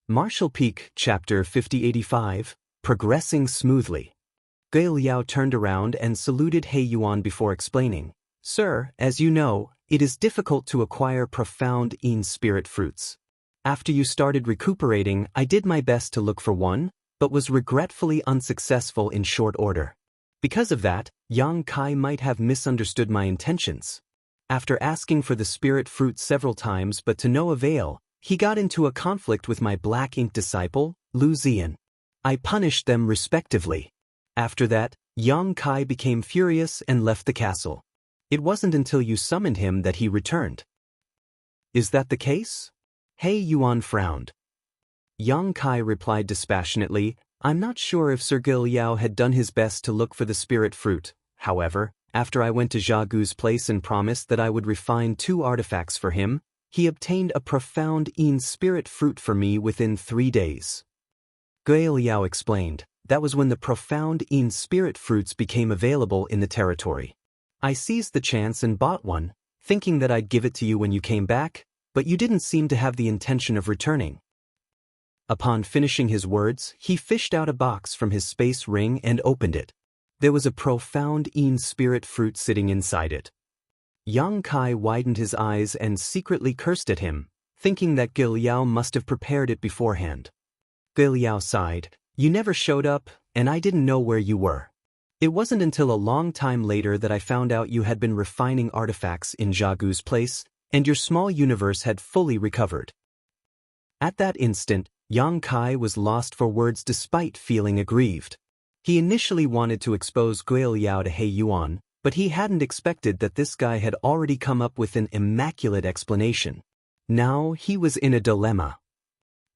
Martial Peak, Chapter 5085, Progressing Smoothly. Gui Liao turned around and saluted He Yuan before explaining, "Sir, as you know, it is difficult to acquire profound Yin spirit fruits. After you started recuperating, I did my best to look for one, but was regretfully unsuccessful in short order. Because of that, Yang Kai might have misunderstood my intentions. After asking for the spirit fruit several times but to no avail, he got into a conflict with my black ink disciple, Lu Zian. I punished them respectively. After that, Yang Kai became furious and left the castle. It wasn't until you summoned him that he returned." "Is that the case?" He Yuan frowned. Yang Kai replied dispassionately, "I'm not sure if Sir Gui Liao had done his best to look for the spirit fruit. However, after I went to Jianghu's place and promised that I would refine 2 artifacts for him, he obtained a profound Yin spirit fruit for me within 3 days." Gui Liao explained, "That was when the profound Yin spirit fruits became available in the territory. I seized the chance and bought one, thinking that I'd give it to you when you came back, but you didn't seem to have the intention of returning." Upon finishing his words, he fished out a box from his space ring and opened it. There was a profound Yin spirit fruit sitting inside it. Yang Kai widened his eyes and secretly cursed at him, thinking that Gui Liao must have prepared it beforehand. Gui Liao sighed, "You never showed up, and I didn't know where you were. It wasn't until a long time later that I found out you had been refining artifacts in Jianghu's place, and your small universe had fully recovered." At that instant, Yang Kai was lost for words despite feeling aggrieved. He initially wanted to expose Gui Liao to He Yuan, but he hadn't expected that this guy had already come up with an immaculate explanation. Now he was in a dilemma.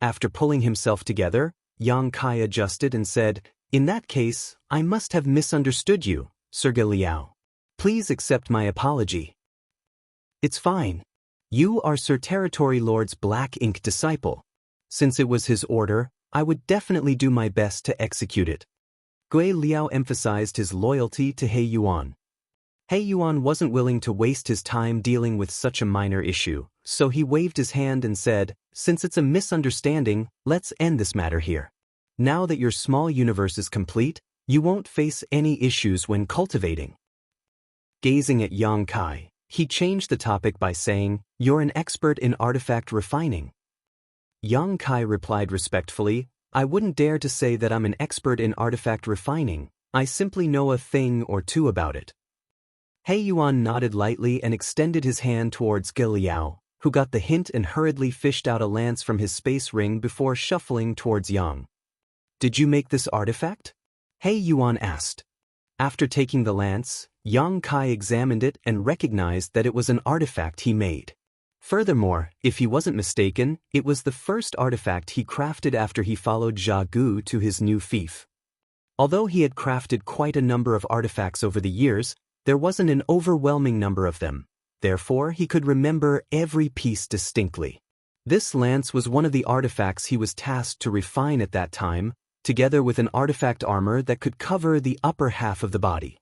After pulling himself together, Yang Kai adjusted and said, "In that case, I must have misunderstood you, Sir Gui Liao. Please accept my apology." "It's fine. You are Sir Territory Lord's black ink disciple. Since it was his order, I would definitely do my best to execute it." Gui Liao emphasized his loyalty to He Yuan. He Yuan wasn't willing to waste his time dealing with such a minor issue, so he waved his hand and said, "Since it's a misunderstanding, let's end this matter here. Now that your small universe is complete, you won't face any issues when cultivating." Gazing at Yang Kai, he changed the topic by saying, "You're an expert in artifact refining." Yang Kai replied respectfully, "I wouldn't dare to say that I'm an expert in artifact refining. I simply know a thing or two about it." He Yuan nodded lightly and extended his hand towards Gui Liao, who got the hint and hurriedly fished out a lance from his space ring before shuffling towards Yang. "Did you make this artifact?" He Yuan asked. After taking the lance, Yang Kai examined it and recognized that it was an artifact he made. Furthermore, if he wasn't mistaken, it was the first artifact he crafted after he followed Jianghu to his new fief. Although he had crafted quite a number of artifacts over the years, there wasn't an overwhelming number of them. Therefore, he could remember every piece distinctly. This lance was one of the artifacts he was tasked to refine at that time, together with an artifact armor that could cover the upper half of the body.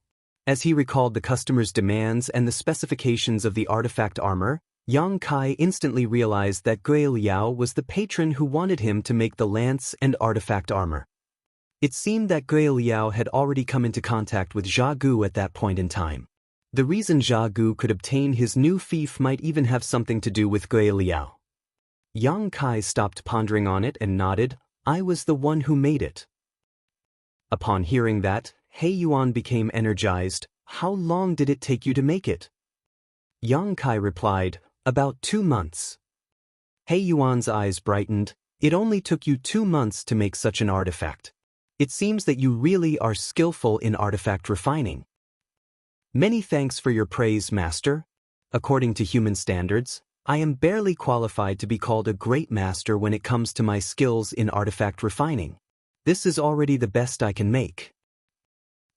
As he recalled the customer's demands and the specifications of the artifact armor, Yang Kai instantly realized that Gui Liao was the patron who wanted him to make the lance and artifact armor. It seemed that Gui Liao had already come into contact with Jianghu at that point in time. The reason Jianghu could obtain his new fief might even have something to do with Gui Liao. Yang Kai stopped pondering on it and nodded, "I was the one who made it." Upon hearing that, He Yuan became energized. "How long did it take you to make it?" Yang Kai replied, "About 2 months." He Yuan's eyes brightened. "It only took you 2 months to make such an artifact. It seems that you really are skillful in artifact refining." "Many thanks for your praise, Master. According to human standards, I am barely qualified to be called a great master when it comes to my skills in artifact refining. This is already the best I can make."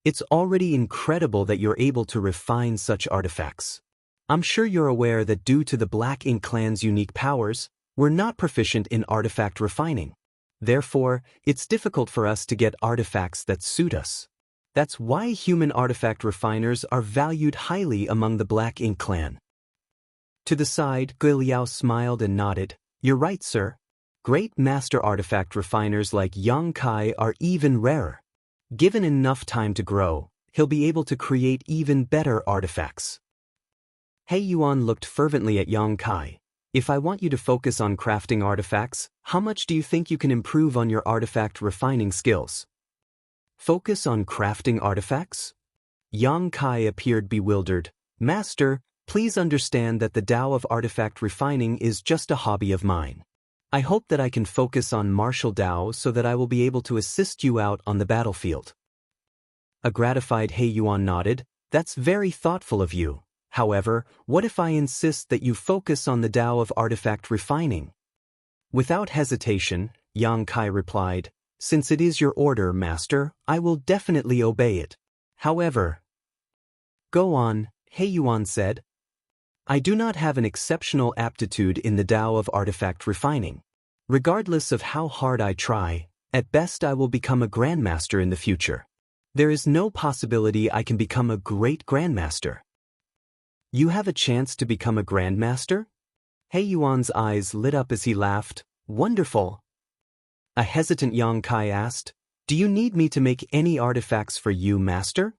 "It's already incredible that you're able to refine such artifacts. I'm sure you're aware that due to the Black Ink clan's unique powers, we're not proficient in artifact refining. Therefore, it's difficult for us to get artifacts that suit us. That's why human artifact refiners are valued highly among the Black Ink clan." To the side, Gui Liao smiled and nodded. "You're right, sir. Great master artifact refiners like Yang Kai are even rarer. Given enough time to grow, he'll be able to create even better artifacts. He Yuan looked fervently at Yang Kai. If I want you to focus on crafting artifacts, how much do you think you can improve on your artifact refining skills? Focus on crafting artifacts? Yang Kai appeared bewildered. Master, please understand that the Tao of artifact refining is just a hobby of mine. I hope that I can focus on martial Tao so that I will be able to assist you out on the battlefield. A gratified He Yuan nodded. That's very thoughtful of you. However, what if I insist that you focus on the Tao of artifact refining? Without hesitation, Yang Kai replied, since it is your order, Master, I will definitely obey it. However, go on, He Yuan said. I do not have an exceptional aptitude in the Tao of artifact refining. Regardless of how hard I try, at best I will become a grandmaster in the future. There is no possibility I can become a great grandmaster. You have a chance to become a grandmaster? He Yuan's eyes lit up as he laughed. Wonderful. A hesitant Yang Kai asked, do you need me to make any artifacts for you, Master?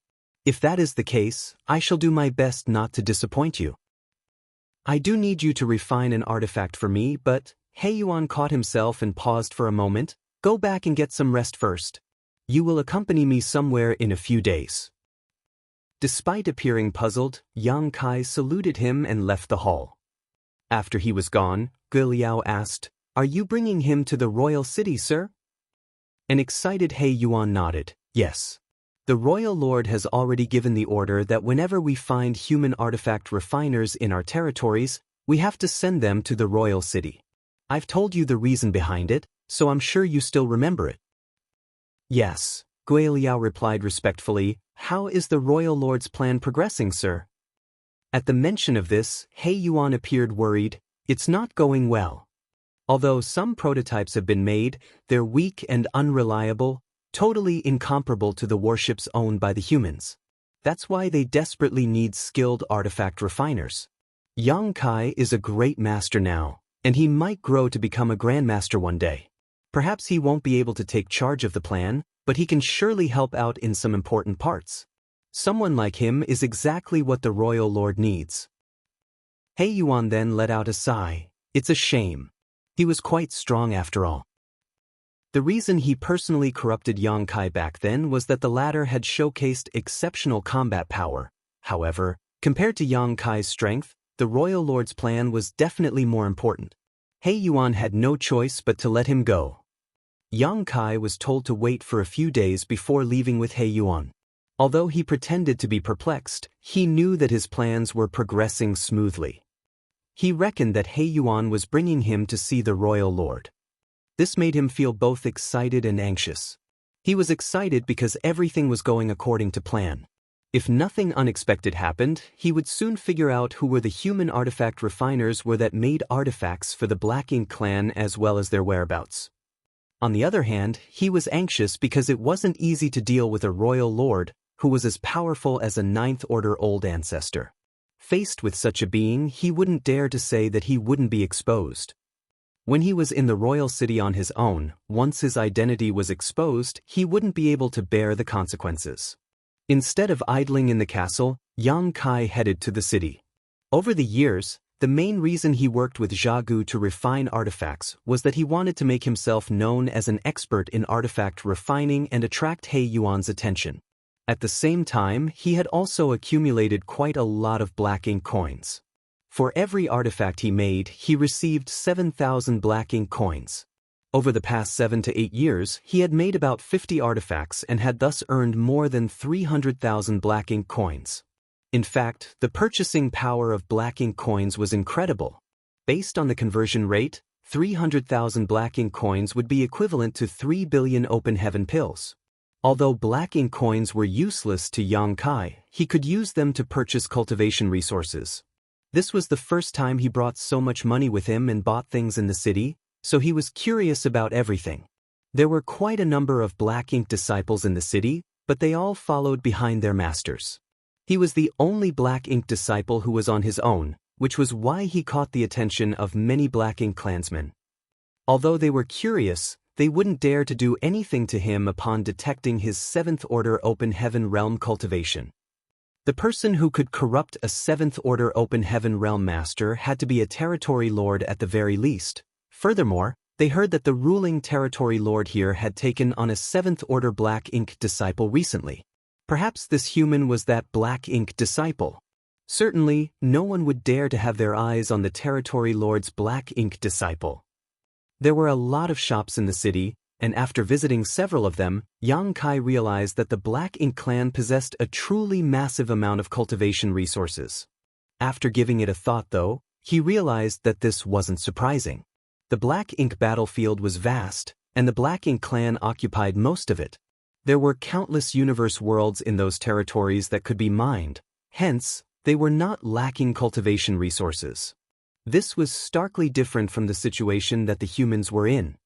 If that is the case, I shall do my best not to disappoint you. I do need you to refine an artifact for me, but He Yuan caught himself and paused for a moment. Go back and get some rest first. You will accompany me somewhere in a few days. Despite appearing puzzled, Yang Kai saluted him and left the hall. After he was gone, Ge Liao asked, are you bringing him to the royal city, sir? An excited He Yuan nodded, yes. The royal lord has already given the order that whenever we find human artifact refiners in our territories, we have to send them to the royal city. I've told you the reason behind it, so I'm sure you still remember it. Yes, Ge Liao replied respectfully. How is the royal lord's plan progressing, sir? At the mention of this, He Yuan appeared worried. It's not going well. Although some prototypes have been made, they're weak and unreliable, totally incomparable to the warships owned by the humans. That's why they desperately need skilled artifact refiners. Yang Kai is a great master now, and he might grow to become a grandmaster one day. Perhaps he won't be able to take charge of the plan, but he can surely help out in some important parts. Someone like him is exactly what the royal lord needs. He Yuan then let out a sigh. It's a shame. He was quite strong after all. The reason he personally corrupted Yang Kai back then was that the latter had showcased exceptional combat power. However, compared to Yang Kai's strength, the royal lord's plan was definitely more important. He Yuan had no choice but to let him go. Yang Kai was told to wait for a few days before leaving with He Yuan. Although he pretended to be perplexed, he knew that his plans were progressing smoothly. He reckoned that He Yuan was bringing him to see the royal lord. This made him feel both excited and anxious. He was excited because everything was going according to plan. If nothing unexpected happened, he would soon figure out who were the human artifact refiners that made artifacts for the Black Ink clan as well as their whereabouts. On the other hand, he was anxious because it wasn't easy to deal with a royal lord who was as powerful as a ninth-order old ancestor. Faced with such a being, he wouldn't dare to say that he wouldn't be exposed. When he was in the royal city on his own, once his identity was exposed, he wouldn't be able to bear the consequences. Instead of idling in the castle, Yang Kai headed to the city. Over the years, the main reason he worked with Jianghu to refine artifacts was that he wanted to make himself known as an expert in artifact refining and attract He Yuan's attention. At the same time, he had also accumulated quite a lot of Black Ink coins. For every artifact he made, he received 7,000 Black Ink coins. Over the past 7 to 8 years, he had made about 50 artifacts and had thus earned more than 300,000 Black Ink coins. In fact, the purchasing power of Black Ink coins was incredible. Based on the conversion rate, 300,000 Black Ink coins would be equivalent to 3 billion open heaven pills. Although Black Ink coins were useless to Yang Kai, he could use them to purchase cultivation resources. This was the first time he brought so much money with him and bought things in the city, so he was curious about everything. There were quite a number of Black Ink disciples in the city, but they all followed behind their masters. He was the only Black Ink disciple who was on his own, which was why he caught the attention of many Black Ink clansmen. Although they were curious, they wouldn't dare to do anything to him upon detecting his 7th Order Open Heaven Realm cultivation. The person who could corrupt a 7th Order Open Heaven Realm Master had to be a territory lord at the very least. Furthermore, they heard that the ruling territory lord here had taken on a 7th Order Black Ink disciple recently. Perhaps this human was that Black Ink disciple. Certainly, no one would dare to have their eyes on the territory lord's Black Ink disciple. There were a lot of shops in the city, and after visiting several of them, Yang Kai realized that the Black Ink clan possessed a truly massive amount of cultivation resources. After giving it a thought though, he realized that this wasn't surprising. The Black Ink battlefield was vast, and the Black Ink clan occupied most of it. There were countless universe worlds in those territories that could be mined, hence, they were not lacking cultivation resources. This was starkly different from the situation that the humans were in.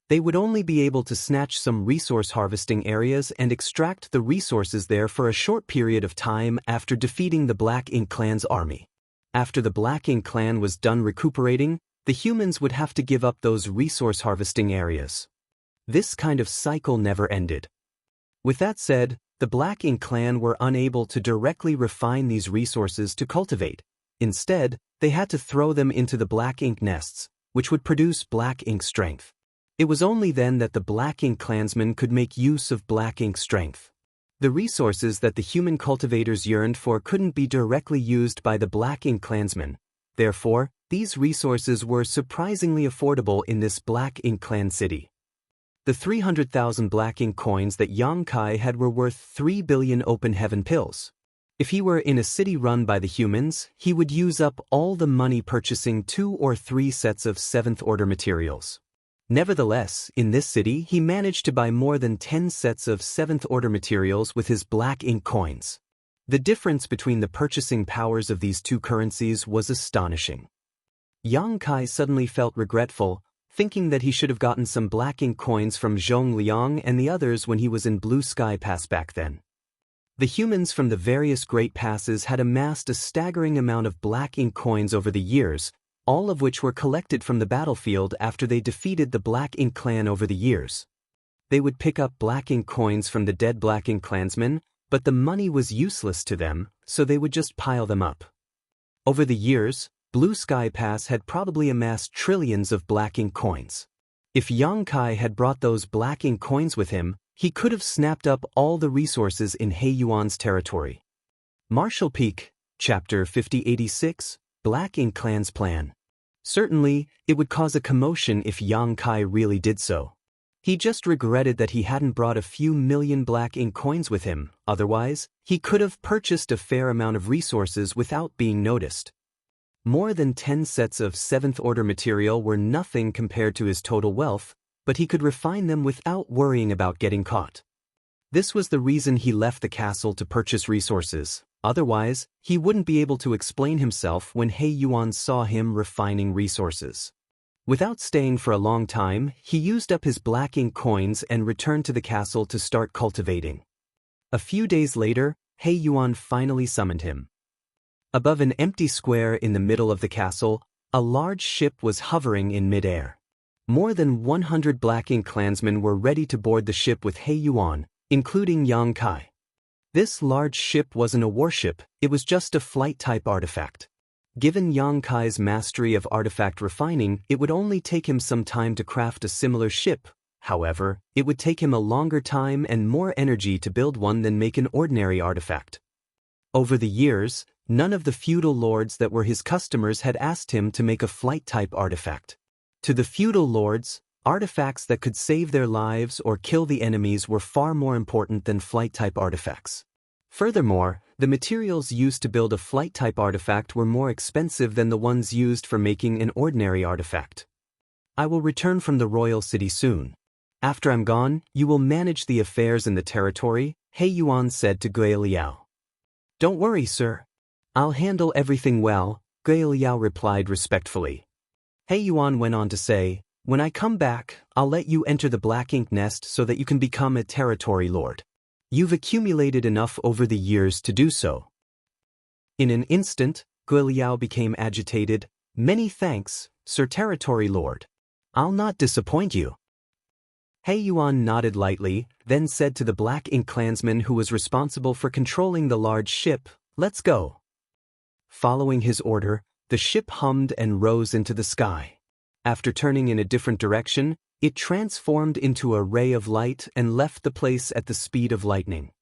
They would only be able to snatch some resource harvesting areas and extract the resources there for a short period of time after defeating the Black Ink clan's army. After the Black Ink clan was done recuperating, the humans would have to give up those resource harvesting areas. This kind of cycle never ended. With that said, the Black Ink clan were unable to directly refine these resources to cultivate. Instead, they had to throw them into the Black Ink nests, which would produce Black Ink strength. It was only then that the Black Ink clansmen could make use of Black Ink strength. The resources that the human cultivators yearned for couldn't be directly used by the Black Ink clansmen. Therefore, these resources were surprisingly affordable in this Black Ink clan city. The 300,000 Black Ink coins that Yang Kai had were worth 3 billion open heaven pills. If he were in a city run by the humans, he would use up all the money purchasing 2 or 3 sets of 7th Order materials. Nevertheless, in this city he managed to buy more than 10 sets of 7th Order materials with his Black Ink coins. The difference between the purchasing powers of these two currencies was astonishing. Yang Kai suddenly felt regretful, thinking that he should have gotten some Black Ink coins from Zhong Liang and the others when he was in Blue Sky Pass back then. The humans from the various Great Passes had amassed a staggering amount of Black Ink coins over the years, all of which were collected from the battlefield after they defeated the Black Ink clan over the years. They would pick up Black Ink coins from the dead Black Ink clansmen, but the money was useless to them, so they would just pile them up. Over the years, Blue Sky Pass had probably amassed trillions of Black Ink coins. If Yang Kai had brought those Black Ink coins with him, he could have snapped up all the resources in He Yuan's territory. Marshall Peak, Chapter 5086, Black Ink Clan's Plan. Certainly, it would cause a commotion if Yang Kai really did so. He just regretted that he hadn't brought a few million Black Ink coins with him, otherwise, he could have purchased a fair amount of resources without being noticed. More than 10 sets of 7th Order material were nothing compared to his total wealth, but he could refine them without worrying about getting caught. This was the reason he left the castle to purchase resources. Otherwise, he wouldn't be able to explain himself when He Yuan saw him refining resources. Without staying for a long time, he used up his Black Ink coins and returned to the castle to start cultivating. A few days later, He Yuan finally summoned him. Above an empty square in the middle of the castle, a large ship was hovering in midair. More than 100 Black Ink clansmen were ready to board the ship with He Yuan, including Yang Kai. This large ship wasn't a warship, it was just a flight-type artifact. Given Yang Kai's mastery of artifact refining, it would only take him some time to craft a similar ship. However, it would take him a longer time and more energy to build one than make an ordinary artifact. Over the years, none of the feudal lords that were his customers had asked him to make a flight-type artifact. To the feudal lords, artifacts that could save their lives or kill the enemies were far more important than flight-type artifacts. Furthermore, the materials used to build a flight-type artifact were more expensive than the ones used for making an ordinary artifact. I will return from the royal city soon. After I'm gone, you will manage the affairs in the territory, He Yuan said to Gui Liao. Don't worry, sir. I'll handle everything well, Gui Liao replied respectfully. He Yuan went on to say, when I come back, I'll let you enter the Black Ink nest so that you can become a territory lord. You've accumulated enough over the years to do so. In an instant, Gui Liao became agitated. Many thanks, Sir Territory Lord. I'll not disappoint you. He Yuan nodded lightly, then said to the Black Ink clansman who was responsible for controlling the large ship, "Let's go." Following his order, the ship hummed and rose into the sky. After turning in a different direction, it transformed into a ray of light and left the place at the speed of lightning.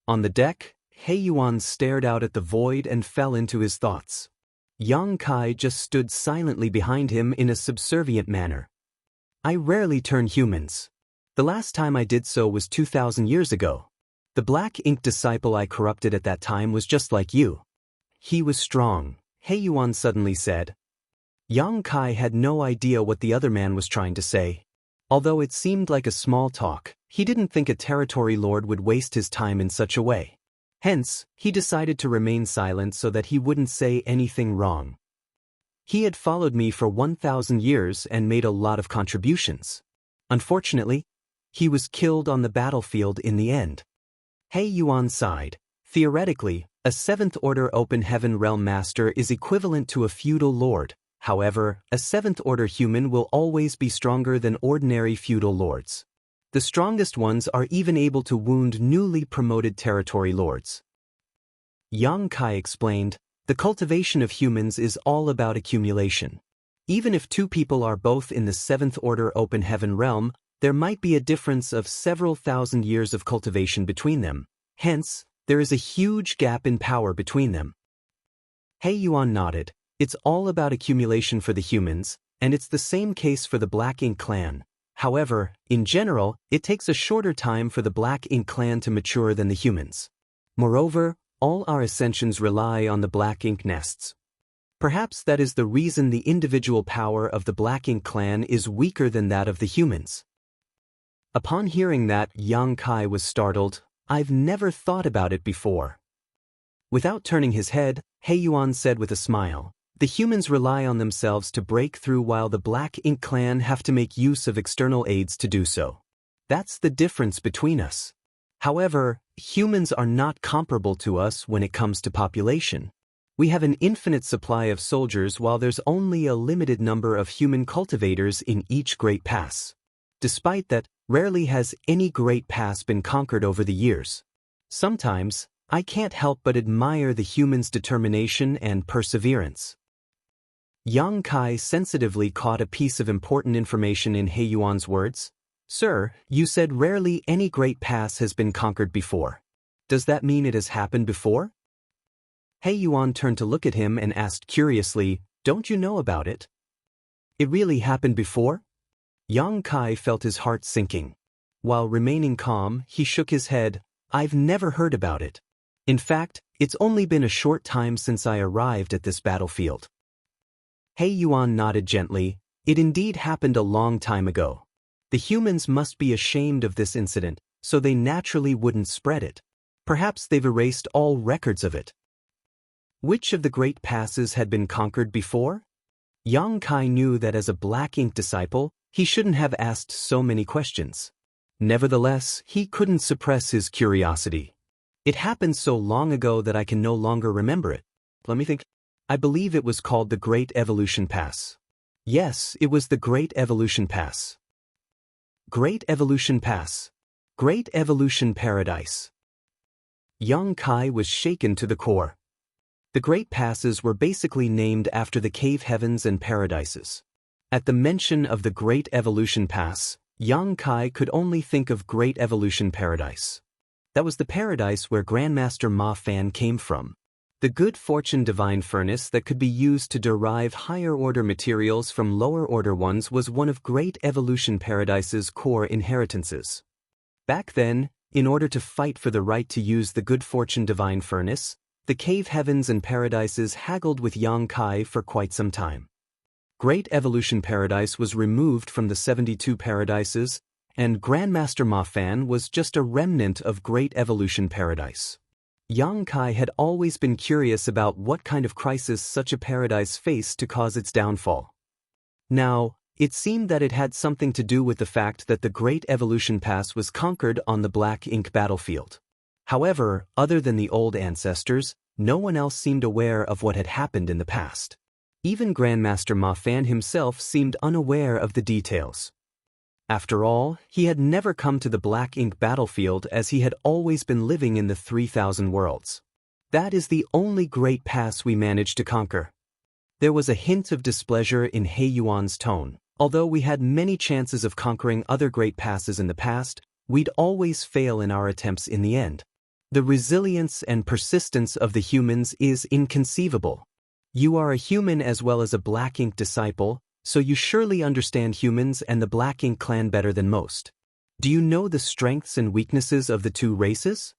On the deck, He Yuan stared out at the void and fell into his thoughts. Yang Kai just stood silently behind him in a subservient manner. I rarely turn humans. The last time I did so was 2,000 years ago. The Black Ink disciple I corrupted at that time was just like you. He was strong, He Yuan suddenly said. Yang Kai had no idea what the other man was trying to say. Although it seemed like a small talk, he didn't think a territory lord would waste his time in such a way. Hence, he decided to remain silent so that he wouldn't say anything wrong. He had followed me for 1,000 years and made a lot of contributions. Unfortunately, he was killed on the battlefield in the end. He Yuan sighed. Theoretically, a 7th Order Open Heaven Realm Master is equivalent to a feudal lord. However, a 7th Order human will always be stronger than ordinary feudal lords. The strongest ones are even able to wound newly promoted territory lords. Yang Kai explained, the cultivation of humans is all about accumulation. Even if two people are both in the 7th Order Open Heaven Realm, there might be a difference of several thousand years of cultivation between them. Hence, there is a huge gap in power between them. He Yuan nodded. It's all about accumulation for the humans, and it's the same case for the Black Ink clan. However, in general, it takes a shorter time for the Black Ink clan to mature than the humans. Moreover, all our ascensions rely on the Black Ink nests. Perhaps that is the reason the individual power of the Black Ink clan is weaker than that of the humans. Upon hearing that, Yang Kai was startled. I've never thought about it before. Without turning his head, He Yuan said with a smile, the humans rely on themselves to break through while the Black Ink clan have to make use of external aids to do so. That's the difference between us. However, humans are not comparable to us when it comes to population. We have an infinite supply of soldiers while there's only a limited number of human cultivators in each great pass. Despite that, rarely has any great pass been conquered over the years. Sometimes, I can't help but admire the humans' determination and perseverance. Yang Kai sensitively caught a piece of important information in He Yuan's words. Sir, you said rarely any great pass has been conquered before. Does that mean it has happened before? He Yuan turned to look at him and asked curiously, don't you know about it? It really happened before? Yang Kai felt his heart sinking. While remaining calm, he shook his head. I've never heard about it. In fact, it's only been a short time since I arrived at this battlefield. He Yuan nodded gently. It indeed happened a long time ago. The humans must be ashamed of this incident, so they naturally wouldn't spread it. Perhaps they've erased all records of it. Which of the great passes had been conquered before? Yang Kai knew that as a Black Ink disciple, he shouldn't have asked so many questions. Nevertheless, he couldn't suppress his curiosity. It happened so long ago that I can no longer remember it. Let me think. I believe it was called the Great Evolution Pass. Yes, it was the Great Evolution Pass. Great Evolution Pass. Great Evolution Paradise. Yang Kai was shaken to the core. The Great Passes were basically named after the cave heavens and paradises. At the mention of the Great Evolution Pass, Yang Kai could only think of Great Evolution Paradise. That was the paradise where Grandmaster Ma Fan came from. The good fortune divine furnace that could be used to derive higher-order materials from lower-order ones was one of Great Evolution Paradise's core inheritances. Back then, in order to fight for the right to use the good fortune divine furnace, the cave heavens and paradises haggled with Yang Kai for quite some time. Great Evolution Paradise was removed from the 72 paradises, and Grandmaster Ma Fan was just a remnant of Great Evolution Paradise. Yang Kai had always been curious about what kind of crisis such a paradise faced to cause its downfall. Now, it seemed that it had something to do with the fact that the Great Evolution Pass was conquered on the Black Ink battlefield. However, other than the old ancestors, no one else seemed aware of what had happened in the past. Even Grandmaster Ma Fan himself seemed unaware of the details. After all, he had never come to the Black Ink battlefield as he had always been living in the 3,000 worlds. That is the only great pass we managed to conquer. There was a hint of displeasure in He Yuan's tone. Although we had many chances of conquering other great passes in the past, we'd always fail in our attempts in the end. The resilience and persistence of the humans is inconceivable. You are a human as well as a Black Ink disciple, so you surely understand humans and the Black Ink clan better than most. Do you know the strengths and weaknesses of the two races?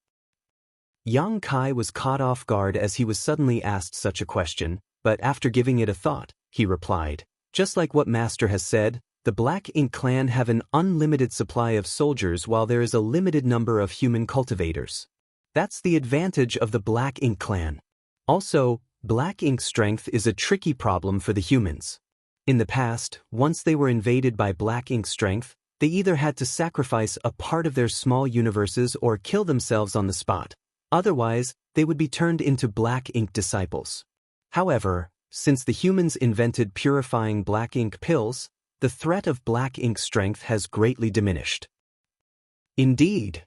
Yang Kai was caught off guard as he was suddenly asked such a question, but after giving it a thought, he replied, "Just like what Master has said, the Black Ink clan have an unlimited supply of soldiers while there is a limited number of human cultivators. That's the advantage of the Black Ink clan. Also, Black Ink strength is a tricky problem for the humans. In the past, once they were invaded by Black Ink strength, they either had to sacrifice a part of their small universes or kill themselves on the spot. Otherwise, they would be turned into Black Ink disciples. However, since the humans invented purifying Black Ink pills, the threat of Black Ink strength has greatly diminished." "Indeed,"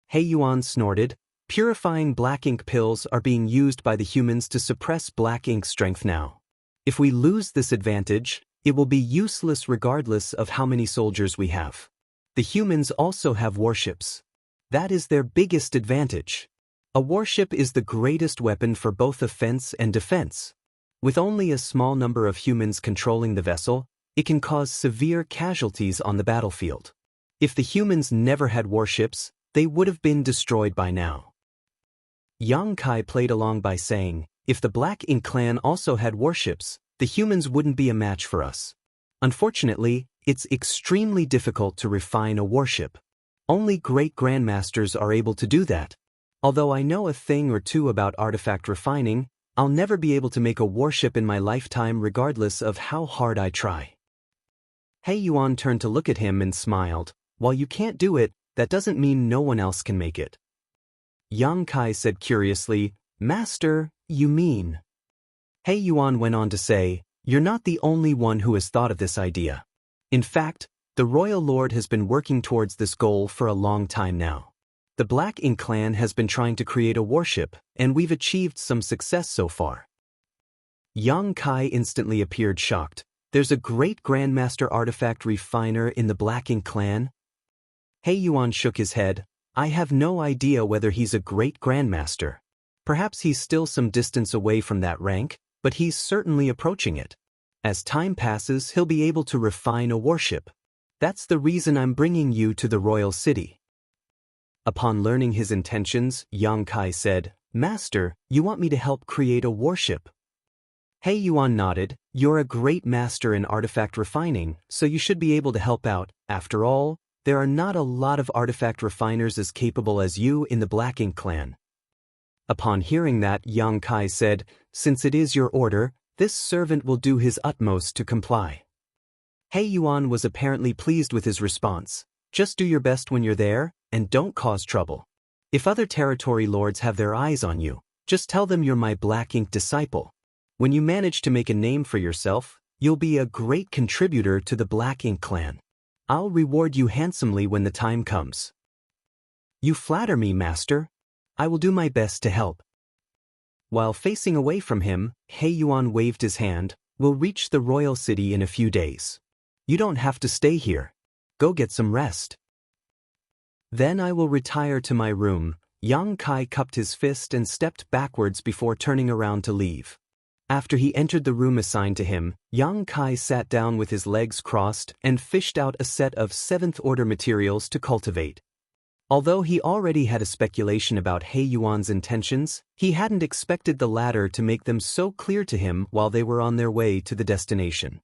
He Yuan snorted, "purifying Black Ink pills are being used by the humans to suppress Black Ink strength now. If we lose this advantage, it will be useless regardless of how many soldiers we have. The humans also have warships. That is their biggest advantage. A warship is the greatest weapon for both offense and defense. With only a small number of humans controlling the vessel, it can cause severe casualties on the battlefield. If the humans never had warships, they would have been destroyed by now." Yang Kai played along by saying, "If the Black Ink clan also had warships, the humans wouldn't be a match for us. Unfortunately, it's extremely difficult to refine a warship. Only great grandmasters are able to do that. Although I know a thing or two about artifact refining, I'll never be able to make a warship in my lifetime regardless of how hard I try." He Yuan turned to look at him and smiled. "While you can't do it, that doesn't mean no one else can make it." Yang Kai said curiously, "Master, you mean?" He Yuan went on to say, "You're not the only one who has thought of this idea. In fact, the Royal Lord has been working towards this goal for a long time now. The Black Ink clan has been trying to create a warship, and we've achieved some success so far." Yang Kai instantly appeared shocked. "There's a great Grandmaster artifact refiner in the Black Ink clan?" He Yuan shook his head. "I have no idea whether he's a great Grandmaster. Perhaps he's still some distance away from that rank, but he's certainly approaching it. As time passes, he'll be able to refine a warship. That's the reason I'm bringing you to the royal city." Upon learning his intentions, Yang Kai said, "Master, you want me to help create a warship?" He Yuan nodded. "You're a great master in artifact refining, so you should be able to help out. After all, there are not a lot of artifact refiners as capable as you in the Black Ink clan." Upon hearing that, Yang Kai said, "Since it is your order, this servant will do his utmost to comply." He Yuan was apparently pleased with his response. "Just do your best when you're there, and don't cause trouble. If other territory lords have their eyes on you, just tell them you're my Black Ink disciple. When you manage to make a name for yourself, you'll be a great contributor to the Black Ink clan. I'll reward you handsomely when the time comes." "You flatter me, Master. I will do my best to help." While facing away from him, He Yuan waved his hand. "We'll reach the royal city in a few days. You don't have to stay here. Go get some rest. Then I will retire to my room." Yang Kai cupped his fist and stepped backwards before turning around to leave. After he entered the room assigned to him, Yang Kai sat down with his legs crossed and fished out a set of 7th-order materials to cultivate. Although he already had a speculation about He Yuan's intentions, he hadn't expected the latter to make them so clear to him while they were on their way to the destination.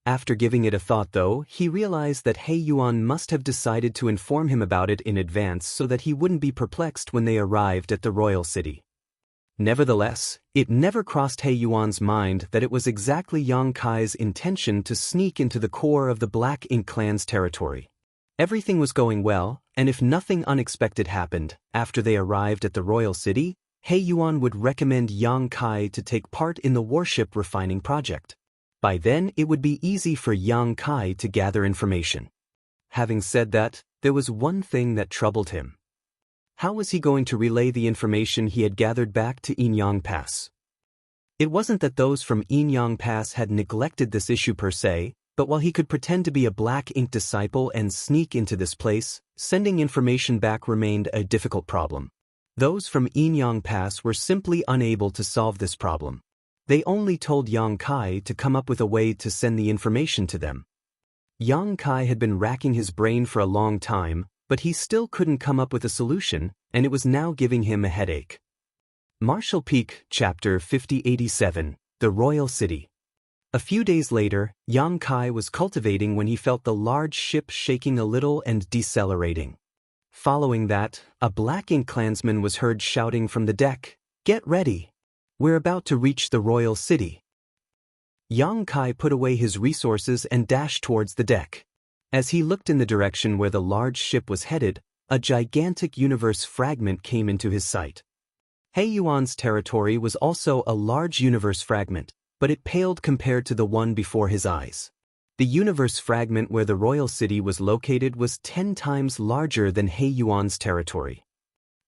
After giving it a thought though, he realized that He Yuan must have decided to inform him about it in advance so that he wouldn't be perplexed when they arrived at the royal city. Nevertheless, it never crossed He Yuan's mind that it was exactly Yang Kai's intention to sneak into the core of the Black Ink clan's territory. Everything was going well, and if nothing unexpected happened, after they arrived at the royal city, He Yuan would recommend Yang Kai to take part in the warship refining project. By then, it would be easy for Yang Kai to gather information. Having said that, there was one thing that troubled him. How was he going to relay the information he had gathered back to Inyang Pass? It wasn't that those from Inyang Pass had neglected this issue per se, but while he could pretend to be a Black Ink disciple and sneak into this place, sending information back remained a difficult problem. Those from Inyang Pass were simply unable to solve this problem. They only told Yang Kai to come up with a way to send the information to them. Yang Kai had been racking his brain for a long time, but he still couldn't come up with a solution, and it was now giving him a headache. Marshall Peak, Chapter 5087, The Royal City. A few days later, Yang Kai was cultivating when he felt the large ship shaking a little and decelerating. Following that, a Black Ink clansman was heard shouting from the deck, "Get ready! We're about to reach the Royal City." Yang Kai put away his resources and dashed towards the deck. As he looked in the direction where the large ship was headed, a gigantic universe fragment came into his sight. He Yuan's territory was also a large universe fragment, but it paled compared to the one before his eyes. The universe fragment where the royal city was located was 10 times larger than He Yuan's territory.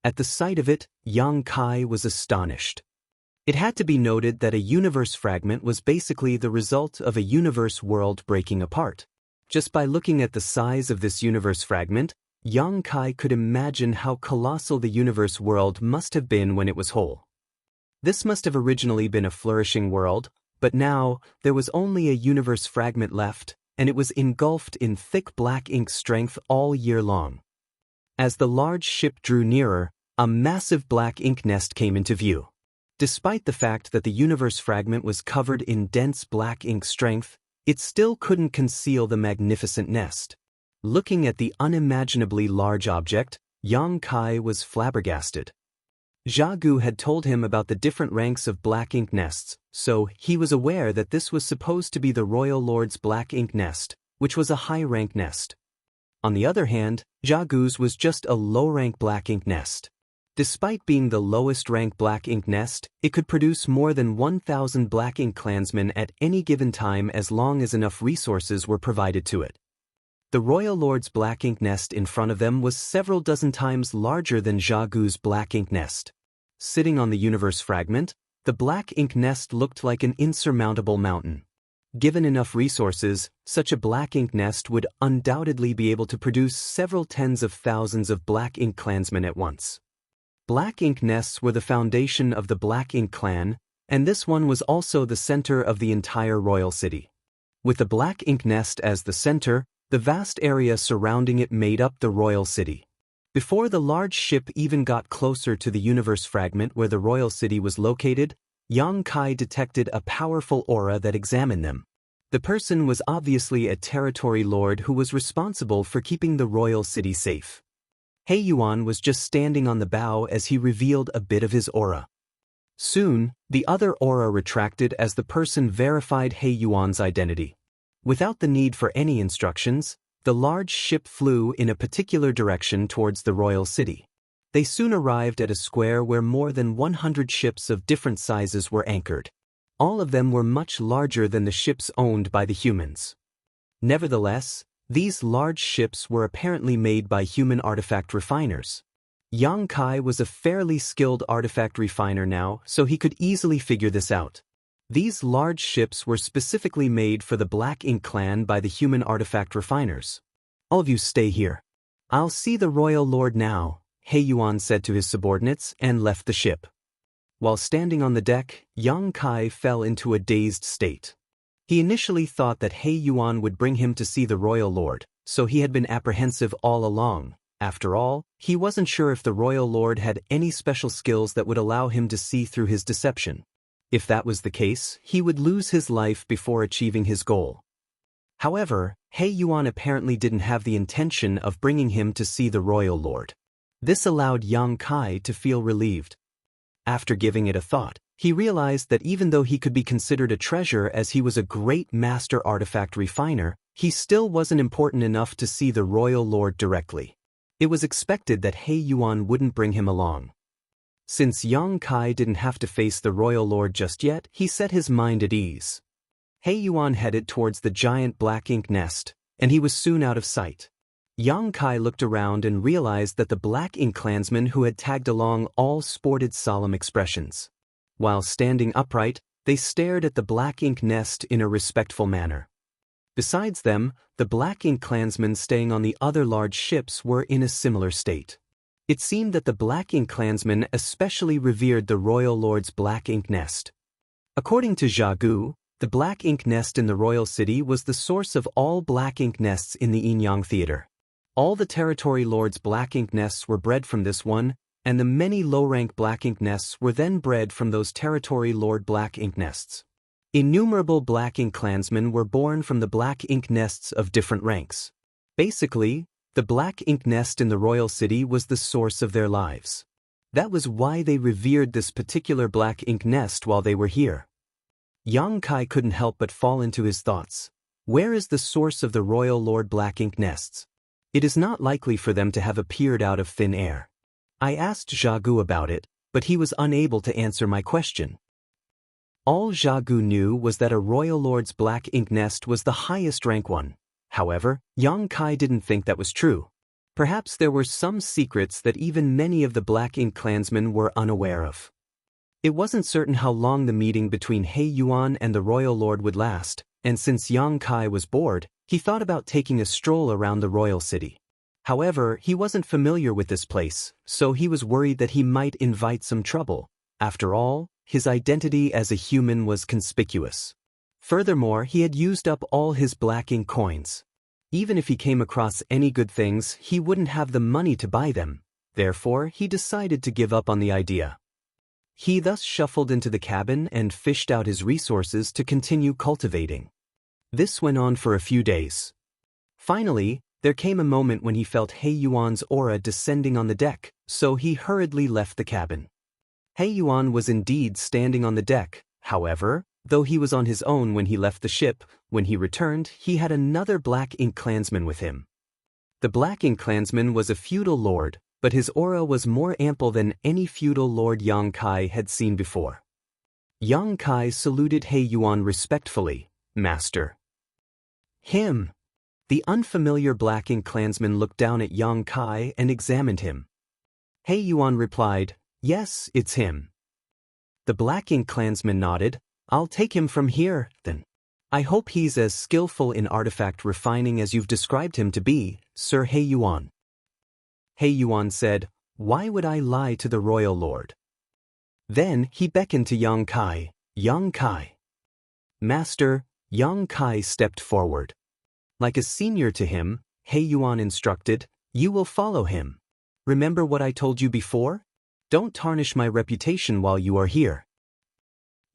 At the sight of it, Yang Kai was astonished. It had to be noted that a universe fragment was basically the result of a universe world breaking apart. Just by looking at the size of this universe fragment, Yang Kai could imagine how colossal the universe world must have been when it was whole. This must have originally been a flourishing world, but now there was only a universe fragment left, and it was engulfed in thick Black Ink strength all year long. As the large ship drew nearer, a massive Black Ink nest came into view. Despite the fact that the universe fragment was covered in dense Black Ink strength, it still couldn't conceal the magnificent nest. Looking at the unimaginably large object, Yang Kai was flabbergasted. Jianghu had told him about the different ranks of Black Ink nests, so he was aware that this was supposed to be the Royal Lord's Black Ink nest, which was a high-rank nest. On the other hand, Jianghu's was just a low-rank Black Ink nest. Despite being the lowest-rank Black Ink nest, it could produce more than 1,000 Black Ink clansmen at any given time as long as enough resources were provided to it. The Royal Lord's Black Ink nest in front of them was several dozen times larger than Jianghu's Black Ink nest. Sitting on the universe fragment, the Black Ink nest looked like an insurmountable mountain. Given enough resources, such a Black Ink nest would undoubtedly be able to produce several tens of thousands of Black Ink clansmen at once. Black Ink nests were the foundation of the Black Ink clan, and this one was also the center of the entire royal city. With the Black Ink nest as the center, the vast area surrounding it made up the royal city. Before the large ship even got closer to the universe fragment where the royal city was located, Yang Kai detected a powerful aura that examined them. The person was obviously a territory lord who was responsible for keeping the royal city safe. He Yuan was just standing on the bow as he revealed a bit of his aura. Soon, the other aura retracted as the person verified He Yuan's identity. Without the need for any instructions, the large ship flew in a particular direction towards the royal city. They soon arrived at a square where more than 100 ships of different sizes were anchored. All of them were much larger than the ships owned by the humans. Nevertheless, these large ships were apparently made by human artifact refiners. Yang Kai was a fairly skilled artifact refiner now, so he could easily figure this out. These large ships were specifically made for the Black Ink clan by the human artifact refiners. "All of you stay here. I'll see the royal lord now," He Yuan said to his subordinates and left the ship. While standing on the deck, Yang Kai fell into a dazed state. He initially thought that He Yuan would bring him to see the royal lord, so he had been apprehensive all along. After all, he wasn't sure if the royal lord had any special skills that would allow him to see through his deception. If that was the case, he would lose his life before achieving his goal. However, He Yuan apparently didn't have the intention of bringing him to see the royal lord. This allowed Yang Kai to feel relieved. After giving it a thought, he realized that even though he could be considered a treasure as he was a great master artifact refiner, he still wasn't important enough to see the royal lord directly. It was expected that He Yuan wouldn't bring him along. Since Yang Kai didn't have to face the royal lord just yet, he set his mind at ease. He Yuan headed towards the giant black ink nest, and he was soon out of sight. Yang Kai looked around and realized that the black ink clansmen who had tagged along all sported solemn expressions. While standing upright, they stared at the black ink nest in a respectful manner. Besides them, the black ink clansmen staying on the other large ships were in a similar state. It seemed that the black ink clansmen especially revered the royal lord's black ink nest. According to Jianghu, the black ink nest in the royal city was the source of all black ink nests in the Yin-Yang theater. All the territory lords' black ink nests were bred from this one, and the many low-rank black ink nests were then bred from those territory lord black ink nests. Innumerable black ink clansmen were born from the black ink nests of different ranks. Basically, the black ink nest in the royal city was the source of their lives. That was why they revered this particular black ink nest while they were here. Yang Kai couldn't help but fall into his thoughts. Where is the source of the royal lord black ink nests? It is not likely for them to have appeared out of thin air. I asked Jianghu about it, but he was unable to answer my question. All Jianghu knew was that a royal lord's black ink nest was the highest rank one. However, Yang Kai didn't think that was true. Perhaps there were some secrets that even many of the black ink clansmen were unaware of. It wasn't certain how long the meeting between He Yuan and the royal lord would last, and since Yang Kai was bored, he thought about taking a stroll around the royal city. However, he wasn't familiar with this place, so he was worried that he might invite some trouble. After all, his identity as a human was conspicuous. Furthermore, he had used up all his black ink coins. Even if he came across any good things, he wouldn't have the money to buy them. Therefore, he decided to give up on the idea. He thus shuffled into the cabin and fished out his resources to continue cultivating. This went on for a few days. Finally, there came a moment when he felt He Yuan's aura descending on the deck, so he hurriedly left the cabin. He Yuan was indeed standing on the deck. However, though he was on his own when he left the ship, when he returned, he had another black ink clansman with him. The black ink clansman was a feudal lord, but his aura was more ample than any feudal lord Yang Kai had seen before. Yang Kai saluted He Yuan respectfully. "Master." "Him." The unfamiliar black ink clansman looked down at Yang Kai and examined him. He Yuan replied, "Yes, it's him." The black ink clansman nodded. "I'll take him from here, then. I hope he's as skillful in artifact refining as you've described him to be, Sir He Yuan." He Yuan said, "Why would I lie to the royal lord?" Then he beckoned to Yang Kai. "Yang Kai." "Master." Yang Kai stepped forward. Like a senior to him, He Yuan instructed, "You will follow him. Remember what I told you before? Don't tarnish my reputation while you are here."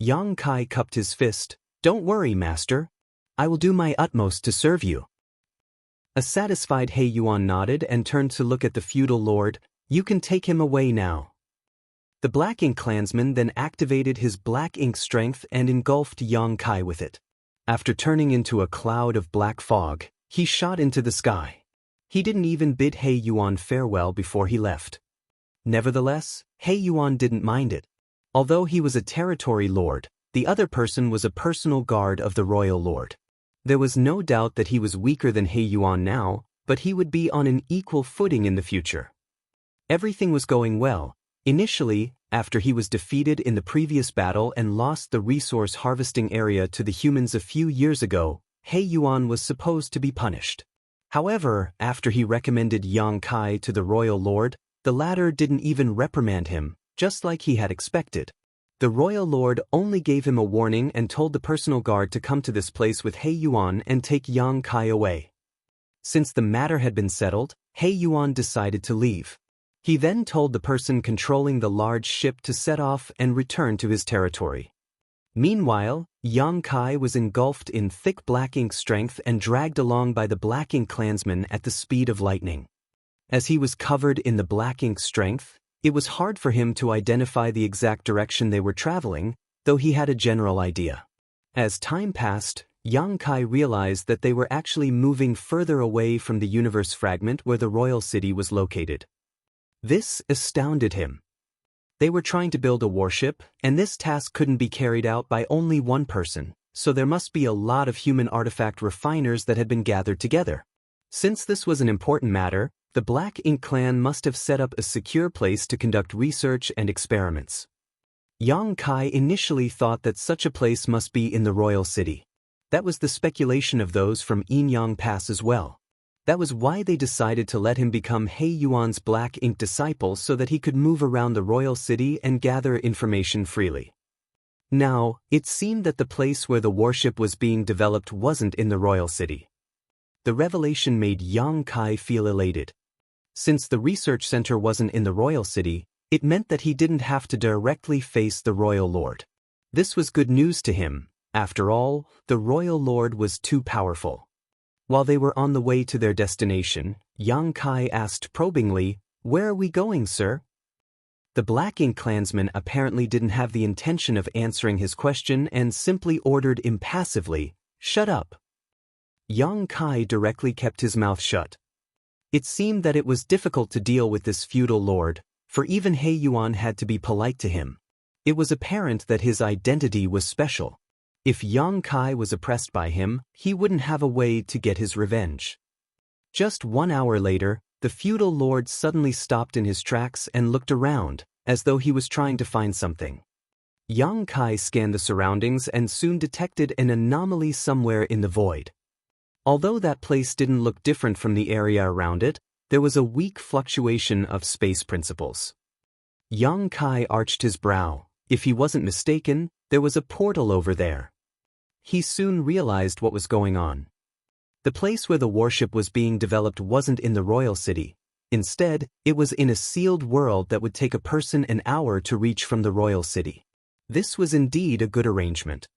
Yang Kai cupped his fist. "Don't worry, master. I will do my utmost to serve you." A satisfied He Yuan nodded and turned to look at the feudal lord. "You can take him away now." The black ink clansman then activated his black ink strength and engulfed Yang Kai with it. After turning into a cloud of black fog, he shot into the sky. He didn't even bid He Yuan farewell before he left. Nevertheless, He Yuan didn't mind it. Although he was a territory lord, the other person was a personal guard of the royal lord. There was no doubt that he was weaker than He Yuan now, but he would be on an equal footing in the future. Everything was going well. Initially, after he was defeated in the previous battle and lost the resource harvesting area to the humans a few years ago, He Yuan was supposed to be punished. However, after he recommended Yang Kai to the royal lord, the latter didn't even reprimand him, just like he had expected. The royal lord only gave him a warning and told the personal guard to come to this place with He Yuan and take Yang Kai away. Since the matter had been settled, He Yuan decided to leave. He then told the person controlling the large ship to set off and return to his territory. Meanwhile, Yang Kai was engulfed in thick black ink strength and dragged along by the black ink clansmen at the speed of lightning. As he was covered in the black ink strength, it was hard for him to identify the exact direction they were traveling, though he had a general idea. As time passed, Yang Kai realized that they were actually moving further away from the universe fragment where the royal city was located. This astounded him. They were trying to build a warship, and this task couldn't be carried out by only one person, so there must be a lot of human artifact refiners that had been gathered together. Since this was an important matter, the Black Ink clan must have set up a secure place to conduct research and experiments. Yang Kai initially thought that such a place must be in the royal city. That was the speculation of those from Inyang Pass as well. That was why they decided to let him become He Yuan's Black Ink disciple so that he could move around the royal city and gather information freely. Now, it seemed that the place where the warship was being developed wasn't in the royal city. The revelation made Yang Kai feel elated. Since the research center wasn't in the royal city, it meant that he didn't have to directly face the royal lord. This was good news to him. After all, the royal lord was too powerful. While they were on the way to their destination, Yang Kai asked probingly, "Where are we going, sir?" The Black Ink clansman apparently didn't have the intention of answering his question and simply ordered impassively, "Shut up." Yang Kai directly kept his mouth shut. It seemed that it was difficult to deal with this feudal lord, for even He Yuan had to be polite to him. It was apparent that his identity was special. If Yang Kai was oppressed by him, he wouldn't have a way to get his revenge. Just 1 hour later, the feudal lord suddenly stopped in his tracks and looked around, as though he was trying to find something. Yang Kai scanned the surroundings and soon detected an anomaly somewhere in the void. Although that place didn't look different from the area around it, there was a weak fluctuation of space principles. Yang Kai arched his brow. If he wasn't mistaken, there was a portal over there. He soon realized what was going on. The place where the warship was being developed wasn't in the royal city. Instead, it was in a sealed world that would take a person an hour to reach from the royal city. This was indeed a good arrangement.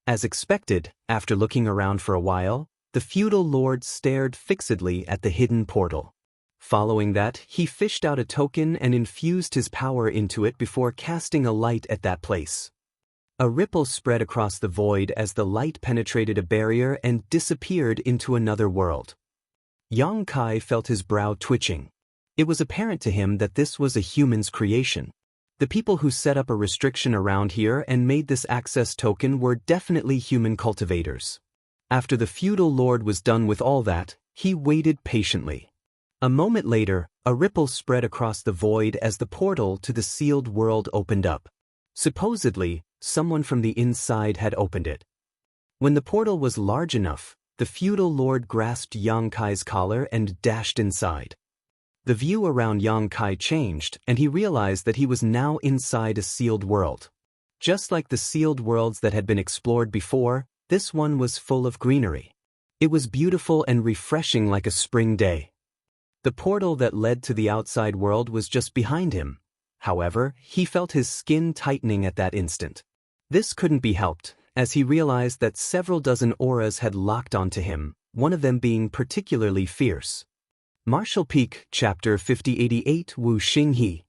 As expected, after looking around for a while, the feudal lord stared fixedly at the hidden portal. Following that, he fished out a token and infused his power into it before casting a light at that place. A ripple spread across the void as the light penetrated a barrier and disappeared into another world. Yang Kai felt his brow twitching. It was apparent to him that this was a human's creation. The people who set up a restriction around here and made this access token were definitely human cultivators. After the feudal lord was done with all that, he waited patiently. A moment later, a ripple spread across the void as the portal to the sealed world opened up. Supposedly, someone from the inside had opened it. When the portal was large enough, the feudal lord grasped Yang Kai's collar and dashed inside. The view around Yang Kai changed, and he realized that he was now inside a sealed world. Just like the sealed worlds that had been explored before, this one was full of greenery. It was beautiful and refreshing like a spring day. The portal that led to the outside world was just behind him. However, he felt his skin tightening at that instant. This couldn't be helped, as he realized that several dozen auras had locked onto him, one of them being particularly fierce. Martial Peak, Chapter 5088, Wu Xinghe.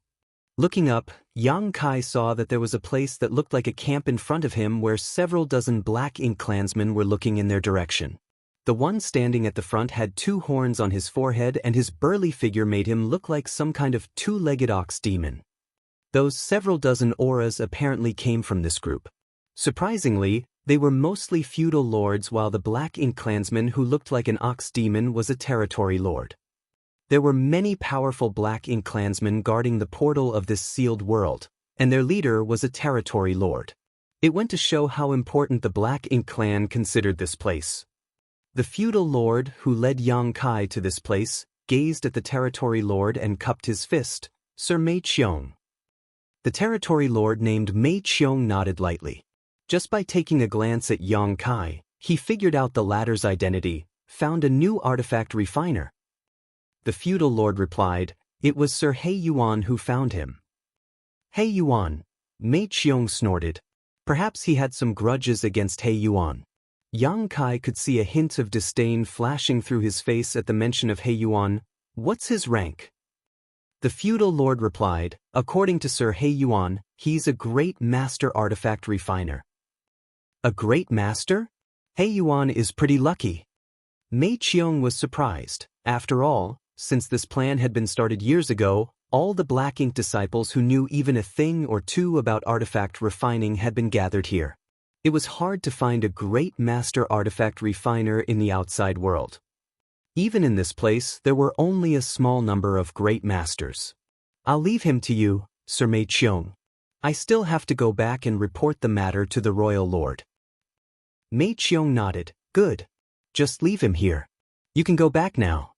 Looking up, Yang Kai saw that there was a place that looked like a camp in front of him where several dozen Black Ink clansmen were looking in their direction. The one standing at the front had 2 horns on his forehead, and his burly figure made him look like some kind of 2-legged ox demon. Those several dozen auras apparently came from this group. Surprisingly, they were mostly feudal lords, while the Black Ink clansman who looked like an ox demon was a territory lord. There were many powerful Black Ink clansmen guarding the portal of this sealed world, and their leader was a territory lord. It went to show how important the Black Ink clan considered this place. The feudal lord who led Yang Kai to this place gazed at the territory lord and cupped his fist. "Sir Mei Qiong." The territory lord named Mei Qiong nodded lightly. Just by taking a glance at Yang Kai, he figured out the latter's identity, found a new artifact refiner. The feudal lord replied, "It was Sir He Yuan who found him." He Yuan, Mei Qiong snorted. Perhaps he had some grudges against He Yuan. Yang Kai could see a hint of disdain flashing through his face at the mention of He Yuan. "What's his rank?" The feudal lord replied, "According to Sir He Yuan, he's a great master artifact refiner." "A great master? He Yuan is pretty lucky." Mei Qiong was surprised. After all, since this plan had been started years ago, All the black ink disciples who knew even a thing or two about artifact refining had been gathered here. It was hard to find a great master artifact refiner in the outside world. Even in this place, there were only a small number of great masters. I'll leave him to you, Sir Mei Qiong. I still have to go back and report the matter to the royal lord. Mei Qiong nodded. Good. Just leave him here. You can go back now.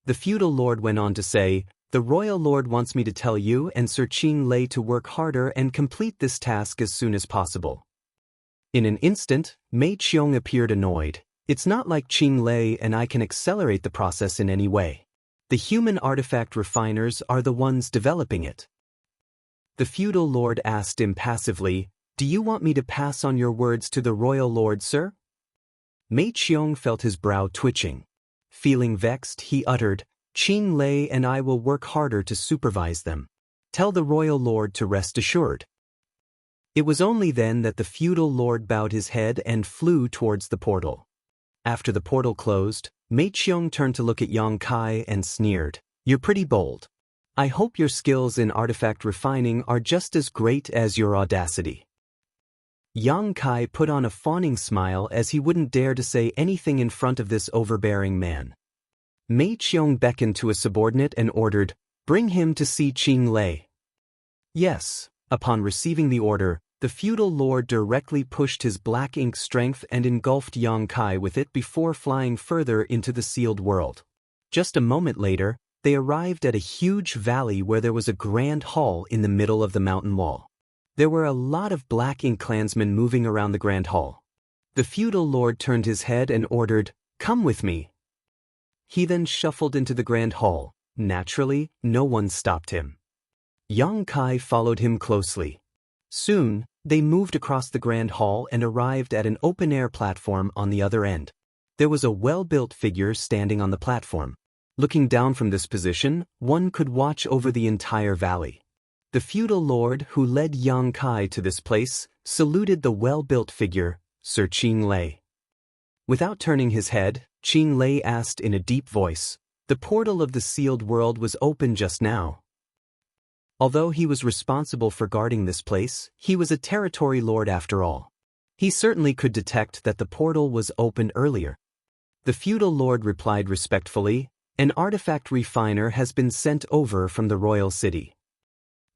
The feudal lord went on to say, the royal lord wants me to tell you and Sir Qing Lei to work harder and complete this task as soon as possible. In an instant, Mei Qiong appeared annoyed. It's not like Qing Lei and I can accelerate the process in any way. The human artifact refiners are the ones developing it. The feudal lord asked impassively, do you want me to pass on your words to the royal lord, sir? Mei Qiong felt his brow twitching. Feeling vexed, he uttered, Qing Lei and I will work harder to supervise them. Tell the royal lord to rest assured. It was only then that the feudal lord bowed his head and flew towards the portal. After the portal closed, Mei Qiong turned to look at Yang Kai and sneered, you're pretty bold. I hope your skills in artifact refining are just as great as your audacity. Yang Kai put on a fawning smile as he wouldn't dare to say anything in front of this overbearing man. Mei Qiong beckoned to a subordinate and ordered, bring him to see Qing Lei. Yes. Upon receiving the order, the feudal lord directly pushed his black ink strength and engulfed Yang Kai with it before flying further into the sealed world. Just a moment later, they arrived at a huge valley where there was a grand hall in the middle of the mountain wall. There were a lot of black ink clansmen moving around the grand hall. The feudal lord turned his head and ordered, come with me. He then shuffled into the grand hall. Naturally, no one stopped him. Yang Kai followed him closely. Soon, they moved across the grand hall and arrived at an open-air platform on the other end. There was a well-built figure standing on the platform. Looking down from this position, one could watch over the entire valley. The feudal lord who led Yang Kai to this place saluted the well-built figure, Sir Qing Lei. Without turning his head, Qing Lei asked in a deep voice, the portal of the sealed world was open just now. Although he was responsible for guarding this place, he was a territory lord after all. He certainly could detect that the portal was open earlier. The feudal lord replied respectfully, an artifact refiner has been sent over from the royal city.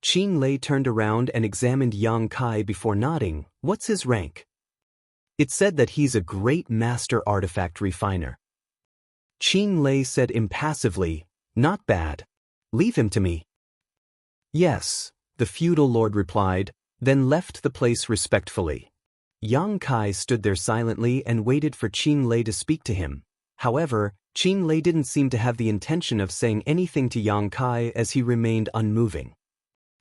Qing Lei turned around and examined Yang Kai before nodding. What's his rank? It said that he's a great master artifact refiner. Qing Lei said impassively, not bad. Leave him to me. Yes, the feudal lord replied, then left the place respectfully. Yang Kai stood there silently and waited for Qing Lei to speak to him. However, Qing Lei didn't seem to have the intention of saying anything to Yang Kai as he remained unmoving.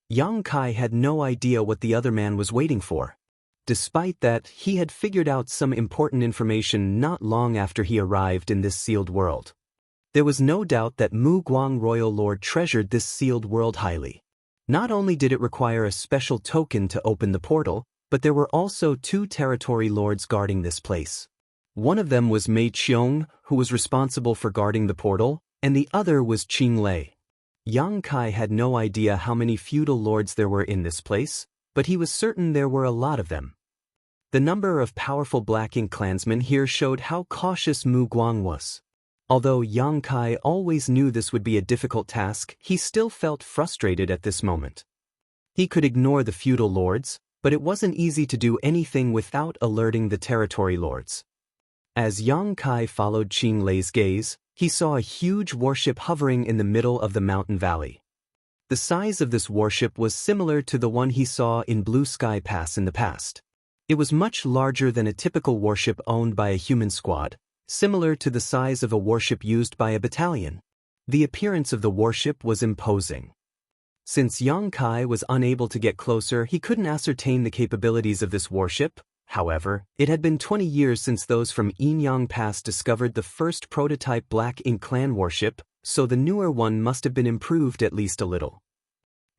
Yang Kai had no idea what the other man was waiting for. Despite that, he had figured out some important information not long after he arrived in this sealed world. There was no doubt that Mu Guang Royal Lord treasured this sealed world highly. Not only did it require a special token to open the portal, but there were also two territory lords guarding this place. One of them was Mei Qiong, who was responsible for guarding the portal, and the other was Qing Lei. Yang Kai had no idea how many feudal lords there were in this place, but he was certain there were a lot of them. The number of powerful black ink clansmen here showed how cautious Mu Guang was. Although Yang Kai always knew this would be a difficult task, he still felt frustrated at this moment. He could ignore the feudal lords, but it wasn't easy to do anything without alerting the territory lords. As Yang Kai followed Qing Lei's gaze, he saw a huge warship hovering in the middle of the mountain valley. The size of this warship was similar to the one he saw in Blue Sky Pass in the past. It was much larger than a typical warship owned by a human squad, similar to the size of a warship used by a battalion. The appearance of the warship was imposing. Since Yang Kai was unable to get closer, he couldn't ascertain the capabilities of this warship. However, it had been 20 years since those from Yinyang Pass discovered the first prototype Black Ink Clan warship, so the newer one must have been improved at least a little.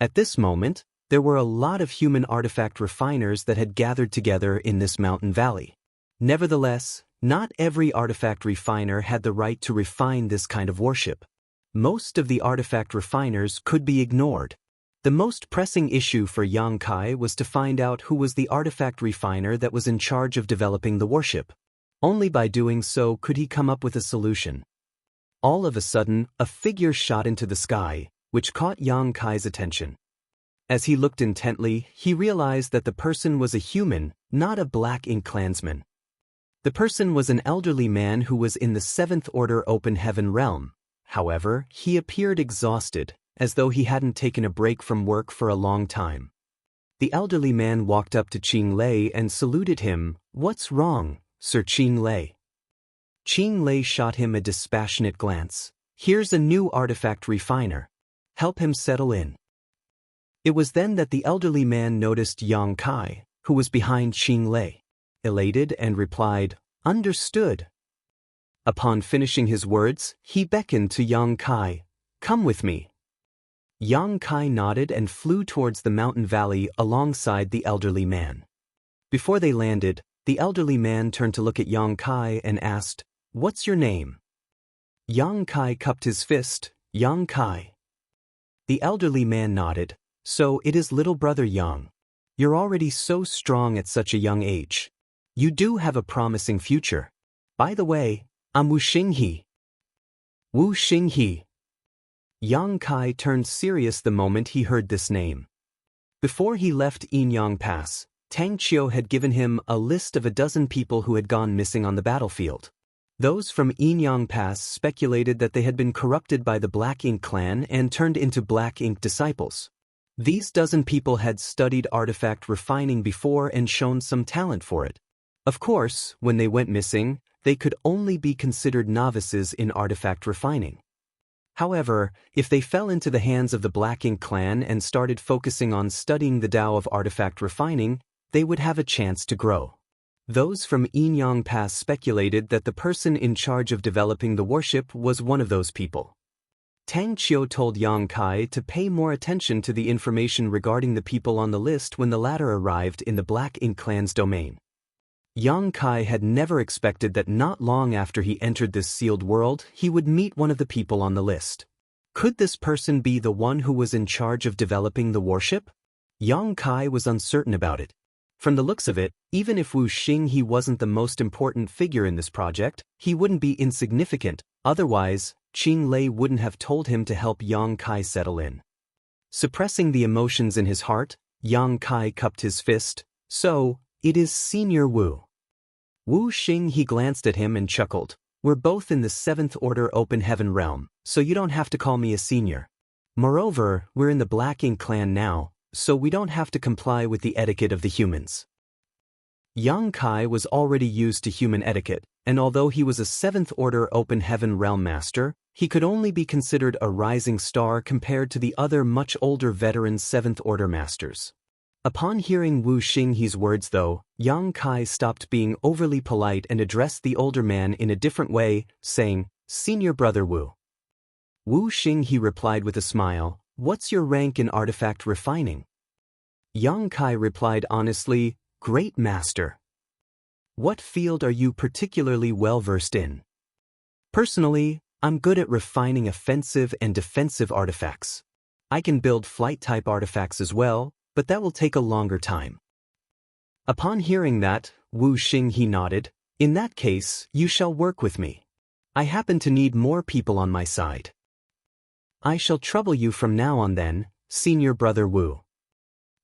At this moment, there were a lot of human artifact refiners that had gathered together in this mountain valley. Nevertheless, not every artifact refiner had the right to refine this kind of warship. Most of the artifact refiners could be ignored. The most pressing issue for Yang Kai was to find out who was the artifact refiner that was in charge of developing the warship. Only by doing so could he come up with a solution. All of a sudden, a figure shot into the sky, which caught Yang Kai's attention. As he looked intently, he realized that the person was a human, not a Black Ink clansman. The person was an elderly man who was in the 7th Order Open Heaven realm. However, he appeared exhausted, as though he hadn't taken a break from work for a long time. The elderly man walked up to Qing Lei and saluted him. "What's wrong, Sir Qing Lei?" Qing Lei shot him a dispassionate glance. "Here's a new artifact refiner. Help him settle in." It was then that the elderly man noticed Yang Kai, who was behind Qing Lei. Elated and replied, "Understood." Upon finishing his words, he beckoned to Yang Kai. "Come with me." Yang Kai nodded and flew towards the mountain valley alongside the elderly man. Before they landed, the elderly man turned to look at Yang Kai and asked, "What's your name?" Yang Kai cupped his fist. "Yang Kai." The elderly man nodded. "So it is little brother Yang. You're already so strong at such a young age. You do have a promising future. By the way, I'm Wu Xinghe." Wu Xinghe. Yang Kai turned serious the moment he heard this name. Before he left Yinyang Pass, Tang Qiu had given him a list of a dozen people who had gone missing on the battlefield. Those from Yinyang Pass speculated that they had been corrupted by the Black Ink clan and turned into Black Ink disciples. These dozen people had studied artifact refining before and shown some talent for it. Of course, when they went missing, they could only be considered novices in artifact refining. However, if they fell into the hands of the Black Ink clan and started focusing on studying the Tao of artifact refining, they would have a chance to grow. Those from Yinyang Pass speculated that the person in charge of developing the warship was one of those people. Tang Qiu told Yang Kai to pay more attention to the information regarding the people on the list when the latter arrived in the Black Ink clan's domain. Yang Kai had never expected that not long after he entered this sealed world, he would meet one of the people on the list. Could this person be the one who was in charge of developing the warship? Yang Kai was uncertain about it. From the looks of it, even if Wu Xinghe wasn't the most important figure in this project, he wouldn't be insignificant. Otherwise, Qing Lei wouldn't have told him to help Yang Kai settle in. Suppressing the emotions in his heart, Yang Kai cupped his fist. "So, it is Senior Wu." Wu Xinghe glanced at him and chuckled. "We're both in the 7th Order Open Heaven realm, so you don't have to call me a senior. Moreover, we're in the Black Ink clan now, so we don't have to comply with the etiquette of the humans." Yang Kai was already used to human etiquette, and although he was a 7th Order Open Heaven realm master, he could only be considered a rising star compared to the other much older veteran 7th Order masters. Upon hearing Wu Xinghe's words though, Yang Kai stopped being overly polite and addressed the older man in a different way, saying, "Senior brother Wu." Wu Xinghe replied with a smile, "What's your rank in artifact refining?" Yang Kai replied honestly, "Great master." "What field are you particularly well versed in?" "Personally, I'm good at refining offensive and defensive artifacts. I can build flight-type artifacts as well, but that will take a longer time." Upon hearing that, Wu Xinghe nodded. "In that case, you shall work with me. I happen to need more people on my side." "I shall trouble you from now on then, Senior Brother Wu."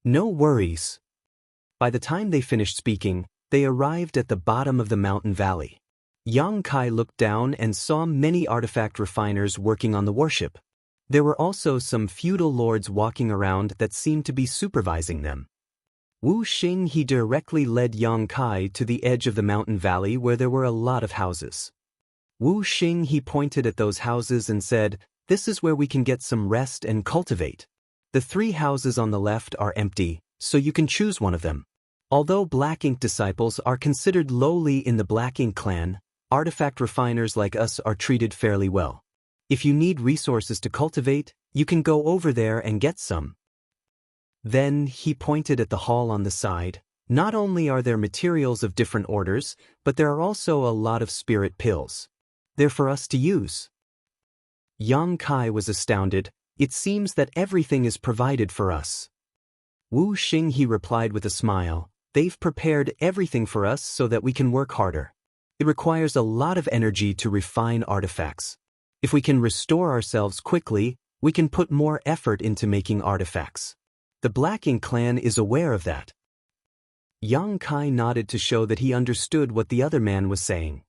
"No worries." By the time they finished speaking, they arrived at the bottom of the mountain valley. Yang Kai looked down and saw many artifact refiners working on the warship. There were also some feudal lords walking around that seemed to be supervising them. Wu Xinghe directly led Yang Kai to the edge of the mountain valley where there were a lot of houses. Wu Xinghe pointed at those houses and said, "This is where we can get some rest and cultivate. The 3 houses on the left are empty, so you can choose one of them. Although Black Ink disciples are considered lowly in the Black Ink clan, artifact refiners like us are treated fairly well. If you need resources to cultivate, you can go over there and get some." Then he pointed at the hall on the side. "Not only are there materials of different orders, but there are also a lot of spirit pills. They're for us to use." Yang Kai was astounded. It seems that everything is provided for us. Wu Xinghe replied with a smile. They've prepared everything for us so that we can work harder. It requires a lot of energy to refine artifacts. If we can restore ourselves quickly, we can put more effort into making artifacts. The Black Ink clan is aware of that. Yang Kai nodded to show that he understood what the other man was saying.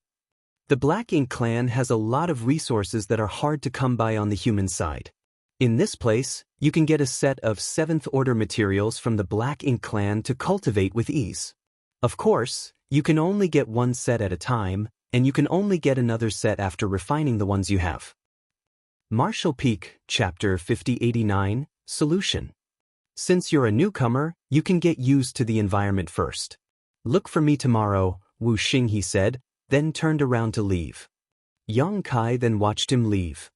The Black Ink clan has a lot of resources that are hard to come by on the human side. In this place, you can get a set of 7th order materials from the Black Ink clan to cultivate with ease. Of course, you can only get one set at a time, and you can only get another set after refining the ones you have. Marshall Peak, Chapter 5089, Solution. Since you're a newcomer, you can get used to the environment first. Look for me tomorrow, Wu Xinghe said, then turned around to leave. Yang Kai then watched him leave.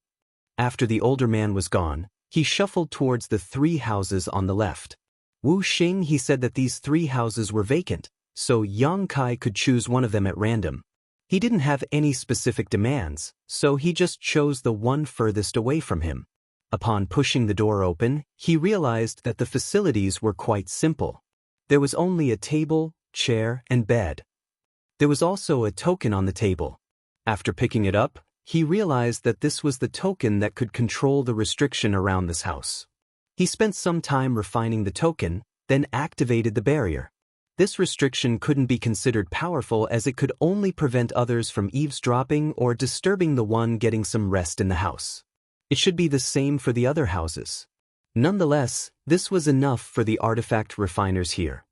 After the older man was gone, he shuffled towards the 3 houses on the left. Wu Xinghe said that these 3 houses were vacant, so Yang Kai could choose one of them at random. He didn't have any specific demands, so he just chose the one furthest away from him. Upon pushing the door open, he realized that the facilities were quite simple. There was only a table, chair, and bed. There was also a token on the table. After picking it up, he realized that this was the token that could control the restriction around this house. He spent some time refining the token, then activated the barrier. This restriction couldn't be considered powerful as it could only prevent others from eavesdropping or disturbing the one getting some rest in the house. It should be the same for the other houses. Nonetheless, this was enough for the artifact refiners here.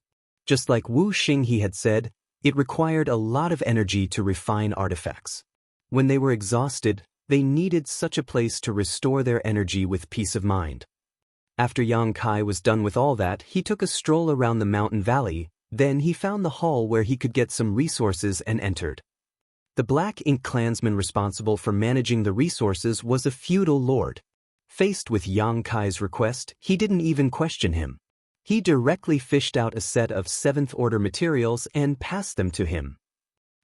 Just like Wu Xinghe had said, it required a lot of energy to refine artifacts. When they were exhausted, they needed such a place to restore their energy with peace of mind. After Yang Kai was done with all that, he took a stroll around the mountain valley. Then he found the hall where he could get some resources and entered. The Black Ink clansman responsible for managing the resources was a feudal lord. Faced with Yang Kai's request, he didn't even question him. He directly fished out a set of 7th order materials and passed them to him.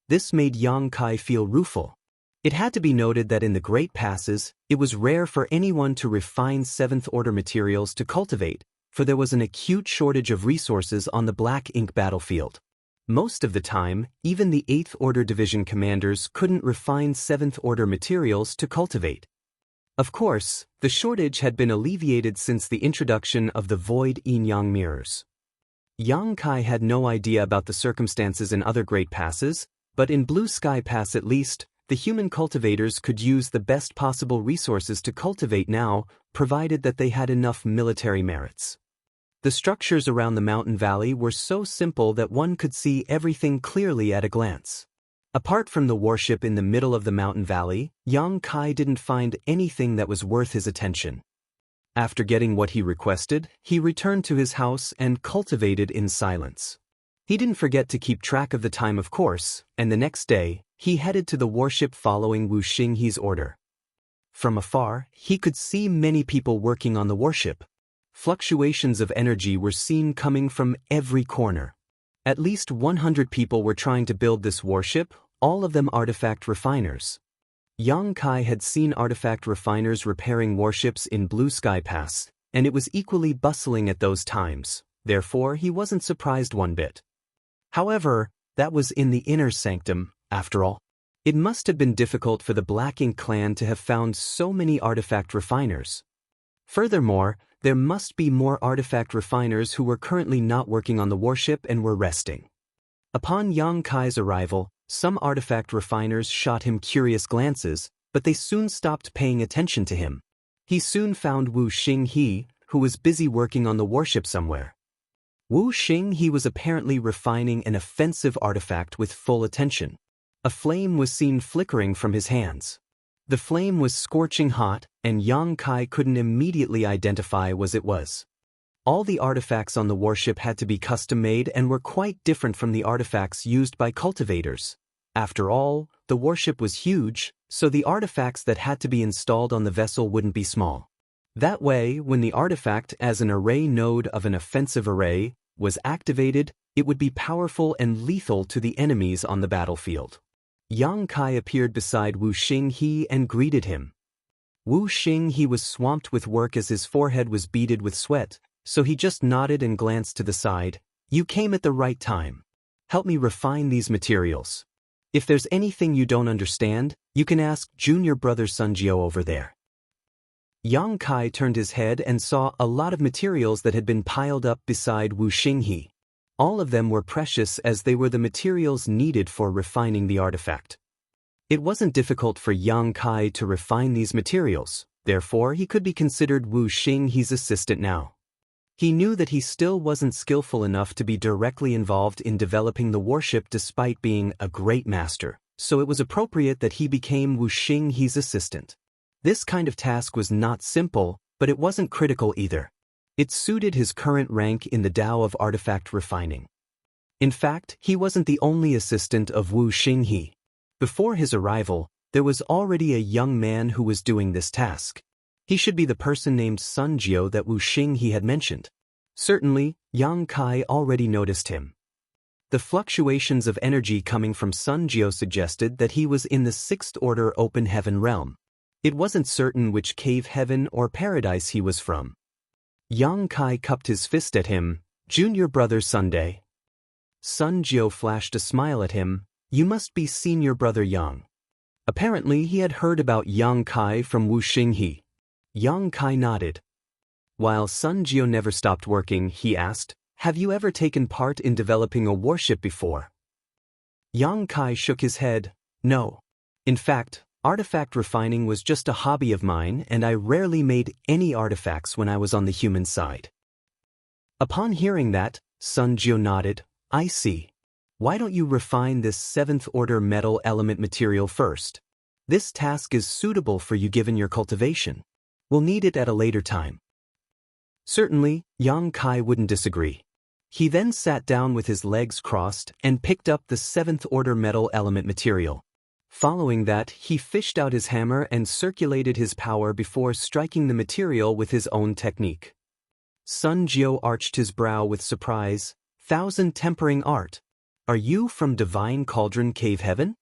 This made Yang Kai feel rueful. It had to be noted that in the Great Passes, it was rare for anyone to refine 7th order materials to cultivate, for there was an acute shortage of resources on the Black Ink battlefield. Most of the time, even the 8th Order Division commanders couldn't refine 7th Order materials to cultivate. Of course, the shortage had been alleviated since the introduction of the Void Yin-Yang mirrors. Yang Kai had no idea about the circumstances in other Great Passes, but in Blue Sky Pass at least, the human cultivators could use the best possible resources to cultivate now, provided that they had enough military merits. The structures around the mountain valley were so simple that one could see everything clearly at a glance. Apart from the warship in the middle of the mountain valley, Yang Kai didn't find anything that was worth his attention. After getting what he requested, he returned to his house and cultivated in silence. He didn't forget to keep track of the time, of course, and the next day, he headed to the warship following Wu Xinghe's order. From afar, he could see many people working on the warship. Fluctuations of energy were seen coming from every corner. At least 100 people were trying to build this warship, all of them artifact refiners. Yang Kai had seen artifact refiners repairing warships in Blue Sky Pass, and it was equally bustling at those times, therefore he wasn't surprised one bit. However, that was in the inner sanctum, after all. It must have been difficult for the Black Ink clan to have found so many artifact refiners. Furthermore, there must be more artifact refiners who were currently not working on the warship and were resting. Upon Yang Kai's arrival, some artifact refiners shot him curious glances, but they soon stopped paying attention to him. He soon found Wu Xinghe, who was busy working on the warship somewhere. Wu Xinghe was apparently refining an offensive artifact with full attention. A flame was seen flickering from his hands. The flame was scorching hot, and Yang Kai couldn't immediately identify what it was. All the artifacts on the warship had to be custom-made and were quite different from the artifacts used by cultivators. After all, the warship was huge, so the artifacts that had to be installed on the vessel wouldn't be small. That way, when the artifact as an array node of an offensive array was activated, it would be powerful and lethal to the enemies on the battlefield. Yang Kai appeared beside Wu Xinghe and greeted him. Wu Xinghe was swamped with work as his forehead was beaded with sweat, so he just nodded and glanced to the side. You came at the right time. Help me refine these materials. If there's anything you don't understand, you can ask junior brother Sunjiao over there. Yang Kai turned his head and saw a lot of materials that had been piled up beside Wu Xinghe. All of them were precious as they were the materials needed for refining the artifact. It wasn't difficult for Yang Kai to refine these materials, therefore he could be considered Wu Xinghe's assistant now. He knew that he still wasn't skillful enough to be directly involved in developing the warship despite being a great master, so it was appropriate that he became Wu Xinghe's assistant. This kind of task was not simple, but it wasn't critical either. It suited his current rank in the Tao of artifact refining. In fact, he wasn't the only assistant of Wu Xinghe. Before his arrival, there was already a young man who was doing this task. He should be the person named Sunjiao that Wu Xinghe had mentioned. Certainly, Yang Kai already noticed him. The fluctuations of energy coming from Sunjiao suggested that he was in the sixth order open heaven realm. It wasn't certain which cave heaven or paradise he was from. Yang Kai cupped his fist at him. Junior brother Sunday. Sunjiao flashed a smile at him. You must be senior brother Yang. Apparently he had heard about Yang Kai from Wu Xinghe. Yang Kai nodded. While Sunjiao never stopped working, he asked, have you ever taken part in developing a warship before? Yang Kai shook his head. No. In fact, artifact refining was just a hobby of mine and I rarely made any artifacts when I was on the human side. Upon hearing that, Sunjiao nodded. I see. Why don't you refine this 7th order metal element material first? This task is suitable for you given your cultivation. We'll need it at a later time. Certainly, Yang Kai wouldn't disagree. He then sat down with his legs crossed and picked up the 7th order metal element material. Following that, he fished out his hammer and circulated his power before striking the material with his own technique. Sunjiao arched his brow with surprise. Thousand tempering art. Are you from Divine Cauldron Cave Heaven?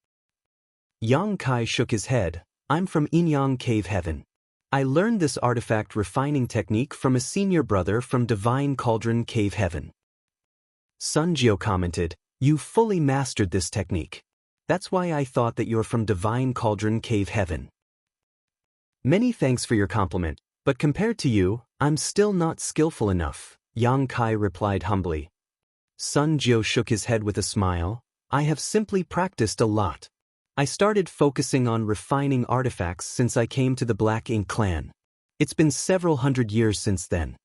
Yang Kai shook his head. I'm from Inyang Cave Heaven. I learned this artifact refining technique from a senior brother from Divine Cauldron Cave Heaven. Sunjiao commented, you fully mastered this technique. That's why I thought that you're from Divine Cauldron Cave Heaven. Many thanks for your compliment, but compared to you, I'm still not skillful enough, Yang Kai replied humbly. Sunjiao shook his head with a smile. I have simply practiced a lot. I started focusing on refining artifacts since I came to the Black Ink clan. It's been several hundred years since then.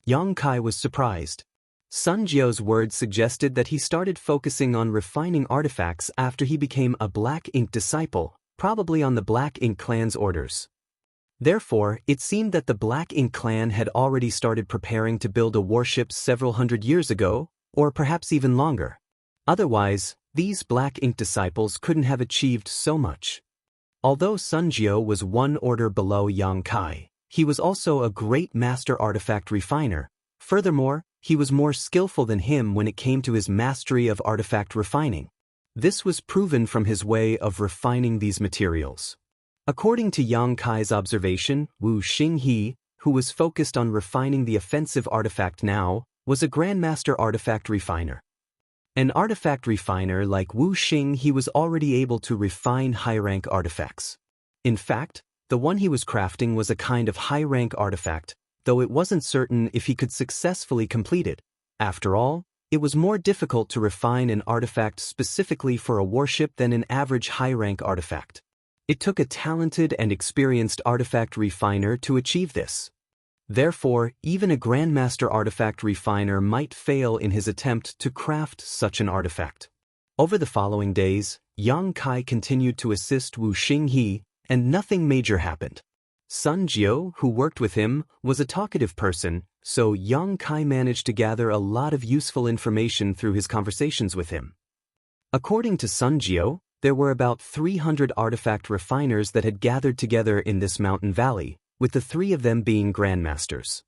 Yang Kai was surprised. Sunjiao's words suggested that he started focusing on refining artifacts after he became a Black Ink disciple, probably on the Black Ink clan's orders. Therefore, it seemed that the Black Ink clan had already started preparing to build a warship several hundred years ago, or perhaps even longer. Otherwise, these Black Ink disciples couldn't have achieved so much. Although Sunjiao was one order below Yang Kai, he was also a great master artifact refiner. Furthermore, he was more skillful than him when it came to his mastery of artifact refining. This was proven from his way of refining these materials. According to Yang Kai's observation, Wu Xinghe, who was focused on refining the offensive artifact now, was a grandmaster artifact refiner. An artifact refiner like Wu Xinghe was already able to refine high-rank artifacts. In fact, the one he was crafting was a kind of high-rank artifact, though it wasn't certain if he could successfully complete it. After all, it was more difficult to refine an artifact specifically for a warship than an average high-rank artifact. It took a talented and experienced artifact refiner to achieve this. Therefore, even a grandmaster artifact refiner might fail in his attempt to craft such an artifact. Over the following days, Yang Kai continued to assist Wu Xinghe, and nothing major happened. Sunjiao, who worked with him, was a talkative person, so Yang Kai managed to gather a lot of useful information through his conversations with him. According to Sunjiao, there were about 300 artifact refiners that had gathered together in this mountain valley, with the 3 of them being grandmasters.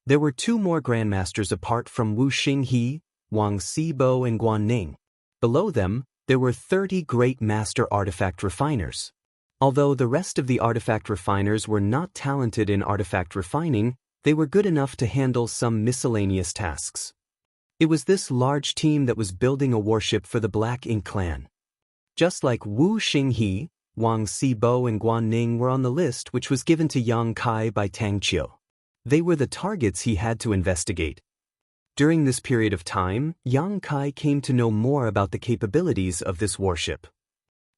There were 2 more grandmasters apart from Wu Xinghe, Wang Sibo and Guan Ning. Below them, there were 30 great master artifact refiners. Although the rest of the artifact refiners were not talented in artifact refining, they were good enough to handle some miscellaneous tasks. It was this large team that was building a warship for the Black Ink clan. Just like Wu Xinghe, Wang Sibo and Guan Ning were on the list which was given to Yang Kai by Tang Qiu. They were the targets he had to investigate. During this period of time, Yang Kai came to know more about the capabilities of this warship.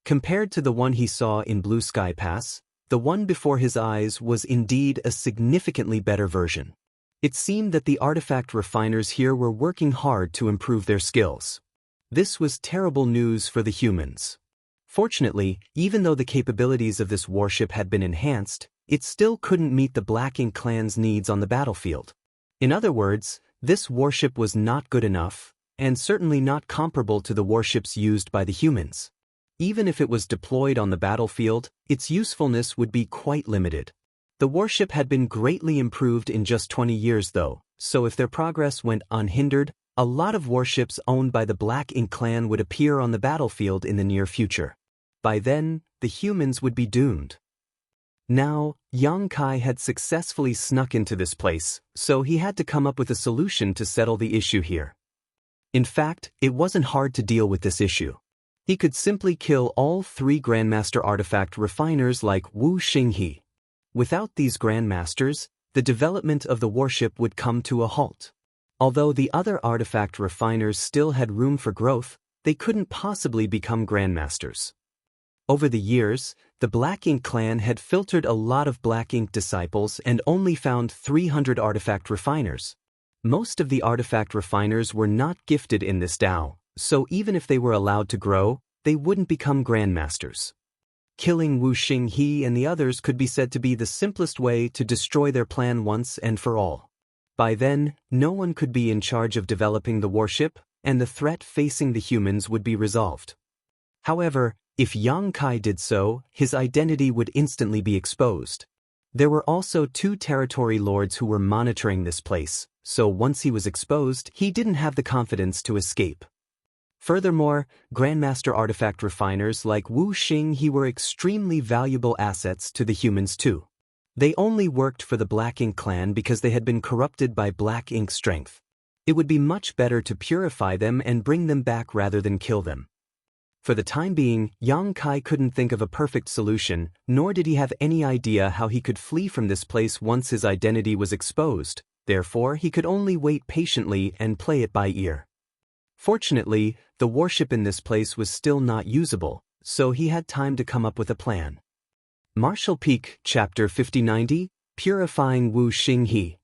Compared to the one he saw in Blue Sky Pass, the one before his eyes was indeed a significantly better version. It seemed that the artifact refiners here were working hard to improve their skills. This was terrible news for the humans. Fortunately, even though the capabilities of this warship had been enhanced, it still couldn't meet the Black Ink clan's needs on the battlefield. In other words, this warship was not good enough, and certainly not comparable to the warships used by the humans. Even if it was deployed on the battlefield, its usefulness would be quite limited. The warship had been greatly improved in just 20 years though, so if their progress went unhindered, a lot of warships owned by the Black Ink clan would appear on the battlefield in the near future. By then, the humans would be doomed. Now, Yang Kai had successfully snuck into this place, so he had to come up with a solution to settle the issue here. In fact, it wasn't hard to deal with this issue. He could simply kill all 3 Grandmaster artifact refiners like Wu Xinghe. Without these Grandmasters, the development of the warship would come to a halt. Although the other artifact refiners still had room for growth, they couldn't possibly become Grandmasters. Over the years, the Black Ink clan had filtered a lot of Black Ink disciples and only found 300 artifact refiners. Most of the artifact refiners were not gifted in this Dao, so even if they were allowed to grow, they wouldn't become Grandmasters. Killing Wu Xinghe and the others could be said to be the simplest way to destroy their plan once and for all. By then, no one could be in charge of developing the warship, and the threat facing the humans would be resolved. However, if Yang Kai did so, his identity would instantly be exposed. There were also 2 territory lords who were monitoring this place, so once he was exposed, he didn't have the confidence to escape. Furthermore, Grandmaster artifact refiners like Wu Xinghe were extremely valuable assets to the humans too. They only worked for the Black Ink clan because they had been corrupted by Black Ink strength. It would be much better to purify them and bring them back rather than kill them. For the time being, Yang Kai couldn't think of a perfect solution, nor did he have any idea how he could flee from this place once his identity was exposed. Therefore, he could only wait patiently and play it by ear. Fortunately, the warship in this place was still not usable, so he had time to come up with a plan. Martial Peak, Chapter 5090, Purifying Wu Xinghe.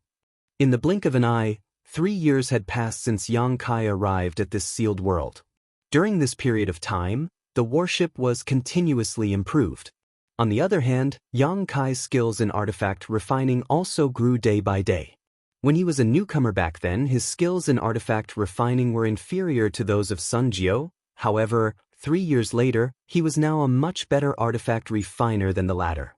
In the blink of an eye, 3 years had passed since Yang Kai arrived at this sealed world. During this period of time, the warship was continuously improved. On the other hand, Yang Kai's skills in artifact refining also grew day by day. When he was a newcomer back then, his skills in artifact refining were inferior to those of Sun Jiao. However, 3 years later, he was now a much better artifact refiner than the latter.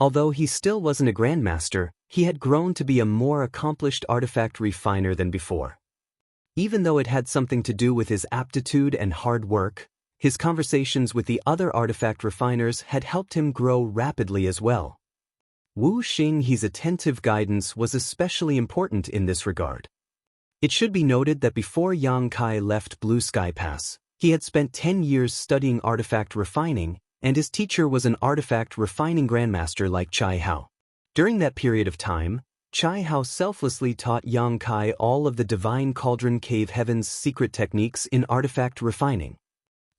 Although he still wasn't a Grandmaster, he had grown to be a more accomplished artifact refiner than before. Even though it had something to do with his aptitude and hard work, his conversations with the other artifact refiners had helped him grow rapidly as well. Wu Xinghe's attentive guidance was especially important in this regard. It should be noted that before Yang Kai left Blue Sky Pass, he had spent 10 years studying artifact refining, and his teacher was an artifact refining grandmaster like Chai Hao. During that period of time, Chai Hao selflessly taught Yang Kai all of the Divine Cauldron Cave Heaven's secret techniques in artifact refining.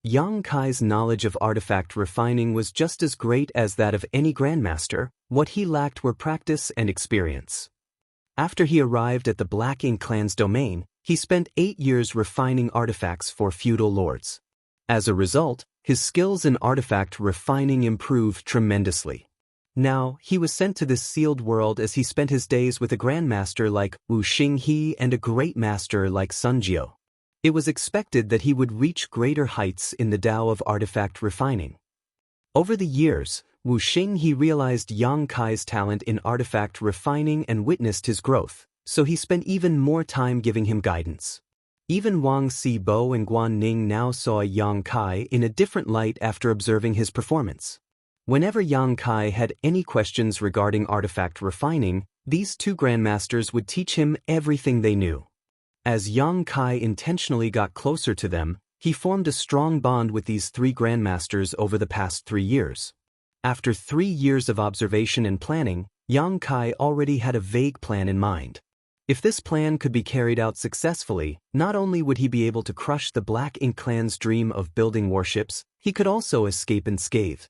Yang Kai's knowledge of artifact refining was just as great as that of any grandmaster. What he lacked were practice and experience. After he arrived at the Black Ink clan's domain, he spent 8 years refining artifacts for feudal lords. As a result, his skills in artifact refining improved tremendously. Now, he was sent to this sealed world as he spent his days with a grandmaster like Wu Xinghe and a great master like Sun Jiao. It was expected that he would reach greater heights in the Tao of artifact refining. Over the years, Wu Xinghe realized Yang Kai's talent in artifact refining and witnessed his growth, so he spent even more time giving him guidance. Even Wang Sibo and Guan Ning now saw Yang Kai in a different light after observing his performance. Whenever Yang Kai had any questions regarding artifact refining, these two grandmasters would teach him everything they knew. As Yang Kai intentionally got closer to them, he formed a strong bond with these three grandmasters over the past 3 years. After 3 years of observation and planning, Yang Kai already had a vague plan in mind. If this plan could be carried out successfully, not only would he be able to crush the Black Ink clan's dream of building warships, he could also escape unscathed.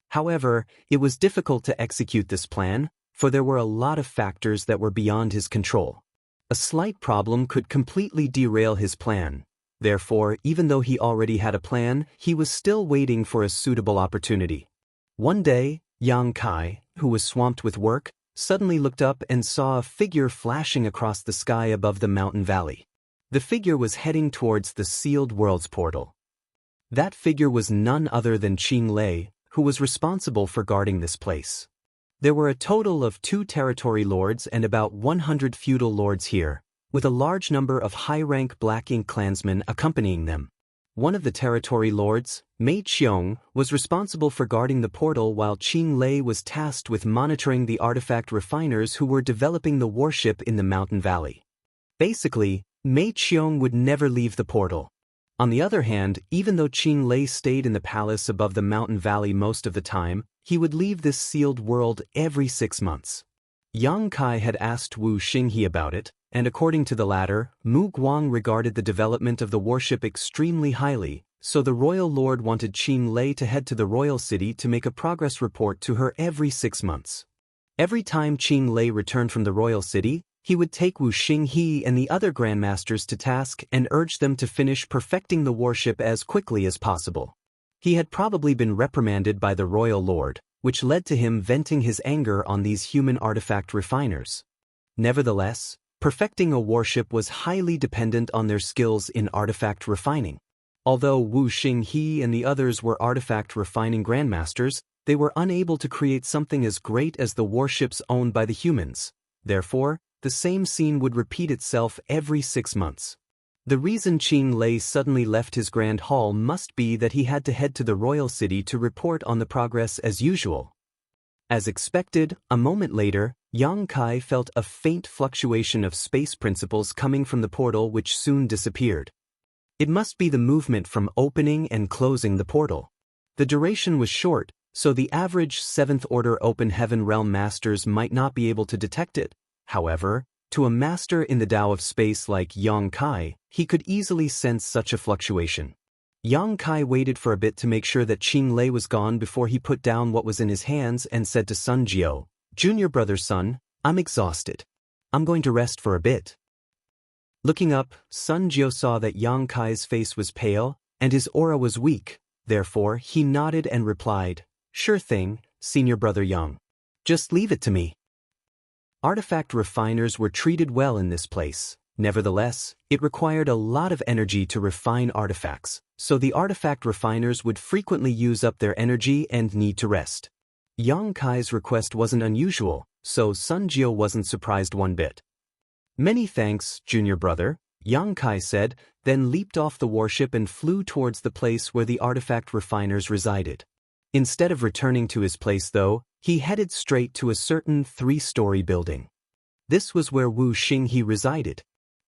However, it was difficult to execute this plan, for there were a lot of factors that were beyond his control. A slight problem could completely derail his plan. Therefore, even though he already had a plan, he was still waiting for a suitable opportunity. One day, Yang Kai, who was swamped with work, suddenly looked up and saw a figure flashing across the sky above the mountain valley. The figure was heading towards the Sealed Worlds portal. That figure was none other than Qing Lei, who was responsible for guarding this place. There were a total of 2 territory lords and about 100 feudal lords here, with a large number of high-rank Black Ink clansmen accompanying them. One of the territory lords, Mei Qiong, was responsible for guarding the portal while Qing Lei was tasked with monitoring the artifact refiners who were developing the warship in the mountain valley. Basically, Mei Qiong would never leave the portal. On the other hand, even though Qing Lei stayed in the palace above the mountain valley most of the time, he would leave this sealed world every 6 months. Yang Kai had asked Wu Xinghe about it, and according to the latter, Mu Guang regarded the development of the warship extremely highly, so the royal lord wanted Qing Lei to head to the royal city to make a progress report to her every 6 months. Every time Qing Lei returned from the royal city, he would take Wu Xinghe and the other grandmasters to task and urge them to finish perfecting the warship as quickly as possible. He had probably been reprimanded by the royal lord, which led to him venting his anger on these human artifact refiners. Nevertheless, perfecting a warship was highly dependent on their skills in artifact refining. Although Wu Xinghe and the others were artifact refining grandmasters, they were unable to create something as great as the warships owned by the humans. Therefore, the same scene would repeat itself every 6 months. The reason Qing Lei suddenly left his grand hall must be that he had to head to the royal city to report on the progress as usual. As expected, a moment later, Yang Kai felt a faint fluctuation of space principles coming from the portal which soon disappeared. It must be the movement from opening and closing the portal. The duration was short, so the average 7th Order Open Heaven Realm Masters might not be able to detect it. However, to a master in the Tao of space like Yang Kai, he could easily sense such a fluctuation. Yang Kai waited for a bit to make sure that Qing Lei was gone before he put down what was in his hands and said to Sun Jiao, "Junior brother Sun, I'm exhausted. I'm going to rest for a bit." Looking up, Sun Jiao saw that Yang Kai's face was pale, and his aura was weak. Therefore, he nodded and replied, "Sure thing, senior brother Yang. Just leave it to me." Artifact refiners were treated well in this place. Nevertheless, it required a lot of energy to refine artifacts, so the artifact refiners would frequently use up their energy and need to rest. Yang Kai's request wasn't unusual, so Sun Jiao wasn't surprised one bit. "Many thanks, junior brother," Yang Kai said, then leaped off the warship and flew towards the place where the artifact refiners resided. Instead of returning to his place though, he headed straight to a certain 3-story building. This was where Wu Xinghe resided.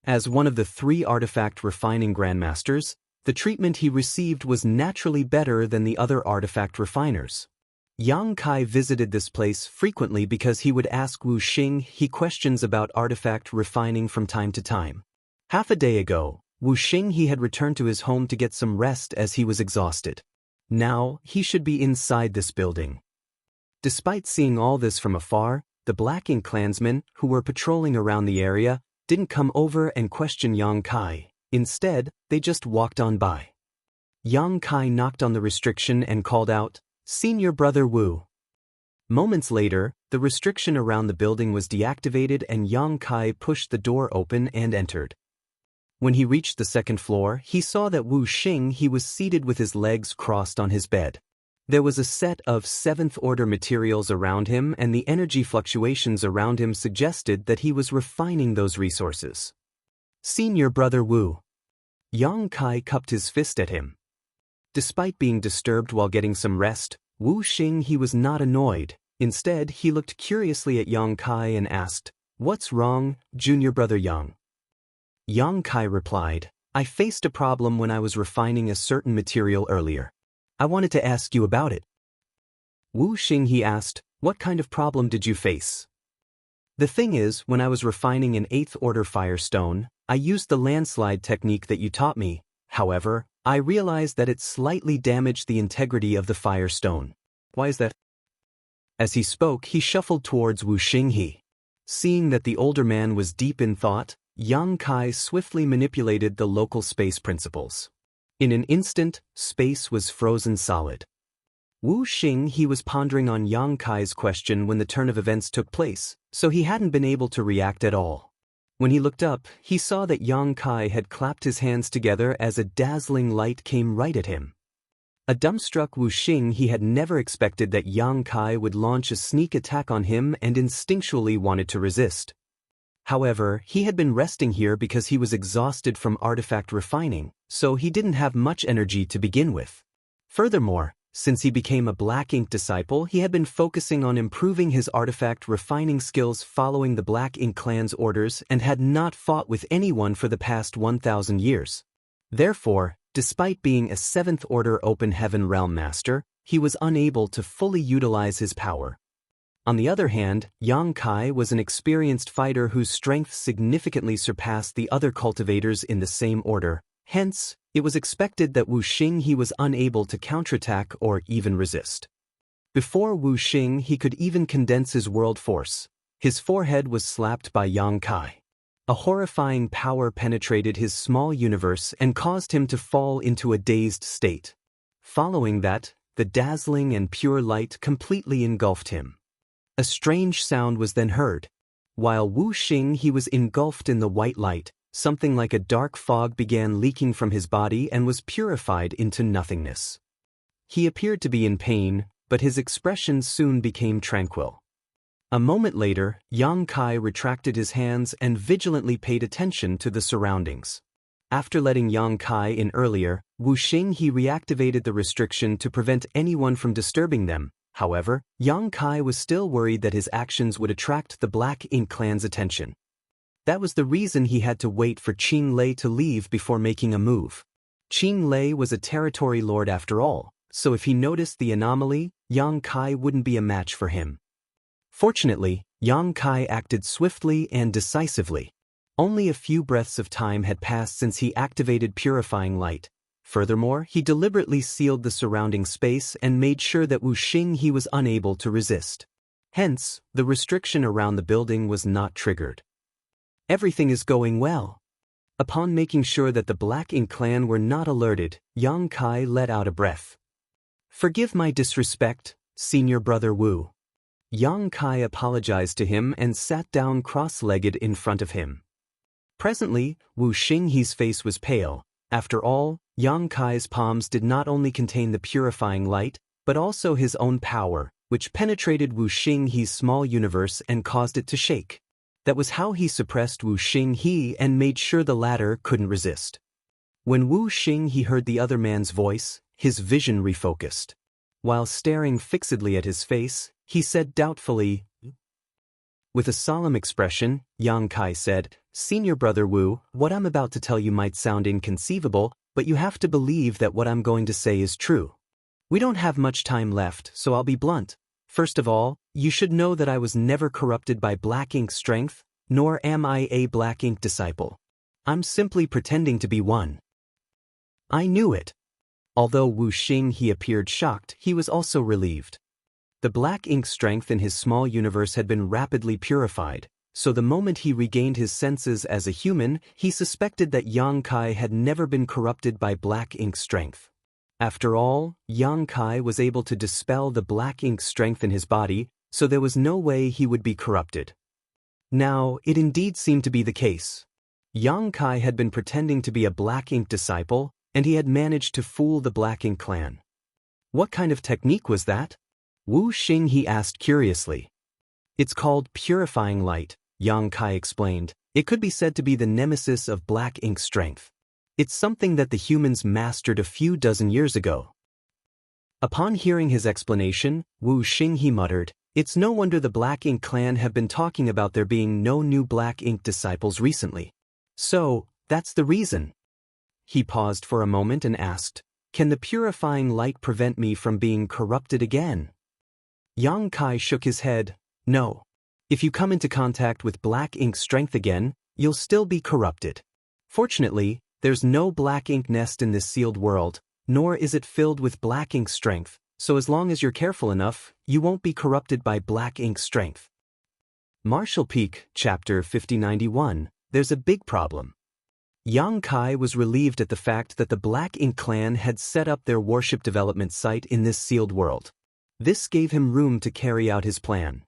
As one of the 3 artifact refining grandmasters, the treatment he received was naturally better than the other artifact refiners. Yang Kai visited this place frequently because he would ask Wu Xinghe questions about artifact refining from time to time. Half a day ago, Wu Xinghe had returned to his home to get some rest as he was exhausted. Now, he should be inside this building. Despite seeing all this from afar, the Black Ink clansmen, who were patrolling around the area, didn't come over and question Yang Kai. Instead, they just walked on by. Yang Kai knocked on the restriction and called out, "Senior brother Wu." Moments later, the restriction around the building was deactivated and Yang Kai pushed the door open and entered. When he reached the 2nd floor, he saw that Wu Xinghe was seated with his legs crossed on his bed. There was a set of 7th Order materials around him, and the energy fluctuations around him suggested that he was refining those resources. "Senior brother Wu." Yang Kai cupped his fist at him. Despite being disturbed while getting some rest, Wu Xing he was not annoyed. Instead, he looked curiously at Yang Kai and asked, "What's wrong, junior brother Yang?" Yang Kai replied, "I faced a problem when I was refining a certain material earlier. I wanted to ask you about it." Wu Xing he asked, "What kind of problem did you face?" "The thing is, when I was refining an 8th order firestone, I used the landslide technique that you taught me. However, I realized that it slightly damaged the integrity of the firestone." "Why is that?" As he spoke, he shuffled towards Wu Xinghe. Seeing that the older man was deep in thought, Yang Kai swiftly manipulated the local space principles. In an instant, space was frozen solid. Wu Xing he was pondering on Yang Kai's question when the turn of events took place, so he hadn't been able to react at all. When he looked up, he saw that Yang Kai had clapped his hands together as a dazzling light came right at him. A dumbstruck Wu Xing he had never expected that Yang Kai would launch a sneak attack on him and instinctually wanted to resist. However, he had been resting here because he was exhausted from artifact refining, so he didn't have much energy to begin with. Furthermore, since he became a Black Ink disciple, he had been focusing on improving his artifact refining skills following the Black Ink clan's orders and had not fought with anyone for the past 1,000 years. Therefore, despite being a 7th Order Open Heaven Realm Master, he was unable to fully utilize his power. On the other hand, Yang Kai was an experienced fighter whose strength significantly surpassed the other cultivators in the same order. Hence, it was expected that Wu Xing he was unable to counterattack or even resist. Before Wu Xing he could even condense his world force, his forehead was slapped by Yang Kai. A horrifying power penetrated his small universe and caused him to fall into a dazed state. Following that, the dazzling and pure light completely engulfed him. A strange sound was then heard. While Wu Xing he was engulfed in the white light, something like a dark fog began leaking from his body and was purified into nothingness. He appeared to be in pain, but his expression soon became tranquil. A moment later, Yang Kai retracted his hands and vigilantly paid attention to the surroundings. After letting Yang Kai in earlier, Wu Xing he reactivated the restriction to prevent anyone from disturbing them. However, Yang Kai was still worried that his actions would attract the Black Ink clan's attention. That was the reason he had to wait for Qing Lei to leave before making a move. Qing Lei was a territory lord after all, so if he noticed the anomaly, Yang Kai wouldn't be a match for him. Fortunately, Yang Kai acted swiftly and decisively. Only a few breaths of time had passed since he activated Purifying Light. Furthermore, he deliberately sealed the surrounding space and made sure that Wu Xing he was unable to resist. Hence, the restriction around the building was not triggered. Everything is going well. Upon making sure that the Black Ink clan were not alerted, Yang Kai let out a breath. "Forgive my disrespect, senior brother Wu." Yang Kai apologized to him and sat down cross-legged in front of him. Presently, Wu Xinghe's face was pale. After all, Yang Kai's palms did not only contain the purifying light, but also his own power, which penetrated Wu Xinghe's small universe and caused it to shake. That was how he suppressed Wu Xinghe and made sure the latter couldn't resist. When Wu Xinghe heard the other man's voice, his vision refocused. While staring fixedly at his face, he said doubtfully, with a solemn expression, Yang Kai said, "Senior brother Wu, what I'm about to tell you might sound inconceivable, but you have to believe that what I'm going to say is true. We don't have much time left, so I'll be blunt. First of all, you should know that I was never corrupted by Black Ink strength, nor am I a Black Ink disciple. I'm simply pretending to be one." I knew it. Although Wu Xinghe appeared shocked, he was also relieved. The Black Ink strength in his small universe had been rapidly purified, so the moment he regained his senses as a human, he suspected that Yang Kai had never been corrupted by Black Ink strength. After all, Yang Kai was able to dispel the Black Ink strength in his body, so there was no way he would be corrupted. Now, it indeed seemed to be the case. Yang Kai had been pretending to be a Black Ink disciple, and he had managed to fool the Black Ink clan. What kind of technique was that? Wu Xinghe asked curiously. It's called Purifying Light, Yang Kai explained. It could be said to be the nemesis of Black Ink strength. It's something that the humans mastered a few dozen years ago. Upon hearing his explanation, Wu Xinghe muttered, "It's no wonder the Black Ink clan have been talking about there being no new Black Ink disciples recently. So, that's the reason." He paused for a moment and asked, "Can the purifying light prevent me from being corrupted again?" Yang Kai shook his head, "No. If you come into contact with Black Ink strength again, you'll still be corrupted. Fortunately, there's no Black Ink nest in this sealed world, nor is it filled with Black Ink strength, so as long as you're careful enough, you won't be corrupted by Black Ink strength." Martial Peak, Chapter 5091, There's a big problem. Yang Kai was relieved at the fact that the Black Ink clan had set up their warship development site in this sealed world. This gave him room to carry out his plan.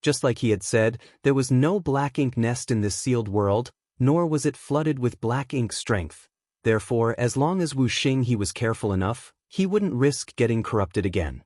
Just like he had said, there was no Black Ink nest in this sealed world, nor was it flooded with Black Ink strength. Therefore, as long as Wu Xinghe was careful enough, he wouldn't risk getting corrupted again.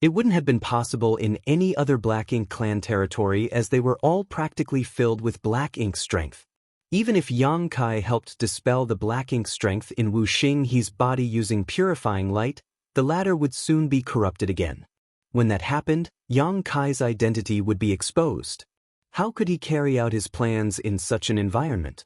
It wouldn't have been possible in any other Black Ink clan territory as they were all practically filled with Black Ink strength. Even if Yang Kai helped dispel the Black Ink strength in Wu Xinghe's body using purifying light, the latter would soon be corrupted again. When that happened, Yang Kai's identity would be exposed. How could he carry out his plans in such an environment?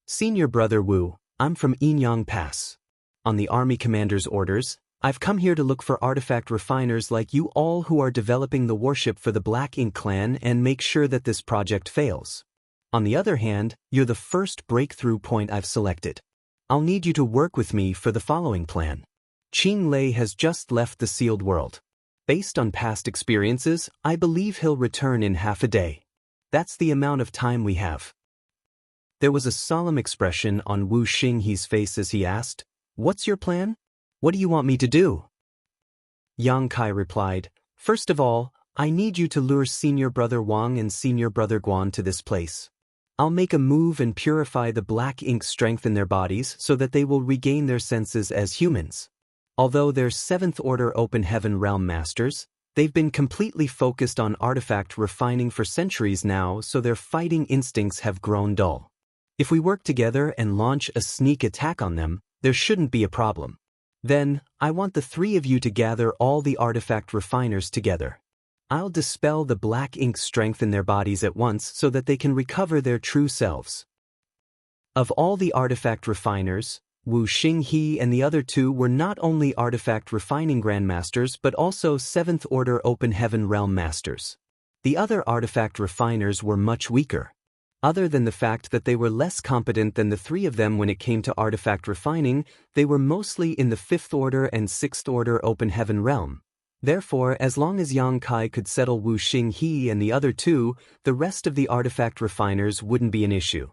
"Senior Brother Wu, I'm from Yinyang Pass. On the Army Commander's orders, I've come here to look for artifact refiners like you all who are developing the warship for the Black Ink clan and make sure that this project fails. On the other hand, you're the first breakthrough point I've selected. I'll need you to work with me for the following plan. Qing Lei has just left the sealed world. Based on past experiences, I believe he'll return in half a day. That's the amount of time we have." There was a solemn expression on Wu Xinghe's face as he asked, "What's your plan? What do you want me to do?" Yang Kai replied, "First of all, I need you to lure Senior Brother Wang and Senior Brother Guan to this place. I'll make a move and purify the Black Ink strength in their bodies so that they will regain their senses as humans. Although they're 7th Order Open Heaven Realm Masters, they've been completely focused on artifact refining for centuries now, so their fighting instincts have grown dull. If we work together and launch a sneak attack on them, there shouldn't be a problem. Then, I want the 3 of you to gather all the artifact refiners together. I'll dispel the Black Ink strength in their bodies at once so that they can recover their true selves." Of all the artifact refiners, Wu Xinghe and the other 2 were not only artifact refining grandmasters but also 7th Order Open Heaven Realm Masters. The other artifact refiners were much weaker. Other than the fact that they were less competent than the 3 of them when it came to artifact refining, they were mostly in the 5th Order and 6th Order Open Heaven Realm. Therefore, as long as Yang Kai could settle Wu Xinghe and the other 2, the rest of the artifact refiners wouldn't be an issue.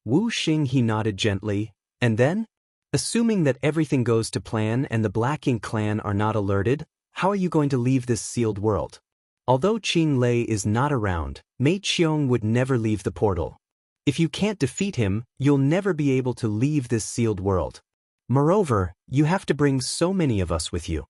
Wu Xinghe nodded gently, and then? Assuming that everything goes to plan and the Black Ink clan are not alerted, how are you going to leave this sealed world? Although Qing Lei is not around, Mei Qiong would never leave the portal. If you can't defeat him, you'll never be able to leave this sealed world. Moreover, you have to bring so many of us with you."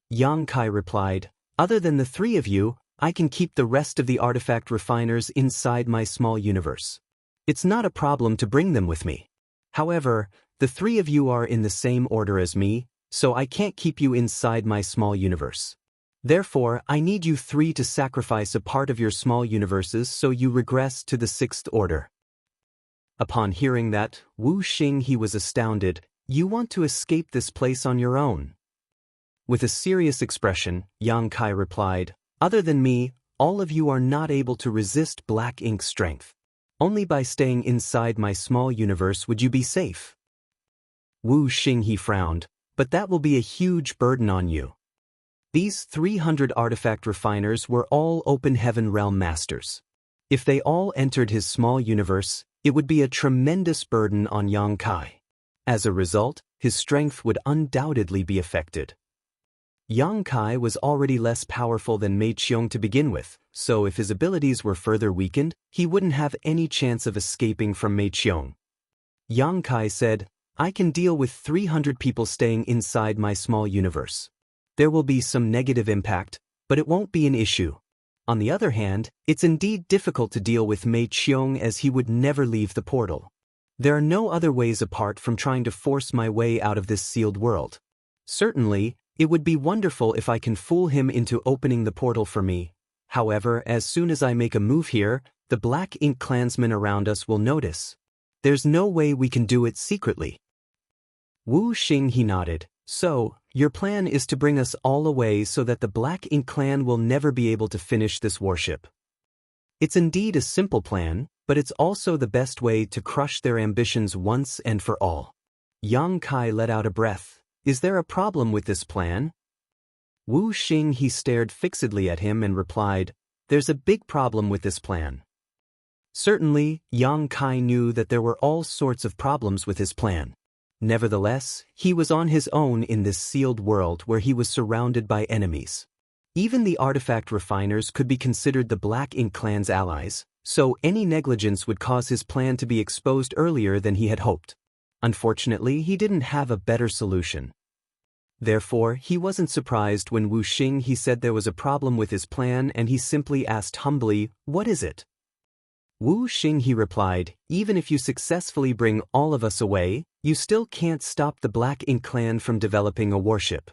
Yang Kai replied, "Other than the 3 of you, I can keep the rest of the artifact refiners inside my small universe. It's not a problem to bring them with me. However, the 3 of you are in the same order as me, so I can't keep you inside my small universe. Therefore, I need you 3 to sacrifice a part of your small universes so you regress to the 6th Order." Upon hearing that, Wu Xinghe was astounded. "You want to escape this place on your own?" With a serious expression, Yang Kai replied, "Other than me, all of you are not able to resist Black Ink strength. Only by staying inside my small universe would you be safe." Wu Xinghe frowned, "But that will be a huge burden on you." These 300 artifact refiners were all Open Heaven Realm Masters. If they all entered his small universe, it would be a tremendous burden on Yang Kai. As a result, his strength would undoubtedly be affected. Yang Kai was already less powerful than Mei Qiong to begin with, so if his abilities were further weakened, he wouldn't have any chance of escaping from Mei Qiong. Yang Kai said, "I can deal with 300 people staying inside my small universe. There will be some negative impact, but it won't be an issue. On the other hand, it's indeed difficult to deal with Mei Qiong as he would never leave the portal. There are no other ways apart from trying to force my way out of this sealed world. Certainly, It would be wonderful if I can fool him into opening the portal for me. However, as soon as I make a move here, the Black Ink clansmen around us will notice. There's no way we can do it secretly. Wu Xing, he nodded. So, your plan is to bring us all away so that the Black Ink clan will never be able to finish this warship. It's indeed a simple plan, but it's also the best way to crush their ambitions once and for all. Yang Kai let out a breath. Is there a problem with this plan? Wu Xing, he stared fixedly at him and replied, there's a big problem with this plan. Certainly, Yang Kai knew that there were all sorts of problems with his plan. Nevertheless, he was on his own in this sealed world where he was surrounded by enemies. Even the artifact refiners could be considered the Black Ink clan's allies, so any negligence would cause his plan to be exposed earlier than he had hoped. Unfortunately, he didn't have a better solution. Therefore, he wasn't surprised when Wu Xing, he said there was a problem with his plan, and he simply asked humbly, what is it? Wu Xing, he replied, even if you successfully bring all of us away, you still can't stop the Black Ink clan from developing a warship.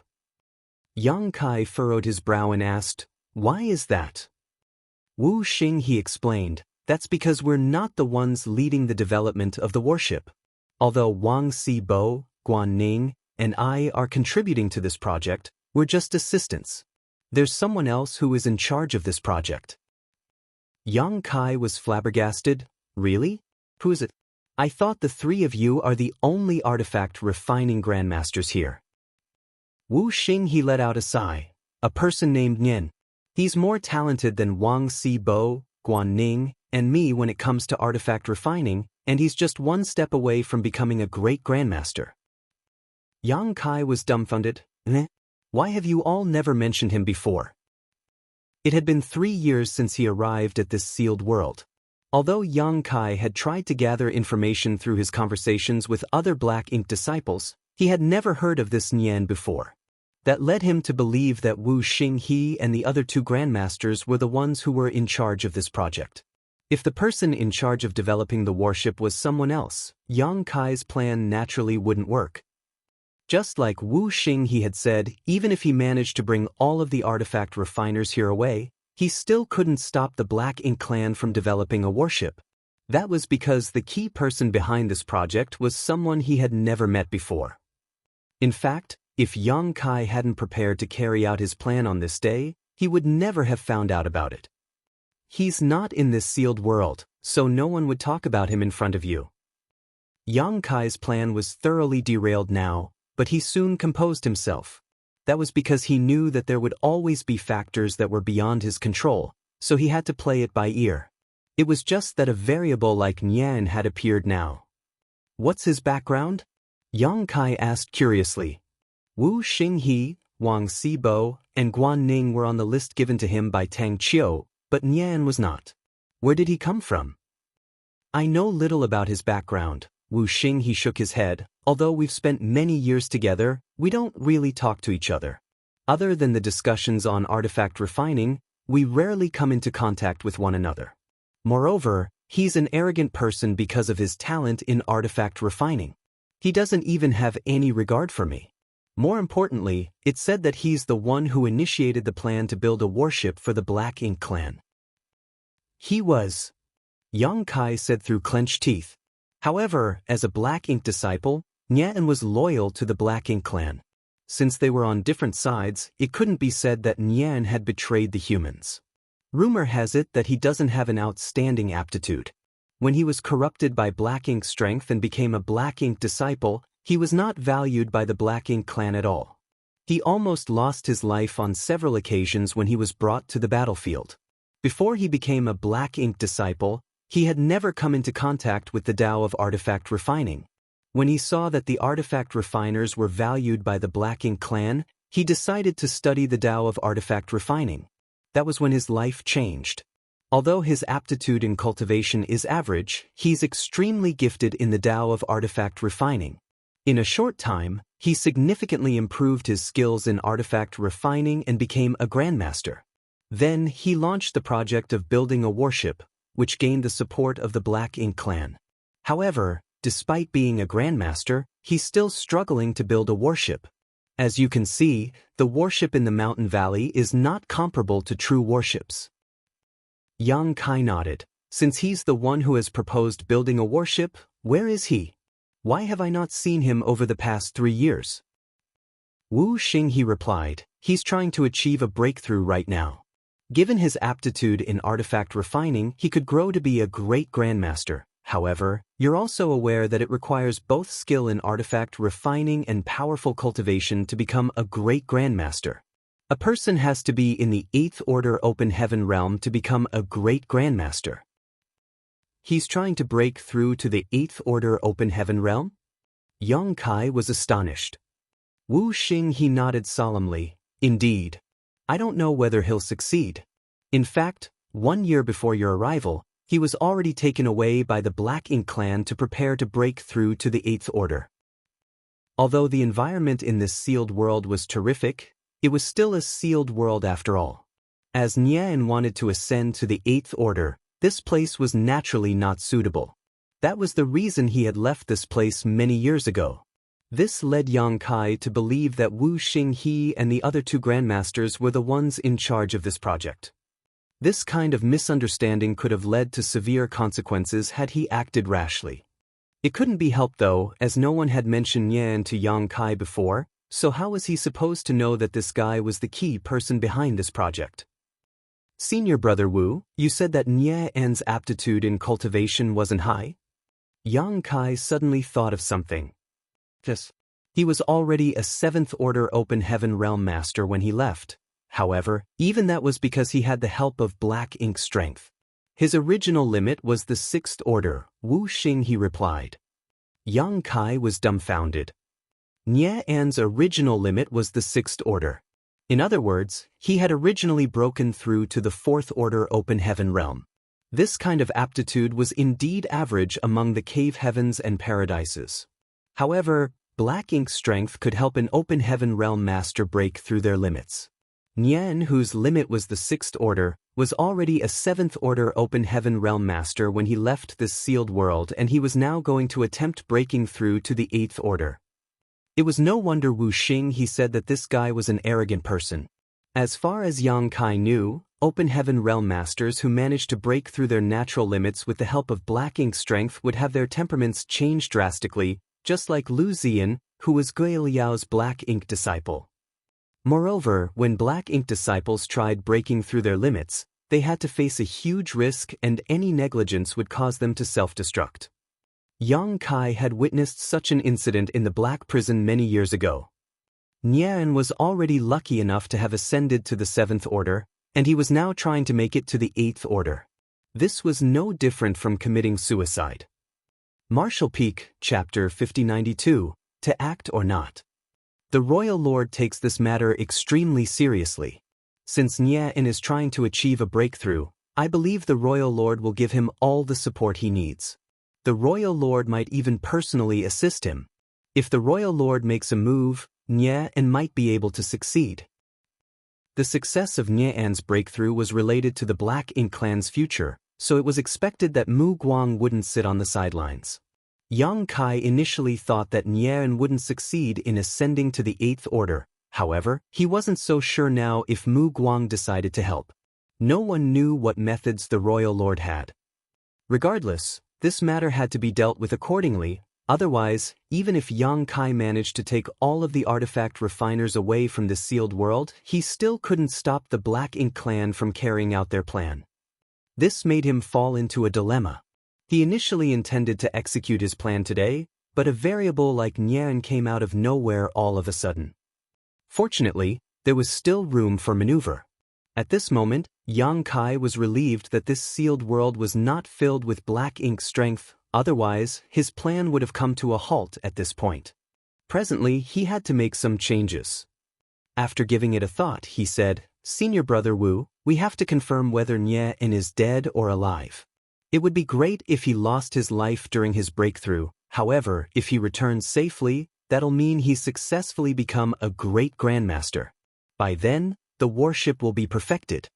Yang Kai furrowed his brow and asked, why is that? Wu Xing, he explained, that's because we're not the ones leading the development of the warship. Although Wang Xibo, Guan Ning, and I are contributing to this project, we're just assistants. There's someone else who is in charge of this project. Yang Kai was flabbergasted. Really? Who is it? I thought the three of you are the only artifact refining grandmasters here. Wu Xing, he let out a sigh. A person named Nian. He's more talented than Wang Xibo, Guan Ning, and me when it comes to artifact refining, and he's just one step away from becoming a great grandmaster. Yang Kai was dumbfounded. Why have you all never mentioned him before? It had been 3 years since he arrived at this sealed world. Although Yang Kai had tried to gather information through his conversations with other Black Ink disciples, he had never heard of this Nian before. That led him to believe that Wu Xing, he and the other 2 grandmasters were the ones who were in charge of this project. If the person in charge of developing the warship was someone else, Yang Kai's plan naturally wouldn't work. Just like Wu Xing, he had said, even if he managed to bring all of the artifact refiners here away, he still couldn't stop the Black Ink clan from developing a warship. That was because the key person behind this project was someone he had never met before. In fact, if Yang Kai hadn't prepared to carry out his plan on this day, he would never have found out about it. He's not in this sealed world, so no one would talk about him in front of you. Yang Kai's plan was thoroughly derailed now, but he soon composed himself. That was because he knew that there would always be factors that were beyond his control, so he had to play it by ear. It was just that a variable like Nian had appeared now. What's his background? Yang Kai asked curiously. Wu Xing, Wang Xibo, and Guan Ning were on the list given to him by Tang Qiu, but Nian was not. Where did he come from? I know little about his background. Wu Xing, he shook his head. Although we've spent many years together, we don't really talk to each other. Other than the discussions on artifact refining, we rarely come into contact with one another. Moreover, he's an arrogant person because of his talent in artifact refining. He doesn't even have any regard for me. More importantly, it's said that he's the one who initiated the plan to build a warship for the Black Ink clan. He was, Yang Kai said through clenched teeth. However, as a Black Ink disciple, Nian was loyal to the Black Ink clan. Since they were on different sides, it couldn't be said that Nian had betrayed the humans. Rumor has it that he doesn't have an outstanding aptitude. When he was corrupted by Black Ink's strength and became a Black Ink disciple, he was not valued by the Black Ink clan at all. He almost lost his life on several occasions when he was brought to the battlefield. Before he became a Black Ink disciple, he had never come into contact with the Tao of artifact refining. When he saw that the artifact refiners were valued by the Black Ink clan, he decided to study the Tao of artifact refining. That was when his life changed. Although his aptitude in cultivation is average, he's extremely gifted in the Tao of artifact refining. In a short time, he significantly improved his skills in artifact refining and became a grandmaster. Then he launched the project of building a warship, which gained the support of the Black Ink clan. However, despite being a grandmaster, he's still struggling to build a warship. As you can see, the worship in the mountain valley is not comparable to true worships. Yang Kai nodded. Since he's the one who has proposed building a worship, where is he? Why have I not seen him over the past 3 years? Wu Xinghe replied, he's trying to achieve a breakthrough right now. Given his aptitude in artifact refining, he could grow to be a great grandmaster. However, you're also aware that it requires both skill in artifact refining and powerful cultivation to become a great grandmaster. A person has to be in the 8th order open heaven realm to become a great grandmaster. He's trying to break through to the 8th order open heaven realm? Yang Kai was astonished. Wu Xinghe nodded solemnly. Indeed. I don't know whether he'll succeed. In fact, 1 year before your arrival, he was already taken away by the Black Ink clan to prepare to break through to the 8th order. Although the environment in this sealed world was terrific, it was still a sealed world after all. As Nian wanted to ascend to the 8th order, this place was naturally not suitable. That was the reason he had left this place many years ago. This led Yang Kai to believe that Wu Xinghe and the other 2 grandmasters were the ones in charge of this project. This kind of misunderstanding could have led to severe consequences had he acted rashly. It couldn't be helped though, as no one had mentioned Nian to Yang Kai before, so how was he supposed to know that this guy was the key person behind this project? Senior brother Wu, you said that Nian's aptitude in cultivation wasn't high? Yang Kai suddenly thought of something. Yes. He was already a 7th order open heaven realm master when he left. However, even that was because he had the help of Black Ink strength. His original limit was the 6th order, Wu Xinghe replied. Yang Kai was dumbfounded. Nian's original limit was the 6th order. In other words, he had originally broken through to the 4th order open heaven realm. This kind of aptitude was indeed average among the cave heavens and paradises. However, Black Ink strength could help an open heaven realm master break through their limits. Nian, whose limit was the 6th order, was already a 7th order open heaven realm master when he left this sealed world, and he was now going to attempt breaking through to the 8th order. It was no wonder Wu Xinghe said that this guy was an arrogant person. As far as Yang Kai knew, open heaven realm masters who managed to break through their natural limits with the help of Black Ink strength would have their temperaments change drastically, just like Lu Ziyan, who was Gui Liao's Black Ink disciple. Moreover, when Black Ink disciples tried breaking through their limits, they had to face a huge risk, and any negligence would cause them to self-destruct. Yang Kai had witnessed such an incident in the Black Prison many years ago. Nian was already lucky enough to have ascended to the 7th order, and he was now trying to make it to the 8th order. This was no different from committing suicide. Martial Peak, Chapter 5092, To Act or Not. The Royal Lord takes this matter extremely seriously. Since Nian is trying to achieve a breakthrough, I believe the Royal Lord will give him all the support he needs. The Royal Lord might even personally assist him. If the Royal Lord makes a move, Nian might be able to succeed. The success of Nian's breakthrough was related to the Black Ink clan's future, so it was expected that Mu Guang wouldn't sit on the sidelines. Yang Kai initially thought that Nian wouldn't succeed in ascending to the 8th order. However, he wasn't so sure now if Mu Guang decided to help. No one knew what methods the Royal Lord had. Regardless, this matter had to be dealt with accordingly, otherwise, even if Yang Kai managed to take all of the artifact refiners away from the sealed world, he still couldn't stop the Black Ink clan from carrying out their plan. This made him fall into a dilemma. He initially intended to execute his plan today, but a variable like Nian came out of nowhere all of a sudden. Fortunately, there was still room for maneuver. At this moment, Yang Kai was relieved that this sealed world was not filled with Black Ink strength, otherwise, his plan would have come to a halt at this point. Presently, he had to make some changes. After giving it a thought, he said, Senior brother Wu, we have to confirm whether Nian is dead or alive. It would be great if he lost his life during his breakthrough. However, if he returns safely, that'll mean he's successfully become a great grandmaster. By then, the worship will be perfected.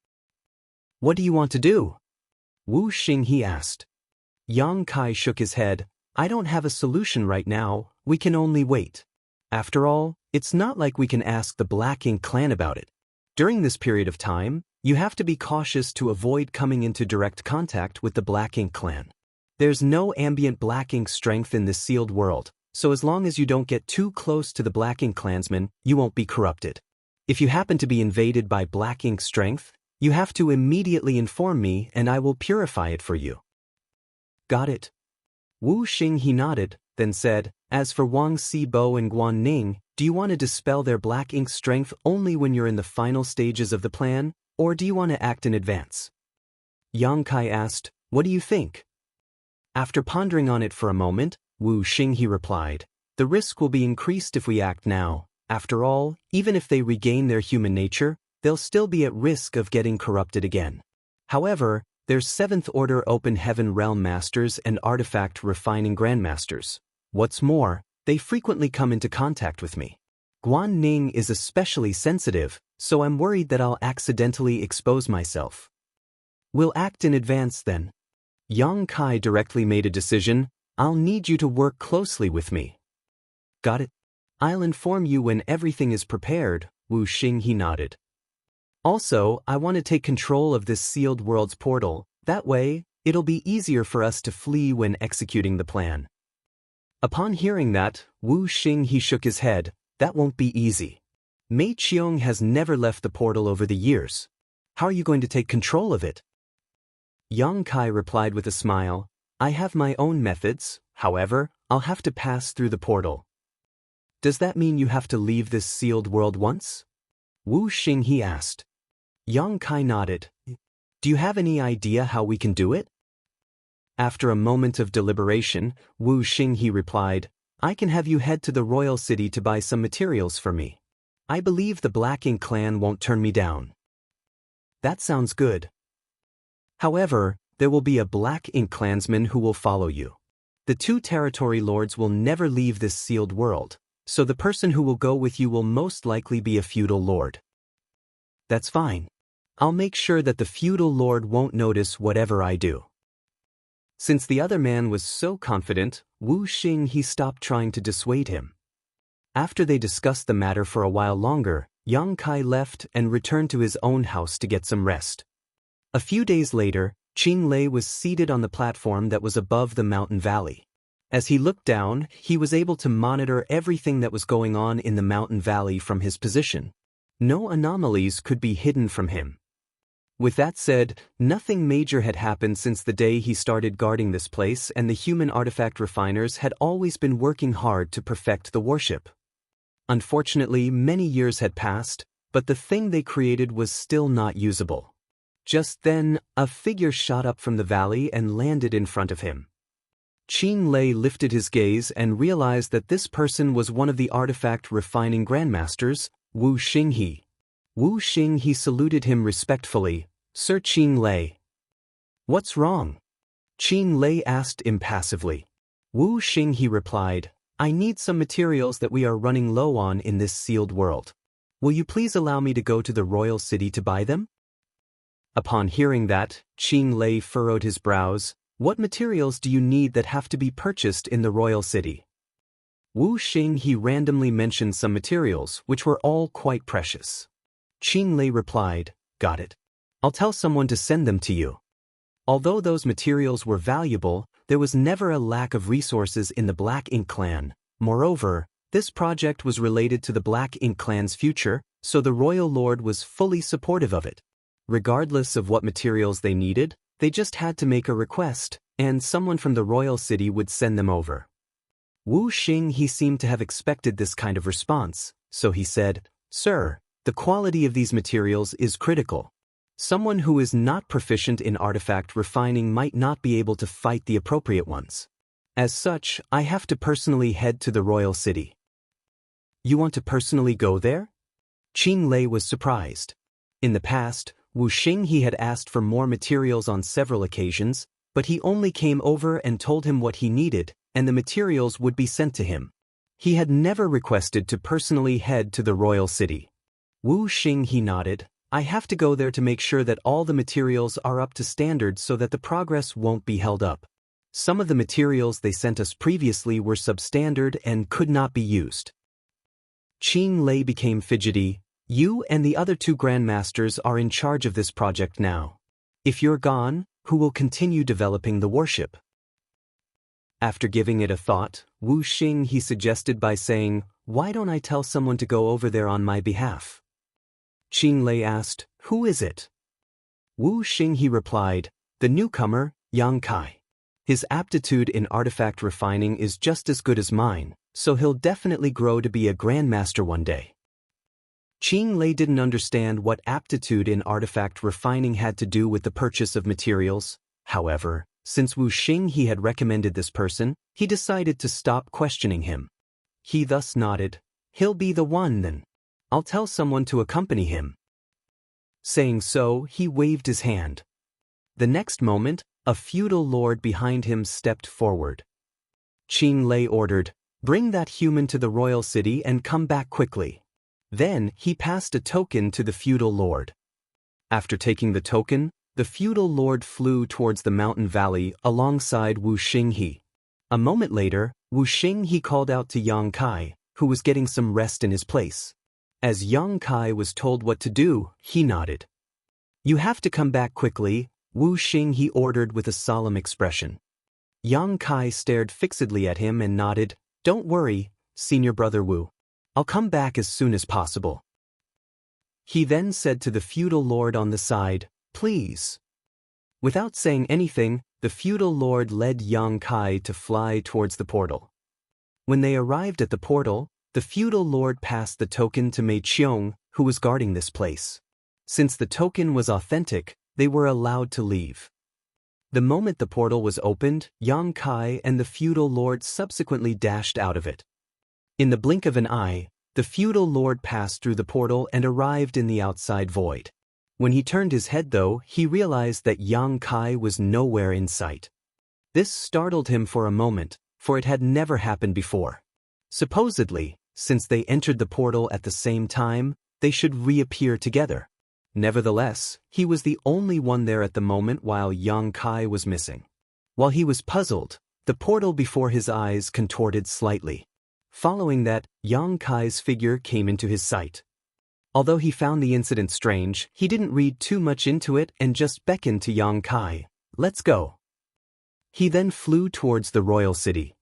What do you want to do? Wu Xinghe asked. Yang Kai shook his head. I don't have a solution right now, we can only wait. After all, It's not like we can ask the Black Ink clan about it. During this period of time, you have to be cautious to avoid coming into direct contact with the Black Ink clan. There's no ambient Black Ink strength in this sealed world, so as long as you don't get too close to the Black Ink clansmen, you won't be corrupted. If you happen to be invaded by Black Ink strength, you have to immediately inform me and I will purify it for you. Got it. Wu Xinghe nodded, then said, as for Wang Sibo and Guan Ning, do you want to dispel their Black Ink strength only when you're in the final stages of the plan, or do you want to act in advance? Yang Kai asked, what do you think? After pondering on it for a moment, Wu Xinghe replied, the risk will be increased if we act now. After all, even if they regain their human nature, they'll still be at risk of getting corrupted again. However, there's 7th Order Open Heaven Realm Masters and Artifact Refining Grandmasters. What's more, they frequently come into contact with me. Guan Ning is especially sensitive, so I'm worried that I'll accidentally expose myself. We'll act in advance then. Yang Kai directly made a decision. I'll need you to work closely with me. Got it? I'll inform you when everything is prepared, Wu Xinghe nodded. Also, I want to take control of this sealed world's portal. That way, it'll be easier for us to flee when executing the plan. Upon hearing that, Wu Xinghe shook his head. That won't be easy. Mei Qiong has never left the portal over the years. How are you going to take control of it? Yang Kai replied with a smile, I have my own methods, however, I'll have to pass through the portal. Does that mean you have to leave this sealed world once? Wu Xinghe asked. Yang Kai nodded. Do you have any idea how we can do it? After a moment of deliberation, Wu Xinghe replied, I can have you head to the royal city to buy some materials for me. I believe the Black Ink clan won't turn me down. That sounds good. However, there will be a Black Ink clansman who will follow you. The 2 territory lords will never leave this sealed world, so the person who will go with you will most likely be a feudal lord. That's fine. I'll make sure that the feudal lord won't notice whatever I do. Since the other man was so confident, Wu Xinghe stopped trying to dissuade him. After they discussed the matter for a while longer, Yang Kai left and returned to his own house to get some rest. A few days later, Qing Lei was seated on the platform that was above the mountain valley. As he looked down, he was able to monitor everything that was going on in the mountain valley from his position. No anomalies could be hidden from him. With that said, nothing major had happened since the day he started guarding this place, and the human artifact refiners had always been working hard to perfect the warship. Unfortunately, many years had passed, but the thing they created was still not usable. Just then, a figure shot up from the valley and landed in front of him. Qing Lei lifted his gaze and realized that this person was one of the artifact refining grandmasters, Wu Xinghe. Wu Xinghe saluted him respectfully, Sir Qing Lei. What's wrong? Qing Lei asked impassively. Wu Xinghe replied, I need some materials that we are running low on in this sealed world. Will you please allow me to go to the royal city to buy them? Upon hearing that, Qing Lei furrowed his brows. What materials do you need that have to be purchased in the royal city? Wu Xinghe randomly mentioned some materials which were all quite precious. Qing Lei replied, got it. I'll tell someone to send them to you. Although those materials were valuable, there was never a lack of resources in the Black Ink clan. Moreover, this project was related to the Black Ink clan's future, so the royal lord was fully supportive of it. Regardless of what materials they needed, they just had to make a request, and someone from the royal city would send them over. Wu Xinghe seemed to have expected this kind of response, so he said, Sir, the quality of these materials is critical. Someone who is not proficient in artifact refining might not be able to fight the appropriate ones. As such, I have to personally head to the royal city. You want to personally go there? Qing Lei was surprised. In the past, Wu Xinghe had asked for more materials on several occasions, but he only came over and told him what he needed, and the materials would be sent to him. He had never requested to personally head to the royal city. Wu Xinghe nodded. I have to go there to make sure that all the materials are up to standard so that the progress won't be held up. Some of the materials they sent us previously were substandard and could not be used. Qing Lei became fidgety. You and the other two grandmasters are in charge of this project now. If you're gone, who will continue developing the warship? After giving it a thought, Wu Xing he suggested by saying, "Why don't I tell someone to go over there on my behalf?" Qing Lei asked, "Who is it?" Wu Xing he replied, "The newcomer, Yang Kai. His aptitude in artifact refining is just as good as mine, so he'll definitely grow to be a grandmaster one day." Qing Lei didn't understand what aptitude in artifact refining had to do with the purchase of materials. However, since Wu Xing he had recommended this person, he decided to stop questioning him. He thus nodded, "He'll be the one then. I'll tell someone to accompany him." Saying so, he waved his hand. The next moment, a feudal lord behind him stepped forward. Qing Lei ordered, "Bring that human to the royal city and come back quickly." Then, he passed a token to the feudal lord. After taking the token, the feudal lord flew towards the mountain valley alongside Wu Xing he. A moment later, Wu Xing he called out to Yang Kai, who was getting some rest in his place. As Yang Kai was told what to do, he nodded. "You have to come back quickly," Wu Xing he ordered with a solemn expression. Yang Kai stared fixedly at him and nodded, "Don't worry, senior brother Wu. I'll come back as soon as possible." He then said to the feudal lord on the side, "Please." Without saying anything, the feudal lord led Yang Kai to fly towards the portal. When they arrived at the portal, the feudal lord passed the token to Mei Qiong, who was guarding this place. Since the token was authentic, they were allowed to leave. The moment the portal was opened, Yang Kai and the feudal lord subsequently dashed out of it. In the blink of an eye, the feudal lord passed through the portal and arrived in the outside void. When he turned his head though, he realized that Yang Kai was nowhere in sight. This startled him for a moment, for it had never happened before. Supposedly, since they entered the portal at the same time, they should reappear together. Nevertheless, he was the only one there at the moment while Yang Kai was missing. While he was puzzled, the portal before his eyes contorted slightly. Following that, Yang Kai's figure came into his sight. Although he found the incident strange, he didn't read too much into it and just beckoned to Yang Kai, "Let's go." He then flew towards the royal city.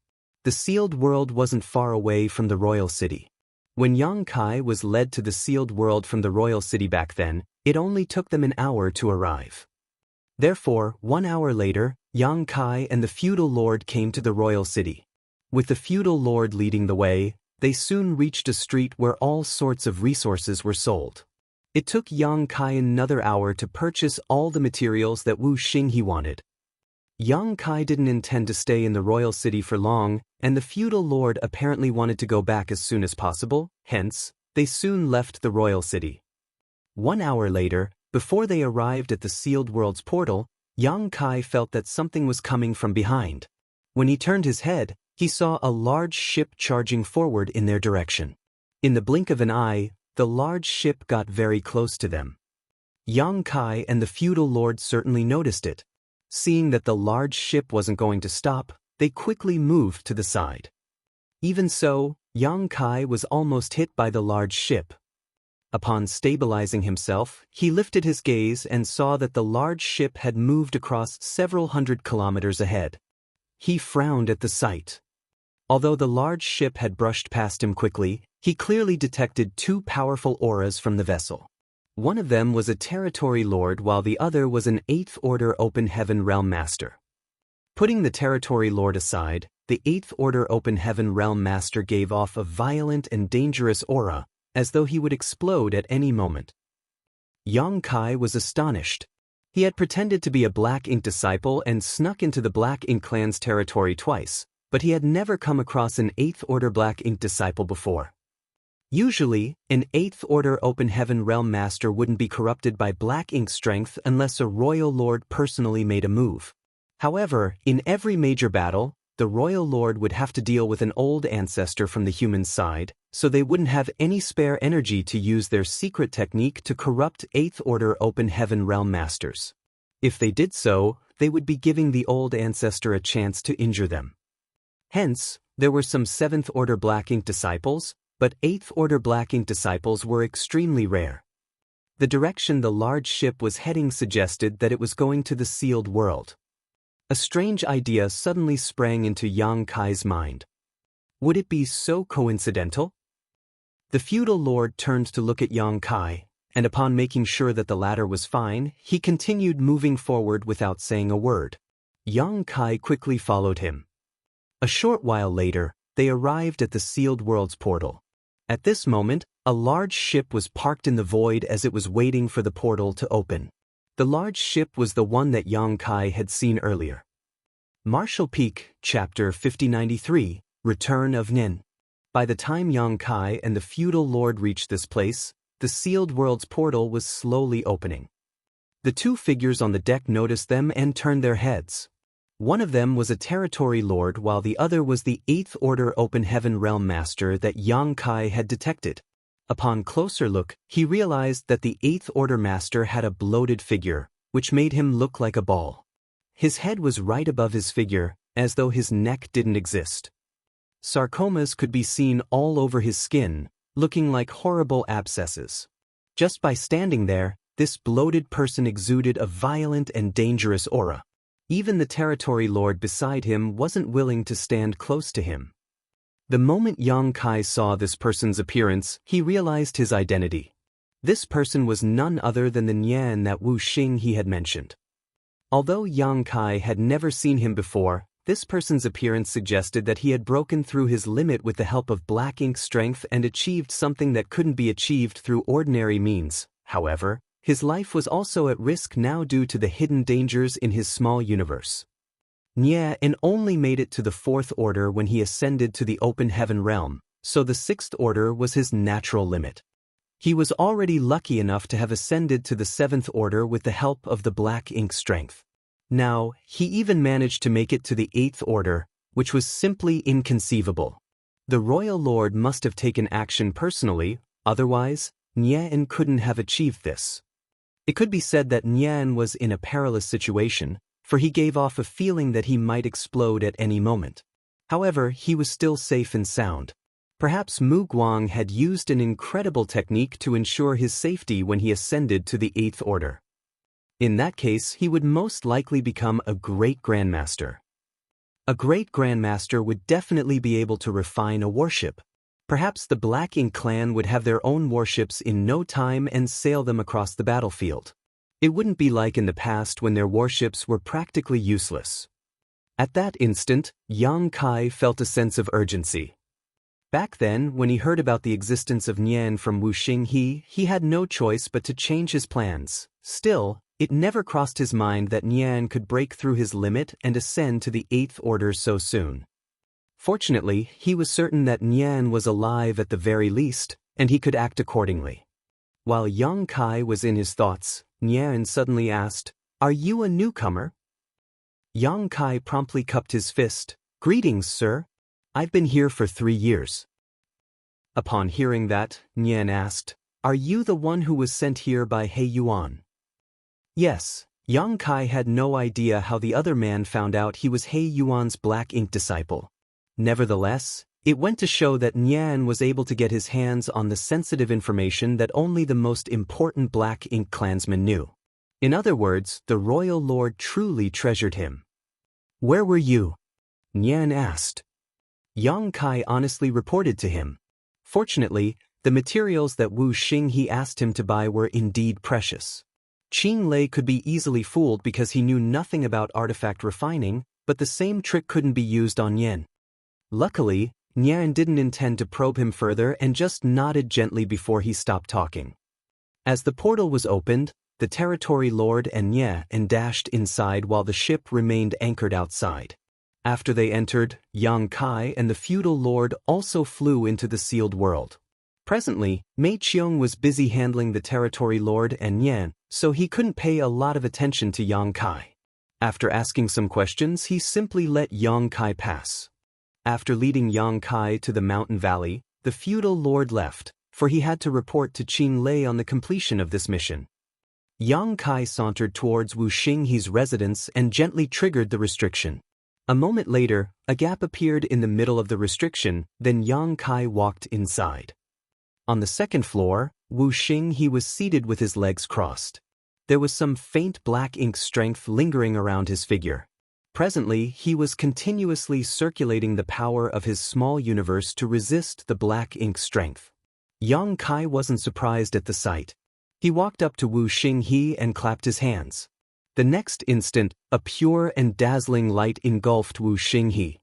The sealed world wasn't far away from the royal city. When Yang Kai was led to the sealed world from the royal city back then, it only took them an hour to arrive. Therefore, 1 hour later, Yang Kai and the feudal lord came to the royal city. With the feudal lord leading the way, they soon reached a street where all sorts of resources were sold. It took Yang Kai another hour to purchase all the materials that Wu Xing he wanted. Yang Kai didn't intend to stay in the royal city for long, and the feudal lord apparently wanted to go back as soon as possible, hence, they soon left the royal city. 1 hour later, before they arrived at the sealed world's portal, Yang Kai felt that something was coming from behind. When he turned his head, he saw a large ship charging forward in their direction. In the blink of an eye, the large ship got very close to them. Yang Kai and the feudal lord certainly noticed it. Seeing that the large ship wasn't going to stop, they quickly moved to the side. Even so, Yang Kai was almost hit by the large ship. Upon stabilizing himself, he lifted his gaze and saw that the large ship had moved across several hundred kilometers ahead. He frowned at the sight. Although the large ship had brushed past him quickly, he clearly detected two powerful auras from the vessel. One of them was a territory lord while the other was an 8th Order Open Heaven Realm Master. Putting the territory lord aside, the 8th Order Open Heaven Realm Master gave off a violent and dangerous aura, as though he would explode at any moment. Yang Kai was astonished. He had pretended to be a Black Ink disciple and snuck into the Black Ink clan's territory twice, but he had never come across an 8th Order Black Ink disciple before. Usually, an 8th Order Open Heaven Realm Master wouldn't be corrupted by Black Ink strength unless a Royal Lord personally made a move. However, in every major battle, the Royal Lord would have to deal with an old ancestor from the human side, so they wouldn't have any spare energy to use their secret technique to corrupt 8th Order Open Heaven Realm Masters. If they did so, they would be giving the old ancestor a chance to injure them. Hence, there were some 7th Order Black Ink disciples, but 8th Order Black Ink disciples were extremely rare. The direction the large ship was heading suggested that it was going to the sealed world. A strange idea suddenly sprang into Yang Kai's mind. Would it be so coincidental? The feudal lord turned to look at Yang Kai, and upon making sure that the latter was fine, he continued moving forward without saying a word. Yang Kai quickly followed him. A short while later, they arrived at the sealed world's portal. At this moment, a large ship was parked in the void as it was waiting for the portal to open. The large ship was the one that Yang Kai had seen earlier. Martial Peak, Chapter 5093, Return of Nin. By the time Yang Kai and the feudal lord reached this place, the sealed world's portal was slowly opening. The two figures on the deck noticed them and turned their heads. One of them was a territory lord while the other was the 8th Order Open Heaven Realm Master that Yang Kai had detected. Upon closer look, he realized that the 8th Order Master had a bloated figure, which made him look like a ball. His head was right above his figure, as though his neck didn't exist. Sarcomas could be seen all over his skin, looking like horrible abscesses. Just by standing there, this bloated person exuded a violent and dangerous aura. Even the territory lord beside him wasn't willing to stand close to him. The moment Yang Kai saw this person's appearance, he realized his identity. This person was none other than the Nian that Wuxia he had mentioned. Although Yang Kai had never seen him before, this person's appearance suggested that he had broken through his limit with the help of black ink strength and achieved something that couldn't be achieved through ordinary means. However, his life was also at risk now due to the hidden dangers in his small universe. Nian only made it to the 4th Order when he ascended to the Open Heaven Realm, so the 6th Order was his natural limit. He was already lucky enough to have ascended to the 7th Order with the help of the black ink strength. Now, he even managed to make it to the 8th Order, which was simply inconceivable. The Royal Lord must have taken action personally, otherwise, Nian couldn't have achieved this. It could be said that Nian was in a perilous situation, for he gave off a feeling that he might explode at any moment. However, he was still safe and sound. Perhaps Mu Guang had used an incredible technique to ensure his safety when he ascended to the 8th Order. In that case, he would most likely become a great grandmaster. A great grandmaster would definitely be able to refine a warship. Perhaps the Black Ink clan would have their own warships in no time and sail them across the battlefield. It wouldn't be like in the past when their warships were practically useless. At that instant, Yang Kai felt a sense of urgency. Back then, when he heard about the existence of Nian from Wuxia he had no choice but to change his plans. Still, it never crossed his mind that Nian could break through his limit and ascend to the 8th Order so soon. Fortunately, he was certain that Nian was alive at the very least, and he could act accordingly. While Yang Kai was in his thoughts, Nian suddenly asked, "Are you a newcomer?" Yang Kai promptly cupped his fist. "Greetings, sir. I've been here for 3 years." Upon hearing that, Nian asked, "Are you the one who was sent here by He Yuan?" Yes. Yang Kai had no idea how the other man found out he was He Yuan's black ink disciple. Nevertheless, it went to show that Nian was able to get his hands on the sensitive information that only the most important black ink clansmen knew. In other words, the royal lord truly treasured him. "Where were you?" Nian asked. Yang Kai honestly reported to him. Fortunately, the materials that Wuxia he asked him to buy were indeed precious. Qing Lei could be easily fooled because he knew nothing about artifact refining, but the same trick couldn't be used on Nian. Luckily, Nian didn't intend to probe him further and just nodded gently before he stopped talking. As the portal was opened, the territory lord and Nian dashed inside while the ship remained anchored outside. After they entered, Yang Kai and the feudal lord also flew into the sealed world. Presently, Mei Qiong was busy handling the territory lord and Nian, so he couldn't pay a lot of attention to Yang Kai. After asking some questions, he simply let Yang Kai pass. After leading Yang Kai to the mountain valley, the feudal lord left, for he had to report to Qing Lei on the completion of this mission. Yang Kai sauntered towards Wuxia he's residence and gently triggered the restriction. A moment later, a gap appeared in the middle of the restriction, then Yang Kai walked inside. On the second floor, Wuxia was seated with his legs crossed. There was some faint black ink strength lingering around his figure. Presently, he was continuously circulating the power of his small universe to resist the black ink strength. Yang Kai wasn't surprised at the sight. He walked up to Wuxia and clapped his hands. The next instant, a pure and dazzling light engulfed Wuxia.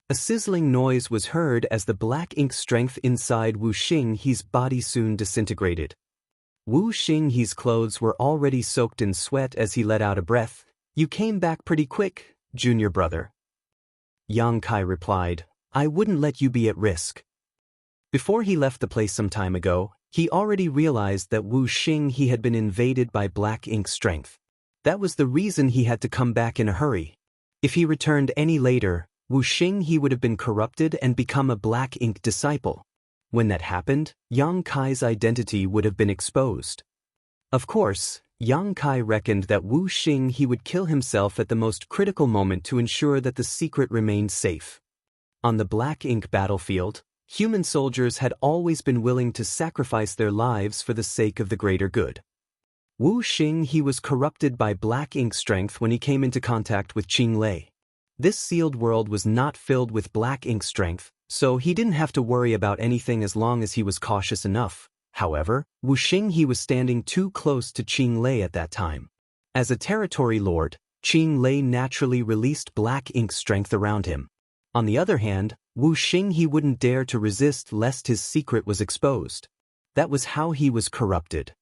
A sizzling noise was heard as the black ink strength inside Wuxia's body soon disintegrated. Wuxia's clothes were already soaked in sweat as he let out a breath. "You came back pretty quick, junior brother." Yang Kai replied, "I wouldn't let you be at risk." Before he left the place some time ago, he already realized that Wuxia had been invaded by black ink strength. That was the reason he had to come back in a hurry. If he returned any later, Wuxia would have been corrupted and become a black ink disciple. When that happened, Yang Kai's identity would have been exposed. Of course, Yang Kai reckoned that Wuxia would kill himself at the most critical moment to ensure that the secret remained safe. On the black ink battlefield, human soldiers had always been willing to sacrifice their lives for the sake of the greater good. Wuxia was corrupted by black ink strength when he came into contact with Qinglei. This sealed world was not filled with black ink strength, so he didn't have to worry about anything as long as he was cautious enough. However, Wuxia was standing too close to Qinglei at that time. As a territory lord, Qinglei naturally released black ink strength around him. On the other hand, Wuxia wouldn't dare to resist lest his secret was exposed. That was how he was corrupted.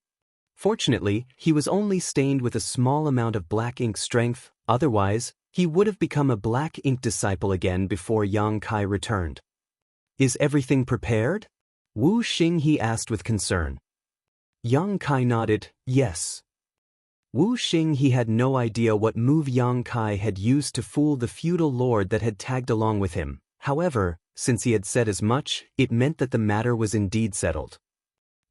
Fortunately, he was only stained with a small amount of black ink strength, otherwise, he would have become a black ink disciple again before Yang Kai returned. "Is everything prepared?" Wuxia asked with concern. Yang Kai nodded, "Yes." Wuxia had no idea what move Yang Kai had used to fool the feudal lord that had tagged along with him. However, since he had said as much, it meant that the matter was indeed settled.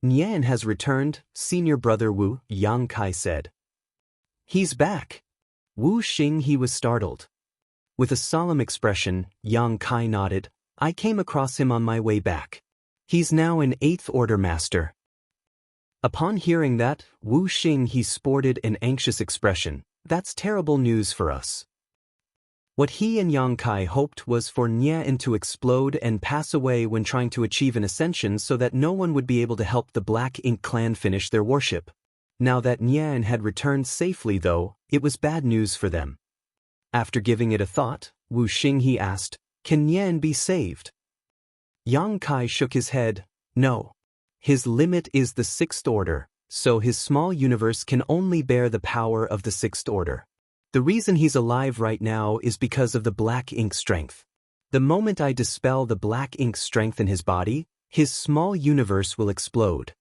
"Nian has returned, senior brother Wu," Yang Kai said. "He's back." Wuxia was startled. With a solemn expression, Yang Kai nodded, "I came across him on my way back. He's now an 8th Order Master." Upon hearing that, Wuxia sported an anxious expression. "That's terrible news for us." What he and Yang Kai hoped was for Nian to explode and pass away when trying to achieve an ascension so that no one would be able to help the Black Ink clan finish their worship. Now that Nian had returned safely though, it was bad news for them. After giving it a thought, Wuxia asked, "Can Nian be saved?" Yang Kai shook his head, "No. His limit is the 6th Order, so his small universe can only bear the power of the 6th Order. The reason he's alive right now is because of the black ink strength. The moment I dispel the black ink strength in his body, his small universe will explode."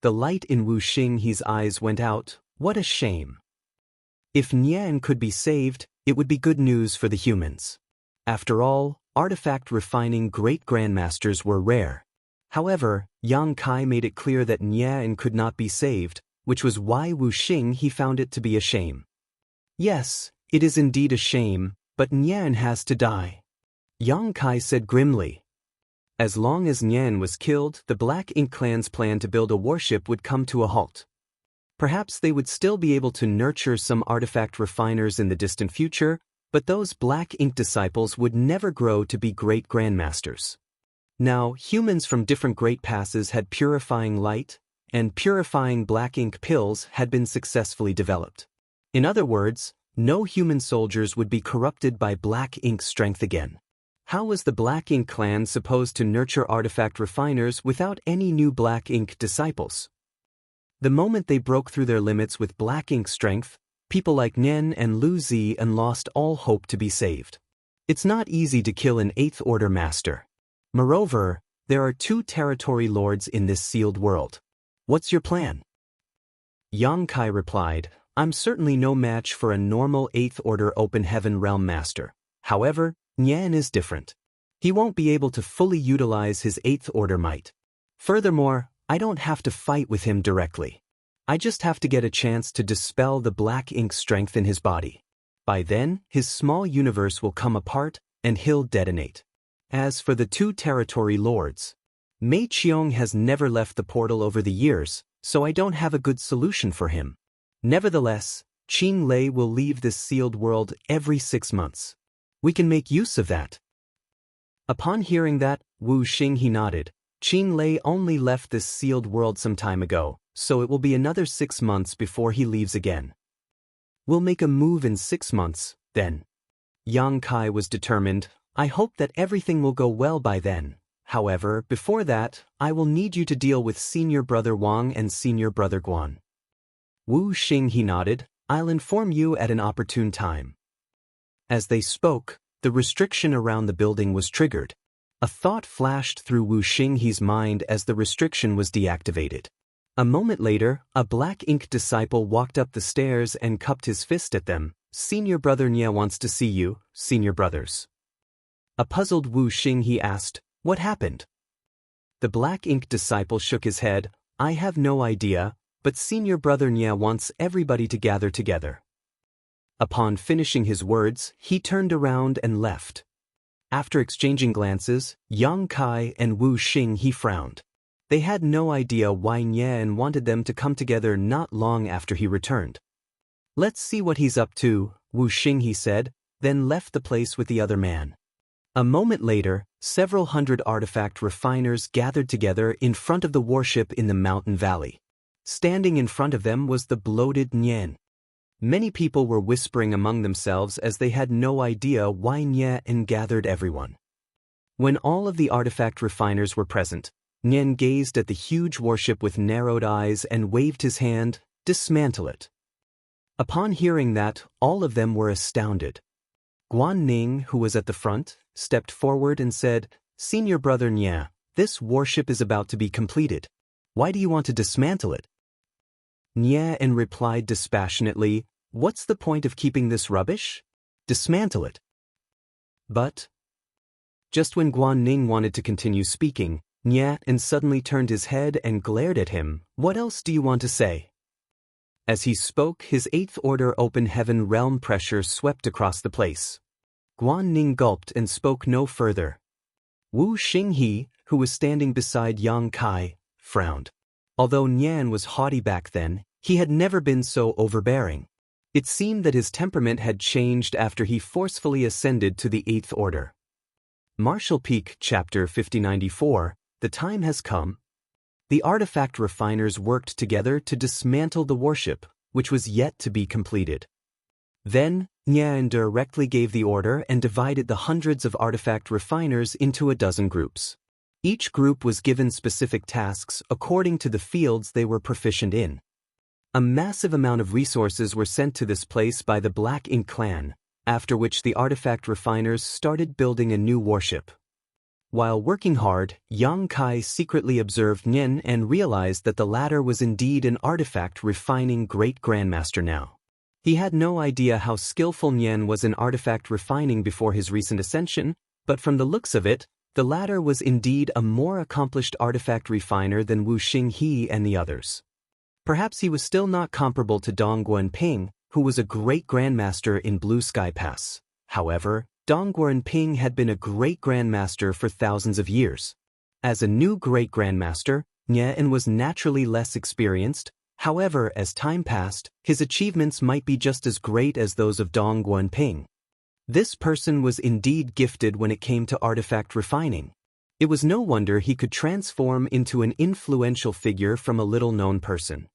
The light in Wuxia's eyes went out. What a shame. If Nian could be saved, it would be good news for the humans. After all, artifact refining great grandmasters were rare. However, Yang Kai made it clear that Nian could not be saved, which was why Wuxia found it to be a shame. "Yes, it is indeed a shame, but Nian has to die," Yang Kai said grimly. As long as Nian was killed, the Black Ink clan's plan to build a warship would come to a halt. Perhaps they would still be able to nurture some artifact refiners in the distant future, but those Black Ink disciples would never grow to be great grandmasters. Now, humans from different great passes had purifying light, and purifying black ink pills had been successfully developed. In other words, no human soldiers would be corrupted by black ink strength again. How was the Black Ink clan supposed to nurture artifact refiners without any new Black Ink disciples? The moment they broke through their limits with black ink strength, people like Nen and Lu Ziyan lost all hope to be saved. It's not easy to kill an 8th Order Master. Moreover, there are 2 territory lords in this sealed world. What's your plan? Yang Kai replied, "I'm certainly no match for a normal 8th Order Open Heaven Realm Master. However, Nian is different. He won't be able to fully utilize his 8th Order might. Furthermore, I don't have to fight with him directly. I just have to get a chance to dispel the black ink strength in his body. By then, his small universe will come apart, and he'll detonate. As for the two territory lords, Mei Qiong has never left the portal over the years, so I don't have a good solution for him. Nevertheless, Qing Lei will leave this sealed world every 6 months. We can make use of that. Upon hearing that, Wu Xinghe nodded. Qing Lei only left this sealed world some time ago, so it will be another 6 months before he leaves again. We'll make a move in 6 months, then. Yang Kai was determined. I hope that everything will go well by then. However, before that, I will need you to deal with Senior Brother Wang and Senior Brother Guan. Wu Xinghe nodded. I'll inform you at an opportune time. As they spoke, the restriction around the building was triggered. A thought flashed through Wu Xinghe's mind as the restriction was deactivated. A moment later, a black ink disciple walked up the stairs and cupped his fist at them. Senior Brother Nye wants to see you, Senior Brothers. A puzzled Wu Xinghe asked, what happened? The black ink disciple shook his head. I have no idea, but Senior Brother Nye wants everybody to gather together. Upon finishing his words, he turned around and left. After exchanging glances, Yang Kai and Wu Xinghe frowned. They had no idea why Nye wanted them to come together not long after he returned. Let's see what he's up to, Wu Xinghe said, then left the place with the other man. A moment later, several hundred artifact refiners gathered together in front of the warship in the mountain valley. Standing in front of them was the bloated Nian. Many people were whispering among themselves as they had no idea why Nian gathered everyone. When all of the artifact refiners were present, Nian gazed at the huge warship with narrowed eyes and waved his hand, dismantle it. Upon hearing that, all of them were astounded. Guan Ning, who was at the front, stepped forward and said, Senior Brother Nian, this warship is about to be completed. Why do you want to dismantle it? Nian replied dispassionately, what's the point of keeping this rubbish? Dismantle it. But just when Guan Ning wanted to continue speaking, Nian suddenly turned his head and glared at him. What else do you want to say? As he spoke, his 8th Order Open Heaven realm pressure swept across the place. Guan Ning gulped and spoke no further. Wu Xinghe, who was standing beside Yang Kai, frowned. Although Nian was haughty back then, he had never been so overbearing. It seemed that his temperament had changed after he forcefully ascended to the 8th Order. Martial Peak, Chapter 5094, The time has come. The artifact refiners worked together to dismantle the warship, which was yet to be completed. Then, Nian directly gave the order and divided the hundreds of artifact refiners into a dozen groups. Each group was given specific tasks according to the fields they were proficient in. A massive amount of resources were sent to this place by the Black Ink clan, after which the artifact refiners started building a new warship. While working hard, Yang Kai secretly observed Nian and realized that the latter was indeed an artifact refining great grandmaster now. He had no idea how skillful Nian was in artifact refining before his recent ascension, but from the looks of it, the latter was indeed a more accomplished artifact refiner than Wu Xinghe and the others. Perhaps he was still not comparable to Dong Guanping, who was a great grandmaster in Blue Sky Pass. However, Dong Guanping had been a great grandmaster for thousands of years. As a new great grandmaster, Nian was naturally less experienced. However, as time passed, his achievements might be just as great as those of Dong Guanping. This person was indeed gifted when it came to artifact refining. It was no wonder he could transform into an influential figure from a little-known person.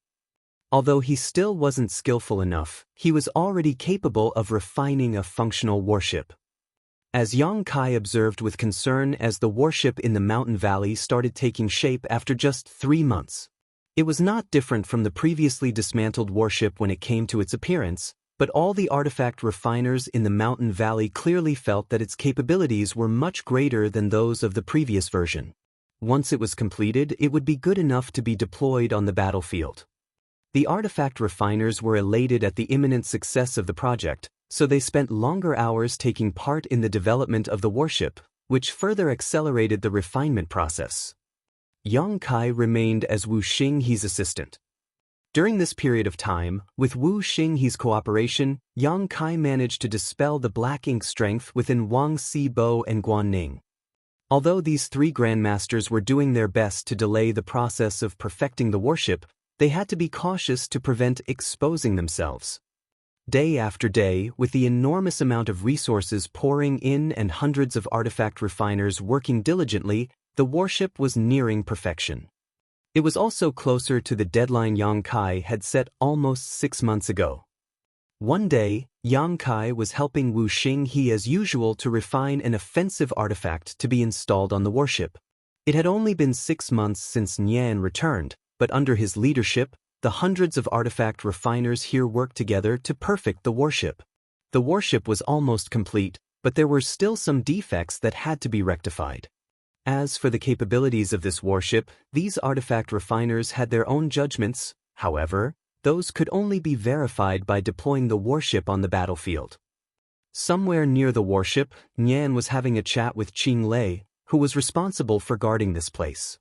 Although he still wasn't skillful enough, he was already capable of refining a functional warship. As Yang Kai observed with concern as the warship in the mountain valley started taking shape after just 3 months. It was not different from the previously dismantled warship when it came to its appearance, but all the artifact refiners in the mountain valley clearly felt that its capabilities were much greater than those of the previous version. Once it was completed, it would be good enough to be deployed on the battlefield. The artifact refiners were elated at the imminent success of the project, so they spent longer hours taking part in the development of the warship, which further accelerated the refinement process. Yang Kai remained as Wu Xinghe's assistant. During this period of time, with Wu Xinghe's cooperation, Yang Kai managed to dispel the black ink strength within Wang Sibo and Guan Ning. Although these three grandmasters were doing their best to delay the process of perfecting the warship, they had to be cautious to prevent exposing themselves. Day after day, with the enormous amount of resources pouring in and hundreds of artifact refiners working diligently, the warship was nearing perfection. It was also closer to the deadline Yang Kai had set almost 6 months ago. One day, Yang Kai was helping Wu Xinghe as usual to refine an offensive artifact to be installed on the warship. It had only been 6 months since Nian returned, but under his leadership, the hundreds of artifact refiners here worked together to perfect the warship. The warship was almost complete, but there were still some defects that had to be rectified. As for the capabilities of this warship, these artifact refiners had their own judgments. However, those could only be verified by deploying the warship on the battlefield. Somewhere near the warship, Nian was having a chat with Qing Lei, who was responsible for guarding this place.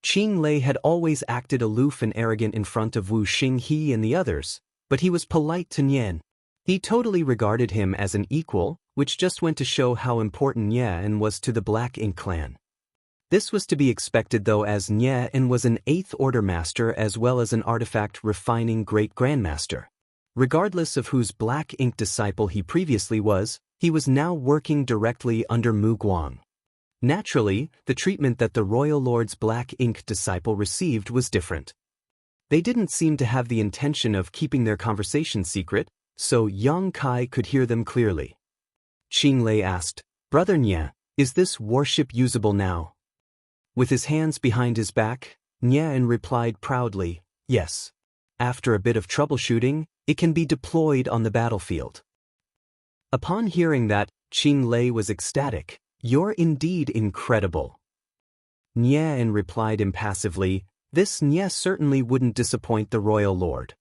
Qing Lei had always acted aloof and arrogant in front of Wu Xinghe and the others, but he was polite to Nian. He totally regarded him as an equal, which just went to show how important Nian was to the Black Ink clan. This was to be expected though, as Nian was an 8th Order Master as well as an artifact refining Great Grandmaster. Regardless of whose Black Ink disciple he previously was, he was now working directly under Mu Guang. Naturally, the treatment that the Royal Lord's Black Ink disciple received was different. They didn't seem to have the intention of keeping their conversation secret, so Yang Kai could hear them clearly. Qing Lei asked, "Brother Nya, is this warship usable now?" With his hands behind his back, Nian replied proudly, "Yes. After a bit of troubleshooting, it can be deployed on the battlefield." Upon hearing that, Qing Lei was ecstatic. "You're indeed incredible." Nian replied impassively, "This Nya certainly wouldn't disappoint the Royal Lord."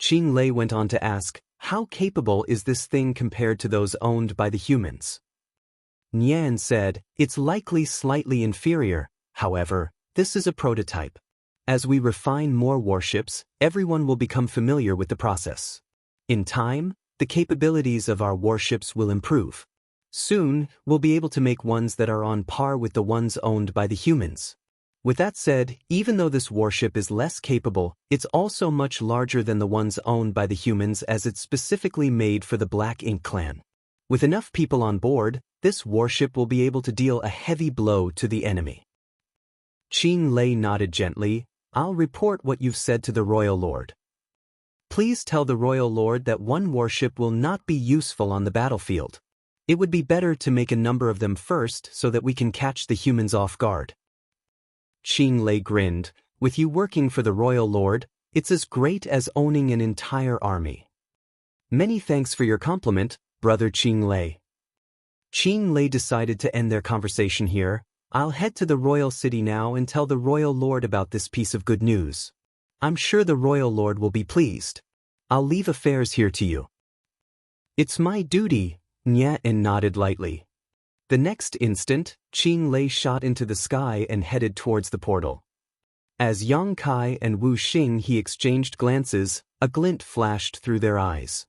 Qing Lei went on to ask, "How capable is this thing compared to those owned by the humans?" Nian said, "It's likely slightly inferior, however, this is a prototype. As we refine more warships, everyone will become familiar with the process. In time, the capabilities of our warships will improve. Soon, we'll be able to make ones that are on par with the ones owned by the humans. With that said, even though this warship is less capable, it's also much larger than the ones owned by the humans as it's specifically made for the Black Ink clan. With enough people on board, this warship will be able to deal a heavy blow to the enemy." Qing Lei nodded gently. "I'll report what you've said to the Royal Lord. Please tell the Royal Lord that one warship will not be useful on the battlefield. It would be better to make a number of them first so that we can catch the humans off guard." Qing Lei grinned. "With you working for the Royal Lord, it's as great as owning an entire army." "Many thanks for your compliment, Brother Qing Lei." Qing Lei decided to end their conversation here. "I'll head to the royal city now and tell the Royal Lord about this piece of good news. I'm sure the Royal Lord will be pleased. I'll leave affairs here to you." "It's my duty," Nian nodded lightly. The next instant, Qing Lei shot into the sky and headed towards the portal. As Yang Kai and Wu Xinghe exchanged glances, a glint flashed through their eyes.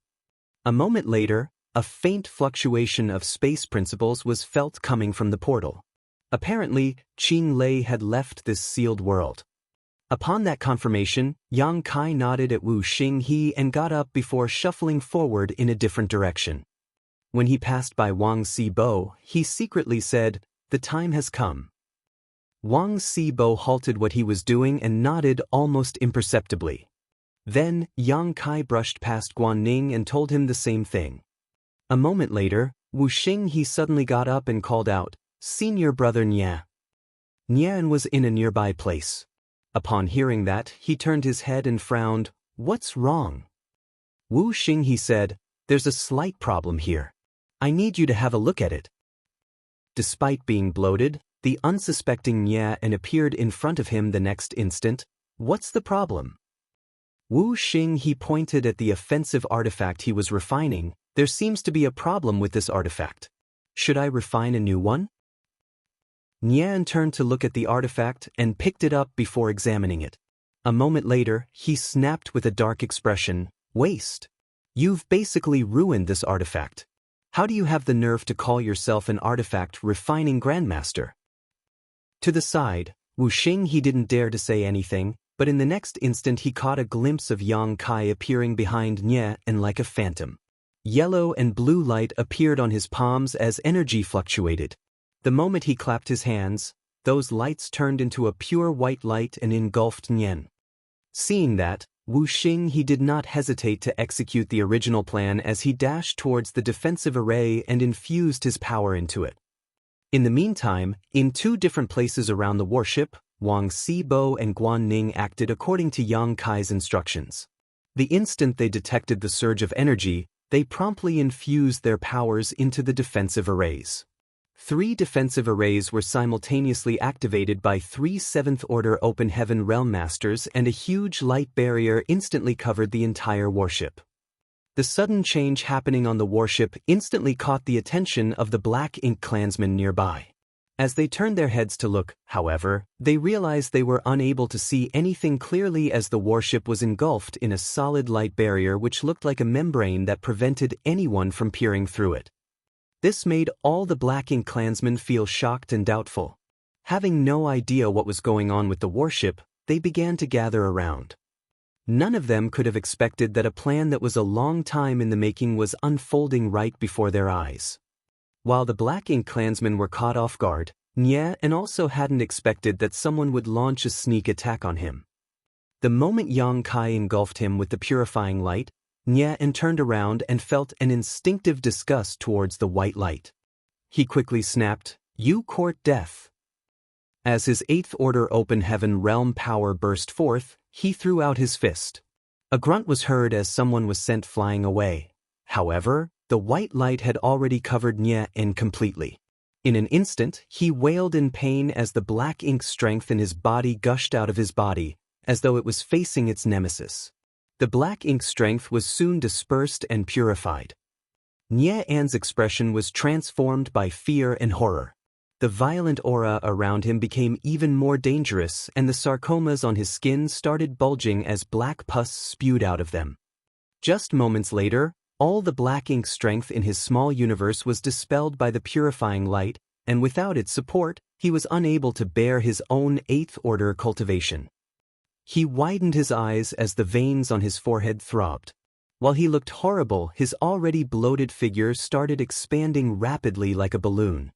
A moment later, a faint fluctuation of space principles was felt coming from the portal. Apparently, Qing Lei had left this sealed world. Upon that confirmation, Yang Kai nodded at Wu Xinghe and got up before shuffling forward in a different direction. When he passed by Wang Sibo, he secretly said, "The time has come." Wang Sibo halted what he was doing and nodded almost imperceptibly. Then, Yang Kai brushed past Guan Ning and told him the same thing. A moment later, Wu Xinghe suddenly got up and called out, "Senior brother Nya." Nian was in a nearby place. Upon hearing that, he turned his head and frowned. "What's wrong?" Wu Xinghe said, "There's a slight problem here. I need you to have a look at it." Despite being bloated, the unsuspecting Nian appeared in front of him the next instant. "What's the problem?" Wu Xinghe pointed at the offensive artifact he was refining. "There seems to be a problem with this artifact. Should I refine a new one?" Nian turned to look at the artifact and picked it up before examining it. A moment later, he snapped with a dark expression, "Waste. You've basically ruined this artifact. How do you have the nerve to call yourself an artifact refining grandmaster?" To the side, Wuxia he didn't dare to say anything, but in the next instant he caught a glimpse of Yang Kai appearing behind Nye and like a phantom. Yellow and blue light appeared on his palms as energy fluctuated. The moment he clapped his hands, those lights turned into a pure white light and engulfed Nye. Seeing that, Wuxia he did not hesitate to execute the original plan as he dashed towards the defensive array and infused his power into it. In the meantime, in two different places around the warship, Wang Sibo and Guan Ning acted according to Yang Kai's instructions. The instant they detected the surge of energy, they promptly infused their powers into the defensive arrays. 3 defensive arrays were simultaneously activated by 3 7th-order Open Heaven Realm Masters, and a huge light barrier instantly covered the entire warship. The sudden change happening on the warship instantly caught the attention of the Black Ink clansmen nearby. As they turned their heads to look, however, they realized they were unable to see anything clearly as the warship was engulfed in a solid light barrier which looked like a membrane that prevented anyone from peering through it. This made all the Black Ink clansmen feel shocked and doubtful. Having no idea what was going on with the warship, they began to gather around. None of them could have expected that a plan that was a long time in the making was unfolding right before their eyes. While the Black Ink clansmen were caught off guard, Nye and also hadn't expected that someone would launch a sneak attack on him. The moment Yang Kai engulfed him with the purifying light, Nye turned around and felt an instinctive disgust towards the white light. He quickly snapped, "You court death." As his 8th Order Open Heaven Realm power burst forth, he threw out his fist. A grunt was heard as someone was sent flying away. However, the white light had already covered Nye completely. In an instant, he wailed in pain as the Black Ink strength in his body gushed out of his body, as though it was facing its nemesis. The Black Ink strength was soon dispersed and purified. Nye's expression was transformed by fear and horror. The violent aura around him became even more dangerous, and the sarcomas on his skin started bulging as black pus spewed out of them. Just moments later, all the Black Ink strength in his small universe was dispelled by the purifying light, and without its support, he was unable to bear his own 8th Order cultivation. He widened his eyes as the veins on his forehead throbbed. While he looked horrible, his already bloated figure started expanding rapidly like a balloon.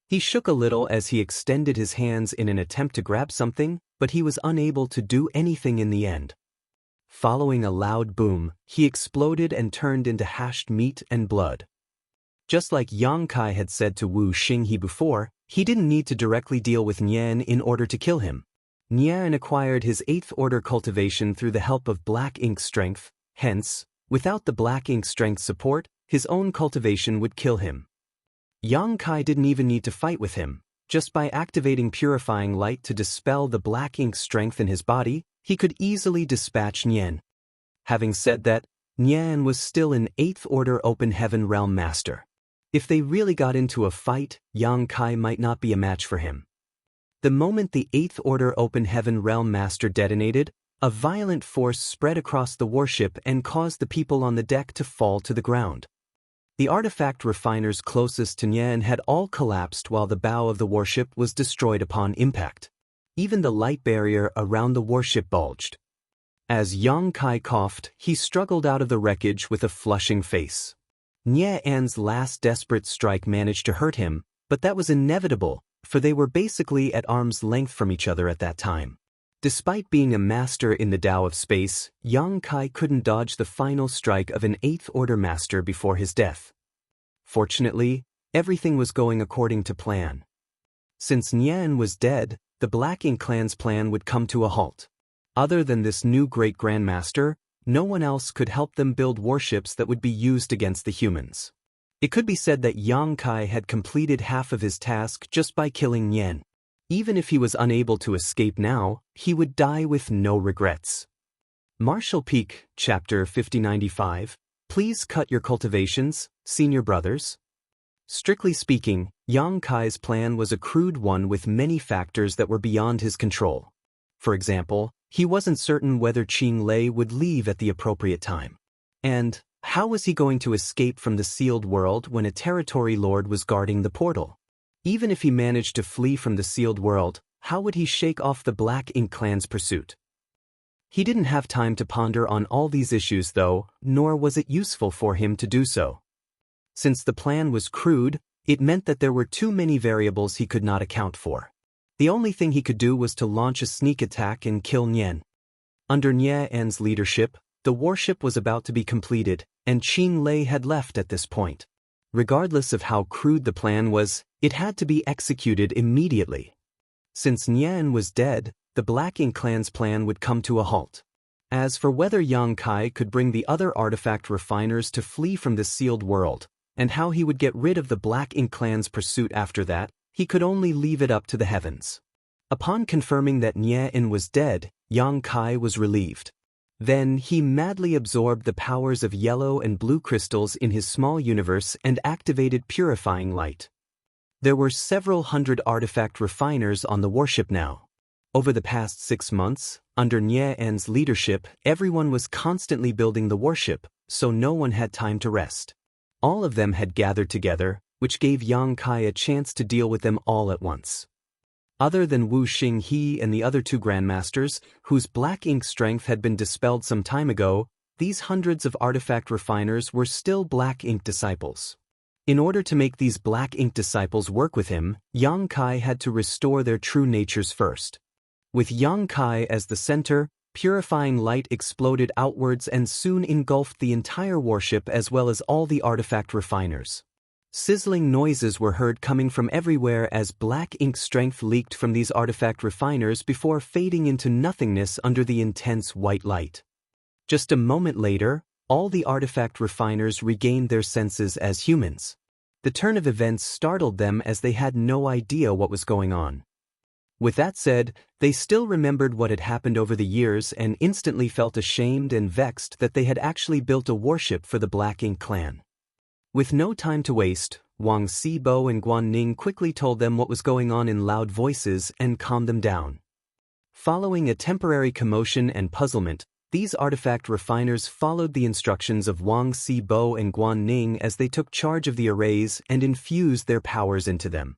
He shook a little as he extended his hands in an attempt to grab something, but he was unable to do anything in the end. Following a loud boom, he exploded and turned into hashed meat and blood. Just like Yang Kai had said to Wuxia before, he didn't need to directly deal with Nye in order to kill him. Nye acquired his 8th Order cultivation through the help of Black Ink strength, hence, without the Black Ink strength support, his own cultivation would kill him. Yang Kai didn't even need to fight with him. Just by activating purifying light to dispel the Black Ink strength in his body, he could easily dispatch Nye. Having said that, Nye was still an 8th Order Open Heaven Realm Master. If they really got into a fight, Yang Kai might not be a match for him. The moment the 8th Order Open Heaven Realm Master detonated, a violent force spread across the warship and caused the people on the deck to fall to the ground. The artifact refiners closest to Nye had all collapsed while the bow of the warship was destroyed upon impact. Even the light barrier around the warship bulged. As Yang Kai coughed, he struggled out of the wreckage with a flushing face. Nye's last desperate strike managed to hurt him, but that was inevitable, for they were basically at arm's length from each other at that time. Despite being a master in the Tao of space, Yang Kai couldn't dodge the final strike of an 8th Order master before his death. Fortunately, everything was going according to plan. Since Nye was dead, the Black Ink clan's plan would come to a halt. Other than this new great grandmaster, no one else could help them build warships that would be used against the humans. It could be said that Yang Kai had completed half of his task just by killing Nye. Even if he was unable to escape now, he would die with no regrets. Martial Peak, Chapter 5095. Please cut your cultivations, senior brothers. Strictly speaking, Yang Kai's plan was a crude one with many factors that were beyond his control. For example, He wasn't certain whether Qing Lei would leave at the appropriate time. And how was he going to escape from the sealed world when a territory lord was guarding the portal? Even if he managed to flee from the sealed world, how would he shake off the Black Ink clan's pursuit? He didn't have time to ponder on all these issues though, nor was it useful for him to do so. Since the plan was crude, it meant that there were too many variables he could not account for. The only thing he could do was to launch a sneak attack and kill Nian. Under Nian's leadership, the warship was about to be completed, and Qing Lei had left at this point. Regardless of how crude the plan was, it had to be executed immediately. Since Nian was dead, the Black Ink clan's plan would come to a halt. As for whether Yang Kai could bring the other artifact refiners to flee from this sealed world, and how he would get rid of the Black Ink clan's pursuit after that, he could only leave it up to the heavens. Upon confirming that Nian was dead, Yang Kai was relieved. Then he madly absorbed the powers of yellow and blue crystals in his small universe and activated purifying light. There were several hundred artifact refiners on the warship now. Over the past 6 months, under Nian's leadership, everyone was constantly building the warship, so no one had time to rest. All of them had gathered together, which gave Yang Kai a chance to deal with them all at once. Other than Wu Xinghe and the other 2 grandmasters, whose Black Ink strength had been dispelled some time ago, these hundreds of artifact refiners were still Black Ink disciples. In order to make these Black Ink disciples work with him, Yang Kai had to restore their true natures first. With Yang Kai as the center, purifying light exploded outwards and soon engulfed the entire warship as well as all the artifact refiners. Sizzling noises were heard coming from everywhere as Black Ink strength leaked from these artifact refiners before fading into nothingness under the intense white light. Just a moment later, all the artifact refiners regained their senses as humans. The turn of events startled them as they had no idea what was going on. With that said, they still remembered what had happened over the years and instantly felt ashamed and vexed that they had actually built a warship for the Black Ink clan. With no time to waste, Wang Sibo and Guan Ning quickly told them what was going on in loud voices and calmed them down. Following a temporary commotion and puzzlement, these artifact refiners followed the instructions of Wang Sibo and Guan Ning as they took charge of the arrays and infused their powers into them.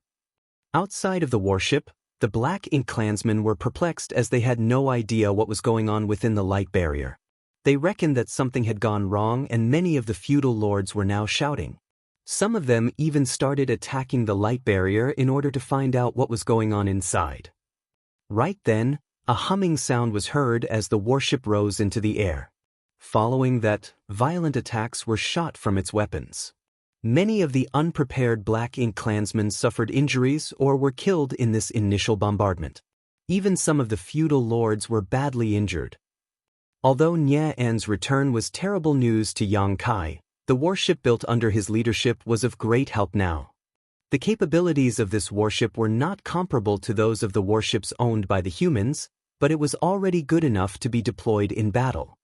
Outside of the warship, the Black Ink clansmen were perplexed as they had no idea what was going on within the light barrier. They reckoned that something had gone wrong and many of the feudal lords were now shouting. Some of them even started attacking the light barrier in order to find out what was going on inside. Right then, a humming sound was heard as the warship rose into the air. Following that, violent attacks were shot from its weapons. Many of the unprepared Black Ink clansmen suffered injuries or were killed in this initial bombardment. Even some of the feudal lords were badly injured. Although Nian's return was terrible news to Yang Kai, the warship built under his leadership was of great help now. The capabilities of this warship were not comparable to those of the warships owned by the humans, but it was already good enough to be deployed in battle.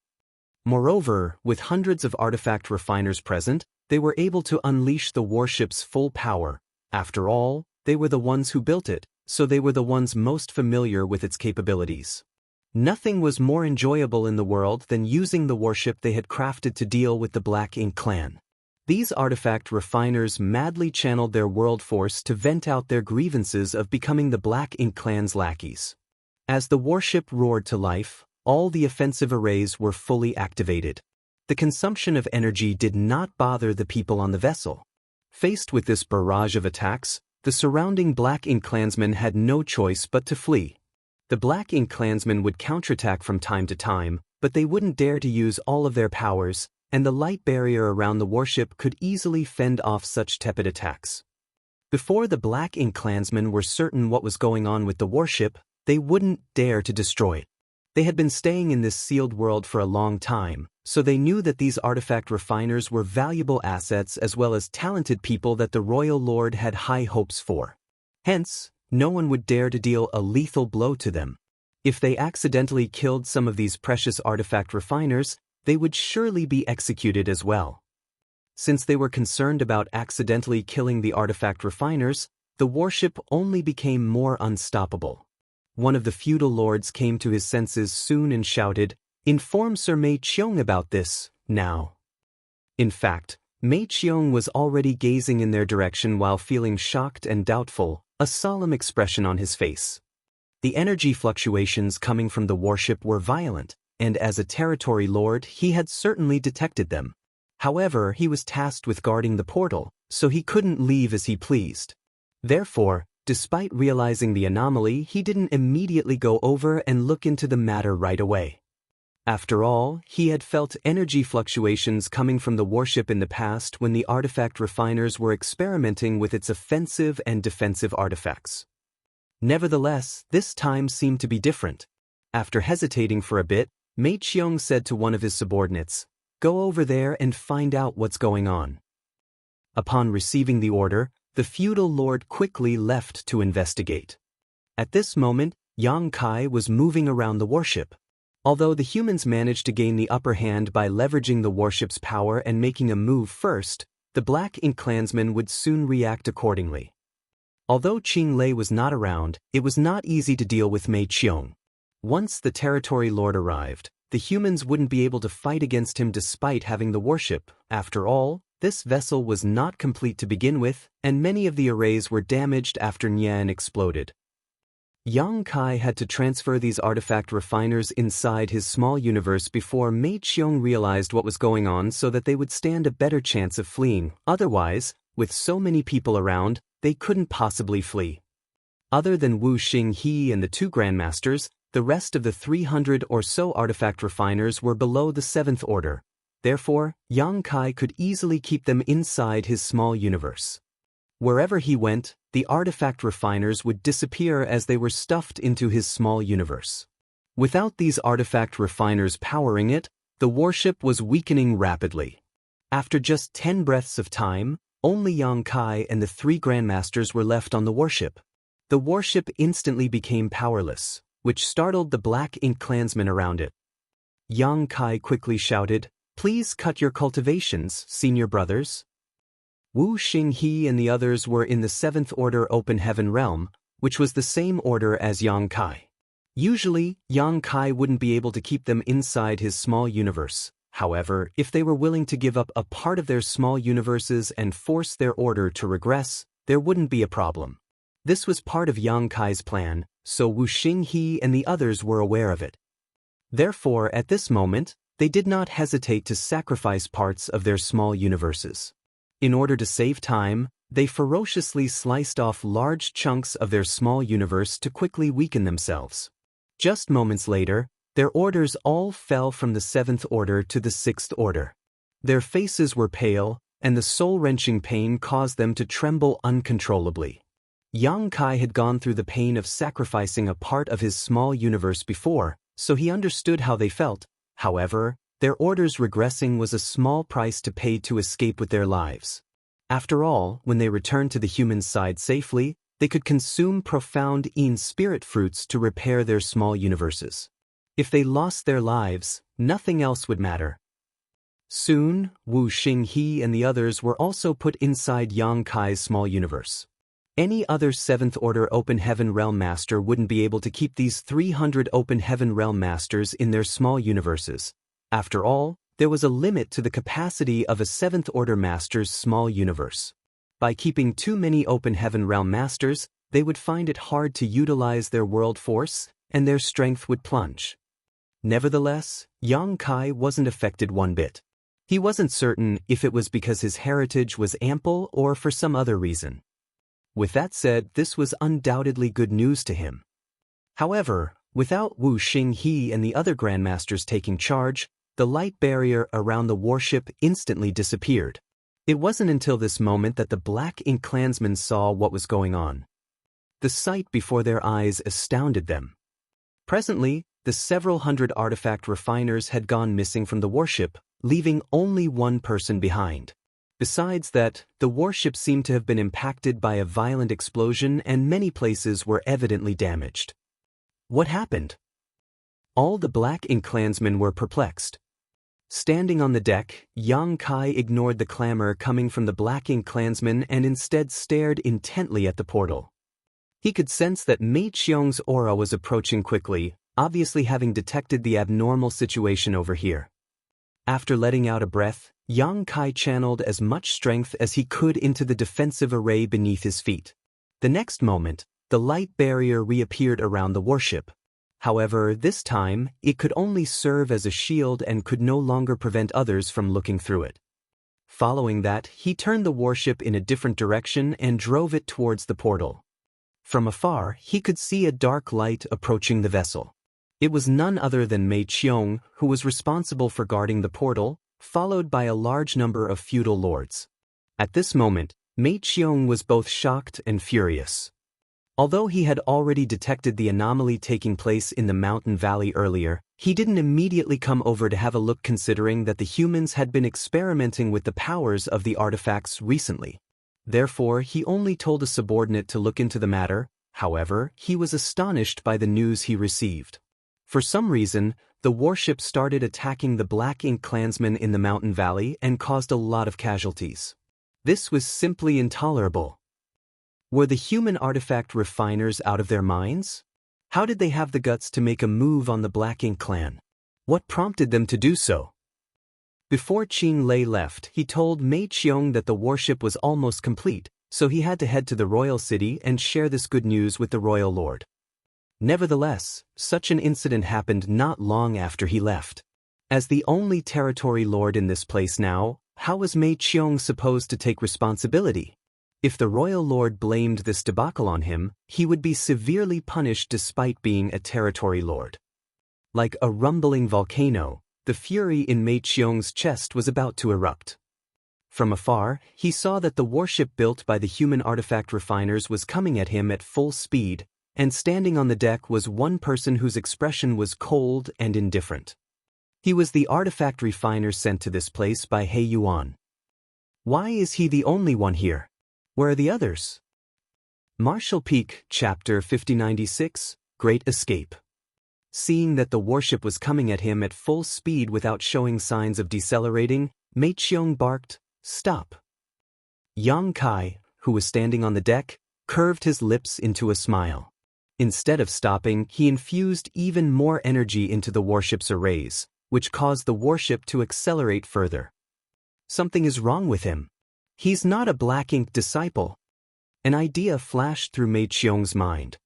Moreover, with hundreds of artifact refiners present, they were able to unleash the warship's full power. After all, they were the ones who built it, so they were the ones most familiar with its capabilities. Nothing was more enjoyable in the world than using the warship they had crafted to deal with the Black Ink clan. These artifact refiners madly channeled their world force to vent out their grievances of becoming the Black Ink clan's lackeys. As the warship roared to life, all the offensive arrays were fully activated. The consumption of energy did not bother the people on the vessel. Faced with this barrage of attacks, the surrounding Black Ink clansmen had no choice but to flee. The Black Ink clansmen would counterattack from time to time, but they wouldn't dare to use all of their powers, and the light barrier around the warship could easily fend off such tepid attacks. Before the Black Ink clansmen were certain what was going on with the warship, they wouldn't dare to destroy it. They had been staying in this sealed world for a long time, so they knew that these artifact refiners were valuable assets as well as talented people that the royal lord had high hopes for. Hence, no one would dare to deal a lethal blow to them. If they accidentally killed some of these precious artifact refiners, they would surely be executed as well. Since they were concerned about accidentally killing the artifact refiners, the warship only became more unstoppable. One of the feudal lords came to his senses soon and shouted, "Inform Sir Mei Qiong about this, now." In fact, Mei Qiong was already gazing in their direction while feeling shocked and doubtful, a solemn expression on his face. The energy fluctuations coming from the warship were violent, and as a territory lord he had certainly detected them. However, he was tasked with guarding the portal, so he couldn't leave as he pleased. Therefore, despite realizing the anomaly, he didn't immediately go over and look into the matter right away. After all, he had felt energy fluctuations coming from the warship in the past when the artifact refiners were experimenting with its offensive and defensive artifacts. Nevertheless, this time seemed to be different. After hesitating for a bit, Mei Qiong said to one of his subordinates, "Go over there and find out what's going on." Upon receiving the order, the feudal lord quickly left to investigate. At this moment, Yang Kai was moving around the warship. Although the humans managed to gain the upper hand by leveraging the warship's power and making a move first, the Black Ink clansmen would soon react accordingly. Although Qing Lei was not around, it was not easy to deal with Mei Qiong. Once the territory lord arrived, the humans wouldn't be able to fight against him despite having the warship. After all, this vessel was not complete to begin with, and many of the arrays were damaged after Nian exploded. Yang Kai had to transfer these artifact refiners inside his small universe before Mei Qiong realized what was going on so that they would stand a better chance of fleeing. Otherwise, with so many people around, they couldn't possibly flee. Other than Wu Xinghe and the two grandmasters, the rest of the 300 or so artifact refiners were below the 7th order. Therefore, Yang Kai could easily keep them inside his small universe. Wherever he went, the artifact refiners would disappear as they were stuffed into his small universe. Without these artifact refiners powering it, the warship was weakening rapidly. After just 10 breaths of time, only Yang Kai and the 3 grandmasters were left on the warship. The warship instantly became powerless, which startled the Black Ink clansmen around it. Yang Kai quickly shouted, "Please cut your cultivations, senior brothers." Wu Xinghe and the others were in the 7th Order Open Heaven Realm, which was the same order as Yang Kai. Usually, Yang Kai wouldn't be able to keep them inside his small universe. However, if they were willing to give up a part of their small universes and force their order to regress, there wouldn't be a problem. This was part of Yang Kai's plan, so Wu Xinghe and the others were aware of it. Therefore, at this moment, they did not hesitate to sacrifice parts of their small universes. In order to save time, they ferociously sliced off large chunks of their small universe to quickly weaken themselves. Just moments later, their orders all fell from the 7th order to the 6th order. Their faces were pale, and the soul-wrenching pain caused them to tremble uncontrollably. Yang Kai had gone through the pain of sacrificing a part of his small universe before, so he understood how they felt. However, their orders regressing was a small price to pay to escape with their lives. After all, when they returned to the human side safely, they could consume profound spirit fruits to repair their small universes. If they lost their lives, nothing else would matter. Soon, Wu Xinghe and the others were also put inside Yang Kai's small universe. Any other 7th Order Open Heaven Realm Master wouldn't be able to keep these 300 Open Heaven Realm Masters in their small universes. After all, there was a limit to the capacity of a 7th Order Master's small universe. By keeping too many Open Heaven Realm Masters, they would find it hard to utilize their world force, and their strength would plunge. Nevertheless, Yang Kai wasn't affected one bit. He wasn't certain if it was because his heritage was ample or for some other reason. With that said, this was undoubtedly good news to him. However, without Wu Xinghe and the other grandmasters taking charge, the light barrier around the warship instantly disappeared. It wasn't until this moment that the Black Ink clansmen saw what was going on. The sight before their eyes astounded them. Presently, the several hundred artifact refiners had gone missing from the warship, leaving only one person behind. Besides that, the warship seemed to have been impacted by a violent explosion and many places were evidently damaged. What happened? All the Black Ink clansmen were perplexed. Standing on the deck, Yang Kai ignored the clamor coming from the Black Ink clansmen and instead stared intently at the portal. He could sense that Mei Qiong's aura was approaching quickly, obviously having detected the abnormal situation over here. After letting out a breath, Yang Kai channeled as much strength as he could into the defensive array beneath his feet. The next moment, the light barrier reappeared around the warship. However, this time, it could only serve as a shield and could no longer prevent others from looking through it. Following that, he turned the warship in a different direction and drove it towards the portal. From afar, he could see a dark light approaching the vessel. It was none other than Mei Qiong, who was responsible for guarding the portal, followed by a large number of feudal lords. At this moment, Mei Qiong was both shocked and furious. Although he had already detected the anomaly taking place in the mountain valley earlier, he didn't immediately come over to have a look considering that the humans had been experimenting with the powers of the artifacts recently. Therefore, he only told a subordinate to look into the matter. However, he was astonished by the news he received. For some reason, the warship started attacking the Black Ink clansmen in the mountain valley and caused a lot of casualties. This was simply intolerable. Were the human artifact refiners out of their minds? How did they have the guts to make a move on the Black Ink clan? What prompted them to do so? Before Qin Lei left, he told Mei Qiong that the warship was almost complete, so he had to head to the royal city and share this good news with the royal lord. Nevertheless, such an incident happened not long after he left. As the only territory lord in this place now, how was Mei Qiong supposed to take responsibility? If the royal lord blamed this debacle on him, he would be severely punished despite being a territory lord. Like a rumbling volcano, the fury in Mei Qiong's chest was about to erupt. From afar, he saw that the warship built by the human artifact refiners was coming at him at full speed, and standing on the deck was one person whose expression was cold and indifferent. He was the artifact refiner sent to this place by He Yuan. Why is he the only one here? Where are the others? Martial Peak, Chapter 5096, Great Escape. Seeing that the warship was coming at him at full speed without showing signs of decelerating, Mei Qiong barked, "Stop!" Yang Kai, who was standing on the deck, curved his lips into a smile. Instead of stopping, he infused even more energy into the warship's arrays, which caused the warship to accelerate further. Something is wrong with him. He's not a Black Ink disciple. An idea flashed through Mei Qiong's mind.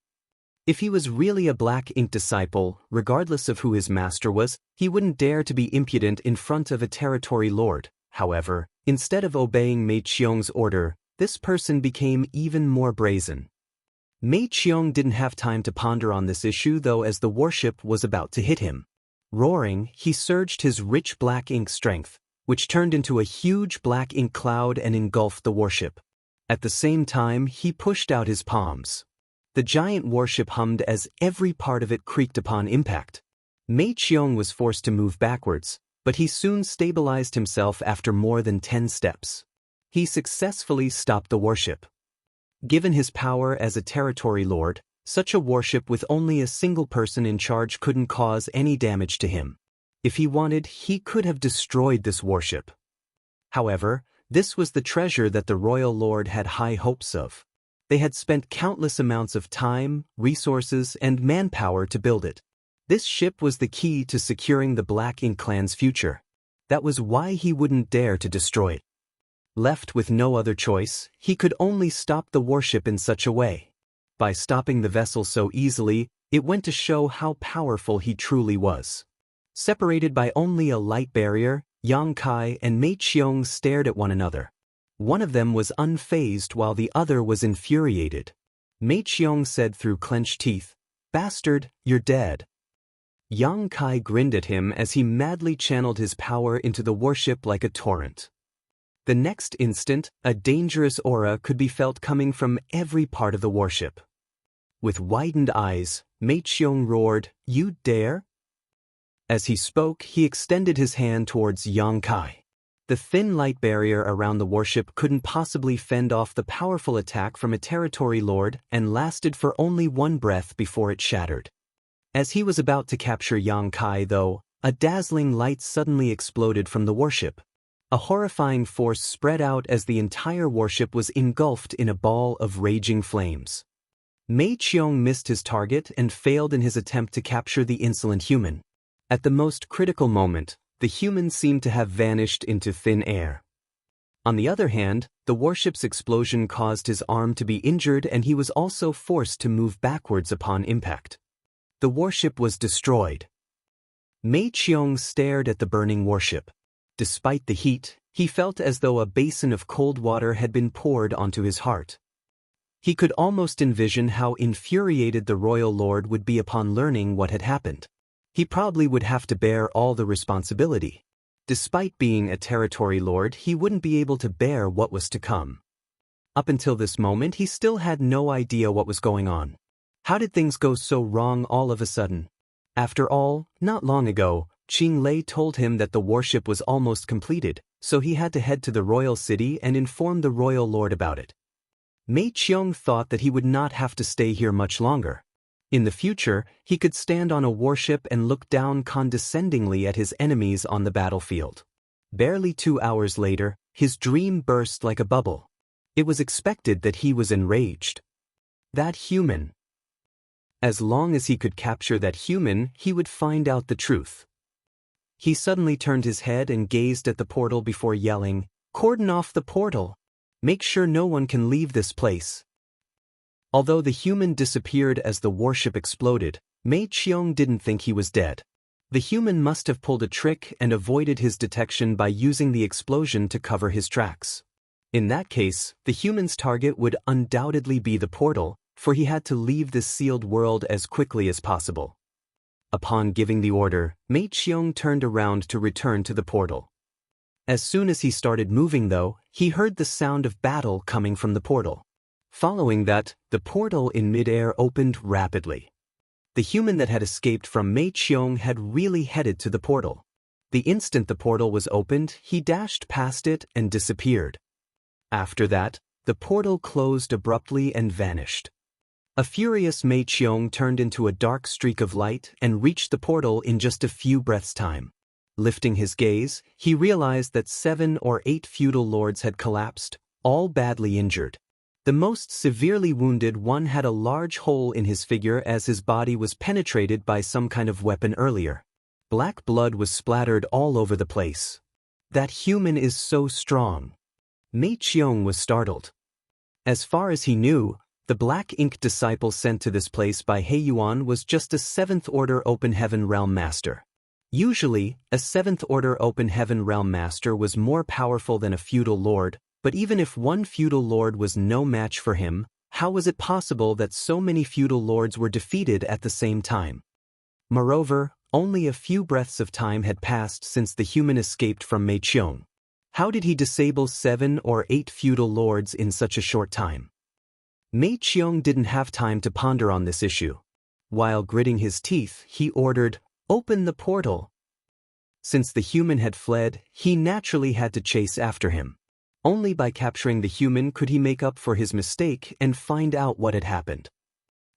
If he was really a Black Ink disciple, regardless of who his master was, he wouldn't dare to be impudent in front of a territory lord. However, instead of obeying Mei Qiong's order, this person became even more brazen. Mei Qiong didn't have time to ponder on this issue though, as the warship was about to hit him. Roaring, he surged his rich Black Ink strength, which turned into a huge Black Ink cloud and engulfed the warship. At the same time, he pushed out his palms. The giant warship hummed as every part of it creaked upon impact. Mei Qiong was forced to move backwards, but he soon stabilized himself after more than 10 steps. He successfully stopped the warship. Given his power as a territory lord, such a warship with only a single person in charge couldn't cause any damage to him. If he wanted, he could have destroyed this warship. However, this was the treasure that the royal lord had high hopes of. They had spent countless amounts of time, resources, and manpower to build it. This ship was the key to securing the Black Ink clan's future. That was why he wouldn't dare to destroy it. Left with no other choice, he could only stop the warship in such a way. By stopping the vessel so easily, it went to show how powerful he truly was. Separated by only a light barrier, Yang Kai and Mei Qiong stared at one another. One of them was unfazed while the other was infuriated. Mei Qiong said through clenched teeth, "Bastard, you're dead." Yang Kai grinned at him as he madly channeled his power into the warship like a torrent. The next instant, a dangerous aura could be felt coming from every part of the warship. With widened eyes, Mei Qiong roared, "You dare?" As he spoke, he extended his hand towards Yang Kai. The thin light barrier around the warship couldn't possibly fend off the powerful attack from a territory lord and lasted for only one breath before it shattered. As he was about to capture Yang Kai though, a dazzling light suddenly exploded from the warship. A horrifying force spread out as the entire warship was engulfed in a ball of raging flames. Mei Qiong missed his target and failed in his attempt to capture the insolent human. At the most critical moment, the human seemed to have vanished into thin air. On the other hand, the warship's explosion caused his arm to be injured and he was also forced to move backwards upon impact. The warship was destroyed. Mei Qiong stared at the burning warship. Despite the heat, he felt as though a basin of cold water had been poured onto his heart. He could almost envision how infuriated the royal lord would be upon learning what had happened. He probably would have to bear all the responsibility. Despite being a territory lord, he wouldn't be able to bear what was to come. Up until this moment, he still had no idea what was going on. How did things go so wrong all of a sudden? After all, not long ago, Qing Lei told him that the warship was almost completed, so he had to head to the royal city and inform the royal lord about it. Mei Qiong thought that he would not have to stay here much longer. In the future, he could stand on a warship and look down condescendingly at his enemies on the battlefield. Barely 2 hours later, his dream burst like a bubble. It was expected that he was enraged. That human. As long as he could capture that human, he would find out the truth. He suddenly turned his head and gazed at the portal before yelling, "Cordon off the portal! Make sure no one can leave this place." Although the human disappeared as the warship exploded, Mei Qiong didn't think he was dead. The human must have pulled a trick and avoided his detection by using the explosion to cover his tracks. In that case, the human's target would undoubtedly be the portal, for he had to leave this sealed world as quickly as possible. Upon giving the order, Mei Qiong turned around to return to the portal. As soon as he started moving though, he heard the sound of battle coming from the portal. Following that, the portal in midair opened rapidly. The human that had escaped from Mei Qiong had really headed to the portal. The instant the portal was opened, he dashed past it and disappeared. After that, the portal closed abruptly and vanished. A furious Mei Qiong turned into a dark streak of light and reached the portal in just a few breaths' time. Lifting his gaze, he realized that 7 or 8 feudal lords had collapsed, all badly injured. The most severely wounded one had a large hole in his figure as his body was penetrated by some kind of weapon earlier. Black blood was splattered all over the place. That human is so strong. Mei Qiong was startled. As far as he knew, the Black Ink disciple sent to this place by He Yuan was just a 7th Order Open Heaven Realm Master. Usually, a 7th Order Open Heaven Realm Master was more powerful than a feudal lord, but even if one feudal lord was no match for him, how was it possible that so many feudal lords were defeated at the same time? Moreover, only a few breaths of time had passed since the human escaped from Mei Qiong. How did he disable 7 or 8 feudal lords in such a short time? Mei Qiong didn't have time to ponder on this issue. While gritting his teeth, he ordered, "Open the portal." Since the human had fled, he naturally had to chase after him. Only by capturing the human could he make up for his mistake and find out what had happened.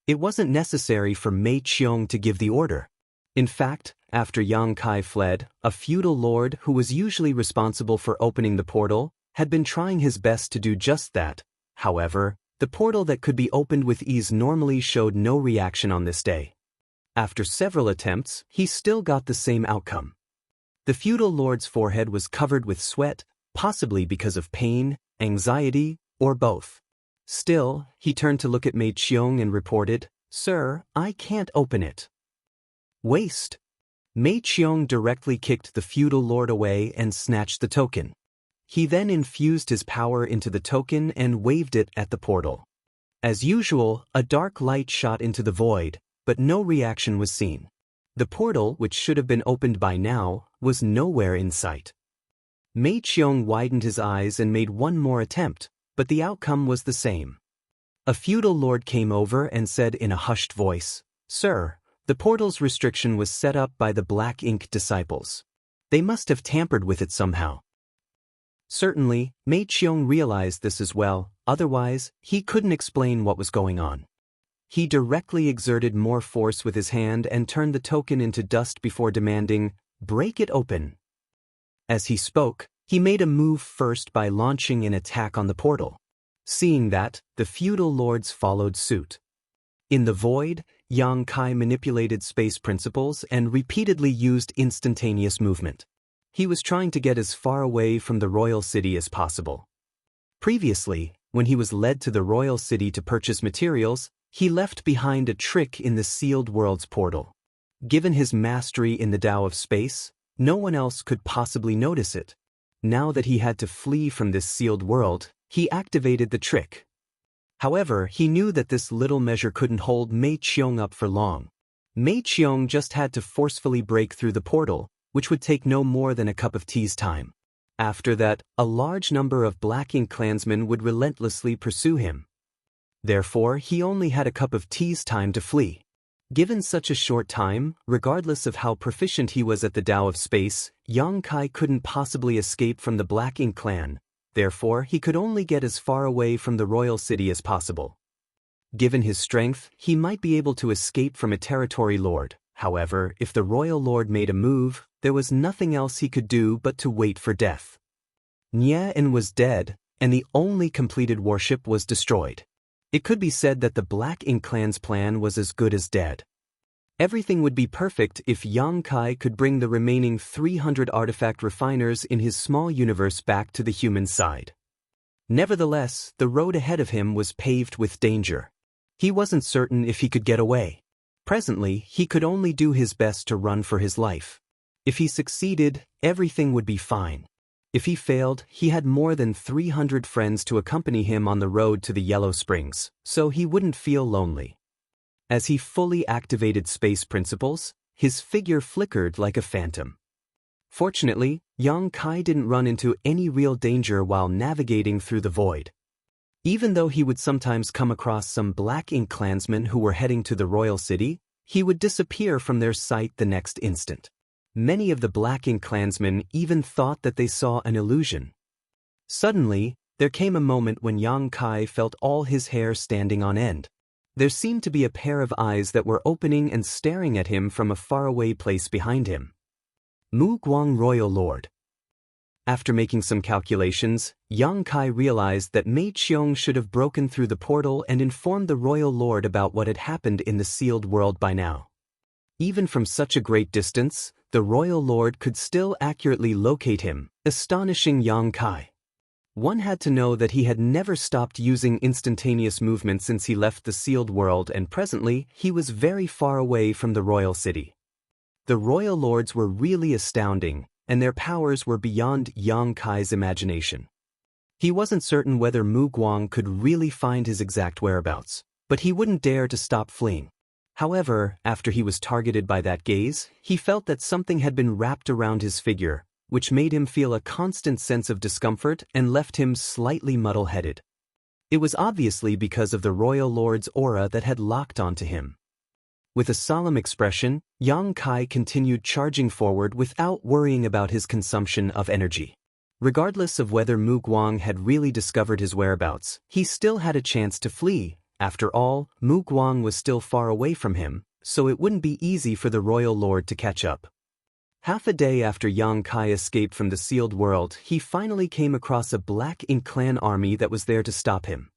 It wasn't necessary for Mei Qiong to give the order. In fact, after Yang Kai fled, a feudal lord who was usually responsible for opening the portal had been trying his best to do just that. However, the portal that could be opened with ease normally showed no reaction on this day. After several attempts, he still got the same outcome. The feudal lord's forehead was covered with sweat, possibly because of pain, anxiety, or both. Still, he turned to look at Mei Qiong and reported, "Sir, I can't open it." Waste. Mei Qiong directly kicked the feudal lord away and snatched the token. He then infused his power into the token and waved it at the portal. As usual, a dark light shot into the void, but no reaction was seen. The portal, which should have been opened by now, was nowhere in sight. Mei Qiong widened his eyes and made one more attempt, but the outcome was the same. A feudal lord came over and said in a hushed voice, "Sir, the portal's restriction was set up by the Black Ink disciples. They must have tampered with it somehow." Certainly, Mei Qiong realized this as well, otherwise, he couldn't explain what was going on. He directly exerted more force with his hand and turned the token into dust before demanding, "Break it open." As he spoke, he made a move first by launching an attack on the portal. Seeing that, the feudal lords followed suit. In the void, Yang Kai manipulated space principles and repeatedly used instantaneous movement. He was trying to get as far away from the royal city as possible. Previously, when he was led to the royal city to purchase materials, he left behind a trick in the sealed world's portal. Given his mastery in the Tao of space, no one else could possibly notice it. Now that he had to flee from this sealed world, he activated the trick. However, he knew that this little measure couldn't hold Mei Qiong up for long. Mei Qiong just had to forcefully break through the portal, which would take no more than a cup of tea's time. After that, a large number of Black Ink clansmen would relentlessly pursue him. Therefore, he only had a cup of tea's time to flee. Given such a short time, regardless of how proficient he was at the Tao of space, Yang Kai couldn't possibly escape from the Black Ink clan. Therefore, he could only get as far away from the royal city as possible. Given his strength, he might be able to escape from a territory lord. However, if the royal lord made a move, there was nothing else he could do but to wait for death. Nian was dead, and the only completed warship was destroyed. It could be said that the Black Ink clan's plan was as good as dead. Everything would be perfect if Yang Kai could bring the remaining 300 artifact refiners in his small universe back to the human side. Nevertheless, the road ahead of him was paved with danger. He wasn't certain if he could get away. Presently, he could only do his best to run for his life. If he succeeded, everything would be fine. If he failed, he had more than 300 friends to accompany him on the road to the Yellow Springs, so he wouldn't feel lonely. As he fully activated space principles, his figure flickered like a phantom. Fortunately, Yang Kai didn't run into any real danger while navigating through the void. Even though he would sometimes come across some Black Ink clansmen who were heading to the royal city, he would disappear from their sight the next instant. Many of the Black Ink clansmen even thought that they saw an illusion. Suddenly, there came a moment when Yang Kai felt all his hair standing on end. There seemed to be a pair of eyes that were opening and staring at him from a faraway place behind him. Mu Guang Royal Lord. After making some calculations, Yang Kai realized that Mei Qiong should have broken through the portal and informed the Royal Lord about what had happened in the sealed world by now. Even from such a great distance, the Royal Lord could still accurately locate him, astonishing Yang Kai. One had to know that he had never stopped using instantaneous movement since he left the sealed world, and presently he was very far away from the royal city. The royal lords were really astounding, and their powers were beyond Yang Kai's imagination. He wasn't certain whether Mu Guang could really find his exact whereabouts, but he wouldn't dare to stop fleeing. However, after he was targeted by that gaze, he felt that something had been wrapped around his figure, which made him feel a constant sense of discomfort and left him slightly muddle-headed. It was obviously because of the royal lord's aura that had locked onto him. With a solemn expression, Yang Kai continued charging forward without worrying about his consumption of energy. Regardless of whether Mu Guang had really discovered his whereabouts, he still had a chance to flee. After all, Mu Guang was still far away from him, so it wouldn't be easy for the royal lord to catch up. Half a day after Yang Kai escaped from the sealed world, he finally came across a Black Ink clan army that was there to stop him.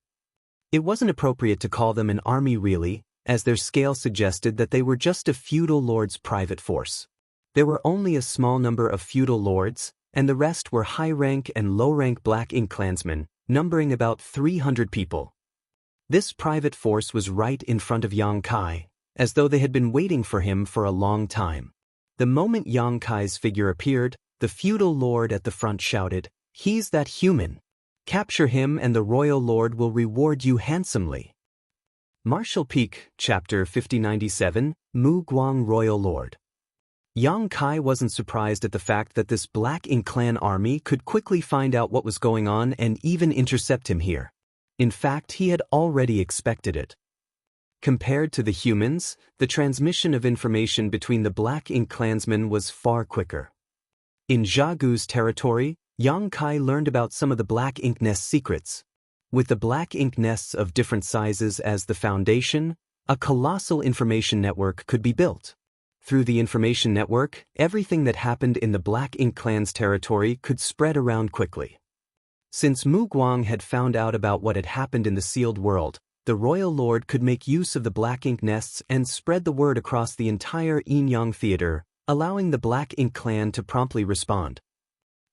It wasn't appropriate to call them an army really, as their scale suggested that they were just a feudal lord's private force. There were only a small number of feudal lords, and the rest were high-rank and low-rank Black Ink clansmen, numbering about 300 people. This private force was right in front of Yang Kai, as though they had been waiting for him for a long time. The moment Yang Kai's figure appeared, the feudal lord at the front shouted, "He's that human! Capture him and the royal lord will reward you handsomely." Martial Peak, Chapter 5097, Mu Guang Royal Lord. Yang Kai wasn't surprised at the fact that this Black Ink clan army could quickly find out what was going on and even intercept him here. In fact, he had already expected it. Compared to the humans, the transmission of information between the Black Ink clansmen was far quicker. In Jianghu's territory, Yang Kai learned about some of the Black Ink nest secrets. With the Black Ink nests of different sizes as the foundation, a colossal information network could be built. Through the information network, everything that happened in the Black Ink clan's territory could spread around quickly. Since Mu Guang had found out about what had happened in the sealed world, the royal lord could make use of the black ink nests and spread the word across the entire Inyang theater, allowing the black ink clan to promptly respond.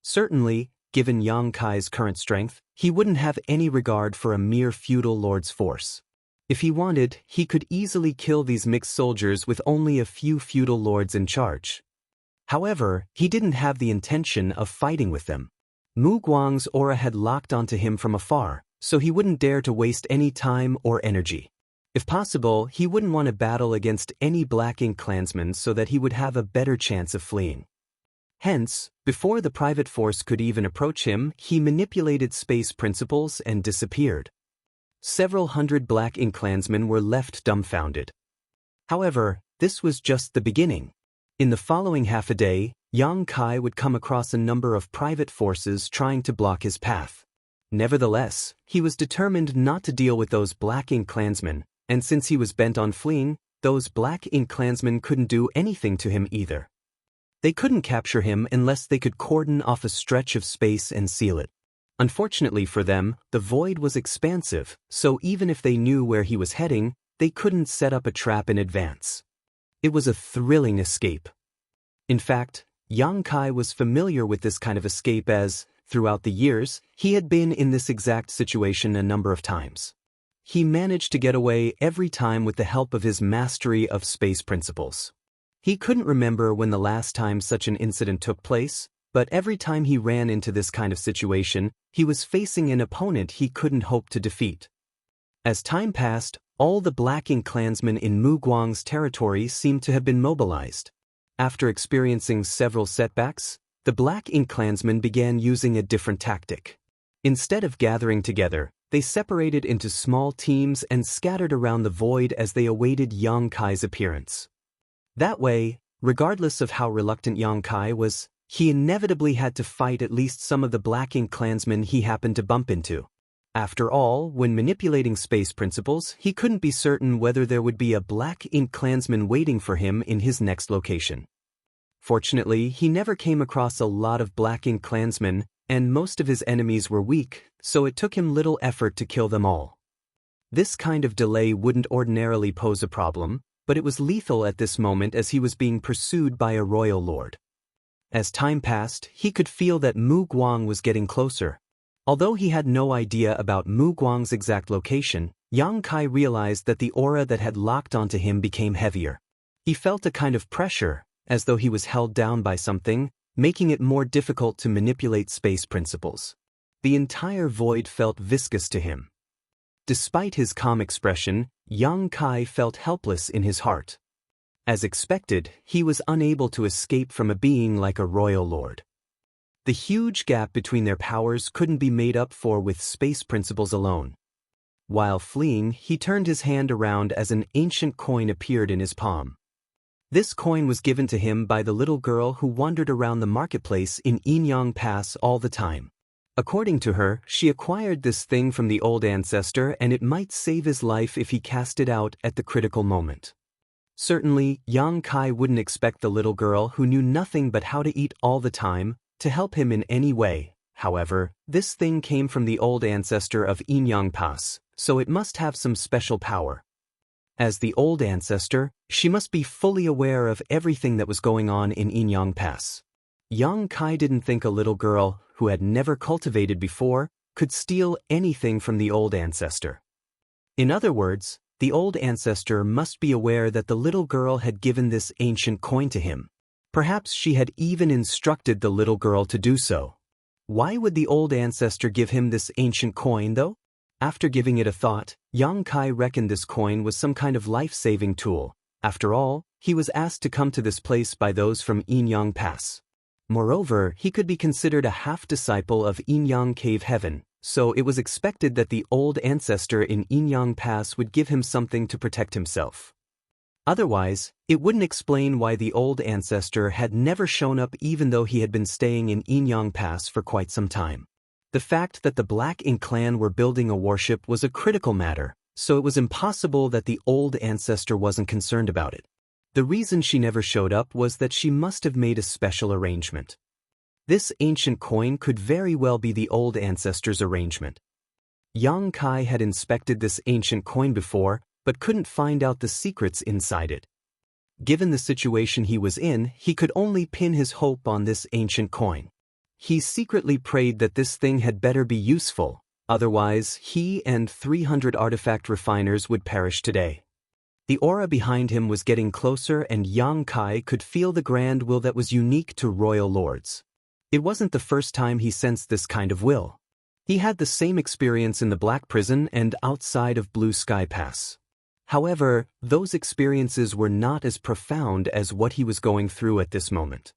Certainly, given Yang Kai's current strength, he wouldn't have any regard for a mere feudal lord's force. If he wanted, he could easily kill these mixed soldiers with only a few feudal lords in charge. However, he didn't have the intention of fighting with them. Mu Guang's aura had locked onto him from afar, so he wouldn't dare to waste any time or energy. If possible, he wouldn't want to battle against any Black Ink clansmen so that he would have a better chance of fleeing. Hence, before the private force could even approach him, he manipulated space principles and disappeared. Several hundred Black Ink clansmen were left dumbfounded. However, this was just the beginning. In the following half a day, Yang Kai would come across a number of private forces trying to block his path. Nevertheless, he was determined not to deal with those Black Ink clansmen, and since he was bent on fleeing, those Black Ink clansmen couldn't do anything to him either. They couldn't capture him unless they could cordon off a stretch of space and seal it. Unfortunately for them, the void was expansive, so even if they knew where he was heading, they couldn't set up a trap in advance. It was a thrilling escape. In fact, Yang Kai was familiar with this kind of escape as, throughout the years, he had been in this exact situation a number of times. He managed to get away every time with the help of his mastery of space principles. He couldn't remember when the last time such an incident took place, but every time he ran into this kind of situation, he was facing an opponent he couldn't hope to defeat. As time passed, all the Black Ink clansmen in Mu Guang's territory seemed to have been mobilized. After experiencing several setbacks, the Black Ink clansmen began using a different tactic. Instead of gathering together, they separated into small teams and scattered around the void as they awaited Yang Kai's appearance. That way, regardless of how reluctant Yang Kai was, he inevitably had to fight at least some of the Black Ink clansmen he happened to bump into. After all, when manipulating space principles, he couldn't be certain whether there would be a Black Ink clansman waiting for him in his next location. Fortunately, he never came across a lot of Black Ink clansmen, and most of his enemies were weak, so it took him little effort to kill them all. This kind of delay wouldn't ordinarily pose a problem, but it was lethal at this moment as he was being pursued by a royal lord. As time passed, he could feel that Mu Guang was getting closer. Although he had no idea about Mu Guang's exact location, Yang Kai realized that the aura that had locked onto him became heavier. He felt a kind of pressure, as though he was held down by something, making it more difficult to manipulate space principles. The entire void felt viscous to him. Despite his calm expression, Yang Kai felt helpless in his heart. As expected, he was unable to escape from a being like a royal lord. The huge gap between their powers couldn't be made up for with space principles alone. While fleeing, he turned his hand around as an ancient coin appeared in his palm. This coin was given to him by the little girl who wandered around the marketplace in Inyang Pass all the time. According to her, she acquired this thing from the old ancestor and it might save his life if he cast it out at the critical moment. Certainly, Yang Kai wouldn't expect the little girl who knew nothing but how to eat all the time to help him in any way. However, this thing came from the old ancestor of Inyang Pass, so it must have some special power. As the old ancestor, she must be fully aware of everything that was going on in Inyang Pass. Yang Kai didn't think a little girl, who had never cultivated before, could steal anything from the old ancestor. In other words, the old ancestor must be aware that the little girl had given this ancient coin to him. Perhaps she had even instructed the little girl to do so. Why would the old ancestor give him this ancient coin, though? After giving it a thought, Yang Kai reckoned this coin was some kind of life-saving tool. After all, he was asked to come to this place by those from Inyang Pass. Moreover, he could be considered a half-disciple of Inyang Cave Heaven, so it was expected that the old ancestor in Inyang Pass would give him something to protect himself. Otherwise, it wouldn't explain why the old ancestor had never shown up even though he had been staying in Inyang Pass for quite some time. The fact that the Black Ink clan were building a warship was a critical matter, so it was impossible that the old ancestor wasn't concerned about it. The reason she never showed up was that she must have made a special arrangement. This ancient coin could very well be the old ancestor's arrangement. Yang Kai had inspected this ancient coin before, but couldn't find out the secrets inside it. Given the situation he was in, he could only pin his hope on this ancient coin. He secretly prayed that this thing had better be useful, otherwise he and 300 artifact refiners would perish today. The aura behind him was getting closer, and Yang Kai could feel the grand will that was unique to royal lords. It wasn't the first time he sensed this kind of will. He had the same experience in the Black Prison and outside of Blue Sky Pass. However, those experiences were not as profound as what he was going through at this moment.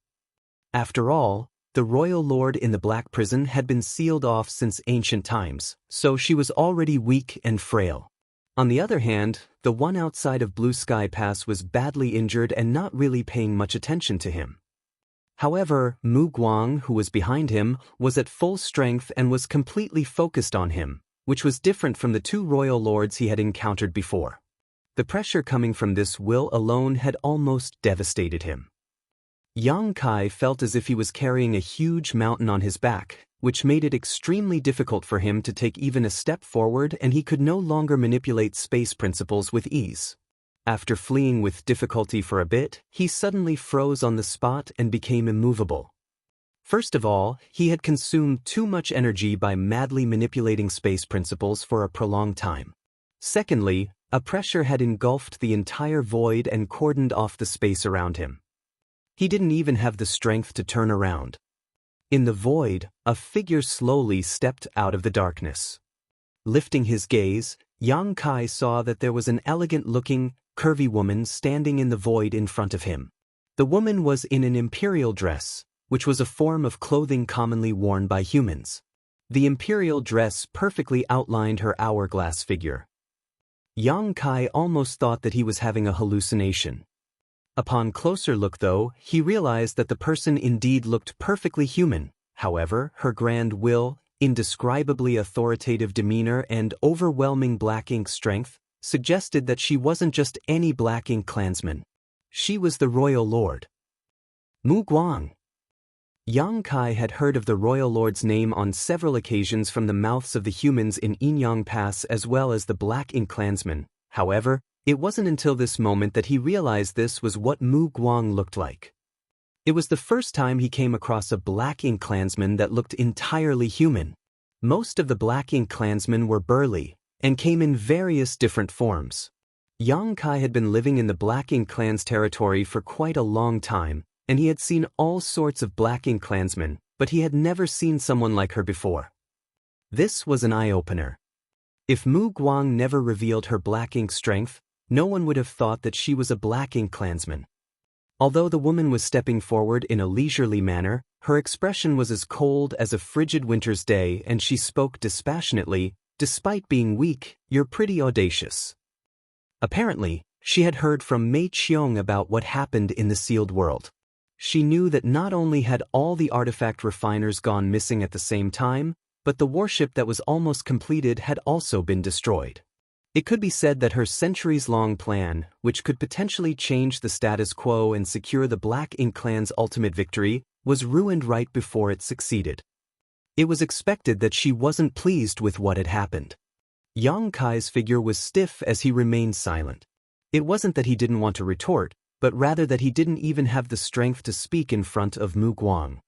After all, the royal lord in the Black Prison had been sealed off since ancient times, so she was already weak and frail. On the other hand, the one outside of Blue Sky Pass was badly injured and not really paying much attention to him. However, Mu Guang, who was behind him, was at full strength and was completely focused on him, which was different from the two royal lords he had encountered before. The pressure coming from this will alone had almost devastated him. Yang Kai felt as if he was carrying a huge mountain on his back, which made it extremely difficult for him to take even a step forward, and he could no longer manipulate space principles with ease. After fleeing with difficulty for a bit, he suddenly froze on the spot and became immovable. First of all, he had consumed too much energy by madly manipulating space principles for a prolonged time. Secondly, a pressure had engulfed the entire void and cordoned off the space around him. He didn't even have the strength to turn around. In the void, a figure slowly stepped out of the darkness. Lifting his gaze, Yang Kai saw that there was an elegant-looking, curvy woman standing in the void in front of him. The woman was in an imperial dress, which was a form of clothing commonly worn by humans. The imperial dress perfectly outlined her hourglass figure. Yang Kai almost thought that he was having a hallucination. Upon closer look, though, he realized that the person indeed looked perfectly human. However, her grand will, indescribably authoritative demeanor, and overwhelming black ink strength suggested that she wasn't just any black ink clansman. She was the royal lord. Mu Guang. Yang Kai had heard of the royal lord's name on several occasions from the mouths of the humans in Inyang Pass as well as the black ink clansmen. However, it wasn't until this moment that he realized this was what Mu Guang looked like. It was the first time he came across a black ink clansman that looked entirely human. Most of the black ink clansmen were burly and came in various different forms. Yang Kai had been living in the black ink clan's territory for quite a long time, and he had seen all sorts of black ink clansmen, but he had never seen someone like her before. This was an eye-opener. If Mu Guang never revealed her black ink strength, no one would have thought that she was a black ink clansman. Although the woman was stepping forward in a leisurely manner, her expression was as cold as a frigid winter's day, and she spoke dispassionately, "Despite being weak, you're pretty audacious." Apparently, she had heard from Mei Qiong about what happened in the sealed world. She knew that not only had all the artifact refiners gone missing at the same time, but the warship that was almost completed had also been destroyed. It could be said that her centuries-long plan, which could potentially change the status quo and secure the Black Ink clan's ultimate victory, was ruined right before it succeeded. It was expected that she wasn't pleased with what had happened. Yang Kai's figure was stiff as he remained silent. It wasn't that he didn't want to retort, but rather that he didn't even have the strength to speak in front of Mu Guang.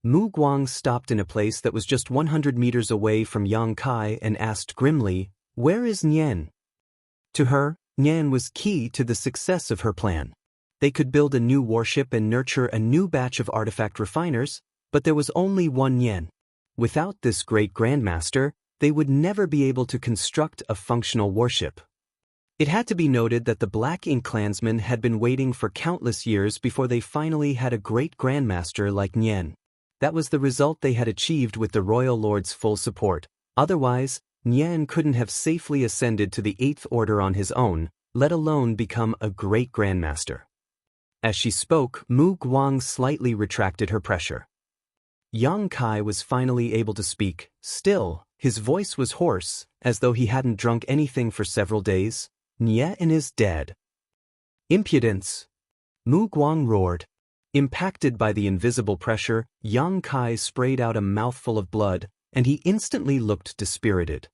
Mu Guang stopped in a place that was just 100 meters away from Yang Kai and asked grimly, "Where is Nian?" To her, Nian was key to the success of her plan. They could build a new warship and nurture a new batch of artifact refiners, but there was only one Nian. Without this great grandmaster, they would never be able to construct a functional warship. It had to be noted that the Black Ink clansmen had been waiting for countless years before they finally had a great grandmaster like Nian. That was the result they had achieved with the royal lord's full support. Otherwise, Nian couldn't have safely ascended to the 8th order on his own, let alone become a great grandmaster. As she spoke, Mu Guang slightly retracted her pressure. Yang Kai was finally able to speak. Still, his voice was hoarse, as though he hadn't drunk anything for several days. "Nian is dead." "Impudence!" Mu Guang roared. Impacted by the invisible pressure, Yang Kai sprayed out a mouthful of blood, and he instantly looked dispirited.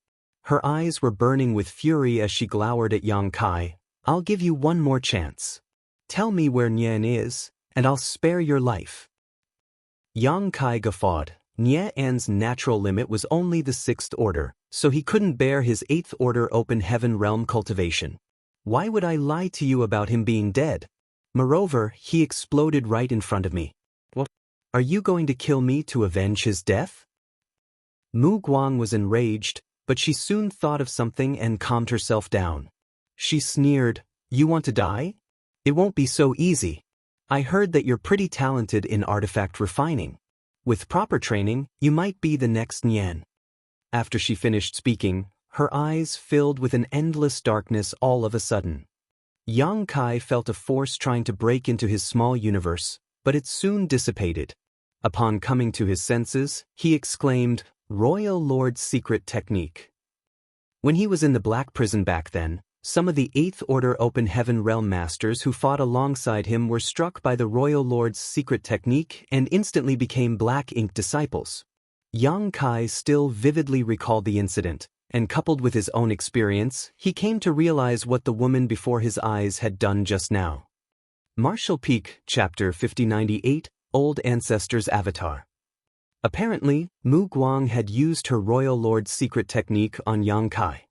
Her eyes were burning with fury as she glowered at Yang Kai. "I'll give you one more chance. Tell me where Nian is, and I'll spare your life." Yang Kai guffawed. Nian's natural limit was only the 6th order, so he couldn't bear his 8th order open heaven realm cultivation. "Why would I lie to you about him being dead? Moreover, he exploded right in front of me. What? Are you going to kill me to avenge his death?" Mu Guang was enraged, but she soon thought of something and calmed herself down. She sneered, "You want to die? It won't be so easy. I heard that you're pretty talented in artifact refining. With proper training, you might be the next Nian." After she finished speaking, her eyes filled with an endless darkness all of a sudden. Yang Kai felt a force trying to break into his small universe, but it soon dissipated. Upon coming to his senses, he exclaimed, "Royal Lord's secret technique." When he was in the Black Prison back then, some of the 8th Order Open Heaven Realm Masters who fought alongside him were struck by the Royal Lord's secret technique and instantly became Black Ink disciples. Yang Kai still vividly recalled the incident, and coupled with his own experience, he came to realize what the woman before his eyes had done just now. Martial Peak, Chapter 5098, Old Ancestor's Avatar. Apparently, Mu Guang had used her Royal Lord's secret technique on Yang Kai.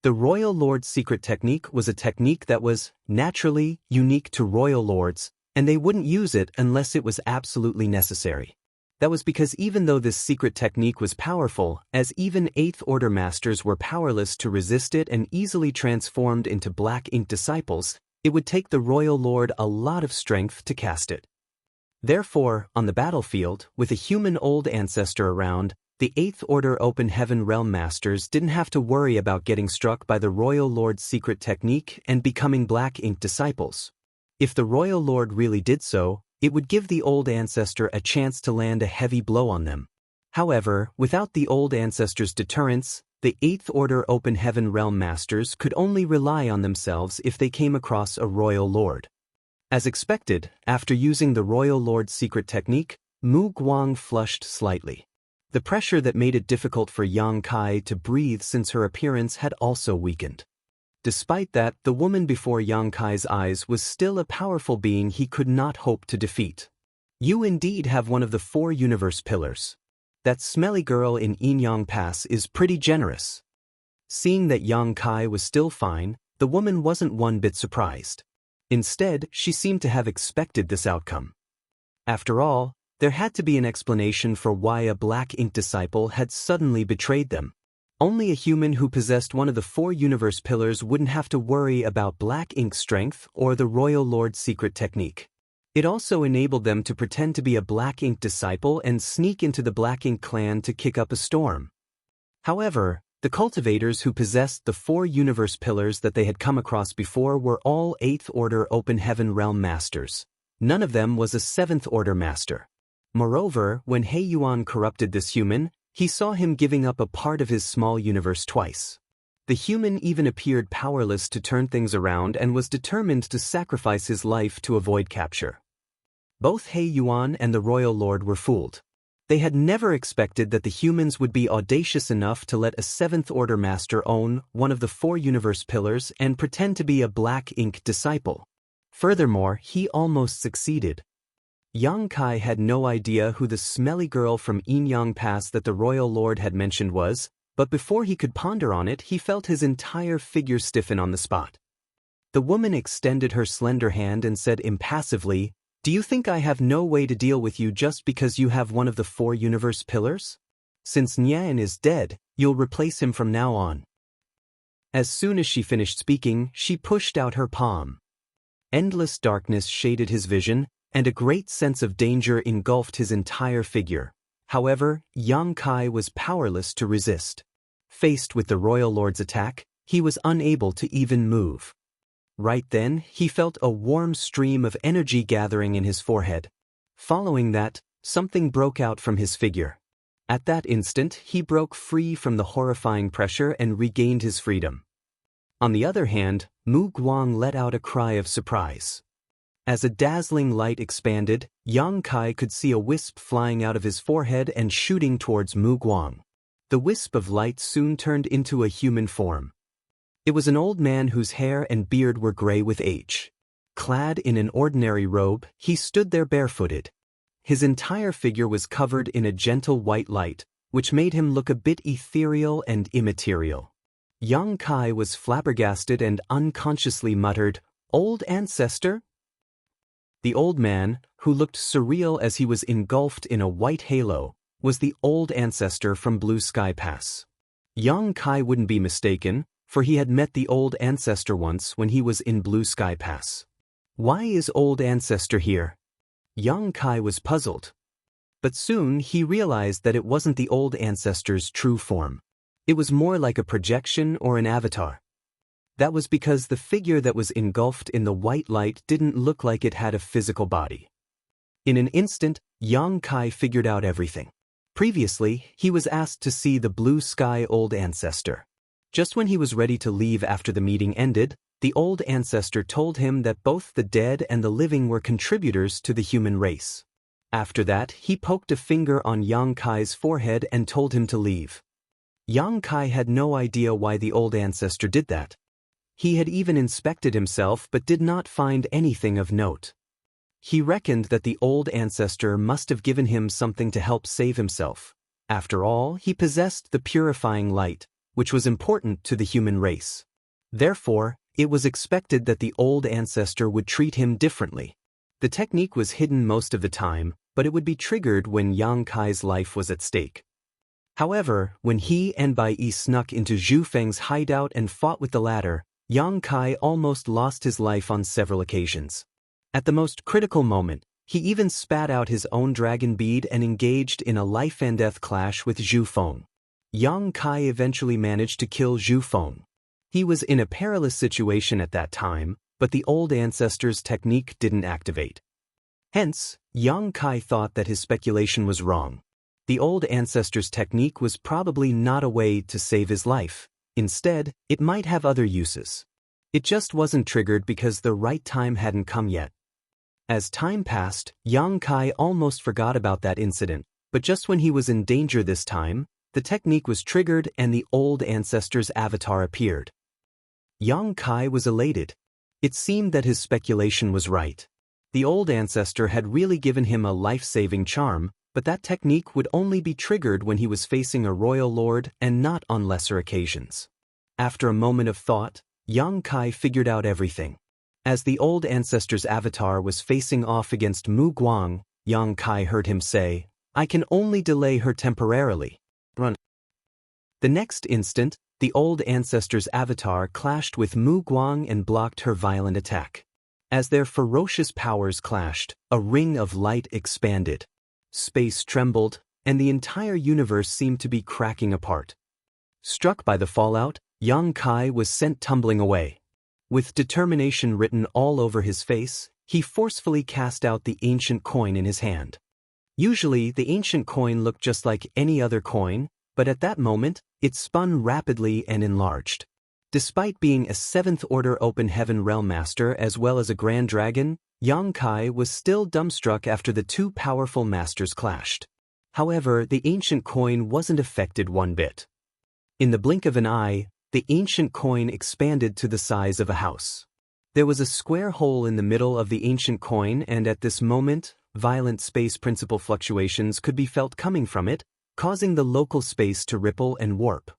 The Royal Lord's secret technique was a technique that was, naturally, unique to Royal Lords, and they wouldn't use it unless it was absolutely necessary. That was because even though this secret technique was powerful, as even 8th Order Masters were powerless to resist it and easily transformed into Black Ink disciples, it would take the Royal Lord a lot of strength to cast it. Therefore, on the battlefield, with a human old ancestor around, the 8th Order Open Heaven Realm Masters didn't have to worry about getting struck by the Royal Lord's secret technique and becoming Black Ink disciples. If the Royal Lord really did so, it would give the old ancestor a chance to land a heavy blow on them. However, without the old ancestor's deterrence, the 8th Order Open Heaven Realm Masters could only rely on themselves if they came across a Royal Lord. As expected, after using the Royal Lord's secret technique, Mu Guang flushed slightly. The pressure that made it difficult for Yang Kai to breathe since her appearance had also weakened. Despite that, the woman before Yang Kai's eyes was still a powerful being he could not hope to defeat. "You indeed have one of the 4 universe pillars. That smelly girl in Inyang Pass is pretty generous." Seeing that Yang Kai was still fine, the woman wasn't one bit surprised. Instead, she seemed to have expected this outcome. After all, there had to be an explanation for why a Black Ink disciple had suddenly betrayed them. Only a human who possessed one of the 4 universe pillars wouldn't have to worry about Black Ink strength or the Royal Lord's secret technique. It also enabled them to pretend to be a Black Ink disciple and sneak into the Black Ink clan to kick up a storm. However, the cultivators who possessed the 4 universe pillars that they had come across before were all 8th Order Open Heaven Realm Masters. None of them was a 7th Order Master. Moreover, when He Yuan corrupted this human, he saw him giving up a part of his small universe twice. The human even appeared powerless to turn things around and was determined to sacrifice his life to avoid capture. Both He Yuan and the Royal Lord were fooled. They had never expected that the humans would be audacious enough to let a 7th Order Master own one of the 4 universe pillars and pretend to be a Black Ink disciple. Furthermore, he almost succeeded. Yang Kai had no idea who the smelly girl from Inyang Pass that the Royal Lord had mentioned was, but before he could ponder on it, he felt his entire figure stiffen on the spot. The woman extended her slender hand and said impassively, "Do you think I have no way to deal with you just because you have one of the 4 universe pillars? Since Nian is dead, you'll replace him from now on." As soon as she finished speaking, she pushed out her palm. Endless darkness shaded his vision, and a great sense of danger engulfed his entire figure. However, Yang Kai was powerless to resist. Faced with the Royal Lord's attack, he was unable to even move. Right then, he felt a warm stream of energy gathering in his forehead. Following that, something broke out from his figure. At that instant, he broke free from the horrifying pressure and regained his freedom. On the other hand, Mu Guang let out a cry of surprise. As a dazzling light expanded, Yang Kai could see a wisp flying out of his forehead and shooting towards Mu Guang. The wisp of light soon turned into a human form. It was an old man whose hair and beard were gray with age. Clad in an ordinary robe, he stood there barefooted. His entire figure was covered in a gentle white light, which made him look a bit ethereal and immaterial. Yang Kai was flabbergasted and unconsciously muttered, "Old ancestor?" The old man, who looked surreal as he was engulfed in a white halo, was the old ancestor from Blue Sky Pass. Yang Kai wouldn't be mistaken, for he had met the old ancestor once when he was in Blue Sky Pass. Why is old ancestor here? Yang Kai was puzzled. But soon he realized that it wasn't the old ancestor's true form. It was more like a projection or an avatar. That was because the figure that was engulfed in the white light didn't look like it had a physical body. In an instant, Yang Kai figured out everything. Previously, he was asked to see the Blue Sky old ancestor. Just when he was ready to leave after the meeting ended, the old ancestor told him that both the dead and the living were contributors to the human race. After that, he poked a finger on Yang Kai's forehead and told him to leave. Yang Kai had no idea why the old ancestor did that. He had even inspected himself but did not find anything of note. He reckoned that the old ancestor must have given him something to help save himself. After all, he possessed the purifying light, which was important to the human race. Therefore, it was expected that the old ancestor would treat him differently. The technique was hidden most of the time, but it would be triggered when Yang Kai's life was at stake. However, when he and Bai Yi snuck into Zhu Feng's hideout and fought with the latter, Yang Kai almost lost his life on several occasions. At the most critical moment, he even spat out his own dragon bead and engaged in a life-and-death clash with Zhu Feng. Yang Kai eventually managed to kill Zhu Feng. He was in a perilous situation at that time, but the old ancestor's technique didn't activate. Hence, Yang Kai thought that his speculation was wrong. The old ancestor's technique was probably not a way to save his life. Instead, it might have other uses. It just wasn't triggered because the right time hadn't come yet. As time passed, Yang Kai almost forgot about that incident, but just when he was in danger this time, the technique was triggered and the old ancestor's avatar appeared. Yang Kai was elated. It seemed that his speculation was right. The old ancestor had really given him a life-saving charm, but that technique would only be triggered when he was facing a royal lord and not on lesser occasions. After a moment of thought, Yang Kai figured out everything. As the old ancestor's avatar was facing off against Mu Guang, Yang Kai heard him say, "I can only delay her temporarily. Run." The next instant, the old ancestor's avatar clashed with Mu Guang and blocked her violent attack. As their ferocious powers clashed, a ring of light expanded. Space trembled, and the entire universe seemed to be cracking apart. Struck by the fallout, Yang Kai was sent tumbling away. With determination written all over his face, he forcefully cast out the ancient coin in his hand. Usually, the ancient coin looked just like any other coin, but at that moment, it spun rapidly and enlarged. Despite being a 7th Order Open Heaven Realm Master as well as a Grand Dragon, Yang Kai was still dumbstruck after the two powerful masters clashed. However, the ancient coin wasn't affected one bit. In the blink of an eye, the ancient coin expanded to the size of a house. There was a square hole in the middle of the ancient coin, and at this moment, violent space principle fluctuations could be felt coming from it, causing the local space to ripple and warp.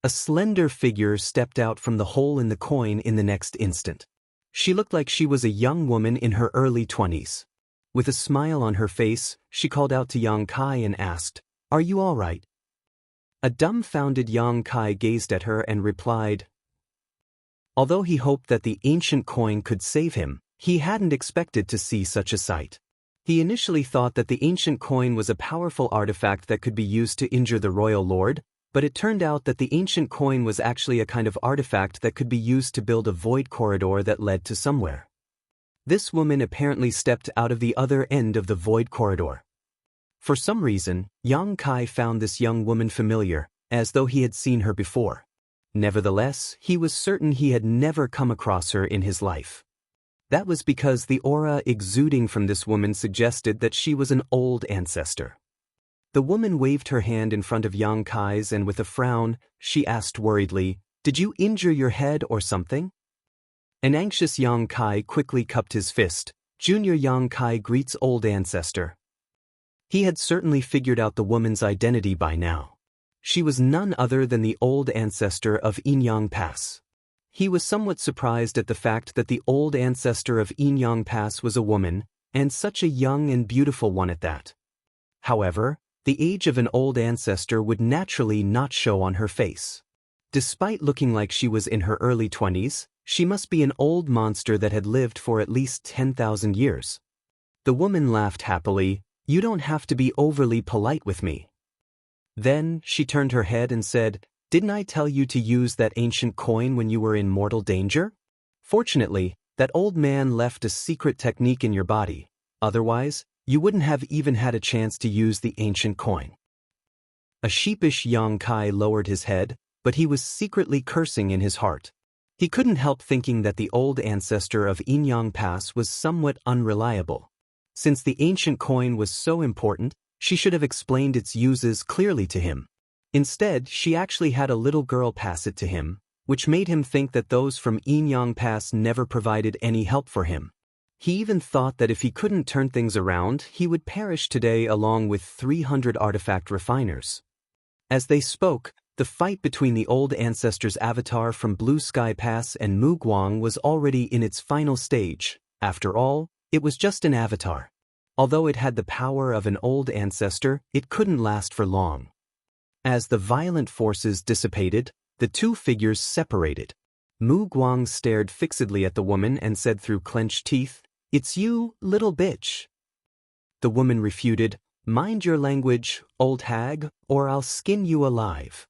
A slender figure stepped out from the hole in the coin in the next instant. She looked like she was a young woman in her early 20s. With a smile on her face, she called out to Yang Kai and asked, "Are you all right?" A dumbfounded Yang Kai gazed at her and replied. Although he hoped that the ancient coin could save him, he hadn't expected to see such a sight. He initially thought that the ancient coin was a powerful artifact that could be used to injure the royal lord, but it turned out that the ancient coin was actually a kind of artifact that could be used to build a void corridor that led to somewhere. This woman apparently stepped out of the other end of the void corridor. For some reason, Yang Kai found this young woman familiar, as though he had seen her before. Nevertheless, he was certain he had never come across her in his life. That was because the aura exuding from this woman suggested that she was an old ancestor. The woman waved her hand in front of Yang Kai's and with a frown, she asked worriedly, "Did you injure your head or something?" An anxious Yang Kai quickly cupped his fist. Junior Yang Kai greets old ancestor. He had certainly figured out the woman's identity by now. She was none other than the old ancestor of Inyang Pass. He was somewhat surprised at the fact that the old ancestor of Inyang Pass was a woman, and such a young and beautiful one at that. However, the age of an old ancestor would naturally not show on her face. Despite looking like she was in her early 20s, she must be an old monster that had lived for at least 10,000 years. The woman laughed happily. "You don't have to be overly polite with me." Then, she turned her head and said, "Didn't I tell you to use that ancient coin when you were in mortal danger? Fortunately, that old man left a secret technique in your body. Otherwise, you wouldn't have even had a chance to use the ancient coin." A sheepish Yang Kai lowered his head, but he was secretly cursing in his heart. He couldn't help thinking that the old ancestor of Inyang Pass was somewhat unreliable. Since the ancient coin was so important, she should have explained its uses clearly to him. Instead, she actually had a little girl pass it to him, which made him think that those from Inyang Pass never provided any help for him. He even thought that if he couldn't turn things around, he would perish today along with 300 artifact refiners. As they spoke, the fight between the old ancestor's avatar from Blue Sky Pass and Mu Guang was already in its final stage. After all, it was just an avatar. Although it had the power of an old ancestor, it couldn't last for long. As the violent forces dissipated, the two figures separated. Mu Guang stared fixedly at the woman and said through clenched teeth, "It's you, little bitch." The woman refuted, "Mind your language, old hag, or I'll skin you alive."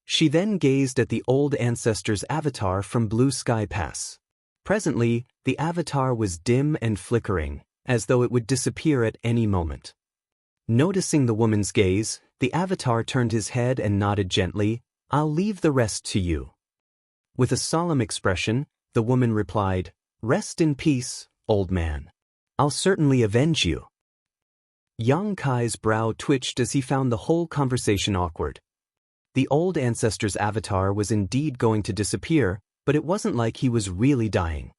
She then gazed at the old ancestor's avatar from Blue Sky Pass. Presently, the avatar was dim and flickering, as though it would disappear at any moment. Noticing the woman's gaze, the avatar turned his head and nodded gently, "I'll leave the rest to you." With a solemn expression, the woman replied, "Rest in peace, old man. I'll certainly avenge you." Yang Kai's brow twitched as he found the whole conversation awkward. The old ancestor's avatar was indeed going to disappear, but it wasn't like he was really dying.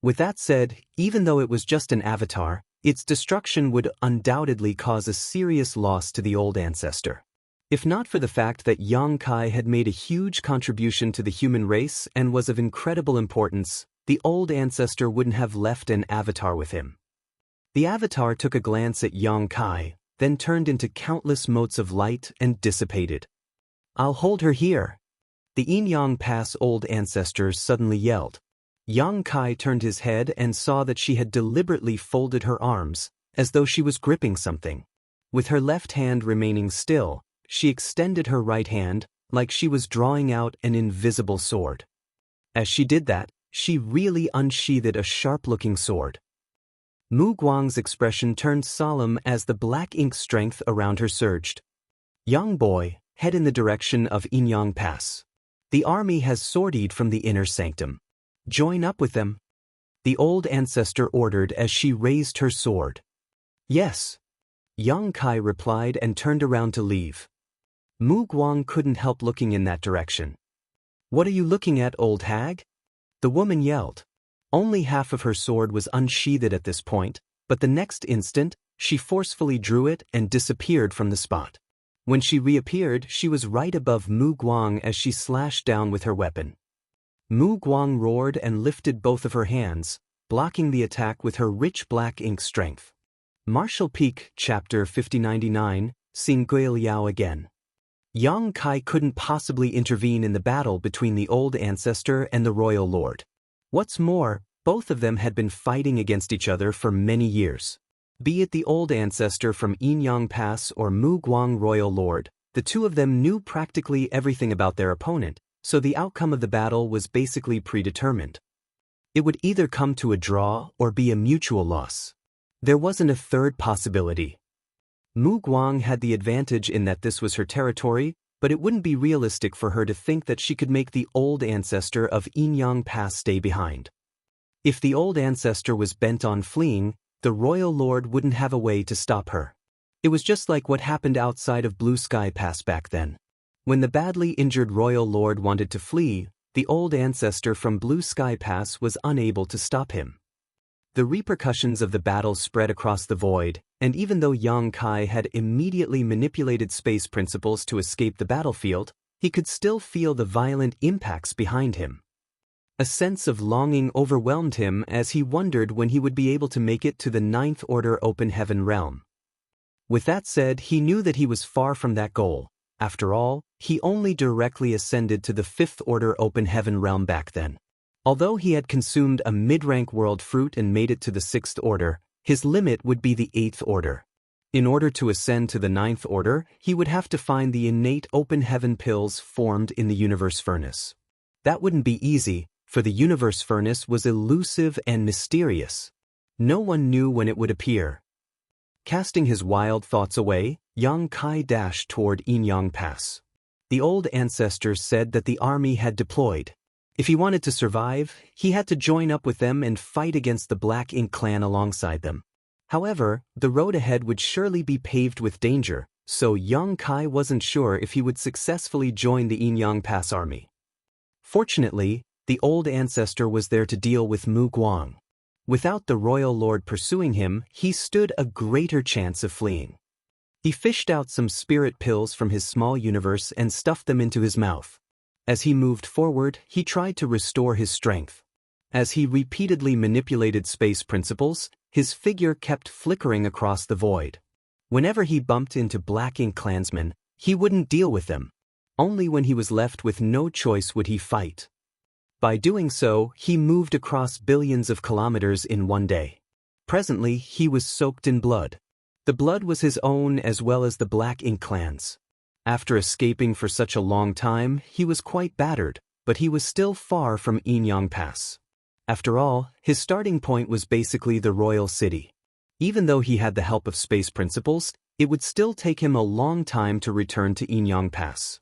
With that said, even though it was just an avatar, its destruction would undoubtedly cause a serious loss to the old ancestor. If not for the fact that Yang Kai had made a huge contribution to the human race and was of incredible importance, the old ancestor wouldn't have left an avatar with him. The avatar took a glance at Yang Kai, then turned into countless motes of light and dissipated. "I'll hold her here." The Inyang Pass old ancestor suddenly yelled. Yang Kai turned his head and saw that she had deliberately folded her arms, as though she was gripping something. With her left hand remaining still, she extended her right hand, like she was drawing out an invisible sword. As she did that, she really unsheathed a sharp-looking sword. Mu Guang's expression turned solemn as the black ink strength around her surged. "Young boy, head in the direction of Inyang Pass. The army has sortied from the inner sanctum. Join up with them," the old ancestor ordered as she raised her sword. "Yes," Yang Kai replied and turned around to leave. Mu Guang couldn't help looking in that direction. "What are you looking at, old hag?" the woman yelled. Only half of her sword was unsheathed at this point, but the next instant, she forcefully drew it and disappeared from the spot. When she reappeared, she was right above Mu Guang as she slashed down with her weapon. Mu Guang roared and lifted both of her hands, blocking the attack with her rich black ink strength. Martial Peak, Chapter 5099, Sing Gui Liao again. Yang Kai couldn't possibly intervene in the battle between the old ancestor and the royal lord. What's more, both of them had been fighting against each other for many years. Be it the old ancestor from Inyang Pass or Mu Guang royal lord, the two of them knew practically everything about their opponent, so the outcome of the battle was basically predetermined. It would either come to a draw or be a mutual loss. There wasn't a third possibility. Mu Guang had the advantage in that this was her territory, but it wouldn't be realistic for her to think that she could make the old ancestor of Inyang Pass stay behind. If the old ancestor was bent on fleeing, the royal lord wouldn't have a way to stop her. It was just like what happened outside of Blue Sky Pass back then. When the badly injured royal lord wanted to flee, the old ancestor from Blue Sky Pass was unable to stop him. The repercussions of the battle spread across the void, and even though Yang Kai had immediately manipulated space principles to escape the battlefield, he could still feel the violent impacts behind him. A sense of longing overwhelmed him as he wondered when he would be able to make it to the Ninth Order Open Heaven realm. With that said, he knew that he was far from that goal. After all, he only directly ascended to the Fifth Order Open Heaven realm back then. Although he had consumed a mid-rank world fruit and made it to the Sixth Order, his limit would be the Eighth Order. In order to ascend to the Ninth Order, he would have to find the innate open heaven pills formed in the universe furnace. That wouldn't be easy, for the universe furnace was elusive and mysterious. No one knew when it would appear. Casting his wild thoughts away, Yang Kai dashed toward Inyang Pass. The old ancestors said that the army had deployed. If he wanted to survive, he had to join up with them and fight against the Black Ink clan alongside them. However, the road ahead would surely be paved with danger, so Yang Kai wasn't sure if he would successfully join the Inyang Pass army. Fortunately, the old ancestor was there to deal with Mu Guang. Without the royal lord pursuing him, he stood a greater chance of fleeing. He fished out some spirit pills from his small universe and stuffed them into his mouth. As he moved forward, he tried to restore his strength. As he repeatedly manipulated space principles, his figure kept flickering across the void. Whenever he bumped into Black Ink clansmen, he wouldn't deal with them. Only when he was left with no choice would he fight. By doing so, he moved across billions of kilometers in one day. Presently, he was soaked in blood. The blood was his own as well as the Black Ink clan's. After escaping for such a long time, he was quite battered, but he was still far from Inyang Pass. After all, his starting point was basically the royal city. Even though he had the help of space principles, it would still take him a long time to return to Inyang Pass.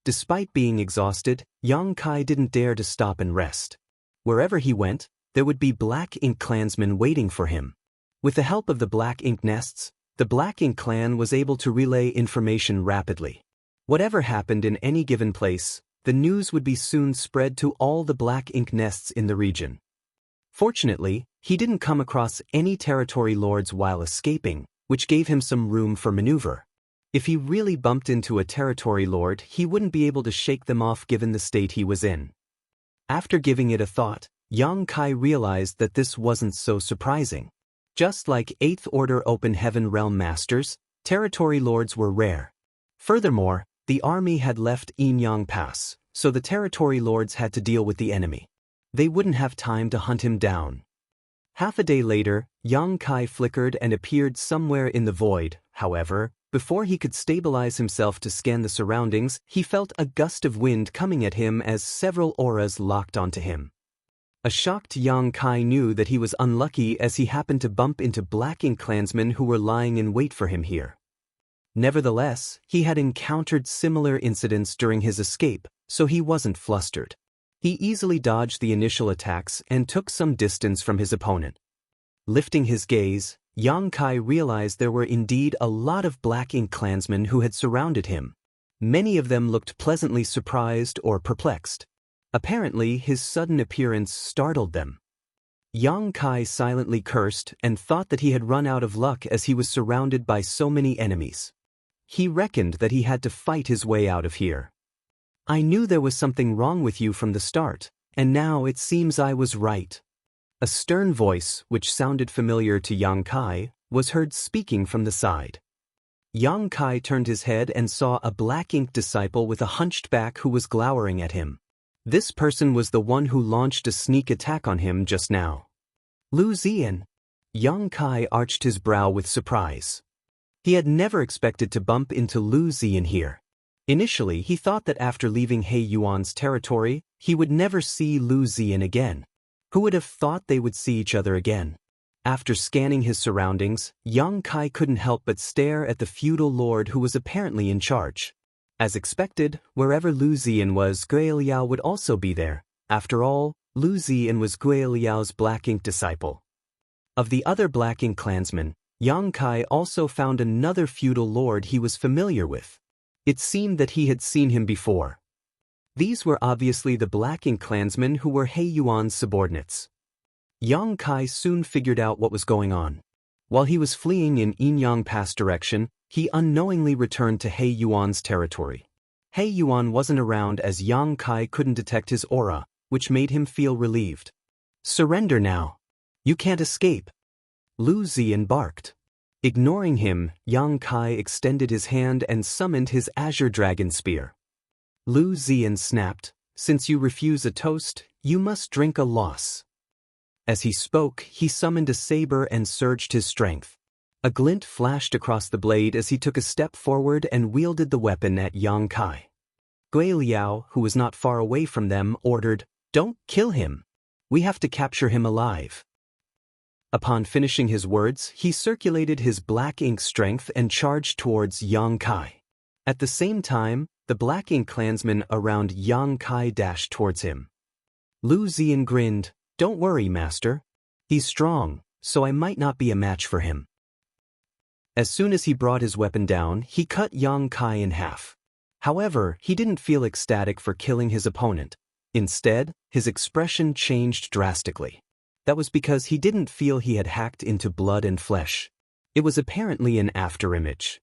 Despite being exhausted, Yang Kai didn't dare to stop and rest. Wherever he went, there would be Black Ink clansmen waiting for him. With the help of the Black Ink nests, the Black Ink clan was able to relay information rapidly. Whatever happened in any given place, the news would be soon spread to all the Black Ink nests in the region. Fortunately, he didn't come across any territory lords while escaping, which gave him some room for maneuver. If he really bumped into a territory lord, he wouldn't be able to shake them off given the state he was in. After giving it a thought, Yang Kai realized that this wasn't so surprising. Just like Eighth Order Open Heaven Realm Masters, territory lords were rare. Furthermore, the army had left Inyang Pass, so the territory lords had to deal with the enemy. They wouldn't have time to hunt him down. Half a day later, Yang Kai flickered and appeared somewhere in the void. However, before he could stabilize himself to scan the surroundings, he felt a gust of wind coming at him as several auras locked onto him. A shocked Yang Kai knew that he was unlucky as he happened to bump into Black Ink clansmen who were lying in wait for him here. Nevertheless, he had encountered similar incidents during his escape, so he wasn't flustered. He easily dodged the initial attacks and took some distance from his opponent. Lifting his gaze, Yang Kai realized there were indeed a lot of Black Ink clansmen who had surrounded him. Many of them looked pleasantly surprised or perplexed. Apparently, his sudden appearance startled them. Yang Kai silently cursed and thought that he had run out of luck as he was surrounded by so many enemies. He reckoned that he had to fight his way out of here. I knew there was something wrong with you from the start, and now it seems I was right. A stern voice, which sounded familiar to Yang Kai, was heard speaking from the side. Yang Kai turned his head and saw a Black Ink disciple with a hunched back who was glowering at him. This person was the one who launched a sneak attack on him just now. Lu Ziyan. Yang Kai arched his brow with surprise. He had never expected to bump into Lu Ziyan here. Initially, he thought that after leaving He Yuan's territory, he would never see Lu Ziyan again. Who would have thought they would see each other again? After scanning his surroundings, Yang Kai couldn't help but stare at the feudal lord who was apparently in charge. As expected, wherever Lu Ziyan was, Gui Liao would also be there. After all, Lu Ziyan was Gui Liao's Black Ink disciple. Of the other Black Ink clansmen, Yang Kai also found another feudal lord he was familiar with. It seemed that he had seen him before. These were obviously the Black Ink clansmen who were He Yuan's subordinates. Yang Kai soon figured out what was going on. While he was fleeing in Yinyang Pass direction, he unknowingly returned to He Yuan's territory. He Yuan wasn't around as Yang Kai couldn't detect his aura, which made him feel relieved. "Surrender now. You can't escape," Lu Ziyan barked. Ignoring him, Yang Kai extended his hand and summoned his Azure Dragon Spear. Lu Ziyan snapped, "Since you refuse a toast, you must drink a loss." As he spoke, he summoned a saber and surged his strength. A glint flashed across the blade as he took a step forward and wielded the weapon at Yang Kai. Gui Liao, who was not far away from them, ordered, "Don't kill him. We have to capture him alive." Upon finishing his words, he circulated his Black Ink strength and charged towards Yang Kai. At the same time, the Black Ink clansmen around Yang Kai dashed towards him. Lu Ziyan grinned, "Don't worry, master. He's strong, so I might not be a match for him." As soon as he brought his weapon down, he cut Yang Kai in half. However, he didn't feel ecstatic for killing his opponent. Instead, his expression changed drastically. That was because he didn't feel he had hacked into blood and flesh. It was apparently an afterimage.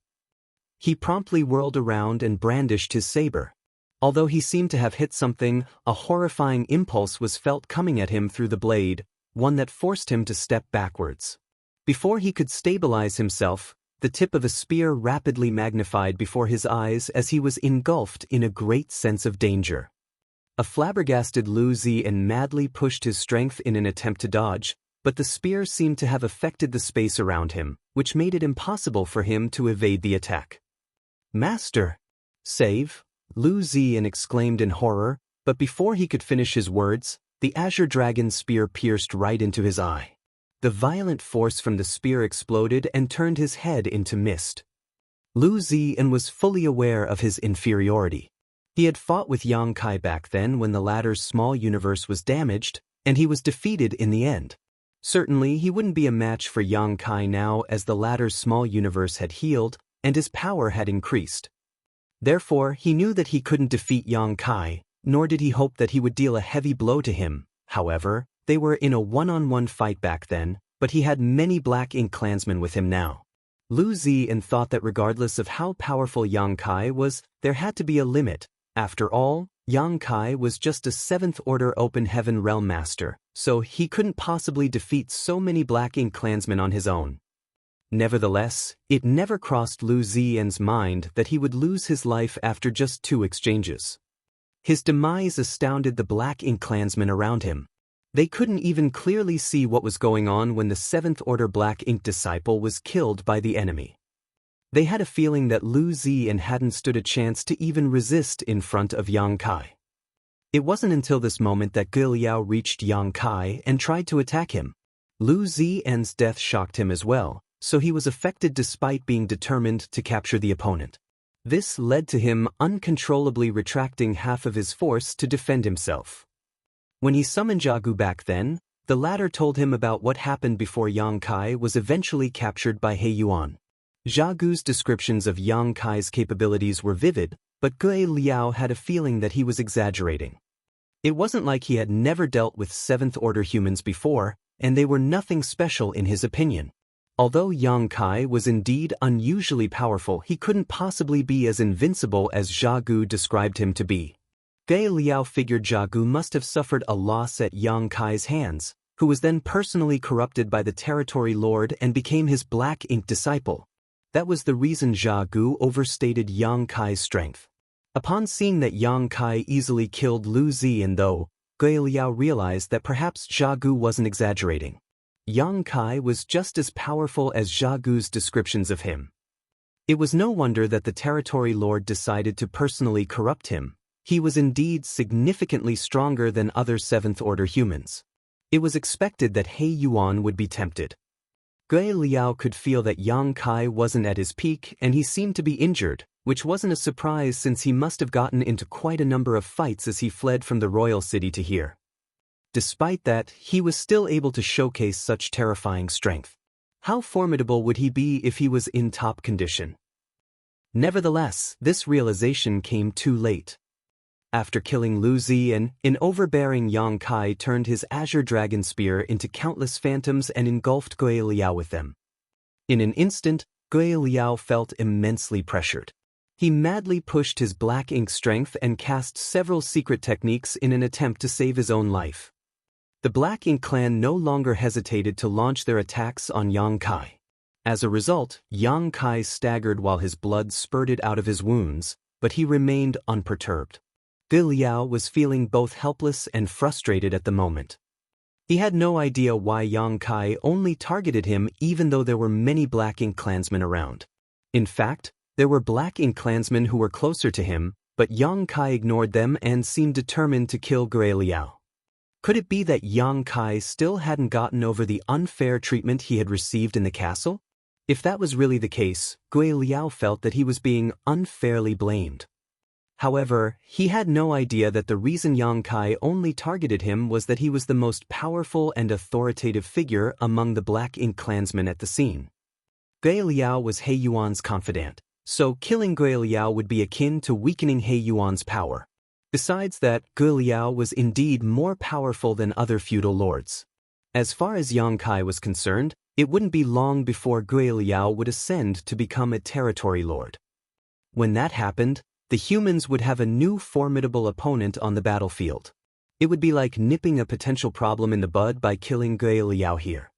He promptly whirled around and brandished his saber. Although he seemed to have hit something, a horrifying impulse was felt coming at him through the blade, one that forced him to step backwards. Before he could stabilize himself, the tip of a spear rapidly magnified before his eyes as he was engulfed in a great sense of danger. A flabbergasted Lu Ziyan madly pushed his strength in an attempt to dodge, but the spear seemed to have affected the space around him, which made it impossible for him to evade the attack. "Master! Save!" Lu Ziyan exclaimed in horror, but before he could finish his words, the Azure Dragon Spear pierced right into his eye. The violent force from the spear exploded and turned his head into mist. Lu Ziyan was fully aware of his inferiority. He had fought with Yang Kai back then when the latter's small universe was damaged, and he was defeated in the end. Certainly, he wouldn't be a match for Yang Kai now as the latter's small universe had healed, and his power had increased. Therefore, he knew that he couldn't defeat Yang Kai, nor did he hope that he would deal a heavy blow to him. However, they were in a one-on-one fight back then, but he had many Black Ink clansmen with him now. Lu Ziyan thought that regardless of how powerful Yang Kai was, there had to be a limit. After all, Yang Kai was just a 7th Order Open Heaven Realm Master, so he couldn't possibly defeat so many Black Ink clansmen on his own. Nevertheless, it never crossed Lu Ziyan's mind that he would lose his life after just 2 exchanges. His demise astounded the Black Ink clansmen around him. They couldn't even clearly see what was going on when the 7th Order Black Ink disciple was killed by the enemy. They had a feeling that Lu Ziyan hadn't stood a chance to even resist in front of Yang Kai. It wasn't until this moment that Gui Liao reached Yang Kai and tried to attack him. Lu Ziyan's death shocked him as well, so he was affected despite being determined to capture the opponent. This led to him uncontrollably retracting half of his force to defend himself. When he summoned Jianghu back then, the latter told him about what happened before Yang Kai was eventually captured by He Yuan. Jianghu's descriptions of Yang Kai's capabilities were vivid, but Gui Liao had a feeling that he was exaggerating. It wasn't like he had never dealt with 7th Order humans before, and they were nothing special in his opinion. Although Yang Kai was indeed unusually powerful, he couldn't possibly be as invincible as Jianghu described him to be. Gui Liao figured Jianghu must have suffered a loss at Yang Kai's hands, who was then personally corrupted by the Territory Lord and became his Black Ink disciple. That was the reason Jianghu overstated Yang Kai's strength. Upon seeing that Yang Kai easily killed Lu Ziyan though, Gui Liao realized that perhaps Jianghu wasn't exaggerating. Yang Kai was just as powerful as Jianghu's descriptions of him. It was no wonder that the Territory Lord decided to personally corrupt him. He was indeed significantly stronger than other 7th Order humans. It was expected that He Yuan would be tempted. Gui Liao could feel that Yang Kai wasn't at his peak and he seemed to be injured, which wasn't a surprise since he must have gotten into quite a number of fights as he fled from the royal city to here. Despite that, he was still able to showcase such terrifying strength. How formidable would he be if he was in top condition? Nevertheless, this realization came too late. After killing Lu Ziyan, an overbearing Yang Kai turned his azure dragon spear into countless phantoms and engulfed Gui Liao with them. In an instant, Gui Liao felt immensely pressured. He madly pushed his black ink strength and cast several secret techniques in an attempt to save his own life. The Black Ink clan no longer hesitated to launch their attacks on Yang Kai. As a result, Yang Kai staggered while his blood spurted out of his wounds, but he remained unperturbed. Gui Liao was feeling both helpless and frustrated at the moment. He had no idea why Yang Kai only targeted him even though there were many Black Ink clansmen around. In fact, there were Black Ink clansmen who were closer to him, but Yang Kai ignored them and seemed determined to kill Gui Liao. Could it be that Yang Kai still hadn't gotten over the unfair treatment he had received in the castle? If that was really the case, Gui Liao felt that he was being unfairly blamed. However, he had no idea that the reason Yang Kai only targeted him was that he was the most powerful and authoritative figure among the Black Ink clansmen at the scene. Gui Liao was He Yuan's confidant, so killing Gui Liao would be akin to weakening He Yuan's power. Besides that, Gui Liao was indeed more powerful than other feudal lords. As far as Yang Kai was concerned, it wouldn't be long before Gui Liao would ascend to become a territory lord. When that happened, the humans would have a new formidable opponent on the battlefield. It would be like nipping a potential problem in the bud by killing Gui Liao here.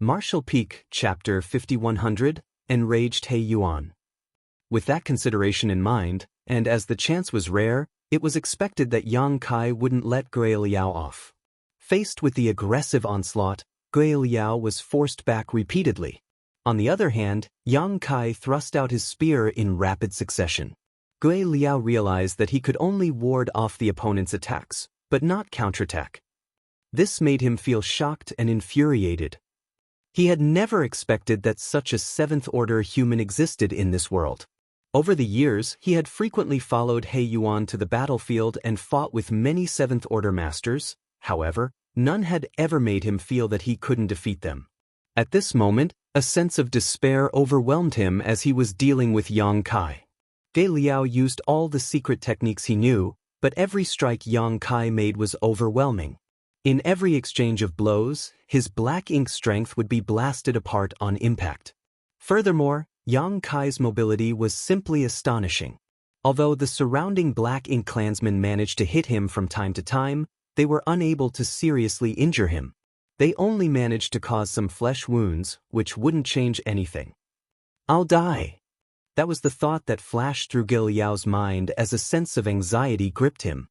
Martial Peak, Chapter 5100, Enraged He Yuan. With that consideration in mind, and as the chance was rare, it was expected that Yang Kai wouldn't let Gui Liao off. Faced with the aggressive onslaught, Gui Liao was forced back repeatedly. On the other hand, Yang Kai thrust out his spear in rapid succession. Gui Liao realized that he could only ward off the opponent's attacks, but not counterattack. This made him feel shocked and infuriated. He had never expected that such a seventh-order human existed in this world. Over the years, he had frequently followed He Yuan to the battlefield and fought with many seventh-order masters. However, none had ever made him feel that he couldn't defeat them. At this moment, a sense of despair overwhelmed him as he was dealing with Yang Kai. Gui Liao used all the secret techniques he knew, but every strike Yang Kai made was overwhelming. In every exchange of blows, his black ink strength would be blasted apart on impact. Furthermore, Yang Kai's mobility was simply astonishing. Although the surrounding Black Ink clansmen managed to hit him from time to time, they were unable to seriously injure him. They only managed to cause some flesh wounds, which wouldn't change anything. "I'll die." That was the thought that flashed through Gui Liao's mind as a sense of anxiety gripped him.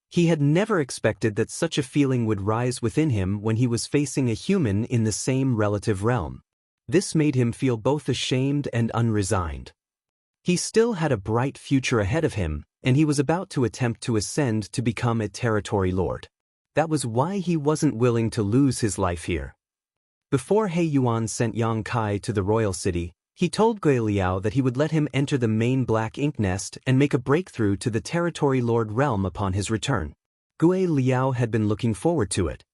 He had never expected that such a feeling would rise within him when he was facing a human in the same relative realm. This made him feel both ashamed and unresigned. He still had a bright future ahead of him, and he was about to attempt to ascend to become a territory lord. That was why he wasn't willing to lose his life here. Before He Yuan sent Yang Kai to the royal city, he told Gui Liao that he would let him enter the main Black Ink nest and make a breakthrough to the territory lord realm upon his return. Gui Liao had been looking forward to it.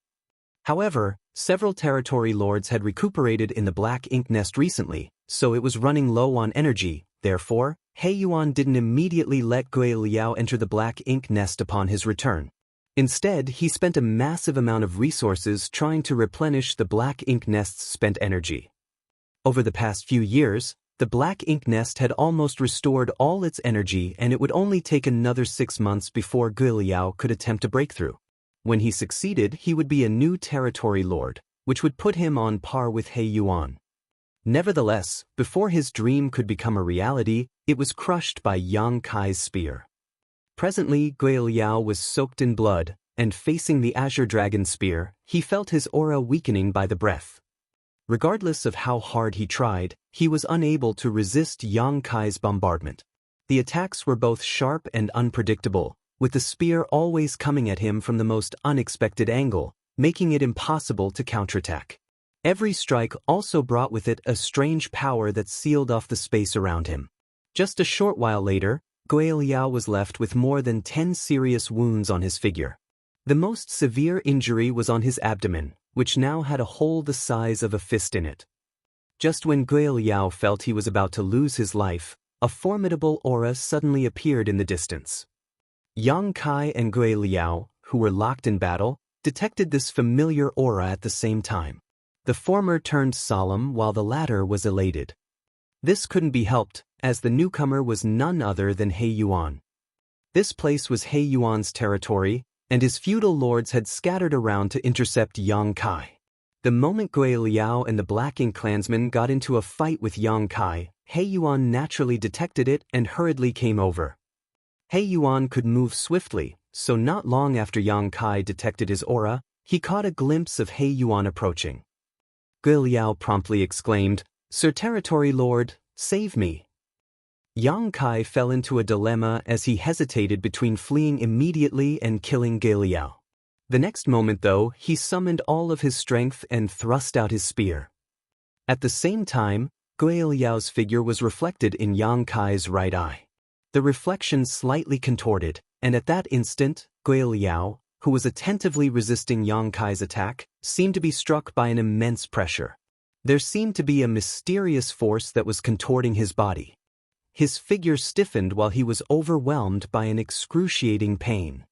However, several territory lords had recuperated in the Black Ink nest recently, so it was running low on energy. Therefore, He Yuan didn't immediately let Gui Liao enter the Black Ink nest upon his return. Instead, he spent a massive amount of resources trying to replenish the Black Ink nest's spent energy. Over the past few years, the Black Ink nest had almost restored all its energy, and it would only take another 6 months before Gui Liao could attempt a breakthrough. When he succeeded, he would be a new territory lord, which would put him on par with He Yuan. Nevertheless, before his dream could become a reality, it was crushed by Yang Kai's spear. Presently, Gui Liao was soaked in blood, and facing the Azure Dragon spear, he felt his aura weakening by the breath. Regardless of how hard he tried, he was unable to resist Yang Kai's bombardment. The attacks were both sharp and unpredictable, with the spear always coming at him from the most unexpected angle, making it impossible to counterattack. Every strike also brought with it a strange power that sealed off the space around him. Just a short while later, Gui Liao was left with more than 10 serious wounds on his figure. The most severe injury was on his abdomen, which now had a hole the size of a fist in it. Just when Gui Liao felt he was about to lose his life, a formidable aura suddenly appeared in the distance. Yang Kai and Gui Liao, who were locked in battle, detected this familiar aura at the same time. The former turned solemn while the latter was elated. This couldn't be helped, as the newcomer was none other than He Yuan. This place was He Yuan's territory, and his feudal lords had scattered around to intercept Yang Kai. The moment Gui Liao and the Black Ink clansmen got into a fight with Yang Kai, He Yuan naturally detected it and hurriedly came over. He Yuan could move swiftly, so not long after Yang Kai detected his aura, he caught a glimpse of He Yuan approaching. Gui Liao promptly exclaimed, "Sir Territory Lord, save me." Yang Kai fell into a dilemma as he hesitated between fleeing immediately and killing Gui Liao. The next moment, though, he summoned all of his strength and thrust out his spear. At the same time, Gui Liao's figure was reflected in Yang Kai's right eye. The reflection slightly contorted, and at that instant, Gui Liao, who was attentively resisting Yang Kai's attack, seemed to be struck by an immense pressure. There seemed to be a mysterious force that was contorting his body. His figure stiffened while he was overwhelmed by an excruciating pain.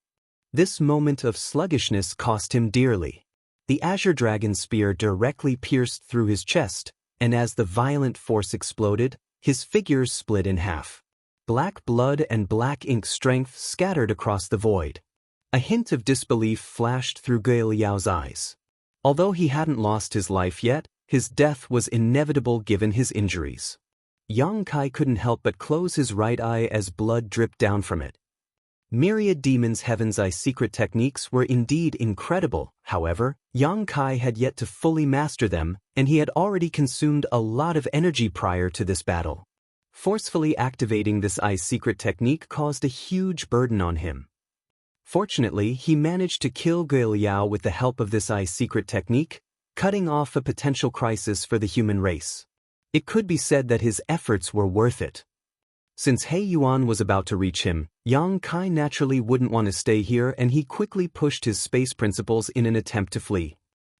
This moment of sluggishness cost him dearly. The Azure Dragon spear directly pierced through his chest, and as the violent force exploded, his figure split in half. Black blood and black ink strength scattered across the void. A hint of disbelief flashed through Gui Liao's eyes. Although he hadn't lost his life yet, his death was inevitable given his injuries. Yang Kai couldn't help but close his right eye as blood dripped down from it. Myriad Demons Heaven's Eye secret techniques were indeed incredible. However, Yang Kai had yet to fully master them, and he had already consumed a lot of energy prior to this battle. Forcefully activating this eye secret technique caused a huge burden on him. Fortunately, he managed to kill Gui Liao with the help of this eye secret technique, cutting off a potential crisis for the human race. It could be said that his efforts were worth it. Since He Yuan was about to reach him, Yang Kai naturally wouldn't want to stay here, and he quickly pushed his space principles in an attempt to flee.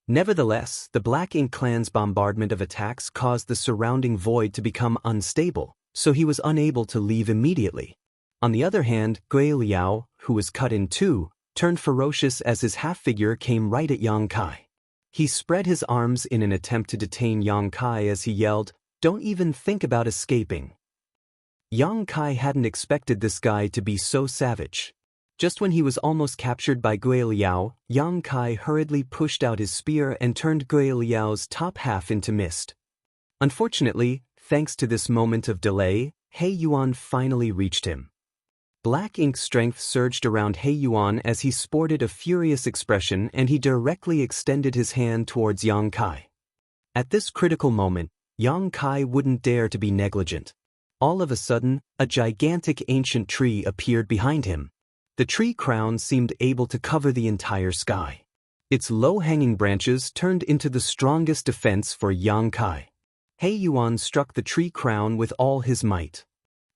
Nevertheless, the Black Ink clan's bombardment of attacks caused the surrounding void to become unstable, so he was unable to leave immediately. On the other hand, Gui Liao, who was cut in two, turned ferocious as his half-figure came right at Yang Kai. He spread his arms in an attempt to detain Yang Kai as he yelled, "Don't even think about escaping." Yang Kai hadn't expected this guy to be so savage. Just when he was almost captured by Gui Liao, Yang Kai hurriedly pushed out his spear and turned Gui Liao's top half into mist. Unfortunately, thanks to this moment of delay, He Yuan finally reached him. Black ink strength surged around He Yuan as he sported a furious expression, and he directly extended his hand towards Yang Kai. At this critical moment, Yang Kai wouldn't dare to be negligent. All of a sudden, a gigantic ancient tree appeared behind him. The tree crown seemed able to cover the entire sky. Its low-hanging branches turned into the strongest defense for Yang Kai. He Yuan struck the tree crown with all his might.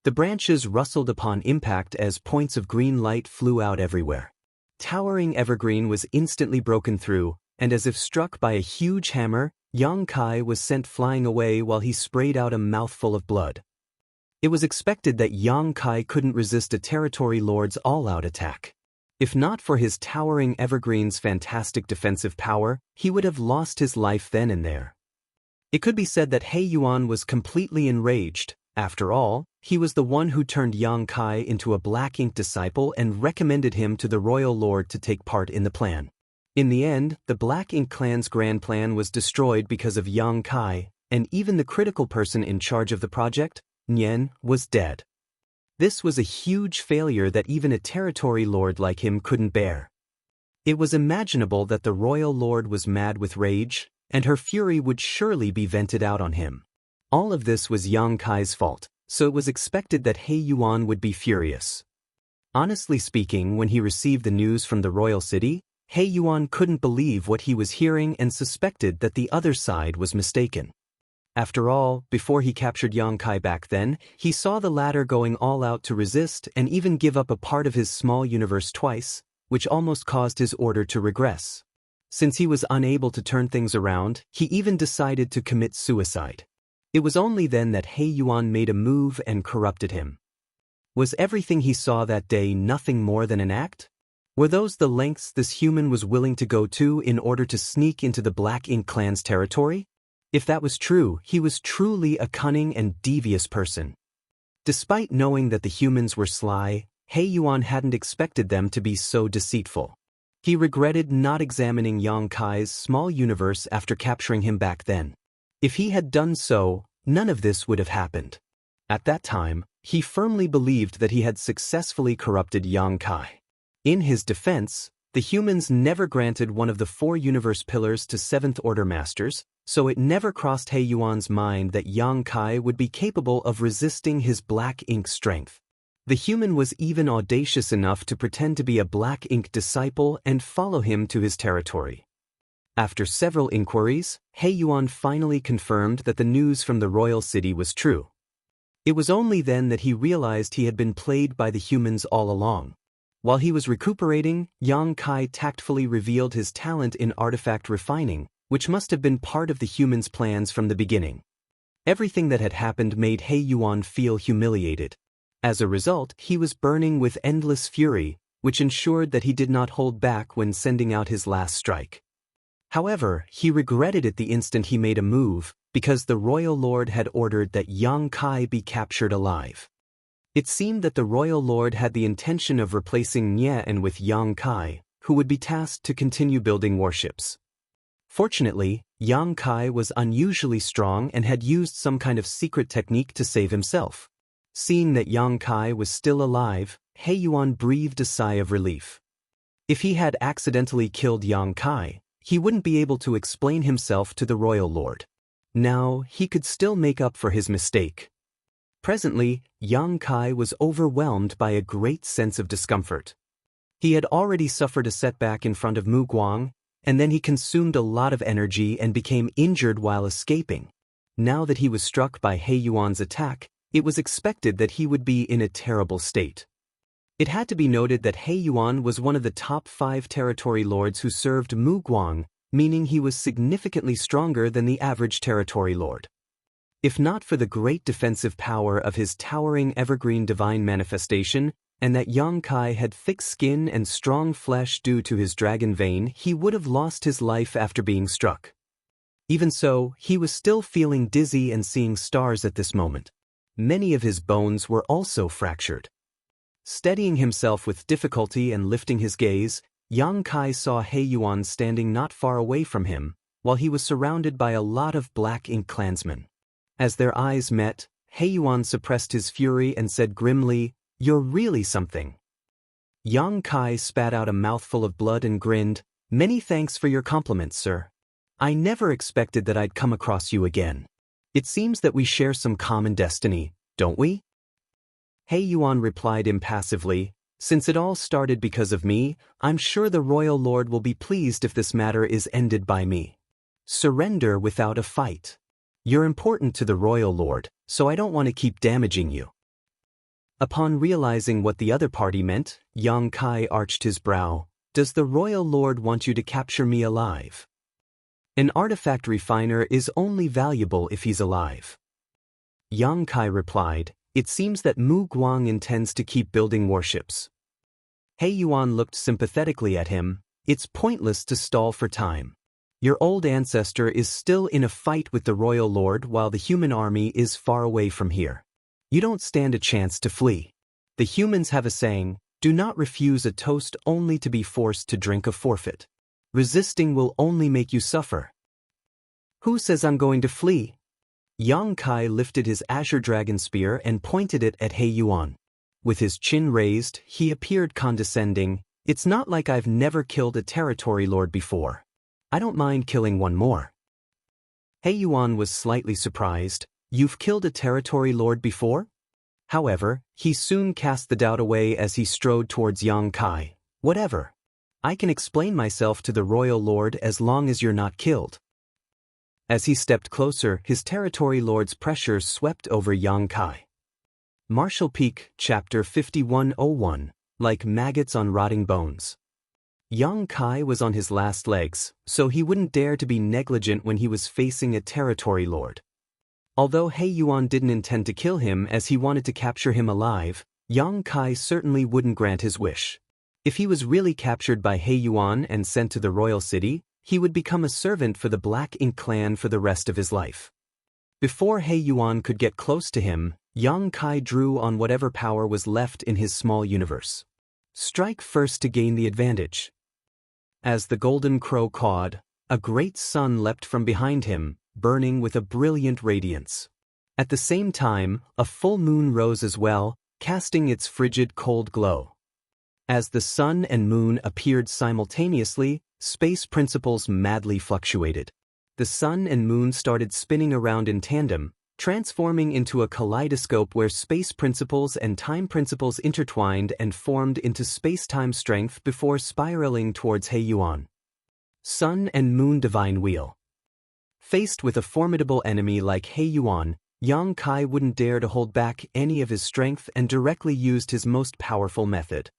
The branches rustled upon impact as points of green light flew out everywhere. Towering evergreen was instantly broken through, and as if struck by a huge hammer, Yang Kai was sent flying away while he sprayed out a mouthful of blood. It was expected that Yang Kai couldn't resist a territory lord's all-out attack. If not for his towering evergreen's fantastic defensive power, he would have lost his life then and there. It could be said that He Yuan was completely enraged. After all, he was the one who turned Yang Kai into a Black Ink disciple and recommended him to the royal lord to take part in the plan. In the end, the Black Ink clan's grand plan was destroyed because of Yang Kai, and even the critical person in charge of the project, Nian, was dead. This was a huge failure that even a territory lord like him couldn't bear. It was imaginable that the royal lord was mad with rage, and her fury would surely be vented out on him. All of this was Yang Kai's fault, so it was expected that He Yuan would be furious. Honestly speaking, when he received the news from the royal city, He Yuan couldn't believe what he was hearing and suspected that the other side was mistaken. After all, before he captured Yang Kai back then, he saw the latter going all out to resist and even give up a part of his small universe twice, which almost caused his order to regress. Since he was unable to turn things around, he even decided to commit suicide. It was only then that He Yuan made a move and corrupted him. Was everything he saw that day nothing more than an act? Were those the lengths this human was willing to go to in order to sneak into the Black Ink clan's territory? If that was true, he was truly a cunning and devious person. Despite knowing that the humans were sly, He Yuan hadn't expected them to be so deceitful. He regretted not examining Yang Kai's small universe after capturing him back then. If he had done so, none of this would have happened. At that time, he firmly believed that he had successfully corrupted Yang Kai. In his defense, the humans never granted one of the 4 universe pillars to 7th Order Masters, so it never crossed He Yuan's mind that Yang Kai would be capable of resisting his Black Ink strength. The human was even audacious enough to pretend to be a Black Ink disciple and follow him to his territory. After several inquiries, He Yuan finally confirmed that the news from the royal city was true. It was only then that he realized he had been played by the humans all along. While he was recuperating, Yang Kai tactfully revealed his talent in artifact refining, which must have been part of the humans' plans from the beginning. Everything that had happened made He Yuan feel humiliated. As a result, he was burning with endless fury, which ensured that he did not hold back when sending out his last strike. However, he regretted it the instant he made a move, because the royal lord had ordered that Yang Kai be captured alive. It seemed that the royal lord had the intention of replacing Nian with Yang Kai, who would be tasked to continue building warships. Fortunately, Yang Kai was unusually strong and had used some kind of secret technique to save himself. Seeing that Yang Kai was still alive, He Yuan breathed a sigh of relief. If he had accidentally killed Yang Kai, he wouldn't be able to explain himself to the royal lord. Now, he could still make up for his mistake. Presently, Yang Kai was overwhelmed by a great sense of discomfort. He had already suffered a setback in front of Mu Guang, and then he consumed a lot of energy and became injured while escaping. Now that he was struck by He Yuan's attack, it was expected that he would be in a terrible state. It had to be noted that He Yuan was one of the top 5 territory lords who served Mu Guang, meaning he was significantly stronger than the average territory lord. If not for the great defensive power of his towering evergreen divine manifestation, and that Yang Kai had thick skin and strong flesh due to his dragon vein, he would have lost his life after being struck. Even so, he was still feeling dizzy and seeing stars at this moment. Many of his bones were also fractured. Steadying himself with difficulty and lifting his gaze, Yang Kai saw He Yuan standing not far away from him, while he was surrounded by a lot of Black Ink clansmen. As their eyes met, He Yuan suppressed his fury and said grimly, "You're really something." Yang Kai spat out a mouthful of blood and grinned, "Many thanks for your compliments, sir. I never expected that I'd come across you again. It seems that we share some common destiny, don't we?" He Yuan replied impassively, "Since it all started because of me, I'm sure the royal lord will be pleased if this matter is ended by me. Surrender without a fight. You're important to the royal lord, so I don't want to keep damaging you." Upon realizing what the other party meant, Yang Kai arched his brow. "Does the royal lord want you to capture me alive?" "An artifact refiner is only valuable if he's alive." Yang Kai replied, "It seems that Mu Guang intends to keep building warships." He Yuan looked sympathetically at him. "It's pointless to stall for time. Your old ancestor is still in a fight with the royal lord while the human army is far away from here. You don't stand a chance to flee. The humans have a saying, 'Do not refuse a toast only to be forced to drink a forfeit. Resisting will only make you suffer.' Who says I'm going to flee?" Yang Kai lifted his Azure Dragon Spear and pointed it at He Yuan. With his chin raised, he appeared condescending. "It's not like I've never killed a territory lord before. I don't mind killing one more." He Yuan was slightly surprised. "You've killed a territory lord before?" However, he soon cast the doubt away as he strode towards Yang Kai. "Whatever. I can explain myself to the royal lord as long as you're not killed." As he stepped closer, his territory lord's pressure swept over Yang Kai. Martial Peak, Chapter 5101, Like Maggots on Rotting Bones. Yang Kai was on his last legs, so he wouldn't dare to be negligent when he was facing a territory lord. Although He Yuan didn't intend to kill him as he wanted to capture him alive, Yang Kai certainly wouldn't grant his wish. If he was really captured by He Yuan and sent to the royal city, he would become a servant for the Black Ink clan for the rest of his life. Before He Yuan could get close to him, Yang Kai drew on whatever power was left in his small universe. Strike first to gain the advantage. As the golden crow cawed, a great sun leapt from behind him, burning with a brilliant radiance. At the same time, a full moon rose as well, casting its frigid cold glow. As the sun and moon appeared simultaneously, space principles madly fluctuated. The sun and moon started spinning around in tandem, transforming into a kaleidoscope where space principles and time principles intertwined and formed into space-time strength before spiraling towards He Yuan. Sun and Moon Divine Wheel. Faced with a formidable enemy like He Yuan, Yang Kai wouldn't dare to hold back any of his strength and directly used his most powerful method.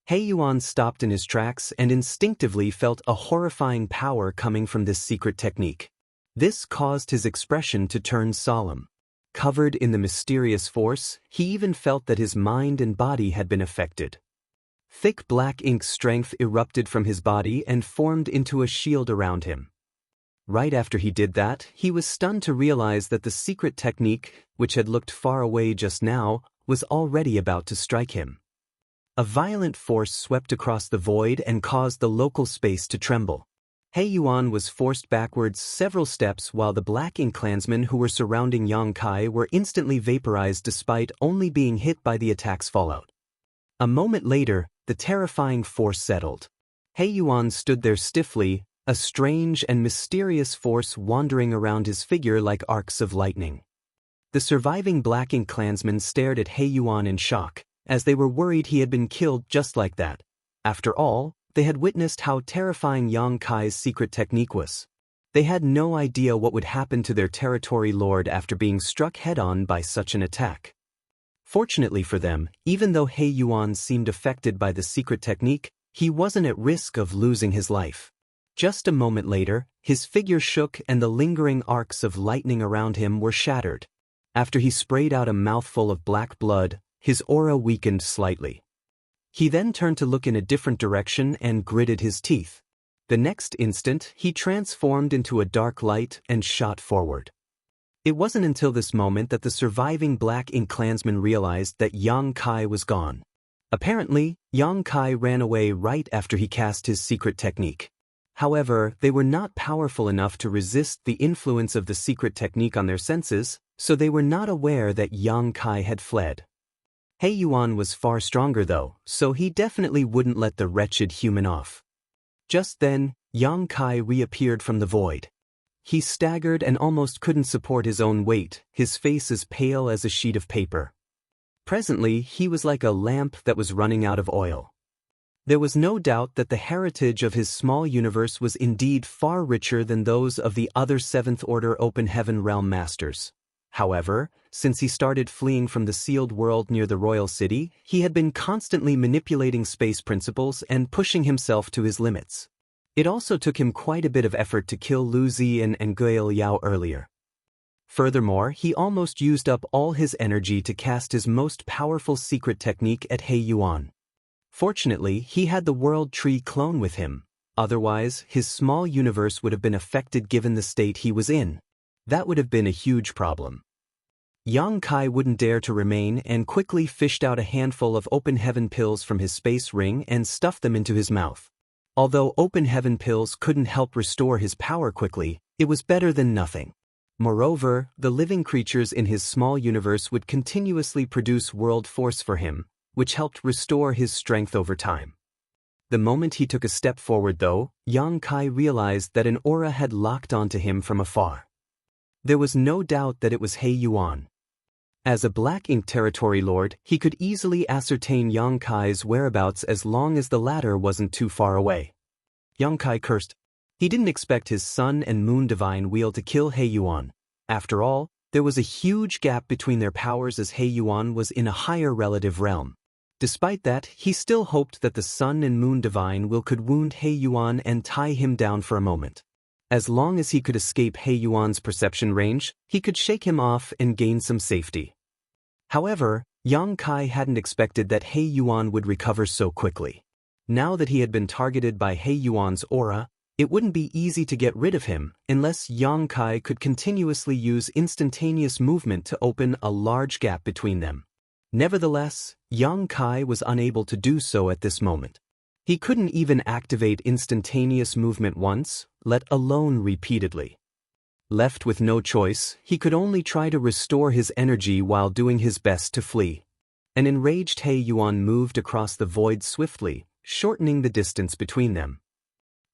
He Yuan stopped in his tracks and instinctively felt a horrifying power coming from this secret technique. This caused his expression to turn solemn. Covered in the mysterious force, he even felt that his mind and body had been affected. Thick black ink strength erupted from his body and formed into a shield around him. Right after he did that, he was stunned to realize that the secret technique, which had looked far away just now, was already about to strike him. A violent force swept across the void and caused the local space to tremble. He Yuan was forced backwards several steps while the Black Ink clansmen who were surrounding Yang Kai were instantly vaporized despite only being hit by the attack's fallout. A moment later, the terrifying force settled. He Yuan stood there stiffly, a strange and mysterious force wandering around his figure like arcs of lightning. The surviving Black Ink clansmen stared at He Yuan in shock, as they were worried he had been killed just like that. After all, they had witnessed how terrifying Yang Kai's secret technique was. They had no idea what would happen to their territory lord after being struck head-on by such an attack. Fortunately for them, even though He Yuan seemed affected by the secret technique, he wasn't at risk of losing his life. Just a moment later, his figure shook and the lingering arcs of lightning around him were shattered. After he sprayed out a mouthful of black blood, his aura weakened slightly. He then turned to look in a different direction and gritted his teeth. The next instant, he transformed into a dark light and shot forward. It wasn't until this moment that the surviving Black Ink clansmen realized that Yang Kai was gone. Apparently, Yang Kai ran away right after he cast his secret technique. However, they were not powerful enough to resist the influence of the secret technique on their senses, so they were not aware that Yang Kai had fled. He Yuan was far stronger though, so he definitely wouldn't let the wretched human off. Just then, Yang Kai reappeared from the void. He staggered and almost couldn't support his own weight, his face as pale as a sheet of paper. Presently, he was like a lamp that was running out of oil. There was no doubt that the heritage of his small universe was indeed far richer than those of the other Seventh Order Open Heaven Realm Masters. However, since he started fleeing from the sealed world near the royal city, he had been constantly manipulating space principles and pushing himself to his limits. It also took him quite a bit of effort to kill Lu Ziyan and Gui Liao earlier. Furthermore, he almost used up all his energy to cast his most powerful secret technique at He Yuan. Fortunately, he had the World Tree clone with him. Otherwise, his small universe would have been affected given the state he was in. That would have been a huge problem. Yang Kai wouldn't dare to remain and quickly fished out a handful of Open Heaven pills from his space ring and stuffed them into his mouth. Although Open Heaven pills couldn't help restore his power quickly, it was better than nothing. Moreover, the living creatures in his small universe would continuously produce world force for him, which helped restore his strength over time. The moment he took a step forward though, Yang Kai realized that an aura had locked onto him from afar. There was no doubt that it was He Yuan. As a Black Ink territory lord, he could easily ascertain Yang Kai's whereabouts as long as the latter wasn't too far away. Yang Kai cursed. He didn't expect his Sun and Moon Divine Wheel to kill He Yuan. After all, there was a huge gap between their powers as He Yuan was in a higher relative realm. Despite that, he still hoped that the Sun and Moon Divine Will could wound He Yuan and tie him down for a moment. As long as he could escape He Yuan's perception range, he could shake him off and gain some safety. However, Yang Kai hadn't expected that He Yuan would recover so quickly. Now that he had been targeted by He Yuan's aura, it wouldn't be easy to get rid of him unless Yang Kai could continuously use instantaneous movement to open a large gap between them. Nevertheless, Yang Kai was unable to do so at this moment. He couldn't even activate instantaneous movement once, let alone repeatedly. Left with no choice, he could only try to restore his energy while doing his best to flee. An enraged He Yuan moved across the void swiftly, shortening the distance between them.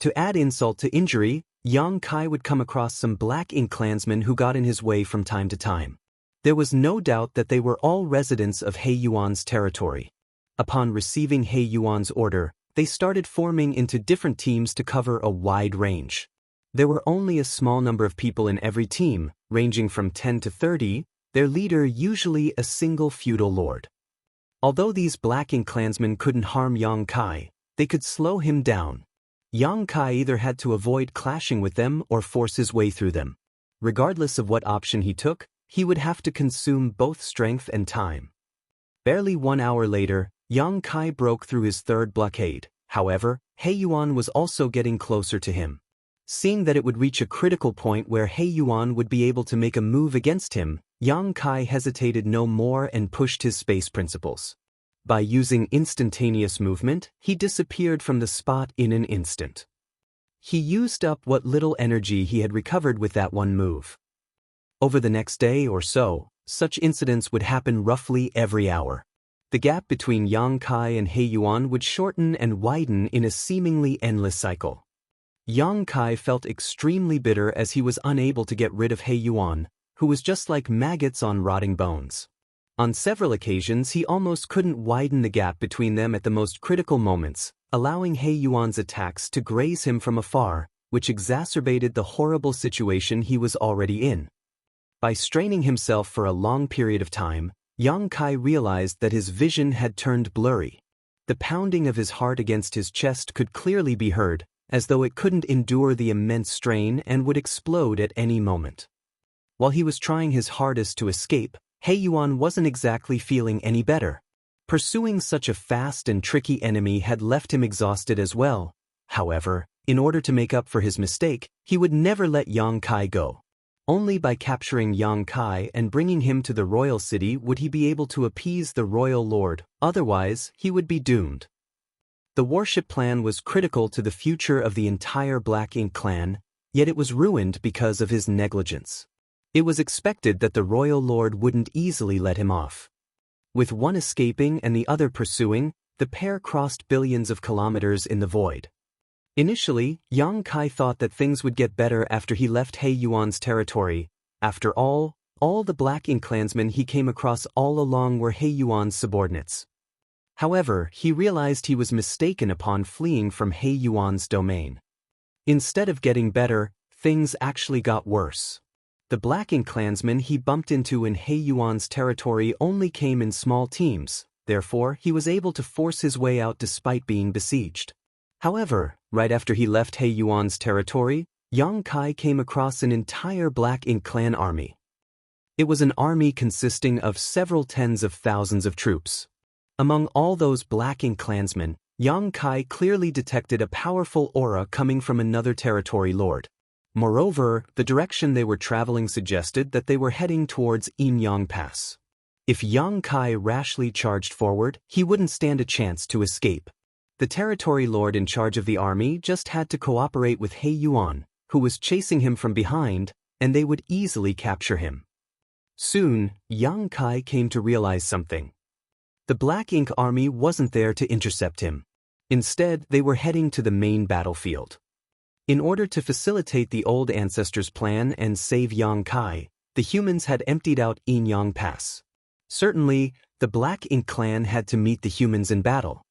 To add insult to injury, Yang Kai would come across some Black Ink clansmen who got in his way from time to time. There was no doubt that they were all residents of He Yuan's territory. Upon receiving He Yuan's order, they started forming into different teams to cover a wide range. There were only a small number of people in every team, ranging from 10 to 30, their leader usually a single feudal lord. Although these Black Ink clansmen couldn't harm Yang Kai, they could slow him down. Yang Kai either had to avoid clashing with them or force his way through them. Regardless of what option he took, he would have to consume both strength and time. Barely 1 hour later, Yang Kai broke through his third blockade. However, He Yuan was also getting closer to him. Seeing that it would reach a critical point where He Yuan would be able to make a move against him, Yang Kai hesitated no more and pushed his space principles. By using instantaneous movement, he disappeared from the spot in an instant. He used up what little energy he had recovered with that one move. Over the next day or so, such incidents would happen roughly every hour. The gap between Yang Kai and He Yuan would shorten and widen in a seemingly endless cycle. Yang Kai felt extremely bitter as he was unable to get rid of He Yuan, who was just like maggots on rotting bones. On several occasions he almost couldn't widen the gap between them at the most critical moments, allowing He Yuan's attacks to graze him from afar, which exacerbated the horrible situation he was already in. By straining himself for a long period of time, Yang Kai realized that his vision had turned blurry. The pounding of his heart against his chest could clearly be heard, as though it couldn't endure the immense strain and would explode at any moment. While he was trying his hardest to escape, He Yuan wasn't exactly feeling any better. Pursuing such a fast and tricky enemy had left him exhausted as well. However, in order to make up for his mistake, he would never let Yang Kai go. Only by capturing Yang Kai and bringing him to the royal city would he be able to appease the royal lord, otherwise he would be doomed. The warship plan was critical to the future of the entire Black Ink clan, yet it was ruined because of his negligence. It was expected that the royal lord wouldn't easily let him off. With one escaping and the other pursuing, the pair crossed billions of kilometers in the void. Initially, Yang Kai thought that things would get better after he left He Yuan's territory. After all the Black Ink clansmen he came across all along were He Yuan's subordinates. However, he realized he was mistaken upon fleeing from He Yuan's domain. Instead of getting better, things actually got worse. The Black Ink clansmen he bumped into in He Yuan's territory only came in small teams, therefore he was able to force his way out despite being besieged. However, right after he left He Yuan's territory, Yang Kai came across an entire Black Ink clan army. It was an army consisting of several tens of thousands of troops. Among all those Black Ink clansmen, Yang Kai clearly detected a powerful aura coming from another territory lord. Moreover, the direction they were traveling suggested that they were heading towards Inyang Pass. If Yang Kai rashly charged forward, he wouldn't stand a chance to escape. The territory lord in charge of the army just had to cooperate with He Yuan, who was chasing him from behind, and they would easily capture him. Soon, Yang Kai came to realize something. The Black Ink army wasn't there to intercept him. Instead, they were heading to the main battlefield. In order to facilitate the old ancestors' plan and save Yang Kai, the humans had emptied out Inyang Pass. Certainly, the Black Ink clan had to meet the humans in battle.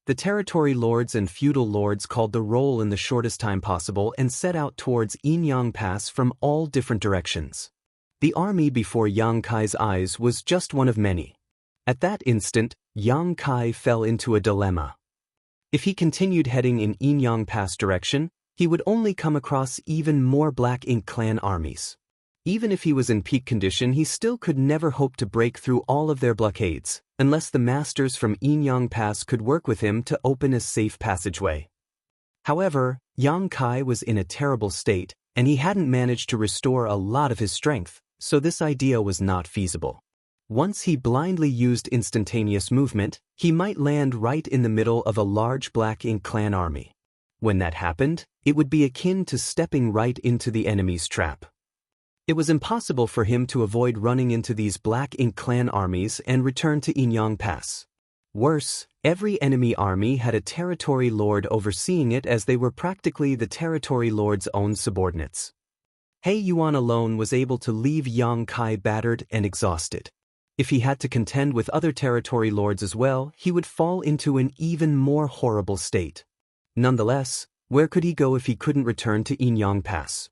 The territory lords and feudal lords called the roll in the shortest time possible and set out towards Inyang Pass from all different directions. The army before Yang Kai's eyes was just one of many. At that instant, Yang Kai fell into a dilemma. If he continued heading in Inyang Pass direction, he would only come across even more Black Ink Clan armies. Even if he was in peak condition, he still could never hope to break through all of their blockades, unless the masters from Inyang Pass could work with him to open a safe passageway. However, Yang Kai was in a terrible state, and he hadn't managed to restore a lot of his strength, so this idea was not feasible. Once he blindly used instantaneous movement, he might land right in the middle of a large Black Ink Clan army. When that happened, it would be akin to stepping right into the enemy's trap. It was impossible for him to avoid running into these Black Ink Clan armies and return to Inyang Pass. Worse, every enemy army had a territory lord overseeing it, as they were practically the territory lord's own subordinates. He Yuan alone was able to leave Yang Kai battered and exhausted. If he had to contend with other territory lords as well, he would fall into an even more horrible state. Nonetheless, where could he go if he couldn't return to Inyang Pass?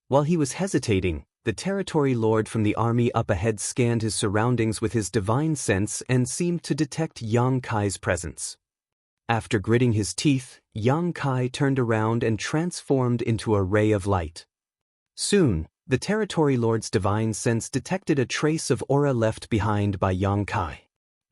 While he was hesitating, the territory lord from the army up ahead scanned his surroundings with his divine sense and seemed to detect Yang Kai's presence. After gritting his teeth, Yang Kai turned around and transformed into a ray of light. Soon, the territory lord's divine sense detected a trace of aura left behind by Yang Kai.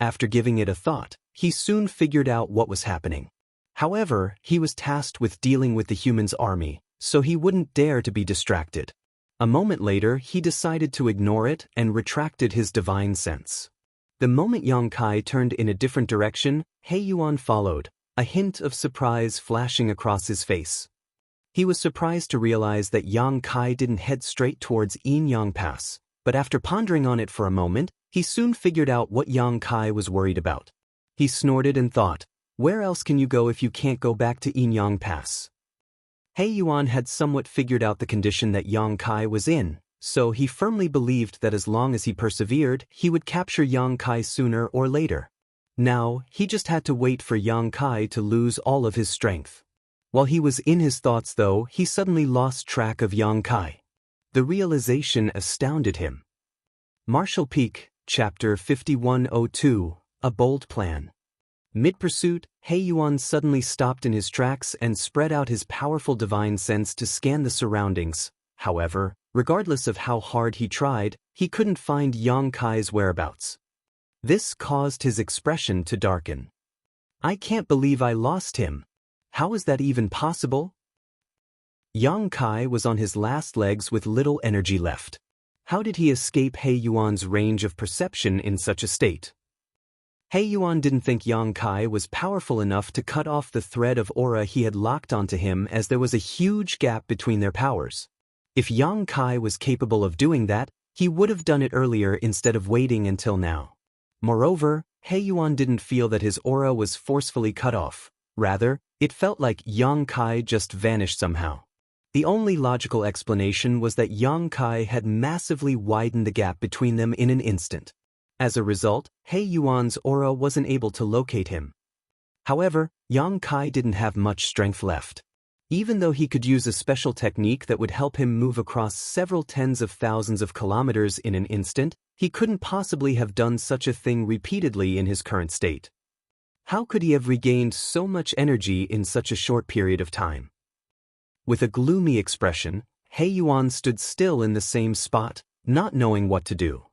After giving it a thought, he soon figured out what was happening. However, he was tasked with dealing with the humans' army, so he wouldn't dare to be distracted. A moment later, he decided to ignore it and retracted his divine sense. The moment Yang Kai turned in a different direction, He Yuan followed, a hint of surprise flashing across his face. He was surprised to realize that Yang Kai didn't head straight towards Inyang Pass, but after pondering on it for a moment, he soon figured out what Yang Kai was worried about. He snorted and thought, "Where else can you go if you can't go back to Inyang Pass?" He Yuan had somewhat figured out the condition that Yang Kai was in, so he firmly believed that as long as he persevered, he would capture Yang Kai sooner or later. Now, he just had to wait for Yang Kai to lose all of his strength. While he was in his thoughts though, he suddenly lost track of Yang Kai. The realization astounded him. Martial Peak, Chapter 5102, A Bold Plan. Mid-pursuit, He Yuan suddenly stopped in his tracks and spread out his powerful divine sense to scan the surroundings. However, regardless of how hard he tried, he couldn't find Yang Kai's whereabouts. This caused his expression to darken. "I can't believe I lost him. How is that even possible?" Yang Kai was on his last legs with little energy left. How did he escape He Yuan's range of perception in such a state? He Yuan didn't think Yang Kai was powerful enough to cut off the thread of aura he had locked onto him, as there was a huge gap between their powers. If Yang Kai was capable of doing that, he would have done it earlier instead of waiting until now. Moreover, He Yuan didn't feel that his aura was forcefully cut off. Rather, it felt like Yang Kai just vanished somehow. The only logical explanation was that Yang Kai had massively widened the gap between them in an instant. As a result, He Yuan's aura wasn't able to locate him. However, Yang Kai didn't have much strength left. Even though he could use a special technique that would help him move across several tens of thousands of kilometers in an instant, he couldn't possibly have done such a thing repeatedly in his current state. How could he have regained so much energy in such a short period of time? With a gloomy expression, He Yuan stood still in the same spot, not knowing what to do.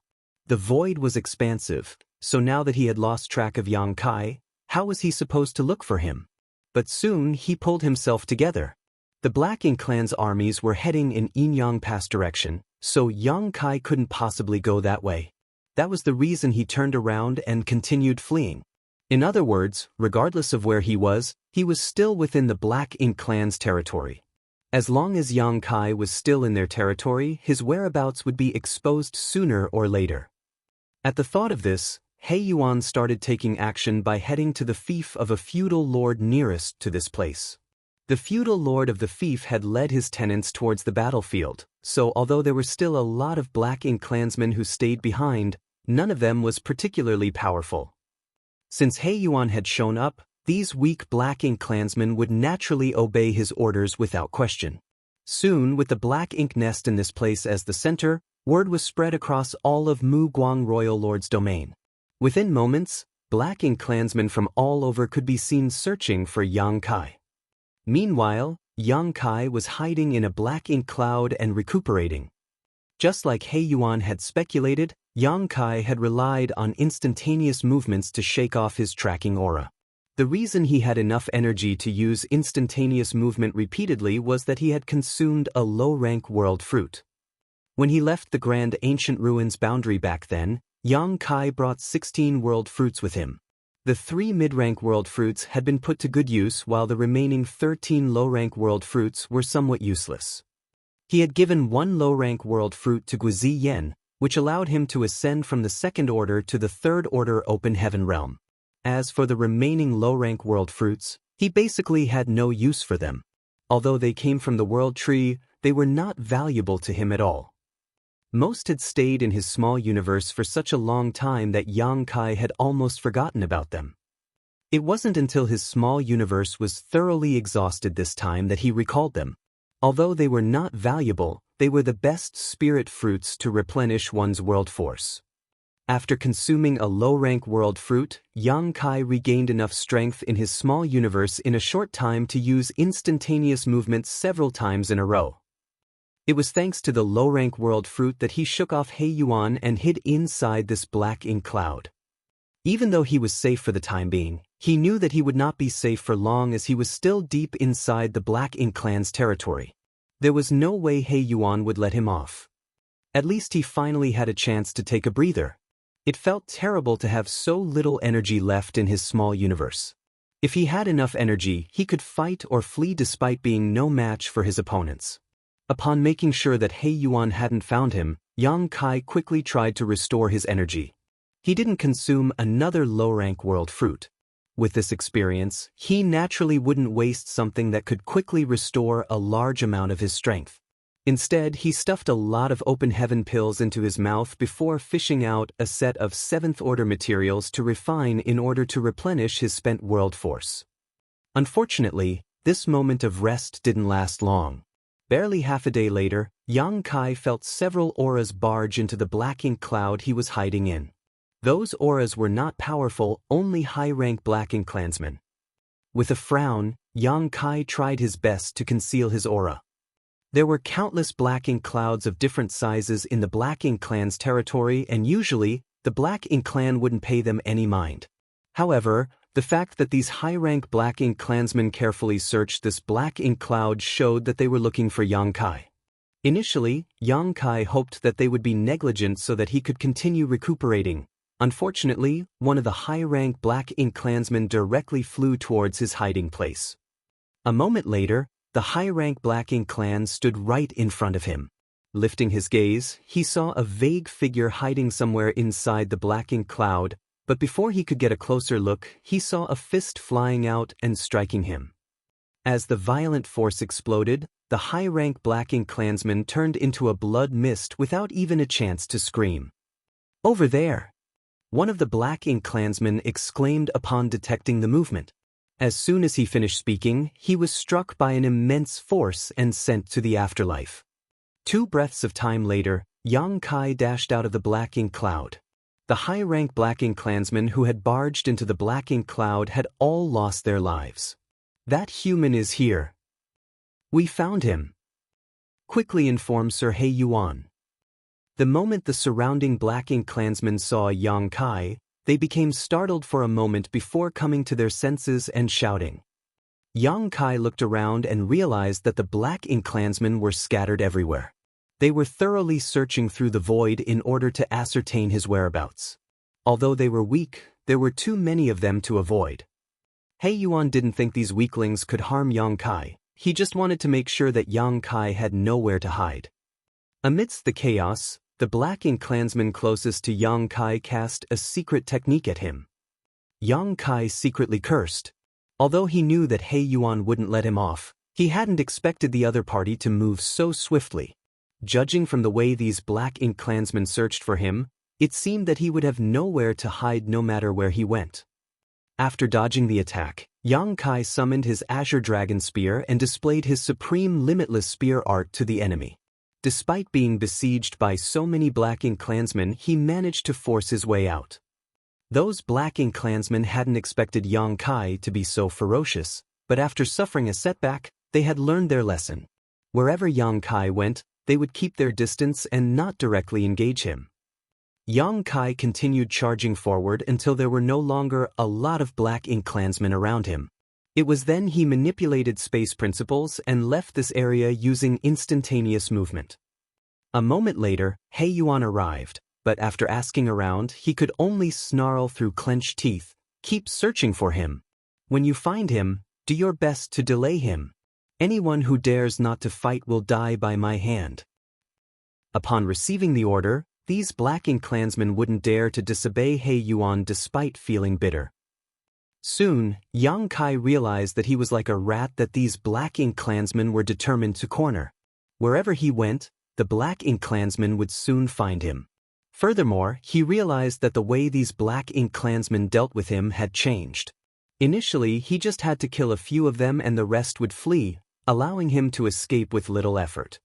The void was expansive, so now that he had lost track of Yang Kai, how was he supposed to look for him? But soon he pulled himself together. The Black Ink Clan's armies were heading in Inyang Pass direction, so Yang Kai couldn't possibly go that way. That was the reason he turned around and continued fleeing. In other words, regardless of where he was still within the Black Ink Clan's territory. As long as Yang Kai was still in their territory, his whereabouts would be exposed sooner or later. At the thought of this, He Yuan started taking action by heading to the fief of a feudal lord nearest to this place. The feudal lord of the fief had led his tenants towards the battlefield, so although there were still a lot of Black Ink clansmen who stayed behind, none of them was particularly powerful. Since He Yuan had shown up, these weak Black Ink clansmen would naturally obey his orders without question. Soon, with the Black Ink nest in this place as the center, word was spread across all of Mu Guang Royal Lord's domain. Within moments, Black Ink clansmen from all over could be seen searching for Yang Kai. Meanwhile, Yang Kai was hiding in a black ink cloud and recuperating. Just like He Yuan had speculated, Yang Kai had relied on instantaneous movements to shake off his tracking aura. The reason he had enough energy to use instantaneous movement repeatedly was that he had consumed a low-rank world fruit. When he left the Grand Ancient Ruins boundary back then, Yang Kai brought 16 world fruits with him. The 3 mid-rank world fruits had been put to good use while the remaining 13 low-rank world fruits were somewhat useless. He had given 1 low-rank world fruit to Guizi Yen, which allowed him to ascend from the 2nd order to the 3rd order open heaven realm. As for the remaining low-rank world fruits, he basically had no use for them. Although they came from the world tree, they were not valuable to him at all. Most had stayed in his small universe for such a long time that Yang Kai had almost forgotten about them. It wasn't until his small universe was thoroughly exhausted this time that he recalled them. Although they were not valuable, they were the best spirit fruits to replenish one's world force. After consuming a low-rank world fruit, Yang Kai regained enough strength in his small universe in a short time to use instantaneous movement several times in a row. It was thanks to the low-rank world fruit that he shook off He Yuan and hid inside this black ink cloud. Even though he was safe for the time being, he knew that he would not be safe for long as he was still deep inside the Black Ink clan's territory. There was no way He Yuan would let him off. At least he finally had a chance to take a breather. It felt terrible to have so little energy left in his small universe. If he had enough energy, he could fight or flee despite being no match for his opponents. Upon making sure that He Yuan hadn't found him, Yang Kai quickly tried to restore his energy. He didn't consume another low-rank world fruit. With this experience, he naturally wouldn't waste something that could quickly restore a large amount of his strength. Instead, he stuffed a lot of open heaven pills into his mouth before fishing out a set of 7th-order materials to refine in order to replenish his spent world force. Unfortunately, this moment of rest didn't last long. Barely half a day later, Yang Kai felt several auras barge into the black ink cloud he was hiding in. Those auras were not powerful, only high-rank Black Ink clansmen. With a frown, Yang Kai tried his best to conceal his aura. There were countless Black Ink clouds of different sizes in the Black Ink clan's territory, and usually, the Black Ink clan wouldn't pay them any mind. However, the fact that these high-rank Black Ink clansmen carefully searched this Black Ink cloud showed that they were looking for Yang Kai. Initially, Yang Kai hoped that they would be negligent so that he could continue recuperating. Unfortunately, one of the high-rank Black Ink clansmen directly flew towards his hiding place. A moment later, the high-rank Black Ink clan stood right in front of him. Lifting his gaze, he saw a vague figure hiding somewhere inside the Black Ink cloud, but before he could get a closer look, he saw a fist flying out and striking him. As the violent force exploded, the high-rank Black Ink clansman turned into a blood mist without even a chance to scream. "Over there!" One of the Black Ink clansmen exclaimed upon detecting the movement. As soon as he finished speaking, he was struck by an immense force and sent to the afterlife. 2 breaths of time later, Yang Kai dashed out of the Black Ink cloud. The high-rank Black Ink clansmen who had barged into the Black Ink cloud had all lost their lives. "That human is here. We found him," quickly informed Sir He Yuan. The moment the surrounding Black Ink clansmen saw Yang Kai, they became startled for a moment before coming to their senses and shouting. Yang Kai looked around and realized that the Black Ink clansmen were scattered everywhere. They were thoroughly searching through the void in order to ascertain his whereabouts. Although they were weak, there were too many of them to avoid. He Yuan didn't think these weaklings could harm Yang Kai. He just wanted to make sure that Yang Kai had nowhere to hide. Amidst the chaos, the Black Ink clansman closest to Yang Kai cast a secret technique at him. Yang Kai secretly cursed. Although he knew that He Yuan wouldn't let him off, he hadn't expected the other party to move so swiftly. Judging from the way these Black Ink clansmen searched for him, it seemed that he would have nowhere to hide no matter where he went. After dodging the attack, Yang Kai summoned his Azure Dragon Spear and displayed his supreme limitless spear art to the enemy. Despite being besieged by so many Black Ink clansmen, he managed to force his way out. Those Black Ink clansmen hadn't expected Yang Kai to be so ferocious, but after suffering a setback, they had learned their lesson. Wherever Yang Kai went, they would keep their distance and not directly engage him. Yang Kai continued charging forward until there were no longer a lot of Black Ink clansmen around him. It was then he manipulated space principles and left this area using instantaneous movement. A moment later, He Yuan arrived, but after asking around, he could only snarl through clenched teeth, "Keep searching for him. When you find him, do your best to delay him. Anyone who dares not to fight will die by my hand." Upon receiving the order, these Black Ink clansmen wouldn't dare to disobey He Yuan despite feeling bitter. Soon, Yang Kai realized that he was like a rat that these Black Ink clansmen were determined to corner. Wherever he went, the Black Ink clansmen would soon find him. Furthermore, he realized that the way these Black Ink clansmen dealt with him had changed. Initially, he just had to kill a few of them and the rest would flee, allowing him to escape with little effort.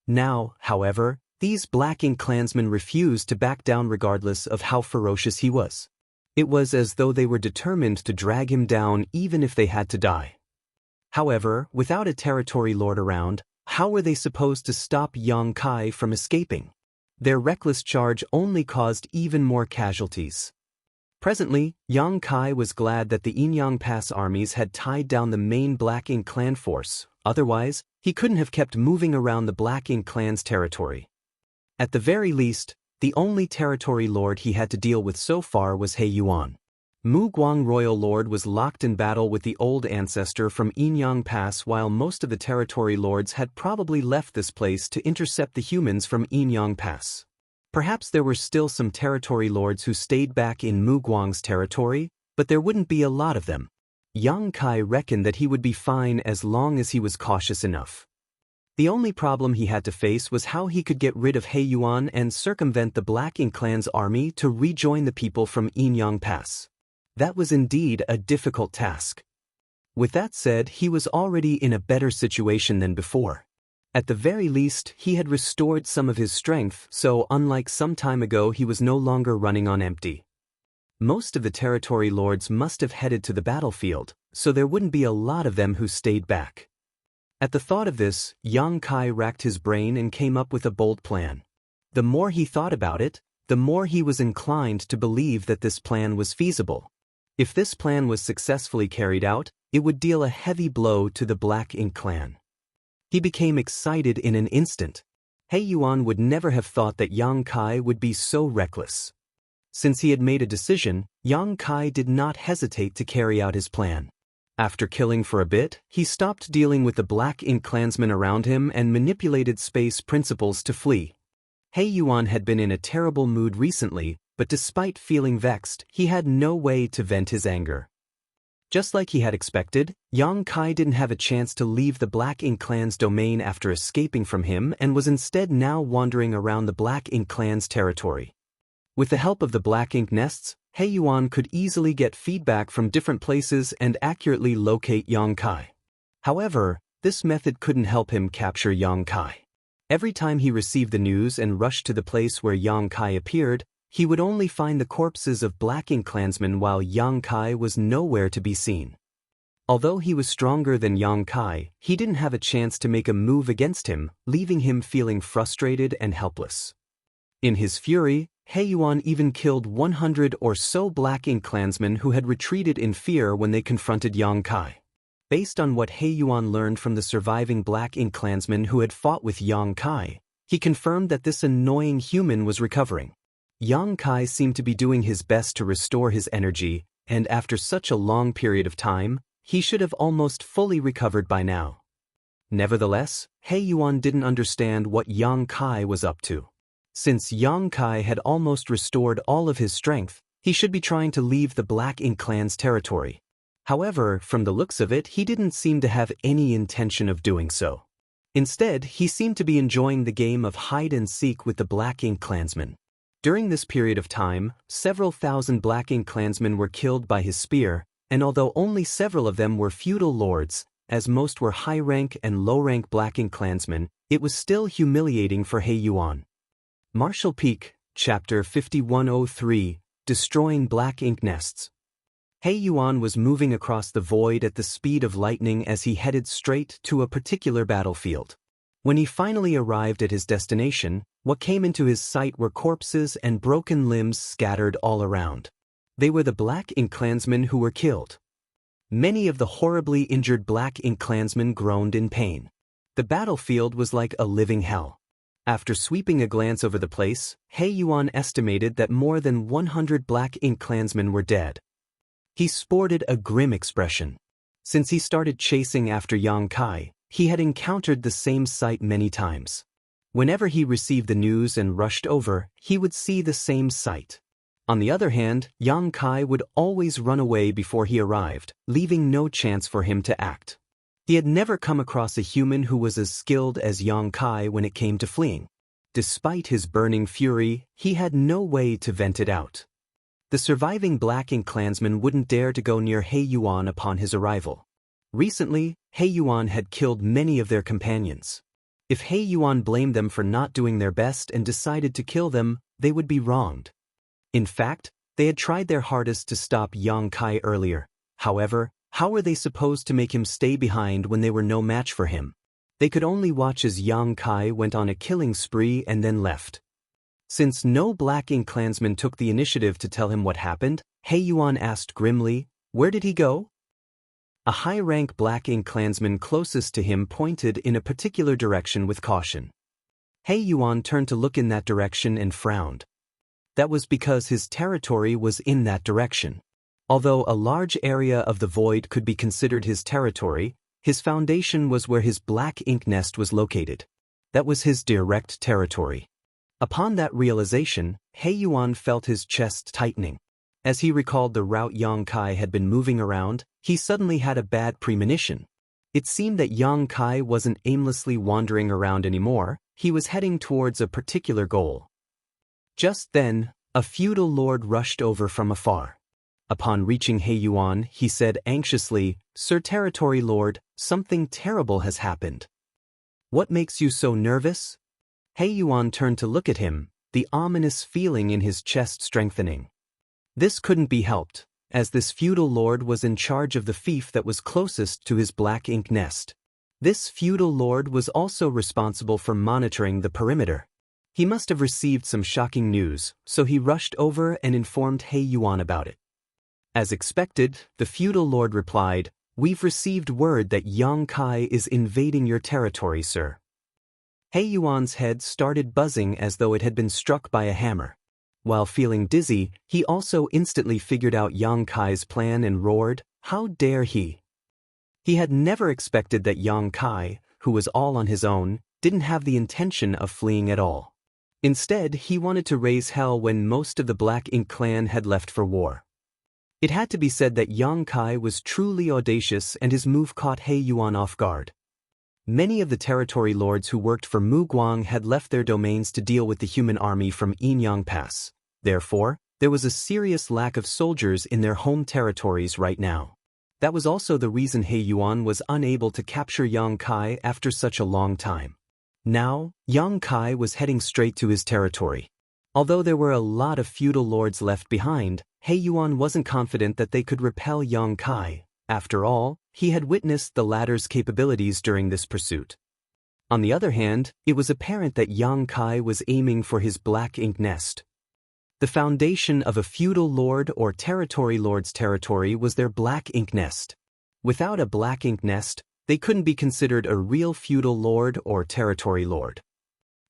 Now, however, these Black Ink clansmen refused to back down regardless of how ferocious he was. It was as though they were determined to drag him down even if they had to die. However, without a territory lord around, how were they supposed to stop Yang Kai from escaping? Their reckless charge only caused even more casualties. Presently, Yang Kai was glad that the Inyang Pass armies had tied down the main Black Ink clan force, otherwise, he couldn't have kept moving around the Black Ink clan's territory. At the very least, the only territory lord he had to deal with so far was He Yuan. Mu Guang Royal Lord was locked in battle with the old ancestor from Inyang Pass while most of the territory lords had probably left this place to intercept the humans from Inyang Pass. Perhaps there were still some territory lords who stayed back in Mu Guang's territory, but there wouldn't be a lot of them. Yang Kai reckoned that he would be fine as long as he was cautious enough. The only problem he had to face was how he could get rid of He Yuan and circumvent the Black Ink clan's army to rejoin the people from Inyang Pass. That was indeed a difficult task. With that said, he was already in a better situation than before. At the very least, he had restored some of his strength, so unlike some time ago he was no longer running on empty. Most of the territory lords must have headed to the battlefield, so there wouldn't be a lot of them who stayed back. At the thought of this, Yang Kai racked his brain and came up with a bold plan. The more he thought about it, the more he was inclined to believe that this plan was feasible. If this plan was successfully carried out, it would deal a heavy blow to the Black Ink clan. He became excited in an instant. He Yuan would never have thought that Yang Kai would be so reckless. Since he had made a decision, Yang Kai did not hesitate to carry out his plan. After killing for a bit, he stopped dealing with the Black Ink clansmen around him and manipulated space principles to flee. He Yuan had been in a terrible mood recently, but despite feeling vexed, he had no way to vent his anger. Just like he had expected, Yang Kai didn't have a chance to leave the Black Ink clan's domain after escaping from him and was instead now wandering around the Black Ink clan's territory. With the help of the Black Ink nests, He Yuan could easily get feedback from different places and accurately locate Yang Kai. However, this method couldn't help him capture Yang Kai. Every time he received the news and rushed to the place where Yang Kai appeared, he would only find the corpses of Black Ink clansmen while Yang Kai was nowhere to be seen. Although he was stronger than Yang Kai, he didn't have a chance to make a move against him, leaving him feeling frustrated and helpless. In his fury, He Yuan even killed 100 or so Black Ink clansmen who had retreated in fear when they confronted Yang Kai. Based on what He Yuan learned from the surviving Black Ink clansmen who had fought with Yang Kai, he confirmed that this annoying human was recovering. Yang Kai seemed to be doing his best to restore his energy, and after such a long period of time, he should have almost fully recovered by now. Nevertheless, He Yuan didn't understand what Yang Kai was up to. Since Yang Kai had almost restored all of his strength, he should be trying to leave the Black Ink clan's territory. However, from the looks of it, he didn't seem to have any intention of doing so. Instead, he seemed to be enjoying the game of hide-and-seek with the Black Ink clansmen. During this period of time, several thousand Black Ink clansmen were killed by his spear, and although only several of them were feudal lords, as most were high-rank and low-rank Black Ink clansmen, it was still humiliating for He Yuan. Martial Peak, Chapter 5103, Destroying Black Ink Nests. He Yuan was moving across the void at the speed of lightning as he headed straight to a particular battlefield. When he finally arrived at his destination, what came into his sight were corpses and broken limbs scattered all around. They were the Black Ink clansmen who were killed. Many of the horribly injured Black Ink clansmen groaned in pain. The battlefield was like a living hell. After sweeping a glance over the place, He Yuan estimated that more than 100 Black Ink clansmen were dead. He sported a grim expression. Since he started chasing after Yang Kai, he had encountered the same sight many times. Whenever he received the news and rushed over, he would see the same sight. On the other hand, Yang Kai would always run away before he arrived, leaving no chance for him to act. He had never come across a human who was as skilled as Yang Kai when it came to fleeing. Despite his burning fury, he had no way to vent it out. The surviving Black Ink clansmen wouldn't dare to go near He Yuan upon his arrival. Recently, He Yuan had killed many of their companions. If He Yuan blamed them for not doing their best and decided to kill them, they would be wronged. In fact, they had tried their hardest to stop Yang Kai earlier. However, how were they supposed to make him stay behind when they were no match for him? They could only watch as Yang Kai went on a killing spree and then left. Since no Black Ink clansman took the initiative to tell him what happened, He Yuan asked grimly, "Where did he go?" A high-rank Black Ink clansman closest to him pointed in a particular direction with caution. He Yuan turned to look in that direction and frowned. That was because his territory was in that direction. Although a large area of the void could be considered his territory, his foundation was where his Black Ink nest was located. That was his direct territory. Upon that realization, He Yuan felt his chest tightening. As he recalled the route Yang Kai had been moving around, he suddenly had a bad premonition. It seemed that Yang Kai wasn't aimlessly wandering around anymore, he was heading towards a particular goal. Just then, a feudal lord rushed over from afar. Upon reaching He Yuan, he said anxiously, "Sir Territory Lord, something terrible has happened." "What makes you so nervous?" He Yuan turned to look at him, the ominous feeling in his chest strengthening. This couldn't be helped, as this feudal lord was in charge of the fief that was closest to his Black Ink nest. This feudal lord was also responsible for monitoring the perimeter. He must have received some shocking news, so he rushed over and informed He Yuan about it. As expected, the feudal lord replied, "We've received word that Yang Kai is invading your territory, sir." He Yuan's head started buzzing as though it had been struck by a hammer. While feeling dizzy, he also instantly figured out Yang Kai's plan and roared, "How dare he!" He had never expected that Yang Kai, who was all on his own, didn't have the intention of fleeing at all. Instead, he wanted to raise hell when most of the Black Ink clan had left for war. It had to be said that Yang Kai was truly audacious and his move caught He Yuan off guard. Many of the territory lords who worked for Mu Guang had left their domains to deal with the human army from Yinyang Pass. Therefore, there was a serious lack of soldiers in their home territories right now. That was also the reason He Yuan was unable to capture Yang Kai after such a long time. Now, Yang Kai was heading straight to his territory. Although there were a lot of feudal lords left behind, He Yuan wasn't confident that they could repel Yang Kai. After all, he had witnessed the latter's capabilities during this pursuit. On the other hand, it was apparent that Yang Kai was aiming for his Black Ink nest. The foundation of a feudal lord or territory lord's territory was their Black Ink nest. Without a Black Ink nest, they couldn't be considered a real feudal lord or territory lord.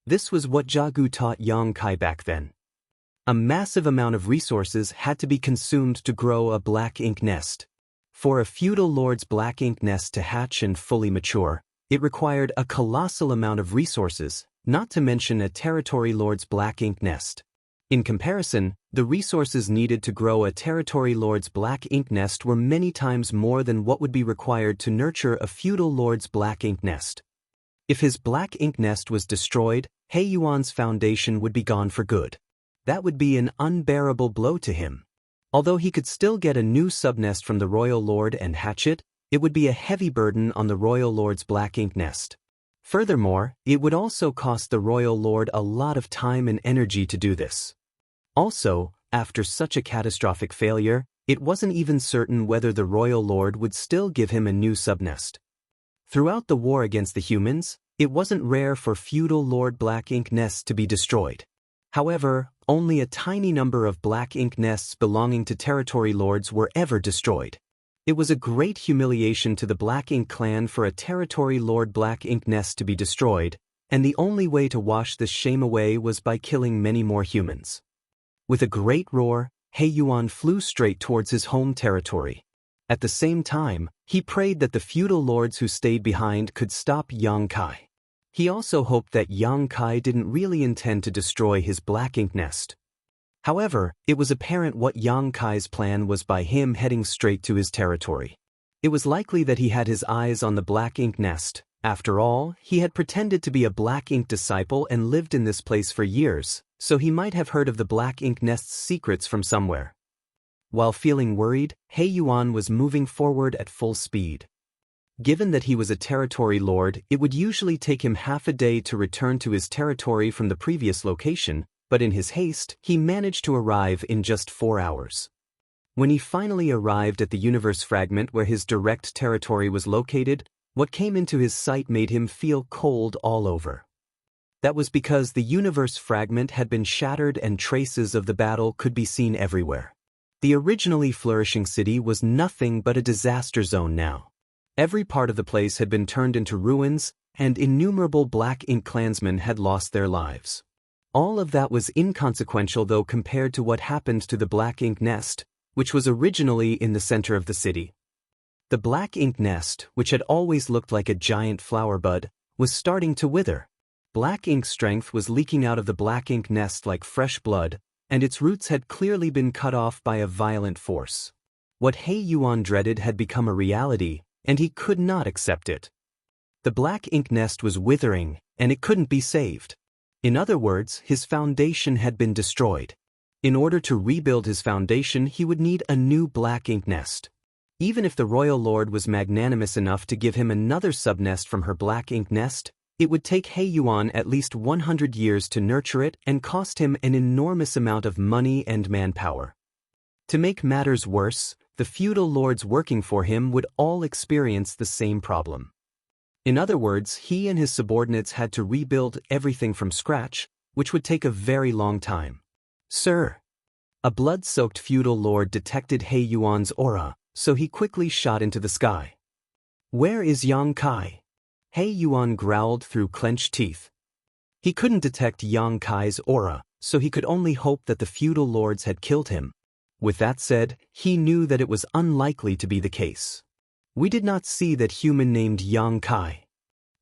This was what Jianghu taught Yang Kai back then. A massive amount of resources had to be consumed to grow a Black Ink nest. For a feudal lord's Black Ink nest to hatch and fully mature, it required a colossal amount of resources, not to mention a territory lord's Black Ink nest. In comparison, the resources needed to grow a territory lord's Black Ink nest were many times more than what would be required to nurture a feudal lord's Black Ink nest. If his Black Ink nest was destroyed, He Yuan's foundation would be gone for good. That would be an unbearable blow to him. Although he could still get a new subnest from the royal lord and hatch it, it would be a heavy burden on the royal lord's Black Ink nest. Furthermore, it would also cost the royal lord a lot of time and energy to do this. Also, after such a catastrophic failure, It wasn't even certain whether the royal lord would still give him a new subnest. Throughout the war against the humans, it wasn't rare for feudal Lord Black Ink nests to be destroyed. However, only a tiny number of Black Ink nests belonging to territory lords were ever destroyed. It was a great humiliation to the Black Ink clan for a territory lord Black Ink nest to be destroyed, and the only way to wash this shame away was by killing many more humans. With a great roar, He Yuan flew straight towards his home territory. At the same time, he prayed that the feudal lords who stayed behind could stop Yang Kai. He also hoped that Yang Kai didn't really intend to destroy his Black Ink nest. However, it was apparent what Yang Kai's plan was by him heading straight to his territory. It was likely that he had his eyes on the Black Ink nest. After all, he had pretended to be a Black Ink disciple and lived in this place for years, so he might have heard of the Black Ink nest's secrets from somewhere. While feeling worried, He Yuan was moving forward at full speed. Given that he was a territory lord, it would usually take him half a day to return to his territory from the previous location, but in his haste, he managed to arrive in just 4 hours. When he finally arrived at the universe fragment where his direct territory was located, what came into his sight made him feel cold all over. That was because the universe fragment had been shattered and traces of the battle could be seen everywhere. The originally flourishing city was nothing but a disaster zone now. Every part of the place had been turned into ruins, and innumerable Black Ink clansmen had lost their lives. All of that was inconsequential though compared to what happened to the Black Ink nest, which was originally in the center of the city. The Black Ink nest, which had always looked like a giant flower bud, was starting to wither. Black Ink strength was leaking out of the Black Ink nest like fresh blood, and its roots had clearly been cut off by a violent force. What He Yuan dreaded had become a reality, and he could not accept it. The Black Ink nest was withering, and it couldn't be saved. In other words, his foundation had been destroyed. In order to rebuild his foundation, he would need a new Black Ink nest. Even if the royal lord was magnanimous enough to give him another subnest from her Black Ink nest, it would take He Yuan at least 100 years to nurture it and cost him an enormous amount of money and manpower. To make matters worse, the feudal lords working for him would all experience the same problem. In other words, he and his subordinates had to rebuild everything from scratch, which would take a very long time. "Sir!" A blood-soaked feudal lord detected He Yuan's aura, so he quickly shot into the sky. "Where is Yang Kai?" He Yuan growled through clenched teeth. He couldn't detect Yang Kai's aura, so he could only hope that the feudal lords had killed him. With that said, he knew that it was unlikely to be the case. "We did not see that human named Yang Kai,"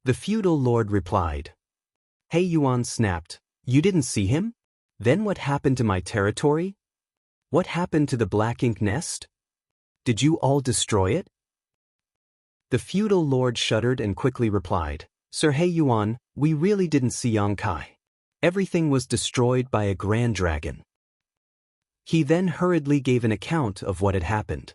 the feudal lord replied. He Yuan snapped. "You didn't see him? Then what happened to my territory? What happened to the Black Ink nest? Did you all destroy it?" The feudal lord shuddered and quickly replied, "Sir He Yuan, we really didn't see Yang Kai. Everything was destroyed by a grand dragon." He then hurriedly gave an account of what had happened.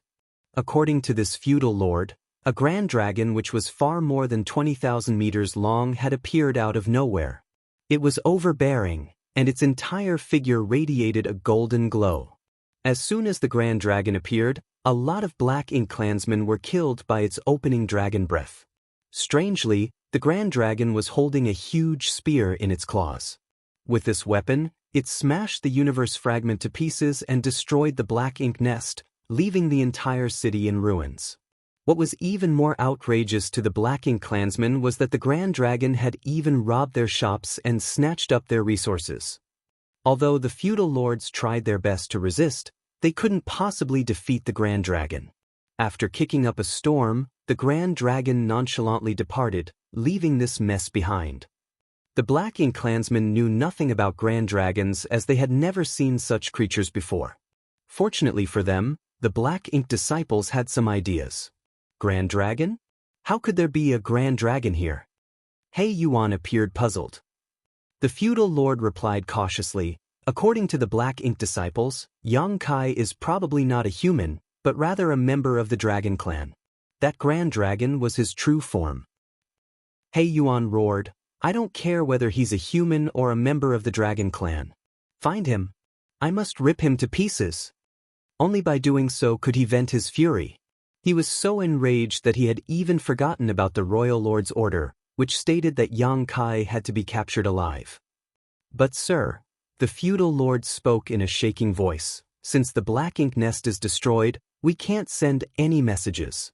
According to this feudal lord, a grand dragon which was far more than 20,000 meters long had appeared out of nowhere. It was overbearing, and its entire figure radiated a golden glow. As soon as the grand dragon appeared, a lot of Black Ink clansmen were killed by its opening dragon breath. Strangely, the grand dragon was holding a huge spear in its claws. With this weapon, it smashed the universe fragment to pieces and destroyed the Black Ink nest, leaving the entire city in ruins. What was even more outrageous to the Black Ink clansmen was that the grand dragon had even robbed their shops and snatched up their resources. Although the feudal lords tried their best to resist, they couldn't possibly defeat the Grand Dragon. After kicking up a storm, the Grand Dragon nonchalantly departed, leaving this mess behind. The Black Ink clansmen knew nothing about Grand Dragons as they had never seen such creatures before. Fortunately for them, the Black Ink disciples had some ideas. Grand Dragon? How could there be a Grand Dragon here? He Yuan appeared puzzled. The feudal lord replied cautiously, "According to the Black Ink disciples, Yang Kai is probably not a human, but rather a member of the Dragon Clan. That Grand Dragon was his true form." He Yuan roared, "I don't care whether he's a human or a member of the Dragon Clan. Find him. I must rip him to pieces." Only by doing so could he vent his fury. He was so enraged that he had even forgotten about the royal lord's order, which stated that Yang Kai had to be captured alive. But sir, the feudal lord spoke in a shaking voice, since the black ink nest is destroyed, we can't send any messages.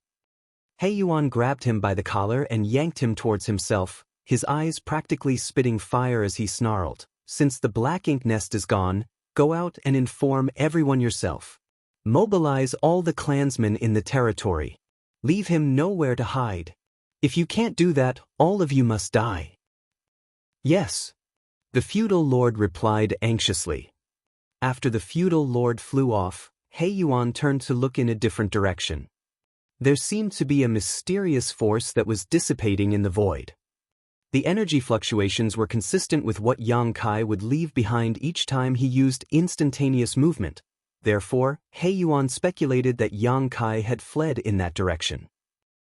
He Yuan grabbed him by the collar and yanked him towards himself, his eyes practically spitting fire as he snarled, since the black ink nest is gone, go out and inform everyone yourself. Mobilize all the clansmen in the territory. Leave him nowhere to hide. If you can't do that, all of you must die. Yes. The feudal lord replied anxiously. After the feudal lord flew off, He Yuan turned to look in a different direction. There seemed to be a mysterious force that was dissipating in the void. The energy fluctuations were consistent with what Yang Kai would leave behind each time he used instantaneous movement. Therefore, He Yuan speculated that Yang Kai had fled in that direction.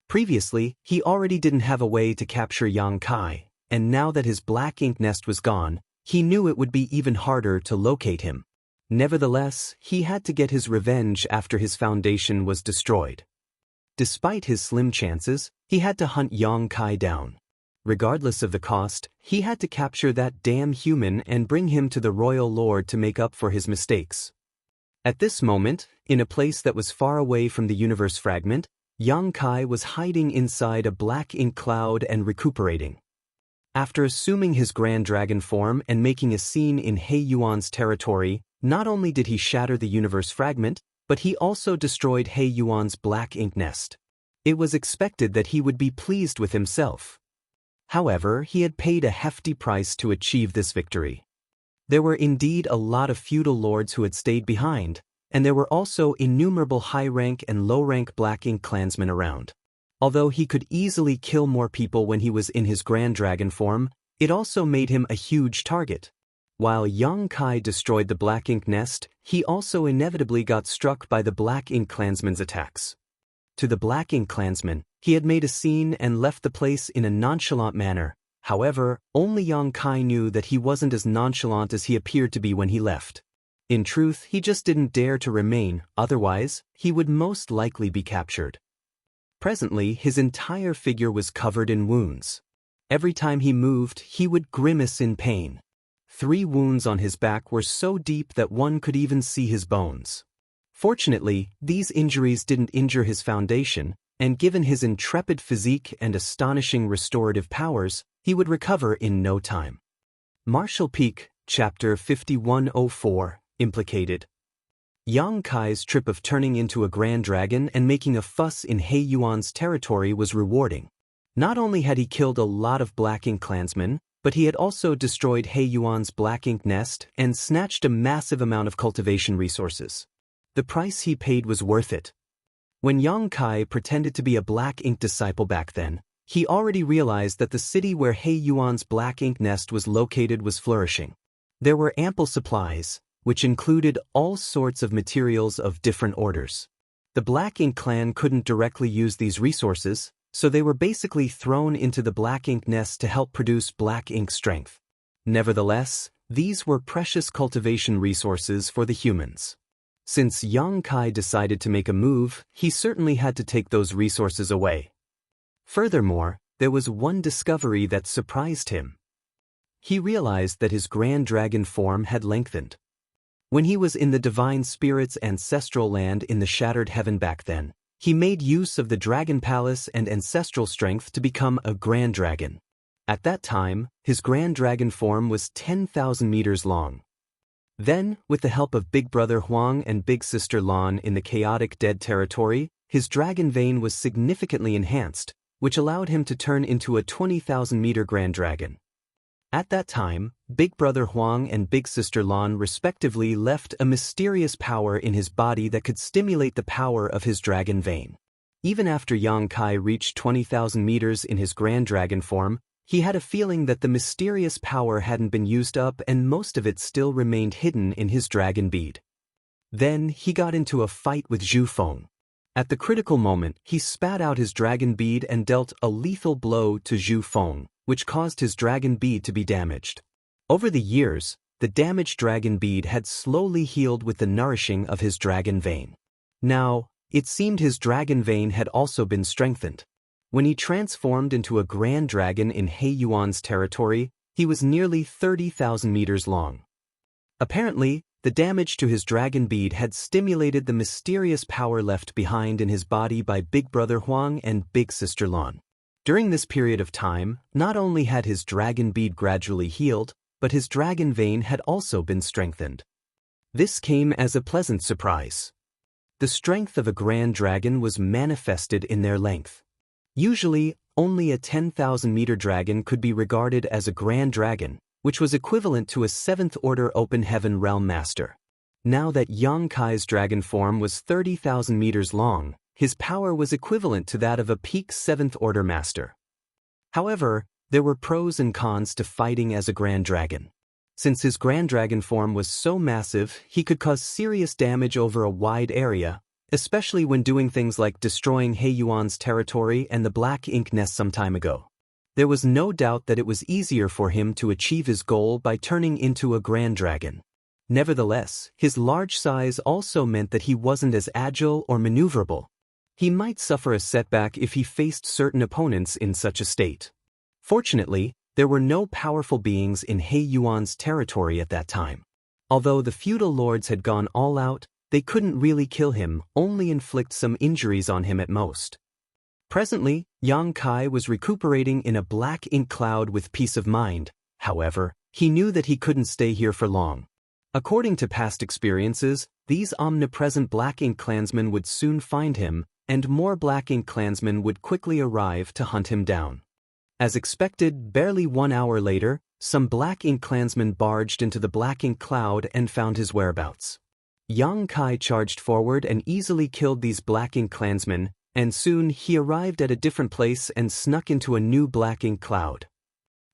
Previously, he already didn't have a way to capture Yang Kai, and now that his black ink nest was gone, he knew it would be even harder to locate him. Nevertheless, he had to get his revenge after his foundation was destroyed. Despite his slim chances, he had to hunt Yang Kai down. Regardless of the cost, he had to capture that damn human and bring him to the royal lord to make up for his mistakes. At this moment, in a place that was far away from the universe fragment, Yang Kai was hiding inside a black ink cloud and recuperating. After assuming his grand dragon form and making a scene in He Yuan's territory, not only did he shatter the universe fragment, but he also destroyed He Yuan's black ink nest. It was expected that he would be pleased with himself. However, he had paid a hefty price to achieve this victory. There were indeed a lot of feudal lords who had stayed behind, and there were also innumerable high-rank and low-rank black ink clansmen around. Although he could easily kill more people when he was in his grand dragon form, it also made him a huge target. While Yang Kai destroyed the black ink nest, he also inevitably got struck by the black ink clansmen's attacks. To the black ink clansmen, he had made a scene and left the place in a nonchalant manner. However, only Yang Kai knew that he wasn't as nonchalant as he appeared to be when he left. In truth, he just didn't dare to remain, otherwise, he would most likely be captured. Presently, his entire figure was covered in wounds. Every time he moved, he would grimace in pain. 3 wounds on his back were so deep that one could even see his bones. Fortunately, these injuries didn't injure his foundation, and given his intrepid physique and astonishing restorative powers, he would recover in no time. Martial Peak, Chapter 5104, implicated. Yang Kai's trip of turning into a grand dragon and making a fuss in He Yuan's territory was rewarding. Not only had he killed a lot of black ink clansmen, but he had also destroyed He Yuan's black ink nest and snatched a massive amount of cultivation resources. The price he paid was worth it. When Yang Kai pretended to be a black ink disciple back then, he already realized that the city where He Yuan's black ink nest was located was flourishing. There were ample supplies, which included all sorts of materials of different orders. The black ink clan couldn't directly use these resources, so they were basically thrown into the black ink nest to help produce black ink strength. Nevertheless, these were precious cultivation resources for the humans. Since Yang Kai decided to make a move, he certainly had to take those resources away. Furthermore, there was one discovery that surprised him. He realized that his grand dragon form had lengthened. When he was in the divine spirit's ancestral land in the shattered heaven back then, he made use of the dragon palace and ancestral strength to become a grand dragon. At that time, his grand dragon form was 10,000 meters long. Then, with the help of Big Brother Huang and Big Sister Lan in the chaotic dead territory, his dragon vein was significantly enhanced, which allowed him to turn into a 20,000-meter grand dragon. At that time, Big Brother Huang and Big Sister Lan respectively left a mysterious power in his body that could stimulate the power of his dragon vein. Even after Yang Kai reached 20,000 meters in his grand dragon form, he had a feeling that the mysterious power hadn't been used up and most of it still remained hidden in his dragon bead. Then he got into a fight with Zhu Feng. At the critical moment, he spat out his dragon bead and dealt a lethal blow to Zhu Feng, which caused his dragon bead to be damaged. Over the years, the damaged dragon bead had slowly healed with the nourishing of his dragon vein. Now, it seemed his dragon vein had also been strengthened. When he transformed into a grand dragon in He Yuan's territory, he was nearly 30,000 meters long. Apparently, the damage to his dragon bead had stimulated the mysterious power left behind in his body by Big Brother Huang and Big Sister Lan. During this period of time, not only had his dragon bead gradually healed, but his dragon vein had also been strengthened. This came as a pleasant surprise. The strength of a grand dragon was manifested in their length. Usually, only a 10,000-meter dragon could be regarded as a grand dragon, which was equivalent to a 7th-order open heaven realm master. Now that Yang Kai's dragon form was 30,000 meters long, his power was equivalent to that of a peak 7th-order master. However, there were pros and cons to fighting as a grand dragon. Since his grand dragon form was so massive, he could cause serious damage over a wide area, especially when doing things like destroying He Yuan's territory and the black ink nest some time ago. There was no doubt that it was easier for him to achieve his goal by turning into a grand dragon. Nevertheless, his large size also meant that he wasn't as agile or maneuverable. He might suffer a setback if he faced certain opponents in such a state. Fortunately, there were no powerful beings in He Yuan's territory at that time. Although the feudal lords had gone all out, they couldn't really kill him, only inflict some injuries on him at most. Presently, Yang Kai was recuperating in a black ink cloud with peace of mind. However, he knew that he couldn't stay here for long. According to past experiences, these omnipresent black ink clansmen would soon find him, and more black ink clansmen would quickly arrive to hunt him down. As expected, barely 1 hour later, some black ink clansmen barged into the black ink cloud and found his whereabouts. Yang Kai charged forward and easily killed these black ink clansmen, and soon he arrived at a different place and snuck into a new black ink cloud.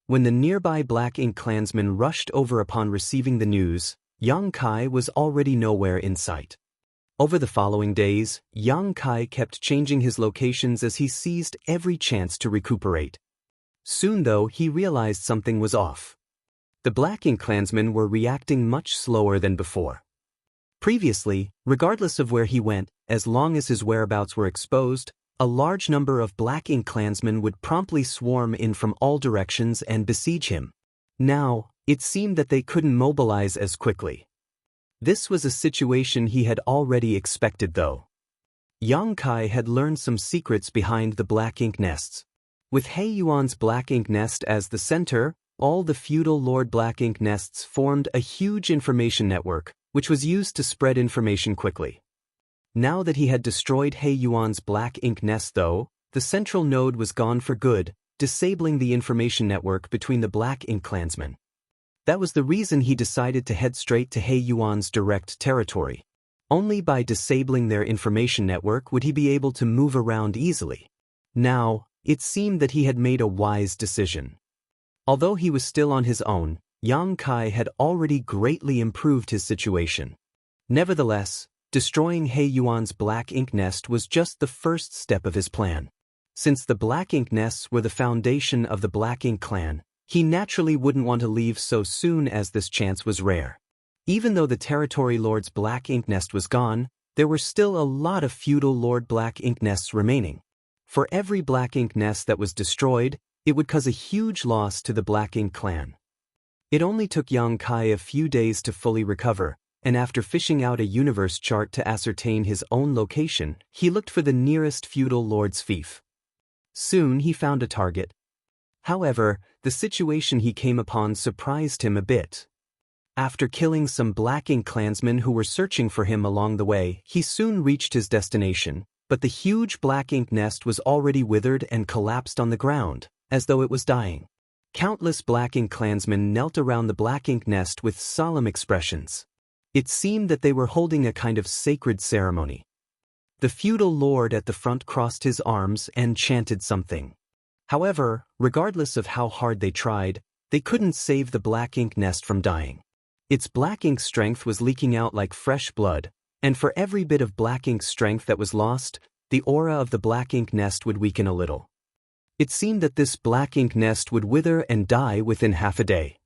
When the nearby black ink clansmen rushed over upon receiving the news, Yang Kai was already nowhere in sight. Over the following days, Yang Kai kept changing his locations as he seized every chance to recuperate. Soon though, he realized something was off. The black ink clansmen were reacting much slower than before. Previously, regardless of where he went, as long as his whereabouts were exposed, a large number of black ink clansmen would promptly swarm in from all directions and besiege him. Now, it seemed that they couldn't mobilize as quickly. This was a situation he had already expected though. Yang Kai had learned some secrets behind the black ink nests. With He Yuan's black ink nest as the center, all the feudal lord black ink nests formed a huge information network, which was used to spread information quickly. Now that he had destroyed He Yuan's black ink nest though, the central node was gone for good, disabling the information network between the black ink clansmen. That was the reason he decided to head straight to He Yuan's direct territory. Only by disabling their information network would he be able to move around easily. Now, it seemed that he had made a wise decision. Although he was still on his own, Yang Kai had already greatly improved his situation. Nevertheless, destroying He Yuan's black ink nest was just the first step of his plan. Since the black ink nests were the foundation of the black ink clan, he naturally wouldn't want to leave so soon as this chance was rare. Even though the territory lord's black ink nest was gone, there were still a lot of feudal lord black ink nests remaining. For every black ink nest that was destroyed, it would cause a huge loss to the black ink clan. It only took Yang Kai a few days to fully recover, and after fishing out a universe chart to ascertain his own location, he looked for the nearest feudal lord's fief. Soon he found a target. However, the situation he came upon surprised him a bit. After killing some black ink clansmen who were searching for him along the way, he soon reached his destination, but the huge black ink nest was already withered and collapsed on the ground, as though it was dying. Countless black ink clansmen knelt around the black ink nest with solemn expressions. It seemed that they were holding a kind of sacred ceremony. The feudal lord at the front crossed his arms and chanted something. However, regardless of how hard they tried, they couldn't save the black ink nest from dying. Its black ink strength was leaking out like fresh blood, and for every bit of black ink strength that was lost, the aura of the black ink nest would weaken a little. It seemed that this black ink nest would wither and die within half a day.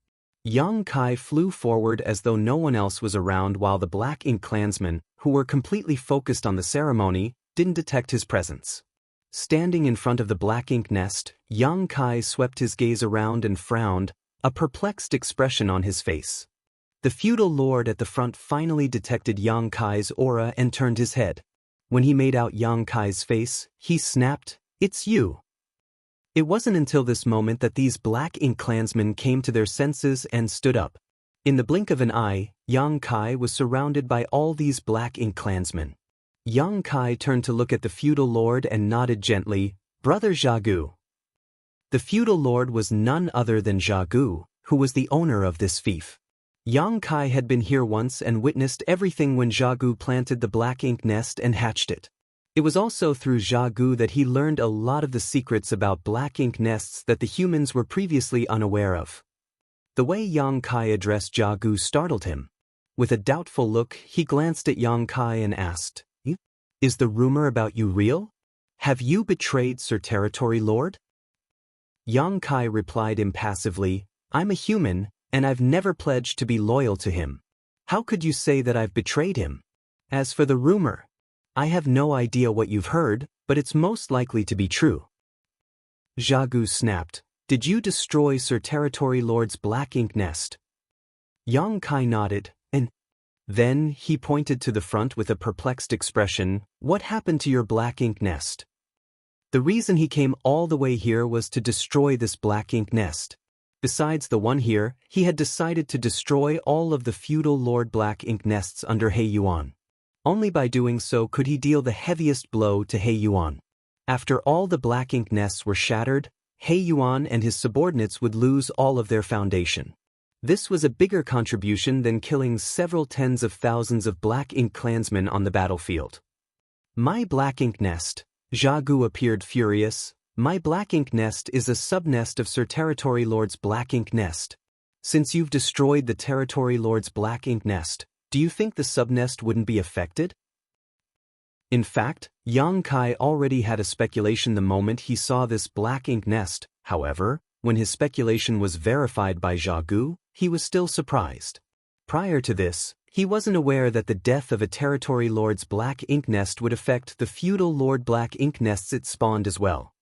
Yang Kai flew forward as though no one else was around, while the Black Ink clansmen, who were completely focused on the ceremony, didn't detect his presence. Standing in front of the Black Ink nest, Yang Kai swept his gaze around and frowned, a perplexed expression on his face. The feudal lord at the front finally detected Yang Kai's aura and turned his head. When he made out Yang Kai's face, he snapped, "It's you." It wasn't until this moment that these Black Ink clansmen came to their senses and stood up. In the blink of an eye, Yang Kai was surrounded by all these Black Ink clansmen. Yang Kai turned to look at the feudal lord and nodded gently, "Brother Jianghu." The feudal lord was none other than Jianghu, who was the owner of this fief. Yang Kai had been here once and witnessed everything when Jianghu planted the Black Ink nest and hatched it. It was also through Jianghu that he learned a lot of the secrets about Black Ink nests that the humans were previously unaware of. The way Yang Kai addressed Jianghu startled him. With a doubtful look, he glanced at Yang Kai and asked, "Is the rumor about you real? Have you betrayed Sir Territory Lord?" Yang Kai replied impassively, "I'm a human, and I've never pledged to be loyal to him. How could you say that I've betrayed him? As for the rumor, I have no idea what you've heard, but it's most likely to be true." Jianghu snapped, "Did you destroy Sir Territory Lord's Black Ink nest?" Yang Kai nodded, and then he pointed to the front with a perplexed expression. "What happened to your Black Ink nest?" The reason he came all the way here was to destroy this Black Ink nest. Besides the one here, he had decided to destroy all of the feudal Lord Black Ink nests under He Yuan. Only by doing so could he deal the heaviest blow to He Yuan. After all the Black Ink nests were shattered, He Yuan and his subordinates would lose all of their foundation. This was a bigger contribution than killing several tens of thousands of Black Ink clansmen on the battlefield. "My Black Ink nest," Jianghu appeared furious. "My Black Ink nest is a subnest of Sir Territory Lord's Black Ink nest. Since you've destroyed the Territory Lord's Black Ink nest, do you think the subnest wouldn't be affected?" In fact, Yang Kai already had a speculation the moment he saw this Black Ink nest. However, when his speculation was verified by Jianghu, he was still surprised. Prior to this, he wasn't aware that the death of a Territory Lord's Black Ink nest would affect the feudal Lord Black Ink nests it spawned as well.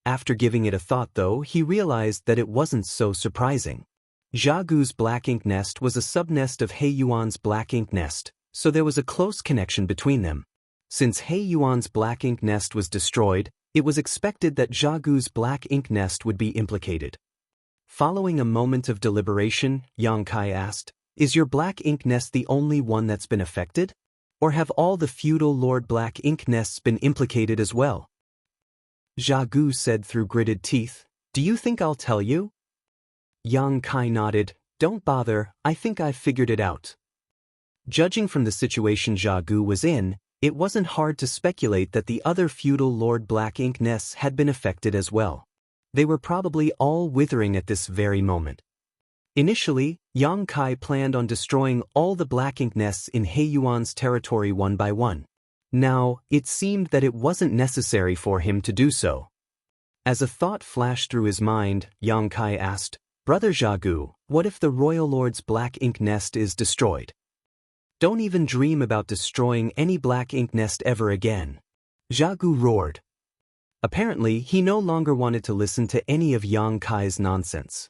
After giving it a thought though, he realized that it wasn't so surprising. Jianghu's Black Ink nest was a subnest of He Yuan's Black Ink nest, so there was a close connection between them. Since He Yuan's Black Ink nest was destroyed, it was expected that Jianghu's Black Ink nest would be implicated. Following a moment of deliberation, Yang Kai asked, "Is your Black Ink nest the only one that's been affected? Or have all the feudal Lord Black Ink nests been implicated as well?" Jianghu said through gritted teeth, "Do you think I'll tell you?" Yang Kai nodded, "Don't bother, I think I've figured it out." Judging from the situation Jianghu was in, it wasn't hard to speculate that the other feudal Lord Black Ink nests had been affected as well. They were probably all withering at this very moment. Initially, Yang Kai planned on destroying all the Black Ink nests in He Yuan's territory one by one. Now, it seemed that it wasn't necessary for him to do so. As a thought flashed through his mind, Yang Kai asked, "Brother Jianghu, what if the Royal Lord's Black Ink nest is destroyed?" "Don't even dream about destroying any Black Ink nest ever again," Jianghu roared. Apparently, he no longer wanted to listen to any of Yang Kai's nonsense.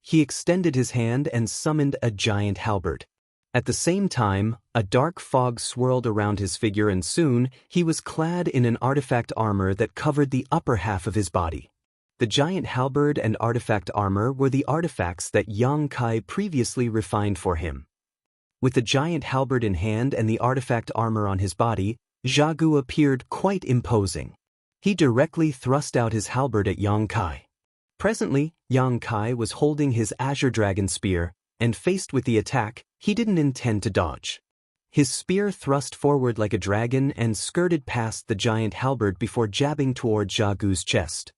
He extended his hand and summoned a giant halberd. At the same time, a dark fog swirled around his figure and soon, he was clad in an artifact armor that covered the upper half of his body. The giant halberd and artifact armor were the artifacts that Yang Kai previously refined for him. With the giant halberd in hand and the artifact armor on his body, Jianghu appeared quite imposing. He directly thrust out his halberd at Yang Kai. Presently, Yang Kai was holding his Azure Dragon Spear, and faced with the attack, he didn't intend to dodge. His spear thrust forward like a dragon and skirted past the giant halberd before jabbing toward Jianghu's chest.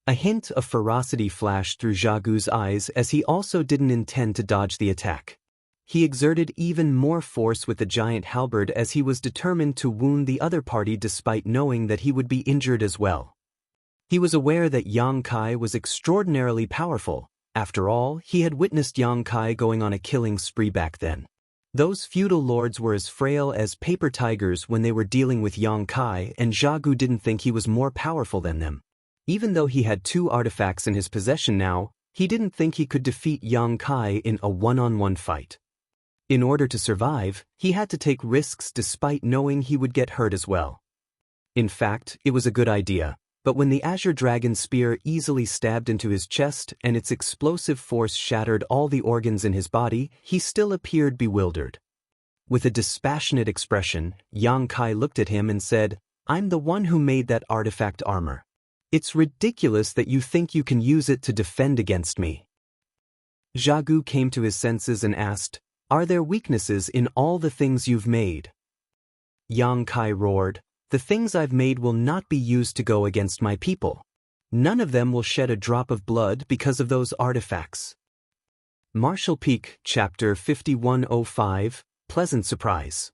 A hint of ferocity flashed through Jianghu's eyes as he also didn't intend to dodge the attack. He exerted even more force with the giant halberd as he was determined to wound the other party despite knowing that he would be injured as well. He was aware that Yang Kai was extraordinarily powerful, After all, he had witnessed Yang Kai going on a killing spree back then. Those feudal lords were as frail as paper tigers when they were dealing with Yang Kai, and Jianghu didn't think he was more powerful than them. Even though he had 2 artifacts in his possession now, he didn't think he could defeat Yang Kai in a one-on-one fight. In order to survive, he had to take risks despite knowing he would get hurt as well. In fact, it was a good idea, but when the Azure Dragon spear easily stabbed into his chest and its explosive force shattered all the organs in his body, he still appeared bewildered. With a dispassionate expression, Yang Kai looked at him and said, "I'm the one who made that artifact armor. It's ridiculous that you think you can use it to defend against me." Jianghu came to his senses and asked, "Are there weaknesses in all the things you've made?" Yang Kai roared, "The things I've made will not be used to go against my people. None of them will shed a drop of blood because of those artifacts." Martial Peak, Chapter 5105, Pleasant Surprise.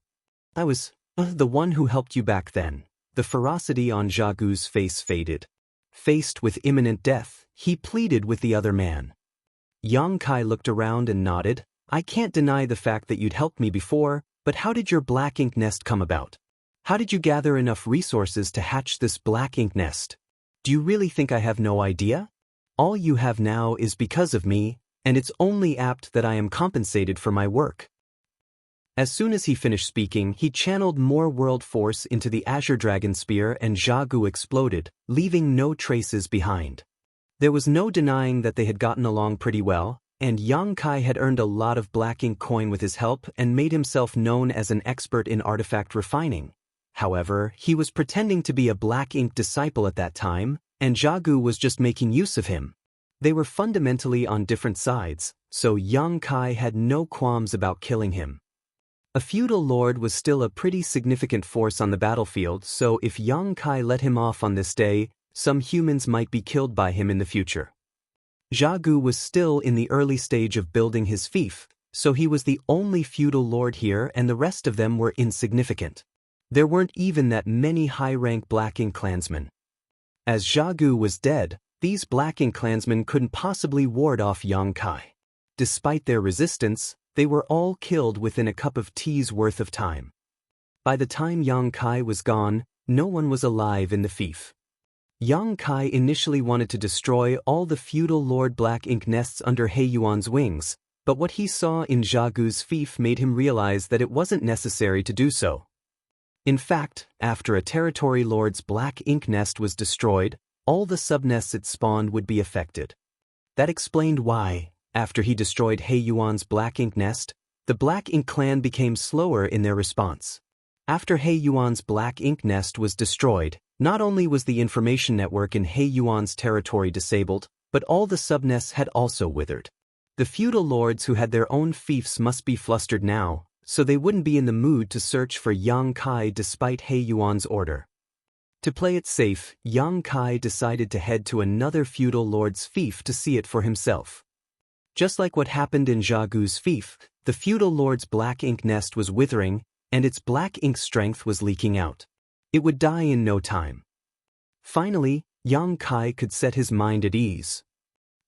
"I was the one who helped you back then." The ferocity on Jianghu's face faded. Faced with imminent death, he pleaded with the other man. Yang Kai looked around and nodded. "I can't deny the fact that you'd helped me before, but how did your black ink nest come about? How did you gather enough resources to hatch this black ink nest? Do you really think I have no idea? All you have now is because of me, and it's only apt that I am compensated for my work." As soon as he finished speaking, he channeled more world force into the Azure Dragon Spear and Jianghu exploded, leaving no traces behind. There was no denying that they had gotten along pretty well, and Yang Kai had earned a lot of black ink coin with his help and made himself known as an expert in artifact refining. However, he was pretending to be a black ink disciple at that time, and Jianghu was just making use of him. They were fundamentally on different sides, so Yang Kai had no qualms about killing him. A feudal lord was still a pretty significant force on the battlefield, so if Yang Kai let him off on this day, some humans might be killed by him in the future. Jianghu was still in the early stage of building his fief, so he was the only feudal lord here and the rest of them were insignificant. There weren't even that many high-rank Black Ink clansmen. As Jianghu was dead, these Black Ink clansmen couldn't possibly ward off Yang Kai. Despite their resistance, they were all killed within a cup of tea's worth of time. By the time Yang Kai was gone, no one was alive in the fief. Yang Kai initially wanted to destroy all the feudal lord black ink nests under He Yuan's wings, but what he saw in Jianghu's fief made him realize that it wasn't necessary to do so. In fact, after a territory lord's black ink nest was destroyed, all the subnests it spawned would be affected. That explained why, after he destroyed He Yuan's black ink nest, the black ink clan became slower in their response. After He Yuan's black ink nest was destroyed, not only was the information network in He Yuan's territory disabled, but all the subnests had also withered. The feudal lords who had their own fiefs must be flustered now, so they wouldn't be in the mood to search for Yang Kai despite He Yuan's order. To play it safe, Yang Kai decided to head to another feudal lord's fief to see it for himself. Just like what happened in Jianghu's fief, the feudal lord's black ink nest was withering, and its black ink strength was leaking out. It would die in no time. Finally, Yang Kai could set his mind at ease.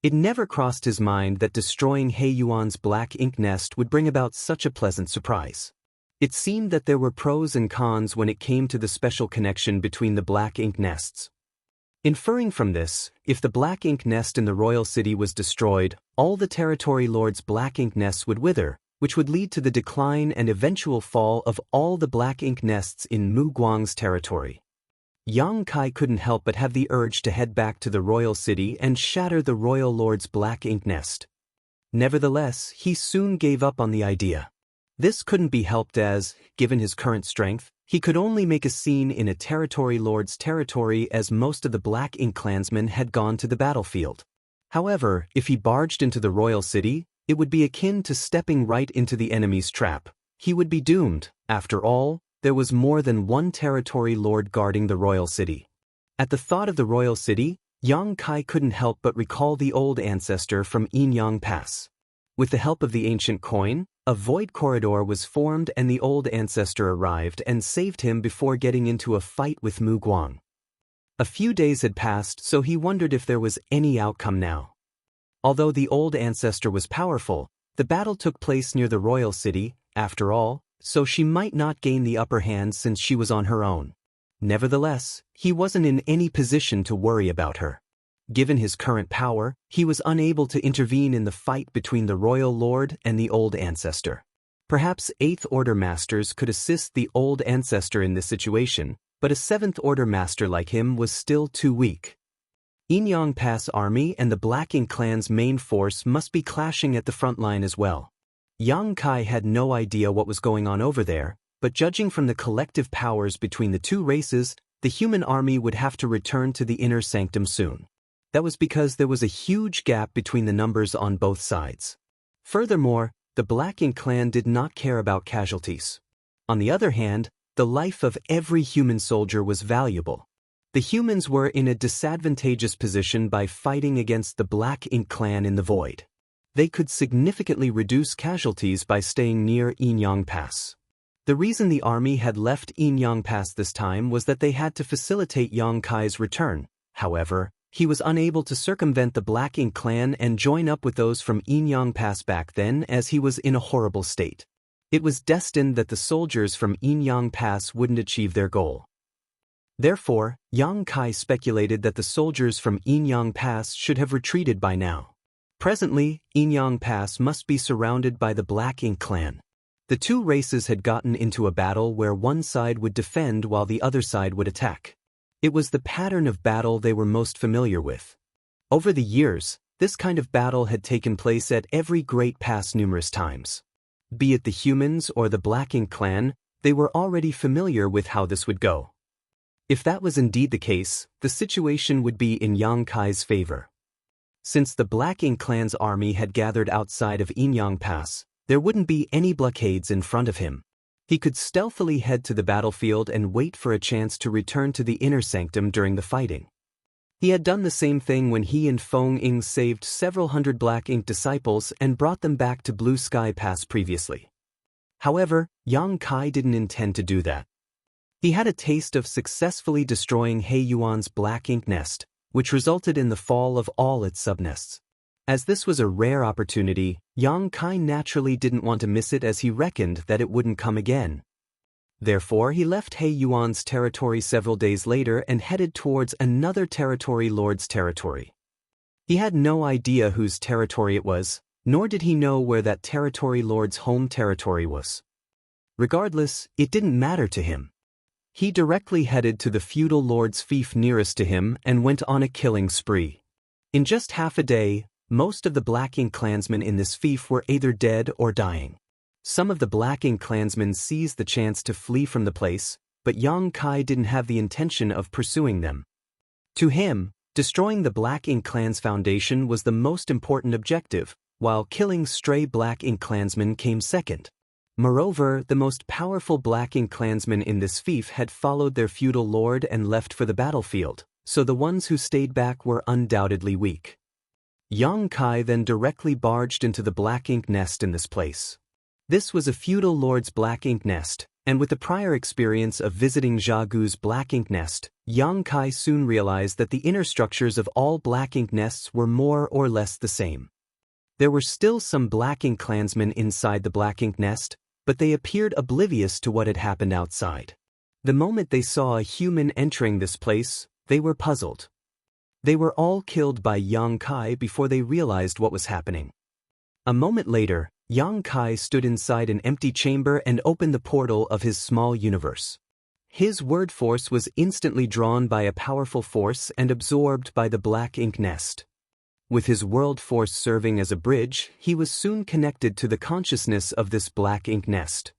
It never crossed his mind that destroying He Yuan's black ink nest would bring about such a pleasant surprise. It seemed that there were pros and cons when it came to the special connection between the black ink nests. Inferring from this, if the black ink nest in the royal city was destroyed, all the territory lords' black ink nests would wither, which would lead to the decline and eventual fall of all the black ink nests in Mu Guang's territory. Yang Kai couldn't help but have the urge to head back to the royal city and shatter the royal lord's black ink nest. Nevertheless, he soon gave up on the idea. This couldn't be helped as, given his current strength, he could only make a scene in a territory lord's territory as most of the black ink clansmen had gone to the battlefield. However, if he barged into the royal city, it would be akin to stepping right into the enemy's trap. He would be doomed. After all, there was more than one territory lord guarding the royal city. At the thought of the royal city, Yang Kai couldn't help but recall the old ancestor from Yinyang Pass. With the help of the ancient coin, a void corridor was formed and the old ancestor arrived and saved him before getting into a fight with Mu Guang. A few days had passed, so he wondered if there was any outcome now. Although the old ancestor was powerful, the battle took place near the royal city, after all, so she might not gain the upper hand since she was on her own. Nevertheless, he wasn't in any position to worry about her. Given his current power, he was unable to intervene in the fight between the royal lord and the old ancestor. Perhaps 8th Order masters could assist the old ancestor in this situation, but a 7th Order master like him was still too weak. Inyang Pass army and the Black Ink clan's main force must be clashing at the front line as well. Yang Kai had no idea what was going on over there, but judging from the collective powers between the two races, the human army would have to return to the inner sanctum soon. That was because there was a huge gap between the numbers on both sides. Furthermore, the Black Ink clan did not care about casualties. On the other hand, the life of every human soldier was valuable. The humans were in a disadvantageous position by fighting against the Black Ink clan in the void. They could significantly reduce casualties by staying near Inyang Pass. The reason the army had left Inyang Pass this time was that they had to facilitate Yang Kai's return. However, he was unable to circumvent the Black Ink clan and join up with those from Inyang Pass back then, as he was in a horrible state. It was destined that the soldiers from Inyang Pass wouldn't achieve their goal. Therefore, Yang Kai speculated that the soldiers from Inyang Pass should have retreated by now. Presently, Inyang Pass must be surrounded by the Black Ink clan. The two races had gotten into a battle where one side would defend while the other side would attack. It was the pattern of battle they were most familiar with. Over the years, this kind of battle had taken place at every great pass numerous times. Be it the humans or the Black Ink clan, they were already familiar with how this would go. If that was indeed the case, the situation would be in Yang Kai's favor. Since the Black Ink clan's army had gathered outside of Inyang Pass, there wouldn't be any blockades in front of him. He could stealthily head to the battlefield and wait for a chance to return to the inner sanctum during the fighting. He had done the same thing when he and Feng Ying saved several hundred Black Ink disciples and brought them back to Blue Sky Pass previously. However, Yang Kai didn't intend to do that. He had a taste of successfully destroying He Yuan's Black Ink nest, which resulted in the fall of all its subnests. As this was a rare opportunity, Yang Kai naturally didn't want to miss it, as he reckoned that it wouldn't come again. Therefore, he left He Yuan's territory several days later and headed towards another territory lord's territory. He had no idea whose territory it was, nor did he know where that territory lord's home territory was. Regardless, it didn't matter to him. He directly headed to the feudal lord's fief nearest to him and went on a killing spree. In just half a day, most of the Black Ink clansmen in this fief were either dead or dying. Some of the Black Ink clansmen seized the chance to flee from the place, but Yang Kai didn't have the intention of pursuing them. To him, destroying the Black Ink clan's foundation was the most important objective, while killing stray Black Ink clansmen came second. Moreover, the most powerful Black Ink clansmen in this fief had followed their feudal lord and left for the battlefield, so the ones who stayed back were undoubtedly weak. Yang Kai then directly barged into the Black Ink nest in this place. This was a feudal lord's Black Ink nest, and with the prior experience of visiting Jianghu's Black Ink nest, Yang Kai soon realized that the inner structures of all Black Ink nests were more or less the same. There were still some Black Ink clansmen inside the Black Ink nest, but they appeared oblivious to what had happened outside. The moment they saw a human entering this place, they were puzzled. They were all killed by Yang Kai before they realized what was happening. A moment later, Yang Kai stood inside an empty chamber and opened the portal of his small universe. His word force was instantly drawn by a powerful force and absorbed by the Black Ink nest. With his world force serving as a bridge, he was soon connected to the consciousness of this Black Ink nest.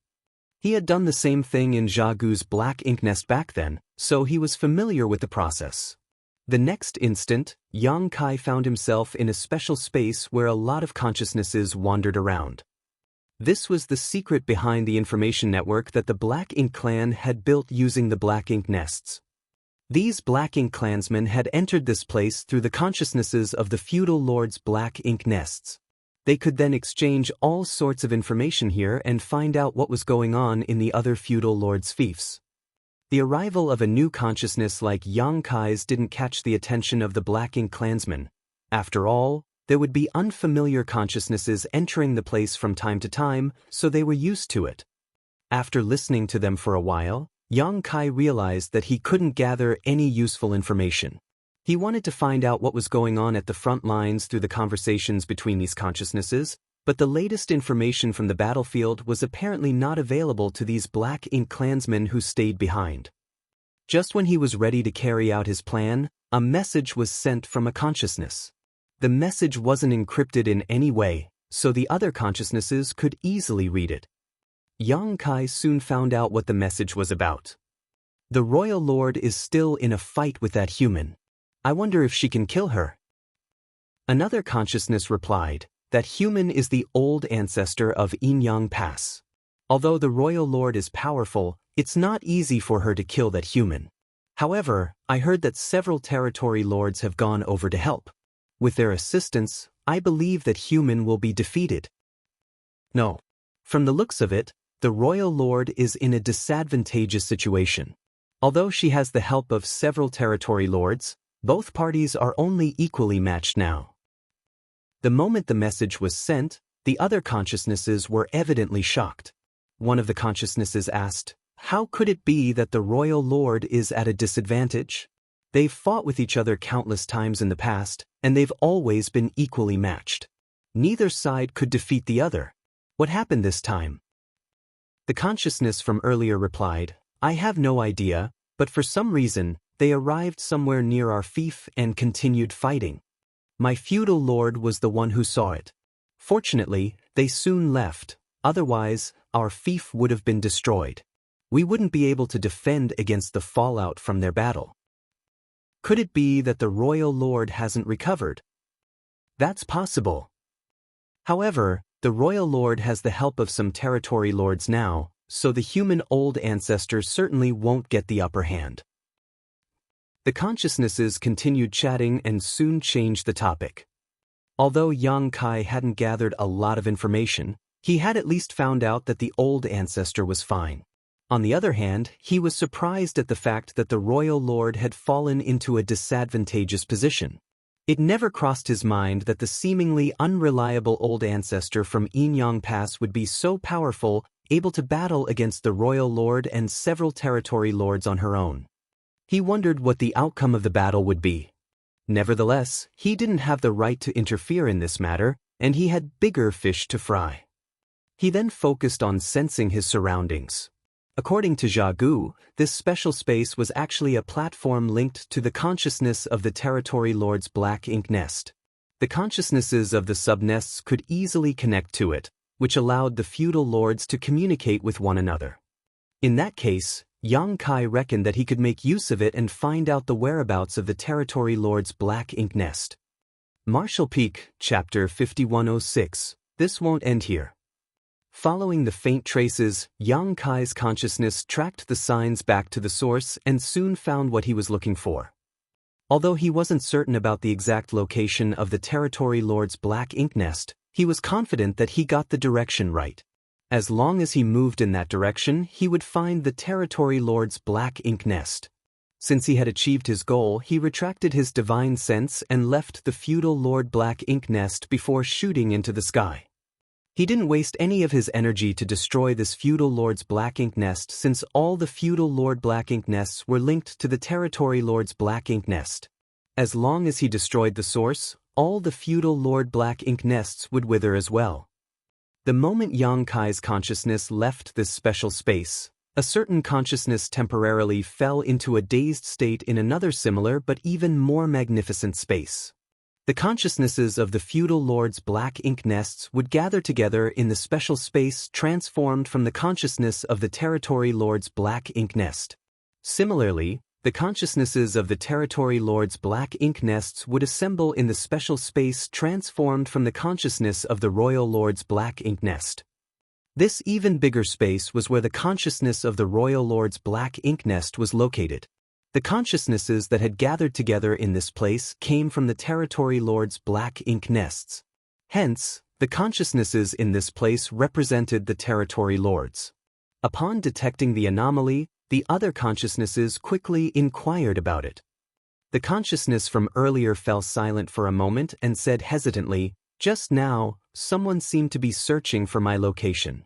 He had done the same thing in Jianghu's Black Ink nest back then, so he was familiar with the process. The next instant, Yang Kai found himself in a special space where a lot of consciousnesses wandered around. This was the secret behind the information network that the Black Ink clan had built using the Black Ink nests. These Black Ink clansmen had entered this place through the consciousnesses of the feudal lord's Black Ink nests. They could then exchange all sorts of information here and find out what was going on in the other feudal lords' fiefs. The arrival of a new consciousness like Yang Kai's didn't catch the attention of the Black Ink clansmen. After all, there would be unfamiliar consciousnesses entering the place from time to time, so they were used to it. After listening to them for a while, Yang Kai realized that he couldn't gather any useful information. He wanted to find out what was going on at the front lines through the conversations between these consciousnesses, but the latest information from the battlefield was apparently not available to these Black Ink clansmen who stayed behind. Just when he was ready to carry out his plan, a message was sent from a consciousness. The message wasn't encrypted in any way, so the other consciousnesses could easily read it. Yang Kai soon found out what the message was about. The Royal Lord is still in a fight with that human. I wonder if she can kill her. Another consciousness replied, that human is the old ancestor of Inyang Pass. Although the Royal Lord is powerful, it's not easy for her to kill that human. However, I heard that several territory lords have gone over to help. With their assistance, I believe that human will be defeated. No. From the looks of it, the Royal Lord is in a disadvantageous situation. Although she has the help of several territory lords, both parties are only equally matched now. The moment the message was sent, the other consciousnesses were evidently shocked. One of the consciousnesses asked, "How could it be that the Royal Lord is at a disadvantage? They've fought with each other countless times in the past, and they've always been equally matched. Neither side could defeat the other. What happened this time?" The consciousness from earlier replied, "I have no idea, but for some reason, they arrived somewhere near our fief and continued fighting. My feudal lord was the one who saw it. Fortunately, they soon left, otherwise, our fief would have been destroyed. We wouldn't be able to defend against the fallout from their battle. Could it be that the Royal Lord hasn't recovered? That's possible. However, the Royal Lord has the help of some territory lords now, so the human old ancestor certainly won't get the upper hand." The consciousnesses continued chatting and soon changed the topic. Although Yang Kai hadn't gathered a lot of information, he had at least found out that the old ancestor was fine. On the other hand, he was surprised at the fact that the Royal Lord had fallen into a disadvantageous position. It never crossed his mind that the seemingly unreliable old ancestor from Inyang Pass would be so powerful, able to battle against the Royal Lord and several territory lords on her own. He wondered what the outcome of the battle would be. Nevertheless, he didn't have the right to interfere in this matter, and he had bigger fish to fry. He then focused on sensing his surroundings. According to Jianghu, this special space was actually a platform linked to the consciousness of the territory lord's Black Ink nest. The consciousnesses of the sub-nests could easily connect to it, which allowed the feudal lords to communicate with one another. In that case, Yang Kai reckoned that he could make use of it and find out the whereabouts of the territory lord's Black Ink nest. Martial Peak, Chapter 5106. This won't end here. Following the faint traces, Yang Kai's consciousness tracked the signs back to the source and soon found what he was looking for. Although he wasn't certain about the exact location of the territory lord's Black Ink nest, he was confident that he got the direction right. As long as he moved in that direction, he would find the territory lord's Black Ink nest. Since he had achieved his goal, he retracted his divine sense and left the feudal lord Black Ink nest before shooting into the sky. He didn't waste any of his energy to destroy this feudal lord's Black Ink nest since all the feudal lord Black Ink nests were linked to the territory lord's Black Ink nest. As long as he destroyed the source, all the feudal lord Black Ink nests would wither as well. The moment Yang Kai's consciousness left this special space, a certain consciousness temporarily fell into a dazed state in another similar but even more magnificent space. The consciousnesses of the feudal lord's Black Ink nests would gather together in the special space transformed from the consciousness of the territory lord's Black Ink nest. Similarly, the consciousnesses of the territory lord's Black Ink nests would assemble in the special space transformed from the consciousness of the royal lord's Black Ink nest. This even bigger space was where the consciousness of the royal lord's Black Ink nest was located. The consciousnesses that had gathered together in this place came from the territory lord's Black Ink nests. Hence, the consciousnesses in this place represented the territory lords. Upon detecting the anomaly, the other consciousnesses quickly inquired about it. The consciousness from earlier fell silent for a moment and said hesitantly, "Just now, someone seemed to be searching for my location."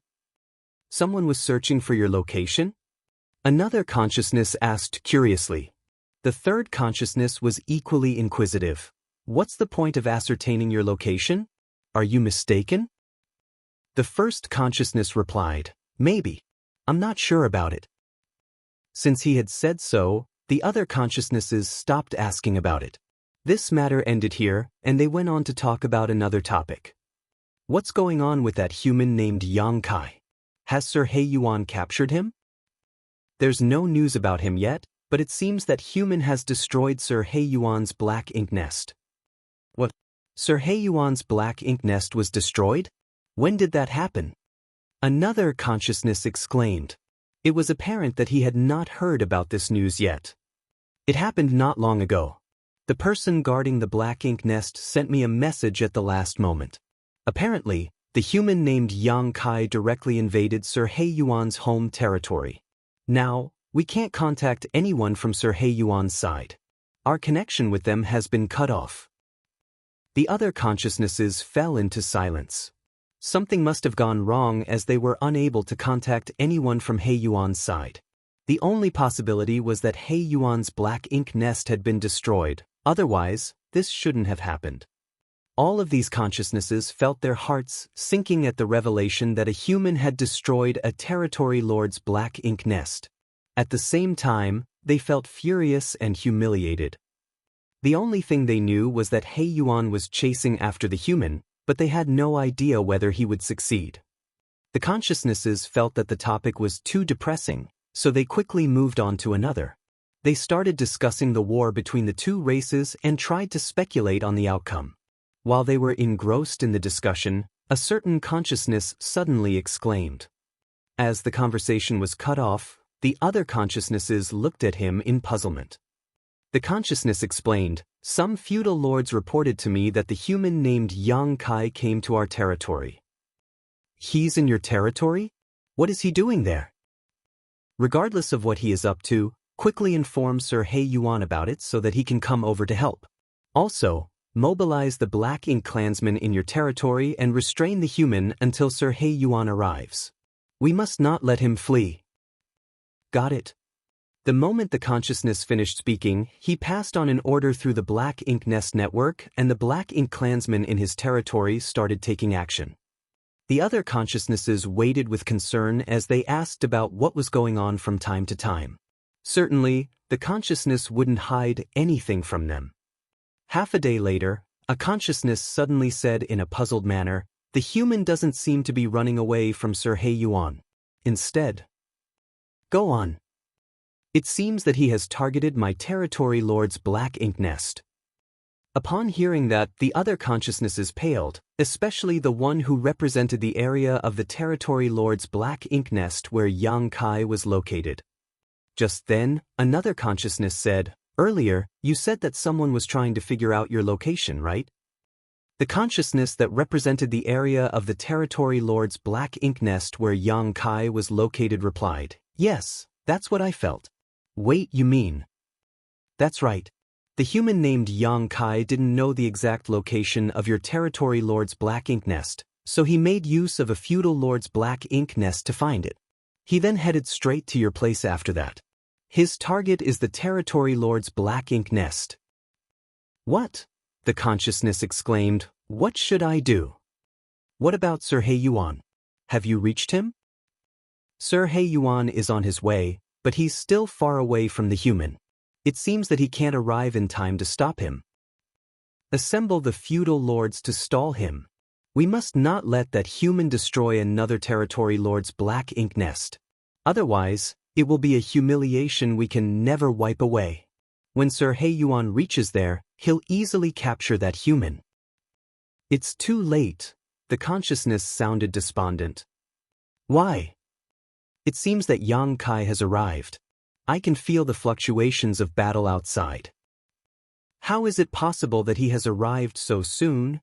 Someone was searching for your location? Another consciousness asked curiously. The third consciousness was equally inquisitive. What's the point of ascertaining your location? Are you mistaken? The first consciousness replied, "Maybe. I'm not sure about it." Since he had said so, the other consciousnesses stopped asking about it. This matter ended here, and they went on to talk about another topic. What's going on with that human named Yang Kai? Has Sir He Yuan captured him? There's no news about him yet, but it seems that human has destroyed Sir He Yuan's black ink nest. What? Sir He Yuan's black ink nest was destroyed? When did that happen? Another consciousness exclaimed. It was apparent that he had not heard about this news yet. It happened not long ago. The person guarding the black ink nest sent me a message at the last moment. Apparently, the human named Yang Kai directly invaded Sir He Yuan's home territory. Now, we can't contact anyone from Sir He Yuan's side. Our connection with them has been cut off. The other consciousnesses fell into silence. Something must have gone wrong as they were unable to contact anyone from He Yuan's side. The only possibility was that He Yuan's black ink nest had been destroyed, otherwise, this shouldn't have happened. All of these consciousnesses felt their hearts sinking at the revelation that a human had destroyed a territory lord's black ink nest. At the same time, they felt furious and humiliated. The only thing they knew was that He Yuan was chasing after the human, but they had no idea whether he would succeed. The consciousnesses felt that the topic was too depressing, so they quickly moved on to another. They started discussing the war between the two races and tried to speculate on the outcome. While they were engrossed in the discussion, a certain consciousness suddenly exclaimed. As the conversation was cut off, the other consciousnesses looked at him in puzzlement. The consciousness explained, "Some feudal lords reported to me that the human named Yang Kai came to our territory." He's in your territory? What is he doing there? Regardless of what he is up to, quickly inform Sir He Yuan about it so that he can come over to help. Also, mobilize the Black Ink clansmen in your territory and restrain the human until Sir He Yuan arrives. We must not let him flee. Got it. The moment the consciousness finished speaking, he passed on an order through the Black Ink Nest network, and the Black Ink clansmen in his territory started taking action. The other consciousnesses waited with concern as they asked about what was going on from time to time. Certainly, the consciousness wouldn't hide anything from them. Half a day later, a consciousness suddenly said in a puzzled manner, "The human doesn't seem to be running away from Sir He Yuan. Instead, go on. It seems that he has targeted my territory lord's Black Ink Nest." Upon hearing that, the other consciousnesses paled, especially the one who represented the area of the territory lord's Black Ink Nest where Yang Kai was located. Just then, another consciousness said, "Earlier, you said that someone was trying to figure out your location, right?" The consciousness that represented the area of the territory lord's Black Ink Nest where Yang Kai was located replied, "Yes, that's what I felt." "Wait, you mean?" "That's right. The human named Yang Kai didn't know the exact location of your territory lord's Black Ink Nest, so he made use of a feudal lord's Black Ink Nest to find it. He then headed straight to your place after that. His target is the territory lord's Black Ink Nest." "What?" the consciousness exclaimed. "What should I do?" "What about Sir He Yuan? Have you reached him?" "Sir He Yuan is on his way, but he's still far away from the human. It seems that he can't arrive in time to stop him. Assemble the feudal lords to stall him. We must not let that human destroy another territory lord's Black Ink Nest. Otherwise, it will be a humiliation we can never wipe away. When Sir He Yuan reaches there, he'll easily capture that human." "It's too late." The consciousness sounded despondent. "Why?" "It seems that Yang Kai has arrived. I can feel the fluctuations of battle outside." "How is it possible that he has arrived so soon?"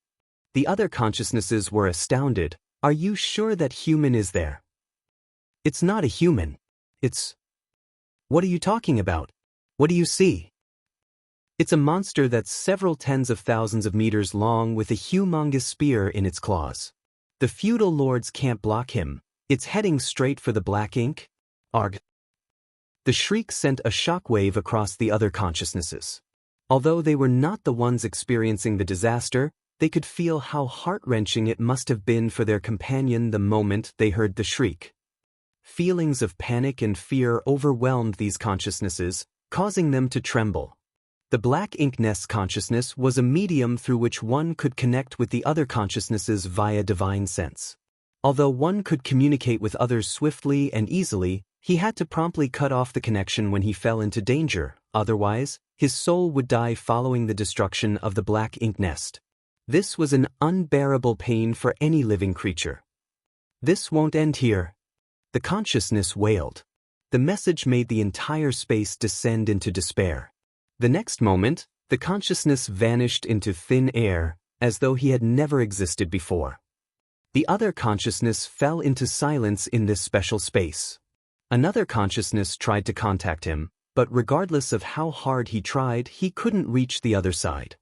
The other consciousnesses were astounded. "Are you sure that human is there?" "It's not a human. It's..." "What are you talking about? What do you see?" It's a monster that's several tens of thousands of meters long with a humongous spear in its claws. The feudal lords can't block him. It's heading straight for the black ink. Arg. The shriek sent a shockwave across the other consciousnesses. Although they were not the ones experiencing the disaster, they could feel how heart-wrenching it must have been for their companion the moment they heard the shriek. Feelings of panic and fear overwhelmed these consciousnesses, causing them to tremble. The black ink nest's consciousness was a medium through which one could connect with the other consciousnesses via divine sense. Although one could communicate with others swiftly and easily, he had to promptly cut off the connection when he fell into danger, otherwise, his soul would die following the destruction of the black ink nest. This was an unbearable pain for any living creature. "This won't end here," the consciousness wailed. The message made the entire space descend into despair. The next moment, the consciousness vanished into thin air, as though he had never existed before. The other consciousness fell into silence in this special space. Another consciousness tried to contact him, but regardless of how hard he tried, he couldn't reach the other side.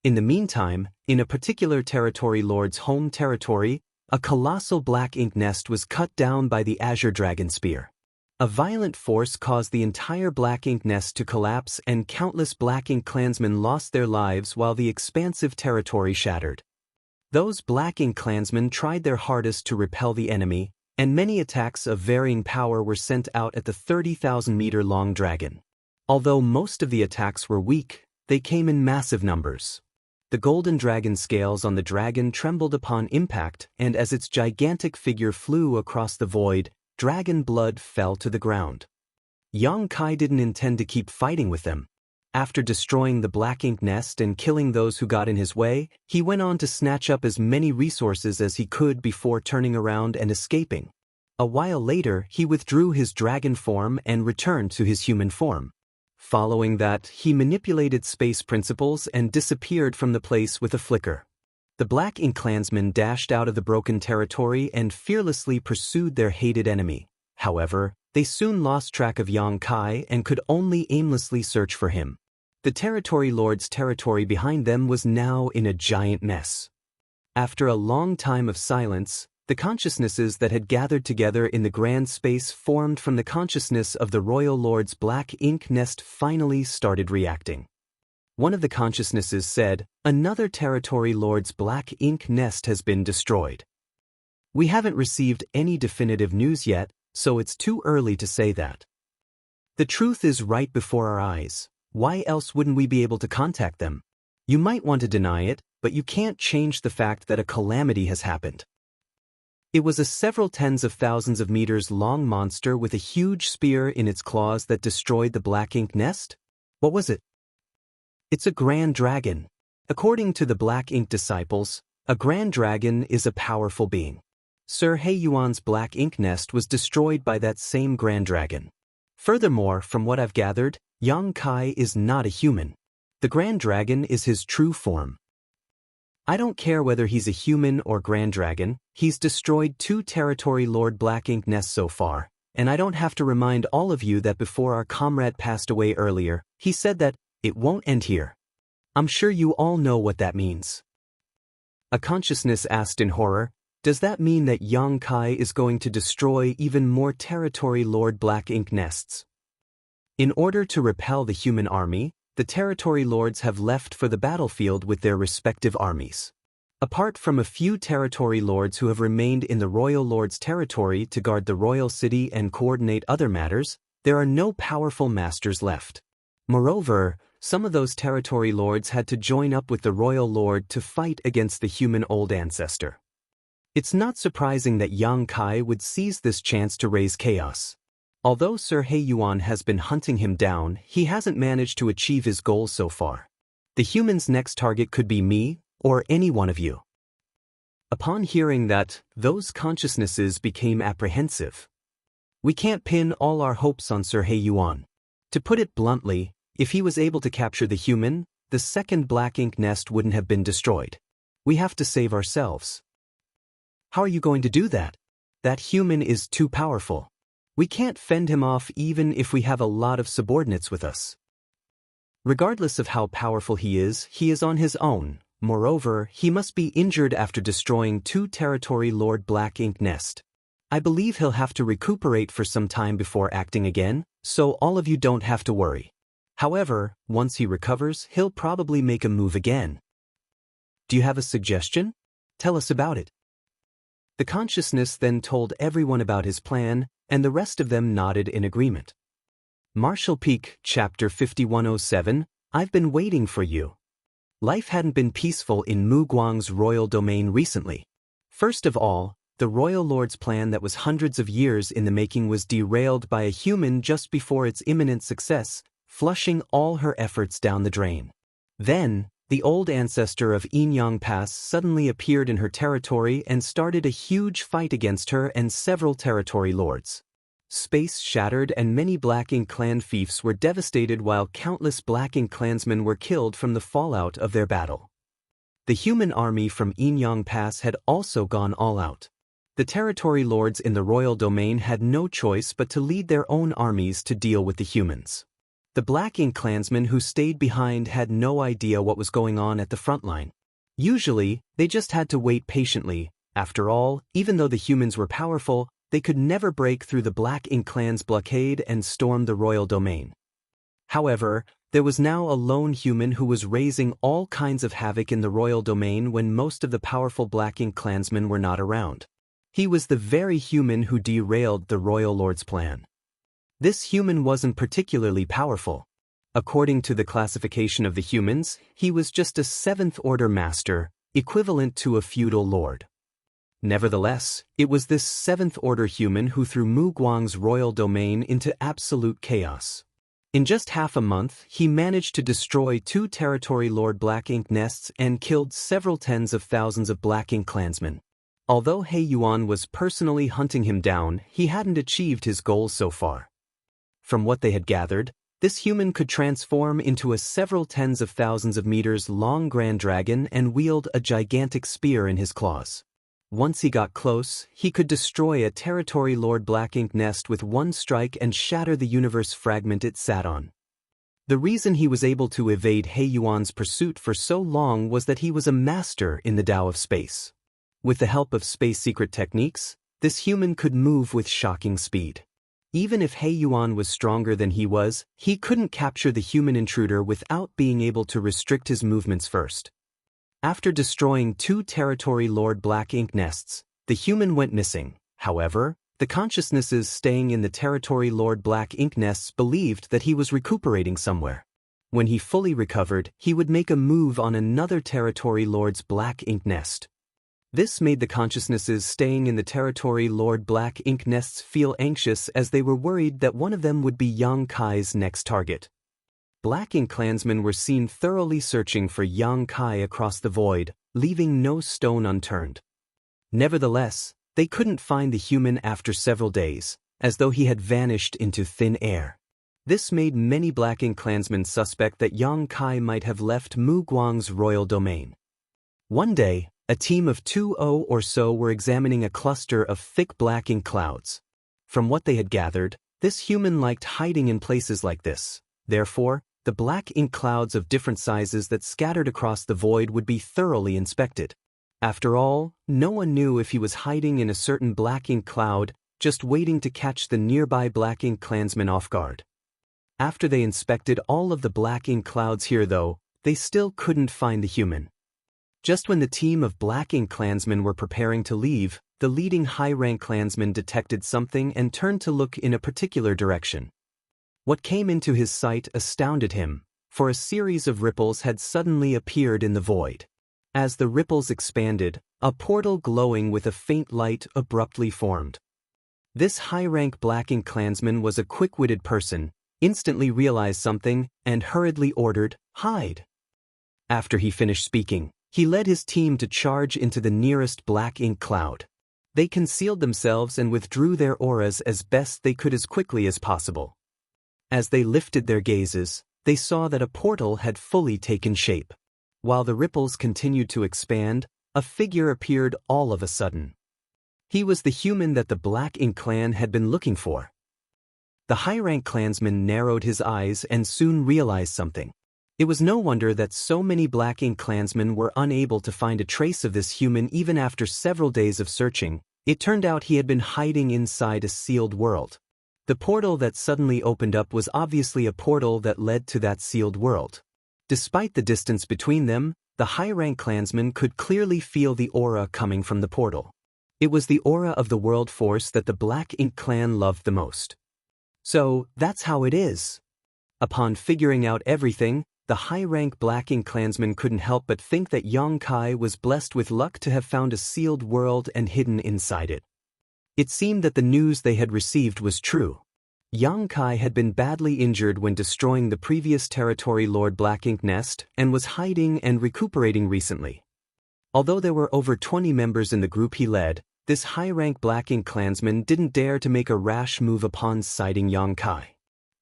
In the meantime, in a particular territory lord's home territory, a colossal black ink nest was cut down by the azure dragon spear. A violent force caused the entire black ink nest to collapse, and countless black ink clansmen lost their lives while the expansive territory shattered. Those black ink clansmen tried their hardest to repel the enemy, and many attacks of varying power were sent out at the 30,000-meter-long dragon. Although most of the attacks were weak, they came in massive numbers. The golden dragon scales on the dragon trembled upon impact, and as its gigantic figure flew across the void, dragon blood fell to the ground. Yang Kai didn't intend to keep fighting with them. After destroying the black ink nest and killing those who got in his way, he went on to snatch up as many resources as he could before turning around and escaping. A while later, he withdrew his dragon form and returned to his human form. Following that, he manipulated space principles and disappeared from the place with a flicker. The black ink clansmen dashed out of the broken territory and fearlessly pursued their hated enemy. However, they soon lost track of Yang Kai and could only aimlessly search for him. The territory lord's territory behind them was now in a giant mess. After a long time of silence, the consciousnesses that had gathered together in the grand space formed from the consciousness of the royal lord's black ink nest finally started reacting. One of the consciousnesses said, "Another territory lord's black ink nest has been destroyed. We haven't received any definitive news yet, so it's too early to say that. The truth is right before our eyes. Why else wouldn't we be able to contact them? You might want to deny it, but you can't change the fact that a calamity has happened." It was a several tens of thousands of meters long monster with a huge spear in its claws that destroyed the black ink nest? What was it? It's a grand dragon. According to the black ink disciples, a grand dragon is a powerful being. Sir He Yuan's black ink nest was destroyed by that same grand dragon. Furthermore, from what I've gathered, Yang Kai is not a human. The grand dragon is his true form. I don't care whether he's a human or grand dragon, he's destroyed 2 territory lord black ink nests so far, and I don't have to remind all of you that before our comrade passed away earlier, he said that it won't end here. I'm sure you all know what that means. A consciousness asked in horror, "Does that mean that Yang Kai is going to destroy even more territory lord black ink nests?" In order to repel the human army, the territory lords have left for the battlefield with their respective armies. Apart from a few territory lords who have remained in the royal lord's territory to guard the royal city and coordinate other matters, there are no powerful masters left. Moreover, some of those territory lords had to join up with the royal lord to fight against the human old ancestor. It's not surprising that Yang Kai would seize this chance to raise chaos. Although Sir He Yuan has been hunting him down, he hasn't managed to achieve his goals so far. The human's next target could be me, or any one of you. Upon hearing that, those consciousnesses became apprehensive. We can't pin all our hopes on Sir He Yuan. To put it bluntly, if he was able to capture the human, the second black ink nest wouldn't have been destroyed. We have to save ourselves. How are you going to do that? That human is too powerful. We can't fend him off even if we have a lot of subordinates with us. Regardless of how powerful he is on his own. Moreover, he must be injured after destroying 2 Territory Lord Black Ink Nest. I believe he'll have to recuperate for some time before acting again, so all of you don't have to worry. However, once he recovers, he'll probably make a move again. Do you have a suggestion? Tell us about it. The consciousness then told everyone about his plan, and the rest of them nodded in agreement. Marshall Peak, Chapter 5107, I've been waiting for you. Life hadn't been peaceful in Mu Guang's royal domain recently. First of all, the royal lord's plan that was hundreds of years in the making was derailed by a human just before its imminent success, flushing all her efforts down the drain. Then, the old ancestor of Inyang Pass suddenly appeared in her territory and started a huge fight against her and several territory lords. Space shattered and many Black Ink clan fiefs were devastated while countless Black Ink clansmen were killed from the fallout of their battle. The human army from Inyang Pass had also gone all out. The territory lords in the royal domain had no choice but to lead their own armies to deal with the humans. The Black Ink clansmen who stayed behind had no idea what was going on at the front line. Usually, they just had to wait patiently. After all, even though the humans were powerful, they could never break through the Black Ink clan's blockade and storm the royal domain. However, there was now a lone human who was raising all kinds of havoc in the royal domain when most of the powerful Black Ink clansmen were not around. He was the very human who derailed the royal lord's plan. This human wasn't particularly powerful. According to the classification of the humans, he was just a 7th-order master, equivalent to a feudal lord. Nevertheless, it was this 7th-order human who threw Mu Guang's royal domain into absolute chaos. In just half a month, he managed to destroy 2 Territory Lord Black Ink nests and killed several tens of thousands of Black Ink clansmen. Although He Yuan was personally hunting him down, he hadn't achieved his goals so far. From what they had gathered, this human could transform into a several tens of thousands of meters long grand dragon and wield a gigantic spear in his claws. Once he got close, he could destroy a Territory Lord Black Ink nest with one strike and shatter the universe fragment it sat on. The reason he was able to evade He Yuan's pursuit for so long was that he was a master in the Tao of space. With the help of space secret techniques, this human could move with shocking speed. Even if He Yuan was stronger than he couldn't capture the human intruder without being able to restrict his movements first. After destroying 2 Territory Lord Black Ink nests, the human went missing. However, the consciousnesses staying in the Territory Lord Black Ink nests believed that he was recuperating somewhere. When he fully recovered, he would make a move on another Territory Lord's Black Ink nest. This made the consciousnesses staying in the Territory Lord Black Ink nests feel anxious as they were worried that one of them would be Yang Kai's next target. Black Ink clansmen were seen thoroughly searching for Yang Kai across the void, leaving no stone unturned. Nevertheless, they couldn't find the human after several days, as though he had vanished into thin air. This made many Black Ink clansmen suspect that Yang Kai might have left Mu Guang's royal domain. One day, a team of 20 or so were examining a cluster of thick Black Ink clouds. From what they had gathered, this human liked hiding in places like this. Therefore, the Black Ink clouds of different sizes that scattered across the void would be thoroughly inspected. After all, no one knew if he was hiding in a certain Black Ink cloud, just waiting to catch the nearby Black Ink clansmen off guard. After they inspected all of the Black Ink clouds here though, they still couldn't find the human. Just when the team of Black Ink clansmen were preparing to leave, the leading high-rank clansman detected something and turned to look in a particular direction. What came into his sight astounded him, for a series of ripples had suddenly appeared in the void. As the ripples expanded, a portal glowing with a faint light abruptly formed. This high-rank Black Ink clansman was a quick-witted person, instantly realized something, and hurriedly ordered, "Hide!" After he finished speaking, he led his team to charge into the nearest Black Ink cloud. They concealed themselves and withdrew their auras as best they could as quickly as possible. As they lifted their gazes, they saw that a portal had fully taken shape. While the ripples continued to expand, a figure appeared all of a sudden. He was the human that the Black Ink clan had been looking for. The high-rank clansman narrowed his eyes and soon realized something. It was no wonder that so many Black Ink clansmen were unable to find a trace of this human even after several days of searching. It turned out he had been hiding inside a sealed world. The portal that suddenly opened up was obviously a portal that led to that sealed world. Despite the distance between them, the high-rank clansman could clearly feel the aura coming from the portal. It was the aura of the world force that the Black Ink clan loved the most. So, that's how it is. Upon figuring out everything, the high-rank Black Ink clansman couldn't help but think that Yang Kai was blessed with luck to have found a sealed world and hidden inside it. It seemed that the news they had received was true. Yang Kai had been badly injured when destroying the previous territory Lord Black Ink nest and was hiding and recuperating recently. Although there were over 20 members in the group he led, this high-rank Black Ink clansman didn't dare to make a rash move upon sighting Yang Kai.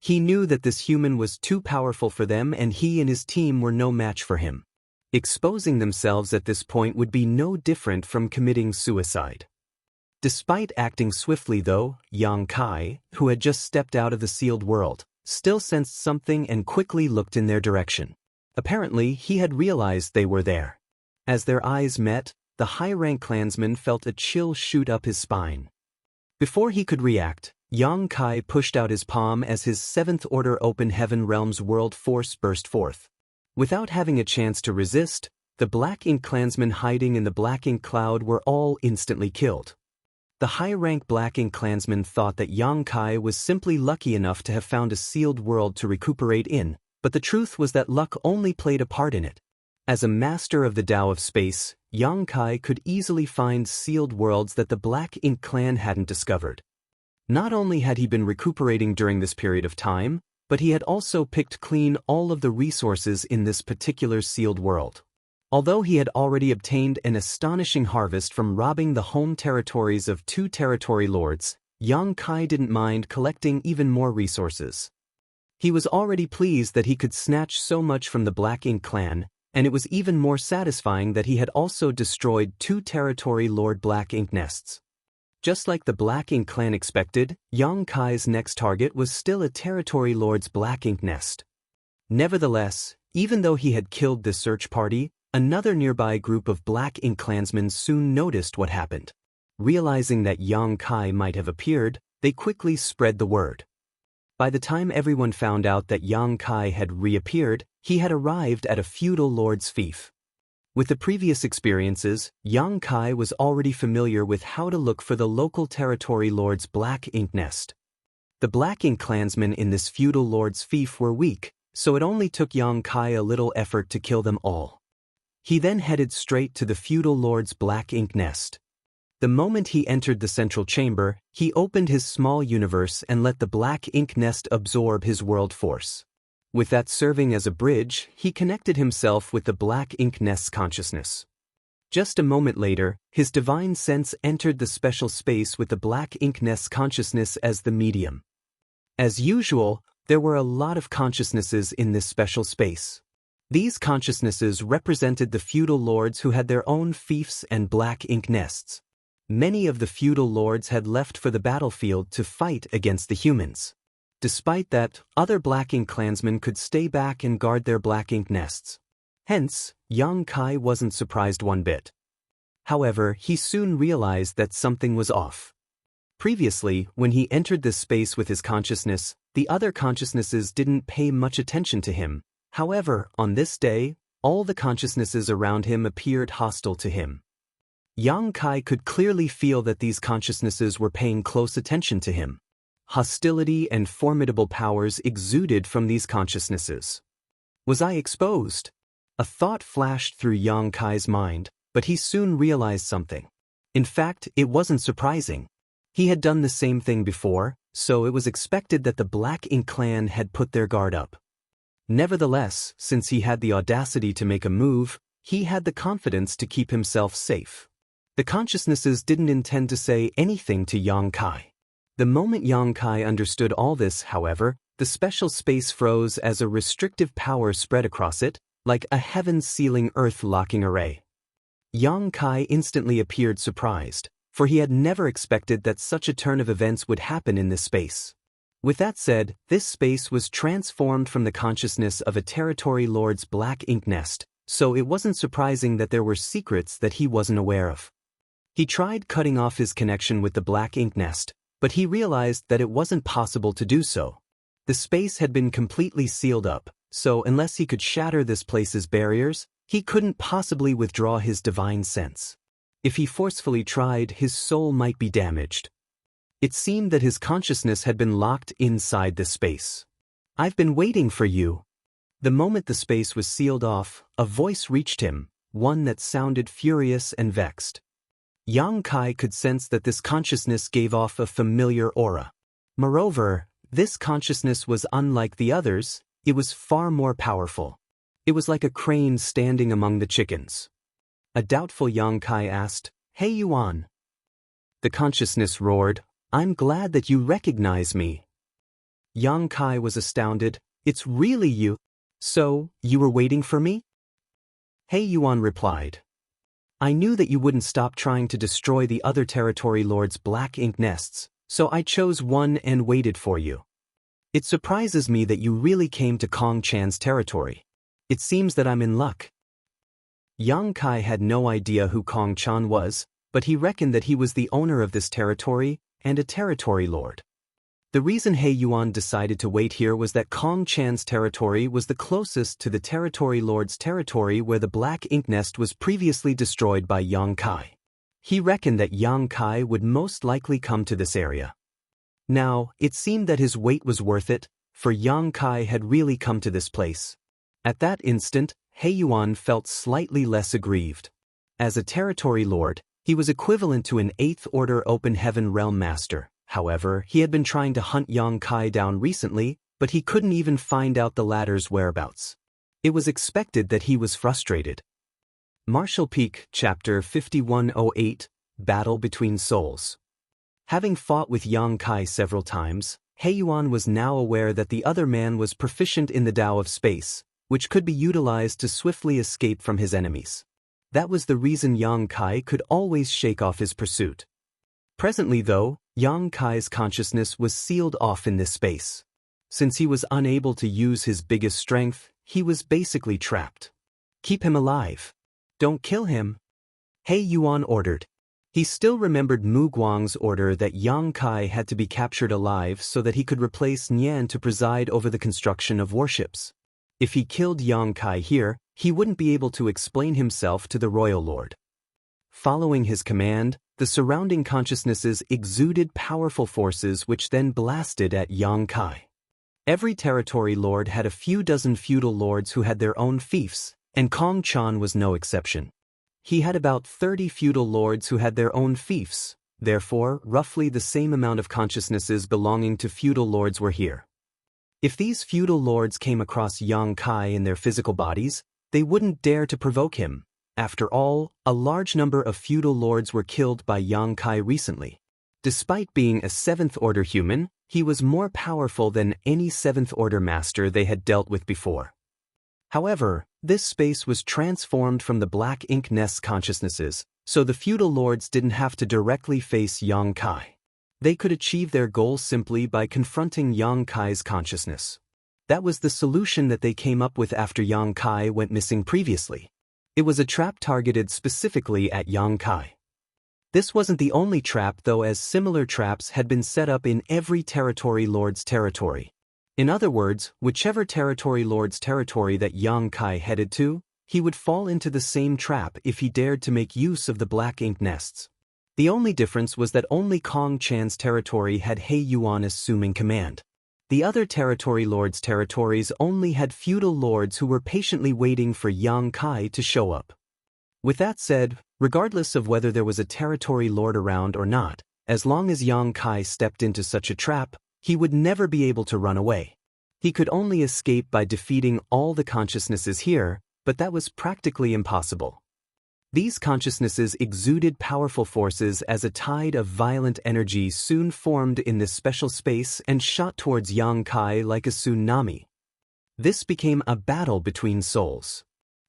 He knew that this human was too powerful for them and he and his team were no match for him. Exposing themselves at this point would be no different from committing suicide. Despite acting swiftly though, Yang Kai, who had just stepped out of the sealed world, still sensed something and quickly looked in their direction. Apparently, he had realized they were there. As their eyes met, the high-rank clansman felt a chill shoot up his spine. Before he could react, Yang Kai pushed out his palm as his 7th Order Open Heaven Realms world force burst forth. Without having a chance to resist, the Black Ink clansmen hiding in the Black Ink cloud were all instantly killed. The high-rank Black Ink clansman thought that Yang Kai was simply lucky enough to have found a sealed world to recuperate in, but the truth was that luck only played a part in it. As a master of the Tao of space, Yang Kai could easily find sealed worlds that the Black Ink clan hadn't discovered. Not only had he been recuperating during this period of time, but he had also picked clean all of the resources in this particular sealed world. Although he had already obtained an astonishing harvest from robbing the home territories of 2 territory lords, Yang Kai didn't mind collecting even more resources. He was already pleased that he could snatch so much from the Black Ink clan, and it was even more satisfying that he had also destroyed 2 territory Lord Black Ink nests. Just like the Black Ink clan expected, Yang Kai's next target was still a territory lord's Black Ink nest. Nevertheless, even though he had killed the search party, another nearby group of Black Ink clansmen soon noticed what happened. Realizing that Yang Kai might have appeared, they quickly spread the word. By the time everyone found out that Yang Kai had reappeared, he had arrived at a feudal lord's fief. With the previous experiences, Yang Kai was already familiar with how to look for the local territory lord's Black Ink nest. The Black Ink clansmen in this feudal lord's fief were weak, so it only took Yang Kai a little effort to kill them all. He then headed straight to the feudal lord's Black Ink nest. The moment he entered the central chamber, he opened his small universe and let the Black Ink nest absorb his world force. With that serving as a bridge, he connected himself with the Black Ink nest's consciousness. Just a moment later, his divine sense entered the special space with the Black Ink nest's consciousness as the medium. As usual, there were a lot of consciousnesses in this special space. These consciousnesses represented the feudal lords who had their own fiefs and Black Ink nests. Many of the feudal lords had left for the battlefield to fight against the humans. Despite that, other Black Ink clansmen could stay back and guard their Black Ink nests. Hence, Yang Kai wasn't surprised one bit. However, he soon realized that something was off. Previously, when he entered this space with his consciousness, the other consciousnesses didn't pay much attention to him. However, on this day, all the consciousnesses around him appeared hostile to him. Yang Kai could clearly feel that these consciousnesses were paying close attention to him. Hostility and formidable powers exuded from these consciousnesses. Was I exposed? A thought flashed through Yang Kai's mind, but he soon realized something. In fact, it wasn't surprising. He had done the same thing before, so it was expected that the Black Ink clan had put their guard up. Nevertheless, since he had the audacity to make a move, he had the confidence to keep himself safe. The consciousnesses didn't intend to say anything to Yang Kai. The moment Yang Kai understood all this, however, the special space froze as a restrictive power spread across it, like a heaven-sealing earth-locking array. Yang Kai instantly appeared surprised, for he had never expected that such a turn of events would happen in this space. With that said, this space was transformed from the consciousness of a territory lord's black ink nest, so it wasn't surprising that there were secrets that he wasn't aware of. He tried cutting off his connection with the black ink nest, but he realized that it wasn't possible to do so. The space had been completely sealed up, so unless he could shatter this place's barriers, he couldn't possibly withdraw his divine sense. If he forcefully tried, his soul might be damaged. It seemed that his consciousness had been locked inside the space. "I've been waiting for you." The moment the space was sealed off, a voice reached him, one that sounded furious and vexed. Yang Kai could sense that this consciousness gave off a familiar aura. Moreover, this consciousness was unlike the others, it was far more powerful. It was like a crane standing among the chickens. A doubtful Yang Kai asked, "Hey Yuan." The consciousness roared, "I'm glad that you recognize me." Yang Kai was astounded. "It's really you? So, you were waiting for me?" Hey Yuan replied, "I knew that you wouldn't stop trying to destroy the other territory lord's black ink nests, so I chose one and waited for you. It surprises me that you really came to Kong Chan's territory. It seems that I'm in luck." Yang Kai had no idea who Kong Chan was, but he reckoned that he was the owner of this territory and a territory lord. The reason He Yuan decided to wait here was that Kong Chan's territory was the closest to the territory lord's territory where the black ink nest was previously destroyed by Yang Kai. He reckoned that Yang Kai would most likely come to this area. Now, it seemed that his wait was worth it, for Yang Kai had really come to this place. At that instant, He Yuan felt slightly less aggrieved. As a territory lord, he was equivalent to an 8th Order Open Heaven Realm Master. However, he had been trying to hunt Yang Kai down recently, but he couldn't even find out the latter's whereabouts. It was expected that he was frustrated. Martial Peak, Chapter 5108, Battle Between Souls. Having fought with Yang Kai several times, He Yuan was now aware that the other man was proficient in the Tao of space, which could be utilized to swiftly escape from his enemies. That was the reason Yang Kai could always shake off his pursuit. Presently though, Yang Kai's consciousness was sealed off in this space. Since he was unable to use his biggest strength, he was basically trapped. "Keep him alive. Don't kill him," He Yuan ordered. He still remembered Mu Guang's order that Yang Kai had to be captured alive so that he could replace Nian to preside over the construction of warships. If he killed Yang Kai here, he wouldn't be able to explain himself to the royal lord. Following his command, the surrounding consciousnesses exuded powerful forces which then blasted at Yang Kai. Every territory lord had a few dozen feudal lords who had their own fiefs, and Kong Chan was no exception. He had about 30 feudal lords who had their own fiefs, therefore roughly the same amount of consciousnesses belonging to feudal lords were here. If these feudal lords came across Yang Kai in their physical bodies, they wouldn't dare to provoke him. After all, a large number of feudal lords were killed by Yang Kai recently. Despite being a 7th Order human, he was more powerful than any 7th Order master they had dealt with before. However, this space was transformed from the black ink nest consciousnesses, so the feudal lords didn't have to directly face Yang Kai. They could achieve their goal simply by confronting Yang Kai's consciousness. That was the solution that they came up with after Yang Kai went missing previously. It was a trap targeted specifically at Yang Kai. This wasn't the only trap though, as similar traps had been set up in every territory lord's territory. In other words, whichever territory lord's territory that Yang Kai headed to, he would fall into the same trap if he dared to make use of the black ink nests. The only difference was that only Kong Chan's territory had He Yuan assuming command. The other territory lords' territories only had feudal lords who were patiently waiting for Yang Kai to show up. With that said, regardless of whether there was a territory lord around or not, as long as Yang Kai stepped into such a trap, he would never be able to run away. He could only escape by defeating all the consciousnesses here, but that was practically impossible. These consciousnesses exuded powerful forces as a tide of violent energy soon formed in this special space and shot towards Yang Kai like a tsunami. This became a battle between souls.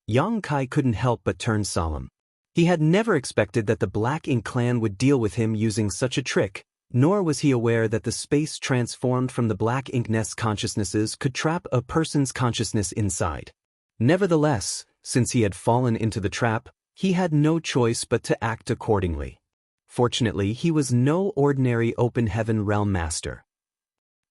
Yang Kai couldn't help but turn solemn. He had never expected that the Black Ink clan would deal with him using such a trick, nor was he aware that the space transformed from the black ink nest consciousnesses could trap a person's consciousness inside. Nevertheless, since he had fallen into the trap, he had no choice but to act accordingly. Fortunately, he was no ordinary open heaven realm master.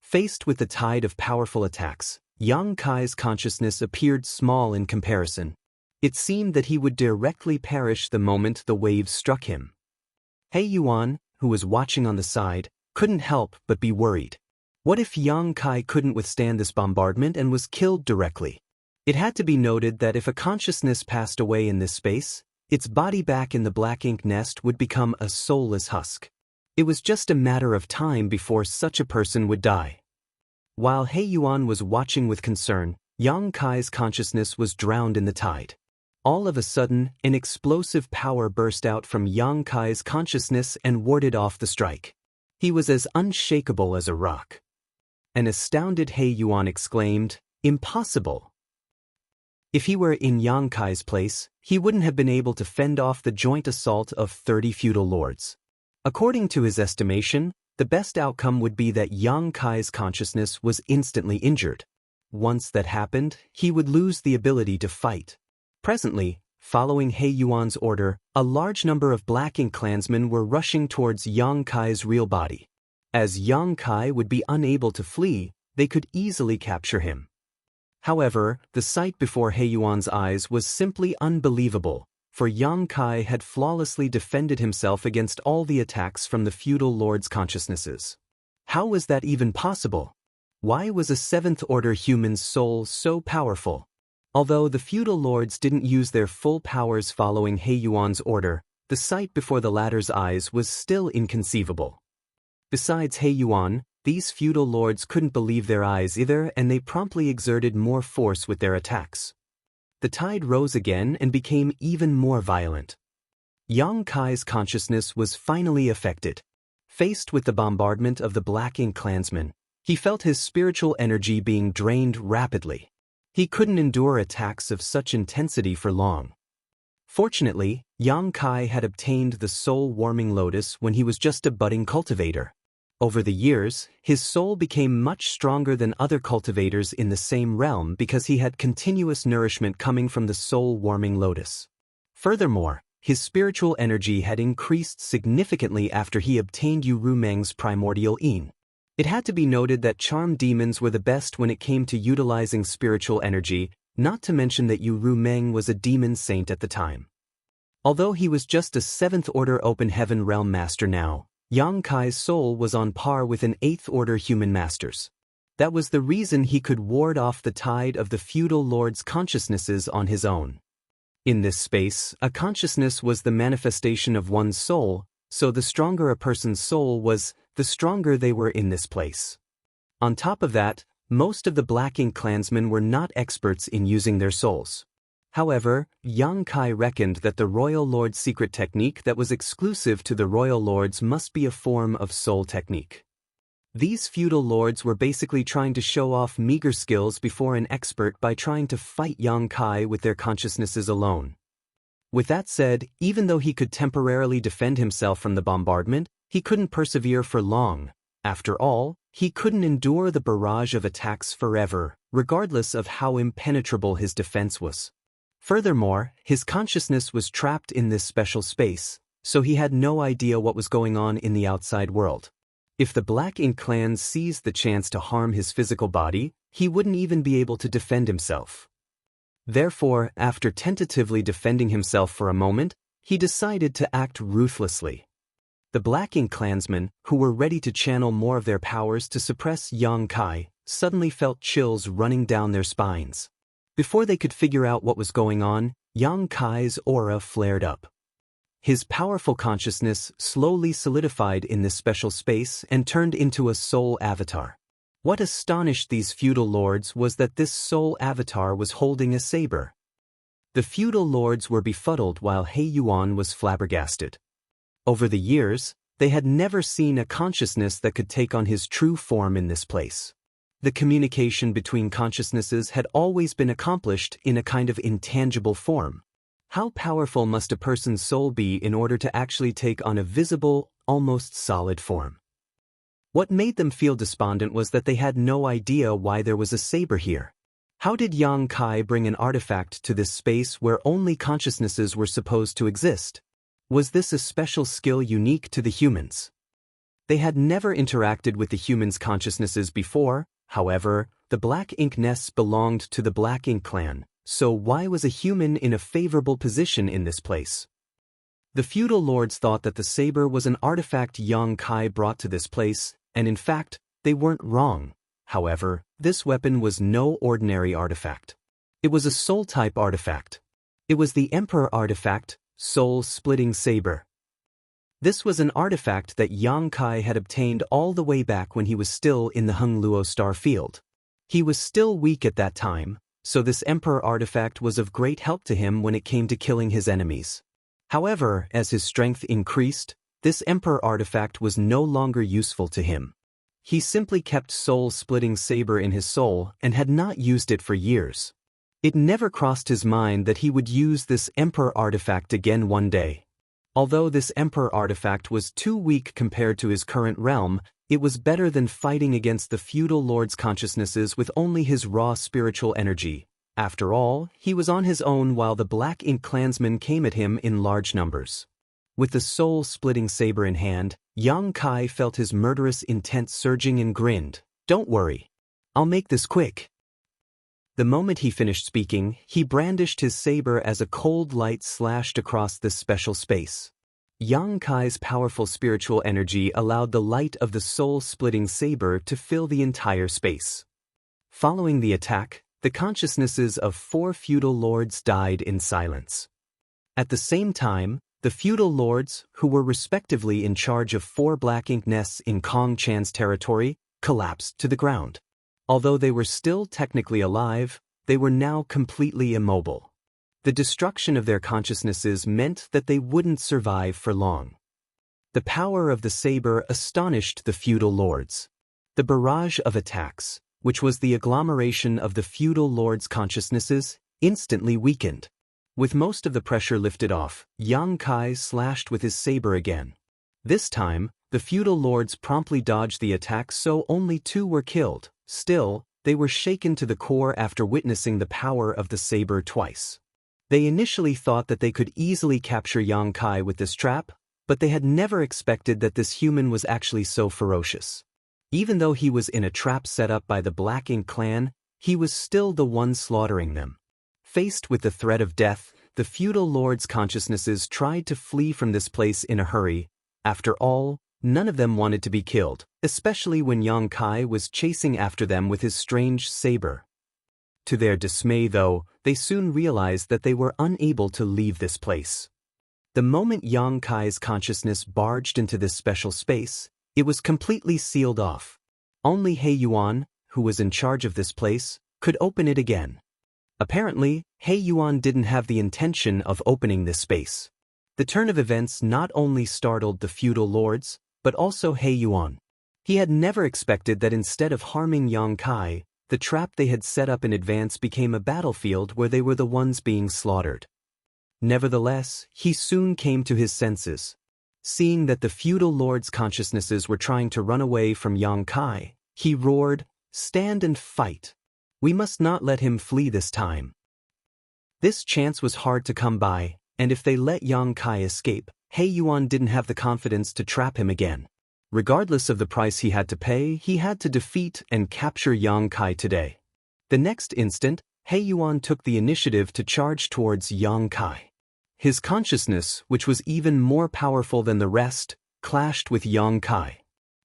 Faced with the tide of powerful attacks, Yang Kai's consciousness appeared small in comparison. It seemed that he would directly perish the moment the waves struck him. He Yuan, who was watching on the side, couldn't help but be worried. What if Yang Kai couldn't withstand this bombardment and was killed directly? It had to be noted that if a consciousness passed away in this space, its body back in the black ink nest would become a soulless husk. It was just a matter of time before such a person would die. While He Yuan was watching with concern, Yang Kai's consciousness was drowned in the tide. All of a sudden, an explosive power burst out from Yang Kai's consciousness and warded off the strike. He was as unshakable as a rock. An astounded He Yuan exclaimed, "Impossible!" If he were in Yang Kai's place, he wouldn't have been able to fend off the joint assault of 30 feudal lords. According to his estimation, the best outcome would be that Yang Kai's consciousness was instantly injured. Once that happened, he would lose the ability to fight. Presently, following He Yuan's order, a large number of Black Ink clansmen were rushing towards Yang Kai's real body. As Yang Kai would be unable to flee, they could easily capture him. However, the sight before He Yuan's eyes was simply unbelievable, for Yang Kai had flawlessly defended himself against all the attacks from the feudal lords' consciousnesses. How was that even possible? Why was a seventh-order human's soul so powerful? Although the feudal lords didn't use their full powers following He Yuan's order, the sight before the latter's eyes was still inconceivable. Besides He Yuan, these feudal lords couldn't believe their eyes either, and they promptly exerted more force with their attacks. The tide rose again and became even more violent. Yang Kai's consciousness was finally affected. Faced with the bombardment of the Black Ink clansmen, he felt his spiritual energy being drained rapidly. He couldn't endure attacks of such intensity for long. Fortunately, Yang Kai had obtained the soul-warming lotus when he was just a budding cultivator. Over the years, his soul became much stronger than other cultivators in the same realm because he had continuous nourishment coming from the soul-warming lotus. Furthermore, his spiritual energy had increased significantly after he obtained Yu Rumeng's primordial yin. It had to be noted that charm demons were the best when it came to utilizing spiritual energy, not to mention that Yu Rumeng was a demon saint at the time. Although he was just a 7th-order open heaven realm master now, Yang Kai's soul was on par with an 8th-order human master's. That was the reason he could ward off the tide of the feudal lords' consciousnesses on his own. In this space, a consciousness was the manifestation of one's soul, so the stronger a person's soul was, the stronger they were in this place. On top of that, most of the Black Ink clansmen were not experts in using their souls. However, Yang Kai reckoned that the Royal Lord's secret technique that was exclusive to the Royal Lords must be a form of soul technique. These feudal lords were basically trying to show off meager skills before an expert by trying to fight Yang Kai with their consciousnesses alone. With that said, even though he could temporarily defend himself from the bombardment, he couldn't persevere for long. After all, he couldn't endure the barrage of attacks forever, regardless of how impenetrable his defense was. Furthermore, his consciousness was trapped in this special space, so he had no idea what was going on in the outside world. If the Black Ink clan seized the chance to harm his physical body, he wouldn't even be able to defend himself. Therefore, after tentatively defending himself for a moment, he decided to act ruthlessly. The Black Ink clansmen, who were ready to channel more of their powers to suppress Yang Kai, suddenly felt chills running down their spines. Before they could figure out what was going on, Yang Kai's aura flared up. His powerful consciousness slowly solidified in this special space and turned into a soul avatar. What astonished these feudal lords was that this soul avatar was holding a saber. The feudal lords were befuddled while He Yuan was flabbergasted. Over the years, they had never seen a consciousness that could take on his true form in this place. The communication between consciousnesses had always been accomplished in a kind of intangible form. How powerful must a person's soul be in order to actually take on a visible, almost solid form? What made them feel despondent was that they had no idea why there was a saber here. How did Yang Kai bring an artifact to this space where only consciousnesses were supposed to exist? Was this a special skill unique to the humans? They had never interacted with the humans' consciousnesses before. However, the Black Ink nests belonged to the Black Ink clan, so why was a human in a favorable position in this place? The feudal lords thought that the saber was an artifact Yang Kai brought to this place, and in fact, they weren't wrong. However, this weapon was no ordinary artifact. It was a soul-type artifact. It was the Emperor artifact, Soul-Splitting Saber. This was an artifact that Yang Kai had obtained all the way back when he was still in the Hengluo star field. He was still weak at that time, so this Emperor artifact was of great help to him when it came to killing his enemies. However, as his strength increased, this Emperor artifact was no longer useful to him. He simply kept Soul-Splitting Saber in his soul and had not used it for years. It never crossed his mind that he would use this Emperor artifact again one day. Although this Emperor artifact was too weak compared to his current realm, it was better than fighting against the feudal lord's consciousnesses with only his raw spiritual energy. After all, he was on his own while the Black Ink clansmen came at him in large numbers. With the soul-splitting saber in hand, Yang Kai felt his murderous intent surging and grinned. "Don't worry. I'll make this quick." The moment he finished speaking, he brandished his saber as a cold light slashed across this special space. Yang Kai's powerful spiritual energy allowed the light of the soul-splitting saber to fill the entire space. Following the attack, the consciousnesses of 4 feudal lords died in silence. At the same time, the feudal lords, who were respectively in charge of 4 Black Ink nests in Kong Chan's territory, collapsed to the ground. Although they were still technically alive, they were now completely immobile. The destruction of their consciousnesses meant that they wouldn't survive for long. The power of the saber astonished the feudal lords. The barrage of attacks, which was the agglomeration of the feudal lords' consciousnesses, instantly weakened. With most of the pressure lifted off, Yang Kai slashed with his saber again. This time, the feudal lords promptly dodged the attack, so only 2 were killed. Still, they were shaken to the core after witnessing the power of the saber twice. They initially thought that they could easily capture Yang Kai with this trap, but they had never expected that this human was actually so ferocious. Even though he was in a trap set up by the Black Ink clan, he was still the one slaughtering them. Faced with the threat of death, the feudal lords' consciousnesses tried to flee from this place in a hurry. After all, none of them wanted to be killed, especially when Yang Kai was chasing after them with his strange saber. To their dismay, though, they soon realized that they were unable to leave this place. The moment Yang Kai's consciousness barged into this special space, it was completely sealed off. Only He Yuan, who was in charge of this place, could open it again. Apparently, He Yuan didn't have the intention of opening this space. The turn of events not only startled the feudal lords, but also He Yuan. He had never expected that instead of harming Yang Kai, the trap they had set up in advance became a battlefield where they were the ones being slaughtered. Nevertheless, he soon came to his senses. Seeing that the feudal lords' consciousnesses were trying to run away from Yang Kai, he roared, "Stand and fight! We must not let him flee this time." This chance was hard to come by, and if they let Yang Kai escape, He Yuan didn't have the confidence to trap him again. Regardless of the price he had to pay, he had to defeat and capture Yang Kai today. The next instant, He Yuan took the initiative to charge towards Yang Kai. His consciousness, which was even more powerful than the rest, clashed with Yang Kai.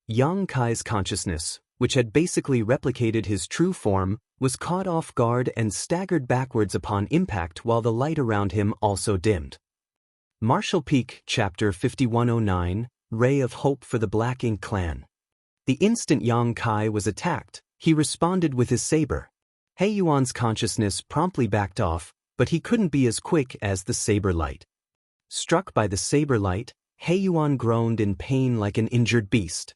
Yang Kai's consciousness, which had basically replicated his true form, was caught off guard and staggered backwards upon impact while the light around him also dimmed. Martial Peak, Chapter 5109, Ray of Hope for the Black Ink clan. The instant Yang Kai was attacked, he responded with his saber. He Yuan's consciousness promptly backed off, but he couldn't be as quick as the saber light. Struck by the saber light, He Yuan groaned in pain like an injured beast.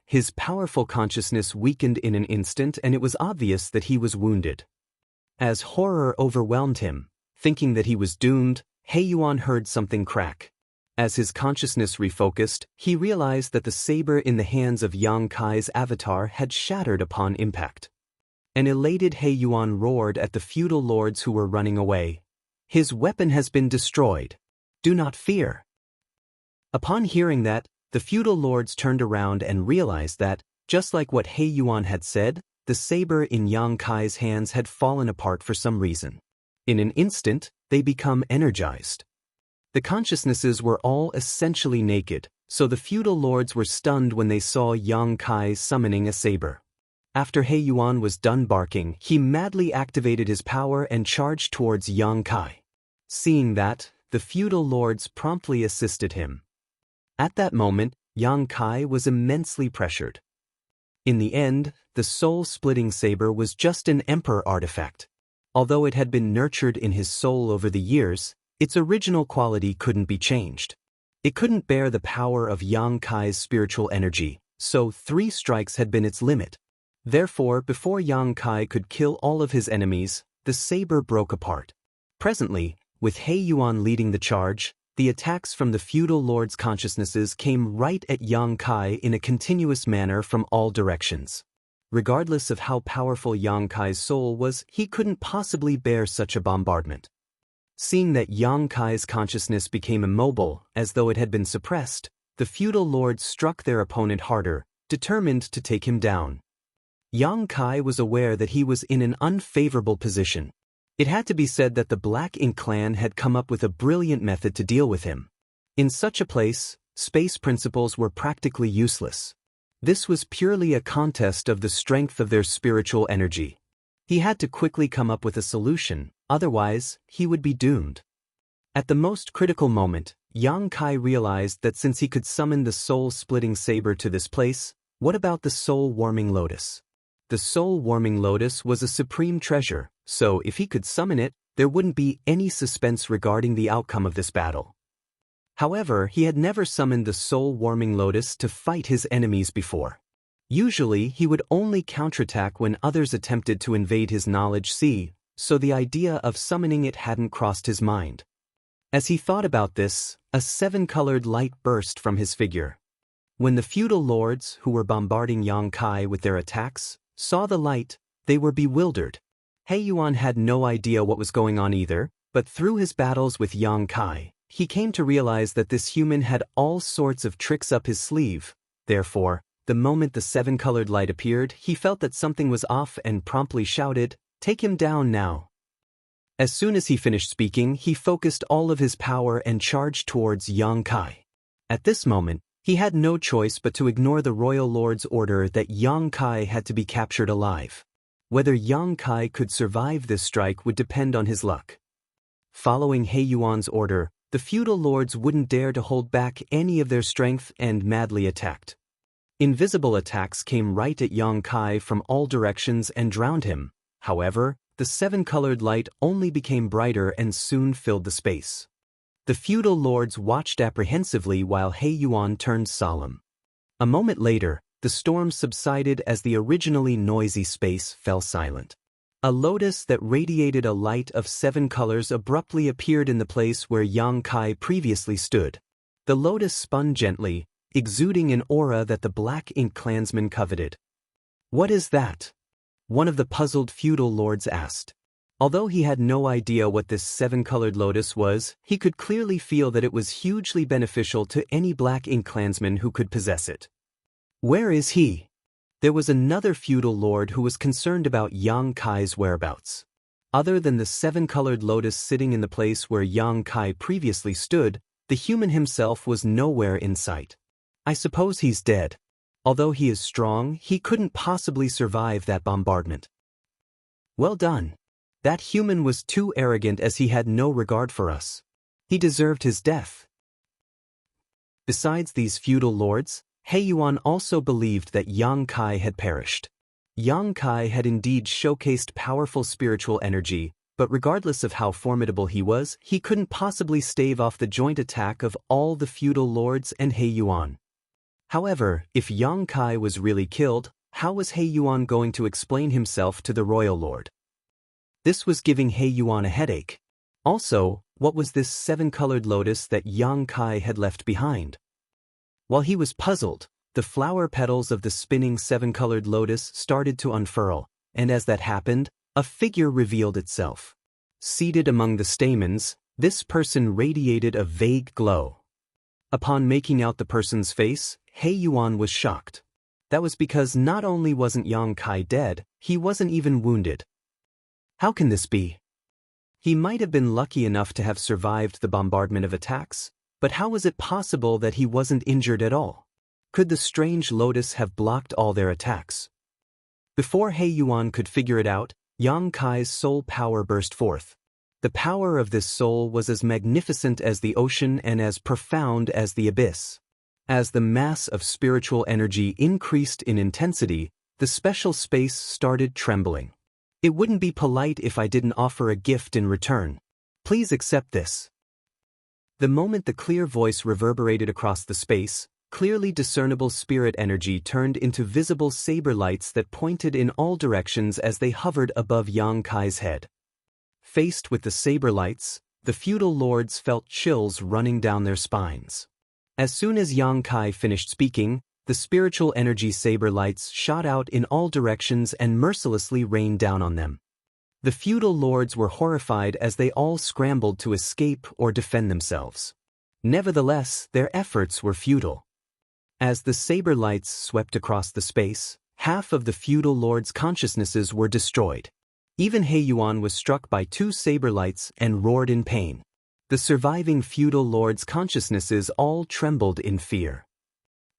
His powerful consciousness weakened in an instant, and it was obvious that he was wounded. As horror overwhelmed him, thinking that he was doomed, He Yuan heard something crack. As his consciousness refocused, he realized that the saber in the hands of Yang Kai's avatar had shattered upon impact. An elated He Yuan roared at the feudal lords who were running away. "His weapon has been destroyed. Do not fear." Upon hearing that, the feudal lords turned around and realized that, just like what He Yuan had said, the saber in Yang Kai's hands had fallen apart for some reason. In an instant, they become energized. The consciousnesses were all essentially naked, so the feudal lords were stunned when they saw Yang Kai summoning a saber. After He Yuan was done barking, he madly activated his power and charged towards Yang Kai. Seeing that, the feudal lords promptly assisted him. At that moment, Yang Kai was immensely pressured. In the end, the soul-splitting saber was just an emperor artifact. Although it had been nurtured in his soul over the years, its original quality couldn't be changed. It couldn't bear the power of Yang Kai's spiritual energy, so 3 strikes had been its limit. Therefore, before Yang Kai could kill all of his enemies, the saber broke apart. Presently, with He Yuan leading the charge, the attacks from the feudal lords' consciousnesses came right at Yang Kai in a continuous manner from all directions. Regardless of how powerful Yang Kai's soul was, he couldn't possibly bear such a bombardment. Seeing that Yang Kai's consciousness became immobile, as though it had been suppressed, the feudal lords struck their opponent harder, determined to take him down. Yang Kai was aware that he was in an unfavorable position. It had to be said that the Black Ink clan had come up with a brilliant method to deal with him. In such a place, space principles were practically useless. This was purely a contest of the strength of their spiritual energy. He had to quickly come up with a solution, otherwise, he would be doomed. At the most critical moment, Yang Kai realized that since he could summon the soul-splitting saber to this place, what about the soul-warming lotus? The soul-warming lotus was a supreme treasure, so if he could summon it, there wouldn't be any suspense regarding the outcome of this battle. However, he had never summoned the soul-warming lotus to fight his enemies before. Usually, he would only counterattack when others attempted to invade his knowledge sea, so the idea of summoning it hadn't crossed his mind. As he thought about this, a 7-colored light burst from his figure. When the feudal lords, who were bombarding Yang Kai with their attacks, saw the light, they were bewildered. He Yuan had no idea what was going on either, but through his battles with Yang Kai, he came to realize that this human had all sorts of tricks up his sleeve. Therefore, the moment the 7-colored light appeared, he felt that something was off and promptly shouted, "Take him down now." As soon as he finished speaking, he focused all of his power and charged towards Yang Kai. At this moment, he had no choice but to ignore the royal lord's order that Yang Kai had to be captured alive. Whether Yang Kai could survive this strike would depend on his luck. Following He Yuan's order, the feudal lords wouldn't dare to hold back any of their strength and madly attacked. Invisible attacks came right at Yang Kai from all directions and drowned him. However, the 7-colored light only became brighter and soon filled the space. The feudal lords watched apprehensively while He Yuan turned solemn. A moment later, the storm subsided as the originally noisy space fell silent. A lotus that radiated a light of 7 colors abruptly appeared in the place where Yang Kai previously stood. The lotus spun gently, exuding an aura that the Black Ink clansmen coveted. "What is that?" one of the puzzled feudal lords asked. Although he had no idea what this 7-colored lotus was, he could clearly feel that it was hugely beneficial to any Black Ink clansman who could possess it. "Where is he?" There was another feudal lord who was concerned about Yang Kai's whereabouts. Other than the 7-colored lotus sitting in the place where Yang Kai previously stood, the human himself was nowhere in sight. "I suppose he's dead. Although he is strong, he couldn't possibly survive that bombardment." "Well done. That human was too arrogant as he had no regard for us. He deserved his death." Besides these feudal lords, He Yuan also believed that Yang Kai had perished. Yang Kai had indeed showcased powerful spiritual energy, but regardless of how formidable he was, he couldn't possibly stave off the joint attack of all the feudal lords and He Yuan. However, if Yang Kai was really killed, how was He Yuan going to explain himself to the royal lord? This was giving He Yuan a headache. Also, What was this seven-colored lotus that Yang Kai had left behind? While he was puzzled, the flower petals of the spinning seven-colored lotus started to unfurl, and as that happened, a figure revealed itself. Seated among the stamens, this person radiated a vague glow. Upon making out the person's face, He Yuan was shocked. That was because not only wasn't Yang Kai dead, he wasn't even wounded. How can this be? He might have been lucky enough to have survived the bombardment of attacks, but how was it possible that he wasn't injured at all? Could the strange lotus have blocked all their attacks? Before He Yuan could figure it out, Yang Kai's soul power burst forth. The power of this soul was as magnificent as the ocean and as profound as the abyss. As the mass of spiritual energy increased in intensity, the special space started trembling. It wouldn't be polite if I didn't offer a gift in return. Please accept this. The moment the clear voice reverberated across the space, clearly discernible spirit energy turned into visible saber lights that pointed in all directions as they hovered above Yang Kai's head. Faced with the saber lights, the feudal lords felt chills running down their spines. As soon as Yang Kai finished speaking, the spiritual energy saber lights shot out in all directions and mercilessly rained down on them. The feudal lords were horrified as they all scrambled to escape or defend themselves. Nevertheless, their efforts were futile. As the saber lights swept across the space, half of the feudal lords' consciousnesses were destroyed. Even He Yuan was struck by two saber lights and roared in pain. The surviving feudal lords' consciousnesses all trembled in fear.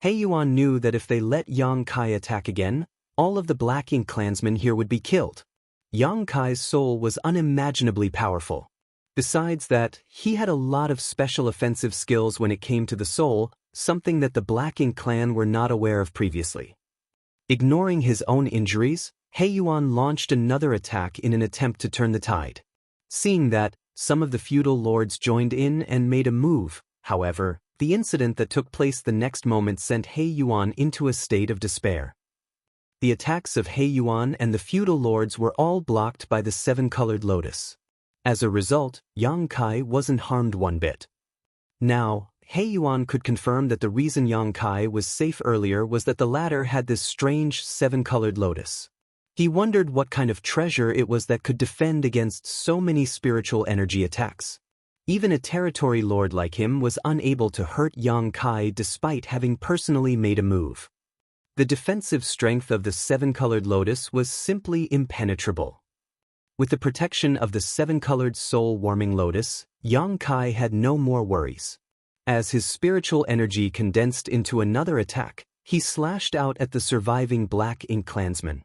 He Yuan knew that if they let Yang Kai attack again, all of the Black Ink clansmen here would be killed. Yang Kai's soul was unimaginably powerful. Besides that, he had a lot of special offensive skills when it came to the soul, something that the Black Ink clan were not aware of previously. Ignoring his own injuries, He Yuan launched another attack in an attempt to turn the tide. Seeing that, some of the feudal lords joined in and made a move. However, the incident that took place the next moment sent He Yuan into a state of despair. The attacks of He Yuan and the feudal lords were all blocked by the seven-colored lotus. As a result, Yang Kai wasn't harmed one bit. Now, He Yuan could confirm that the reason Yang Kai was safe earlier was that the latter had this strange seven-colored lotus. He wondered what kind of treasure it was that could defend against so many spiritual energy attacks. Even a territory lord like him was unable to hurt Yang Kai despite having personally made a move. The defensive strength of the seven-colored lotus was simply impenetrable. With the protection of the seven-colored soul-warming lotus, Yang Kai had no more worries. As his spiritual energy condensed into another attack, he slashed out at the surviving Black Ink clansmen.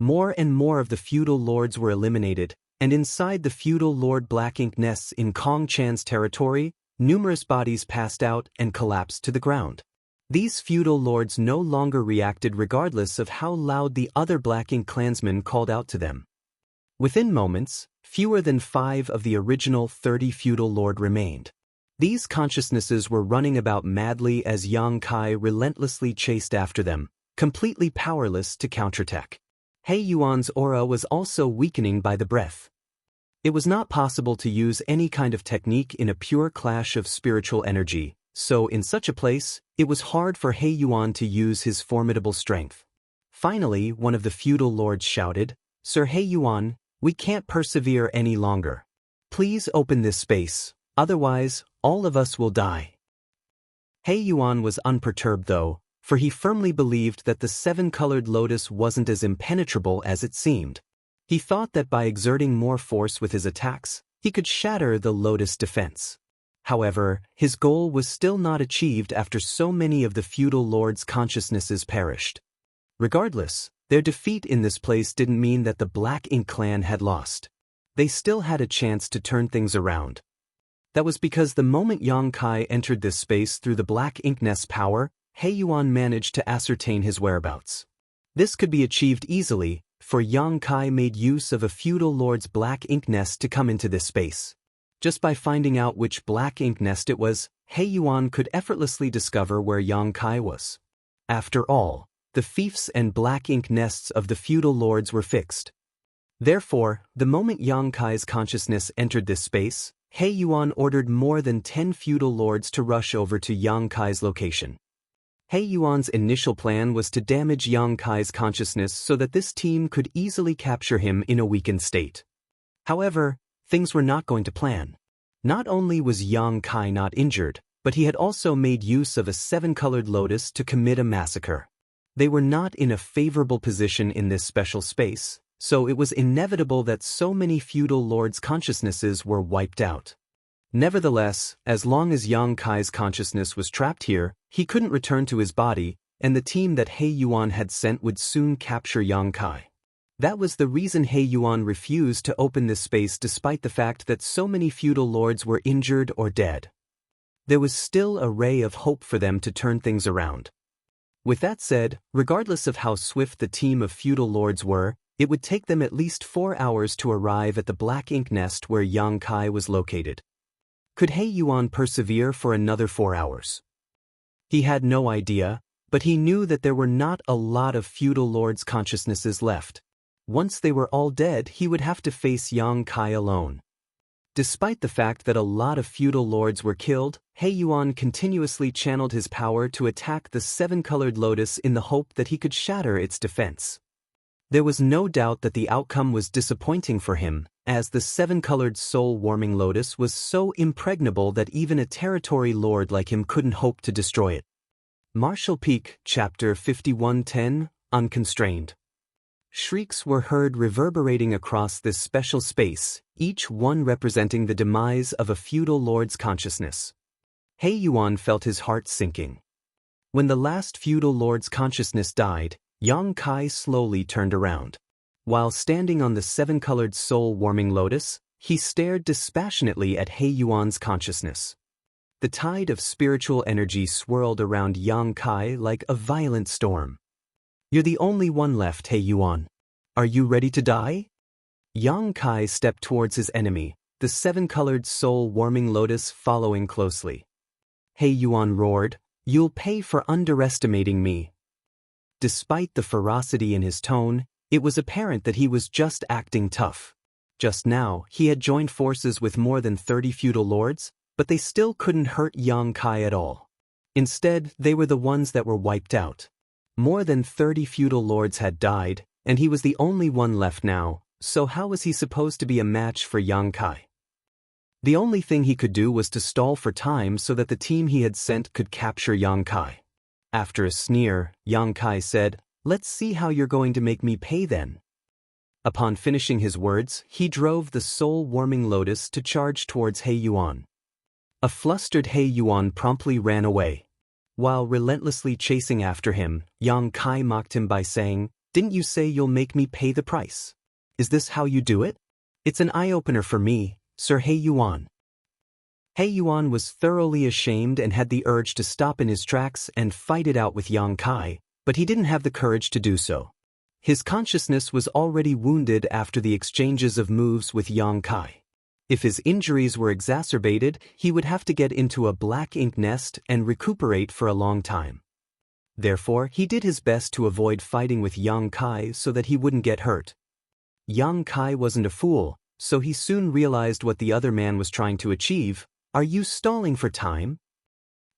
More and more of the feudal lords were eliminated, and inside the feudal lord Black Ink nests in Kong Chan's territory, numerous bodies passed out and collapsed to the ground. These feudal lords no longer reacted regardless of how loud the other Black Ink clansmen called out to them. Within moments, fewer than 5 of the original 30 feudal lord remained. These consciousnesses were running about madly as Yang Kai relentlessly chased after them, completely powerless to counterattack. He Yuan's aura was also weakening by the breath. It was not possible to use any kind of technique in a pure clash of spiritual energy, so in such a place, it was hard for He Yuan to use his formidable strength. Finally, one of the feudal lords shouted, "Sir He Yuan, we can't persevere any longer. Please open this space, otherwise, all of us will die." He Yuan was unperturbed though, for he firmly believed that the seven-colored lotus wasn't as impenetrable as it seemed. He thought that by exerting more force with his attacks, he could shatter the lotus defense. However, his goal was still not achieved after so many of the feudal lords' consciousnesses perished. Regardless, their defeat in this place didn't mean that the Black Ink clan had lost. They still had a chance to turn things around. That was because the moment Yang Kai entered this space through the Black Ink nest's power, He Yuan managed to ascertain his whereabouts. This could be achieved easily, for Yang Kai made use of a feudal lord's Black Ink nest to come into this space. Just by finding out which Black Ink nest it was, He Yuan could effortlessly discover where Yang Kai was. After all, the fiefs and Black Ink nests of the feudal lords were fixed. Therefore, the moment Yang Kai's consciousness entered this space, He Yuan ordered more than 10 feudal lords to rush over to Yang Kai's location. He Yuan's initial plan was to damage Yang Kai's consciousness so that this team could easily capture him in a weakened state. However, things were not going to plan. Not only was Yang Kai not injured, but he had also made use of a 7-colored lotus to commit a massacre. They were not in a favorable position in this special space, so it was inevitable that so many feudal lords' consciousnesses were wiped out. Nevertheless, as long as Yang Kai's consciousness was trapped here, he couldn't return to his body, and the team that He Yuan had sent would soon capture Yang Kai. That was the reason He Yuan refused to open this space despite the fact that so many feudal lords were injured or dead. There was still a ray of hope for them to turn things around. With that said, regardless of how swift the team of feudal lords were, it would take them at least 4 hours to arrive at the black ink nest where Yang Kai was located. Could He Yuan persevere for another 4 hours? He had no idea, but he knew that there were not a lot of feudal lords' consciousnesses left. Once they were all dead, he would have to face Yang Kai alone. Despite the fact that a lot of feudal lords were killed, He Yuan continuously channeled his power to attack the 7-colored lotus in the hope that he could shatter its defense. There was no doubt that the outcome was disappointing for him, as the 7-colored soul-warming lotus was so impregnable that even a territory lord like him couldn't hope to destroy it. Martial Peak, Chapter 5110, Unconstrained. Shrieks were heard reverberating across this special space, each one representing the demise of a feudal lord's consciousness. He Yuan felt his heart sinking. When the last feudal lord's consciousness died, Yang Kai slowly turned around. While standing on the 7-colored soul-warming lotus, he stared dispassionately at He Yuan's consciousness. The tide of spiritual energy swirled around Yang Kai like a violent storm. "You're the only one left, He Yuan. Are you ready to die?" Yang Kai stepped towards his enemy, the 7-colored soul-warming lotus following closely. He Yuan roared, "You'll pay for underestimating me." Despite the ferocity in his tone, it was apparent that he was just acting tough. Just now, he had joined forces with more than 30 feudal lords, but they still couldn't hurt Yang Kai at all. Instead, they were the ones that were wiped out. More than 30 feudal lords had died, and he was the only one left now, so how was he supposed to be a match for Yang Kai? The only thing he could do was to stall for time so that the team he had sent could capture Yang Kai. After a sneer, Yang Kai said, "Let's see how you're going to make me pay then." Upon finishing his words, he drove the soul-warming lotus to charge towards He Yuan. A flustered He Yuan promptly ran away. While relentlessly chasing after him, Yang Kai mocked him by saying, "Didn't you say you'll make me pay the price? Is this how you do it? It's an eye-opener for me, Sir He Yuan." He Yuan was thoroughly ashamed and had the urge to stop in his tracks and fight it out with Yang Kai, but he didn't have the courage to do so. His consciousness was already wounded after the exchanges of moves with Yang Kai. If his injuries were exacerbated, he would have to get into a black ink nest and recuperate for a long time. Therefore, he did his best to avoid fighting with Yang Kai so that he wouldn't get hurt. Yang Kai wasn't a fool, so he soon realized what the other man was trying to achieve. "Are you stalling for time?"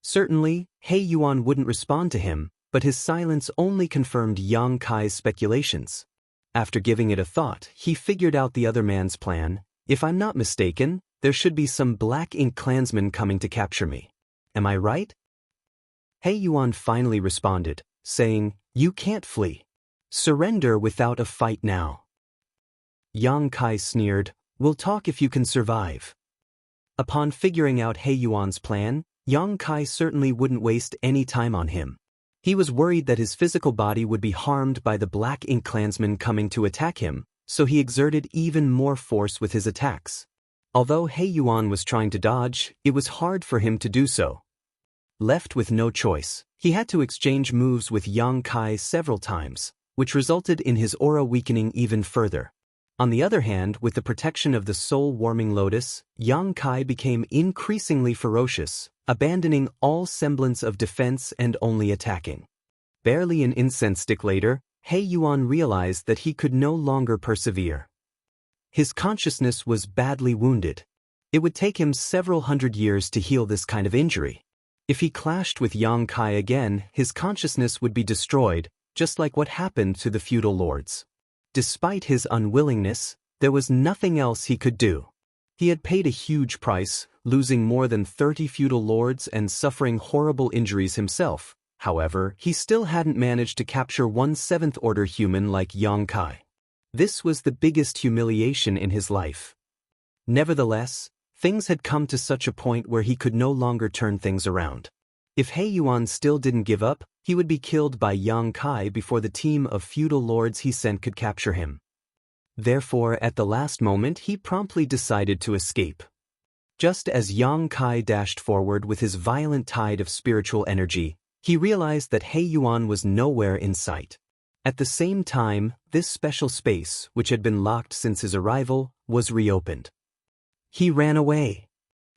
Certainly, He Yuan wouldn't respond to him, but his silence only confirmed Yang Kai's speculations. After giving it a thought, he figured out the other man's plan. "If I'm not mistaken, there should be some black ink clansmen coming to capture me. Am I right?" He Yuan finally responded, saying, "You can't flee. Surrender without a fight now." Yang Kai sneered, "We'll talk if you can survive." Upon figuring out He Yuan's plan, Yang Kai certainly wouldn't waste any time on him. He was worried that his physical body would be harmed by the black ink clansmen coming to attack him, so he exerted even more force with his attacks. Although He Yuan was trying to dodge, it was hard for him to do so. Left with no choice, he had to exchange moves with Yang Kai several times, which resulted in his aura weakening even further. On the other hand, with the protection of the soul-warming lotus, Yang Kai became increasingly ferocious, abandoning all semblance of defense and only attacking. Barely an incense stick later, He Yuan realized that he could no longer persevere. His consciousness was badly wounded. It would take him several hundred years to heal this kind of injury. If he clashed with Yang Kai again, his consciousness would be destroyed, just like what happened to the feudal lords. Despite his unwillingness, there was nothing else he could do. He had paid a huge price, losing more than 30 feudal lords and suffering horrible injuries himself. However, he still hadn't managed to capture one seventh-order human like Yang Kai. This was the biggest humiliation in his life. Nevertheless, things had come to such a point where he could no longer turn things around. If He Yuan still didn't give up, he would be killed by Yang Kai before the team of feudal lords he sent could capture him. Therefore, at the last moment, he promptly decided to escape. Just as Yang Kai dashed forward with his violent tide of spiritual energy, he realized that He Yuan was nowhere in sight. At the same time, this special space, which had been locked since his arrival, was reopened. He ran away.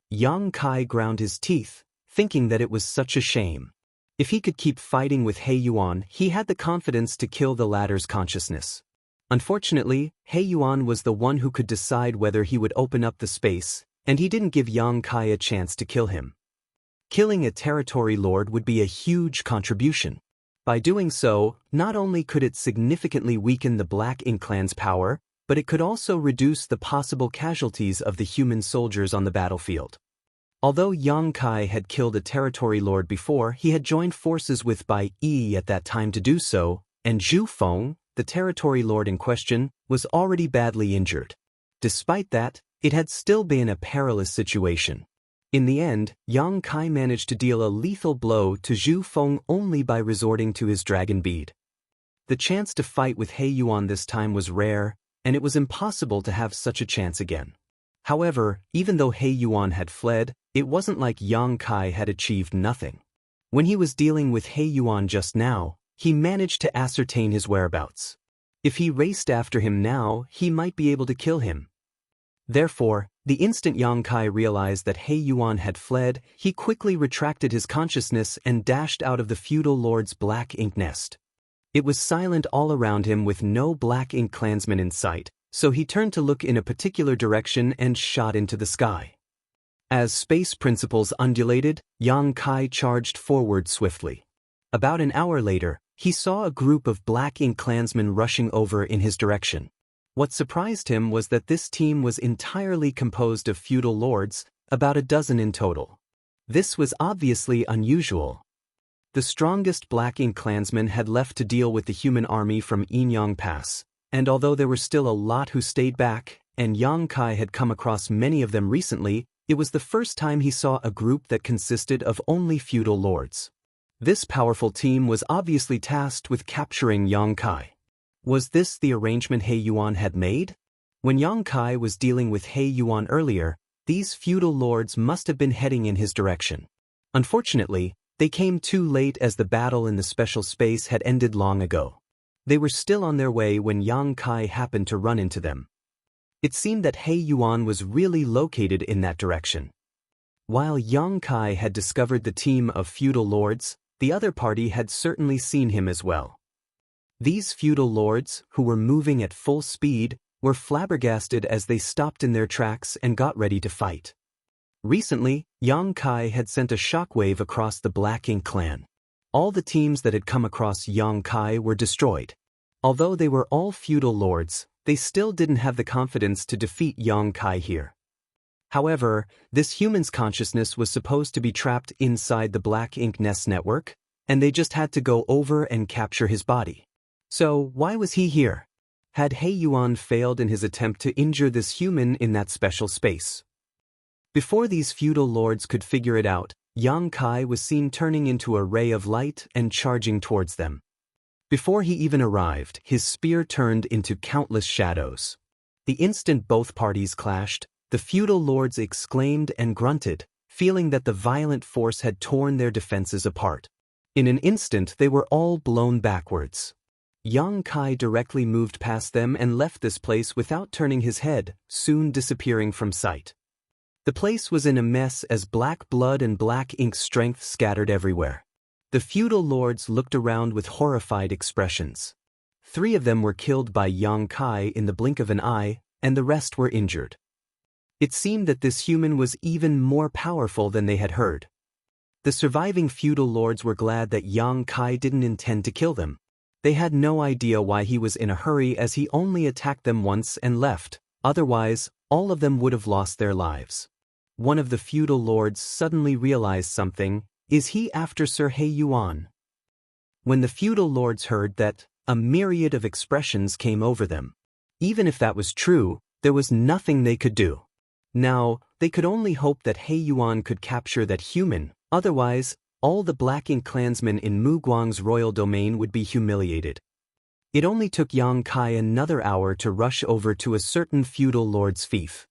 Yang Kai ground his teeth, thinking that it was such a shame. If he could keep fighting with He Yuan, he had the confidence to kill the latter's consciousness. Unfortunately, He Yuan was the one who could decide whether he would open up the space, and he didn't give Yang Kai a chance to kill him. Killing a territory lord would be a huge contribution. By doing so, not only could it significantly weaken the Black Ink clan's power, but it could also reduce the possible casualties of the human soldiers on the battlefield. Although Yang Kai had killed a territory lord before, he had joined forces with Bai Yi at that time to do so, and Zhu Feng, the territory lord in question, was already badly injured. Despite that, it had still been a perilous situation. In the end, Yang Kai managed to deal a lethal blow to Zhu Feng only by resorting to his dragon bead. The chance to fight with He Yuan this time was rare, and it was impossible to have such a chance again. However, even though He Yuan had fled, it wasn't like Yang Kai had achieved nothing. When he was dealing with He Yuan just now, he managed to ascertain his whereabouts. If he raced after him now, he might be able to kill him. Therefore, the instant Yang Kai realized that He Yuan had fled, he quickly retracted his consciousness and dashed out of the feudal lord's Black Ink nest. It was silent all around him with no Black Ink clansmen in sight, so he turned to look in a particular direction and shot into the sky. As space principles undulated, Yang Kai charged forward swiftly. About an hour later, he saw a group of Black Ink clansmen rushing over in his direction. What surprised him was that this team was entirely composed of feudal lords, about a dozen in total. This was obviously unusual. The strongest Black Ink clansmen had left to deal with the human army from Yinyang Pass, and although there were still a lot who stayed back, and Yang Kai had come across many of them recently, it was the first time he saw a group that consisted of only feudal lords. This powerful team was obviously tasked with capturing Yang Kai. Was this the arrangement He Yuan had made? When Yang Kai was dealing with He Yuan earlier, these feudal lords must have been heading in his direction. Unfortunately, they came too late as the battle in the special space had ended long ago. They were still on their way when Yang Kai happened to run into them. It seemed that He Yuan was really located in that direction. While Yang Kai had discovered the team of feudal lords, the other party had certainly seen him as well. These feudal lords, who were moving at full speed, were flabbergasted as they stopped in their tracks and got ready to fight. Recently, Yang Kai had sent a shockwave across the Black Ink clan. All the teams that had come across Yang Kai were destroyed. Although they were all feudal lords, they still didn't have the confidence to defeat Yang Kai here. However, this human's consciousness was supposed to be trapped inside the Black Ink nest network, and they just had to go over and capture his body. So, why was he here? Had He Yuan failed in his attempt to injure this human in that special space? Before these feudal lords could figure it out, Yang Kai was seen turning into a ray of light and charging towards them. Before he even arrived, his spear turned into countless shadows. The instant both parties clashed, the feudal lords exclaimed and grunted, feeling that the violent force had torn their defenses apart. In an instant, they were all blown backwards. Yang Kai directly moved past them and left this place without turning his head, soon disappearing from sight. The place was in a mess as black blood and Black Ink strength scattered everywhere. The feudal lords looked around with horrified expressions. 3 of them were killed by Yang Kai in the blink of an eye, and the rest were injured. It seemed that this human was even more powerful than they had heard. The surviving feudal lords were glad that Yang Kai didn't intend to kill them. They had no idea why he was in a hurry, as he only attacked them once and left. Otherwise, all of them would have lost their lives. One of the feudal lords suddenly realized something. Is he after Sir He Yuan? When the feudal lords heard that, a myriad of expressions came over them. Even if that was true, there was nothing they could do. Now, they could only hope that He Yuan could capture that human, otherwise, all the Black Ink clansmen in Mu Guang's royal domain would be humiliated. It only took Yang Kai another hour to rush over to a certain feudal lord's fief.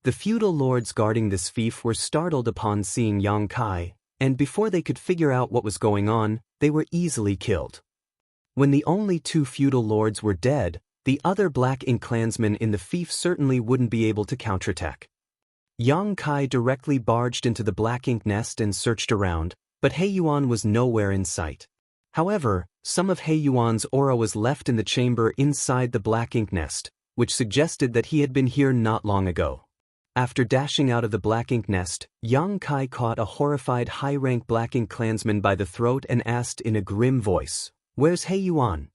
The feudal lords guarding this fief were startled upon seeing Yang Kai, and before they could figure out what was going on, they were easily killed. When the only two feudal lords were dead, the other Black Ink clansmen in the fief certainly wouldn't be able to counterattack. Yang Kai directly barged into the Black Ink nest and searched around, but He Yuan was nowhere in sight. However, some of He Yuan's aura was left in the chamber inside the Black Ink nest, which suggested that he had been here not long ago. After dashing out of the Black Ink nest, Yang Kai caught a horrified high-rank Black Ink clansman by the throat and asked in a grim voice, "Where's He Yuan?"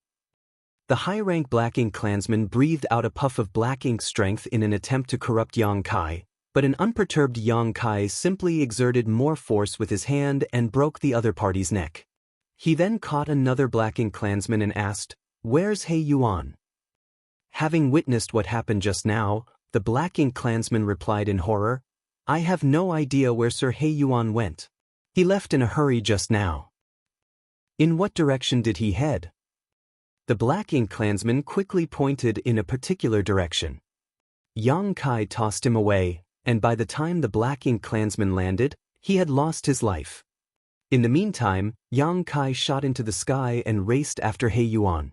The high-rank Black Ink clansman breathed out a puff of Black Ink strength in an attempt to corrupt Yang Kai, but an unperturbed Yang Kai simply exerted more force with his hand and broke the other party's neck. He then caught another Black Ink clansman and asked, "Where's He Yuan?" Having witnessed what happened just now, the Black Ink clansman replied in horror, "I have no idea where Sir He Yuan went. He left in a hurry just now." In what direction did he head? The Black Ink clansman quickly pointed in a particular direction. Yang Kai tossed him away, and by the time the Black Ink clansman landed, he had lost his life. In the meantime, Yang Kai shot into the sky and raced after He Yuan.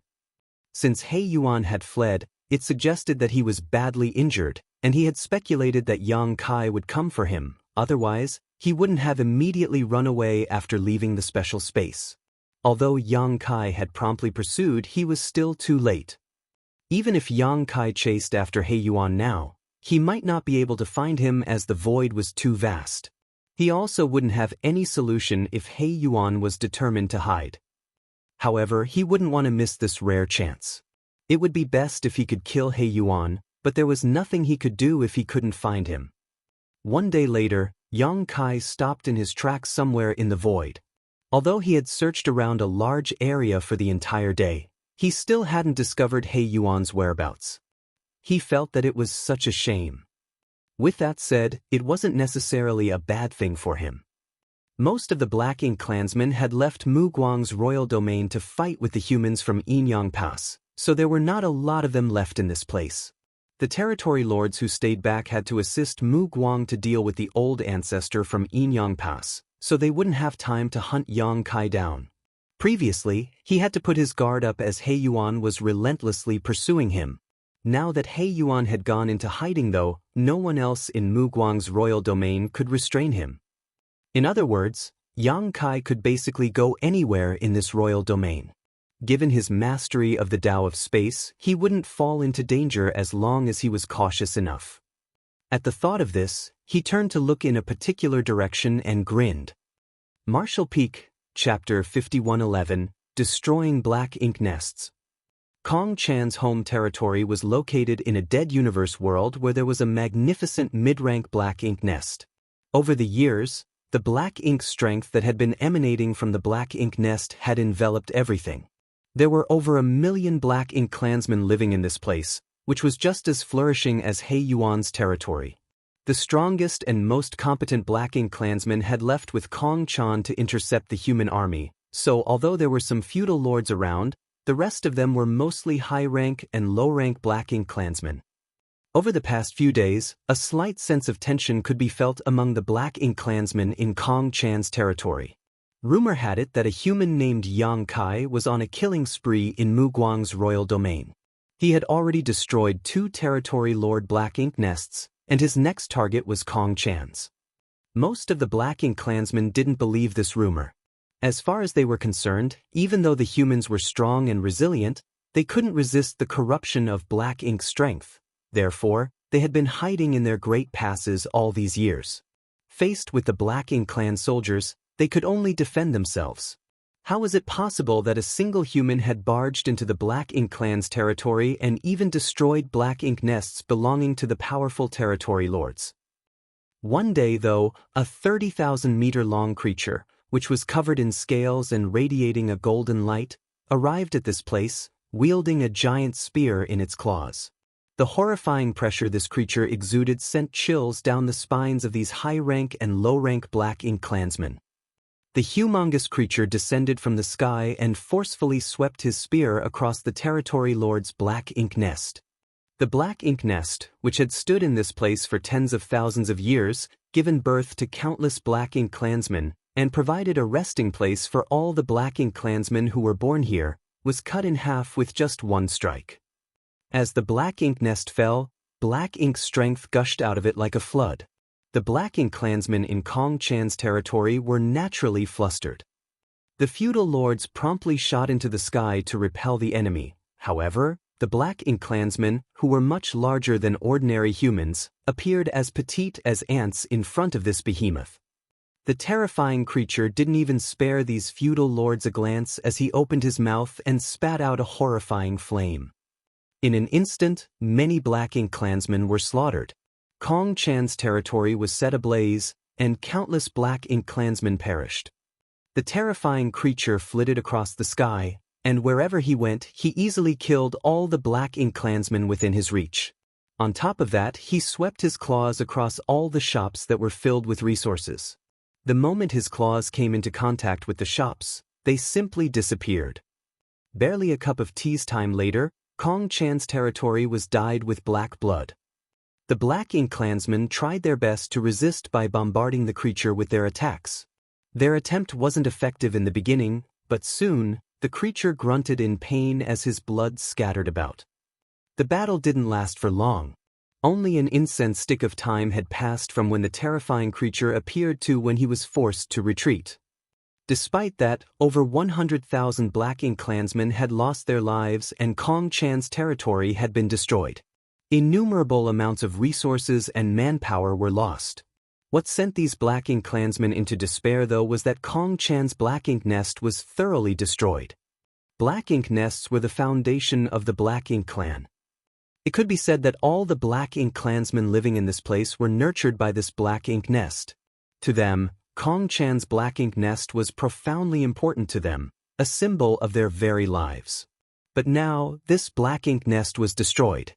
Since He Yuan had fled, it suggested that he was badly injured, and he had speculated that Yang Kai would come for him, otherwise, he wouldn't have immediately run away after leaving the special space. Although Yang Kai had promptly pursued, he was still too late. Even if Yang Kai chased after He Yuan now, he might not be able to find him as the void was too vast. He also wouldn't have any solution if He Yuan was determined to hide. However, he wouldn't want to miss this rare chance. It would be best if he could kill He Yuan, but there was nothing he could do if he couldn't find him. One day later, Yang Kai stopped in his tracks somewhere in the void. Although he had searched around a large area for the entire day, he still hadn't discovered He Yuan's whereabouts. He felt that it was such a shame. With that said, it wasn't necessarily a bad thing for him. Most of the Black Ink clansmen had left Mu Guang's royal domain to fight with the humans from Yinyang Pass, so there were not a lot of them left in this place. The territory lords who stayed back had to assist Mu Guang to deal with the old ancestor from Yinyang Pass, so they wouldn't have time to hunt Yang Kai down. Previously, he had to put his guard up as He Yuan was relentlessly pursuing him. Now that He Yuan had gone into hiding though, no one else in Mu Guang's royal domain could restrain him. In other words, Yang Kai could basically go anywhere in this royal domain. Given his mastery of the Tao of space, he wouldn't fall into danger as long as he was cautious enough. At the thought of this, he turned to look in a particular direction and grinned. Martial Peak, Chapter 5111, Destroying Black Ink Nests. Kong Chan's home territory was located in a dead universe world where there was a magnificent mid-rank Black Ink nest. Over the years, the Black Ink strength that had been emanating from the Black Ink nest had enveloped everything. There were over 1 million Black Ink clansmen living in this place, which was just as flourishing as He Yuan's territory. The strongest and most competent Black Ink clansmen had left with Kong Chan to intercept the human army, so although there were some feudal lords around, the rest of them were mostly high-rank and low-rank Black Ink clansmen. Over the past few days, a slight sense of tension could be felt among the Black Ink clansmen in Kong Chan's territory. Rumor had it that a human named Yang Kai was on a killing spree in Mu Guang's royal domain. He had already destroyed 2 territory lord Black Ink nests, and his next target was Kong Chan's. Most of the Black Ink clansmen didn't believe this rumor. As far as they were concerned, even though the humans were strong and resilient, they couldn't resist the corruption of Black Ink strength. Therefore, they had been hiding in their great passes all these years. Faced with the Black Ink clan soldiers, they could only defend themselves. How was it possible that a single human had barged into the Black Ink clan's territory and even destroyed Black Ink nests belonging to the powerful territory lords? One day, though, a 30,000-meter-long creature, which was covered in scales and radiating a golden light, arrived at this place, wielding a giant spear in its claws. The horrifying pressure this creature exuded sent chills down the spines of these high-rank and low-rank Black Ink clansmen. The humongous creature descended from the sky and forcefully swept his spear across the territory lord's Black Ink nest. The Black Ink nest, which had stood in this place for tens of thousands of years, given birth to countless Black Ink clansmen, and provided a resting place for all the Black Ink clansmen who were born here, was cut in half with just one strike. As the Black Ink nest fell, Black Ink strength gushed out of it like a flood. The Black Ink clansmen in Kong Chan's territory were naturally flustered. The feudal lords promptly shot into the sky to repel the enemy. However, the Black Ink clansmen, who were much larger than ordinary humans, appeared as petite as ants in front of this behemoth. The terrifying creature didn't even spare these feudal lords a glance as he opened his mouth and spat out a horrifying flame. In an instant, many Black Ink clansmen were slaughtered. Kong Chan's territory was set ablaze, and countless Black Ink clansmen perished. The terrifying creature flitted across the sky, and wherever he went, he easily killed all the Black Ink clansmen within his reach. On top of that, he swept his claws across all the shops that were filled with resources. The moment his claws came into contact with the shops, they simply disappeared. Barely a cup of tea's time later, Kong Chan's territory was dyed with black blood. The Black Ink clansmen tried their best to resist by bombarding the creature with their attacks. Their attempt wasn't effective in the beginning, but soon, the creature grunted in pain as his blood scattered about. The battle didn't last for long. Only an incense stick of time had passed from when the terrifying creature appeared to when he was forced to retreat. Despite that, over 100,000 Black Ink clansmen had lost their lives and Kong Chan's territory had been destroyed. Innumerable amounts of resources and manpower were lost. What sent these Black Ink clansmen into despair, though, was that Kong Chan's Black Ink nest was thoroughly destroyed. Black Ink nests were the foundation of the Black Ink clan. It could be said that all the Black Ink clansmen living in this place were nurtured by this Black Ink nest. To them, Kong Chan's Black Ink nest was profoundly important to them, a symbol of their very lives. But now, this Black Ink nest was destroyed.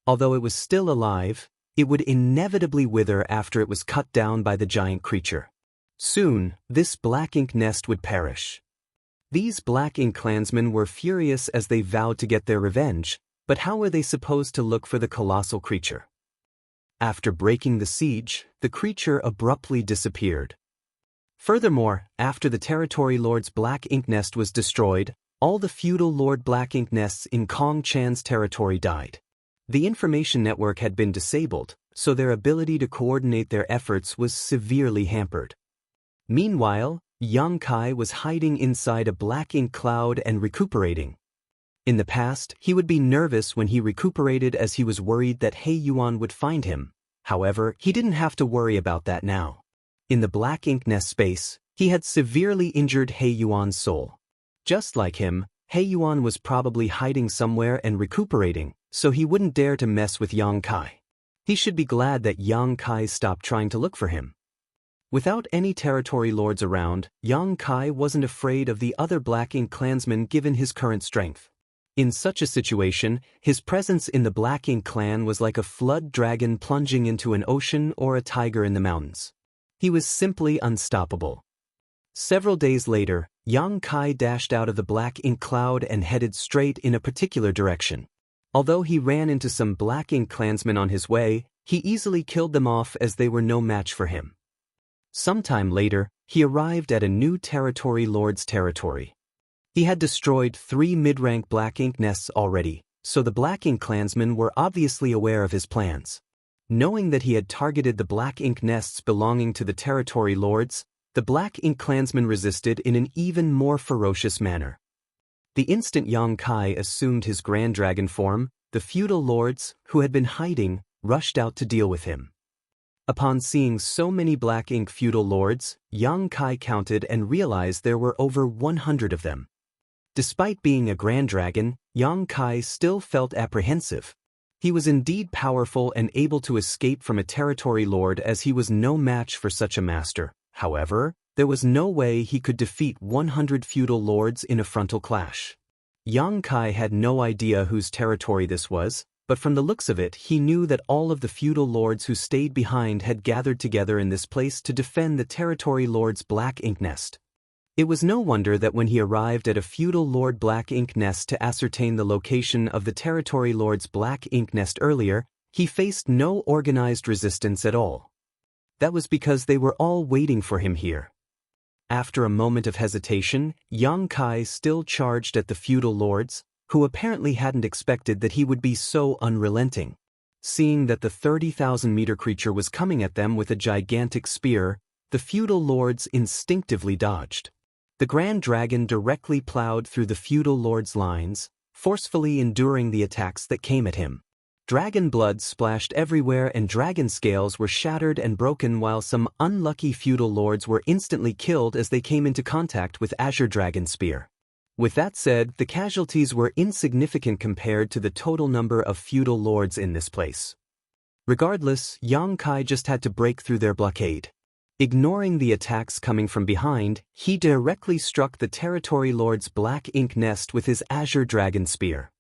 Although it was still alive, it would inevitably wither after it was cut down by the giant creature. Soon, this Black Ink nest would perish. These Black Ink clansmen were furious as they vowed to get their revenge, but how were they supposed to look for the colossal creature? After breaking the siege, the creature abruptly disappeared. Furthermore, after the territory lord's Black Ink nest was destroyed, all the feudal lord Black Ink nests in Kong Chan's territory died. The information network had been disabled, so their ability to coordinate their efforts was severely hampered. Meanwhile, Yang Kai was hiding inside a Black Ink cloud and recuperating. In the past, he would be nervous when he recuperated as he was worried that He Yuan would find him. However, he didn't have to worry about that now. In the Black Ink nest space, he had severely injured He Yuan's soul. Just like him, He Yuan was probably hiding somewhere and recuperating, so he wouldn't dare to mess with Yang Kai. He should be glad that Yang Kai stopped trying to look for him. Without any territory lords around, Yang Kai wasn't afraid of the other Black Ink clansmen given his current strength. In such a situation, his presence in the Black Ink clan was like a flood dragon plunging into an ocean or a tiger in the mountains. He was simply unstoppable. Several days later, Yang Kai dashed out of the Black Ink cloud and headed straight in a particular direction. Although he ran into some Black Ink clansmen on his way, he easily killed them off as they were no match for him. Sometime later, he arrived at a new territory lord's territory. He had destroyed 3 mid-rank Black Ink nests already, so the Black Ink clansmen were obviously aware of his plans. Knowing that he had targeted the Black Ink nests belonging to the territory lords, the Black Ink clansmen resisted in an even more ferocious manner. The instant Yang Kai assumed his Grand Dragon form, the feudal lords, who had been hiding, rushed out to deal with him. Upon seeing so many black ink feudal lords, Yang Kai counted and realized there were over 100 of them. Despite being a grand dragon, Yang Kai still felt apprehensive. He was indeed powerful and able to escape from a territory lord, as he was no match for such a master. However, there was no way he could defeat 100 feudal lords in a frontal clash. Yang Kai had no idea whose territory this was, but from the looks of it he knew that all of the feudal lords who stayed behind had gathered together in this place to defend the territory lord's black ink nest. It was no wonder that when he arrived at a feudal lord black ink nest to ascertain the location of the territory lord's black ink nest earlier, he faced no organized resistance at all. That was because they were all waiting for him here. After a moment of hesitation, Yang Kai still charged at the feudal lords, who apparently hadn't expected that he would be so unrelenting. Seeing that the 30,000-meter creature was coming at them with a gigantic spear, the feudal lords instinctively dodged. The Grand Dragon directly plowed through the feudal lord's lines, forcefully enduring the attacks that came at him. Dragon blood splashed everywhere and dragon scales were shattered and broken, while some unlucky feudal lords were instantly killed as they came into contact with Azure Dragon's spear. With that said, the casualties were insignificant compared to the total number of feudal lords in this place. Regardless, Yang Kai just had to break through their blockade. Ignoring the attacks coming from behind, he directly struck the territory lord's black ink nest with his Azure Dragon spear.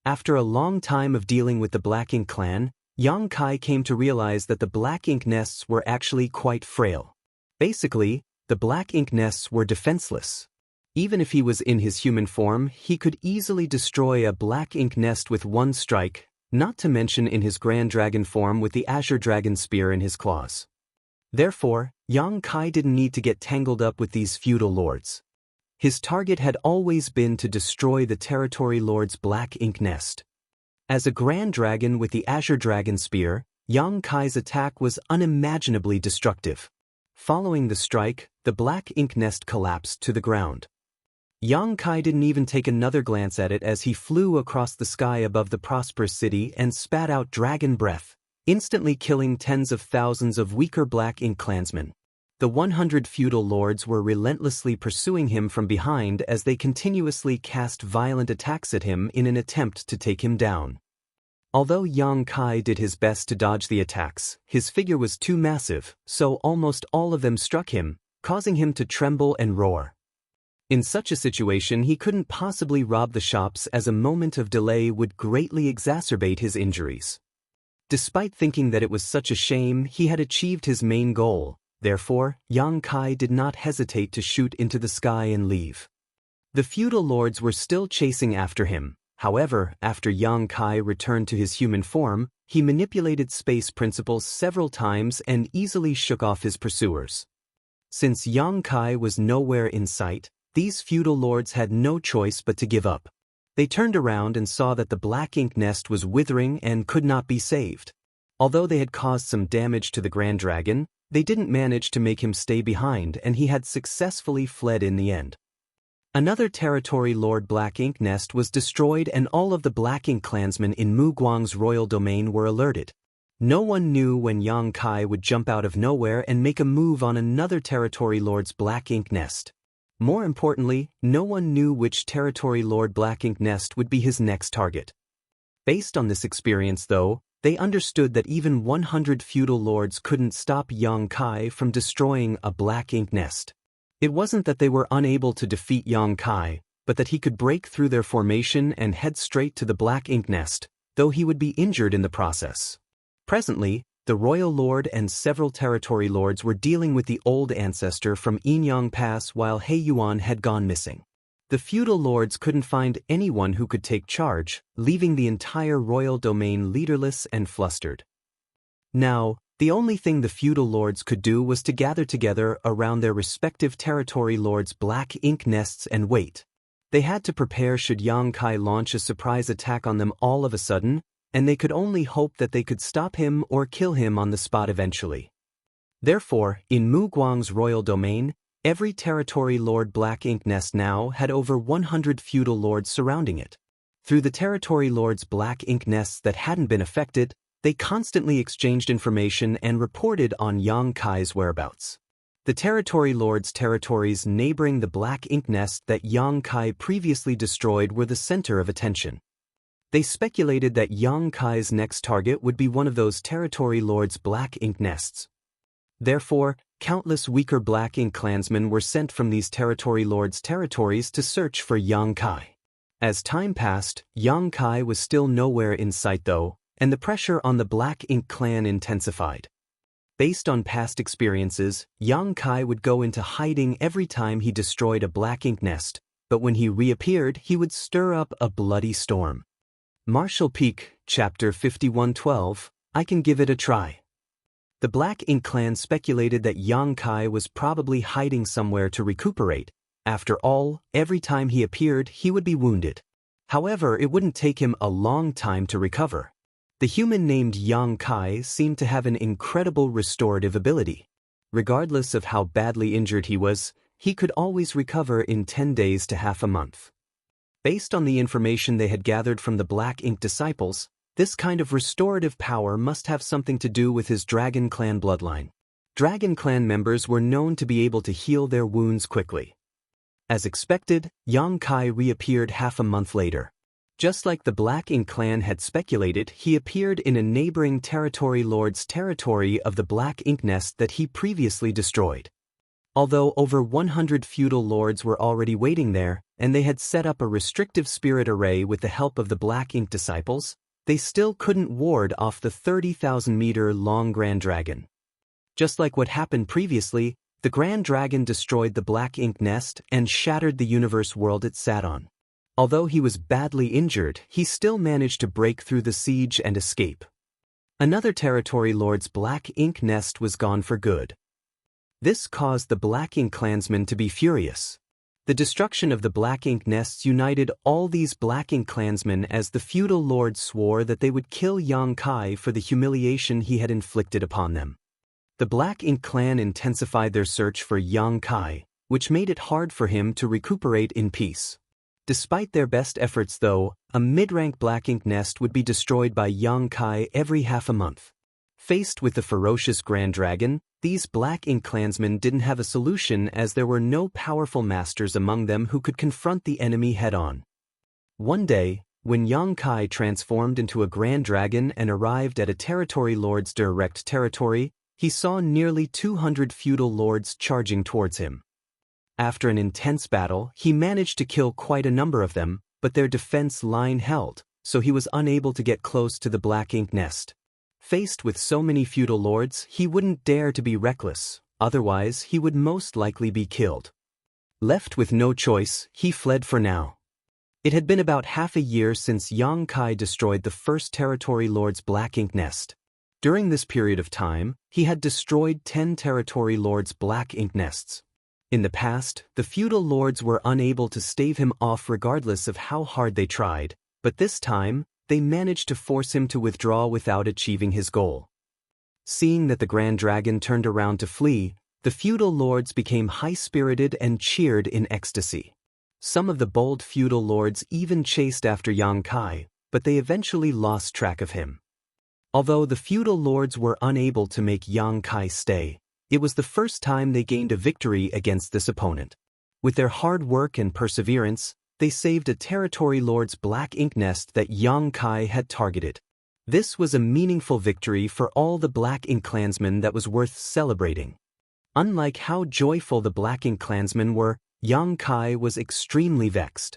After a long time of dealing with the Black Ink clan, Yang Kai came to realize that the Black Ink nests were actually quite frail. Basically, the Black Ink nests were defenseless. Even if he was in his human form, he could easily destroy a Black Ink nest with one strike, not to mention in his Grand Dragon form with the Azure Dragon spear in his claws. Therefore, Yang Kai didn't need to get tangled up with these feudal lords. His target had always been to destroy the territory lord's black ink nest. As a grand dragon with the Azure Dragon spear, Yang Kai's attack was unimaginably destructive. Following the strike, the black ink nest collapsed to the ground. Yang Kai didn't even take another glance at it as he flew across the sky above the prosperous city and spat out dragon breath, instantly killing tens of thousands of weaker black ink clansmen. The 100 feudal lords were relentlessly pursuing him from behind as they continuously cast violent attacks at him in an attempt to take him down. Although Yang Kai did his best to dodge the attacks, his figure was too massive, so almost all of them struck him, causing him to tremble and roar. In such a situation, he couldn't possibly rob the shops, as a moment of delay would greatly exacerbate his injuries. Despite thinking that it was such a shame, he had achieved his main goal. Therefore, Yang Kai did not hesitate to shoot into the sky and leave. The feudal lords were still chasing after him. However, after Yang Kai returned to his human form, he manipulated space principles several times and easily shook off his pursuers. Since Yang Kai was nowhere in sight, these feudal lords had no choice but to give up. They turned around and saw that the black ink nest was withering and could not be saved. Although they had caused some damage to the Grand Dragon, they didn't manage to make him stay behind, and he had successfully fled in the end. Another territory lord black ink nest was destroyed, and all of the black ink clansmen in Mu Guang's royal domain were alerted. No one knew when Yang Kai would jump out of nowhere and make a move on another territory lord's black ink nest. More importantly, no one knew which territory lord black ink nest would be his next target. Based on this experience, though, they understood that even 100 feudal lords couldn't stop Yang Kai from destroying a black ink nest. It wasn't that they were unable to defeat Yang Kai, but that he could break through their formation and head straight to the black ink nest, though he would be injured in the process. Presently, the royal lord and several territory lords were dealing with the old ancestor from Yinyang Pass while He Yuan had gone missing. The feudal lords couldn't find anyone who could take charge, leaving the entire royal domain leaderless and flustered. Now, the only thing the feudal lords could do was to gather together around their respective territory lords' black ink nests and wait. They had to prepare should Yang Kai launch a surprise attack on them all of a sudden, and they could only hope that they could stop him or kill him on the spot eventually. Therefore, in Mu Guang's royal domain, every territory lord black ink nest now had over 100 feudal lords surrounding it. Through the territory lords' black ink nests that hadn't been affected, They constantly exchanged information and reported on Yang Kai's whereabouts. The Territory Lord's territories neighboring the black ink nest that Yang Kai previously destroyed were the center of attention. They speculated that Yang Kai's next target would be one of those Territory Lord's black ink nests. Therefore, countless weaker black ink clansmen were sent from these Territory Lord's territories to search for Yang Kai. As time passed, Yang Kai was still nowhere in sight though, and the pressure on the black ink clan intensified. Based on past experiences, Yang Kai would go into hiding every time he destroyed a black ink nest, but when he reappeared, he would stir up a bloody storm. Marshall Peak, Chapter 51:12, I Can Give It a Try. The Black Ink Clan speculated that Yang Kai was probably hiding somewhere to recuperate. After all, every time he appeared, he would be wounded. However, it wouldn't take him a long time to recover. The human named Yang Kai seemed to have an incredible restorative ability. Regardless of how badly injured he was, he could always recover in 10 days to half a month. Based on the information they had gathered from the Black Ink disciples, this kind of restorative power must have something to do with his Dragon Clan bloodline. Dragon Clan members were known to be able to heal their wounds quickly. As expected, Yang Kai reappeared half a month later. Just like the Black Ink Clan had speculated, he appeared in a neighboring Territory Lord's territory of the Black Ink Nest that he previously destroyed. Although over 100 feudal lords were already waiting there, and they had set up a restrictive spirit array with the help of the Black Ink disciples, they still couldn't ward off the 30,000-meter-long Grand Dragon. Just like what happened previously, the Grand Dragon destroyed the Black Ink Nest and shattered the universe world it sat on. Although he was badly injured, he still managed to break through the siege and escape. Another Territory Lord's Black Ink Nest was gone for good. This caused the Black Ink clansmen to be furious. The destruction of the Black Ink Nests united all these Black Ink clansmen as the feudal lords swore that they would kill Yang Kai for the humiliation he had inflicted upon them. The Black Ink clan intensified their search for Yang Kai, which made it hard for him to recuperate in peace. Despite their best efforts though, a mid-rank Black Ink nest would be destroyed by Yang Kai every half a month. Faced with the ferocious Grand Dragon, these Black Ink clansmen didn't have a solution as there were no powerful masters among them who could confront the enemy head-on. One day, when Yang Kai transformed into a Grand Dragon and arrived at a Territory Lord's direct territory, he saw nearly 200 feudal lords charging towards him. After an intense battle, he managed to kill quite a number of them, but their defense line held, so he was unable to get close to the Black Ink nest. Faced with so many feudal lords, he wouldn't dare to be reckless, otherwise he would most likely be killed. Left with no choice, he fled for now. It had been about half a year since Yang Kai destroyed the first Territory Lord's Black Ink nest. During this period of time, he had destroyed 10 Territory Lord's Black Ink nests. In the past, the feudal lords were unable to stave him off regardless of how hard they tried, but this time, they managed to force him to withdraw without achieving his goal. Seeing that the Grand Dragon turned around to flee, the feudal lords became high-spirited and cheered in ecstasy. Some of the bold feudal lords even chased after Yang Kai, but they eventually lost track of him. Although the feudal lords were unable to make Yang Kai stay, it was the first time they gained a victory against this opponent. With their hard work and perseverance, they saved a Territory Lord's Black Ink nest that Yang Kai had targeted. This was a meaningful victory for all the Black Ink clansmen that was worth celebrating. Unlike how joyful the Black Ink clansmen were, Yang Kai was extremely vexed.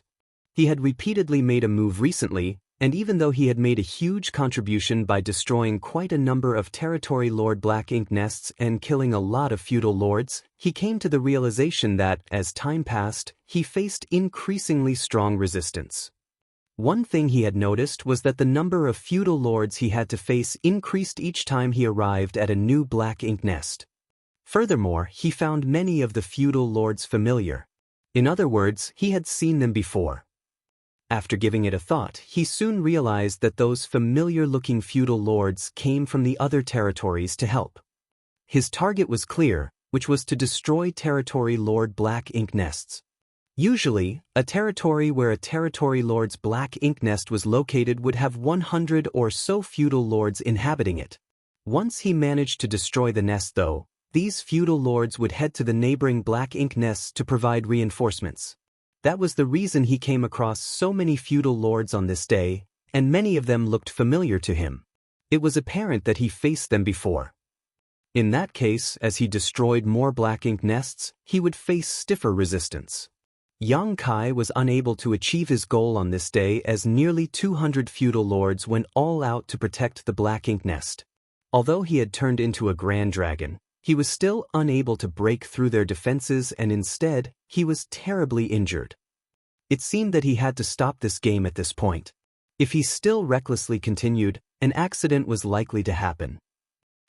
He had repeatedly made a move recently, and even though he had made a huge contribution by destroying quite a number of Territory Lord Black Ink nests and killing a lot of feudal lords, he came to the realization that, as time passed, he faced increasingly strong resistance. One thing he had noticed was that the number of feudal lords he had to face increased each time he arrived at a new Black Ink nest. Furthermore, he found many of the feudal lords familiar. In other words, he had seen them before. After giving it a thought, he soon realized that those familiar-looking feudal lords came from the other territories to help. His target was clear, which was to destroy Territory Lord Black Ink nests. Usually, a territory where a territory lord's black ink nest was located would have 100 or so feudal lords inhabiting it. Once he managed to destroy the nest though, these feudal lords would head to the neighboring black ink nests to provide reinforcements. That was the reason he came across so many feudal lords on this day, and many of them looked familiar to him. It was apparent that he faced them before. In that case, as he destroyed more black ink nests, he would face stiffer resistance. Yang Kai was unable to achieve his goal on this day as nearly 200 feudal lords went all out to protect the black ink nest. Although he had turned into a grand dragon, he was still unable to break through their defenses, and instead, he was terribly injured. It seemed that he had to stop this game at this point. If he still recklessly continued, an accident was likely to happen.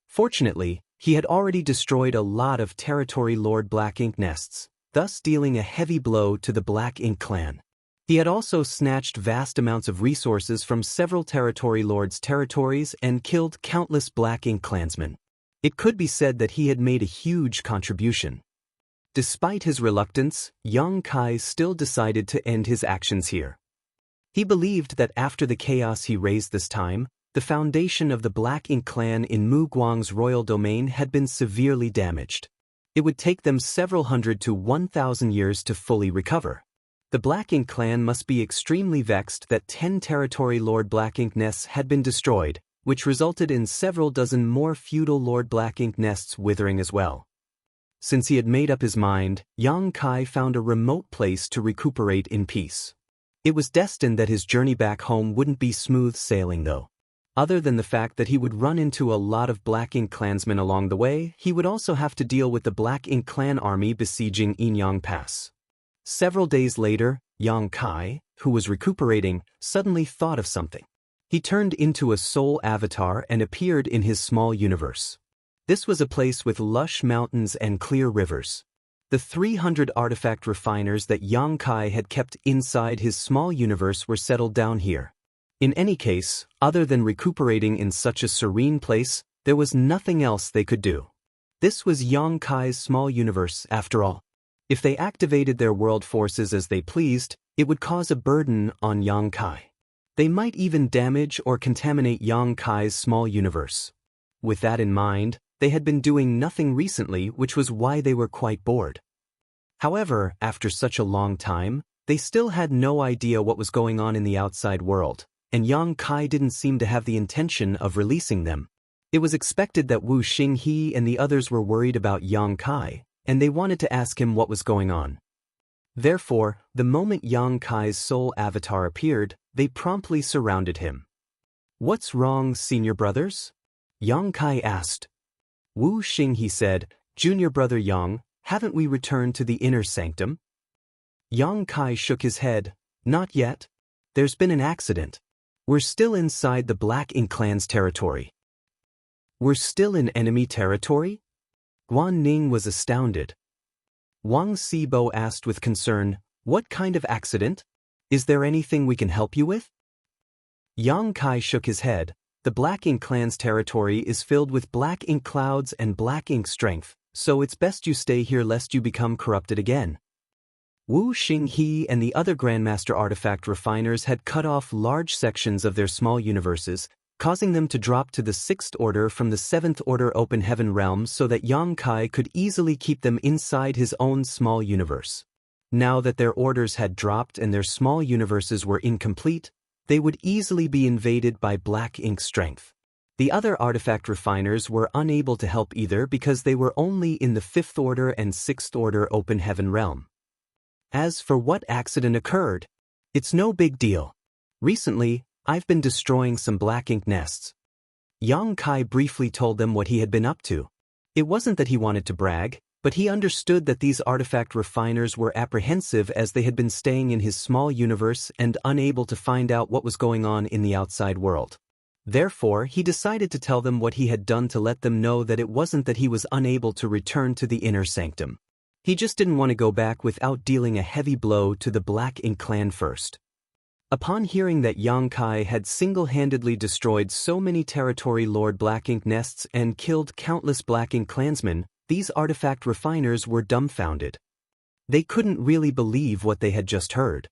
Fortunately, he had already destroyed a lot of territory lord black ink nests, thus dealing a heavy blow to the Black Ink clan. He had also snatched vast amounts of resources from several territory lords' territories and killed countless Black Ink clansmen. It could be said that he had made a huge contribution. Despite his reluctance, Yang Kai still decided to end his actions here. He believed that after the chaos he raised this time, the foundation of the Black Ink clan in Mu Guang's royal domain had been severely damaged. It would take them several hundred to 1,000 years to fully recover. The Black Ink clan must be extremely vexed that 10 territory lord Black Ink nests had been destroyed, which resulted in several dozen more feudal lord Black Ink nests withering as well. Since he had made up his mind, Yang Kai found a remote place to recuperate in peace. It was destined that his journey back home wouldn't be smooth sailing though. Other than the fact that he would run into a lot of Black Ink clansmen along the way, he would also have to deal with the Black Ink clan army besieging Inyang Pass. Several days later, Yang Kai, who was recuperating, suddenly thought of something. He turned into a soul avatar and appeared in his small universe. This was a place with lush mountains and clear rivers. The 300 artifact refiners that Yang Kai had kept inside his small universe were settled down here. In any case, other than recuperating in such a serene place, there was nothing else they could do. This was Yang Kai's small universe, after all. If they activated their world forces as they pleased, it would cause a burden on Yang Kai. They might even damage or contaminate Yang Kai's small universe. With that in mind, they had been doing nothing recently, which was why they were quite bored. However, after such a long time, they still had no idea what was going on in the outside world, and Yang Kai didn't seem to have the intention of releasing them. It was expected that Wu Xinghe and the others were worried about Yang Kai, and they wanted to ask him what was going on. Therefore, the moment Yang Kai's soul avatar appeared, they promptly surrounded him. "What's wrong, senior brothers?" Yang Kai asked. Wu Xinghe said, "Junior brother Yang, haven't we returned to the inner sanctum?" Yang Kai shook his head. "Not yet. There's been an accident. We're still inside the Black Ink clan's territory." "We're still in enemy territory?" Guan Ning was astounded. Wang Sibo asked with concern, "What kind of accident? Is there anything we can help you with?" Yang Kai shook his head. "The Black Ink clan's territory is filled with Black Ink clouds and Black Ink strength, so it's best you stay here lest you become corrupted again." Wu Xinghe and the other Grandmaster artifact refiners had cut off large sections of their small universes, causing them to drop to the 6th order from the 7th order open heaven realm so that Yang Kai could easily keep them inside his own small universe. Now that their orders had dropped and their small universes were incomplete, they would easily be invaded by Black Ink strength. The other artifact refiners were unable to help either because they were only in the 5th order and 6th order open heaven realm. As for what accident occurred, it's no big deal. Recently, I've been destroying some Black Ink nests. Yang Kai briefly told them what he had been up to. It wasn't that he wanted to brag, but he understood that these artifact refiners were apprehensive as they had been staying in his small universe and unable to find out what was going on in the outside world. Therefore, he decided to tell them what he had done to let them know that it wasn't that he was unable to return to the inner sanctum. He just didn't want to go back without dealing a heavy blow to the Black Ink clan first. Upon hearing that Yang Kai had single-handedly destroyed so many territory lord Black Ink nests and killed countless Black Ink clansmen, these artifact refiners were dumbfounded. They couldn't really believe what they had just heard.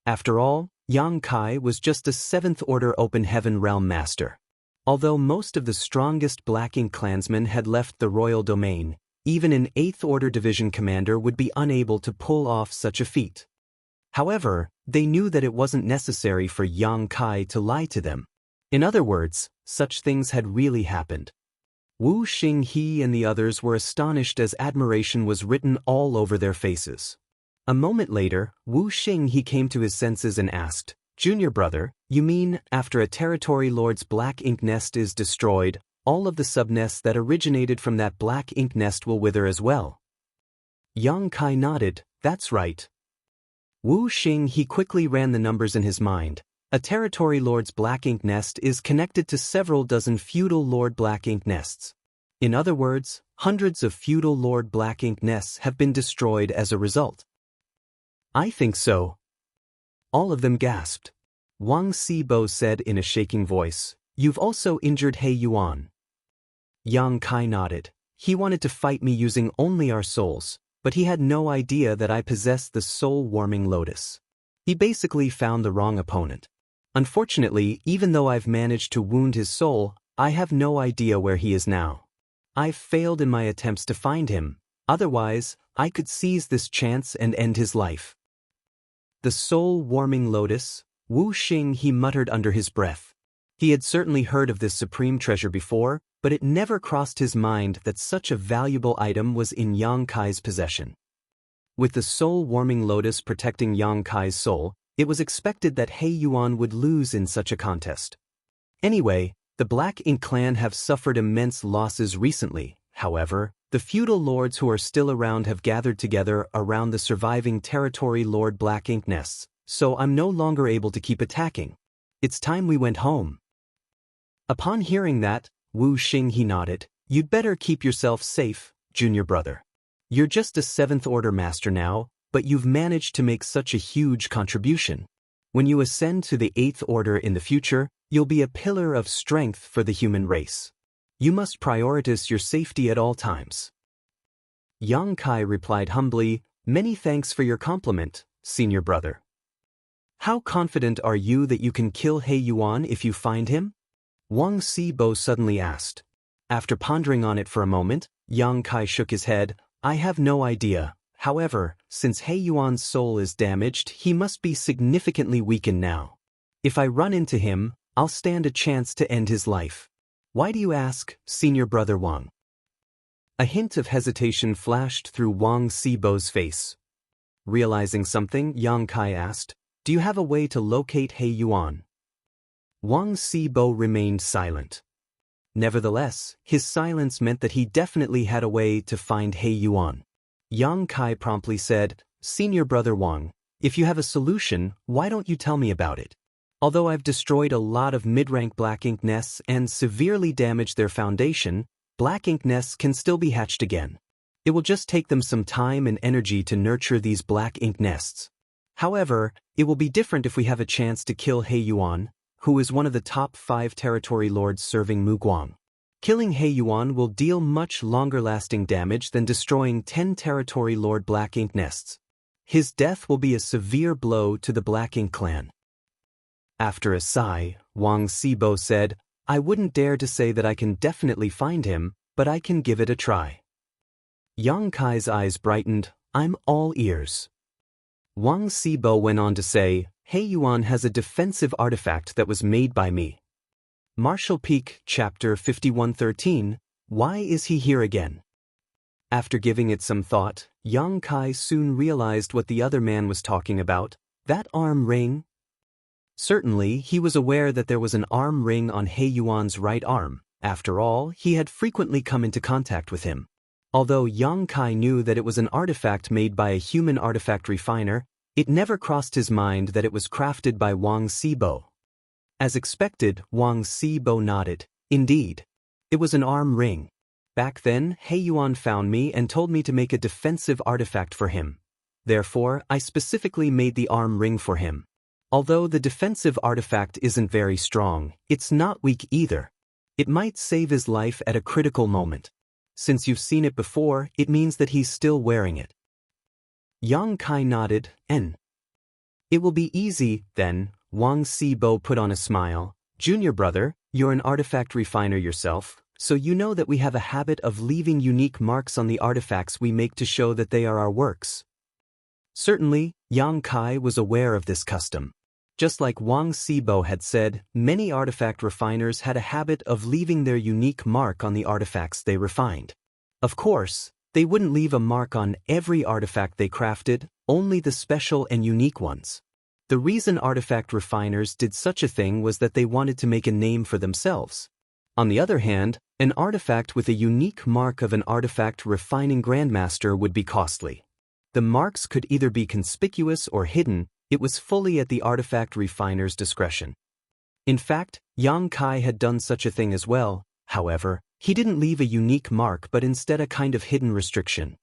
After all, Yang Kai was just a 7th Order Open Heaven Realm Master. Although most of the strongest Black Ink clansmen had left the royal domain, even an 8th Order Division commander would be unable to pull off such a feat. However, they knew that it wasn't necessary for Yang Kai to lie to them. In other words, such things had really happened. Wu Xinghe and the others were astonished as admiration was written all over their faces. A moment later, Wu Xinghe came to his senses and asked, "Junior brother, you mean, after a territory lord's black ink nest is destroyed, all of the subnests that originated from that black ink nest will wither as well?" Yang Kai nodded, "That's right." Wu Xinghe quickly ran the numbers in his mind. A territory lord's black ink nest is connected to several dozen feudal lord black ink nests. In other words, hundreds of feudal lord black ink nests have been destroyed as a result. "I think so." All of them gasped. Wang Sibo said in a shaking voice, "You've also injured He Yuan." Yang Kai nodded. "He wanted to fight me using only our souls, but he had no idea that I possessed the soul-warming lotus. He basically found the wrong opponent. Unfortunately, even though I've managed to wound his soul, I have no idea where he is now. I've failed in my attempts to find him, otherwise, I could seize this chance and end his life." The soul-warming lotus, Wu Xinghe muttered under his breath. He had certainly heard of this supreme treasure before, but it never crossed his mind that such a valuable item was in Yang Kai's possession. With the soul-warming lotus protecting Yang Kai's soul, it was expected that He Yuan would lose in such a contest. Anyway, the Black Ink clan have suffered immense losses recently. However, the feudal lords who are still around have gathered together around the surviving territory lord Black Ink nests, so I'm no longer able to keep attacking. It's time we went home." Upon hearing that, Wu Xinghe nodded. "You'd better keep yourself safe, junior brother. You're just a 7th Order master now, but you've managed to make such a huge contribution. When you ascend to the 8th Order in the future, you'll be a pillar of strength for the human race. You must prioritize your safety at all times." Yang Kai replied humbly, "Many thanks for your compliment, senior brother. How confident are you that you can kill He Yuan if you find him?" Wang Sibo suddenly asked. After pondering on it for a moment, Yang Kai shook his head. "I have no idea. However, since He Yuan's soul is damaged, he must be significantly weakened now. If I run into him, I'll stand a chance to end his life. Why do you ask, senior brother Wang?" A hint of hesitation flashed through Wang Sibo's face. Realizing something, Yang Kai asked, "Do you have a way to locate He Yuan?" Wang Sibo remained silent. Nevertheless, his silence meant that he definitely had a way to find He Yuan. Yang Kai promptly said, "Senior brother Wang, if you have a solution, why don't you tell me about it? Although I've destroyed a lot of mid-rank Black Ink nests and severely damaged their foundation, Black Ink nests can still be hatched again. It will just take them some time and energy to nurture these Black Ink nests. However, it will be different if we have a chance to kill He Yuan, who is one of the top 5 territory lords serving Muguang. Killing He Yuan will deal much longer-lasting damage than destroying 10 territory lord Black Ink nests. His death will be a severe blow to the Black Ink clan." After a sigh, Wang Sibo said, "I wouldn't dare to say that I can definitely find him, but I can give it a try." Yang Kai's eyes brightened. "I'm all ears." Wang Sibo went on to say, "He Yuan has a defensive artifact that was made by me." Martial Peak, Chapter 5113, Why is he here again? After giving it some thought, Yang Kai soon realized what the other man was talking about. That arm ring? Certainly, he was aware that there was an arm ring on He Yuan's right arm. After all, he had frequently come into contact with him. Although Yang Kai knew that it was an artifact made by a human artifact refiner, it never crossed his mind that it was crafted by Wang Sibo. As expected, Wang Sibo nodded. Indeed. It was an arm ring. Back then, He Yuan found me and told me to make a defensive artifact for him. Therefore, I specifically made the arm ring for him. Although the defensive artifact isn't very strong, it's not weak either. It might save his life at a critical moment. Since you've seen it before, it means that he's still wearing it. Yang Kai nodded, It will be easy, then. Wang Sibo put on a smile. Junior brother, you're an artifact refiner yourself, so you know that we have a habit of leaving unique marks on the artifacts we make to show that they are our works. Certainly, Yang Kai was aware of this custom. Just like Wang Sibo had said, many artifact refiners had a habit of leaving their unique mark on the artifacts they refined. Of course, they wouldn't leave a mark on every artifact they crafted, only the special and unique ones. The reason artifact refiners did such a thing was that they wanted to make a name for themselves. On the other hand, an artifact with a unique mark of an artifact refining grandmaster would be costly. The marks could either be conspicuous or hidden. It was fully at the artifact refiner's discretion. In fact, Yang Kai had done such a thing as well. However, he didn't leave a unique mark but instead a kind of hidden restriction.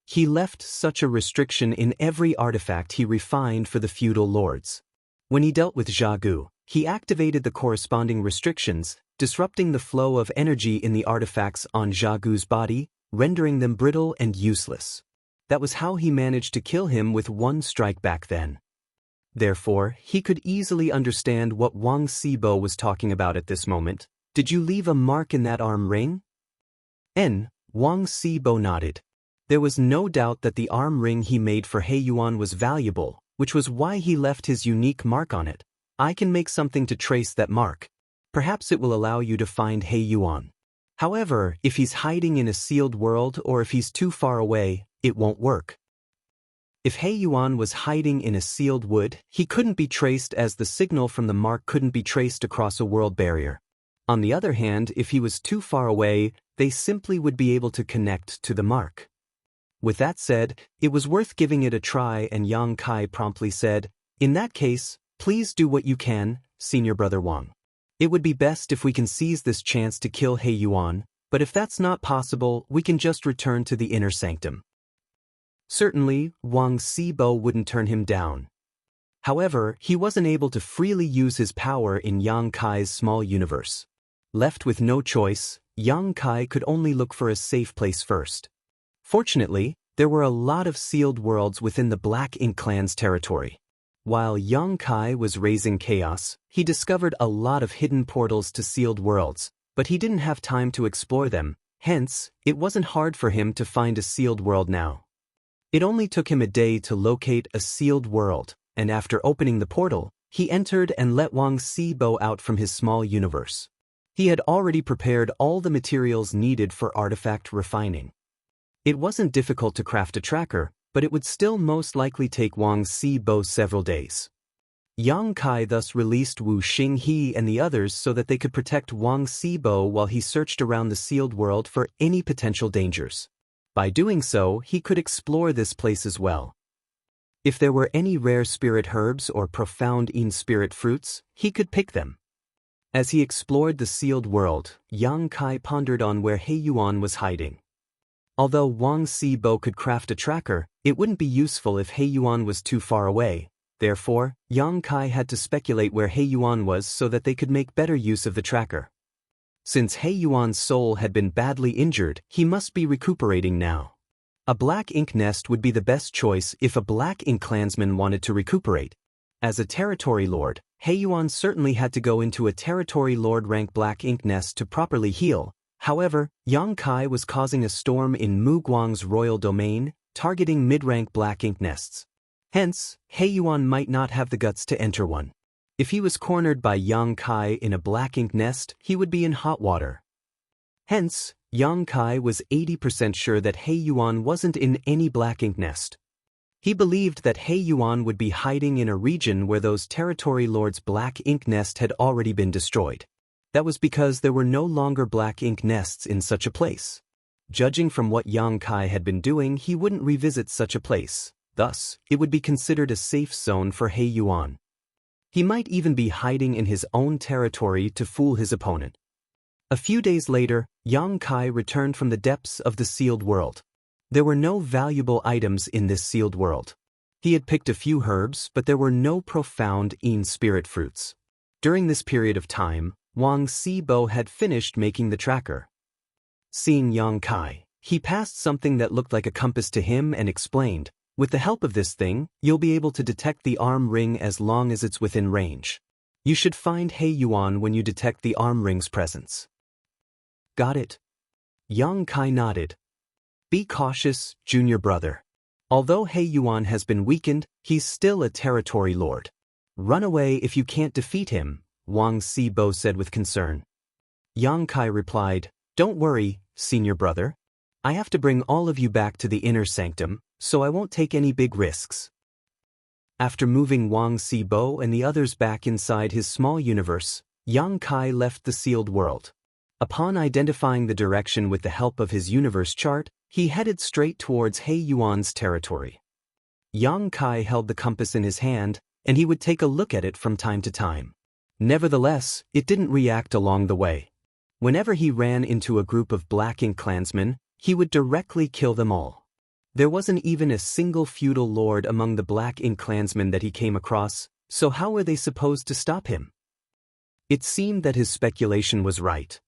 He left such a restriction in every artifact he refined for the feudal lords. When he dealt with Jianghu, he activated the corresponding restrictions, disrupting the flow of energy in the artifacts on Jianghu's body, rendering them brittle and useless. That was how he managed to kill him with one strike back then. Therefore, he could easily understand what Wang Sibo was talking about at this moment. Did you leave a mark in that arm ring? Wang Sibo nodded. There was no doubt that the arm ring he made for He Yuan was valuable, which was why he left his unique mark on it. I can make something to trace that mark. Perhaps it will allow you to find He Yuan. However, if he's hiding in a sealed world or if he's too far away, it won't work. If He Yuan was hiding in a sealed wood, he couldn't be traced as the signal from the mark couldn't be traced across a world barrier. On the other hand, if he was too far away, they simply would be able to connect to the mark. With that said, it was worth giving it a try, and Yang Kai promptly said, In that case, please do what you can, Senior Brother Wang. It would be best if we can seize this chance to kill He Yuan, but if that's not possible, we can just return to the inner sanctum. Certainly, Wang Sibo wouldn't turn him down. However, he wasn't able to freely use his power in Yang Kai's small universe. Left with no choice, Yang Kai could only look for a safe place first. Fortunately, there were a lot of sealed worlds within the Black Ink clan's territory. While Yang Kai was raising chaos, he discovered a lot of hidden portals to sealed worlds, but he didn't have time to explore them, hence, it wasn't hard for him to find a sealed world now. It only took him a day to locate a sealed world, and after opening the portal, he entered and let Wang Sibo out from his small universe. He had already prepared all the materials needed for artifact refining. It wasn't difficult to craft a tracker, but it would still most likely take Wang Sibo several days. Yang Kai thus released Wu Xinghe and the others so that they could protect Wang Sibo while he searched around the sealed world for any potential dangers. By doing so, he could explore this place as well. If there were any rare spirit herbs or profound in-spirit fruits, he could pick them. As he explored the sealed world, Yang Kai pondered on where He Yuan was hiding. Although Wang Sibo could craft a tracker, it wouldn't be useful if He Yuan was too far away. Therefore, Yang Kai had to speculate where He Yuan was so that they could make better use of the tracker. Since He Yuan's soul had been badly injured, he must be recuperating now. A black ink nest would be the best choice if a black ink clansman wanted to recuperate. As a territory lord, He Yuan certainly had to go into a territory lord rank black ink nest to properly heal. However, Yang Kai was causing a storm in Mu Guang's royal domain, targeting mid-rank black ink nests. Hence, He Yuan might not have the guts to enter one. If he was cornered by Yang Kai in a black ink nest, he would be in hot water. Hence, Yang Kai was 80% sure that He Yuan wasn't in any black ink nest. He believed that He Yuan would be hiding in a region where those territory lords' black ink nest had already been destroyed. That was because there were no longer black ink nests in such a place. Judging from what Yang Kai had been doing, he wouldn't revisit such a place. Thus, it would be considered a safe zone for He Yuan. He might even be hiding in his own territory to fool his opponent. A few days later, Yang Kai returned from the depths of the sealed world. There were no valuable items in this sealed world. He had picked a few herbs, but there were no profound in-spirit fruits. During this period of time, Wang Sibo had finished making the tracker. Seeing Yang Kai, he passed something that looked like a compass to him and explained, With the help of this thing, you'll be able to detect the arm ring as long as it's within range. You should find He Yuan when you detect the arm ring's presence. Got it? Yang Kai nodded. Be cautious, junior brother. Although He Yuan has been weakened, he's still a territory lord. Run away if you can't defeat him, Wang Sibo said with concern. Yang Kai replied, Don't worry, senior brother. I have to bring all of you back to the inner sanctum, so I won't take any big risks. After moving Wang Sibo and the others back inside his small universe, Yang Kai left the sealed world. Upon identifying the direction with the help of his universe chart, he headed straight towards He Yuan's territory. Yang Kai held the compass in his hand, and he would take a look at it from time to time. Nevertheless, it didn't react along the way. Whenever he ran into a group of Black Ink clansmen, he would directly kill them all. There wasn't even a single feudal lord among the Black Ink clansmen that he came across, so how were they supposed to stop him? It seemed that his speculation was right.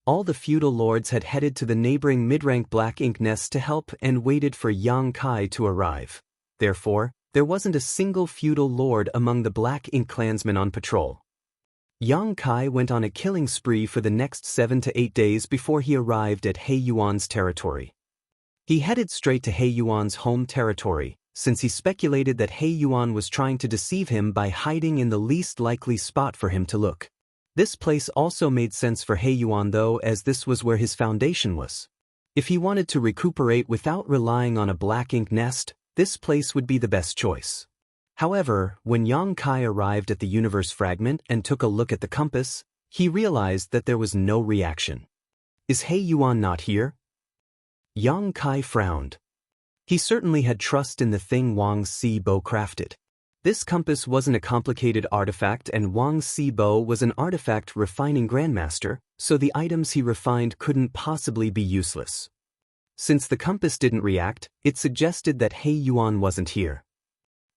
All the feudal lords had headed to the neighboring mid-rank Black Ink nest to help and waited for Yang Kai to arrive. Therefore, there wasn't a single feudal lord among the Black Ink clansmen on patrol. Yang Kai went on a killing spree for the next 7 to 8 days before he arrived at He Yuan's territory. He headed straight to He Yuan's home territory, since he speculated that He Yuan was trying to deceive him by hiding in the least likely spot for him to look. This place also made sense for He Yuan though, as this was where his foundation was. If he wanted to recuperate without relying on a Black Ink nest, this place would be the best choice. However, when Yang Kai arrived at the universe fragment and took a look at the compass, he realized that there was no reaction. Is He Yuan not here? Yang Kai frowned. He certainly had trust in the thing Wang Sibo crafted. This compass wasn't a complicated artifact, and Wang Sibo was an artifact refining grandmaster, so the items he refined couldn't possibly be useless. Since the compass didn't react, it suggested that He Yuan wasn't here.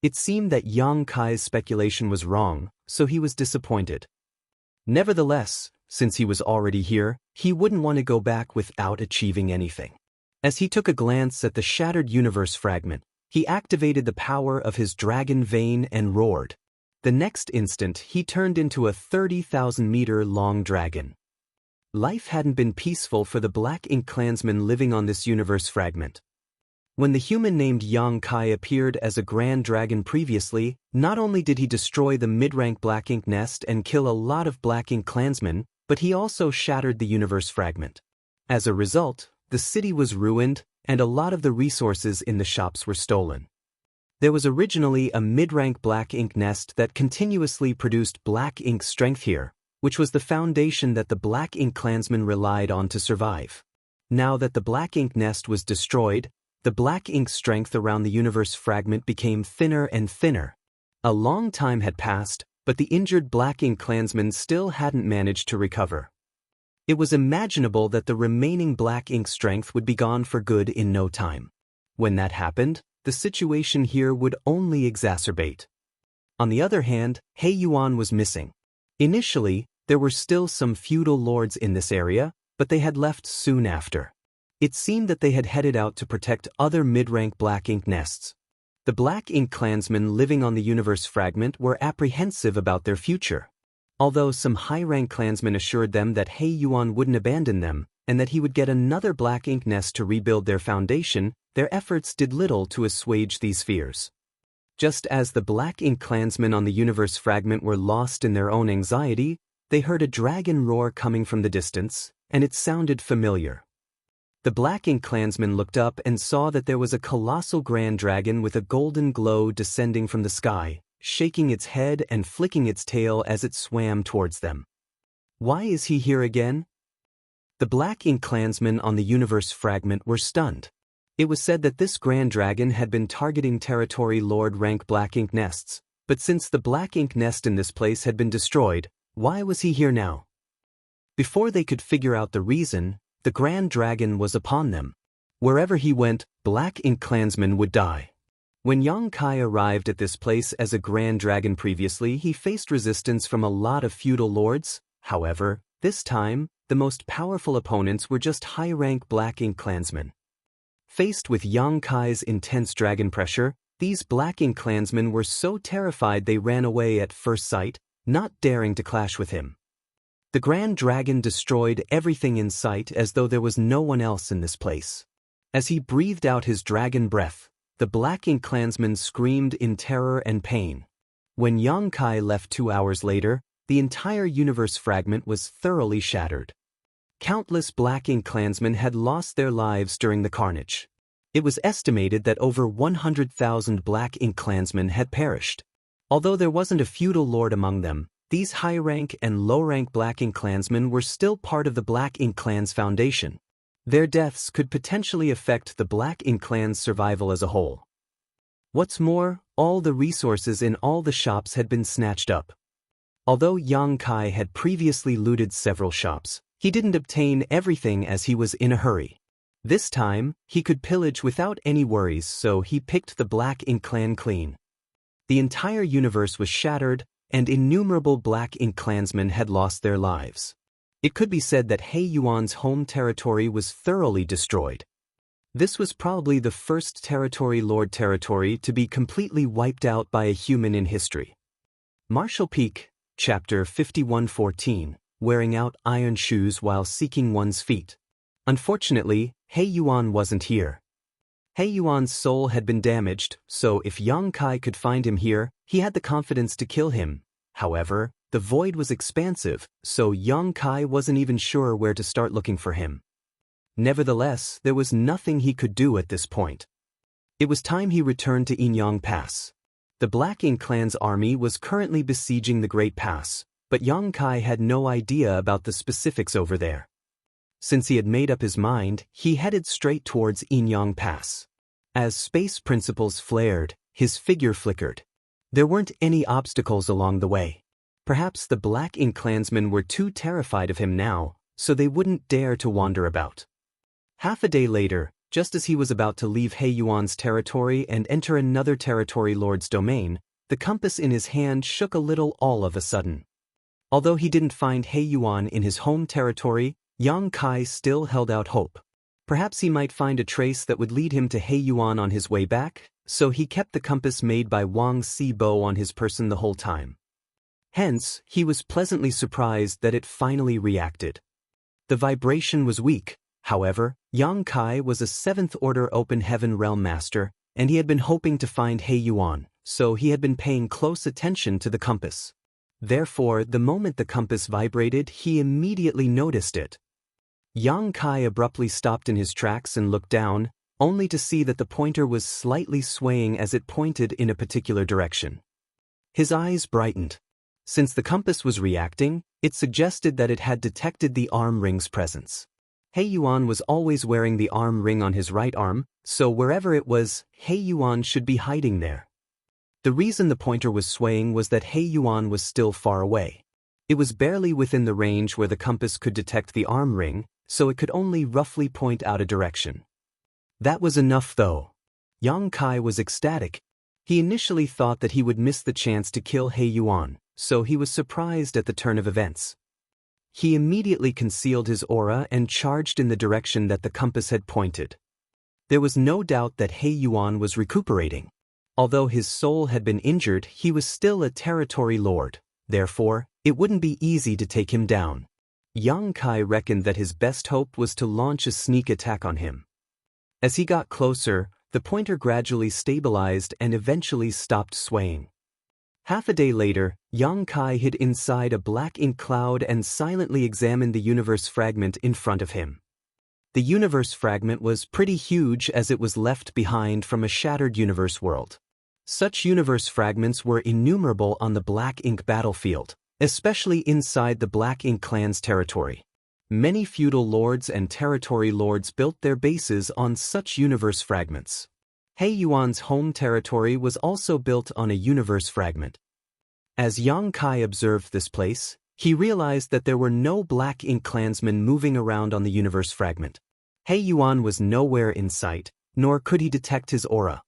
It seemed that Yang Kai's speculation was wrong, so he was disappointed. Nevertheless, since he was already here, he wouldn't want to go back without achieving anything. As he took a glance at the shattered universe fragment, he activated the power of his dragon vein and roared. The next instant, he turned into a 30,000-meter-long dragon. Life hadn't been peaceful for the Black Ink clansmen living on this universe fragment. When the human named Yang Kai appeared as a grand dragon previously, not only did he destroy the mid-rank Black Ink nest and kill a lot of Black Ink clansmen, but he also shattered the universe fragment. As a result, the city was ruined, and a lot of the resources in the shops were stolen. There was originally a mid-rank Black Ink nest that continuously produced Black Ink strength here, which was the foundation that the Black Ink clansmen relied on to survive. Now that the Black Ink nest was destroyed, the Black Ink strength around the universe fragment became thinner and thinner. A long time had passed, but the injured Black Ink clansmen still hadn't managed to recover. It was imaginable that the remaining Black Ink strength would be gone for good in no time. When that happened, the situation here would only exacerbate. On the other hand, He Yuan was missing. Initially, there were still some feudal lords in this area, but they had left soon after. It seemed that they had headed out to protect other mid-rank Black Ink nests. The Black Ink clansmen living on the universe fragment were apprehensive about their future. Although some high-rank clansmen assured them that He Yuan wouldn't abandon them, and that he would get another Black Ink nest to rebuild their foundation, their efforts did little to assuage these fears. Just as the Black Ink clansmen on the universe fragment were lost in their own anxiety, they heard a dragon roar coming from the distance, and it sounded familiar. The Black Ink clansmen looked up and saw that there was a colossal grand dragon with a golden glow descending from the sky, shaking its head and flicking its tail as it swam towards them. Why is he here again? The Black Ink clansmen on the universe fragment were stunned. It was said that this grand dragon had been targeting territory lord rank Black Ink nests, but since the Black Ink nest in this place had been destroyed, why was he here now? Before they could figure out the reason, the grand dragon was upon them. Wherever he went, Black Ink clansmen would die. When Yang Kai arrived at this place as a grand dragon previously, he faced resistance from a lot of feudal lords. However, this time, the most powerful opponents were just high-rank Black Ink clansmen. Faced with Yang Kai's intense dragon pressure, these Black Ink clansmen were so terrified they ran away at first sight, not daring to clash with him. The Grand Dragon destroyed everything in sight as though there was no one else in this place. As he breathed out his dragon breath, the Black Ink clansmen screamed in terror and pain. When Yang Kai left 2 hours later, the entire universe fragment was thoroughly shattered. Countless Black Ink clansmen had lost their lives during the carnage. It was estimated that over 100,000 Black Ink clansmen had perished. Although there wasn't a feudal lord among them, these high-rank and low-rank Black Ink clansmen were still part of the Black Ink clan's foundation. Their deaths could potentially affect the Black Ink clan's survival as a whole. What's more, all the resources in all the shops had been snatched up. Although Yang Kai had previously looted several shops, he didn't obtain everything as he was in a hurry. This time, he could pillage without any worries, so he picked the Black Ink clan clean. The entire universe was shattered, and innumerable Black Ink clansmen had lost their lives. It could be said that He Yuan's home territory was thoroughly destroyed. This was probably the first territory lord territory to be completely wiped out by a human in history. Martial Peak, Chapter 51:14, Wearing out iron shoes while seeking one's feet. Unfortunately, He Yuan wasn't here. He Yuan's soul had been damaged, so if Yang Kai could find him here, he had the confidence to kill him. However, the void was expansive, so Yang Kai wasn't even sure where to start looking for him. Nevertheless, there was nothing he could do at this point. It was time he returned to Inyang Pass. The Black Ink clan's army was currently besieging the Great Pass, but Yang Kai had no idea about the specifics over there. Since he had made up his mind, he headed straight towards Inyang Pass. As space principles flared, his figure flickered. There weren't any obstacles along the way. Perhaps the Black Ink clansmen were too terrified of him now, so they wouldn't dare to wander about. Half a day later, just as he was about to leave He Yuan's territory and enter another territory lord's domain, the compass in his hand shook a little all of a sudden. Although he didn't find He Yuan in his home territory, Yang Kai still held out hope. Perhaps he might find a trace that would lead him to He Yuan on his way back, so he kept the compass made by Wang Sibo on his person the whole time. Hence, he was pleasantly surprised that it finally reacted. The vibration was weak. However, Yang Kai was a 7th-order Open Heaven Realm Master, and he had been hoping to find He Yuan, so he had been paying close attention to the compass. Therefore, the moment the compass vibrated, he immediately noticed it. Yang Kai abruptly stopped in his tracks and looked down, only to see that the pointer was slightly swaying as it pointed in a particular direction. His eyes brightened. Since the compass was reacting, it suggested that it had detected the arm ring's presence. He Yuan was always wearing the arm ring on his right arm, so wherever it was, He Yuan should be hiding there. The reason the pointer was swaying was that He Yuan was still far away. It was barely within the range where the compass could detect the arm ring, so it could only roughly point out a direction. That was enough though. Yang Kai was ecstatic. He initially thought that he would miss the chance to kill He Yuan, so he was surprised at the turn of events. He immediately concealed his aura and charged in the direction that the compass had pointed. There was no doubt that He Yuan was recuperating. Although his soul had been injured, he was still a territory lord. Therefore, it wouldn't be easy to take him down. Yang Kai reckoned that his best hope was to launch a sneak attack on him. As he got closer, the pointer gradually stabilized and eventually stopped swaying. Half a day later, Yang Kai hid inside a Black Ink cloud and silently examined the universe fragment in front of him. The universe fragment was pretty huge as it was left behind from a shattered universe world. Such universe fragments were innumerable on the Black Ink battlefield, especially inside the Black Ink clan's territory. Many feudal lords and territory lords built their bases on such universe fragments. He Yuan's home territory was also built on a universe fragment. As Yang Kai observed this place, he realized that there were no Black Ink clansmen moving around on the universe fragment. He Yuan was nowhere in sight, nor could he detect his aura.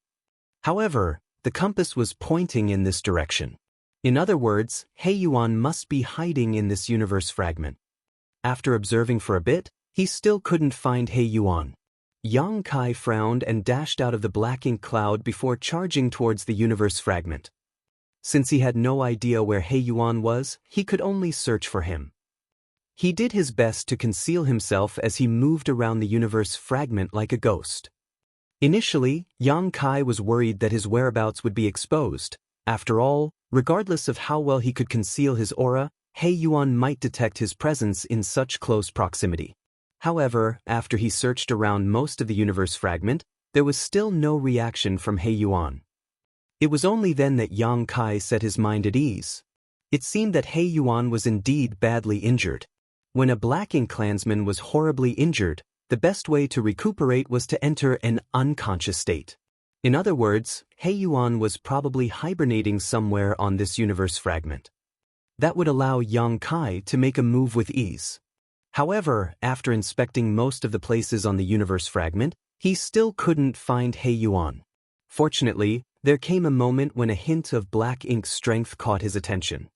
However, the compass was pointing in this direction. In other words, He Yuan must be hiding in this universe fragment. After observing for a bit, he still couldn't find He Yuan. Yang Kai frowned and dashed out of the black ink cloud before charging towards the universe fragment. Since he had no idea where He Yuan was, he could only search for him. He did his best to conceal himself as he moved around the universe fragment like a ghost. Initially, Yang Kai was worried that his whereabouts would be exposed. After all, regardless of how well he could conceal his aura, He Yuan might detect his presence in such close proximity. However, after he searched around most of the universe fragment, there was still no reaction from He Yuan. It was only then that Yang Kai set his mind at ease. It seemed that He Yuan was indeed badly injured. When a Black Ink clansman was horribly injured, the best way to recuperate was to enter an unconscious state. In other words, He Yuan was probably hibernating somewhere on this universe fragment. That would allow Yang Kai to make a move with ease. However, after inspecting most of the places on the universe fragment, he still couldn't find He Yuan. Fortunately, there came a moment when a hint of Black Ink strength caught his attention.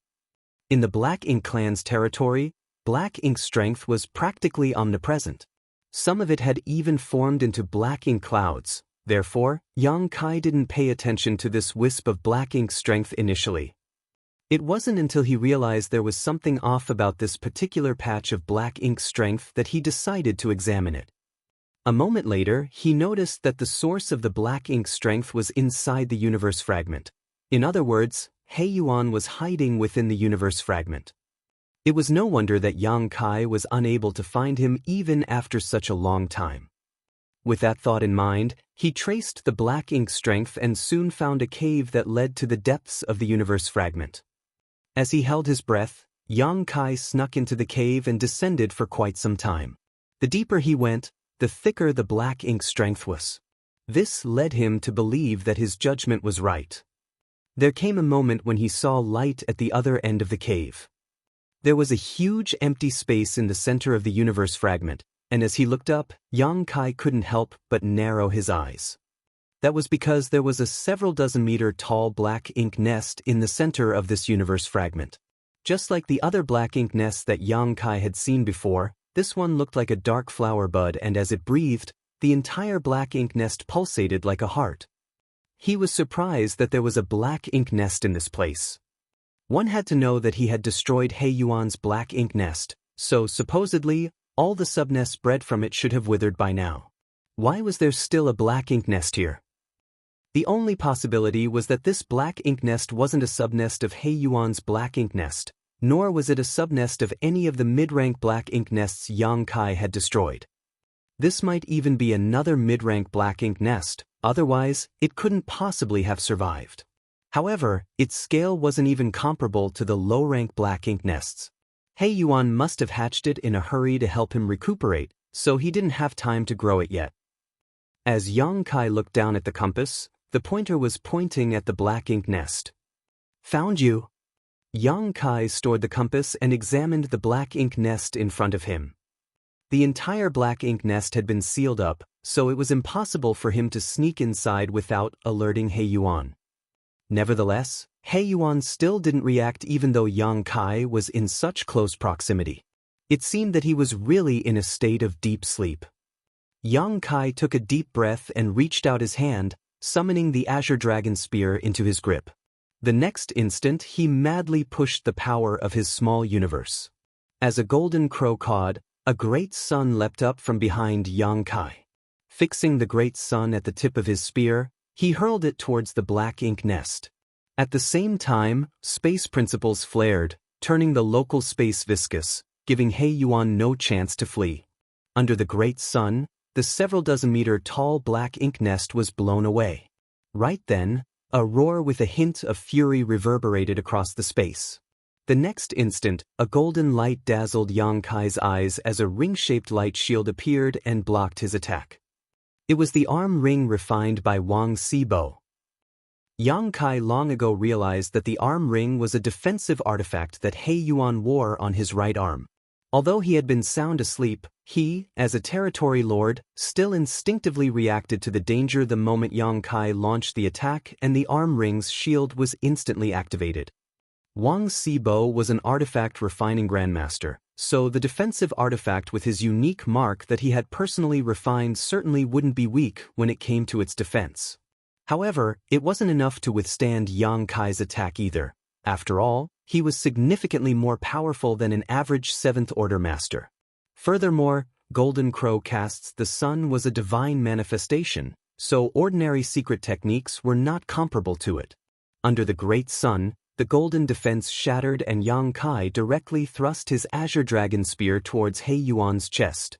In the Black Ink clan's territory, Black Ink strength was practically omnipresent. Some of it had even formed into Black Ink clouds. Therefore, Yang Kai didn't pay attention to this wisp of Black Ink strength initially. It wasn't until he realized there was something off about this particular patch of Black Ink strength that he decided to examine it. A moment later, he noticed that the source of the Black Ink strength was inside the universe fragment. In other words, He Yuan was hiding within the universe fragment. It was no wonder that Yang Kai was unable to find him even after such a long time. With that thought in mind, he traced the Black Ink strength and soon found a cave that led to the depths of the universe fragment. As he held his breath, Yang Kai snuck into the cave and descended for quite some time. The deeper he went, the thicker the Black Ink strength was. This led him to believe that his judgment was right. There came a moment when he saw light at the other end of the cave. There was a huge empty space in the center of the universe fragment, and as he looked up, Yang Kai couldn't help but narrow his eyes. That was because there was a several dozen meter tall Black Ink nest in the center of this universe fragment. Just like the other Black Ink nests that Yang Kai had seen before, this one looked like a dark flower bud, and as it breathed, the entire Black Ink nest pulsated like a heart. He was surprised that there was a Black Ink nest in this place. One had to know that he had destroyed He Yuan's Black Ink nest, so supposedly, all the subnests bred from it should have withered by now. Why was there still a Black Ink nest here? The only possibility was that this Black Ink nest wasn't a subnest of He Yuan's Black Ink nest, nor was it a subnest of any of the mid-rank Black Ink nests Yang Kai had destroyed. This might even be another mid-rank Black Ink nest, otherwise, it couldn't possibly have survived. However, its scale wasn't even comparable to the low-rank Black Ink nests. He Yuan must have hatched it in a hurry to help him recuperate, so he didn't have time to grow it yet. As Yang Kai looked down at the compass, the pointer was pointing at the Black Ink nest. "Found you." Yang Kai stored the compass and examined the Black Ink nest in front of him. The entire Black Ink nest had been sealed up, so it was impossible for him to sneak inside without alerting He Yuan. Nevertheless, He Yuan still didn't react even though Yang Kai was in such close proximity. It seemed that he was really in a state of deep sleep. Yang Kai took a deep breath and reached out his hand, summoning the Azure Dragon Spear into his grip. The next instant, he madly pushed the power of his small universe. As a golden crow cawed, a great sun leapt up from behind Yang Kai. Fixing the great sun at the tip of his spear, he hurled it towards the Black Ink nest. At the same time, space principles flared, turning the local space viscous, giving He Yuan no chance to flee. Under the great sun, the several dozen meter tall Black Ink nest was blown away. Right then, a roar with a hint of fury reverberated across the space. The next instant, a golden light dazzled Yang Kai's eyes as a ring-shaped light shield appeared and blocked his attack. It was the arm ring refined by Wang Sibo. Yang Kai long ago realized that the arm ring was a defensive artifact that He Yuan wore on his right arm. Although he had been sound asleep, he, as a territory lord, still instinctively reacted to the danger the moment Yang Kai launched the attack, and the arm ring's shield was instantly activated. Wang Sibo was an artifact refining grandmaster, so the defensive artifact with his unique mark that he had personally refined certainly wouldn't be weak when it came to its defense. However, it wasn't enough to withstand Yang Kai's attack either. After all, he was significantly more powerful than an average 7th Order master. Furthermore, Golden Crow casts the sun was a divine manifestation, so ordinary secret techniques were not comparable to it. Under the Great Sun, the golden defense shattered and Yang Kai directly thrust his Azure Dragon Spear towards He Yuan's chest.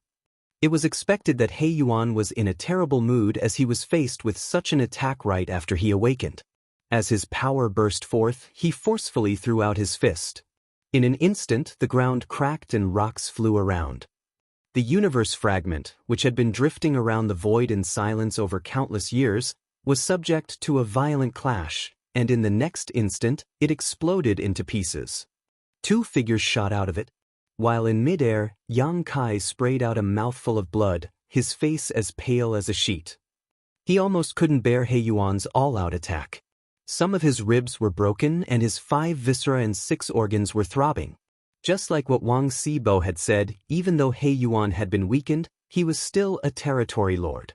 It was expected that He Yuan was in a terrible mood as he was faced with such an attack right after he awakened. As his power burst forth, he forcefully threw out his fist. In an instant, the ground cracked and rocks flew around. The universe fragment, which had been drifting around the void in silence over countless years, was subject to a violent clash, and in the next instant, it exploded into pieces. 2 figures shot out of it. While in midair, Yang Kai sprayed out a mouthful of blood, his face as pale as a sheet. He almost couldn't bear He Yuan's all-out attack. Some of his ribs were broken and his 5 viscera and 6 organs were throbbing. Just like what Wang Sibo had said, even though He Yuan had been weakened, he was still a territory lord.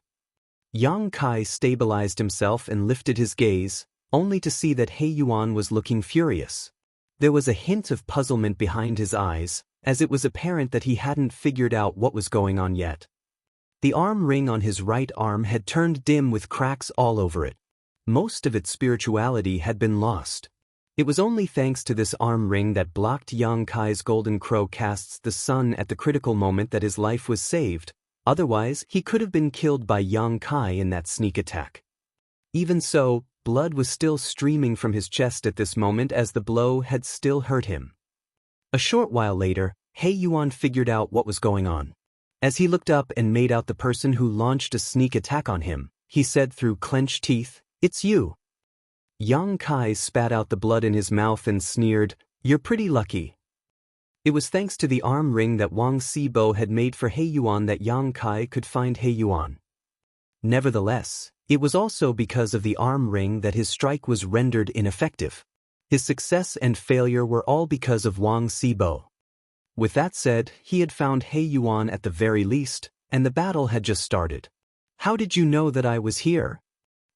Yang Kai stabilized himself and lifted his gaze, only to see that He Yuan was looking furious. There was a hint of puzzlement behind his eyes, as it was apparent that he hadn't figured out what was going on yet. The arm ring on his right arm had turned dim with cracks all over it. Most of its spirituality had been lost. It was only thanks to this arm ring that blocked Yang Kai's Golden Crow casts the sun at the critical moment that his life was saved, otherwise he could have been killed by Yang Kai in that sneak attack. Even so, blood was still streaming from his chest at this moment as the blow had still hurt him. A short while later, He Yuan figured out what was going on. As he looked up and made out the person who launched a sneak attack on him, he said through clenched teeth, "It's you." Yang Kai spat out the blood in his mouth and sneered, "You're pretty lucky." It was thanks to the arm ring that Wang Sibo had made for He Yuan that Yang Kai could find He Yuan. Nevertheless, it was also because of the arm ring that his strike was rendered ineffective. His success and failure were all because of Wang Sibo. With that said, he had found He Yuan at the very least, and the battle had just started. "How did you know that I was here?"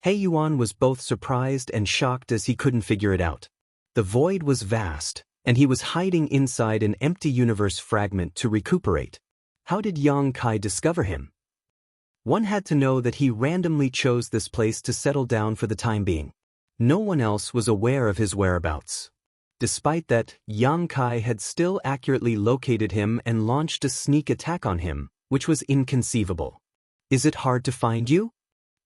He Yuan was both surprised and shocked as he couldn't figure it out. The void was vast, and he was hiding inside an empty universe fragment to recuperate. How did Yang Kai discover him? One had to know that he randomly chose this place to settle down for the time being. No one else was aware of his whereabouts. Despite that, Yang Kai had still accurately located him and launched a sneak attack on him, which was inconceivable. "Is it hard to find you?"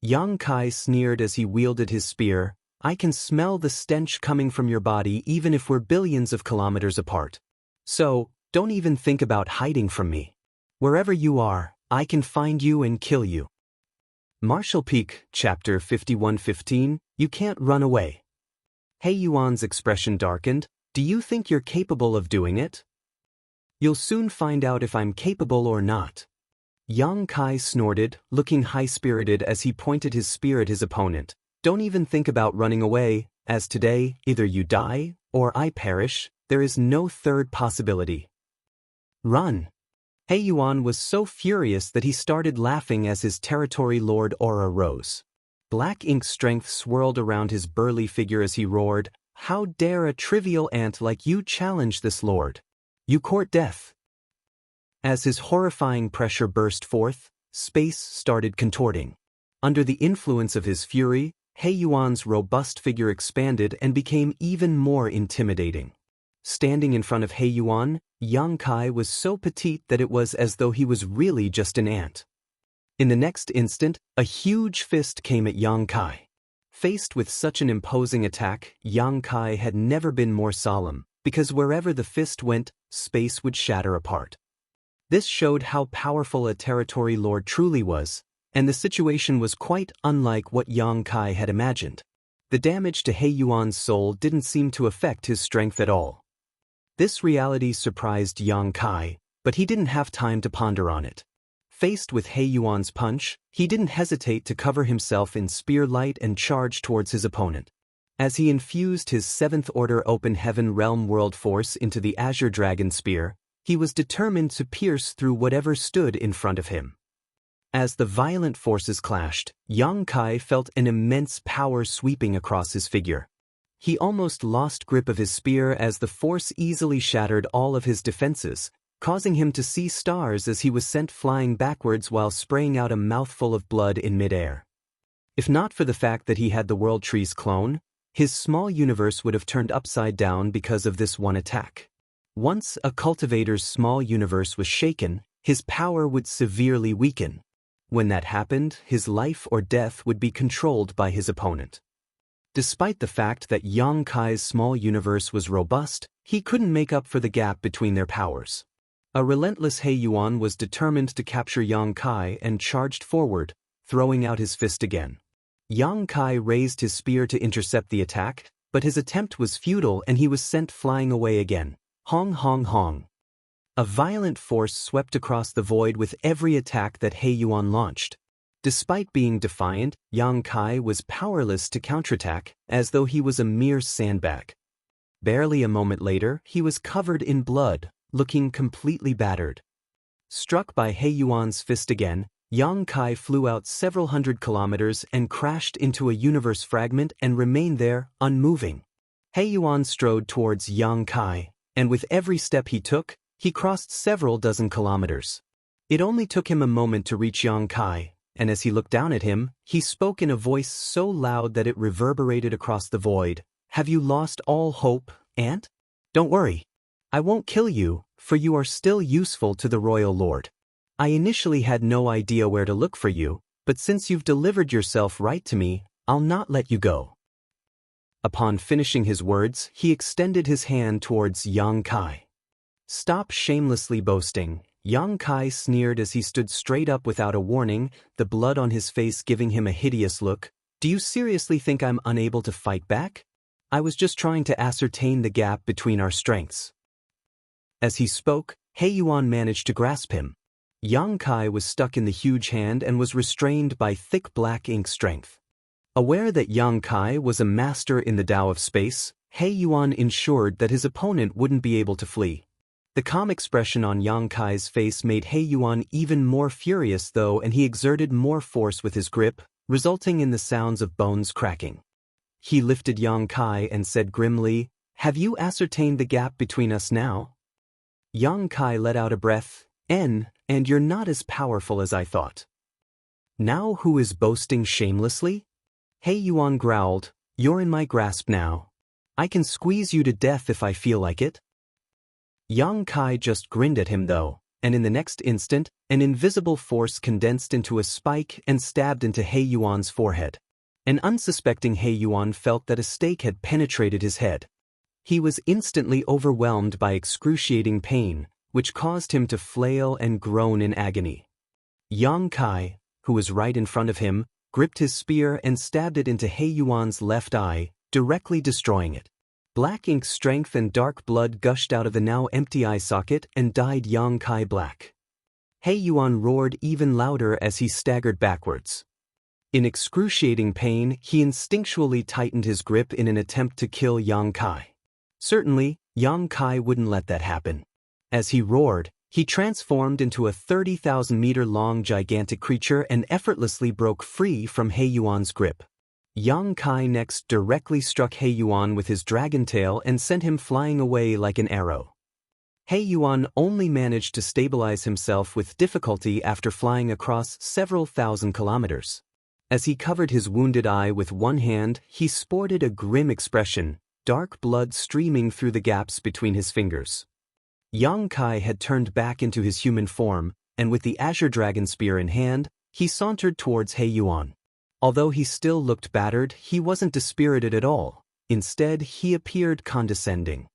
Yang Kai sneered as he wielded his spear. "I can smell the stench coming from your body even if we're billions of kilometers apart. So, don't even think about hiding from me. Wherever you are, I can find you and kill you." Martial Peak, Chapter 51:15, You Can't Run Away. He Yuan's expression darkened. "Do you think you're capable of doing it?" "You'll soon find out if I'm capable or not." Yang Kai snorted, looking high-spirited as he pointed his spear at his opponent. "Don't even think about running away, as today, either you die, or I perish, there is no third possibility." "Run." He Yuan was so furious that he started laughing as his territory lord aura rose. Black ink strength swirled around his burly figure as he roared, "How dare a trivial ant like you challenge this lord? You court death." As his horrifying pressure burst forth, space started contorting. Under the influence of his fury, He Yuan's robust figure expanded and became even more intimidating. Standing in front of He Yuan, Yang Kai was so petite that it was as though he was really just an ant. In the next instant, a huge fist came at Yang Kai. Faced with such an imposing attack, Yang Kai had never been more solemn, because wherever the fist went, space would shatter apart. This showed how powerful a territory lord truly was, and the situation was quite unlike what Yang Kai had imagined. The damage to He Yuan's soul didn't seem to affect his strength at all. This reality surprised Yang Kai, but he didn't have time to ponder on it. Faced with He Yuan's punch, he didn't hesitate to cover himself in spear light and charge towards his opponent. As he infused his 7th Order Open Heaven Realm World Force into the Azure Dragon Spear, he was determined to pierce through whatever stood in front of him. As the violent forces clashed, Yang Kai felt an immense power sweeping across his figure. He almost lost grip of his spear as the force easily shattered all of his defenses, causing him to see stars as he was sent flying backwards while spraying out a mouthful of blood in midair. If not for the fact that he had the World Tree's clone, his small universe would have turned upside down because of this one attack. Once a cultivator's small universe was shaken, his power would severely weaken. When that happened, his life or death would be controlled by his opponent. Despite the fact that Yang Kai's small universe was robust, he couldn't make up for the gap between their powers. A relentless He Yuan was determined to capture Yang Kai and charged forward, throwing out his fist again. Yang Kai raised his spear to intercept the attack, but his attempt was futile and he was sent flying away again. Hong hong hong. A violent force swept across the void with every attack that He Yuan launched. Despite being defiant, Yang Kai was powerless to counterattack, as though he was a mere sandbag. Barely a moment later, he was covered in blood, looking completely battered. Struck by He Yuan's fist again, Yang Kai flew out several hundred kilometers and crashed into a universe fragment and remained there, unmoving. He Yuan strode towards Yang Kai, and with every step he took, he crossed several dozen kilometers. It only took him a moment to reach Yang Kai, and as he looked down at him, he spoke in a voice so loud that it reverberated across the void. "Have you lost all hope, Ant? Don't worry. I won't kill you, for you are still useful to the Royal Lord. I initially had no idea where to look for you, but since you've delivered yourself right to me, I'll not let you go." Upon finishing his words, he extended his hand towards Yang Kai. "Stop shamelessly boasting," Yang Kai sneered as he stood straight up without a warning, the blood on his face giving him a hideous look. "Do you seriously think I'm unable to fight back? I was just trying to ascertain the gap between our strengths." As he spoke, He Yuan managed to grasp him. Yang Kai was stuck in the huge hand and was restrained by thick black ink strength. Aware that Yang Kai was a master in the Tao of space, He Yuan ensured that his opponent wouldn't be able to flee. The calm expression on Yang Kai's face made He Yuan even more furious though, and he exerted more force with his grip, resulting in the sounds of bones cracking. He lifted Yang Kai and said grimly, "Have you ascertained the gap between us now?" Yang Kai let out a breath. And you're not as powerful as I thought." "Now who is boasting shamelessly?" He Yuan growled, "You're in my grasp now. I can squeeze you to death if I feel like it." Yang Kai just grinned at him though, and in the next instant, an invisible force condensed into a spike and stabbed into He Yuan's forehead. An unsuspecting He Yuan felt that a stake had penetrated his head. He was instantly overwhelmed by excruciating pain, which caused him to flail and groan in agony. Yang Kai, who was right in front of him, gripped his spear and stabbed it into He Yuan's left eye, directly destroying it. Black ink strength and dark blood gushed out of the now empty eye socket and dyed Yang Kai black. He Yuan roared even louder as he staggered backwards. In excruciating pain, he instinctually tightened his grip in an attempt to kill Yang Kai. Certainly, Yang Kai wouldn't let that happen. As he roared, he transformed into a 30,000-meter-long gigantic creature and effortlessly broke free from He Yuan's grip. Yang Kai next directly struck He Yuan with his dragon tail and sent him flying away like an arrow. He Yuan only managed to stabilize himself with difficulty after flying across several thousand kilometers. As he covered his wounded eye with one hand, he sported a grim expression, dark blood streaming through the gaps between his fingers. Yang Kai had turned back into his human form, and with the Azure Dragon Spear in hand, he sauntered towards He Yuan. Although he still looked battered, he wasn't dispirited at all. Instead, he appeared condescending.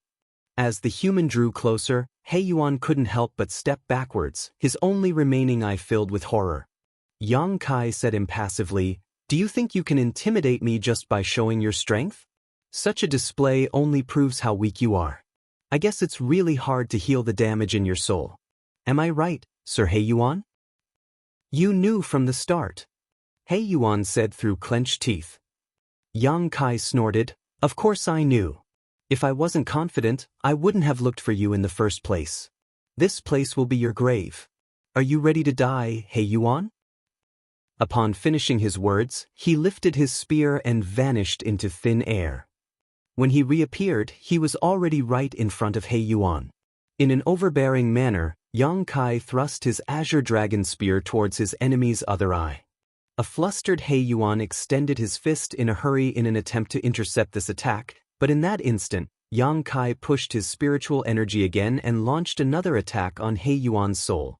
As the human drew closer, He Yuan couldn't help but step backwards, his only remaining eye filled with horror. Yang Kai said impassively, "Do you think you can intimidate me just by showing your strength? Such a display only proves how weak you are. I guess it's really hard to heal the damage in your soul. Am I right, Sir He Yuan?" "You knew from the start," He Yuan said through clenched teeth. Yang Kai snorted, Of course I knew. If I wasn't confident, I wouldn't have looked for you in the first place. This place will be your grave. Are you ready to die, He Yuan? Upon finishing his words, he lifted his spear and vanished into thin air. When he reappeared, he was already right in front of He Yuan. In an overbearing manner, Yang Kai thrust his azure dragon spear towards his enemy's other eye. A flustered He Yuan extended his fist in a hurry in an attempt to intercept this attack, but in that instant, Yang Kai pushed his spiritual energy again and launched another attack on He Yuan's soul.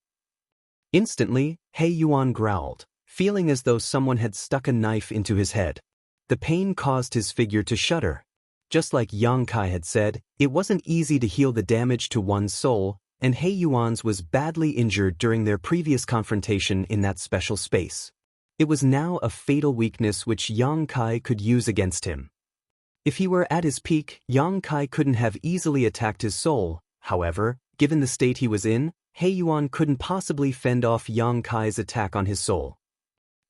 Instantly, He Yuan growled, feeling as though someone had stuck a knife into his head. The pain caused his figure to shudder. Just like Yang Kai had said, it wasn't easy to heal the damage to one's soul, and He Yuan's was badly injured during their previous confrontation in that special space. It was now a fatal weakness which Yang Kai could use against him. If he were at his peak, Yang Kai couldn't have easily attacked his soul. However, given the state he was in, He Yuan couldn't possibly fend off Yang Kai's attack on his soul.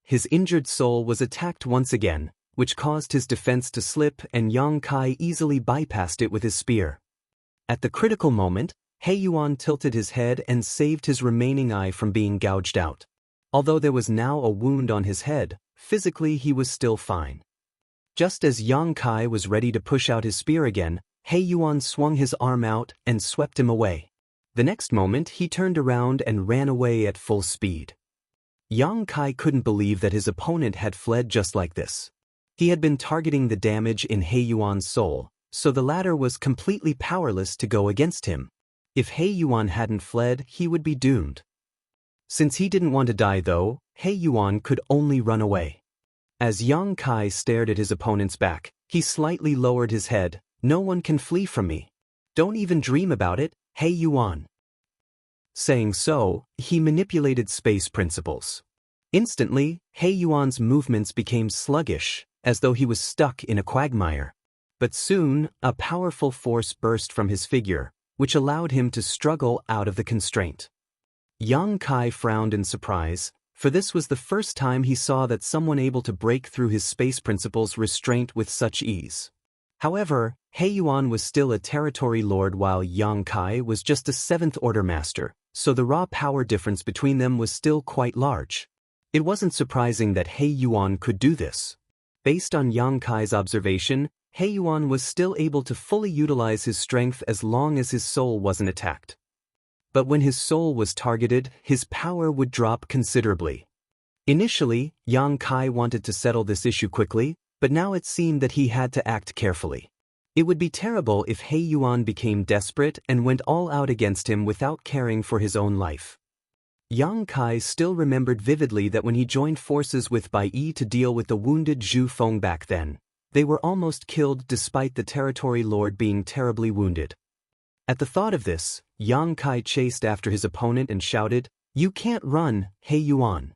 His injured soul was attacked once again, which caused his defense to slip, and Yang Kai easily bypassed it with his spear. At the critical moment, He Yuan tilted his head and saved his remaining eye from being gouged out. Although there was now a wound on his head, physically he was still fine. Just as Yang Kai was ready to push out his spear again, He Yuan swung his arm out and swept him away. The next moment he turned around and ran away at full speed. Yang Kai couldn't believe that his opponent had fled just like this. He had been targeting the damage in He Yuan's soul, so the latter was completely powerless to go against him. If He Yuan hadn't fled, he would be doomed. Since he didn't want to die though, He Yuan could only run away. As Yang Kai stared at his opponent's back, he slightly lowered his head. No one can flee from me. Don't even dream about it, He Yuan. Saying so, he manipulated space principles. Instantly, He Yuan's movements became sluggish, as though he was stuck in a quagmire. But soon, a powerful force burst from his figure, which allowed him to struggle out of the constraint. Yang Kai frowned in surprise, for this was the first time he saw that someone able to break through his space principles restraint with such ease. However, He Yuan was still a territory lord while Yang Kai was just a 7th-order master, so the raw power difference between them was still quite large. It wasn't surprising that He Yuan could do this. Based on Yang Kai's observation, He Yuan was still able to fully utilize his strength as long as his soul wasn't attacked. But when his soul was targeted, his power would drop considerably. Initially, Yang Kai wanted to settle this issue quickly, but now it seemed that he had to act carefully. It would be terrible if He Yuan became desperate and went all out against him without caring for his own life. Yang Kai still remembered vividly that when he joined forces with Bai Yi to deal with the wounded Zhu Feng back then, they were almost killed despite the territory lord being terribly wounded. At the thought of this, Yang Kai chased after his opponent and shouted, "You can't run, He Yuan."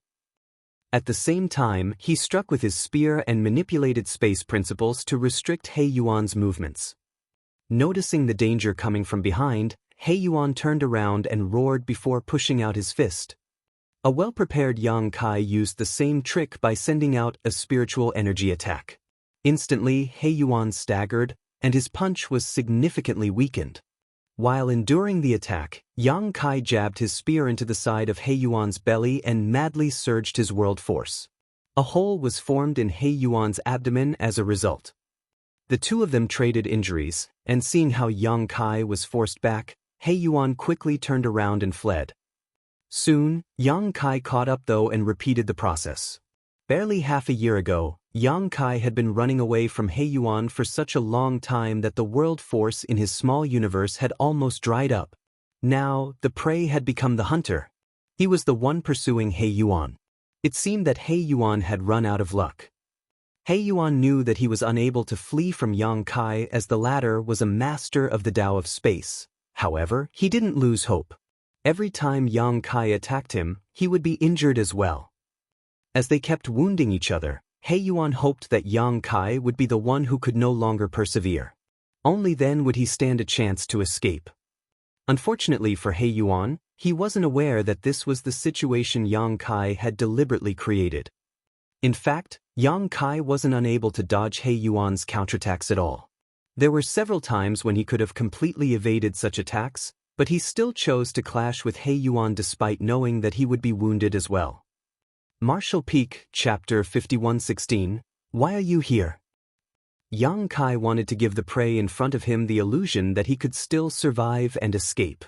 At the same time, he struck with his spear and manipulated space principles to restrict He Yuan's movements. Noticing the danger coming from behind, He Yuan turned around and roared before pushing out his fist. A well-prepared Yang Kai used the same trick by sending out a spiritual energy attack. Instantly, He Yuan staggered, and his punch was significantly weakened. While enduring the attack, Yang Kai jabbed his spear into the side of He Yuan's belly and madly surged his world force. A hole was formed in He Yuan's abdomen as a result. The two of them traded injuries, and seeing how Yang Kai was forced back, He Yuan quickly turned around and fled. Soon, Yang Kai caught up though and repeated the process. Barely half a year ago, Yang Kai had been running away from He Yuan for such a long time that the world force in his small universe had almost dried up. Now, the prey had become the hunter. He was the one pursuing He Yuan. It seemed that He Yuan had run out of luck. He Yuan knew that he was unable to flee from Yang Kai as the latter was a master of the Tao of space. However, he didn't lose hope. Every time Yang Kai attacked him, he would be injured as well. As they kept wounding each other, He Yuan hoped that Yang Kai would be the one who could no longer persevere. Only then would he stand a chance to escape. Unfortunately for He Yuan, he wasn't aware that this was the situation Yang Kai had deliberately created. In fact, Yang Kai wasn't unable to dodge He Yuan's counterattacks at all. There were several times when he could have completely evaded such attacks, but he still chose to clash with He Yuan despite knowing that he would be wounded as well. Martial Peak, Chapter 51:16. Why are you here? Yang Kai wanted to give the prey in front of him the illusion that he could still survive and escape.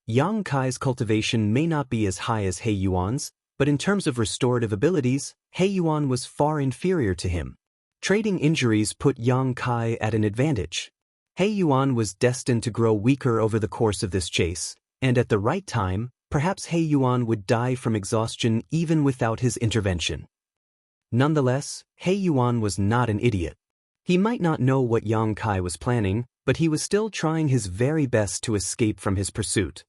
Yang Kai's cultivation may not be as high as He Yuan's, but in terms of restorative abilities, He Yuan was far inferior to him. Trading injuries put Yang Kai at an advantage. He Yuan was destined to grow weaker over the course of this chase, and at the right time, perhaps He Yuan would die from exhaustion even without his intervention. Nonetheless, He Yuan was not an idiot. He might not know what Yang Kai was planning, but he was still trying his very best to escape from his pursuit.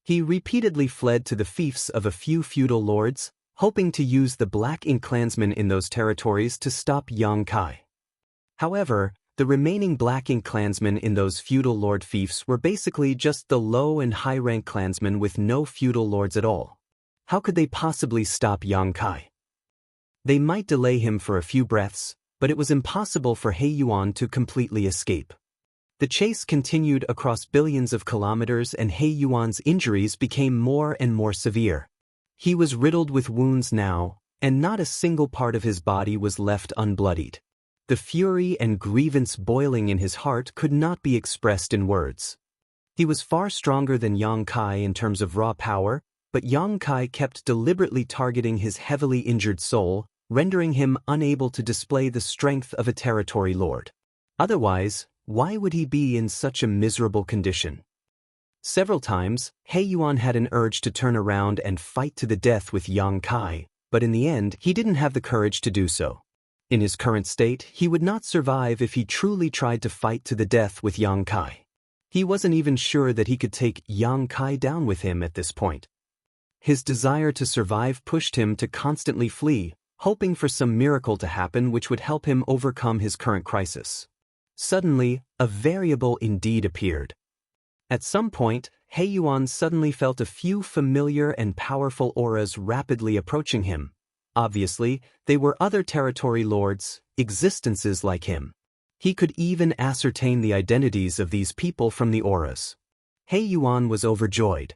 He repeatedly fled to the fiefs of a few feudal lords, hoping to use the Black Ink clansmen in those territories to stop Yang Kai. However, the remaining Black Ink clansmen in those feudal lord fiefs were basically just the low and high-rank clansmen with no feudal lords at all. How could they possibly stop Yang Kai? They might delay him for a few breaths, but it was impossible for He Yuan to completely escape. The chase continued across billions of kilometers and He Yuan's injuries became more and more severe. He was riddled with wounds now, and not a single part of his body was left unbloodied. The fury and grievance boiling in his heart could not be expressed in words. He was far stronger than Yang Kai in terms of raw power, but Yang Kai kept deliberately targeting his heavily injured soul, rendering him unable to display the strength of a territory lord. Otherwise, why would he be in such a miserable condition? Several times, He Yuan had an urge to turn around and fight to the death with Yang Kai, but in the end, he didn't have the courage to do so. In his current state, he would not survive if he truly tried to fight to the death with Yang Kai. He wasn't even sure that he could take Yang Kai down with him at this point. His desire to survive pushed him to constantly flee, hoping for some miracle to happen which would help him overcome his current crisis. Suddenly, a variable indeed appeared. At some point, He Yuan suddenly felt a few familiar and powerful auras rapidly approaching him. Obviously, they were other territory lords, existences like him. He could even ascertain the identities of these people from the auras. He Yuan was overjoyed.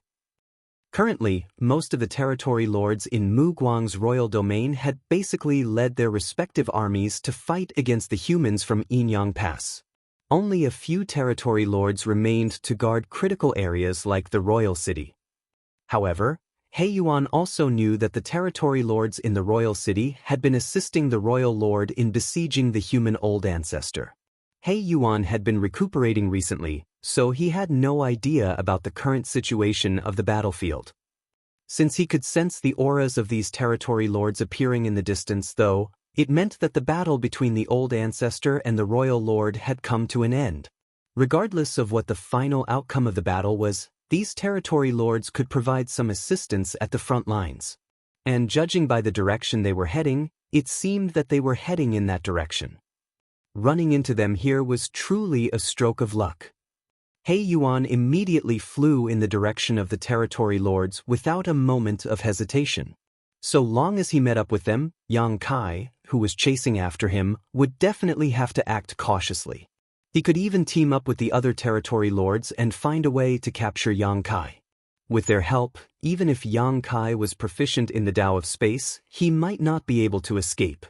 Currently, most of the territory lords in Mu Guang's royal domain had basically led their respective armies to fight against the humans from Yinyang Pass. Only a few territory lords remained to guard critical areas like the royal city. However, He Yuan also knew that the territory lords in the royal city had been assisting the royal lord in besieging the human old ancestor. He Yuan had been recuperating recently, so he had no idea about the current situation of the battlefield. Since he could sense the auras of these territory lords appearing in the distance though, it meant that the battle between the old ancestor and the royal lord had come to an end. Regardless of what the final outcome of the battle was, these territory lords could provide some assistance at the front lines. And judging by the direction they were heading, it seemed that they were heading in that direction. Running into them here was truly a stroke of luck. He Yuan immediately flew in the direction of the territory lords without a moment of hesitation. So long as he met up with them, Yang Kai, who was chasing after him, would definitely have to act cautiously. He could even team up with the other territory lords and find a way to capture Yang Kai. With their help, even if Yang Kai was proficient in the Tao of space, he might not be able to escape.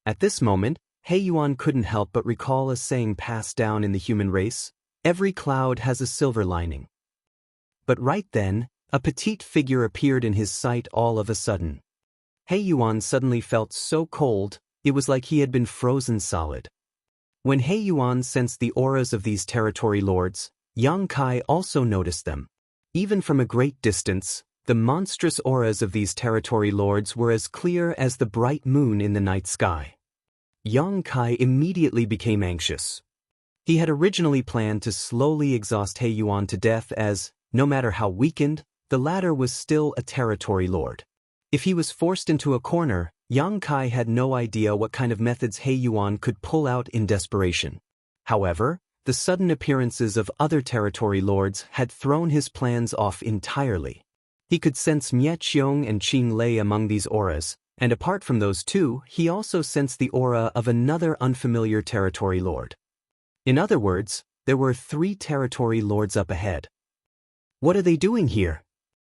At this moment, He Yuan couldn't help but recall a saying passed down in the human race: every cloud has a silver lining. But right then, a petite figure appeared in his sight all of a sudden. He Yuan suddenly felt so cold, it was like he had been frozen solid. When He Yuan sensed the auras of these territory lords, Yang Kai also noticed them. Even from a great distance, the monstrous auras of these territory lords were as clear as the bright moon in the night sky. Yang Kai immediately became anxious. He had originally planned to slowly exhaust He Yuan to death as, no matter how weakened, the latter was still a territory lord. If he was forced into a corner, Yang Kai had no idea what kind of methods He Yuan could pull out in desperation. However, the sudden appearances of other territory lords had thrown his plans off entirely. He could sense Mie Qiong and Qing Lei among these auras, And apart from those two, he also sensed the aura of another unfamiliar territory lord. In other words, there were 3 territory lords up ahead. What are they doing here?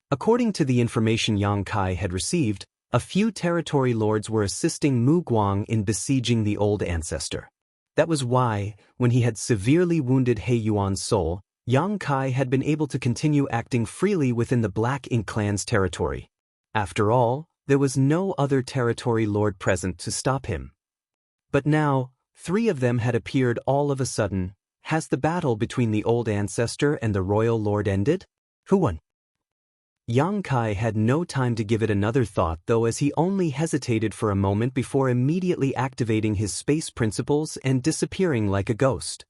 According to the information Yang Kai had received, a few territory lords were assisting Mu Guang in besieging the old ancestor. That was why, when he had severely wounded He Yuan's soul, Yang Kai had been able to continue acting freely within the Black Ink clan's territory. After all, there was no other territory lord present to stop him. But now, 3 of them had appeared all of a sudden. Has the battle between the old ancestor and the royal lord ended? Who won? Yang Kai had no time to give it another thought, though, as he only hesitated for a moment before immediately activating his space principles and disappearing like a ghost.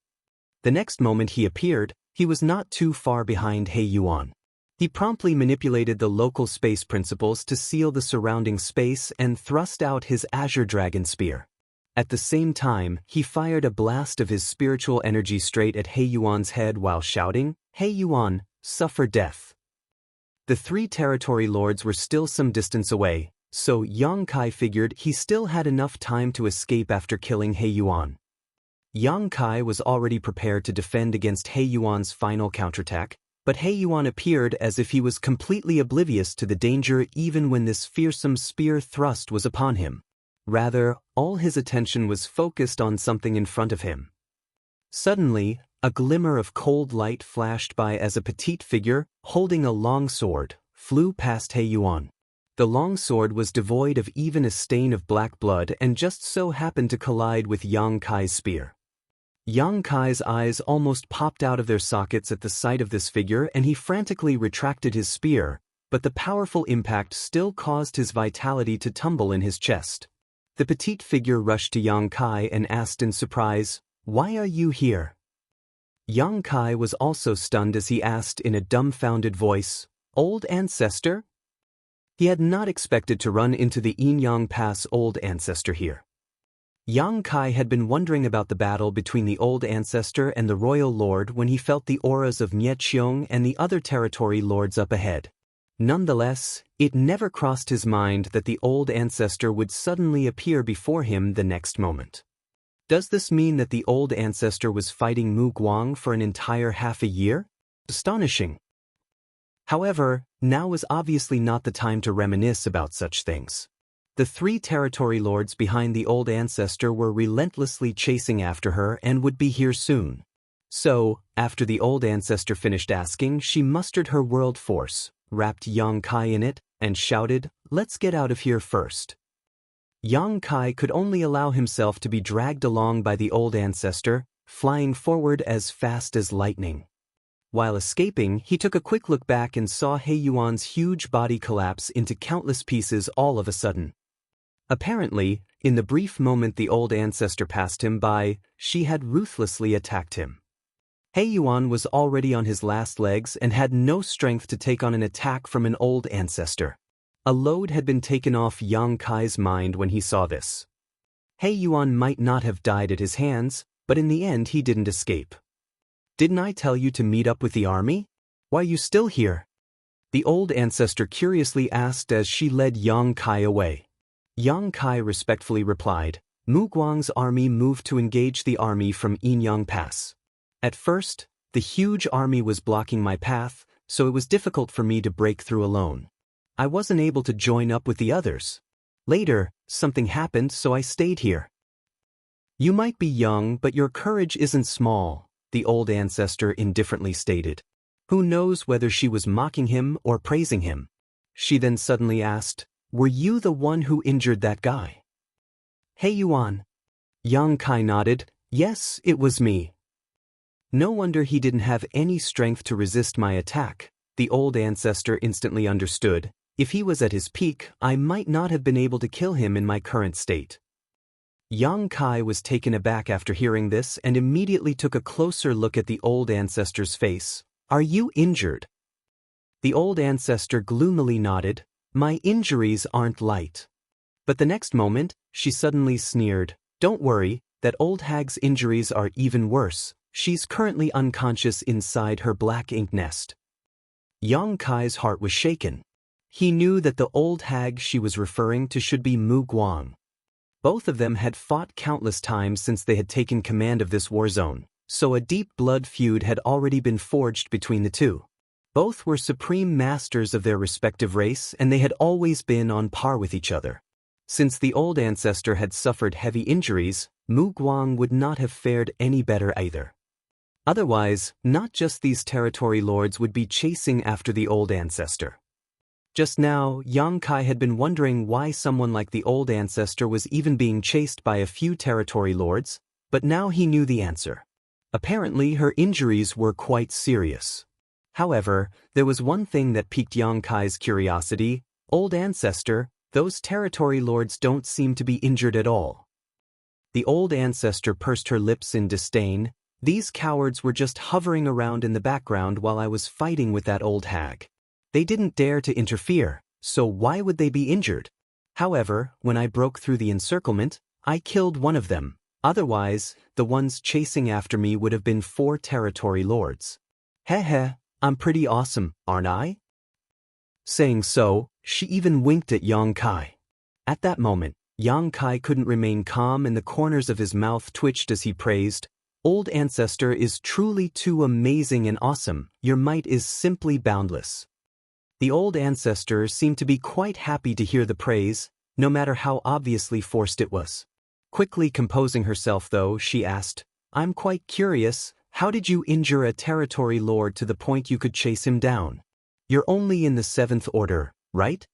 The next moment he appeared, he was not too far behind He Yuan. He promptly manipulated the local space principles to seal the surrounding space and thrust out his Azure Dragon Spear. At the same time, he fired a blast of his spiritual energy straight at He Yuan's head while shouting, "He Yuan, suffer death." The 3 territory lords were still some distance away, so Yang Kai figured he still had enough time to escape after killing He Yuan. Yang Kai was already prepared to defend against He Yuan's final counterattack, but He Yuan appeared as if he was completely oblivious to the danger even when this fearsome spear thrust was upon him. Rather, all his attention was focused on something in front of him. Suddenly, a glimmer of cold light flashed by as a petite figure, holding a long sword, flew past He Yuan. The long sword was devoid of even a stain of black blood and just so happened to collide with Yang Kai's spear. Yang Kai's eyes almost popped out of their sockets at the sight of this figure, and he frantically retracted his spear, but the powerful impact still caused his vitality to tumble in his chest. The petite figure rushed to Yang Kai and asked in surprise, "Why are you here?" Yang Kai was also stunned as he asked in a dumbfounded voice, "Old ancestor?" He had not expected to run into the Yinyang Pass old ancestor here. Yang Kai had been wondering about the battle between the old ancestor and the royal lord when he felt the auras of Nye Qiong and the other territory lords up ahead. Nonetheless, it never crossed his mind that the old ancestor would suddenly appear before him the next moment. Does this mean that the old ancestor was fighting Mu Guang for an entire half a year? Astonishing. However, now was obviously not the time to reminisce about such things. The 3 territory lords behind the old ancestor were relentlessly chasing after her and would be here soon. So, after the old ancestor finished asking, she mustered her world force, wrapped Yang Kai in it, and shouted, "Let's get out of here first." Yang Kai could only allow himself to be dragged along by the old ancestor, flying forward as fast as lightning. While escaping, he took a quick look back and saw He Yuan's huge body collapse into countless pieces all of a sudden. Apparently, in the brief moment the old ancestor passed him by, she had ruthlessly attacked him. He Yuan was already on his last legs and had no strength to take on an attack from an old ancestor. A load had been taken off Yang Kai's mind when he saw this. He Yuan might not have died at his hands, but in the end he didn't escape. "Didn't I tell you to meet up with the army? Why are you still here?" The old ancestor curiously asked as she led Yang Kai away. Yang Kai respectfully replied, "Mu Guang's army moved to engage the army from Yinyang Pass. At first, the huge army was blocking my path, so it was difficult for me to break through alone. I wasn't able to join up with the others. Later, something happened, so I stayed here." "You might be young, but your courage isn't small," the old ancestor indifferently stated. Who knows whether she was mocking him or praising him? She then suddenly asked, "Were you the one who injured that guy?" "He Yuan." Yang Kai nodded, "Yes, it was me." "No wonder he didn't have any strength to resist my attack," the old ancestor instantly understood. "If he was at his peak, I might not have been able to kill him in my current state." Yang Kai was taken aback after hearing this and immediately took a closer look at the old ancestor's face. "Are you injured?" The old ancestor gloomily nodded, "My injuries aren't light." But the next moment, she suddenly sneered, "Don't worry, that old hag's injuries are even worse. She's currently unconscious inside her black ink nest." Yang Kai's heart was shaken. He knew that the old hag she was referring to should be Mu Guang. Both of them had fought countless times since they had taken command of this war zone, so a deep blood feud had already been forged between the two. Both were supreme masters of their respective race, and they had always been on par with each other. Since the old ancestor had suffered heavy injuries, Mu Guang would not have fared any better either. Otherwise, not just these territory lords would be chasing after the old ancestor. Just now, Yang Kai had been wondering why someone like the old ancestor was even being chased by a few territory lords, but now he knew the answer. Apparently, her injuries were quite serious. However, there was one thing that piqued Yang Kai's curiosity. Old ancestor, those territory lords don't seem to be injured at all. The old ancestor pursed her lips in disdain. These cowards were just hovering around in the background while I was fighting with that old hag. They didn't dare to interfere, so why would they be injured? However, when I broke through the encirclement, I killed one of them. Otherwise, the ones chasing after me would have been 4 territory lords. Heh, I'm pretty awesome, aren't I? Saying so, she even winked at Yang Kai. At that moment, Yang Kai couldn't remain calm and the corners of his mouth twitched as he praised, "Old ancestor is truly too amazing and awesome, your might is simply boundless." The old ancestor seemed to be quite happy to hear the praise, no matter how obviously forced it was. Quickly composing herself though, she asked, "I'm quite curious, how did you injure a territory lord to the point you could chase him down? You're only in the 7th order, right?"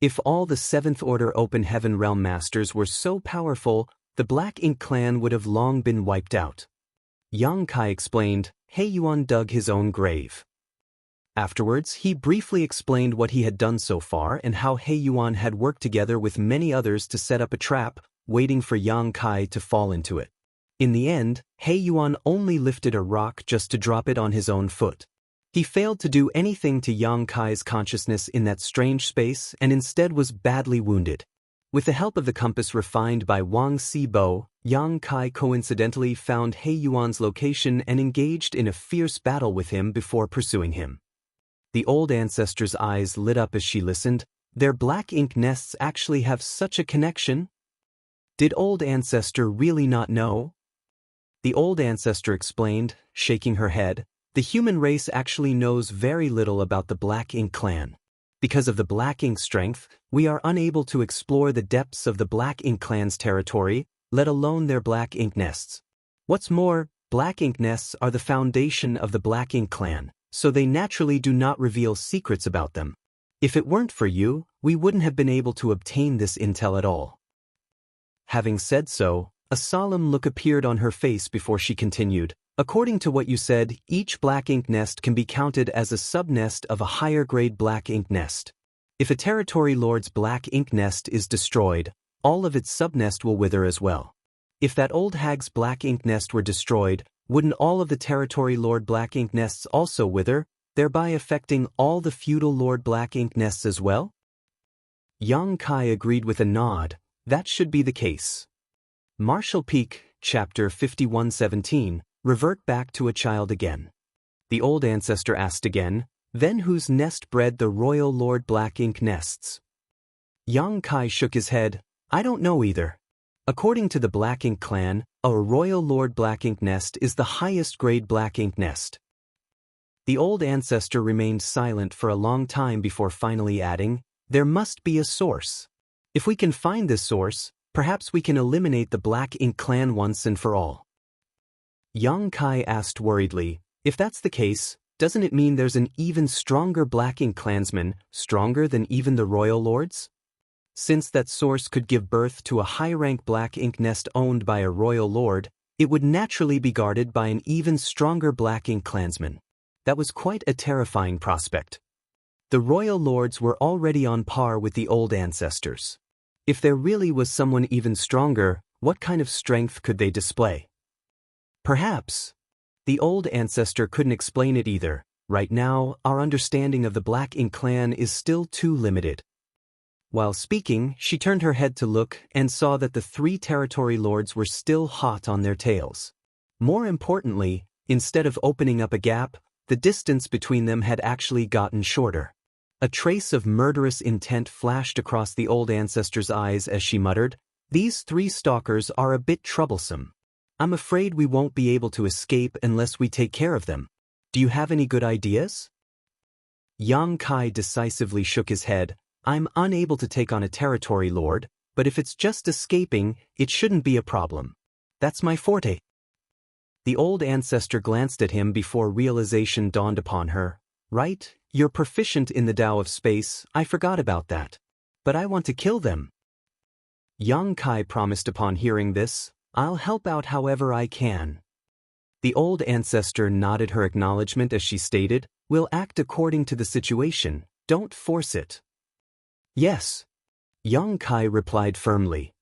If all the 7th order open heaven realm masters were so powerful, the Black Ink clan would have long been wiped out. Yang Kai explained, He Yuan dug his own grave. Afterwards, he briefly explained what he had done so far and how He Yuan had worked together with many others to set up a trap, waiting for Yang Kai to fall into it. In the end, He Yuan only lifted a rock just to drop it on his own foot. He failed to do anything to Yang Kai's consciousness in that strange space and instead was badly wounded. With the help of the compass refined by Wang Sibo, Yang Kai coincidentally found He Yuan's location and engaged in a fierce battle with him before pursuing him. The old ancestor's eyes lit up as she listened. Their black ink nests actually have such a connection? Did old ancestor really not know? The old ancestor explained, shaking her head, the human race actually knows very little about the Black Ink clan. Because of the Black Ink strength, we are unable to explore the depths of the Black Ink clan's territory, let alone their Black Ink nests. What's more, Black Ink nests are the foundation of the Black Ink clan, so they naturally do not reveal secrets about them. If it weren't for you, we wouldn't have been able to obtain this intel at all. Having said so, a solemn look appeared on her face before she continued, according to what you said, each Black Ink nest can be counted as a sub-nest of a higher-grade Black Ink nest. If a territory lord's Black Ink nest is destroyed, all of its sub-nest will wither as well. If that old hag's Black Ink nest were destroyed, wouldn't all of the territory lord Black Ink nests also wither, thereby affecting all the feudal lord Black Ink nests as well? Yang Kai agreed with a nod. That should be the case. Martial Peak, Chapter 5117, Revert back to a child again. The old ancestor asked again, then whose nest bred the royal lord Black Ink nests? Yang Kai shook his head, I don't know either. According to the Black Ink clan, a royal lord Black Ink nest is the highest grade Black Ink nest. The old ancestor remained silent for a long time before finally adding, there must be a source. If we can find this source, perhaps we can eliminate the Black Ink clan once and for all. Yang Kai asked worriedly, if that's the case, doesn't it mean there's an even stronger Black Ink clansman, stronger than even the royal lords? Since that source could give birth to a high-rank Black Ink nest owned by a royal lord, it would naturally be guarded by an even stronger Black Ink clansman. That was quite a terrifying prospect. The royal lords were already on par with the old ancestors. If there really was someone even stronger, what kind of strength could they display? Perhaps. The old ancestor couldn't explain it either. Right now, our understanding of the Black Ink clan is still too limited. While speaking, she turned her head to look and saw that the 3 territory lords were still hot on their tails. More importantly, instead of opening up a gap, the distance between them had actually gotten shorter. A trace of murderous intent flashed across the old ancestor's eyes as she muttered, "These 3 stalkers are a bit troublesome. I'm afraid we won't be able to escape unless we take care of them. Do you have any good ideas?" Yang Kai decisively shook his head. "I'm unable to take on a territory lord, but if it's just escaping, it shouldn't be a problem. That's my forte." The old ancestor glanced at him before realization dawned upon her. "Right, you're proficient in the Tao of space, I forgot about that. But I want to kill them." Yang Kai promised upon hearing this, "I'll help out however I can." The old ancestor nodded her acknowledgement as she stated, "We'll act according to the situation, don't force it." "Yes." Yang Kai replied firmly.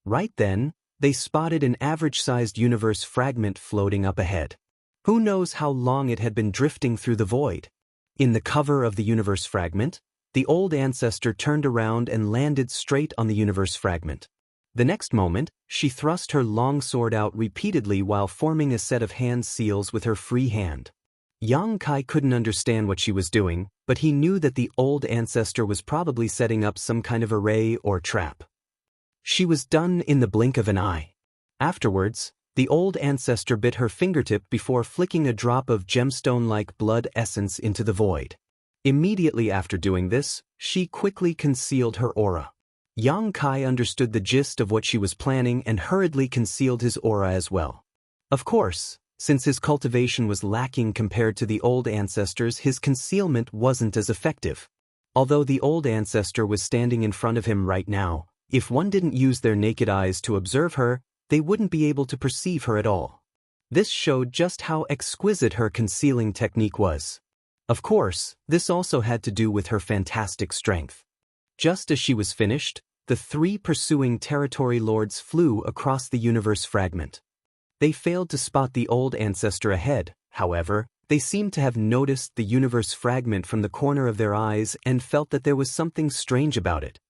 Right then, they spotted an average-sized universe fragment floating up ahead. Who knows how long it had been drifting through the void? In the cover of the universe fragment, the old ancestor turned around and landed straight on the universe fragment. The next moment, she thrust her long sword out repeatedly while forming a set of hand seals with her free hand. Yang Kai couldn't understand what she was doing, but he knew that the old ancestor was probably setting up some kind of array or trap. She was done in the blink of an eye. Afterwards, the old ancestor bit her fingertip before flicking a drop of gemstone-like blood essence into the void. Immediately after doing this, she quickly concealed her aura. Yang Kai understood the gist of what she was planning and hurriedly concealed his aura as well. Of course, since his cultivation was lacking compared to the old ancestors, his concealment wasn't as effective. Although the old ancestor was standing in front of him right now, if one didn't use their naked eyes to observe her, they wouldn't be able to perceive her at all. This showed just how exquisite her concealing technique was. Of course, this also had to do with her fantastic strength. Just as she was finished, the 3 pursuing territory lords flew across the universe fragment. They failed to spot the old ancestor ahead, however, they seemed to have noticed the universe fragment from the corner of their eyes and felt that there was something strange about it.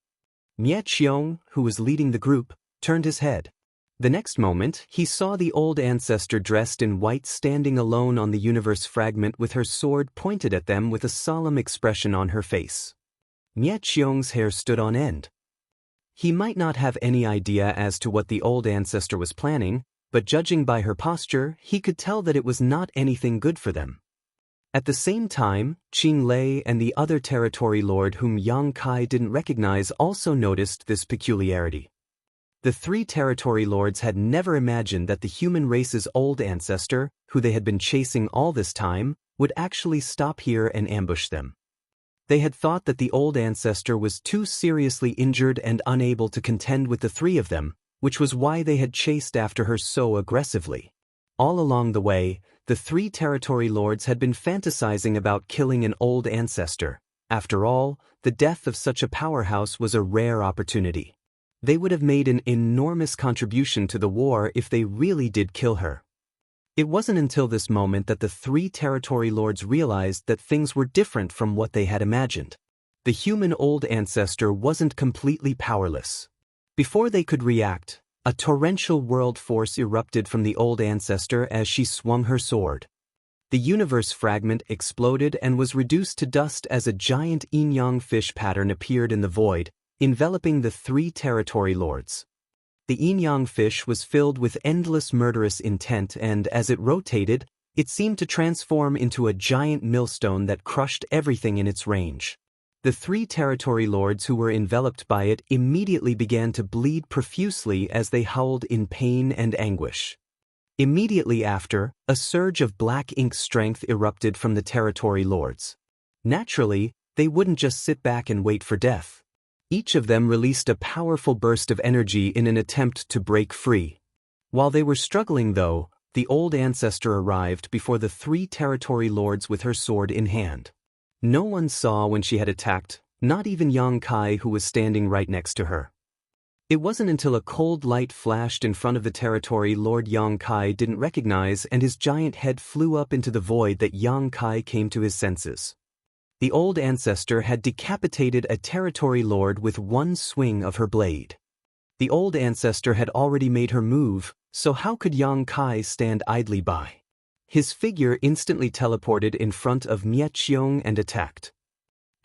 Mietxiong, who was leading the group, turned his head. The next moment, he saw the old ancestor dressed in white standing alone on the universe fragment with her sword pointed at them with a solemn expression on her face. Mietxiong's hair stood on end. He might not have any idea as to what the old ancestor was planning, but judging by her posture, he could tell that it was not anything good for them. At the same time, Qing Lei and the other territory lord whom Yang Kai didn't recognize also noticed this peculiarity. The 3 territory lords had never imagined that the human race's old ancestor, who they had been chasing all this time, would actually stop here and ambush them. They had thought that the old ancestor was too seriously injured and unable to contend with the 3 of them, which was why they had chased after her so aggressively. All along the way, the 3 territory lords had been fantasizing about killing an old ancestor. After all, the death of such a powerhouse was a rare opportunity. They would have made an enormous contribution to the war if they really did kill her. It wasn't until this moment that the 3 territory lords realized that things were different from what they had imagined. The human old ancestor wasn't completely powerless. Before they could react, a torrential world force erupted from the old ancestor as she swung her sword. The universe fragment exploded and was reduced to dust as a giant yin-yang fish pattern appeared in the void, enveloping the 3 territory lords. The yin-yang fish was filled with endless murderous intent and, as it rotated, it seemed to transform into a giant millstone that crushed everything in its range. The 3 territory lords who were enveloped by it immediately began to bleed profusely as they howled in pain and anguish. Immediately after, a surge of black ink strength erupted from the territory lords. Naturally, they wouldn't just sit back and wait for death. Each of them released a powerful burst of energy in an attempt to break free. While they were struggling though, the old ancestor arrived before the 3 territory lords with her sword in hand. No one saw when she had attacked, not even Yang Kai who was standing right next to her. It wasn't until a cold light flashed in front of the territory lord Yang Kai didn't recognize and his giant head flew up into the void that Yang Kai came to his senses. The old ancestor had decapitated a territory lord with one swing of her blade. The old ancestor had already made her move, so how could Yang Kai stand idly by? His figure instantly teleported in front of Mietxiong and attacked.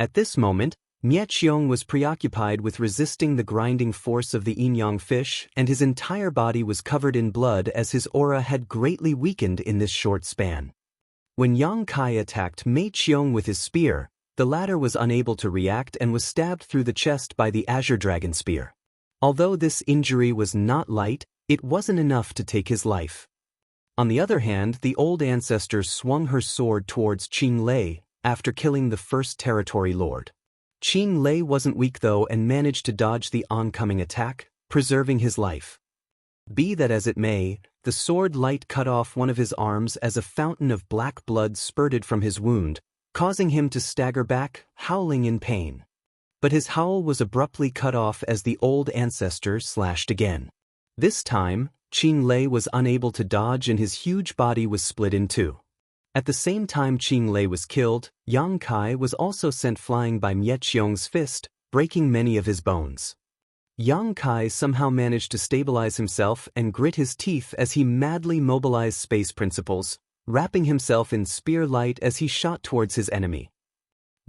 At this moment, Mietxiong was preoccupied with resisting the grinding force of the yin-yang fish, and his entire body was covered in blood as his aura had greatly weakened in this short span. When Yang Kai attacked Mietxiong with his spear, the latter was unable to react and was stabbed through the chest by the Azure Dragon Spear. Although this injury was not light, it wasn't enough to take his life. On the other hand, the old ancestor swung her sword towards Qing Lei after killing the first territory lord. Qing Lei wasn't weak though and managed to dodge the oncoming attack, preserving his life. Be that as it may, the sword light cut off one of his arms as a fountain of black blood spurted from his wound, causing him to stagger back, howling in pain. But his howl was abruptly cut off as the old ancestor slashed again. This time, Qing Lei was unable to dodge and his huge body was split in two. At the same time Qing Lei was killed, Yang Kai was also sent flying by Mietxiong's fist, breaking many of his bones. Yang Kai somehow managed to stabilize himself and grit his teeth as he madly mobilized space principles, wrapping himself in spear light as he shot towards his enemy.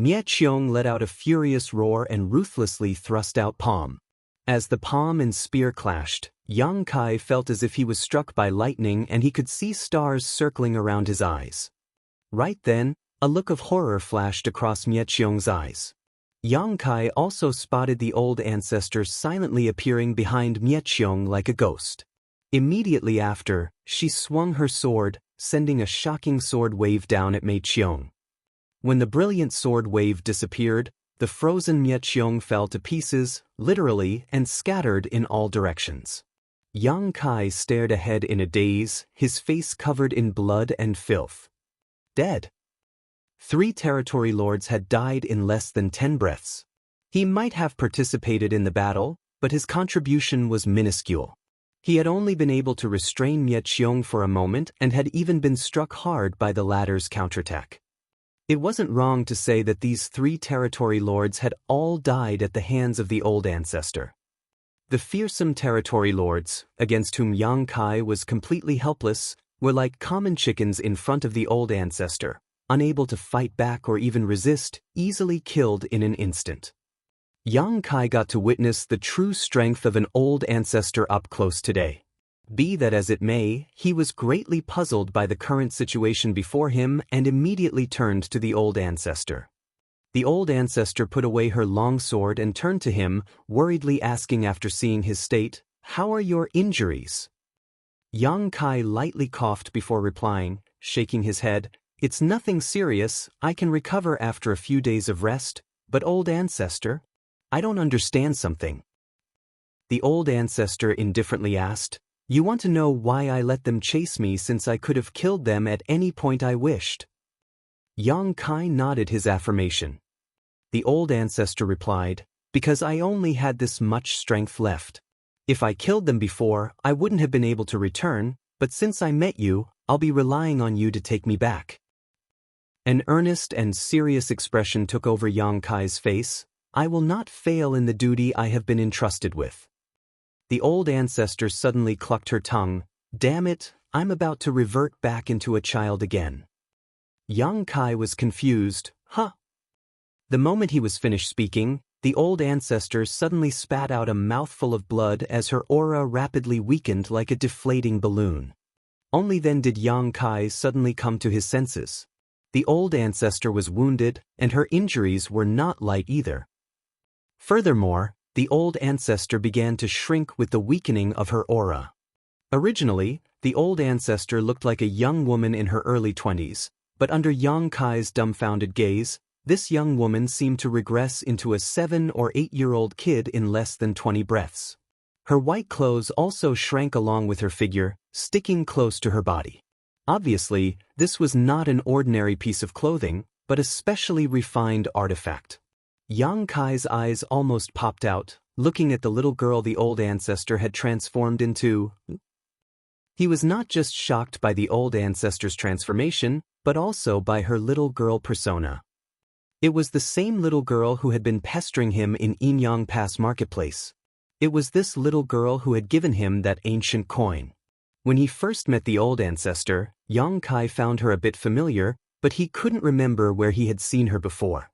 Mietxiong let out a furious roar and ruthlessly thrust out palm. As the palm and spear clashed, Yang Kai felt as if he was struck by lightning and he could see stars circling around his eyes. Right then, a look of horror flashed across Mietxiong's eyes. Yang Kai also spotted the old ancestor silently appearing behind Mietxiong like a ghost. Immediately after, she swung her sword, sending a shocking sword wave down at Mietxiong. When the brilliant sword wave disappeared, the frozen Mietxiong fell to pieces, literally, and scattered in all directions. Yang Kai stared ahead in a daze, his face covered in blood and filth. Dead. 3 territory lords had died in less than 10 breaths. He might have participated in the battle, but his contribution was minuscule. He had only been able to restrain Mietxiong for a moment and had even been struck hard by the latter's counterattack. It wasn't wrong to say that these 3 territory lords had all died at the hands of the old ancestor. The fearsome territory lords, against whom Yang Kai was completely helpless, were like common chickens in front of the old ancestor, unable to fight back or even resist, easily killed in an instant. Yang Kai got to witness the true strength of an old ancestor up close today. Be that as it may, he was greatly puzzled by the current situation before him and immediately turned to the old ancestor. The old ancestor put away her long sword and turned to him, worriedly asking after seeing his state, "How are your injuries?" Yang Kai lightly coughed before replying, shaking his head, "It's nothing serious, I can recover after a few days of rest, but old ancestor, I don't understand something." The old ancestor indifferently asked, "You want to know why I let them chase me since I could have killed them at any point I wished?" Yang Kai nodded his affirmation. The old ancestor replied, "Because I only had this much strength left. If I killed them before, I wouldn't have been able to return, but since I met you, I'll be relying on you to take me back." An earnest and serious expression took over Yang Kai's face. "I will not fail in the duty I have been entrusted with." The old ancestor suddenly clucked her tongue. "Damn it, I'm about to revert back into a child again." Yang Kai was confused. "Huh?" The moment he was finished speaking, the old ancestor suddenly spat out a mouthful of blood as her aura rapidly weakened like a deflating balloon. Only then did Yang Kai suddenly come to his senses. The old ancestor was wounded, and her injuries were not light either. Furthermore, the old ancestor began to shrink with the weakening of her aura. Originally, the old ancestor looked like a young woman in her early 20s, but under Yang Kai's dumbfounded gaze, this young woman seemed to regress into a 7 or 8-year-old kid in less than 20 breaths. Her white clothes also shrank along with her figure, sticking close to her body. Obviously, this was not an ordinary piece of clothing, but a specially refined artifact. Yang Kai's eyes almost popped out, looking at the little girl the old ancestor had transformed into. He was not just shocked by the old ancestor's transformation, but also by her little girl persona. It was the same little girl who had been pestering him in Yinyang Pass Marketplace. It was this little girl who had given him that ancient coin. When he first met the old ancestor, Yang Kai found her a bit familiar, but he couldn't remember where he had seen her before.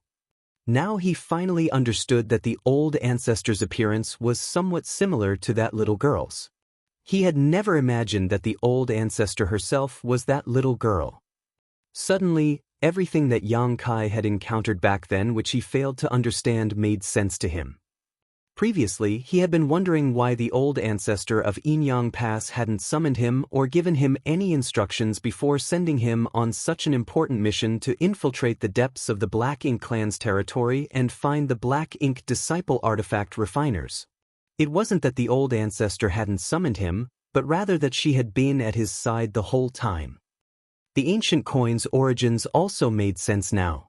Now he finally understood that the old ancestor's appearance was somewhat similar to that little girl's. He had never imagined that the old ancestor herself was that little girl. Suddenly, everything that Yang Kai had encountered back then which he failed to understand made sense to him. Previously, he had been wondering why the old ancestor of Inyang Pass hadn't summoned him or given him any instructions before sending him on such an important mission to infiltrate the depths of the Black Ink clan's territory and find the Black Ink disciple artifact refiners. It wasn't that the old ancestor hadn't summoned him, but rather that she had been at his side the whole time. The ancient coin's origins also made sense now.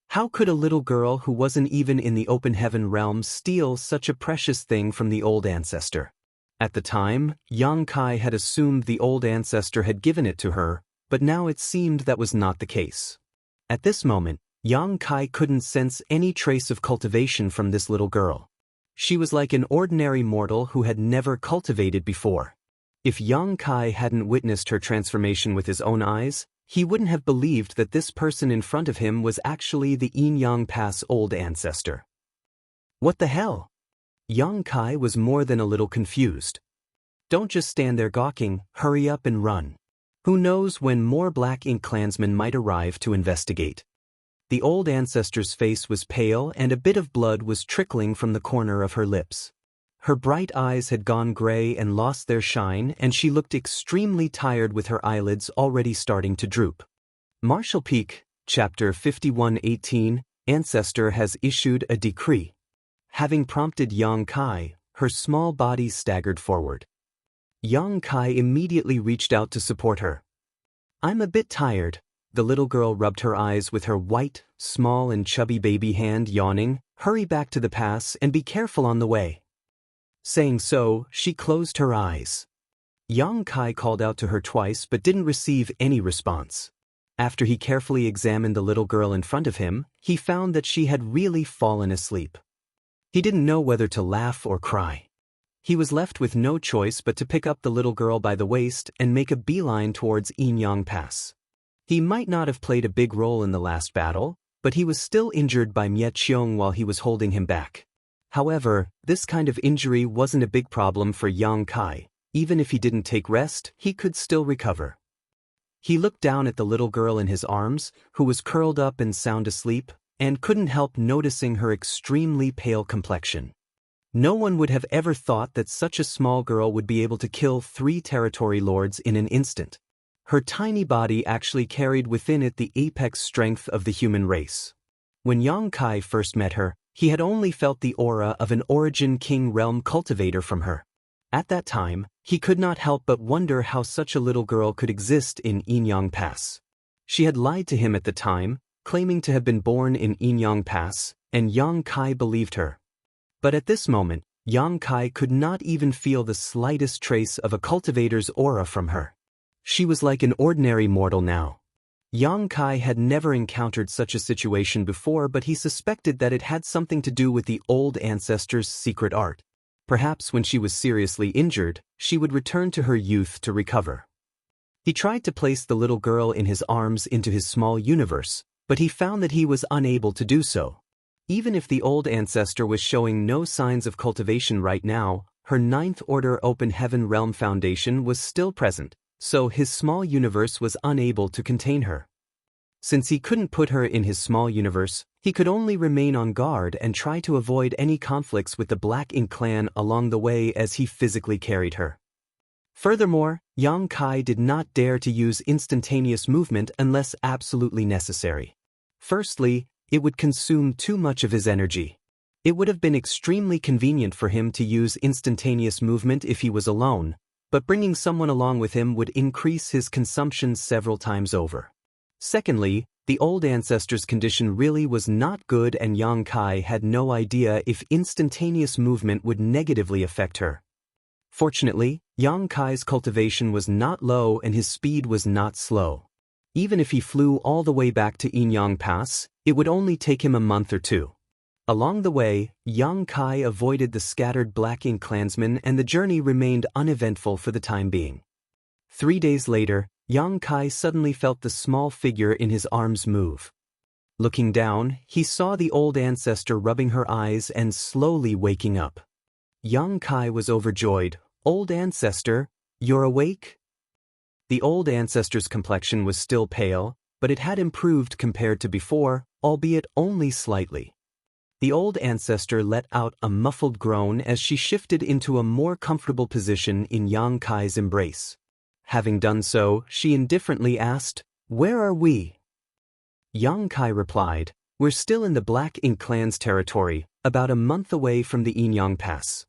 How could a little girl who wasn't even in the open heaven realm steal such a precious thing from the old ancestor? At the time, Yang Kai had assumed the old ancestor had given it to her, but now it seemed that was not the case. At this moment, Yang Kai couldn't sense any trace of cultivation from this little girl. She was like an ordinary mortal who had never cultivated before. If Yang Kai hadn't witnessed her transformation with his own eyes, he wouldn't have believed that this person in front of him was actually the Inyang Pass old ancestor. What the hell? Yang Kai was more than a little confused. Don't just stand there gawking, hurry up and run. Who knows when more Black Ink clansmen might arrive to investigate. The old ancestor's face was pale and a bit of blood was trickling from the corner of her lips. Her bright eyes had gone gray and lost their shine, and she looked extremely tired with her eyelids already starting to droop. Martial Peak, Chapter 51:18, Ancestor has issued a decree. Having prompted Yang Kai, her small body staggered forward. Yang Kai immediately reached out to support her. I'm a bit tired. The little girl rubbed her eyes with her white, small and chubby baby hand, yawning. Hurry back to the pass and be careful on the way. Saying so, she closed her eyes. Yang Kai called out to her twice but didn't receive any response. After he carefully examined the little girl in front of him, he found that she had really fallen asleep. He didn't know whether to laugh or cry. He was left with no choice but to pick up the little girl by the waist and make a beeline towards Inyang Pass. He might not have played a big role in the last battle, but he was still injured by Mie Qiong while he was holding him back. However, this kind of injury wasn't a big problem for Yang Kai. Even if he didn't take rest, he could still recover. He looked down at the little girl in his arms, who was curled up and sound asleep, and couldn't help noticing her extremely pale complexion. No one would have ever thought that such a small girl would be able to kill 3 territory lords in an instant. Her tiny body actually carried within it the apex strength of the human race. When Yang Kai first met her, he had only felt the aura of an Origin King Realm cultivator from her. At that time, he could not help but wonder how such a little girl could exist in Inyang Pass. She had lied to him at the time, claiming to have been born in Inyang Pass, and Yang Kai believed her. But at this moment, Yang Kai could not even feel the slightest trace of a cultivator's aura from her. She was like an ordinary mortal now. Yang Kai had never encountered such a situation before, but he suspected that it had something to do with the old ancestor's secret art. Perhaps when she was seriously injured, she would return to her youth to recover. He tried to place the little girl in his arms into his small universe, but he found that he was unable to do so. Even if the old ancestor was showing no signs of cultivation right now, her 9th Order Open Heaven Realm Foundation was still present, so his small universe was unable to contain her. Since he couldn't put her in his small universe, he could only remain on guard and try to avoid any conflicts with the Black Ink clan along the way as he physically carried her. Furthermore, Yang Kai did not dare to use instantaneous movement unless absolutely necessary. Firstly, it would consume too much of his energy. It would have been extremely convenient for him to use instantaneous movement if he was alone, but bringing someone along with him would increase his consumption several times over. Secondly, the old ancestor's condition really was not good, and Yang Kai had no idea if instantaneous movement would negatively affect her. Fortunately, Yang Kai's cultivation was not low and his speed was not slow. Even if he flew all the way back to Inyang Pass, it would only take him a month or 2. Along the way, Yang Kai avoided the scattered Black Ink clansmen and the journey remained uneventful for the time being. 3 days later, Yang Kai suddenly felt the small figure in his arms move. Looking down, he saw the old ancestor rubbing her eyes and slowly waking up. Yang Kai was overjoyed. "Old ancestor, you're awake?" The old ancestor's complexion was still pale, but it had improved compared to before, albeit only slightly. The old ancestor let out a muffled groan as she shifted into a more comfortable position in Yang Kai's embrace. Having done so, she indifferently asked, "Where are we?" Yang Kai replied, "We're still in the Black Ink clan's territory, about a month away from the Inyang Pass."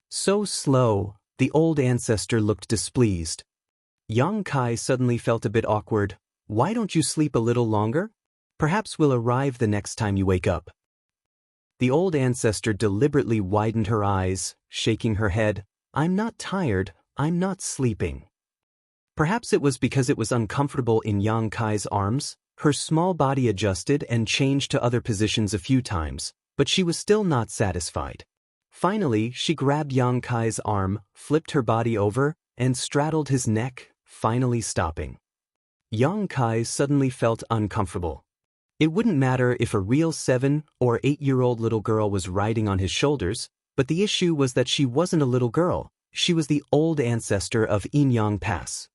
So slow, the old ancestor looked displeased. Yang Kai suddenly felt a bit awkward. "Why don't you sleep a little longer? Perhaps we'll arrive the next time you wake up." The old ancestor deliberately widened her eyes, shaking her head. "I'm not tired, I'm not sleeping." Perhaps it was because it was uncomfortable in Yang Kai's arms. Her small body adjusted and changed to other positions a few times, but she was still not satisfied. Finally, she grabbed Yang Kai's arm, flipped her body over, and straddled his neck, finally stopping. Yang Kai suddenly felt uncomfortable. It wouldn't matter if a real 7- or 8-year-old little girl was riding on his shoulders, but the issue was that she wasn't a little girl, she was the old ancestor of Inyang Pass.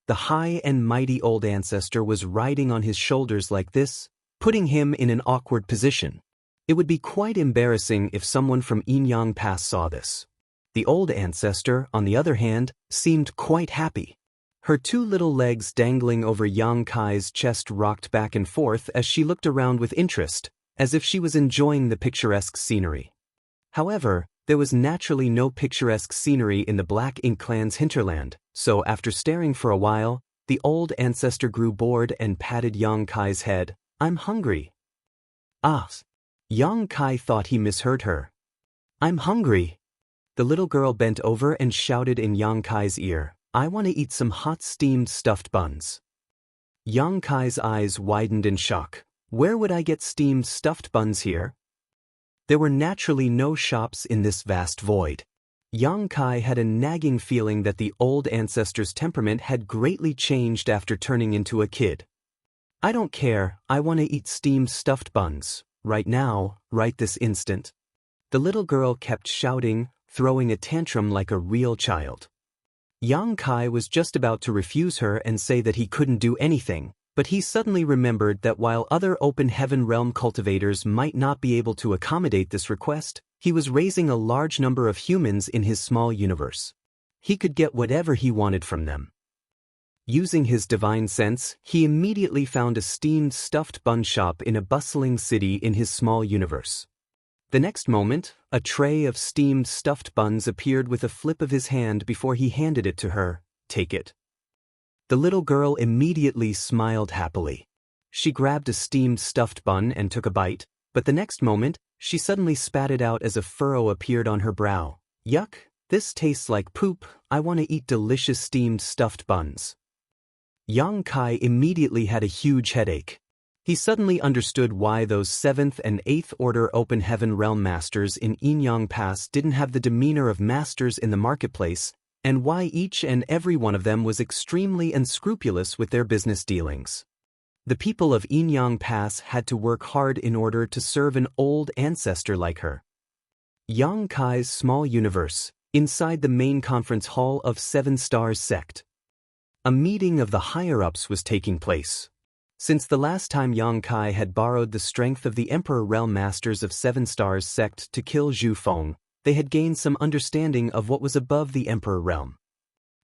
The high and mighty old ancestor was riding on his shoulders like this, putting him in an awkward position. It would be quite embarrassing if someone from Inyang Pass saw this. The old ancestor, on the other hand, seemed quite happy. Her two little legs dangling over Yang Kai's chest rocked back and forth as she looked around with interest, as if she was enjoying the picturesque scenery. However, there was naturally no picturesque scenery in the Black Ink clan's hinterland, so after staring for a while, the old ancestor grew bored and patted Yang Kai's head. "I'm hungry." "Ah." Yang Kai thought he misheard her. "I'm hungry." The little girl bent over and shouted in Yang Kai's ear, "I want to eat some hot steamed stuffed buns." Yang Kai's eyes widened in shock. "Where would I get steamed stuffed buns here?" There were naturally no shops in this vast void. Yang Kai had a nagging feeling that the old ancestor's temperament had greatly changed after turning into a kid. "I don't care, I want to eat steamed stuffed buns, right now, right this instant." The little girl kept shouting, throwing a tantrum like a real child. Yang Kai was just about to refuse her and say that he couldn't do anything, but he suddenly remembered that while other open heaven realm cultivators might not be able to accommodate this request, he was raising a large number of humans in his small universe. He could get whatever he wanted from them. Using his divine sense, he immediately found a steamed stuffed bun shop in a bustling city in his small universe. The next moment, a tray of steamed stuffed buns appeared with a flip of his hand before he handed it to her. "Take it." The little girl immediately smiled happily. She grabbed a steamed stuffed bun and took a bite, but the next moment, she suddenly spat it out as a furrow appeared on her brow. "Yuck, this tastes like poop, I want to eat delicious steamed stuffed buns." Yang Kai immediately had a huge headache. He suddenly understood why those 7th and 8th order open heaven realm masters in Inyang Pass didn't have the demeanor of masters in the marketplace, and why each and every one of them was extremely unscrupulous with their business dealings. The people of Inyang Pass had to work hard in order to serve an old ancestor like her. Yang Kai's small universe, inside the main conference hall of 7 Stars Sect. A meeting of the higher-ups was taking place. Since the last time Yang Kai had borrowed the strength of the Emperor Realm Masters of 7 Stars Sect to kill Zhu Feng, they had gained some understanding of what was above the Emperor Realm.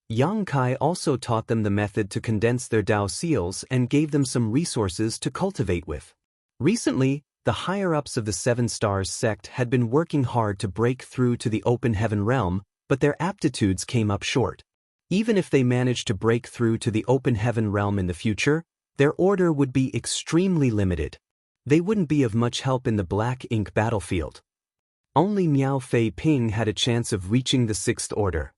Yang Kai also taught them the method to condense their Dao seals and gave them some resources to cultivate with. Recently, the higher-ups of the 7 Stars Sect had been working hard to break through to the Open Heaven Realm, but their aptitudes came up short. Even if they managed to break through to the Open Heaven Realm in the future, their order would be extremely limited. They wouldn't be of much help in the Black Ink battlefield. Only Miao Fei Ping had a chance of reaching the 6th order.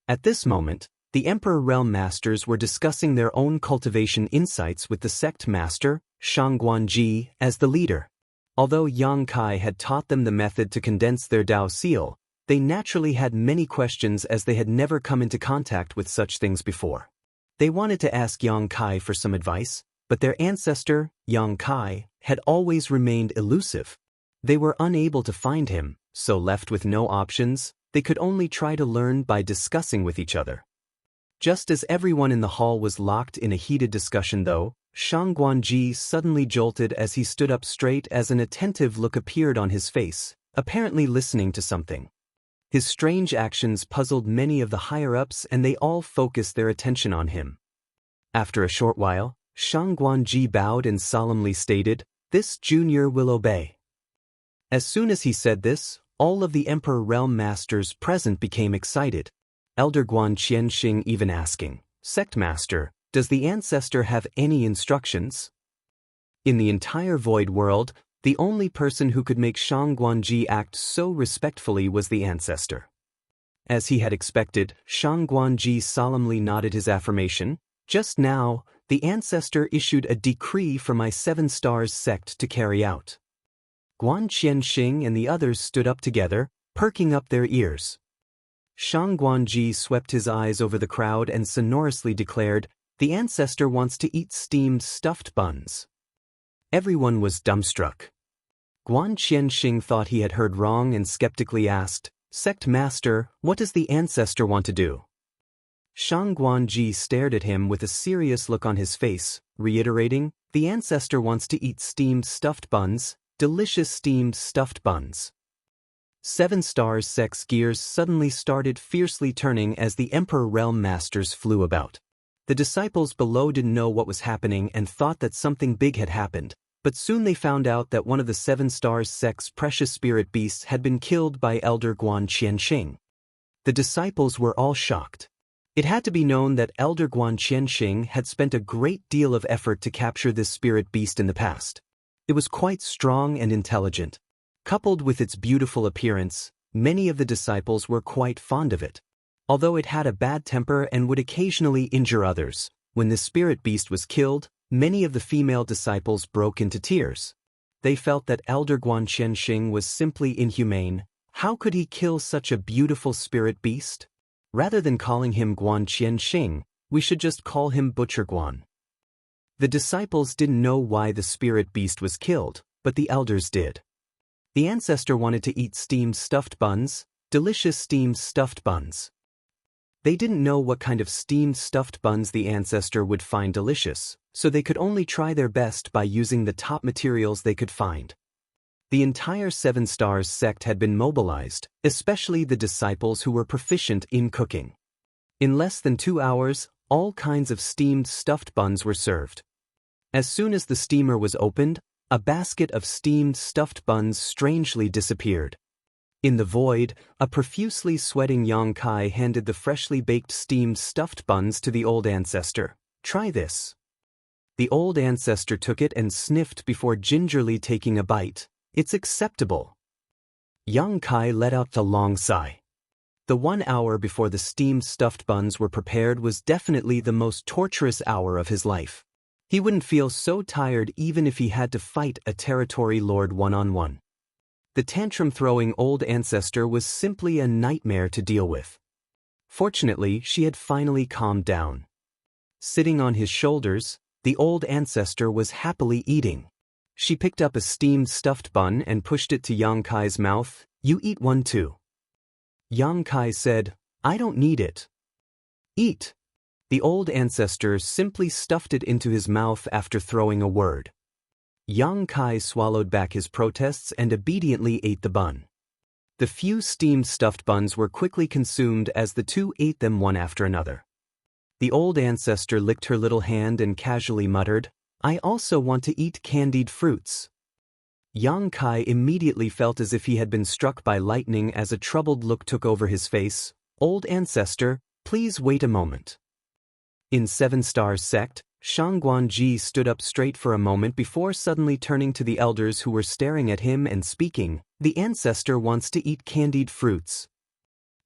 At this moment, the Emperor Realm Masters were discussing their own cultivation insights with the sect master, Shang Guanji, as the leader. Although Yang Kai had taught them the method to condense their Dao seal, they naturally had many questions as they had never come into contact with such things before. They wanted to ask Yang Kai for some advice, but their ancestor, Yang Kai, had always remained elusive. They were unable to find him, so left with no options, they could only try to learn by discussing with each other. Just as everyone in the hall was locked in a heated discussion though, Shang Guanji suddenly jolted as he stood up straight as an attentive look appeared on his face, apparently listening to something. His strange actions puzzled many of the higher-ups and they all focused their attention on him. After a short while, Shang Guanji bowed and solemnly stated, "This junior will obey." As soon as he said this, all of the Emperor Realm Masters present became excited. Elder Guan Qianxing even asking, "Sect Master, does the ancestor have any instructions?" In the entire Void World, the only person who could make Shang Guanji act so respectfully was the ancestor. As he had expected, Shang Guanji solemnly nodded his affirmation. "Just now, the ancestor issued a decree for my 7 Stars sect to carry out." Guan Qianxing and the others stood up together, perking up their ears. Shang Guanji swept his eyes over the crowd and sonorously declared, "The ancestor wants to eat steamed stuffed buns." Everyone was dumbstruck. Guan Qianxing thought he had heard wrong and skeptically asked, "Sect Master, what does the ancestor want to do?" Shang Guanji stared at him with a serious look on his face, reiterating, "The ancestor wants to eat steamed stuffed buns, delicious steamed stuffed buns." 7 Stars sect's gears suddenly started fiercely turning as the Emperor Realm Masters flew about. The disciples below didn't know what was happening and thought that something big had happened, but soon they found out that one of the 7 Stars sect's precious spirit beasts had been killed by Elder Guan Qianxing. The disciples were all shocked. It had to be known that Elder Guan Qianxing had spent a great deal of effort to capture this spirit beast in the past. It was quite strong and intelligent. Coupled with its beautiful appearance, many of the disciples were quite fond of it. Although it had a bad temper and would occasionally injure others, when the spirit beast was killed, many of the female disciples broke into tears. They felt that Elder Guan Qianxing was simply inhumane. How could he kill such a beautiful spirit beast? Rather than calling him Guan Qianxing, we should just call him Butcher Guan. The disciples didn't know why the spirit beast was killed, but the elders did. The ancestor wanted to eat steamed stuffed buns, delicious steamed stuffed buns. They didn't know what kind of steamed stuffed buns the ancestor would find delicious, so they could only try their best by using the top materials they could find. The entire 7 Stars sect had been mobilized, especially the disciples who were proficient in cooking. In less than 2 hours, all kinds of steamed stuffed buns were served. As soon as the steamer was opened, a basket of steamed stuffed buns strangely disappeared. In the void, a profusely sweating Yang Kai handed the freshly baked steamed stuffed buns to the old ancestor. "Try this." The old ancestor took it and sniffed before gingerly taking a bite. "It's acceptable." Yang Kai let out a long sigh. The 1 hour before the steamed stuffed buns were prepared was definitely the most torturous hour of his life. He wouldn't feel so tired even if he had to fight a territory lord one-on-one. The tantrum-throwing old ancestor was simply a nightmare to deal with. Fortunately, she had finally calmed down. Sitting on his shoulders, the old ancestor was happily eating. She picked up a steamed stuffed bun and pushed it to Yang Kai's mouth. "You eat one too." Yang Kai said, "I don't need it." "Eat." The old ancestor simply stuffed it into his mouth after throwing a word. Yang Kai swallowed back his protests and obediently ate the bun. The few steamed stuffed buns were quickly consumed as the two ate them one after another. The old ancestor licked her little hand and casually muttered, "I also want to eat candied fruits." Yang Kai immediately felt as if he had been struck by lightning as a troubled look took over his face. "Old ancestor, please wait a moment." In 7 Stars sect, Shang Guanji stood up straight for a moment before suddenly turning to the elders who were staring at him and speaking, "The ancestor wants to eat candied fruits."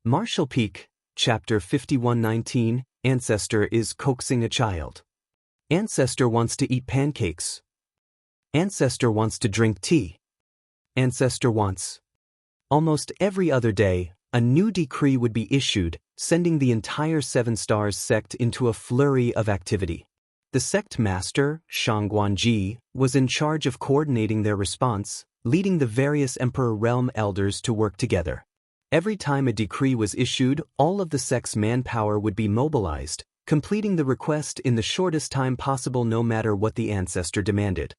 Martial Peak, Chapter 5119, Ancestor is coaxing a child. Ancestor wants to eat pancakes. Ancestor wants to drink tea. Ancestor wants. Almost every other day, a new decree would be issued, sending the entire 7 Stars sect into a flurry of activity. The sect master, Shangguanji, was in charge of coordinating their response, leading the various Emperor Realm elders to work together. Every time a decree was issued, all of the sect's manpower would be mobilized, completing the request in the shortest time possible no matter what the ancestor demanded.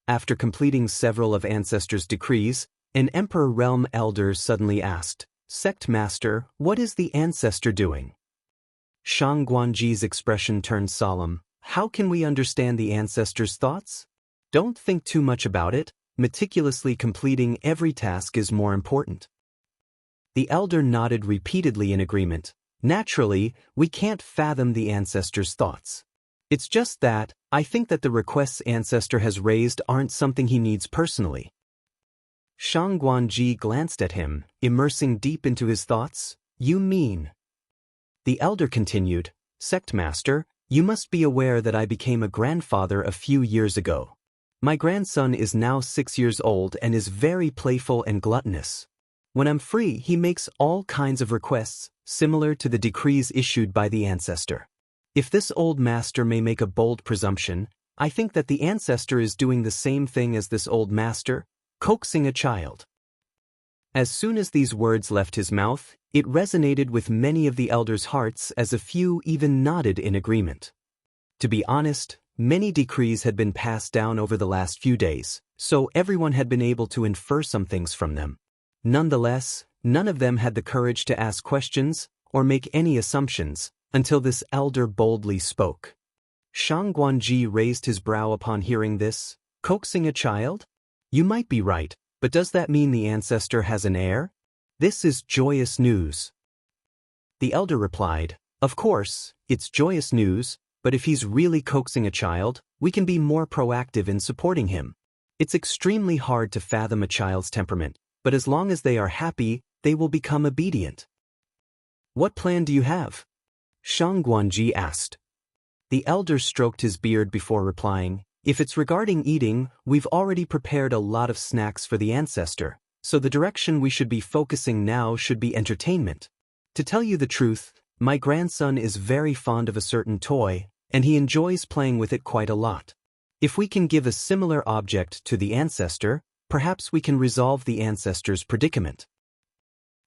After completing several of Ancestor's decrees, an Emperor Realm elder suddenly asked, "Sect Master, what is the ancestor doing?" Shangguanji's expression turned solemn. "How can we understand the ancestor's thoughts? Don't think too much about it. Meticulously completing every task is more important." The elder nodded repeatedly in agreement. "Naturally, we can't fathom the ancestor's thoughts. It's just that, I think that the requests ancestor has raised aren't something he needs personally." Shangguanji glanced at him, immersing deep into his thoughts. "You mean?" The elder continued, "Sect Master, you must be aware that I became a grandfather a few years ago. My grandson is now 6 years old and is very playful and gluttonous. When I'm free, he makes all kinds of requests, similar to the decrees issued by the ancestor. If this old master may make a bold presumption, I think that the ancestor is doing the same thing as this old master, coaxing a child." As soon as these words left his mouth, it resonated with many of the elders' hearts as a few even nodded in agreement. To be honest, many decrees had been passed down over the last few days, so everyone had been able to infer some things from them. Nonetheless, none of them had the courage to ask questions or make any assumptions until this elder boldly spoke. Shangguanji raised his brow upon hearing this. "Coaxing a child? You might be right, but does that mean the ancestor has an heir? This is joyous news." The elder replied, "Of course, it's joyous news, but if he's really coaxing a child, we can be more proactive in supporting him. It's extremely hard to fathom a child's temperament, but as long as they are happy, they will become obedient." "What plan do you have?" Shangguanji asked. The elder stroked his beard before replying, "If it's regarding eating, we've already prepared a lot of snacks for the ancestor, so the direction we should be focusing now should be entertainment. To tell you the truth, my grandson is very fond of a certain toy, and he enjoys playing with it quite a lot. If we can give a similar object to the ancestor, perhaps we can resolve the ancestor's predicament."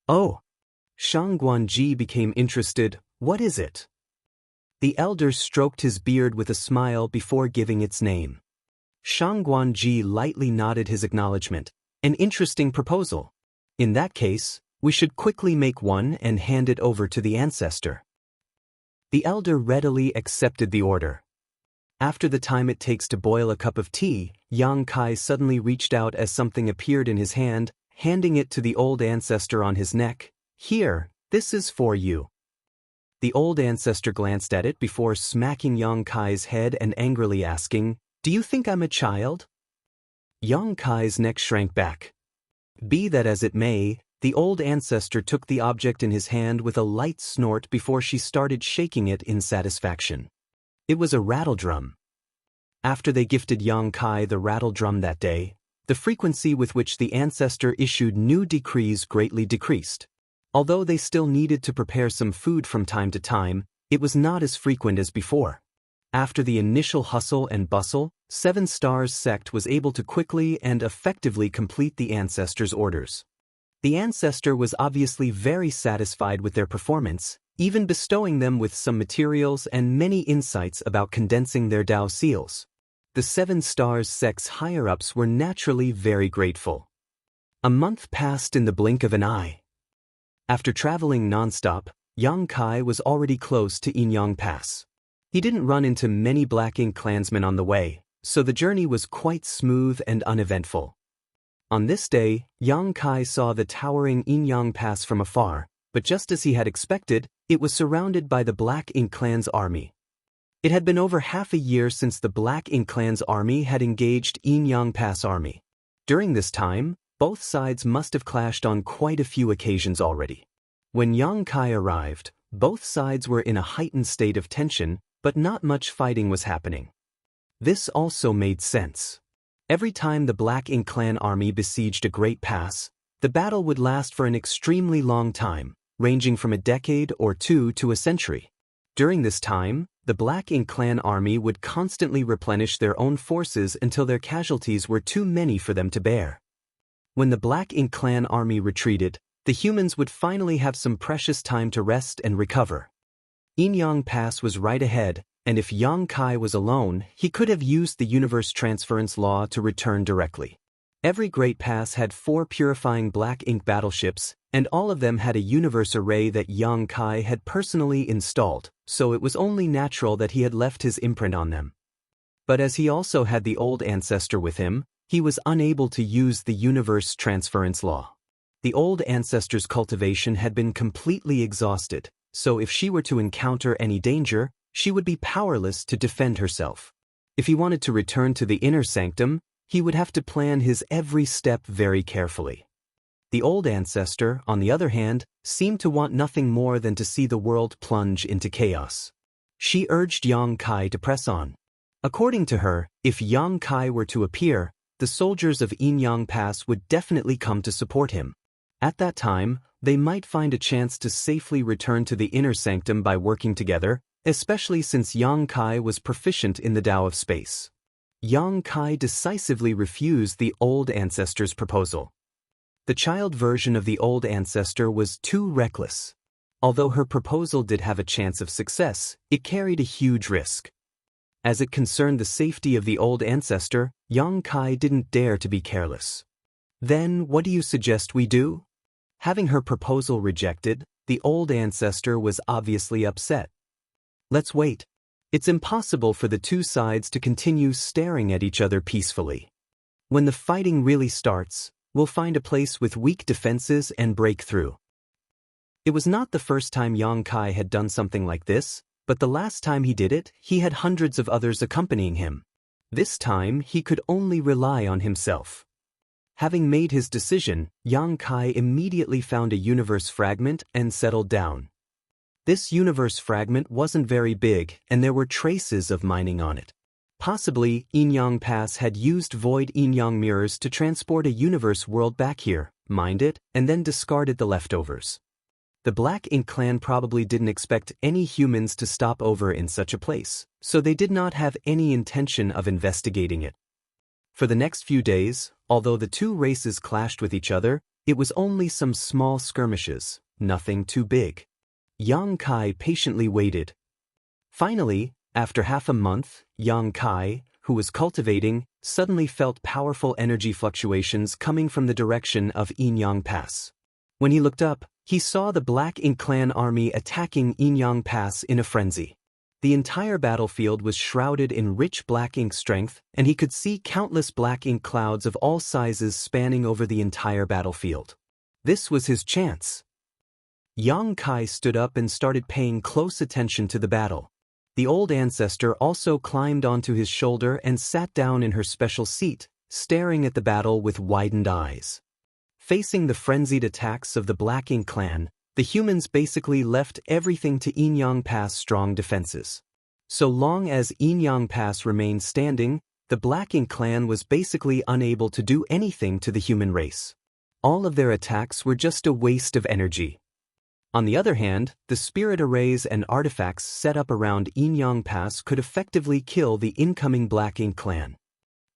"Oh." Shangguanji became interested. "What is it?" The elder stroked his beard with a smile before giving its name. Shangguanji lightly nodded his acknowledgement. "An interesting proposal. In that case, we should quickly make one and hand it over to the ancestor." The elder readily accepted the order. After the time it takes to boil a cup of tea, Yang Kai suddenly reached out as something appeared in his hand, handing it to the old ancestor on his neck. "Here, this is for you." The old ancestor glanced at it before smacking Yang Kai's head and angrily asking, "Do you think I'm a child?" Yang Kai's neck shrank back. Be that as it may, the old ancestor took the object in his hand with a light snort before she started shaking it in satisfaction. It was a rattledrum. After they gifted Yang Kai the rattledrum that day, the frequency with which the ancestor issued new decrees greatly decreased. Although they still needed to prepare some food from time to time, it was not as frequent as before. After the initial hustle and bustle, 7 Stars sect was able to quickly and effectively complete the ancestor's orders. The ancestor was obviously very satisfied with their performance, even bestowing them with some materials and many insights about condensing their Dao seals. The 7 Stars sect's higher-ups were naturally very grateful. A month passed in the blink of an eye. After traveling nonstop, Yang Kai was already close to Inyang Pass. He didn't run into many Black Ink clansmen on the way, so the journey was quite smooth and uneventful. On this day, Yang Kai saw the towering Inyang Pass from afar, but just as he had expected, it was surrounded by the Black Ink clan's army. It had been over half a year since the Black Ink clan's army had engaged Inyang Pass army. During this time, both sides must have clashed on quite a few occasions already. When Yang Kai arrived, both sides were in a heightened state of tension, but not much fighting was happening. This also made sense. Every time the Black Ink clan army besieged a great pass, the battle would last for an extremely long time, ranging from a decade or two to a century. During this time, the Black Ink clan army would constantly replenish their own forces until their casualties were too many for them to bear. When the Black Ink clan army retreated, the humans would finally have some precious time to rest and recover. Inyang Pass was right ahead, and if Yang Kai was alone, he could have used the universe transference law to return directly. Every Great Pass had 4 purifying Black Ink battleships, and all of them had a universe array that Yang Kai had personally installed, so it was only natural that he had left his imprint on them. But as he also had the old ancestor with him, he was unable to use the universe transference law. The old ancestor's cultivation had been completely exhausted, so if she were to encounter any danger, she would be powerless to defend herself. If he wanted to return to the inner sanctum, he would have to plan his every step very carefully. The old ancestor, on the other hand, seemed to want nothing more than to see the world plunge into chaos. She urged Yang Kai to press on. According to her, if Yang Kai were to appear, the soldiers of Inyang Pass would definitely come to support him. At that time, they might find a chance to safely return to the inner sanctum by working together, especially since Yang Kai was proficient in the Tao of space. Yang Kai decisively refused the old ancestor's proposal. The child version of the old ancestor was too reckless. Although her proposal did have a chance of success, it carried a huge risk. As it concerned the safety of the old ancestor, Yang Kai didn't dare to be careless. Then, what do you suggest we do? Having her proposal rejected, the old ancestor was obviously upset. Let's wait. It's impossible for the two sides to continue staring at each other peacefully. When the fighting really starts, we'll find a place with weak defenses and break through. It was not the first time Yang Kai had done something like this, but the last time he did it, he had hundreds of others accompanying him. This time, he could only rely on himself. Having made his decision, Yang Kai immediately found a universe fragment and settled down. This universe fragment wasn't very big, and there were traces of mining on it. Possibly, Inyang Pass had used void Inyang mirrors to transport a universe world back here, mined it, and then discarded the leftovers. The Black Ink clan probably didn't expect any humans to stop over in such a place, so they did not have any intention of investigating it. For the next few days, although the two races clashed with each other, it was only some small skirmishes, nothing too big. Yang Kai patiently waited. Finally, after half a month, Yang Kai, who was cultivating, suddenly felt powerful energy fluctuations coming from the direction of Inyang Pass. When he looked up, he saw the Black Ink clan army attacking Inyang Pass in a frenzy. The entire battlefield was shrouded in rich black ink strength, and he could see countless black ink clouds of all sizes spanning over the entire battlefield. This was his chance. Yang Kai stood up and started paying close attention to the battle. The old ancestor also climbed onto his shoulder and sat down in her special seat, staring at the battle with widened eyes. Facing the frenzied attacks of the Black Ink clan, the humans basically left everything to Inyang Pass' strong defenses. So long as Inyang Pass remained standing, the Black Ink clan was basically unable to do anything to the human race. All of their attacks were just a waste of energy. On the other hand, the spirit arrays and artifacts set up around Inyang Pass could effectively kill the incoming Black Ink clan.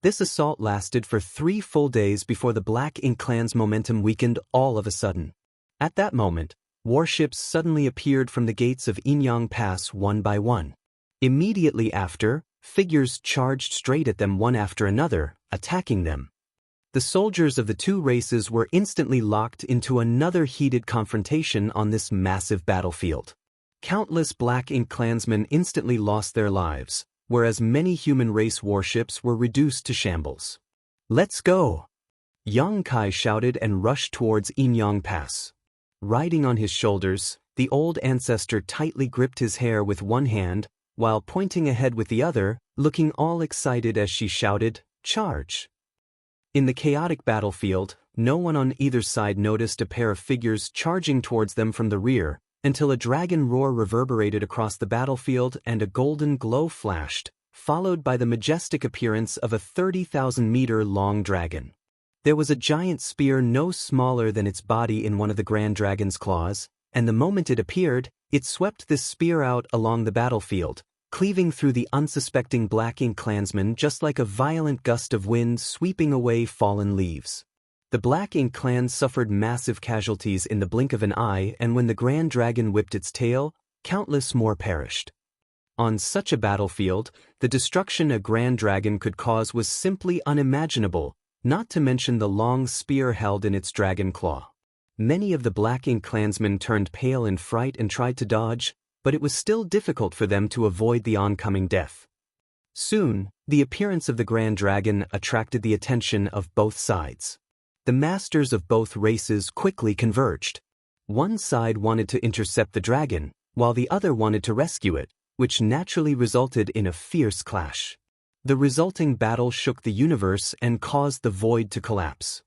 This assault lasted for 3 full days before the Black Ink clan's momentum weakened all of a sudden. At that moment, warships suddenly appeared from the gates of Inyang Pass one by one. Immediately after, figures charged straight at them one after another, attacking them. The soldiers of the two races were instantly locked into another heated confrontation on this massive battlefield. Countless Black Ink clansmen instantly lost their lives, whereas many human race warships were reduced to shambles. "Let's go!" Yang Kai shouted and rushed towards Inyang Pass. Riding on his shoulders, the old ancestor tightly gripped his hair with one hand, while pointing ahead with the other, looking all excited as she shouted, "Charge!" In the chaotic battlefield, no one on either side noticed a pair of figures charging towards them from the rear, until a dragon roar reverberated across the battlefield and a golden glow flashed, followed by the majestic appearance of a 30,000-meter-long dragon. There was a giant spear no smaller than its body in one of the Grand Dragon's claws, and the moment it appeared, it swept this spear out along the battlefield, cleaving through the unsuspecting Black Ink clansmen just like a violent gust of wind sweeping away fallen leaves. The Black Ink clan suffered massive casualties in the blink of an eye, and when the Grand Dragon whipped its tail, countless more perished. On such a battlefield, the destruction a Grand Dragon could cause was simply unimaginable, not to mention the long spear held in its dragon claw. Many of the Black Ink clansmen turned pale in fright and tried to dodge, but it was still difficult for them to avoid the oncoming death. Soon, the appearance of the Grand Dragon attracted the attention of both sides. The masters of both races quickly converged. One side wanted to intercept the dragon, while the other wanted to rescue it, which naturally resulted in a fierce clash. The resulting battle shook the universe and caused the void to collapse.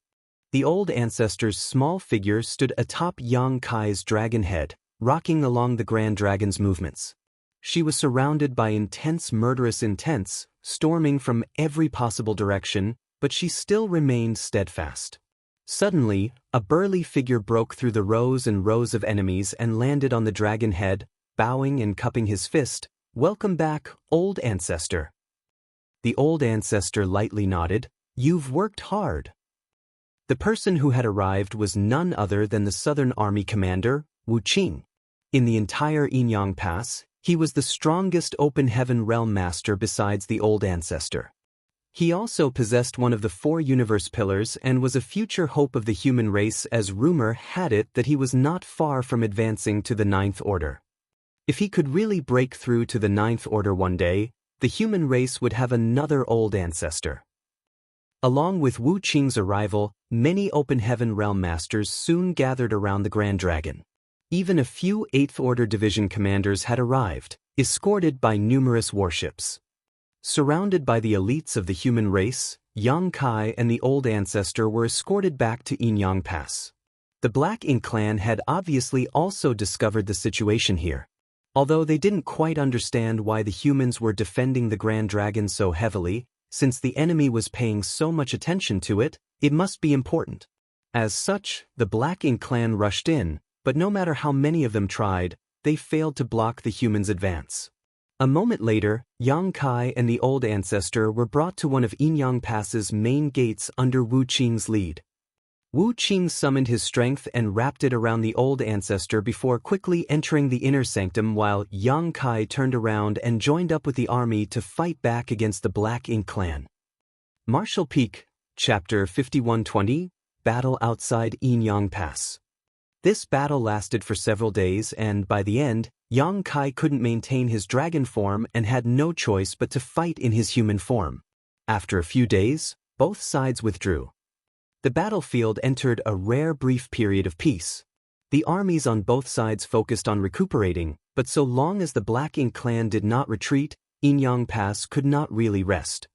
The old ancestor's small figure stood atop Yang Kai's dragon head, rocking along the Grand Dragon's movements. She was surrounded by intense murderous intents, storming from every possible direction, but she still remained steadfast. Suddenly, a burly figure broke through the rows and rows of enemies and landed on the dragon head, bowing and cupping his fist. "Welcome back, old ancestor." The old ancestor lightly nodded. "You've worked hard." The person who had arrived was none other than the Southern Army commander, Wuxia. In the entire Inyang Pass, he was the strongest open heaven realm master besides the old ancestor. He also possessed one of the 4 universe pillars and was a future hope of the human race, as rumor had it that he was not far from advancing to the 9th Order. If he could really break through to the 9th Order one day, the human race would have another old ancestor. Along with Wu Qing's arrival, many open heaven realm masters soon gathered around the Grand Dragon. Even a few 8th Order division commanders had arrived, escorted by numerous warships. Surrounded by the elites of the human race, Yang Kai and the old ancestor were escorted back to Inyang Pass. The Black Ink clan had obviously also discovered the situation here. Although they didn't quite understand why the humans were defending the Grand Dragon so heavily, since the enemy was paying so much attention to it, it must be important. As such, the Black Ink clan rushed in, but no matter how many of them tried, they failed to block the humans' advance. A moment later, Yang Kai and the old ancestor were brought to one of Inyang Pass's main gates under Wu Qing's lead. Wu Qing summoned his strength and wrapped it around the old ancestor before quickly entering the inner sanctum, while Yang Kai turned around and joined up with the army to fight back against the Black Ink clan. Martial Peak, Chapter 5120, Battle Outside Inyang Pass. This battle lasted for several days, and by the end, Yang Kai couldn't maintain his dragon form and had no choice but to fight in his human form. After a few days, both sides withdrew. The battlefield entered a rare brief period of peace. The armies on both sides focused on recuperating, but so long as the Black Ink clan did not retreat, Inyang Pass could not really rest.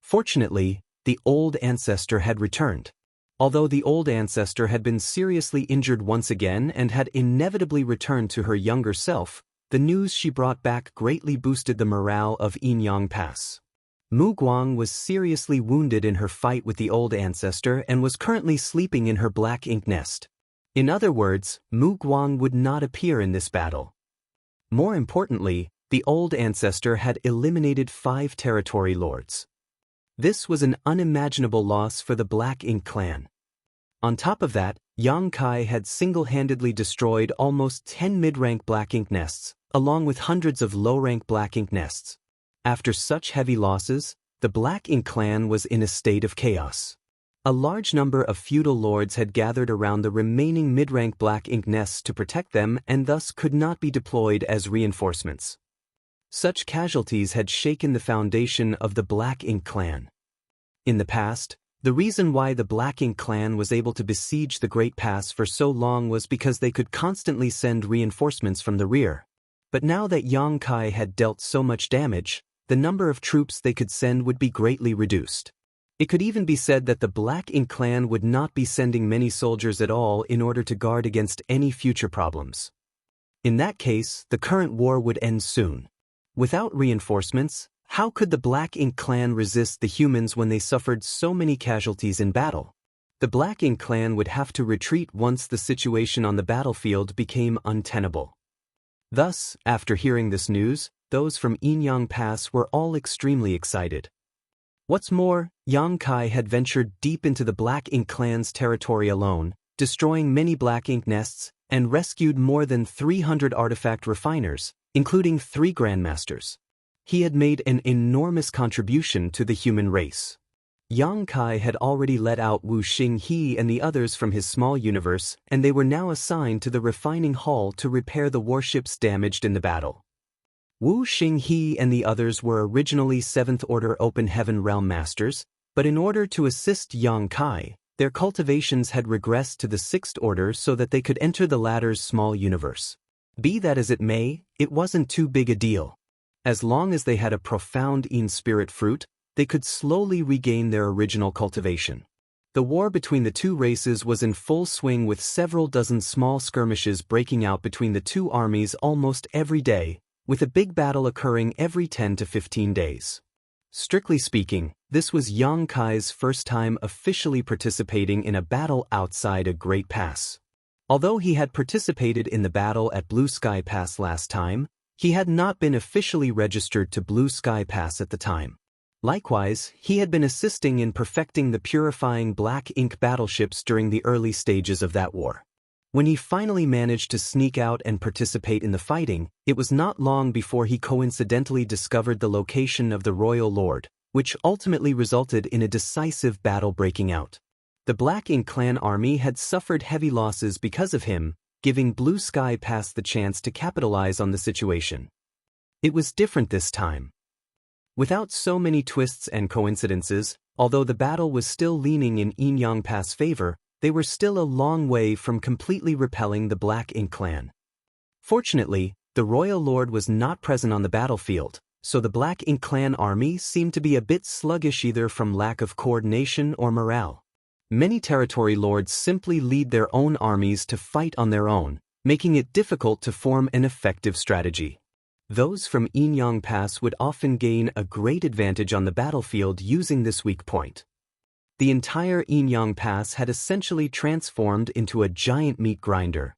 Fortunately, the old ancestor had returned. Although the old ancestor had been seriously injured once again and had inevitably returned to her younger self, the news she brought back greatly boosted the morale of Inyang Pass. Mu Guang was seriously wounded in her fight with the old ancestor and was currently sleeping in her Black Ink nest. In other words, Mu Guang would not appear in this battle. More importantly, the old ancestor had eliminated 5 territory lords. This was an unimaginable loss for the Black Ink clan. On top of that, Yang Kai had single-handedly destroyed almost 10 mid-rank Black Ink nests, along with hundreds of low-rank Black Ink nests. After such heavy losses, the Black Ink clan was in a state of chaos. A large number of feudal lords had gathered around the remaining mid-rank Black Ink nests to protect them and thus could not be deployed as reinforcements. Such casualties had shaken the foundation of the Black Ink clan. In the past, the reason why the Black Ink clan was able to besiege the Great Pass for so long was because they could constantly send reinforcements from the rear. But now that Yang Kai had dealt so much damage, the number of troops they could send would be greatly reduced. It could even be said that the Black Ink clan would not be sending many soldiers at all in order to guard against any future problems. In that case, the current war would end soon. Without reinforcements, how could the Black Ink clan resist the humans when they suffered so many casualties in battle? The Black Ink clan would have to retreat once the situation on the battlefield became untenable. Thus, after hearing this news, those from Inyang Pass were all extremely excited. What's more, Yang Kai had ventured deep into the Black Ink clan's territory alone, destroying many Black Ink nests, and rescued more than 300 artifact refiners, including 3 grandmasters. He had made an enormous contribution to the human race. Yang Kai had already let out Wu Xinghe and the others from his small universe, and they were now assigned to the refining hall to repair the warships damaged in the battle. Wu Xinghe and the others were originally 7th Order Open Heaven Realm Masters, but in order to assist Yang Kai, their cultivations had regressed to the 6th Order so that they could enter the latter's small universe. Be that as it may, it wasn't too big a deal. As long as they had a profound in-spirit fruit, they could slowly regain their original cultivation. The war between the two races was in full swing, with several dozen small skirmishes breaking out between the two armies almost every day, with a big battle occurring every 10 to 15 days. Strictly speaking, this was Yang Kai's first time officially participating in a battle outside a Great Pass. Although he had participated in the battle at Blue Sky Pass last time, he had not been officially registered to Blue Sky Pass at the time. Likewise, he had been assisting in perfecting the purifying Black Ink battleships during the early stages of that war. When he finally managed to sneak out and participate in the fighting, it was not long before he coincidentally discovered the location of the Royal Lord, which ultimately resulted in a decisive battle breaking out. The Black Ink clan army had suffered heavy losses because of him, giving Blue Sky Pass the chance to capitalize on the situation. It was different this time. Without so many twists and coincidences, although the battle was still leaning in Inyang Pass' favor, they were still a long way from completely repelling the Black Ink clan. Fortunately, the Royal Lord was not present on the battlefield, so the Black Ink clan army seemed to be a bit sluggish either from lack of coordination or morale. Many territory lords simply lead their own armies to fight on their own, making it difficult to form an effective strategy. Those from Inyang Pass would often gain a great advantage on the battlefield using this weak point. The entire Inyang Pass had essentially transformed into a giant meat grinder.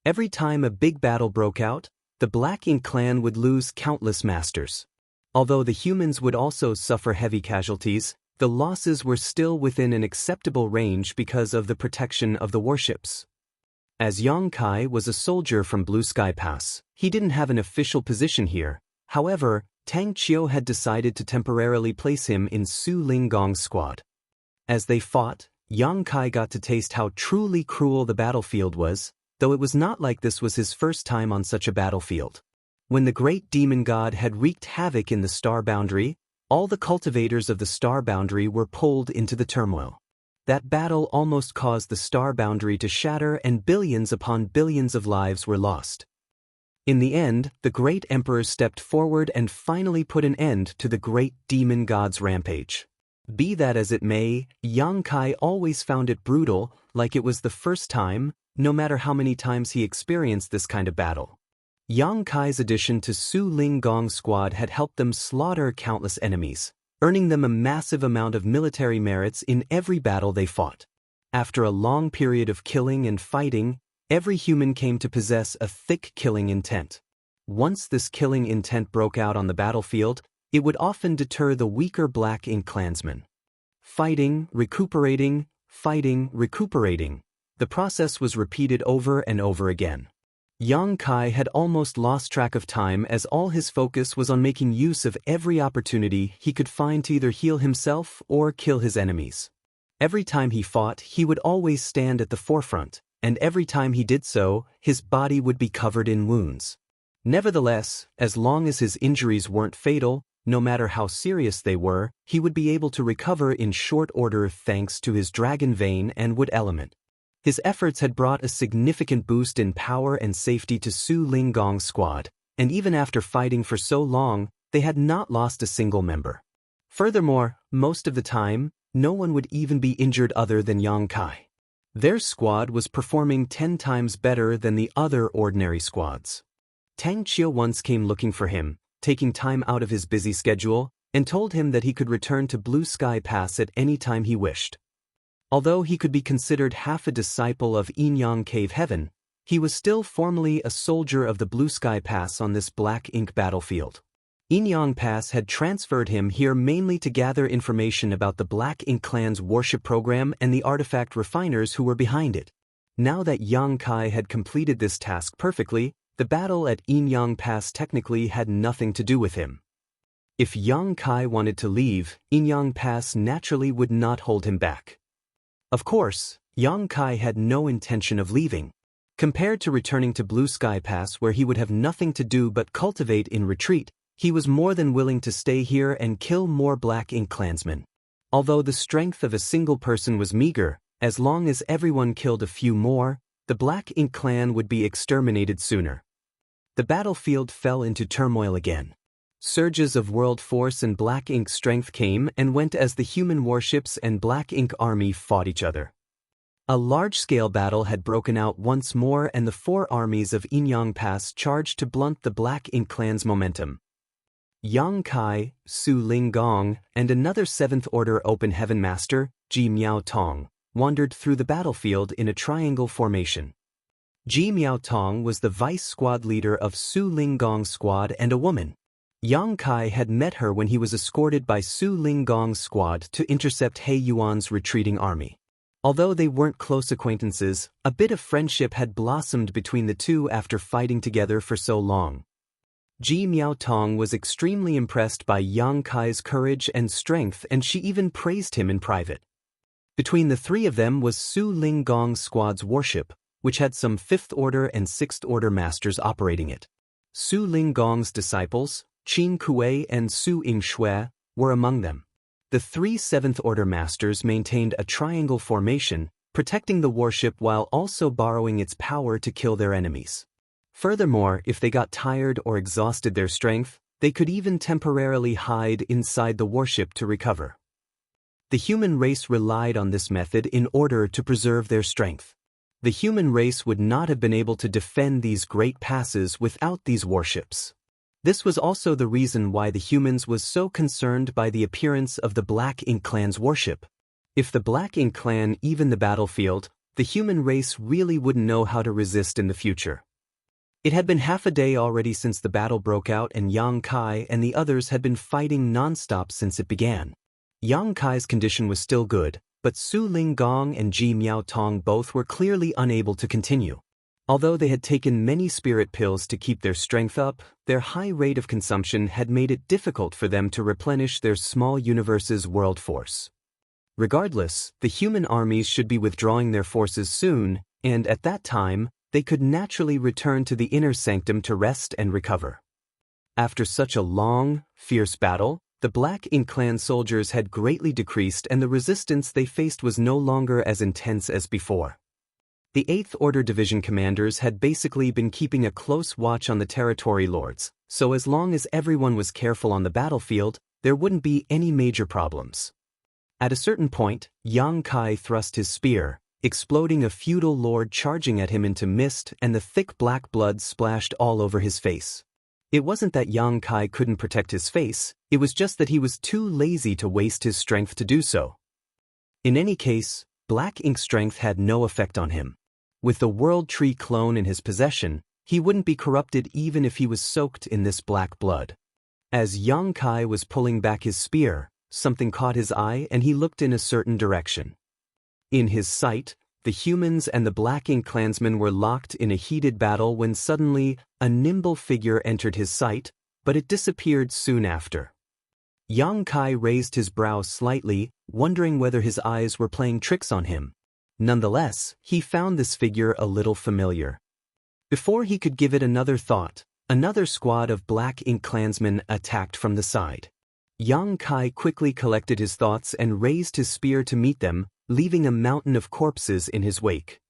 Every time a big battle broke out, the Black Ink clan would lose countless masters. Although the humans would also suffer heavy casualties, the losses were still within an acceptable range because of the protection of the warships. As Yang Kai was a soldier from Blue Sky Pass, he didn't have an official position here. However, Tang Qiu had decided to temporarily place him in Su Linggong's squad. As they fought, Yang Kai got to taste how truly cruel the battlefield was, though it was not like this was his first time on such a battlefield. When the great demon god had wreaked havoc in the star boundary, all the cultivators of the star boundary were pulled into the turmoil. That battle almost caused the star boundary to shatter, and billions upon billions of lives were lost. In the end, the great emperor stepped forward and finally put an end to the great demon god's rampage. Be that as it may, Yang Kai always found it brutal, like it was the first time, no matter how many times he experienced this kind of battle. Yang Kai's addition to Su Linggong's squad had helped them slaughter countless enemies, earning them a massive amount of military merits in every battle they fought. After a long period of killing and fighting, every human came to possess a thick killing intent. Once this killing intent broke out on the battlefield, it would often deter the weaker Black Ink clansmen. Fighting, recuperating, fighting, recuperating. The process was repeated over and over again. Yang Kai had almost lost track of time, as all his focus was on making use of every opportunity he could find to either heal himself or kill his enemies. Every time he fought, he would always stand at the forefront, and every time he did so, his body would be covered in wounds. Nevertheless, as long as his injuries weren't fatal, no matter how serious they were, he would be able to recover in short order thanks to his dragon vein and wood element. His efforts had brought a significant boost in power and safety to Su Linggong's squad, and even after fighting for so long, they had not lost a single member. Furthermore, most of the time, no one would even be injured other than Yang Kai. Their squad was performing 10 times better than the other ordinary squads. Tang Qiu once came looking for him, taking time out of his busy schedule, and told him that he could return to Blue Sky Pass at any time he wished. Although he could be considered half a disciple of Inyang Cave Heaven, he was still formally a soldier of the Blue Sky Pass on this Black Ink battlefield. Inyang Pass had transferred him here mainly to gather information about the Black Ink clan's warship program and the artifact refiners who were behind it. Now that Yang Kai had completed this task perfectly, the battle at Inyang Pass technically had nothing to do with him. If Yang Kai wanted to leave, Inyang Pass naturally would not hold him back. Of course, Yang Kai had no intention of leaving. Compared to returning to Blue Sky Pass where he would have nothing to do but cultivate in retreat, he was more than willing to stay here and kill more Black Ink clansmen. Although the strength of a single person was meager, as long as everyone killed a few more, the Black Ink clan would be exterminated sooner. The battlefield fell into turmoil again. Surges of world force and Black Ink strength came and went as the human warships and Black Ink army fought each other. A large-scale battle had broken out once more and the four armies of Inyang Pass charged to blunt the Black Ink clan's momentum. Yang Kai, Su Linggong, and another 7th Order Open Heaven Master, Ji Miao Tong, wandered through the battlefield in a triangle formation. Ji Miao Tong was the vice squad leader of Su Linggong's squad and a woman. Yang Kai had met her when he was escorted by Su Linggong's squad to intercept He Yuan's retreating army. Although they weren't close acquaintances, a bit of friendship had blossomed between the two after fighting together for so long. Ji Miao Tong was extremely impressed by Yang Kai's courage and strength and she even praised him in private. Between the three of them was Su Linggong's squad's warship, which had some 5th Order and 6th Order masters operating it. Su Linggong's disciples, Qin Kuei and Su Yingshui, were among them. The three 7th Order masters maintained a triangle formation, protecting the warship while also borrowing its power to kill their enemies. Furthermore, if they got tired or exhausted their strength, they could even temporarily hide inside the warship to recover. The human race relied on this method in order to preserve their strength. The human race would not have been able to defend these great passes without these warships. This was also the reason why the humans was so concerned by the appearance of the Black Ink clan's warship. If the Black Ink clan even the battlefield, the human race really wouldn't know how to resist in the future. It had been half a day already since the battle broke out and Yang Kai and the others had been fighting non-stop since it began. Yang Kai's condition was still good, but Su Linggong and Ji Miao Tong both were clearly unable to continue. Although they had taken many spirit pills to keep their strength up, their high rate of consumption had made it difficult for them to replenish their small universe's world force. Regardless, the human armies should be withdrawing their forces soon, and at that time, they could naturally return to the inner sanctum to rest and recover. After such a long, fierce battle, the Black Ink clan soldiers had greatly decreased and the resistance they faced was no longer as intense as before. The 8th Order Division commanders had basically been keeping a close watch on the territory lords, so as long as everyone was careful on the battlefield, there wouldn't be any major problems. At a certain point, Yang Kai thrust his spear, exploding a feudal lord charging at him into mist and the thick black blood splashed all over his face. It wasn't that Yang Kai couldn't protect his face, it was just that he was too lazy to waste his strength to do so. In any case, Black Ink strength had no effect on him. With the World Tree clone in his possession, he wouldn't be corrupted even if he was soaked in this black blood. As Yang Kai was pulling back his spear, something caught his eye and he looked in a certain direction. In his sight, the humans and the Black Ink clansmen were locked in a heated battle when suddenly a nimble figure entered his sight, but it disappeared soon after. Yang Kai raised his brow slightly, wondering whether his eyes were playing tricks on him. Nonetheless, he found this figure a little familiar. Before he could give it another thought, another squad of Black Ink clansmen attacked from the side. Yang Kai quickly collected his thoughts and raised his spear to meet them, leaving a mountain of corpses in his wake.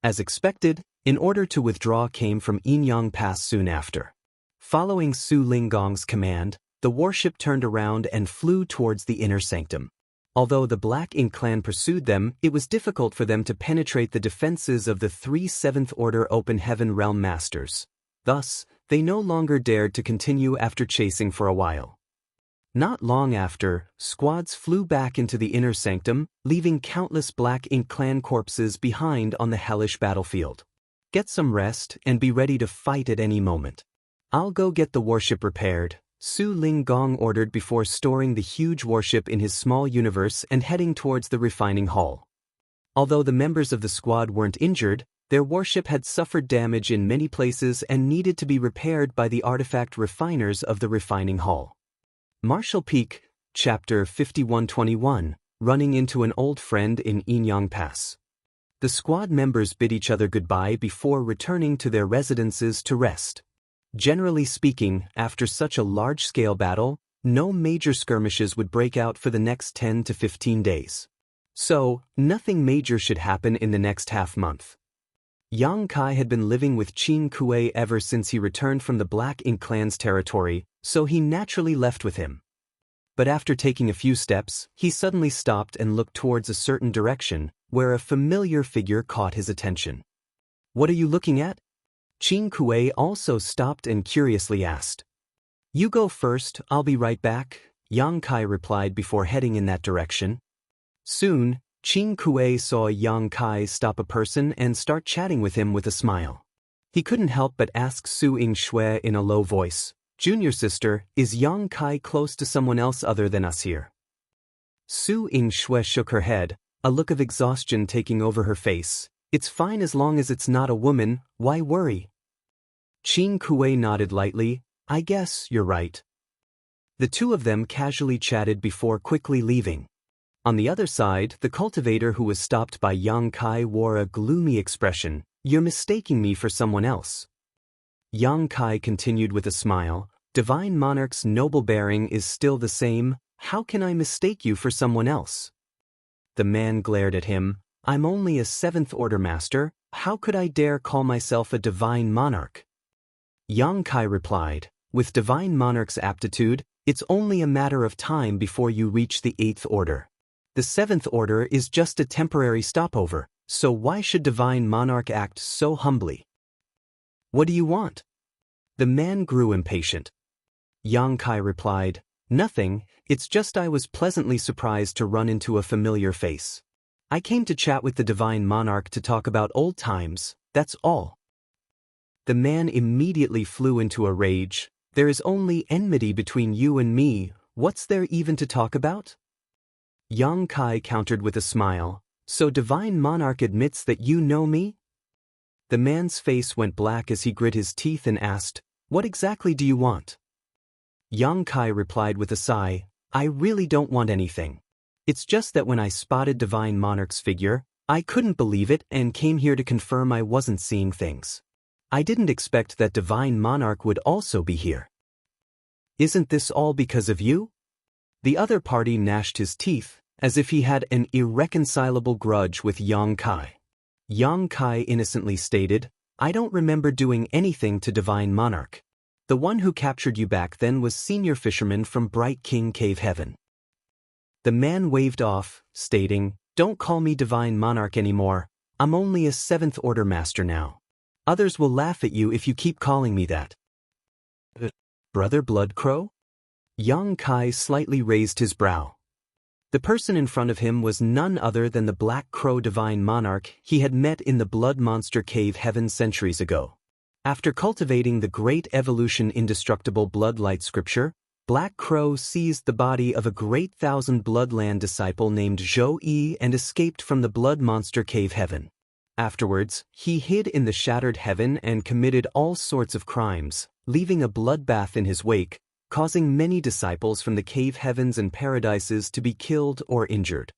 As expected, an order to withdraw came from Inyang Pass soon after. Following Su Linggong's command, the warship turned around and flew towards the inner sanctum. Although the Black Ink clan pursued them, it was difficult for them to penetrate the defenses of the three 7th Order Open Heaven Realm Masters. Thus, they no longer dared to continue after chasing for a while. Not long after, squads flew back into the inner sanctum, leaving countless Black Ink clan corpses behind on the hellish battlefield. Get some rest and be ready to fight at any moment. I'll go get the warship repaired, Su Ling Gong ordered before storing the huge warship in his small universe and heading towards the refining hall. Although the members of the squad weren't injured, their warship had suffered damage in many places and needed to be repaired by the artifact refiners of the refining hall. Marshall Peak, Chapter 5121, Running into an Old Friend in Inyang Pass. The squad members bid each other goodbye before returning to their residences to rest. Generally speaking, after such a large-scale battle, no major skirmishes would break out for the next 10 to 15 days. So, nothing major should happen in the next half-month. Yang Kai had been living with Qin Kuei ever since he returned from the Black Ink clan's territory, so he naturally left with him. But after taking a few steps, he suddenly stopped and looked towards a certain direction, where a familiar figure caught his attention. "What are you looking at?" Qin Kuei also stopped and curiously asked. "You go first, I'll be right back," Yang Kai replied before heading in that direction. Soon, Qin Kuei saw Yang Kai stop a person and start chatting with him with a smile. He couldn't help but ask Su Ying Shui in a low voice, "Junior sister, is Yang Kai close to someone else other than us here?" Su Ying Shui shook her head, a look of exhaustion taking over her face. "It's fine as long as it's not a woman, why worry?" Qin Kuei nodded lightly, "I guess you're right." The two of them casually chatted before quickly leaving. On the other side, the cultivator who was stopped by Yang Kai wore a gloomy expression. "You're mistaking me for someone else." Yang Kai continued with a smile, "Divine Monarch's noble bearing is still the same, how can I mistake you for someone else?" The man glared at him, "I'm only a 7th Order Master, how could I dare call myself a Divine Monarch?" Yang Kai replied, "With Divine Monarch's aptitude, it's only a matter of time before you reach the 8th Order. The 7th Order is just a temporary stopover, so why should Divine Monarch act so humbly?" "What do you want?" The man grew impatient. Yang Kai replied, "Nothing, it's just I was pleasantly surprised to run into a familiar face. I came to chat with the Divine Monarch to talk about old times, that's all." The man immediately flew into a rage. "There is only enmity between you and me, what's there even to talk about?" Yang Kai countered with a smile, "So Divine Monarch admits that you know me?" The man's face went black as he grit his teeth and asked, "What exactly do you want?" Yang Kai replied with a sigh, "I really don't want anything. It's just that when I spotted Divine Monarch's figure, I couldn't believe it and came here to confirm I wasn't seeing things. I didn't expect that Divine Monarch would also be here." "Isn't this all because of you?" The other party gnashed his teeth, as if he had an irreconcilable grudge with Yang Kai. Yang Kai innocently stated, "I don't remember doing anything to Divine Monarch. The one who captured you back then was Senior Fisherman from Bright King Cave Heaven." The man waved off, stating, "Don't call me Divine Monarch anymore, I'm only a 7th Order Master now. Others will laugh at you if you keep calling me that." "Brother Bloodcrow?" Yang Kai slightly raised his brow. The person in front of him was none other than the Black Crow Divine Monarch he had met in the Blood Monster Cave Heaven centuries ago. After cultivating the Great Evolution Indestructible Bloodlight Scripture, Black Crow seized the body of a great Thousand Bloodland disciple named Zhou Yi and escaped from the Blood Monster Cave Heaven. Afterwards, he hid in the Shattered Heaven and committed all sorts of crimes, leaving a bloodbath in his wake, causing many disciples from the cave heavens and paradises to be killed or injured.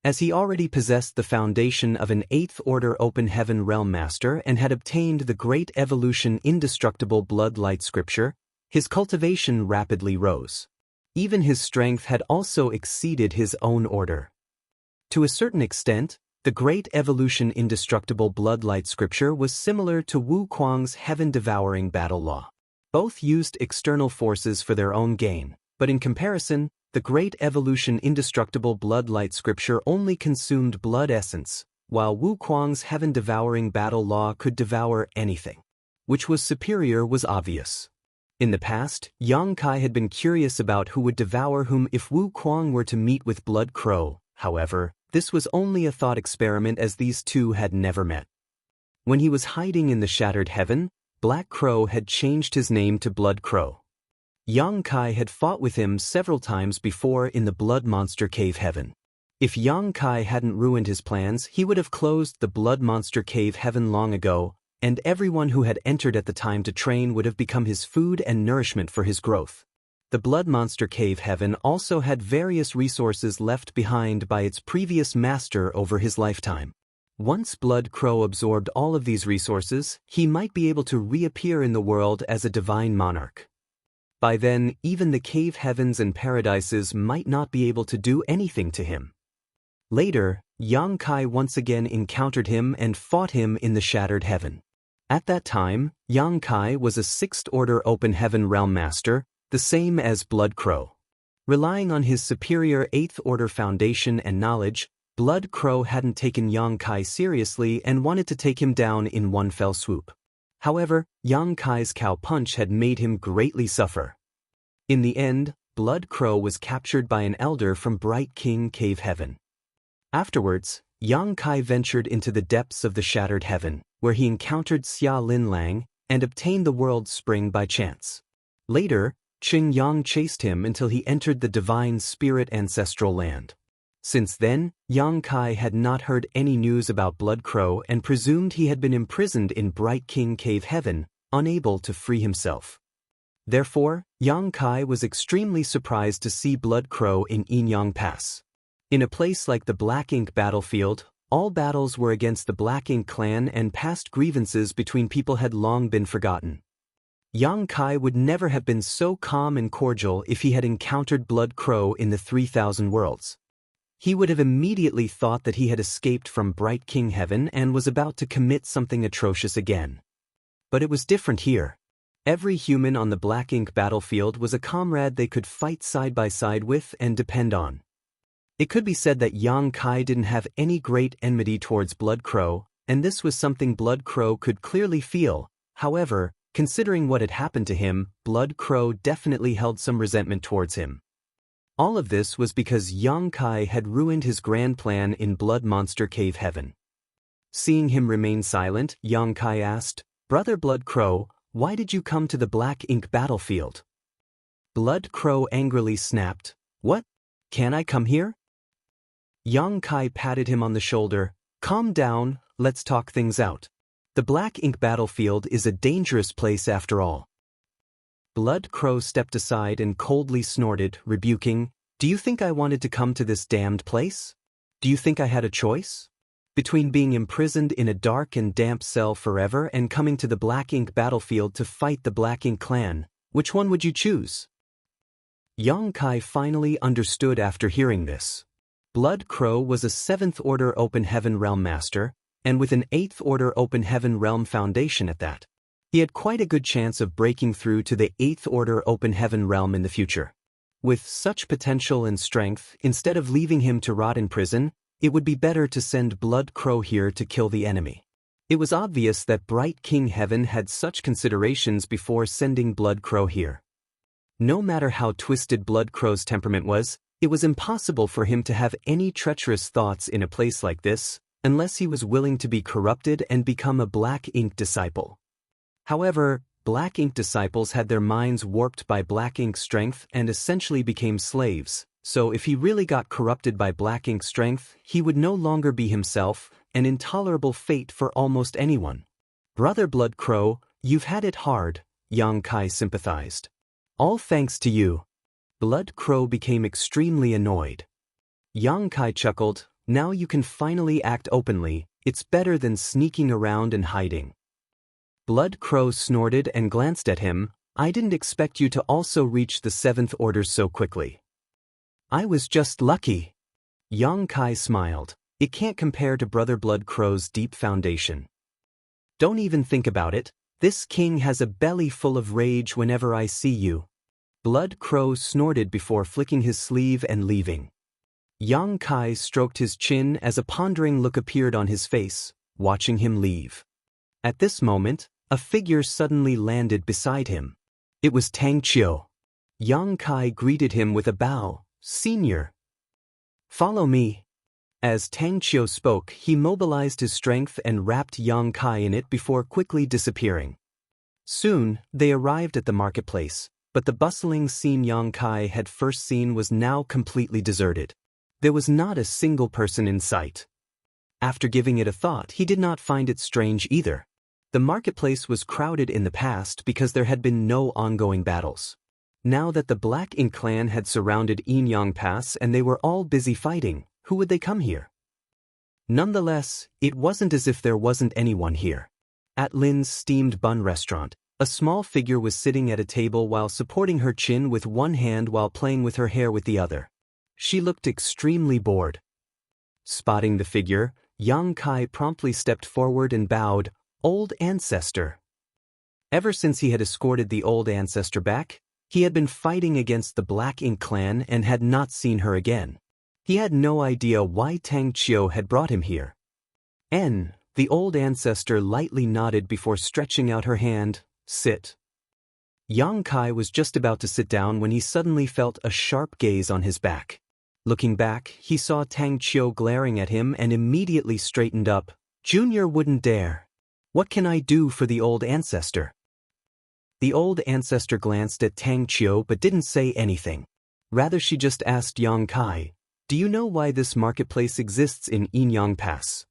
As he already possessed the foundation of an 8th Order Open Heaven Realm Master and had obtained the Great Evolution Indestructible Bloodlight Scripture, his cultivation rapidly rose. Even his strength had also exceeded his own order. To a certain extent, the Great Evolution Indestructible Bloodlight Scripture was similar to Wu Kuang's heaven-devouring battle law. Both used external forces for their own gain, but in comparison, the Great Evolution Indestructible Bloodlight Scripture only consumed blood essence, while Wu Kuang's heaven-devouring battle law could devour anything. Which was superior was obvious. In the past, Yang Kai had been curious about who would devour whom if Wu Kuang were to meet with Blood Crow. However, this was only a thought experiment as these two had never met. When he was hiding in the shattered heaven, Black Crow had changed his name to Blood Crow. Yang Kai had fought with him several times before in the Blood Monster Cave Heaven. If Yang Kai hadn't ruined his plans, he would have closed the Blood Monster Cave Heaven long ago, and everyone who had entered at the time to train would have become his food and nourishment for his growth. The Blood Monster Cave Heaven also had various resources left behind by its previous master over his lifetime. Once Blood Crow absorbed all of these resources, he might be able to reappear in the world as a divine monarch. By then, even the cave heavens and paradises might not be able to do anything to him. Later, Yang Kai once again encountered him and fought him in the Shattered Heaven. At that time, Yang Kai was a 6th Order Open Heaven Realm Master, the same as Blood Crow. Relying on his superior 8th Order foundation and knowledge, Blood Crow hadn't taken Yang Kai seriously and wanted to take him down in one fell swoop. However, Yang Kai's cow punch had made him greatly suffer. In the end, Blood Crow was captured by an elder from Bright King Cave Heaven. Afterwards, Yang Kai ventured into the depths of the Shattered Heaven, where he encountered Xia Lin Lang and obtained the World Spring by chance. Later, Qing Yang chased him until he entered the Divine Spirit Ancestral Land. Since then, Yang Kai had not heard any news about Blood Crow and presumed he had been imprisoned in Bright King Cave Heaven, unable to free himself. Therefore, Yang Kai was extremely surprised to see Blood Crow in Yinyang Pass. In a place like the Black Ink battlefield, all battles were against the Black Ink clan and past grievances between people had long been forgotten. Yang Kai would never have been so calm and cordial if he had encountered Blood Crow in the 3,000 worlds. He would have immediately thought that he had escaped from Bright King Heaven and was about to commit something atrocious again. But it was different here. Every human on the Black Ink battlefield was a comrade they could fight side by side with and depend on. It could be said that Yang Kai didn't have any great enmity towards Blood Crow, and this was something Blood Crow could clearly feel. However, considering what had happened to him, Blood Crow definitely held some resentment towards him. All of this was because Yang Kai had ruined his grand plan in Blood Monster Cave Heaven. Seeing him remain silent, Yang Kai asked, "Brother Blood Crow, why did you come to the Black Ink battlefield?" Blood Crow angrily snapped, "What? Can I come here?" Yang Kai patted him on the shoulder. "Calm down, let's talk things out. The Black Ink battlefield is a dangerous place after all." Blood Crow stepped aside and coldly snorted, rebuking, "Do you think I wanted to come to this damned place? Do you think I had a choice? Between being imprisoned in a dark and damp cell forever and coming to the Black Ink battlefield to fight the Black Ink clan, which one would you choose?" Yang Kai finally understood after hearing this. Blood Crow was a 7th Order Open Heaven Realm Master, and with an 8th Order Open Heaven Realm Foundation at that. He had quite a good chance of breaking through to the 8th Order Open Heaven realm in the future. With such potential and strength, instead of leaving him to rot in prison, it would be better to send Blood Crow here to kill the enemy. It was obvious that Bright King Heaven had such considerations before sending Blood Crow here. No matter how twisted Blood Crow's temperament was, it was impossible for him to have any treacherous thoughts in a place like this, unless he was willing to be corrupted and become a Black Ink disciple. However, Black Ink disciples had their minds warped by Black Ink's strength and essentially became slaves, so if he really got corrupted by Black Ink's strength, he would no longer be himself, an intolerable fate for almost anyone. "Brother Blood Crow, you've had it hard," Yang Kai sympathized. "All thanks to you." Blood Crow became extremely annoyed. Yang Kai chuckled, "Now you can finally act openly, it's better than sneaking around and hiding." Blood Crow snorted and glanced at him. "I didn't expect you to also reach the 7th Order so quickly." "I was just lucky." Yang Kai smiled. "It can't compare to Brother Blood Crow's deep foundation." "Don't even think about it. This king has a belly full of rage whenever I see you." Blood Crow snorted before flicking his sleeve and leaving. Yang Kai stroked his chin as a pondering look appeared on his face, watching him leave. At this moment, a figure suddenly landed beside him. It was Tang Qiu. Yang Kai greeted him with a bow. "Senior." "Follow me." As Tang Qiu spoke, he mobilized his strength and wrapped Yang Kai in it before quickly disappearing. Soon, they arrived at the marketplace, but the bustling scene Yang Kai had first seen was now completely deserted. There was not a single person in sight. After giving it a thought, he did not find it strange either. The marketplace was crowded in the past because there had been no ongoing battles. Now that the Black Ink clan had surrounded Inyang Pass and they were all busy fighting, who would they come here? Nonetheless, it wasn't as if there wasn't anyone here. At Lin's steamed bun restaurant, a small figure was sitting at a table while supporting her chin with one hand while playing with her hair with the other. She looked extremely bored. Spotting the figure, Yang Kai promptly stepped forward and bowed, "Old ancestor." Ever since he had escorted the old ancestor back, he had been fighting against the Black Ink clan and had not seen her again. He had no idea why Tang Qiu had brought him here. The old ancestor lightly nodded before stretching out her hand. "Sit." Yang Kai was just about to sit down when he suddenly felt a sharp gaze on his back. Looking back, he saw Tang Qiu glaring at him and immediately straightened up. "Junior wouldn't dare. What can I do for the old ancestor?" The old ancestor glanced at Tang Qiu but didn't say anything. Rather, she just asked Yang Kai, "Do you know why this marketplace exists in Inyang Pass?"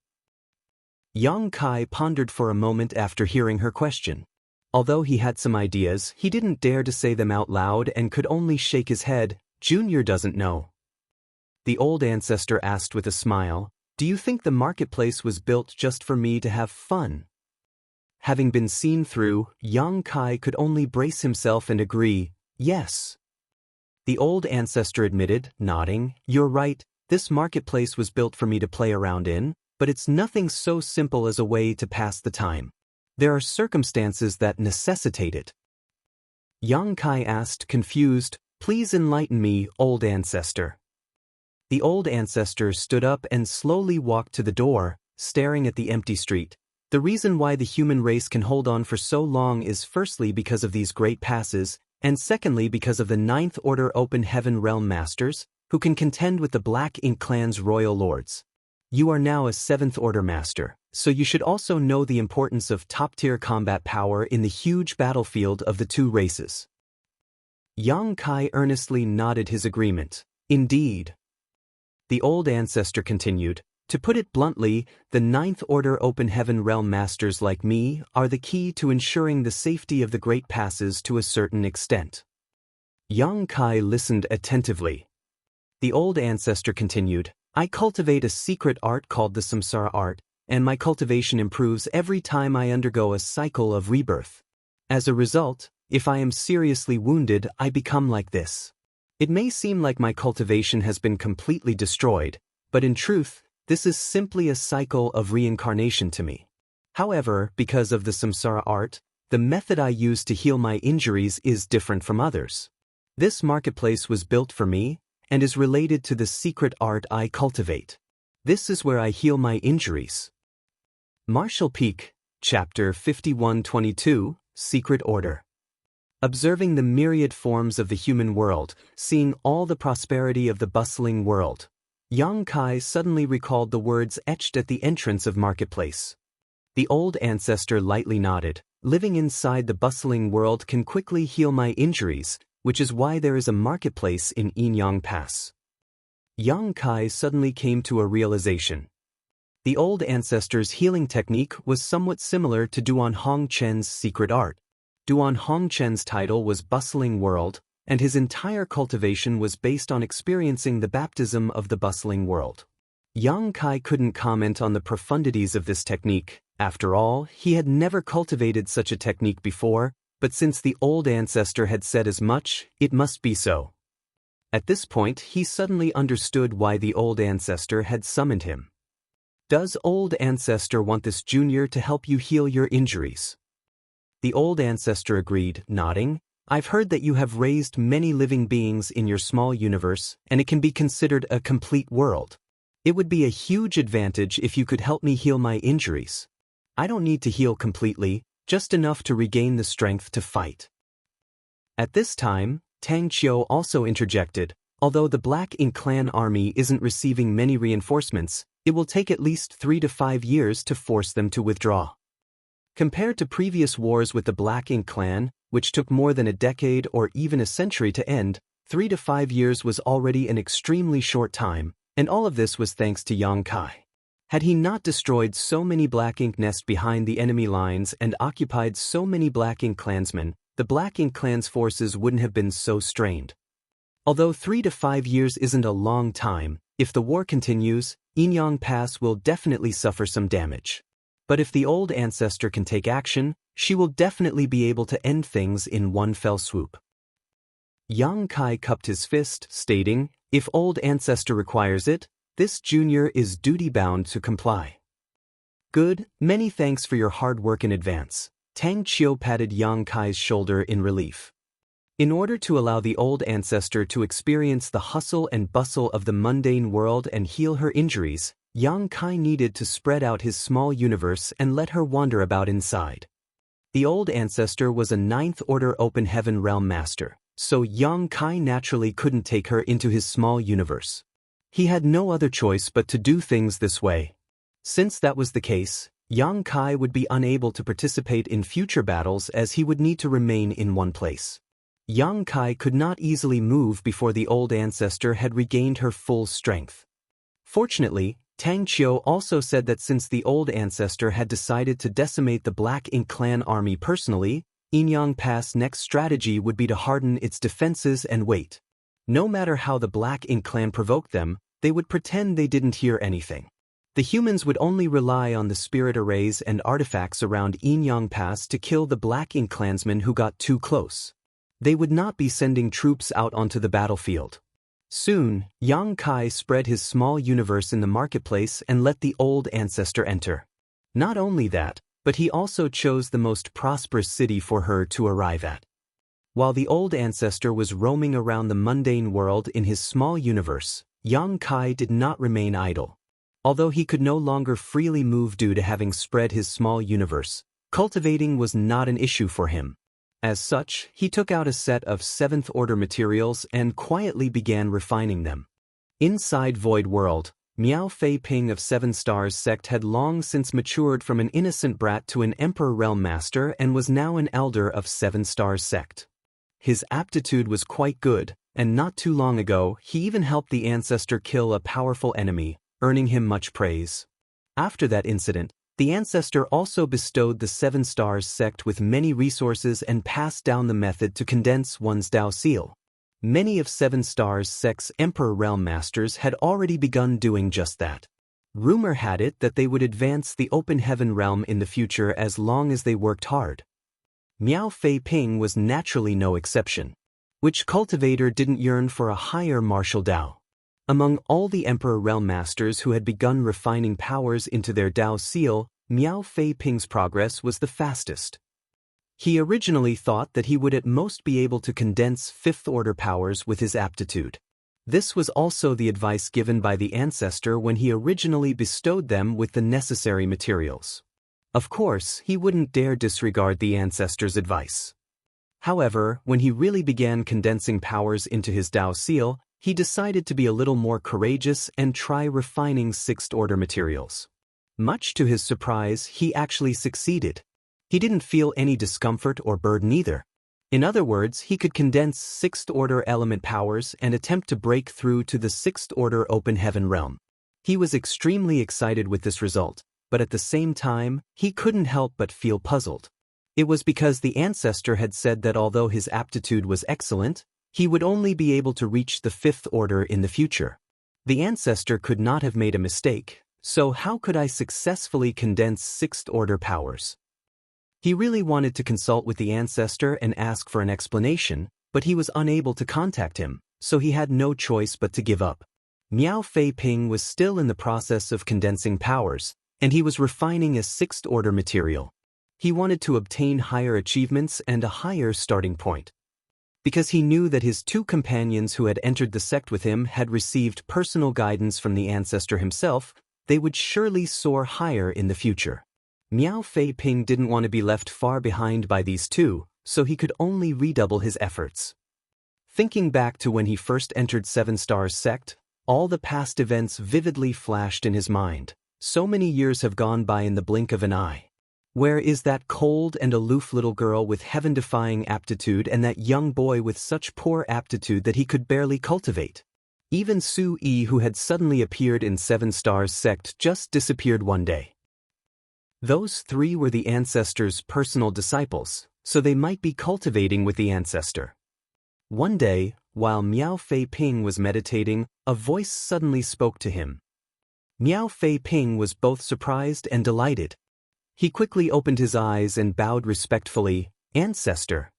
Yang Kai pondered for a moment after hearing her question. Although he had some ideas, he didn't dare to say them out loud and could only shake his head. "Junior doesn't know." The old ancestor asked with a smile, "Do you think the marketplace was built just for me to have fun?" Having been seen through, Yang Kai could only brace himself and agree, "Yes." The old ancestor admitted, nodding, "You're right, this marketplace was built for me to play around in, but it's nothing so simple as a way to pass the time. There are circumstances that necessitate it." Yang Kai asked, confused, "Please enlighten me, old ancestor." The old ancestor stood up and slowly walked to the door, staring at the empty street. The reason why the human race can hold on for so long is firstly because of these great passes, and secondly because of the Ninth Order Open Heaven Realm Masters, who can contend with the Black Ink clan's royal lords. You are now a Seventh Order Master, so you should also know the importance of top-tier combat power in the huge battlefield of the two races. Yang Kai earnestly nodded his agreement. "Indeed." The old ancestor continued, "To put it bluntly, the Ninth Order Open Heaven Realm Masters like me are the key to ensuring the safety of the Great Passes to a certain extent." Yang Kai listened attentively. The old ancestor continued, "I cultivate a secret art called the Samsara art, and my cultivation improves every time I undergo a cycle of rebirth. As a result, if I am seriously wounded, I become like this. It may seem like my cultivation has been completely destroyed, but in truth, this is simply a cycle of reincarnation to me. However, because of the Samsara art, the method I use to heal my injuries is different from others. This marketplace was built for me, and is related to the secret art I cultivate. This is where I heal my injuries." Martial Peak, Chapter 5122, Secret Order. Observing the myriad forms of the human world, seeing all the prosperity of the bustling world, Yang Kai suddenly recalled the words etched at the entrance of Marketplace. The old ancestor lightly nodded. "Living inside the bustling world can quickly heal my injuries, which is why there is a marketplace in Inyang Pass." Yang Kai suddenly came to a realization. The old ancestor's healing technique was somewhat similar to Duan Hongchen's secret art. Duan Hongchen's title was Bustling World, and his entire cultivation was based on experiencing the baptism of the bustling world. Yang Kai couldn't comment on the profundities of this technique. After all, he had never cultivated such a technique before, but since the old ancestor had said as much, it must be so. At this point, he suddenly understood why the old ancestor had summoned him. "Does old ancestor want this junior to help you heal your injuries?" The old ancestor agreed, nodding. "I've heard that you have raised many living beings in your small universe, and it can be considered a complete world. It would be a huge advantage if you could help me heal my injuries. I don't need to heal completely, just enough to regain the strength to fight." At this time, Tang Qiu also interjected, Although the Black Ink clan army isn't receiving many reinforcements, it will take at least 3 to 5 years to force them to withdraw. Compared to previous wars with the Black Ink clan, which took more than a decade or even a century to end, 3 to 5 years was already an extremely short time, and all of this was thanks to Yang Kai. Had he not destroyed so many Black Ink nests behind the enemy lines and occupied so many Black Ink clansmen, the Black Ink clan's forces wouldn't have been so strained. Although 3 to 5 years isn't a long time, if the war continues, Inyang Pass will definitely suffer some damage. But if the old ancestor can take action, she will definitely be able to end things in one fell swoop. Yang Kai cupped his fist, stating, "If old ancestor requires it, this junior is duty-bound to comply." "Good, many thanks for your hard work in advance." Tang Qiu patted Yang Kai's shoulder in relief. In order to allow the old ancestor to experience the hustle and bustle of the mundane world and heal her injuries, Yang Kai needed to spread out his small universe and let her wander about inside. The old ancestor was a 9th Order Open Heaven Realm Master, so Yang Kai naturally couldn't take her into his small universe. He had no other choice but to do things this way. Since that was the case, Yang Kai would be unable to participate in future battles as he would need to remain in one place. Yang Kai could not easily move before the old ancestor had regained her full strength. Fortunately, Tang Qiu also said that since the old ancestor had decided to decimate the Black Ink clan army personally, Inyang Pass' next strategy would be to harden its defenses and wait. No matter how the Black Ink clan provoked them, they would pretend they didn't hear anything. The humans would only rely on the spirit arrays and artifacts around Inyang Pass to kill the Black Ink clansmen who got too close. They would not be sending troops out onto the battlefield. Soon, Yang Kai spread his small universe in the marketplace and let the old ancestor enter. Not only that, but he also chose the most prosperous city for her to arrive at. While the old ancestor was roaming around the mundane world in his small universe, Yang Kai did not remain idle. Although he could no longer freely move due to having spread his small universe, cultivating was not an issue for him. As such, he took out a set of 7th Order materials and quietly began refining them. Inside Void World, Miao Fei Ping of 7 Stars sect had long since matured from an innocent brat to an Emperor Realm Master and was now an elder of 7 Stars sect. His aptitude was quite good, and not too long ago he even helped the ancestor kill a powerful enemy, earning him much praise. After that incident, the ancestor also bestowed the 7 Stars sect with many resources and passed down the method to condense one's Dao seal. Many of 7 Stars sect's Emperor Realm Masters had already begun doing just that. Rumor had it that they would advance the Open Heaven realm in the future as long as they worked hard. Miao Fei Ping was naturally no exception. Which cultivator didn't yearn for a higher martial Dao? Among all the Emperor Realm Masters who had begun refining powers into their Dao seal, Miao Fei Ping's progress was the fastest. He originally thought that he would at most be able to condense 5th Order powers with his aptitude. This was also the advice given by the ancestor when he originally bestowed them with the necessary materials. Of course, he wouldn't dare disregard the ancestor's advice. However, when he really began condensing powers into his Dao seal, he decided to be a little more courageous and try refining 6th Order materials. Much to his surprise, he actually succeeded. He didn't feel any discomfort or burden either. In other words, he could condense 6th Order element powers and attempt to break through to the 6th Order Open Heaven realm. He was extremely excited with this result, but at the same time, he couldn't help but feel puzzled. It was because the ancestor had said that although his aptitude was excellent, he would only be able to reach the 5th Order in the future. The ancestor could not have made a mistake, so how could I successfully condense 6th Order powers? He really wanted to consult with the ancestor and ask for an explanation, but he was unable to contact him, so he had no choice but to give up. Miao Fei Ping was still in the process of condensing powers, and he was refining a 6th Order material. He wanted to obtain higher achievements and a higher starting point. Because he knew that his 2 companions who had entered the sect with him had received personal guidance from the ancestor himself, they would surely soar higher in the future. Miao Fei Ping didn't want to be left far behind by these 2, so he could only redouble his efforts. Thinking back to when he first entered Seven Stars sect, all the past events vividly flashed in his mind. So many years have gone by in the blink of an eye. Where is that cold and aloof little girl with heaven-defying aptitude and that young boy with such poor aptitude that he could barely cultivate? Even Su Yi, who had suddenly appeared in Seven Stars sect, just disappeared one day. Those three were the ancestor's personal disciples, so they might be cultivating with the ancestor. One day, while Miao Fei Ping was meditating, a voice suddenly spoke to him. Miao Fei Ping was both surprised and delighted. He quickly opened his eyes and bowed respectfully, "Ancestor."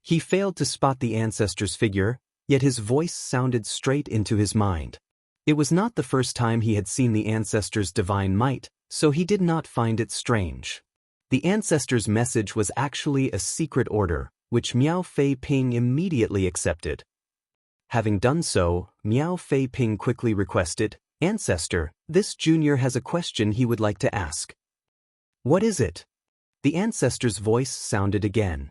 He failed to spot the ancestor's figure, yet his voice sounded straight into his mind. It was not the first time he had seen the ancestor's divine might, so he did not find it strange. The ancestor's message was actually a secret order, which Miao Fei Ping immediately accepted. Having done so, Miao Fei Ping quickly requested, "Ancestor, this junior has a question he would like to ask." "What is it?" The ancestor's voice sounded again.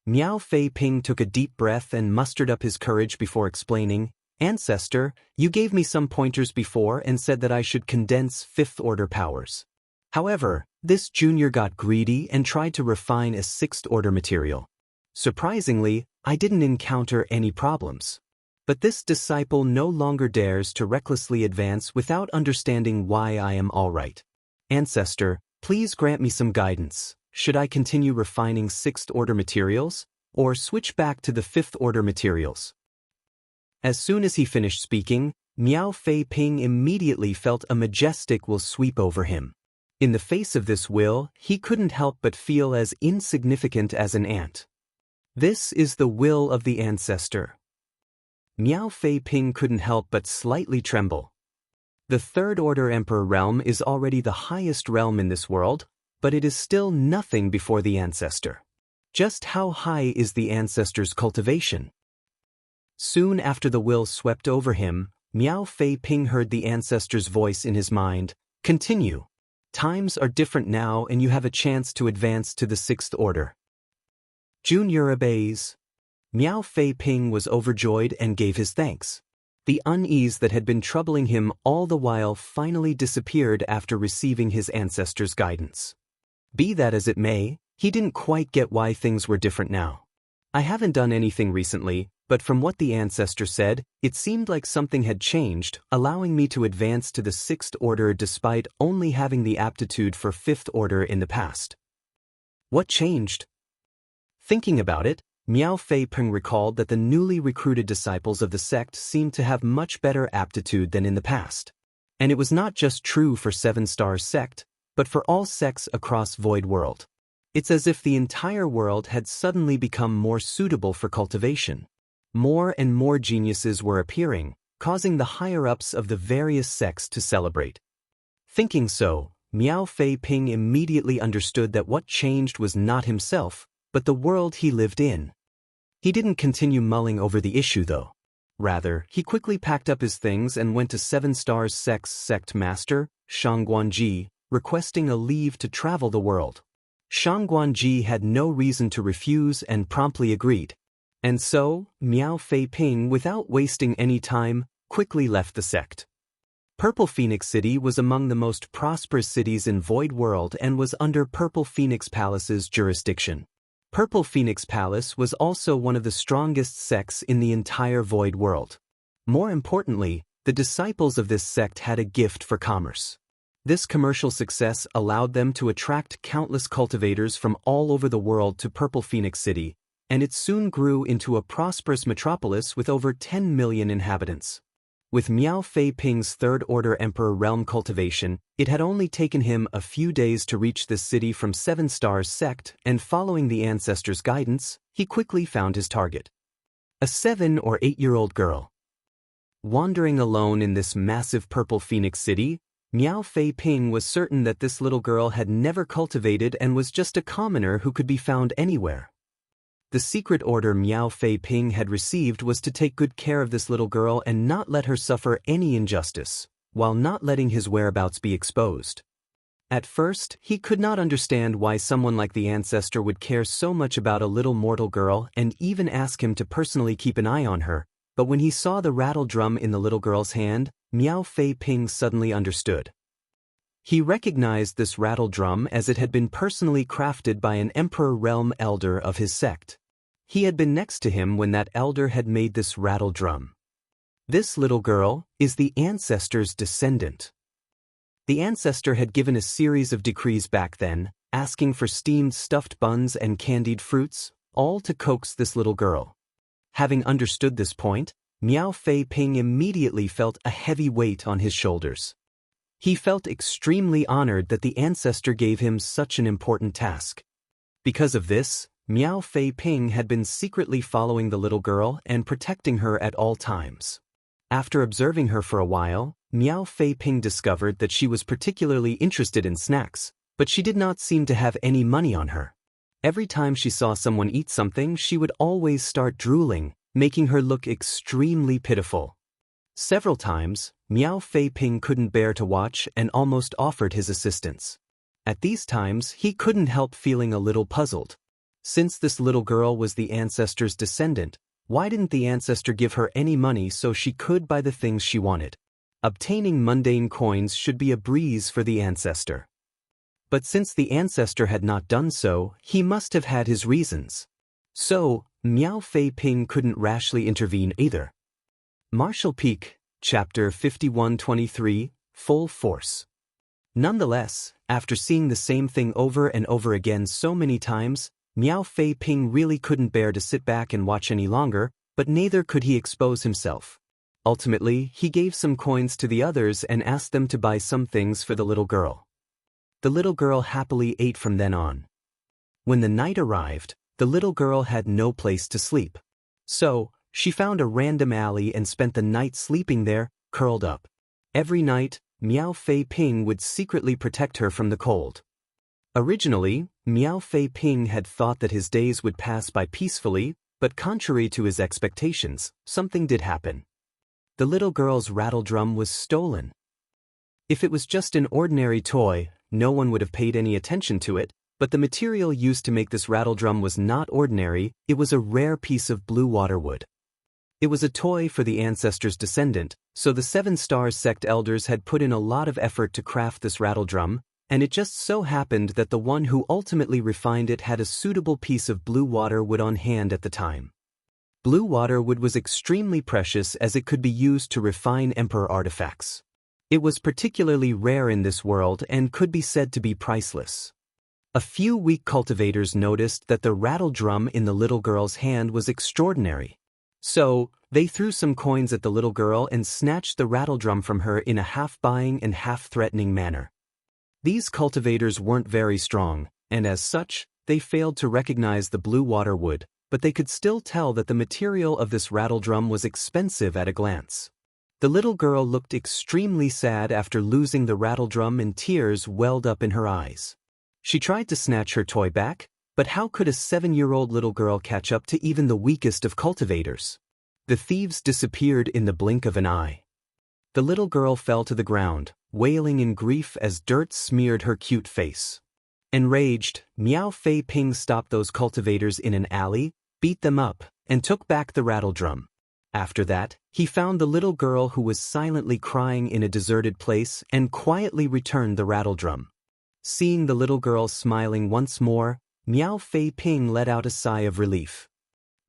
Miao Fei Ping took a deep breath and mustered up his courage before explaining, "Ancestor, you gave me some pointers before and said that I should condense fifth-order powers. However, this junior got greedy and tried to refine a sixth-order material. Surprisingly, I didn't encounter any problems. But this disciple no longer dares to recklessly advance without understanding why I am all right. Ancestor, please grant me some guidance. Should I continue refining sixth-order materials, or switch back to the fifth-order materials?" As soon as he finished speaking, Miao Fei Ping immediately felt a majestic will sweep over him. In the face of this will, he couldn't help but feel as insignificant as an ant. This is the will of the ancestor. Miao Fei Ping couldn't help but slightly tremble. The third-order emperor realm is already the highest realm in this world, but it is still nothing before the ancestor. Just how high is the ancestor's cultivation? Soon after the will swept over him, Miao Fei Ping heard the ancestor's voice in his mind, "Continue. Times are different now and you have a chance to advance to the sixth order." Junior obeys. Miao Fei Ping was overjoyed and gave his thanks. The unease that had been troubling him all the while finally disappeared after receiving his ancestor's guidance. Be that as it may, he didn't quite get why things were different now. "I haven't done anything recently, but from what the ancestor said, it seemed like something had changed, allowing me to advance to the sixth order despite only having the aptitude for fifth order in the past." What changed? Thinking about it, Miao Fei Ping recalled that the newly recruited disciples of the sect seemed to have much better aptitude than in the past. And it was not just true for Seven Stars sect, but for all sects across Void World. It's as if the entire world had suddenly become more suitable for cultivation. More and more geniuses were appearing, causing the higher-ups of the various sects to celebrate. Thinking so, Miao Fei Ping immediately understood that what changed was not himself, but the world he lived in. He didn't continue mulling over the issue though. Rather, he quickly packed up his things and went to Seven Stars sect's sect master, Shang Guanji, requesting a leave to travel the world. Shang Guanji had no reason to refuse and promptly agreed. And so, Miao Fei Ping, without wasting any time, quickly left the sect. Purple Phoenix City was among the most prosperous cities in Void World and was under Purple Phoenix Palace's jurisdiction. Purple Phoenix Palace was also one of the strongest sects in the entire Void World. More importantly, the disciples of this sect had a gift for commerce. This commercial success allowed them to attract countless cultivators from all over the world to Purple Phoenix City, and it soon grew into a prosperous metropolis with over 10 million inhabitants. With Miao Fei Ping's third-order emperor realm cultivation, it had only taken him a few days to reach this city from Seven Stars sect, and following the ancestor's guidance, he quickly found his target. A 7- or 8-year-old girl. Wandering alone in this massive Purple Phoenix City, Miao Fei Ping was certain that this little girl had never cultivated and was just a commoner who could be found anywhere. The secret order Miao Fei Ping had received was to take good care of this little girl and not let her suffer any injustice, while not letting his whereabouts be exposed. At first, he could not understand why someone like the ancestor would care so much about a little mortal girl and even ask him to personally keep an eye on her, but when he saw the rattle drum in the little girl's hand, Miao Fei Ping suddenly understood. He recognized this rattle drum as it had been personally crafted by an emperor realm elder of his sect. He had been next to him when that elder had made this rattle drum. This little girl is the ancestor's descendant. The ancestor had given a series of decrees back then, asking for steamed stuffed buns and candied fruits, all to coax this little girl. Having understood this point, Miao Fei Ping immediately felt a heavy weight on his shoulders. He felt extremely honored that the ancestor gave him such an important task. Because of this, Miao Fei Ping had been secretly following the little girl and protecting her at all times. After observing her for a while, Miao Fei Ping discovered that she was particularly interested in snacks, but she did not seem to have any money on her. Every time she saw someone eat something, she would always start drooling, making her look extremely pitiful. Several times, Miao Fei Ping couldn't bear to watch and almost offered his assistance. At these times, he couldn't help feeling a little puzzled. Since this little girl was the ancestor's descendant, why didn't the ancestor give her any money so she could buy the things she wanted? Obtaining mundane coins should be a breeze for the ancestor. But since the ancestor had not done so, he must have had his reasons. So, Miao Fei Ping couldn't rashly intervene either. Martial Peak, Chapter 5123, Full Force. Nonetheless, after seeing the same thing over and over again so many times, Miao Fei Ping really couldn't bear to sit back and watch any longer, but neither could he expose himself. Ultimately, he gave some coins to the others and asked them to buy some things for the little girl. The little girl happily ate from then on. When the night arrived, the little girl had no place to sleep. So, she found a random alley and spent the night sleeping there, curled up. Every night, Miao Fei Ping would secretly protect her from the cold. Originally, Miao Fei Ping had thought that his days would pass by peacefully, but contrary to his expectations, something did happen. The little girl's rattle drum was stolen. If it was just an ordinary toy, no one would have paid any attention to it, but the material used to make this rattle drum was not ordinary, it was a rare piece of blue water wood. It was a toy for the ancestor's descendant, so the Seven Stars sect elders had put in a lot of effort to craft this rattle drum, and it just so happened that the one who ultimately refined it had a suitable piece of blue water wood on hand at the time. Blue water wood was extremely precious as it could be used to refine emperor artifacts. It was particularly rare in this world and could be said to be priceless. A few weak cultivators noticed that the rattle drum in the little girl's hand was extraordinary. So, they threw some coins at the little girl and snatched the rattle drum from her in a half-buying and half-threatening manner. These cultivators weren't very strong, and as such, they failed to recognize the blue water wood, but they could still tell that the material of this rattle drum was expensive at a glance. The little girl looked extremely sad after losing the rattle drum and tears welled up in her eyes. She tried to snatch her toy back, but how could a 7-year-old little girl catch up to even the weakest of cultivators? The thieves disappeared in the blink of an eye. The little girl fell to the ground, wailing in grief as dirt smeared her cute face. Enraged, Miao Fei Ping stopped those cultivators in an alley, beat them up, and took back the rattle drum. After that, he found the little girl who was silently crying in a deserted place and quietly returned the rattle drum. Seeing the little girl smiling once more, Miao Fei Ping let out a sigh of relief.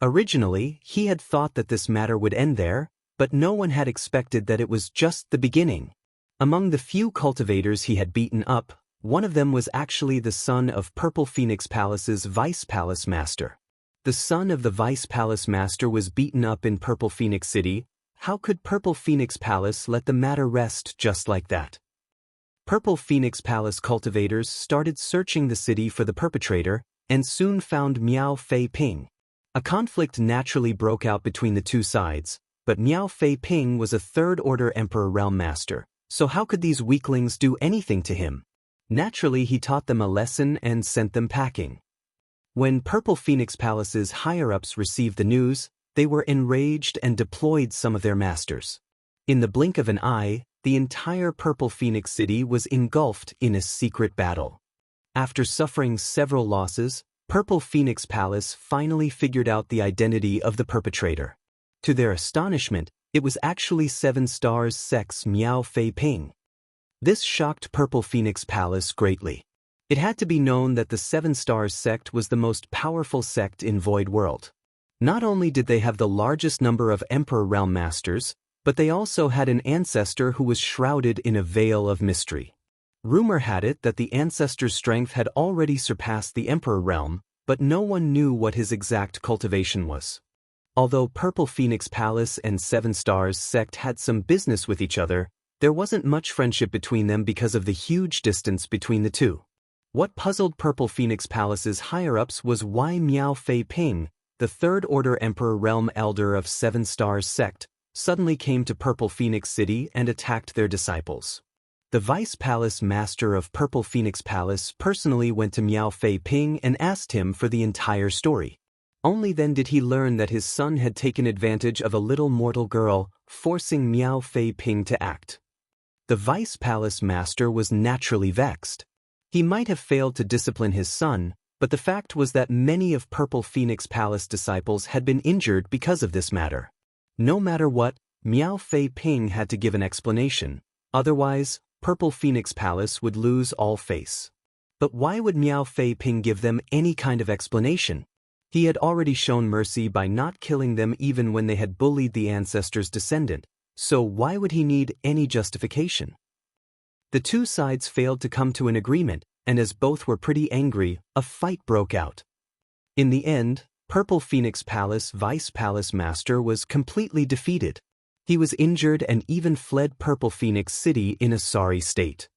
Originally, he had thought that this matter would end there, but no one had expected that it was just the beginning. Among the few cultivators he had beaten up, one of them was actually the son of Purple Phoenix Palace's Vice Palace Master. The son of the Vice Palace Master was beaten up in Purple Phoenix City. How could Purple Phoenix Palace let the matter rest just like that? Purple Phoenix Palace cultivators started searching the city for the perpetrator, and soon found Miao Fei Ping. A conflict naturally broke out between the two sides, but Miao Fei Ping was a third-order Emperor Realm Master, so how could these weaklings do anything to him? Naturally, he taught them a lesson and sent them packing. When Purple Phoenix Palace's higher-ups received the news, they were enraged and deployed some of their masters. In the blink of an eye, the entire Purple Phoenix City was engulfed in a secret battle. After suffering several losses, Purple Phoenix Palace finally figured out the identity of the perpetrator. To their astonishment, it was actually Seven Stars Sect's Miao Fei Ping. This shocked Purple Phoenix Palace greatly. It had to be known that the Seven Stars Sect was the most powerful sect in Void World. Not only did they have the largest number of Emperor Realm Masters, but they also had an ancestor who was shrouded in a veil of mystery. Rumor had it that the ancestor's strength had already surpassed the Emperor Realm, but no one knew what his exact cultivation was. Although Purple Phoenix Palace and Seven Stars Sect had some business with each other, there wasn't much friendship between them because of the huge distance between the two. What puzzled Purple Phoenix Palace's higher-ups was why Miao Fei Ping, the Third Order Emperor Realm Elder of Seven Stars Sect, suddenly came to Purple Phoenix City and attacked their disciples. The Vice Palace Master of Purple Phoenix Palace personally went to Miao Fei Ping and asked him for the entire story. Only then did he learn that his son had taken advantage of a little mortal girl, forcing Miao Fei Ping to act. The Vice Palace Master was naturally vexed. He might have failed to discipline his son, but the fact was that many of Purple Phoenix Palace disciples had been injured because of this matter. No matter what, Miao Fei Ping had to give an explanation, otherwise, Purple Phoenix Palace would lose all face. But why would Miao Fei Ping give them any kind of explanation? He had already shown mercy by not killing them even when they had bullied the ancestor's descendant, so why would he need any justification? The two sides failed to come to an agreement, and as both were pretty angry, a fight broke out. In the end, Purple Phoenix Palace Vice Palace Master was completely defeated. He was injured and even fled Purple Phoenix City in a sorry state.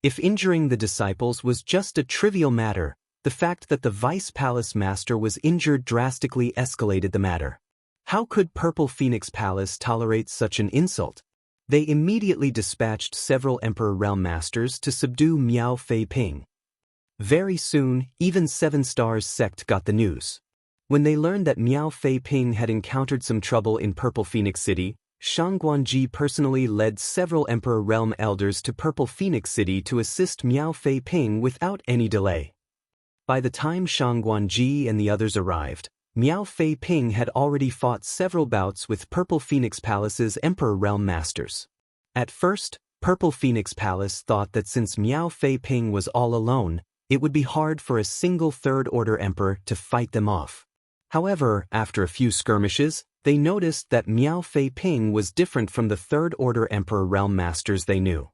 If injuring the disciples was just a trivial matter, the fact that the Vice Palace Master was injured drastically escalated the matter. How could Purple Phoenix Palace tolerate such an insult? They immediately dispatched several Emperor Realm Masters to subdue Miao Fei Ping. Very soon, even Seven Stars Sect got the news. When they learned that Miao Fei Ping had encountered some trouble in Purple Phoenix City, Shangguanji personally led several Emperor Realm Elders to Purple Phoenix City to assist Miao Fei Ping without any delay. By the time Shangguanji and the others arrived, Miao Fei Ping had already fought several bouts with Purple Phoenix Palace's Emperor Realm Masters. At first, Purple Phoenix Palace thought that since Miao Fei Ping was all alone, it would be hard for a single Third Order Emperor to fight them off. However, after a few skirmishes, they noticed that Miao Fei Ping was different from the Third Order Emperor Realm Masters they knew.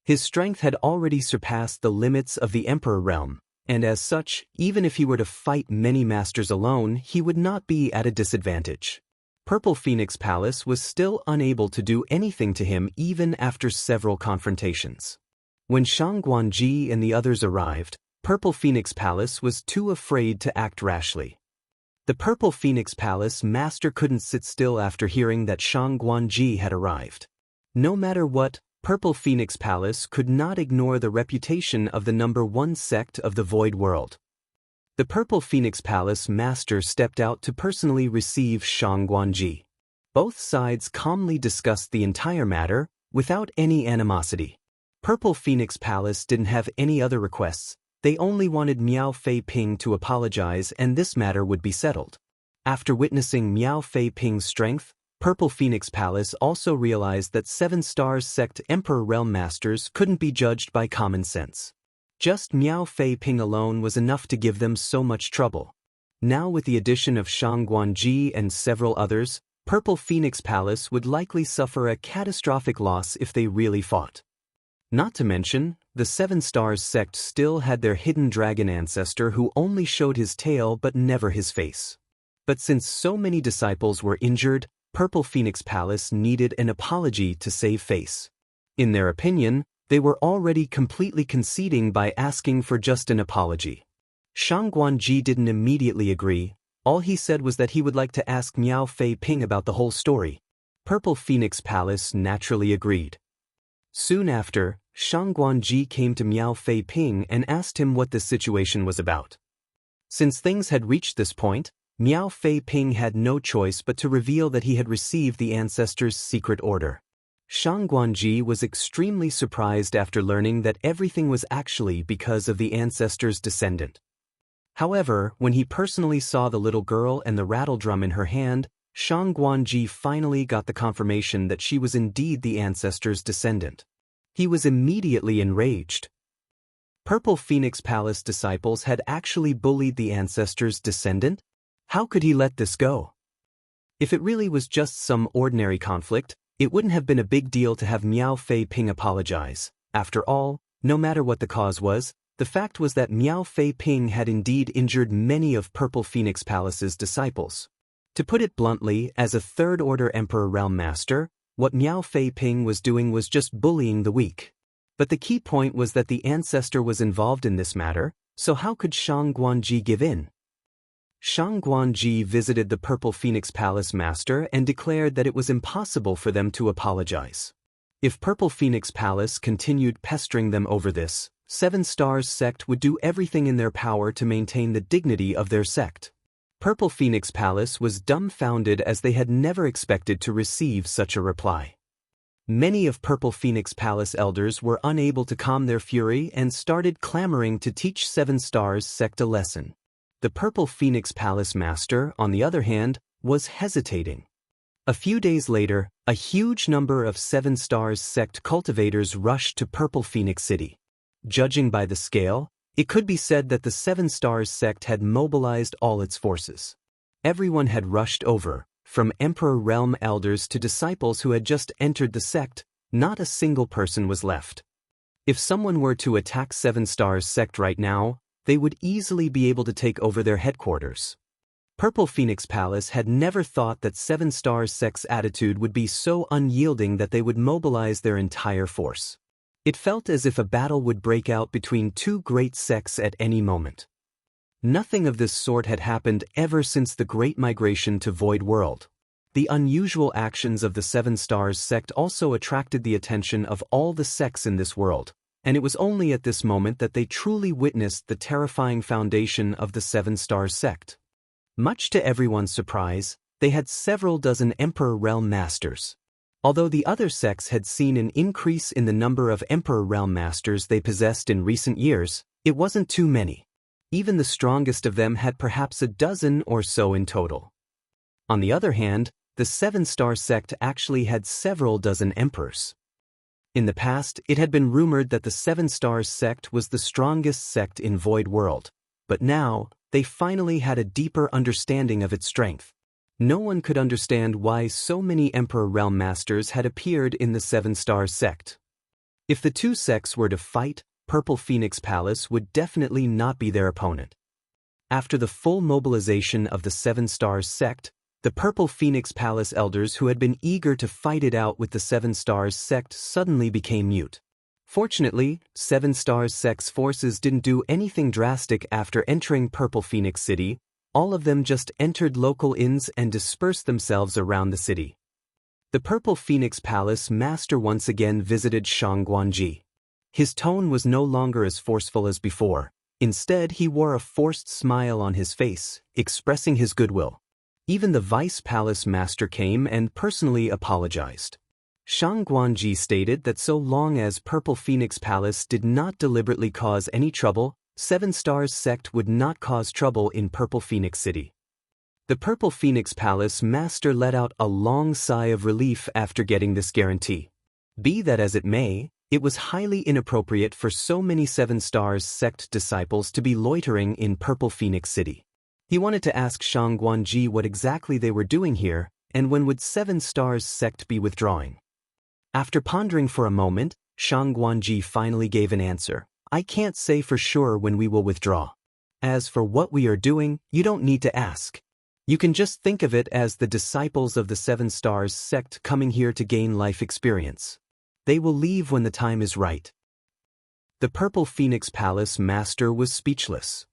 His strength had already surpassed the limits of the Emperor Realm, and as such, even if he were to fight many masters alone, he would not be at a disadvantage. Purple Phoenix Palace was still unable to do anything to him even after several confrontations. When Shangguanji and the others arrived, Purple Phoenix Palace was too afraid to act rashly. The Purple Phoenix Palace Master couldn't sit still after hearing that Shangguanji had arrived. No matter what, Purple Phoenix Palace could not ignore the reputation of the #1 sect of the Void World. The Purple Phoenix Palace Master stepped out to personally receive Shangguanji. Both sides calmly discussed the entire matter, without any animosity. Purple Phoenix Palace didn't have any other requests. They only wanted Miao Fei Ping to apologize and this matter would be settled. After witnessing Miao Fei Ping's strength, Purple Phoenix Palace also realized that Seven Stars Sect Emperor Realm Masters couldn't be judged by common sense. Just Miao Fei Ping alone was enough to give them so much trouble. Now with the addition of Shangguanji and several others, Purple Phoenix Palace would likely suffer a catastrophic loss if they really fought. Not to mention, the Seven Stars Sect still had their hidden dragon ancestor who only showed his tail but never his face. But since so many disciples were injured, Purple Phoenix Palace needed an apology to save face. In their opinion, they were already completely conceding by asking for just an apology. Shangguanji didn't immediately agree. All he said was that he would like to ask Miao Fei Ping about the whole story. Purple Phoenix Palace naturally agreed. Soon after, Shangguanji came to Miao Fei Ping and asked him what the situation was about. Since things had reached this point, Miao Fei Ping had no choice but to reveal that he had received the ancestor's secret order. Shang Guanji was extremely surprised after learning that everything was actually because of the ancestor's descendant. However, when he personally saw the little girl and the rattle drum in her hand, Shang Guanji finally got the confirmation that she was indeed the ancestor's descendant. He was immediately enraged. Purple Phoenix Palace disciples had actually bullied the ancestor's descendant? How could he let this go? If it really was just some ordinary conflict, it wouldn't have been a big deal to have Miao Fei Ping apologize. After all, no matter what the cause was, the fact was that Miao Fei Ping had indeed injured many of Purple Phoenix Palace's disciples. To put it bluntly, as a third-order Emperor Realm Master, what Miao Fei Ping was doing was just bullying the weak. But the key point was that the ancestor was involved in this matter, so how could Shang Guanji give in? Shang Guanji visited the Purple Phoenix Palace Master and declared that it was impossible for them to apologize. If Purple Phoenix Palace continued pestering them over this, Seven Stars sect would do everything in their power to maintain the dignity of their sect. Purple Phoenix Palace was dumbfounded as they had never expected to receive such a reply. Many of Purple Phoenix Palace elders were unable to calm their fury and started clamoring to teach Seven Stars sect a lesson. The Purple Phoenix Palace Master, on the other hand, was hesitating. A few days later, a huge number of Seven Stars sect cultivators rushed to Purple Phoenix City. Judging by the scale, it could be said that the Seven Stars sect had mobilized all its forces. Everyone had rushed over, from Emperor Realm elders to disciples who had just entered the sect. Not a single person was left. If someone were to attack Seven Stars sect right now, they would easily be able to take over their headquarters. Purple Phoenix Palace had never thought that Seven Stars sect's attitude would be so unyielding that they would mobilize their entire force. It felt as if a battle would break out between two great sects at any moment. Nothing of this sort had happened ever since the Great Migration to Void World. The unusual actions of the Seven Stars sect also attracted the attention of all the sects in this world, and it was only at this moment that they truly witnessed the terrifying foundation of the Seven Stars sect. Much to everyone's surprise, they had several dozen Emperor Realm Masters. Although the other sects had seen an increase in the number of Emperor Realm Masters they possessed in recent years, it wasn't too many. Even the strongest of them had perhaps a dozen or so in total. On the other hand, the Seven Star sect actually had several dozen emperors. In the past, it had been rumored that the Seven Stars sect was the strongest sect in Void World, but now, they finally had a deeper understanding of its strength. No one could understand why so many Emperor Realm Masters had appeared in the Seven Stars sect. If the two sects were to fight, Purple Phoenix Palace would definitely not be their opponent. After the full mobilization of the Seven Stars sect, the Purple Phoenix Palace elders who had been eager to fight it out with the Seven Stars sect suddenly became mute. Fortunately, Seven Stars sect's forces didn't do anything drastic after entering Purple Phoenix City. All of them just entered local inns and dispersed themselves around the city. The Purple Phoenix Palace Master once again visited Shang Guanji. His tone was no longer as forceful as before. Instead, he wore a forced smile on his face, expressing his goodwill. Even the Vice Palace Master came and personally apologized. Shang Guanji stated that so long as Purple Phoenix Palace did not deliberately cause any trouble, Seven Stars sect would not cause trouble in Purple Phoenix City. The Purple Phoenix Palace Master let out a long sigh of relief after getting this guarantee. Be that as it may, it was highly inappropriate for so many Seven Stars sect disciples to be loitering in Purple Phoenix City. He wanted to ask Shang Guanji what exactly they were doing here, and when would Seven Stars sect be withdrawing. After pondering for a moment, Shang Guanji finally gave an answer. I can't say for sure when we will withdraw. As for what we are doing, you don't need to ask. You can just think of it as the disciples of the Seven Stars sect coming here to gain life experience. They will leave when the time is right. The Purple Phoenix Palace Master was speechless.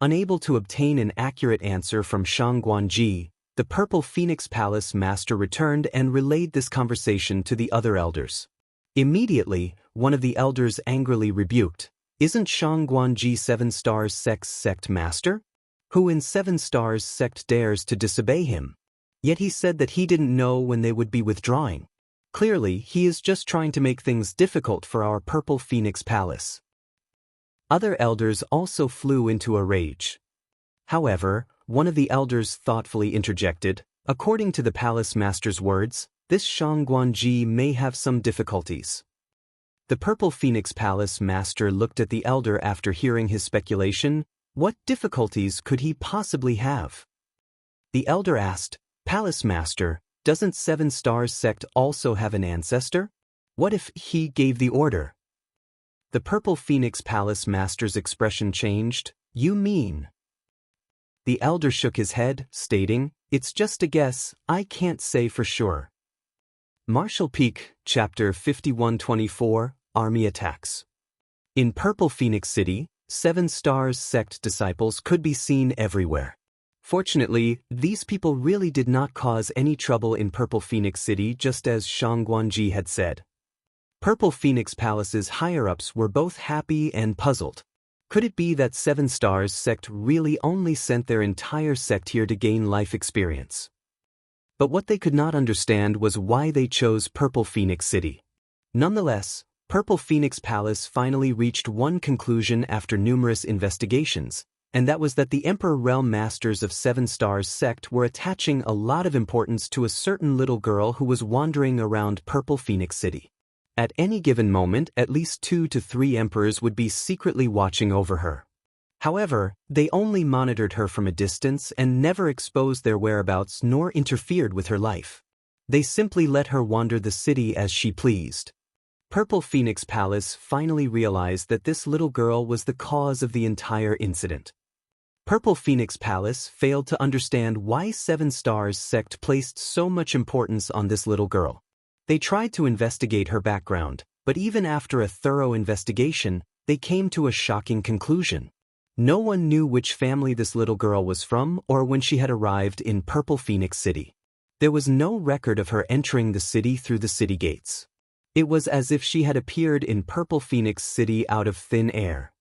Unable to obtain an accurate answer from Shang Guanji, the Purple Phoenix Palace Master returned and relayed this conversation to the other elders. Immediately, one of the elders angrily rebuked, "Isn't Shang Guanji Seven Stars sect's sect master? Who in Seven Stars sect dares to disobey him? Yet he said that he didn't know when they would be withdrawing." Clearly, he is just trying to make things difficult for our Purple Phoenix Palace. Other elders also flew into a rage. However, one of the elders thoughtfully interjected, according to the palace master's words, this Shangguanji may have some difficulties. The Purple Phoenix Palace master looked at the elder after hearing his speculation. What difficulties could he possibly have? The elder asked, Palace master, doesn't Seven Stars sect also have an ancestor? What if he gave the order? The Purple Phoenix Palace master's expression changed. You mean? The elder shook his head, stating, it's just a guess, I can't say for sure. Martial Peak, Chapter 5124, Army Attacks. In Purple Phoenix City, Seven Stars sect disciples could be seen everywhere. Fortunately, these people really did not cause any trouble in Purple Phoenix City, just as Shangguanji had said. Purple Phoenix Palace's higher-ups were both happy and puzzled. Could it be that Seven Stars sect really only sent their entire sect here to gain life experience? But what they could not understand was why they chose Purple Phoenix City. Nonetheless, Purple Phoenix Palace finally reached one conclusion after numerous investigations, and that was that the Emperor Realm Masters of Seven Stars sect were attaching a lot of importance to a certain little girl who was wandering around Purple Phoenix City. At any given moment, at least 2 to 3 emperors would be secretly watching over her. However, they only monitored her from a distance and never exposed their whereabouts nor interfered with her life. They simply let her wander the city as she pleased. Purple Phoenix Palace finally realized that this little girl was the cause of the entire incident. Purple Phoenix Palace failed to understand why Seven Stars sect placed so much importance on this little girl. They tried to investigate her background, but even after a thorough investigation, they came to a shocking conclusion. No one knew which family this little girl was from or when she had arrived in Purple Phoenix City. There was no record of her entering the city through the city gates. It was as if she had appeared in Purple Phoenix City out of thin air.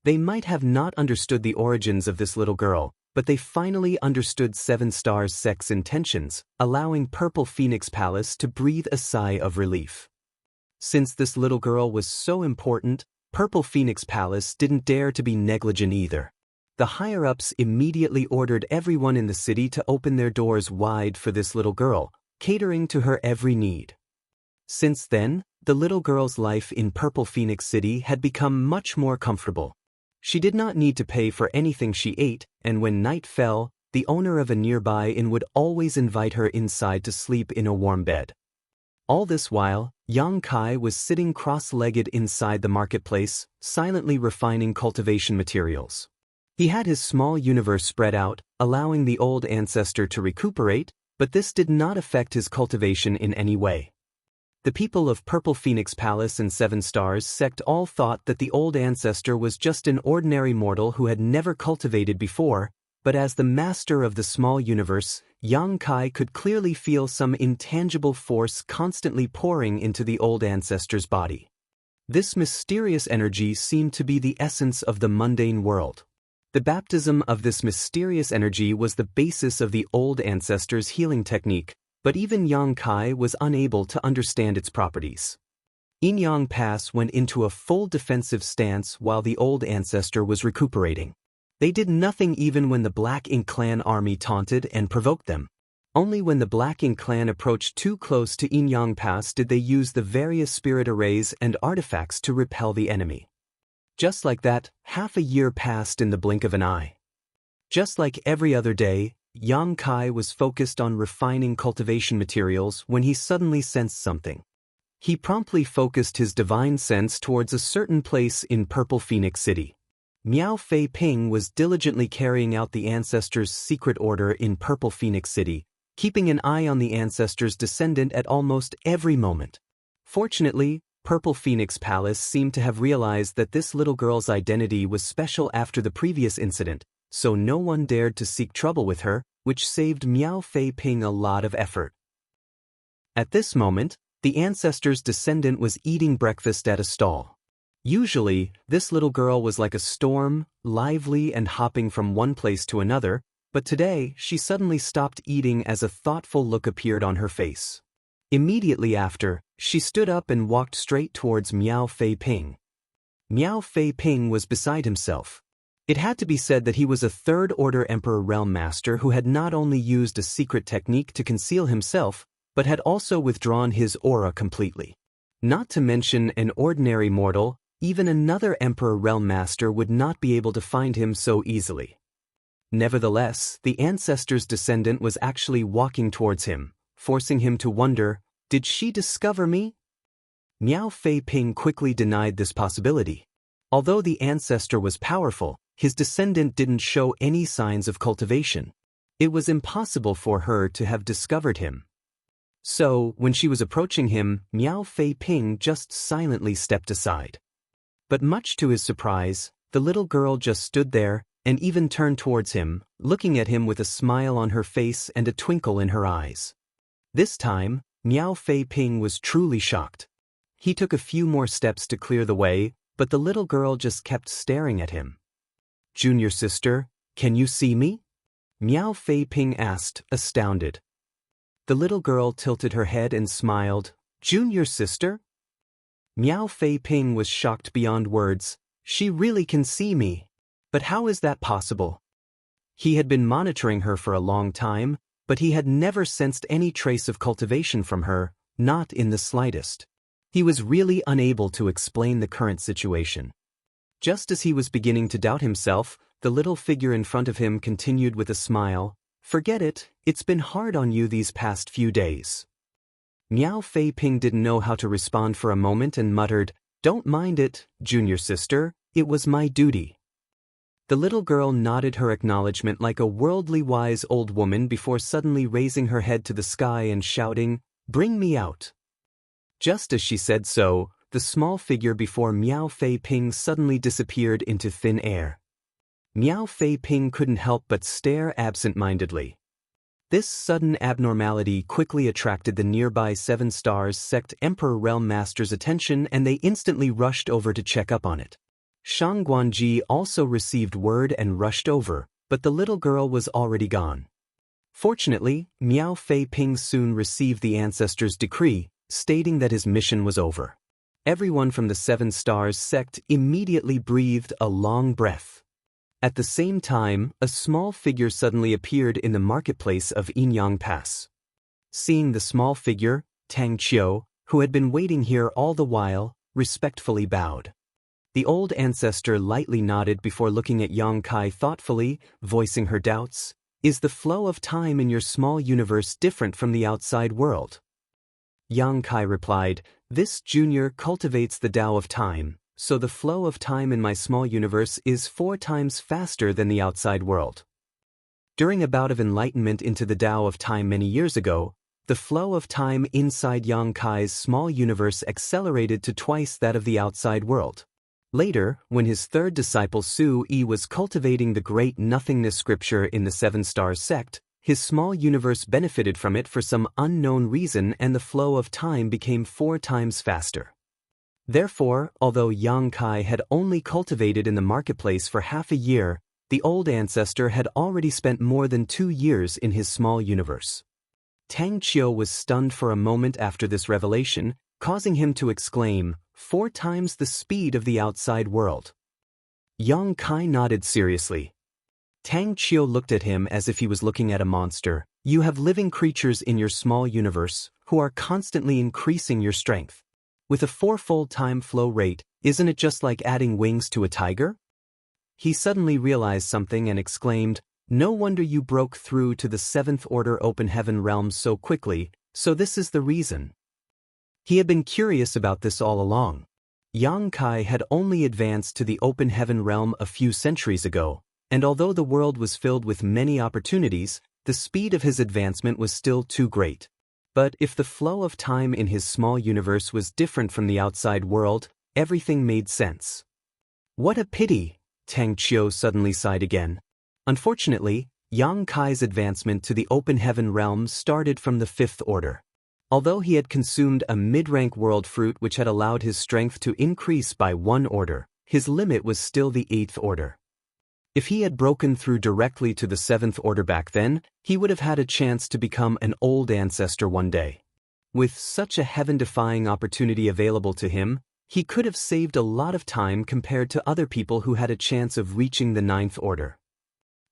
They might have not understood the origins of this little girl, but they finally understood Seven Stars sect's intentions, allowing Purple Phoenix Palace to breathe a sigh of relief. Since this little girl was so important, Purple Phoenix Palace didn't dare to be negligent either. The higher-ups immediately ordered everyone in the city to open their doors wide for this little girl, catering to her every need. Since then, the little girl's life in Purple Phoenix City had become much more comfortable. She did not need to pay for anything she ate, and when night fell, the owner of a nearby inn would always invite her inside to sleep in a warm bed. All this while, Yang Kai was sitting cross-legged inside the marketplace, silently refining cultivation materials. He had his small universe spread out, allowing the old ancestor to recuperate, but this did not affect his cultivation in any way. The people of Purple Phoenix Palace and Seven Stars sect all thought that the old ancestor was just an ordinary mortal who had never cultivated before, but as the master of the small universe, Yang Kai could clearly feel some intangible force constantly pouring into the old ancestor's body. This mysterious energy seemed to be the essence of the mundane world. The baptism of this mysterious energy was the basis of the old ancestor's healing technique, but even Yang Kai was unable to understand its properties. Yin Yang Pass went into a full defensive stance while the old ancestor was recuperating. They did nothing even when the Black Ink Clan army taunted and provoked them. Only when the Black Ink Clan approached too close to Yin Yang Pass did they use the various spirit arrays and artifacts to repel the enemy. Just like that, half a year passed in the blink of an eye. Just like every other day, Yang Kai was focused on refining cultivation materials when he suddenly sensed something. He promptly focused his divine sense towards a certain place in Purple Phoenix City. Miao Fei Ping was diligently carrying out the ancestors' secret order in Purple Phoenix City, keeping an eye on the ancestors' descendant at almost every moment. Fortunately, Purple Phoenix Palace seemed to have realized that this little girl's identity was special after the previous incident, so no one dared to seek trouble with her, which saved Miao Fei Ping a lot of effort. At this moment, the ancestor's descendant was eating breakfast at a stall. Usually, this little girl was like a storm, lively and hopping from one place to another, but today she suddenly stopped eating as a thoughtful look appeared on her face. Immediately after, she stood up and walked straight towards Miao Fei Ping. Miao Fei Ping was beside himself. It had to be said that he was a third-order Emperor Realm Master who had not only used a secret technique to conceal himself, but had also withdrawn his aura completely. Not to mention an ordinary mortal, even another Emperor Realm Master would not be able to find him so easily. Nevertheless, the ancestor's descendant was actually walking towards him, forcing him to wonder, did she discover me? Miao Fei Ping quickly denied this possibility. Although the ancestor was powerful, his descendant didn't show any signs of cultivation. It was impossible for her to have discovered him. So, when she was approaching him, Miao Fei Ping just silently stepped aside. But much to his surprise, the little girl just stood there, and even turned towards him, looking at him with a smile on her face and a twinkle in her eyes. This time, Miao Fei Ping was truly shocked. He took a few more steps to clear the way, but the little girl just kept staring at him. "Junior sister, can you see me?" Miao Fei Ping asked, astounded. The little girl tilted her head and smiled. "Junior sister?" Miao Fei Ping was shocked beyond words. She really can see me. But how is that possible? He had been monitoring her for a long time, but he had never sensed any trace of cultivation from her, not in the slightest. He was really unable to explain the current situation. Just as he was beginning to doubt himself, the little figure in front of him continued with a smile. "Forget it, it's been hard on you these past few days." Miao Fei Ping didn't know how to respond for a moment and muttered, "Don't mind it, junior sister, it was my duty." The little girl nodded her acknowledgement like a worldly wise old woman before suddenly raising her head to the sky and shouting, "Bring me out." Just as she said so, the small figure before Miao Fei Ping suddenly disappeared into thin air. Miao Fei Ping couldn't help but stare absent-mindedly. This sudden abnormality quickly attracted the nearby Seven Stars sect Emperor Realm Master's attention, and they instantly rushed over to check up on it. Shang Guanji also received word and rushed over, but the little girl was already gone. Fortunately, Miao Fei Ping soon received the ancestor's decree, stating that his mission was over. Everyone from the Seven Stars sect immediately breathed a long breath. At the same time, a small figure suddenly appeared in the marketplace of Inyang Pass. Seeing the small figure, Tang Qiu, who had been waiting here all the while, respectfully bowed. The old ancestor lightly nodded before looking at Yang Kai thoughtfully, voicing her doubts. "Is the flow of time in your small universe different from the outside world?" Yang Kai replied, "This junior cultivates the Tao of time, so the flow of time in my small universe is 4 times faster than the outside world." During a bout of enlightenment into the Tao of time many years ago, the flow of time inside Yang Kai's small universe accelerated to twice that of the outside world. Later, when his third disciple Su Yi was cultivating the Great Nothingness scripture in the Seven Stars sect, his small universe benefited from it for some unknown reason, and the flow of time became 4 times faster. Therefore, although Yang Kai had only cultivated in the marketplace for half a year, the old ancestor had already spent more than 2 years in his small universe. Tang Qiu was stunned for a moment after this revelation, causing him to exclaim, 4 times the speed of the outside world. Yang Kai nodded seriously. Tang Qiu looked at him as if he was looking at a monster. "You have living creatures in your small universe who are constantly increasing your strength. With a 4-fold time flow rate, isn't it just like adding wings to a tiger?" He suddenly realized something and exclaimed, "No wonder you broke through to the 7th Order Open Heaven realms so quickly, so this is the reason." He had been curious about this all along. Yang Kai had only advanced to the Open Heaven realm a few centuries ago, and although the world was filled with many opportunities, the speed of his advancement was still too great. But if the flow of time in his small universe was different from the outside world, everything made sense. "What a pity," Tang Qiu suddenly sighed again. Unfortunately, Yang Kai's advancement to the Open Heaven realms started from the 5th Order. Although he had consumed a mid-rank world fruit which had allowed his strength to increase by 1 order, his limit was still the 8th Order. If he had broken through directly to the 7th Order back then, he would have had a chance to become an old ancestor one day. With such a heaven-defying opportunity available to him, he could have saved a lot of time compared to other people who had a chance of reaching the ninth order.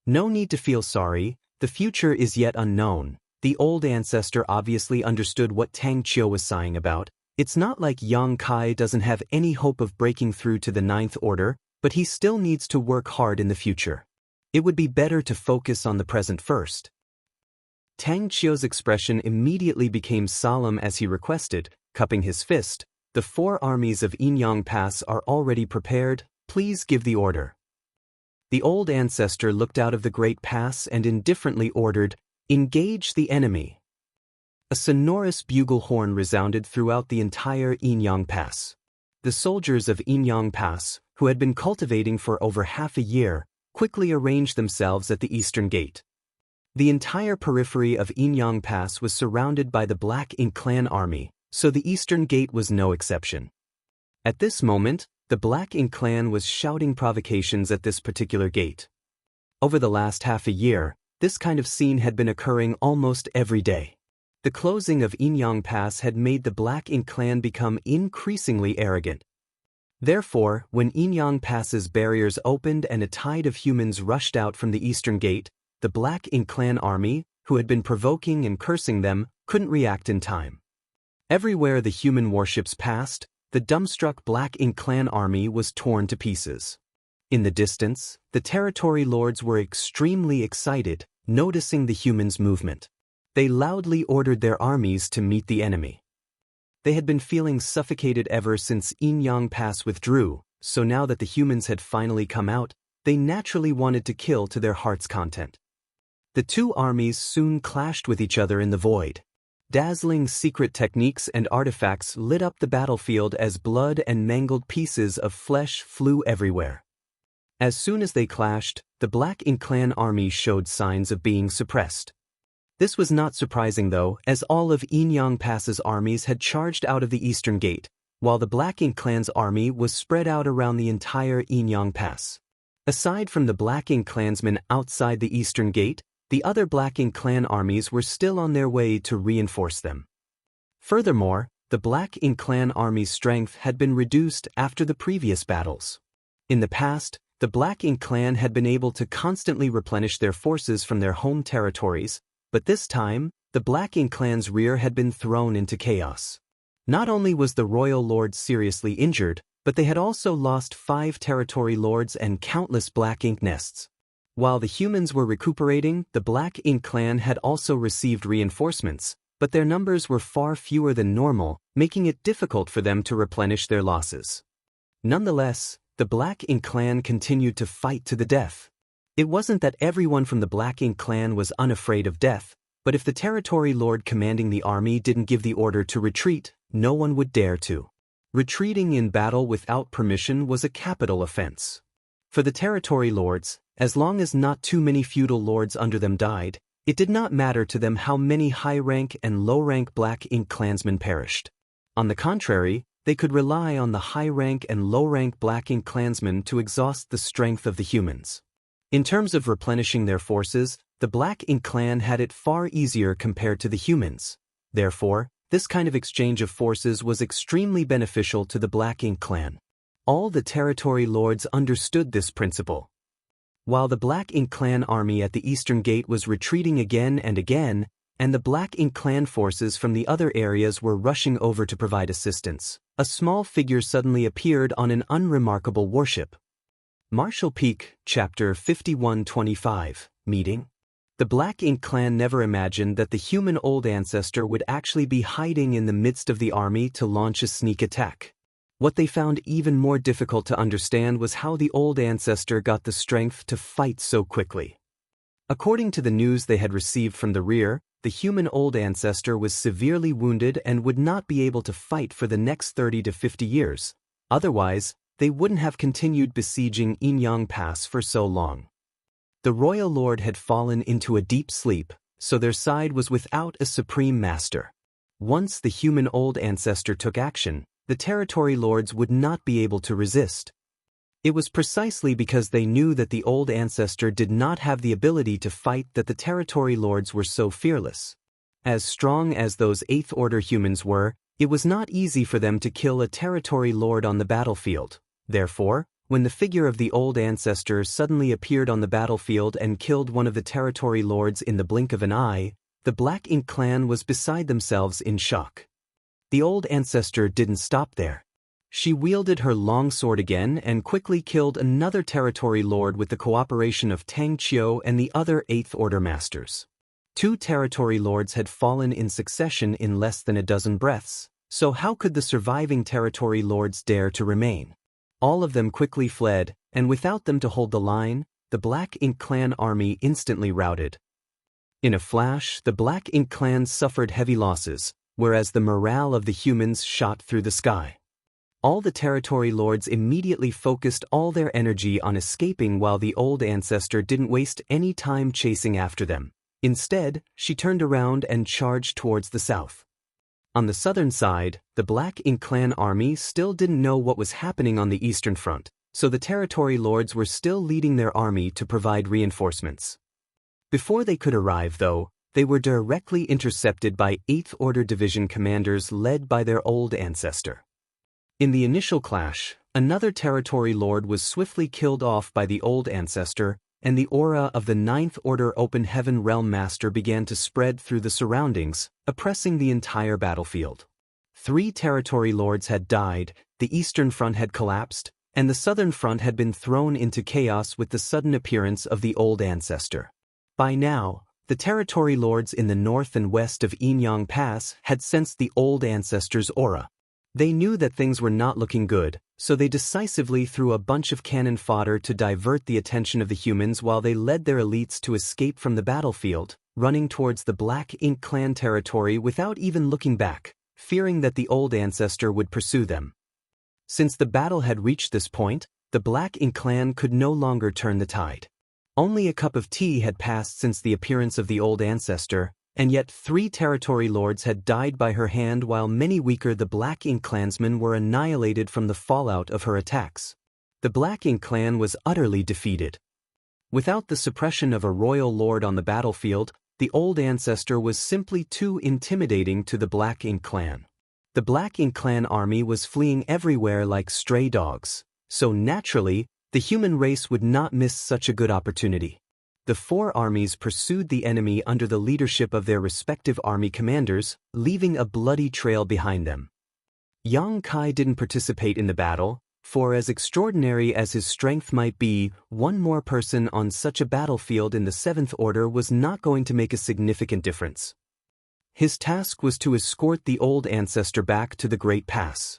No need to feel sorry, the future is yet unknown. The old ancestor obviously understood what Tang Qiu was sighing about. It's not like Yang Kai doesn't have any hope of breaking through to the ninth order, but he still needs to work hard in the future. It would be better to focus on the present first. Tang Qiu's expression immediately became solemn as he requested, cupping his fist, "The 4 armies of Inyang Pass are already prepared, please give the order." The old ancestor looked out of the great pass and indifferently ordered, "Engage the enemy." A sonorous bugle horn resounded throughout the entire Inyang Pass. The soldiers of Inyang Pass, who had been cultivating for over half a year, quickly arranged themselves at the eastern gate. The entire periphery of Inyang Pass was surrounded by the Black Ink Clan army, so the eastern gate was no exception. At this moment, the Black Ink Clan was shouting provocations at this particular gate. Over the last half a year, this kind of scene had been occurring almost every day. The closing of Inyang Pass had made the Black Ink Clan become increasingly arrogant. Therefore, when Inyang Pass's barriers opened and a tide of humans rushed out from the eastern gate, the Black Ink Clan army, who had been provoking and cursing them, couldn't react in time. Everywhere the human warships passed, the dumbstruck Black Ink Clan army was torn to pieces. In the distance, the territory lords were extremely excited, noticing the humans' movement. They loudly ordered their armies to meet the enemy. They had been feeling suffocated ever since Inyang Pass withdrew, so now that the humans had finally come out, they naturally wanted to kill to their heart's content. The 2 armies soon clashed with each other in the void. Dazzling secret techniques and artifacts lit up the battlefield as blood and mangled pieces of flesh flew everywhere. As soon as they clashed, the Black Ink Clan army showed signs of being suppressed. This was not surprising though, as all of Inyang Pass's armies had charged out of the eastern gate, while the Black Ink Clan's army was spread out around the entire Inyang Pass. Aside from the Black Ink Clansmen outside the eastern gate, the other Black Ink Clan armies were still on their way to reinforce them. Furthermore, the Black Ink Clan army's strength had been reduced after the previous battles. In the past, the Black Ink Clan had been able to constantly replenish their forces from their home territories, but this time, the Black Ink Clan's rear had been thrown into chaos. Not only was the royal lord seriously injured, but they had also lost 5 territory lords and countless Black Ink nests. While the humans were recuperating, the Black Ink Clan had also received reinforcements, but their numbers were far fewer than normal, making it difficult for them to replenish their losses. Nonetheless, the Black Ink Clan continued to fight to the death. It wasn't that everyone from the Black Ink Clan was unafraid of death, but if the territory lord commanding the army didn't give the order to retreat, no one would dare to. Retreating in battle without permission was a capital offense. For the territory lords, as long as not too many feudal lords under them died, it did not matter to them how many high-rank and low-rank Black Ink Clansmen perished. On the contrary, they could rely on the high-rank and low-rank Black Ink Clansmen to exhaust the strength of the humans. In terms of replenishing their forces, the Black Ink Clan had it far easier compared to the humans. Therefore, this kind of exchange of forces was extremely beneficial to the Black Ink Clan. All the territory lords understood this principle. While the Black Ink Clan army at the Eastern Gate was retreating again and again, and the Black Ink Clan forces from the other areas were rushing over to provide assistance, a small figure suddenly appeared on an unremarkable warship. Martial Peak, Chapter 5125, Meeting. The Black Ink Clan never imagined that the human old ancestor would actually be hiding in the midst of the army to launch a sneak attack. What they found even more difficult to understand was how the old ancestor got the strength to fight so quickly. According to the news they had received from the rear, the human old ancestor was severely wounded and would not be able to fight for the next 30 to 50 years. Otherwise, they wouldn't have continued besieging Inyang Pass for so long. The royal lord had fallen into a deep sleep, so their side was without a supreme master. Once the human old ancestor took action, the territory lords would not be able to resist. It was precisely because they knew that the old ancestor did not have the ability to fight that the territory lords were so fearless. As strong as those 8th Order humans were, it was not easy for them to kill a territory lord on the battlefield. Therefore, when the figure of the old ancestor suddenly appeared on the battlefield and killed one of the territory lords in the blink of an eye, the Black Ink clan was beside themselves in shock. The old ancestor didn't stop there. She wielded her long sword again and quickly killed another territory lord with the cooperation of Tang Qiu and the other 8th Order masters. 2 territory lords had fallen in succession in less than a dozen breaths, so how could the surviving territory lords dare to remain? All of them quickly fled, and without them to hold the line, the Black Ink clan army instantly routed. In a flash, the Black Ink clan suffered heavy losses, whereas the morale of the humans shot through the sky. All the territory lords immediately focused all their energy on escaping while the old ancestor didn't waste any time chasing after them. Instead, she turned around and charged towards the south. On the southern side, the Black Ink clan army still didn't know what was happening on the eastern front, so the territory lords were still leading their army to provide reinforcements. Before they could arrive, though, they were directly intercepted by 8th Order division commanders led by their old ancestor. In the initial clash, another territory lord was swiftly killed off by the old ancestor, and the aura of the 9th Order Open Heaven Realm Master began to spread through the surroundings, oppressing the entire battlefield. 3 territory lords had died, the eastern front had collapsed, and the southern front had been thrown into chaos with the sudden appearance of the old ancestor. By now, the territory lords in the north and west of Yinyang Pass had sensed the old ancestor's aura. They knew that things were not looking good, so they decisively threw a bunch of cannon fodder to divert the attention of the humans while they led their elites to escape from the battlefield, running towards the Black Ink clan territory without even looking back, fearing that the old ancestor would pursue them. Since the battle had reached this point, the Black Ink clan could no longer turn the tide. Only a cup of tea had passed since the appearance of the old ancestor, and yet 3 territory lords had died by her hand while many weaker the Black Ink clansmen were annihilated from the fallout of her attacks. The Black Ink clan was utterly defeated. Without the suppression of a royal lord on the battlefield, the old ancestor was simply too intimidating to the Black Ink clan. The Black Ink clan army was fleeing everywhere like stray dogs, so naturally, the human race would not miss such a good opportunity. The 4 armies pursued the enemy under the leadership of their respective army commanders, leaving a bloody trail behind them. Yang Kai didn't participate in the battle, for as extraordinary as his strength might be, one more person on such a battlefield in the 7th Order was not going to make a significant difference. His task was to escort the old ancestor back to the Great Pass.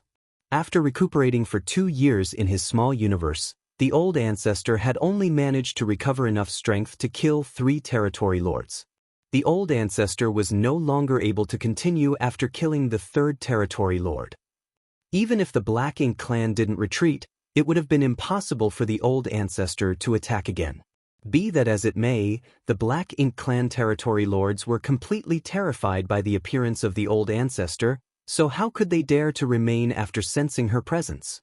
After recuperating for 2 years in his small universe, the old ancestor had only managed to recover enough strength to kill 3 territory lords. The old ancestor was no longer able to continue after killing the 3rd territory lord. Even if the Black Ink clan didn't retreat, it would have been impossible for the old ancestor to attack again. Be that as it may, the Black Ink clan territory lords were completely terrified by the appearance of the old ancestor, so how could they dare to remain after sensing her presence?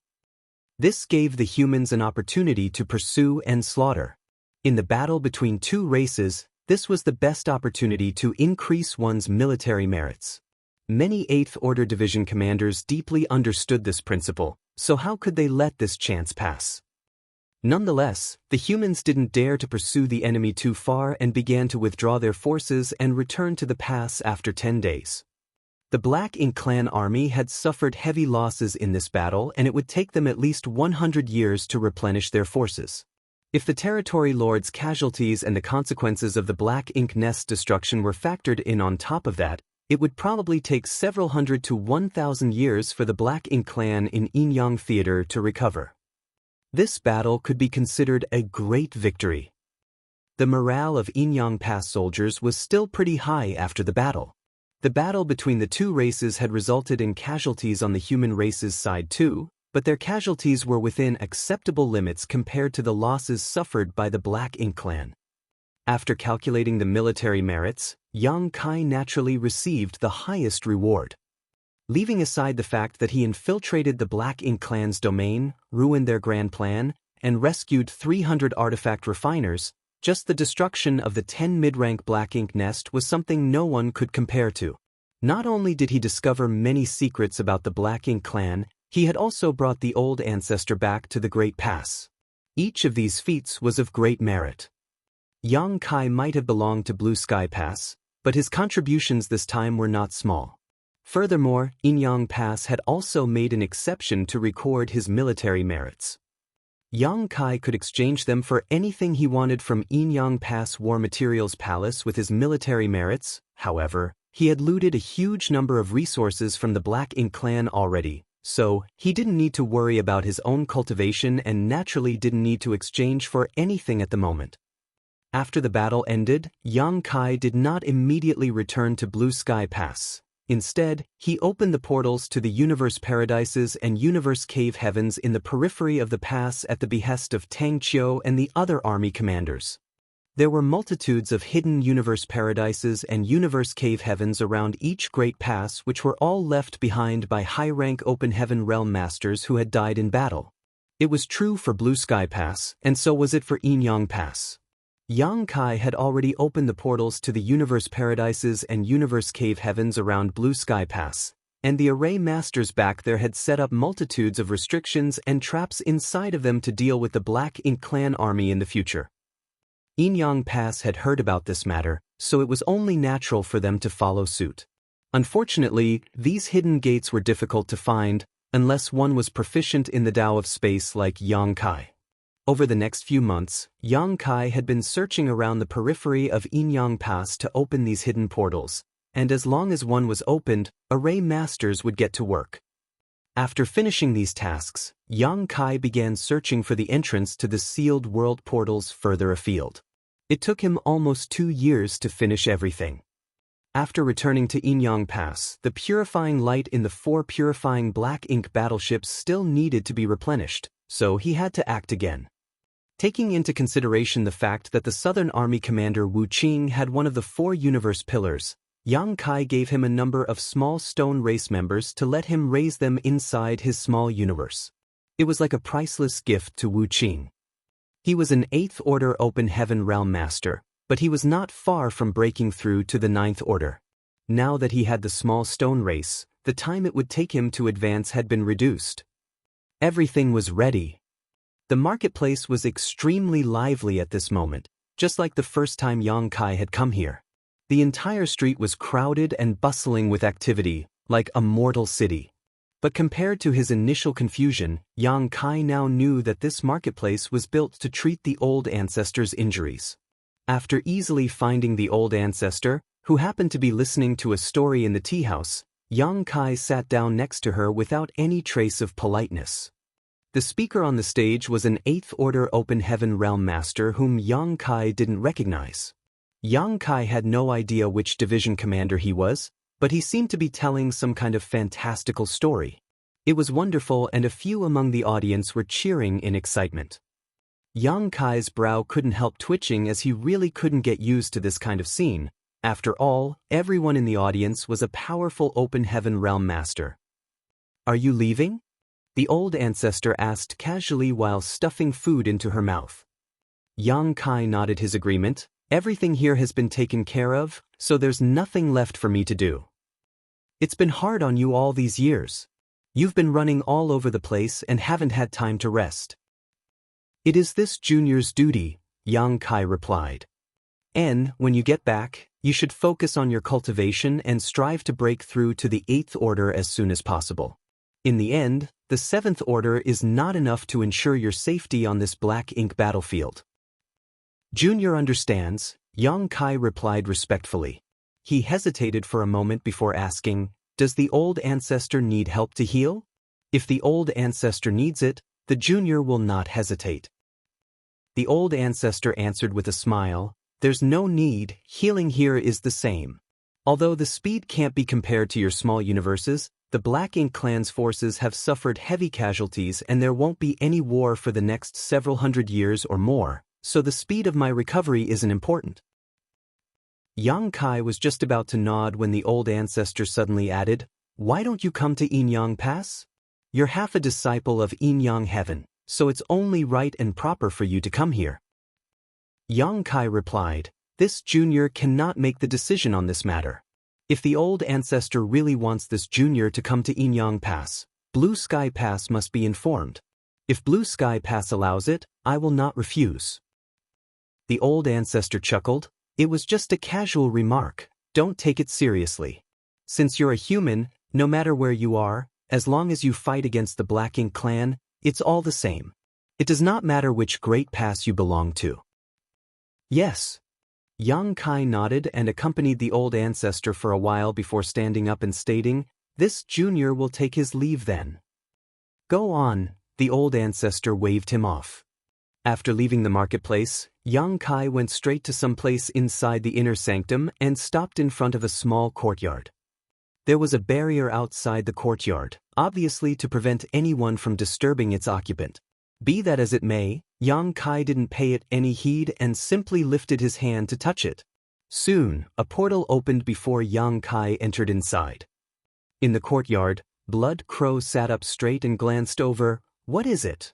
This gave the humans an opportunity to pursue and slaughter. In the battle between 2 races, this was the best opportunity to increase one's military merits. Many 8th Order division commanders deeply understood this principle, so how could they let this chance pass? Nonetheless, the humans didn't dare to pursue the enemy too far and began to withdraw their forces and return to the pass after 10 days. The Black Ink clan army had suffered heavy losses in this battle, and it would take them at least 100 years to replenish their forces. If the territory lords' casualties and the consequences of the Black Ink nest's destruction were factored in on top of that, it would probably take several hundred to 1,000 years for the Black Ink clan in Yinyang Theater to recover. This battle could be considered a great victory. The morale of Yinyang Pass soldiers was still pretty high after the battle. The battle between the 2 races had resulted in casualties on the human race's side too, but their casualties were within acceptable limits compared to the losses suffered by the Black Ink clan. After calculating the military merits, Yang Kai naturally received the highest reward. Leaving aside the fact that he infiltrated the Black Ink clan's domain, ruined their grand plan, and rescued 300 artifact refiners, Just the destruction of the 10 mid-rank black ink nest was something no one could compare to. Not only did he discover many secrets about the Black Ink clan, he had also brought the old ancestor back to the Great Pass. Each of these feats was of great merit. Yang Kai might have belonged to Blue Sky Pass, but his contributions this time were not small. Furthermore, Inyang Pass had also made an exception to record his military merits. Yang Kai could exchange them for anything he wanted from Inyang Pass War Materials Palace with his military merits. However, he had looted a huge number of resources from the Black Ink clan already, so he didn't need to worry about his own cultivation and naturally didn't need to exchange for anything at the moment. After the battle ended, Yang Kai did not immediately return to Blue Sky Pass. Instead, he opened the portals to the Universe Paradises and Universe Cave Heavens in the periphery of the pass at the behest of Tang Qiu and the other army commanders. There were multitudes of hidden Universe Paradises and Universe Cave Heavens around each great pass which were all left behind by high-rank Open Heaven Realm Masters who had died in battle. It was true for Blue Sky Pass, and so was it for Inyang Pass. Yang Kai had already opened the portals to the Universe Paradises and Universe Cave Heavens around Blue Sky Pass, and the Array Masters back there had set up multitudes of restrictions and traps inside of them to deal with the Black Ink clan army in the future. Inyang Pass had heard about this matter, so it was only natural for them to follow suit. Unfortunately, these hidden gates were difficult to find, unless one was proficient in the Tao of Space like Yang Kai. Over the next few months, Yang Kai had been searching around the periphery of Inyang Pass to open these hidden portals, and as long as one was opened, Array Masters would get to work. After finishing these tasks, Yang Kai began searching for the entrance to the sealed world portals further afield. It took him almost 2 years to finish everything. After returning to Inyang Pass, the purifying light in the 4 purifying Black Ink battleships still needed to be replenished, so he had to act again. Taking into consideration the fact that the Southern Army commander Wu Qing had one of the 4 universe pillars, Yang Kai gave him a number of small stone race members to let him raise them inside his small universe. It was like a priceless gift to Wu Qing. He was an 8th Order Open Heaven Realm Master, but he was not far from breaking through to the 9th Order. Now that he had the small stone race, the time it would take him to advance had been reduced. Everything was ready. The marketplace was extremely lively at this moment, just like the first time Yang Kai had come here. The entire street was crowded and bustling with activity, like a mortal city. But compared to his initial confusion, Yang Kai now knew that this marketplace was built to treat the old ancestor's injuries. After easily finding the old ancestor, who happened to be listening to a story in the tea house, Yang Kai sat down next to her without any trace of politeness. The speaker on the stage was an 8th Order Open Heaven Realm Master whom Yang Kai didn't recognize. Yang Kai had no idea which division commander he was, but he seemed to be telling some kind of fantastical story. It was wonderful and a few among the audience were cheering in excitement. Yang Kai's brow couldn't help twitching as he really couldn't get used to this kind of scene. After all, everyone in the audience was a powerful Open Heaven Realm Master. "Are you leaving?" the old ancestor asked casually while stuffing food into her mouth. Yang Kai nodded his agreement. "Everything here has been taken care of, so there's nothing left for me to do. It's been hard on you all these years. You've been running all over the place and haven't had time to rest." "It is this junior's duty," Yang Kai replied. "And, when you get back, you should focus on your cultivation and strive to break through to the 8th Order as soon as possible. In the end, the 7th Order is not enough to ensure your safety on this Black Ink battlefield." "Junior understands," Yang Kai replied respectfully. He hesitated for a moment before asking, "Does the old ancestor need help to heal?" If the old ancestor needs it, the junior will not hesitate. The old ancestor answered with a smile, "There's no need, healing here is the same. Although the speed can't be compared to your small universes, the Black Ink clan's forces have suffered heavy casualties and there won't be any war for the next several hundred years or more, so the speed of my recovery isn't important." Yang Kai was just about to nod when the old ancestor suddenly added, "Why don't you come to Inyang Pass? You're half a disciple of Inyang Heaven, so it's only right and proper for you to come here." Yang Kai replied, "This junior cannot make the decision on this matter. If the old ancestor really wants this junior to come to Inyang Pass, Blue Sky Pass must be informed. If Blue Sky Pass allows it, I will not refuse." The old ancestor chuckled. "It was just a casual remark, don't take it seriously. Since you're a human, no matter where you are, as long as you fight against the Black Ink clan, it's all the same. It does not matter which great pass you belong to." "Yes." Yang Kai nodded and accompanied the old ancestor for a while before standing up and stating, "This junior will take his leave then." "Go on," the old ancestor waved him off. After leaving the marketplace, Yang Kai went straight to some place inside the inner sanctum and stopped in front of a small courtyard. There was a barrier outside the courtyard, obviously to prevent anyone from disturbing its occupant. Be that as it may, Yang Kai didn't pay it any heed and simply lifted his hand to touch it. Soon, a portal opened before Yang Kai entered inside. In the courtyard, Blood Crow sat up straight and glanced over. "What is it?"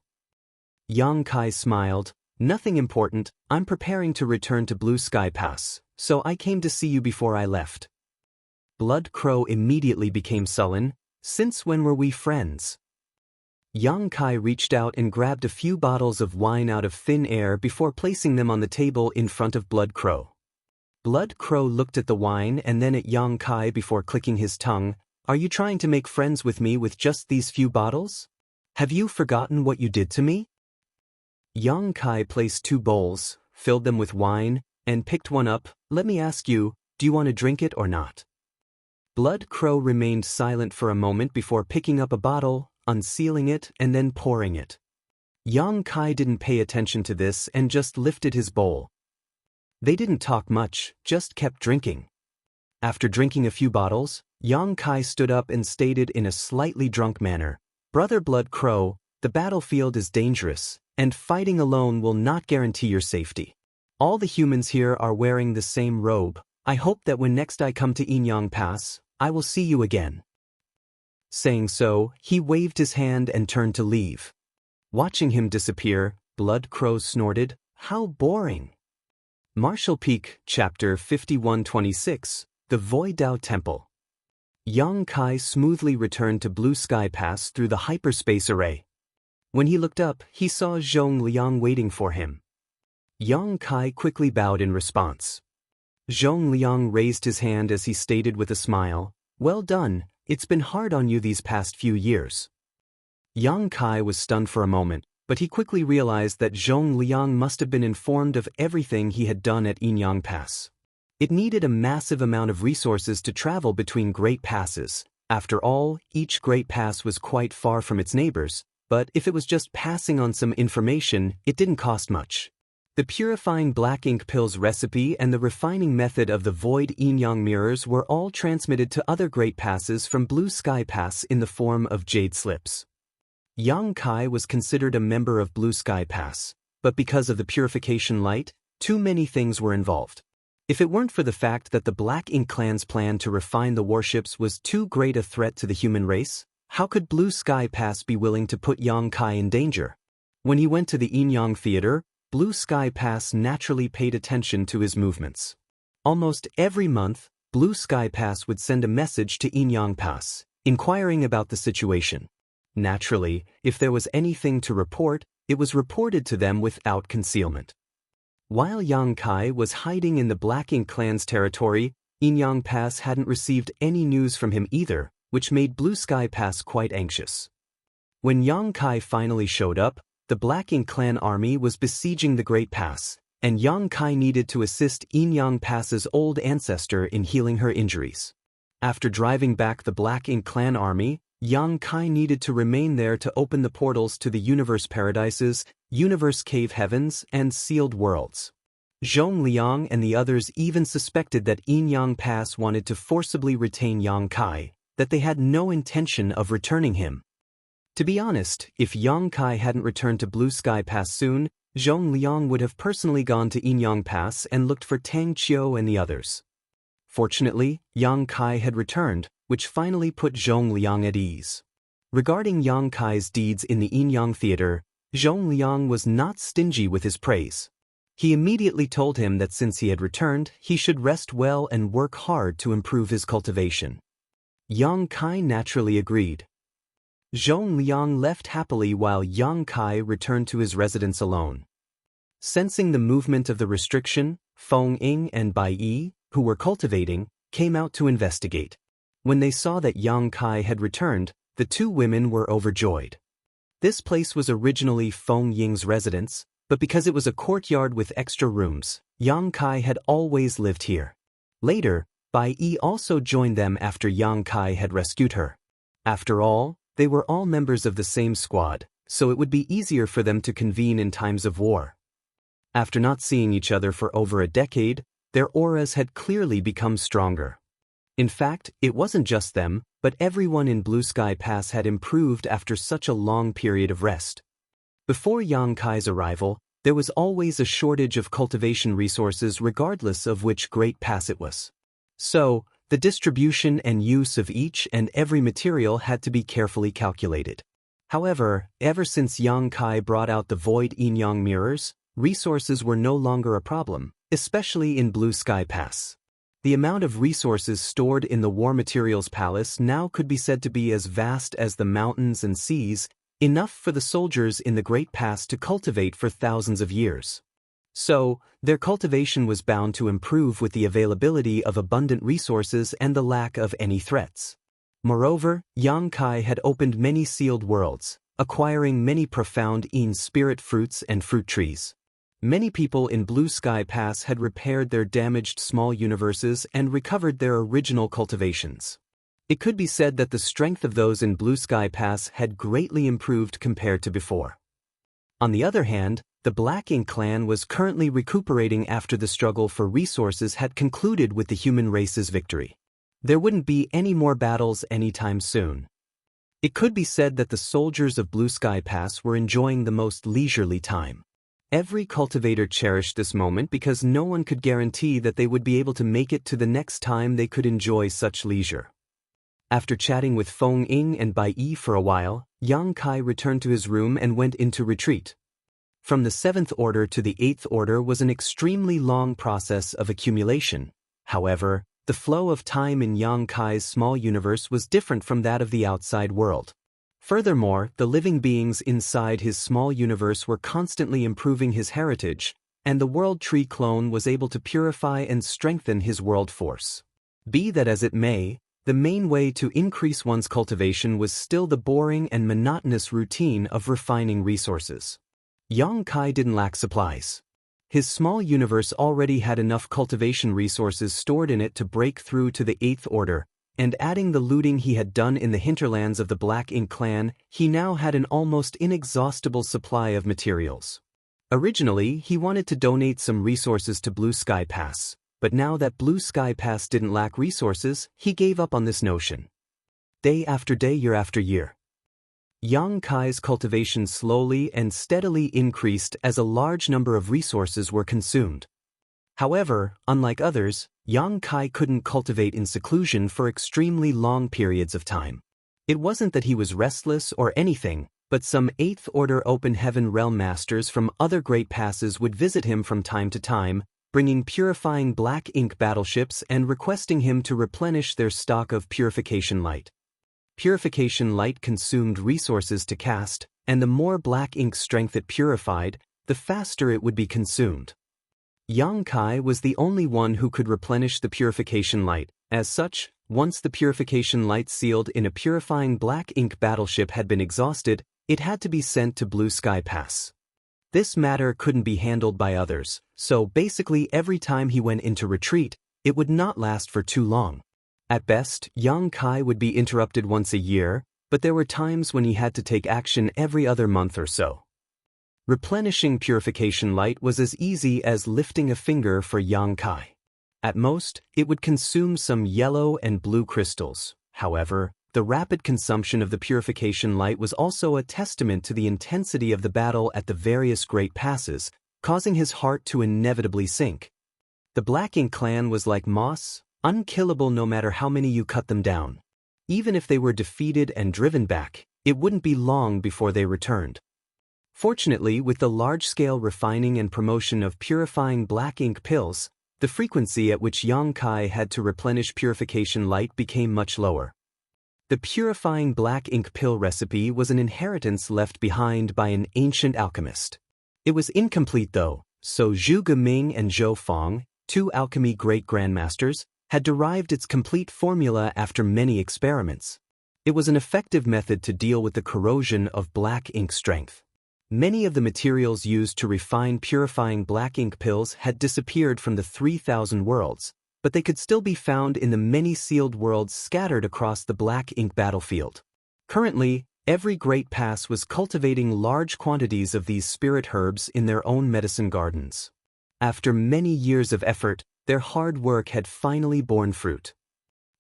Yang Kai smiled. "Nothing important, I'm preparing to return to Blue Sky Pass, so I came to see you before I left." Blood Crow immediately became sullen. "Since when were we friends?" Yang Kai reached out and grabbed a few bottles of wine out of thin air before placing them on the table in front of Blood Crow. Blood Crow looked at the wine and then at Yang Kai before clicking his tongue. "Are you trying to make friends with me with just these few bottles? Have you forgotten what you did to me?" Yang Kai placed 2 bowls, filled them with wine, and picked one up. "Let me ask you, do you want to drink it or not?" Blood Crow remained silent for a moment before picking up a bottle, unsealing it, and then pouring it. Yang Kai didn't pay attention to this and just lifted his bowl. They didn't talk much, just kept drinking. After drinking a few bottles, Yang Kai stood up and stated in a slightly drunk manner, "Brother Blood Crow, the battlefield is dangerous, and fighting alone will not guarantee your safety. All the humans here are wearing the same robe. I hope that when next I come to Inyang Pass, I will see you again." Saying so, he waved his hand and turned to leave. Watching him disappear, Blood Crow snorted, "How boring." Martial Peak, Chapter 5126, The Void Dao Temple. Yang Kai smoothly returned to Blue Sky Pass through the hyperspace array. When he looked up, he saw Zhong Liang waiting for him. Yang Kai quickly bowed in response. Zhong Liang raised his hand as he stated with a smile, "Well done, it's been hard on you these past few years." Yang Kai was stunned for a moment, but he quickly realized that Zhong Liang must have been informed of everything he had done at Inyang Pass. It needed a massive amount of resources to travel between great passes. After all, each great pass was quite far from its neighbors, but if it was just passing on some information, it didn't cost much. The purifying black ink pills recipe and the refining method of the void yin-yang mirrors were all transmitted to other great passes from Blue Sky Pass in the form of jade slips. Yang Kai was considered a member of Blue Sky Pass, but because of the purification light, too many things were involved. If it weren't for the fact that the Black Ink clan's plan to refine the warships was too great a threat to the human race, how could Blue Sky Pass be willing to put Yang Kai in danger? When he went to the Yin-Yang Theater, Blue Sky Pass naturally paid attention to his movements. Almost every month, Blue Sky Pass would send a message to Inyang Pass, inquiring about the situation. Naturally, if there was anything to report, it was reported to them without concealment. While Yang Kai was hiding in the Black Ink clan's territory, Inyang Pass hadn't received any news from him either, which made Blue Sky Pass quite anxious. When Yang Kai finally showed up, the Black Ink clan army was besieging the Great Pass, and Yang Kai needed to assist Inyang Pass's old ancestor in healing her injuries. After driving back the Black Ink clan army, Yang Kai needed to remain there to open the portals to the Universe Paradises, Universe Cave Heavens, and Sealed Worlds. Zhong Liang and the others even suspected that Inyang Pass wanted to forcibly retain Yang Kai, that they had no intention of returning him. To be honest, if Yang Kai hadn't returned to Blue Sky Pass soon, Zhong Liang would have personally gone to Inyang Pass and looked for Tang Qiu and the others. Fortunately, Yang Kai had returned, which finally put Zhong Liang at ease. Regarding Yang Kai's deeds in the Yin-Yang Theater, Zhong Liang was not stingy with his praise. He immediately told him that since he had returned, he should rest well and work hard to improve his cultivation. Yang Kai naturally agreed. Zhong Liang left happily while Yang Kai returned to his residence alone. Sensing the movement of the restriction, Feng Ying and Bai Yi, who were cultivating, came out to investigate. When they saw that Yang Kai had returned, the two women were overjoyed. This place was originally Feng Ying's residence, but because it was a courtyard with extra rooms, Yang Kai had always lived here. Later, Bai Yi also joined them after Yang Kai had rescued her. After all, they were all members of the same squad, so it would be easier for them to convene in times of war. After not seeing each other for over a decade, their auras had clearly become stronger. In fact, it wasn't just them, but everyone in Blue Sky Pass had improved after such a long period of rest. Before Yang Kai's arrival, there was always a shortage of cultivation resources regardless of which great pass it was. So, the distribution and use of each and every material had to be carefully calculated. However, ever since Yang Kai brought out the void yin-yang mirrors, resources were no longer a problem, especially in Blue Sky Pass. The amount of resources stored in the War Materials Palace now could be said to be as vast as the mountains and seas, enough for the soldiers in the Great Pass to cultivate for thousands of years. So, their cultivation was bound to improve with the availability of abundant resources and the lack of any threats. Moreover, Yang Kai had opened many sealed worlds, acquiring many profound yin spirit fruits and fruit trees. Many people in Blue Sky Pass had repaired their damaged small universes and recovered their original cultivations. It could be said that the strength of those in Blue Sky Pass had greatly improved compared to before. On the other hand, the Black Ink clan was currently recuperating after the struggle for resources had concluded with the human race's victory. There wouldn't be any more battles anytime soon. It could be said that the soldiers of Blue Sky Pass were enjoying the most leisurely time. Every cultivator cherished this moment because no one could guarantee that they would be able to make it to the next time they could enjoy such leisure. After chatting with Feng Ying and Bai Yi for a while, Yang Kai returned to his room and went into retreat. From the 7th Order to the 8th Order was an extremely long process of accumulation. However, the flow of time in Yang Kai's small universe was different from that of the outside world. Furthermore, the living beings inside his small universe were constantly improving his heritage, and the World Tree clone was able to purify and strengthen his world force. Be that as it may, the main way to increase one's cultivation was still the boring and monotonous routine of refining resources. Yang Kai didn't lack supplies. His small universe already had enough cultivation resources stored in it to break through to the 8th Order, and adding the looting he had done in the hinterlands of the Black Ink clan, he now had an almost inexhaustible supply of materials. Originally, he wanted to donate some resources to Blue Sky Pass, but now that Blue Sky Pass didn't lack resources, he gave up on this notion. Day after day, year after year, Yang Kai's cultivation slowly and steadily increased as a large number of resources were consumed. However, unlike others, Yang Kai couldn't cultivate in seclusion for extremely long periods of time. It wasn't that he was restless or anything, but some 8th Order Open Heaven Realm Masters from other great passes would visit him from time to time, bringing purifying Black Ink battleships and requesting him to replenish their stock of Purification Light. Purification Light consumed resources to cast, and the more Black Ink strength it purified, the faster it would be consumed. Yang Kai was the only one who could replenish the Purification Light. As such, once the Purification Light sealed in a purifying Black Ink battleship had been exhausted, it had to be sent to Blue Sky Pass. This matter couldn't be handled by others, so basically every time he went into retreat, it would not last for too long. At best, Yang Kai would be interrupted once a year, but there were times when he had to take action every other month or so. Replenishing Purification Light was as easy as lifting a finger for Yang Kai. At most, it would consume some yellow and blue crystals. However, the rapid consumption of the Purification Light was also a testament to the intensity of the battle at the various great passes, causing his heart to inevitably sink. The Black Ink clan was like moss, unkillable no matter how many you cut them down. Even if they were defeated and driven back, it wouldn't be long before they returned. Fortunately, with the large-scale refining and promotion of purifying black ink pills, the frequency at which Yang Kai had to replenish purification light became much lower. The purifying black ink pill recipe was an inheritance left behind by an ancient alchemist. It was incomplete though, so Zhu Geming and Zhou Fong, two alchemy great-grandmasters, had derived its complete formula after many experiments. It was an effective method to deal with the corrosion of black ink strength. Many of the materials used to refine purifying black ink pills had disappeared from the 3,000 worlds, but they could still be found in the many sealed worlds scattered across the black ink battlefield. Currently, every great pass was cultivating large quantities of these spirit herbs in their own medicine gardens. After many years of effort, their hard work had finally borne fruit.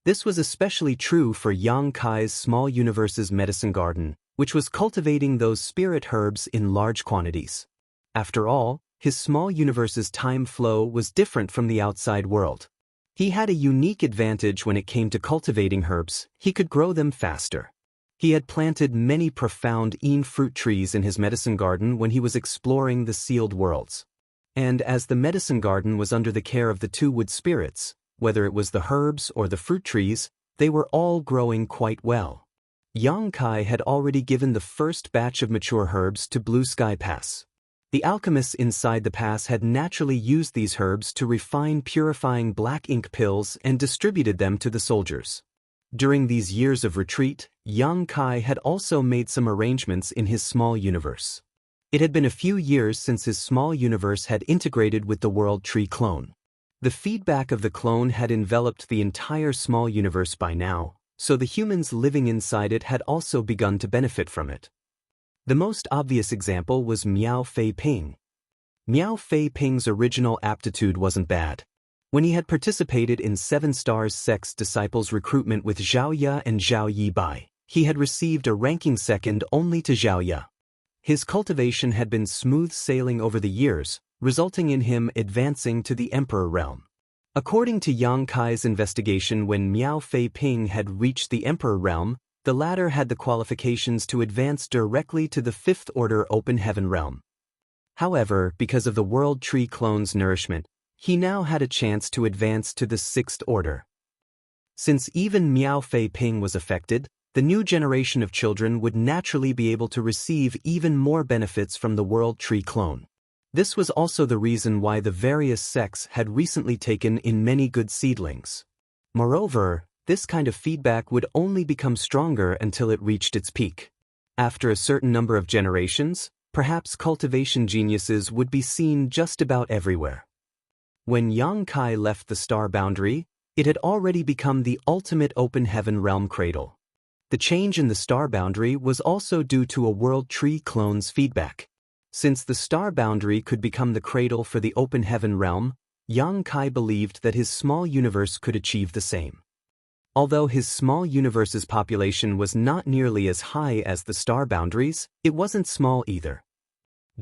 This was especially true for Yang Kai's small universe's medicine garden, which was cultivating those spirit herbs in large quantities. After all, his small universe's time flow was different from the outside world. He had a unique advantage when it came to cultivating herbs. He could grow them faster. He had planted many profound fruit trees in his medicine garden when he was exploring the sealed worlds. And as the medicine garden was under the care of the two wood spirits, whether it was the herbs or the fruit trees, they were all growing quite well. Yang Kai had already given the first batch of mature herbs to Blue Sky Pass. The alchemists inside the pass had naturally used these herbs to refine purifying black ink pills and distributed them to the soldiers. During these years of retreat, Yang Kai had also made some arrangements in his small universe. It had been a few years since his small universe had integrated with the World Tree clone. The feedback of the clone had enveloped the entire small universe by now, so the humans living inside it had also begun to benefit from it. The most obvious example was Miao Fei Ping. Miao Fei Ping's original aptitude wasn't bad. When he had participated in 7 Stars Sect's disciples' recruitment with Zhao Ya and Zhao Yi Bai, he had received a ranking second only to Zhao Ya. His cultivation had been smooth sailing over the years, resulting in him advancing to the Emperor realm. According to Yang Kai's investigation, when Miao Fei Ping had reached the Emperor realm, the latter had the qualifications to advance directly to the 5th Order Open Heaven realm. However, because of the World Tree clone's nourishment, he now had a chance to advance to the 6th Order. Since even Miao Fei Ping was affected, the new generation of children would naturally be able to receive even more benefits from the World Tree clone. This was also the reason why the various sects had recently taken in many good seedlings. Moreover, this kind of feedback would only become stronger until it reached its peak. After a certain number of generations, perhaps cultivation geniuses would be seen just about everywhere. When Yang Kai left the star boundary, it had already become the ultimate open heaven realm cradle. The change in the star boundary was also due to a World Tree clone's feedback. Since the star boundary could become the cradle for the open heaven realm, Yang Kai believed that his small universe could achieve the same. Although his small universe's population was not nearly as high as the star boundaries, it wasn't small either.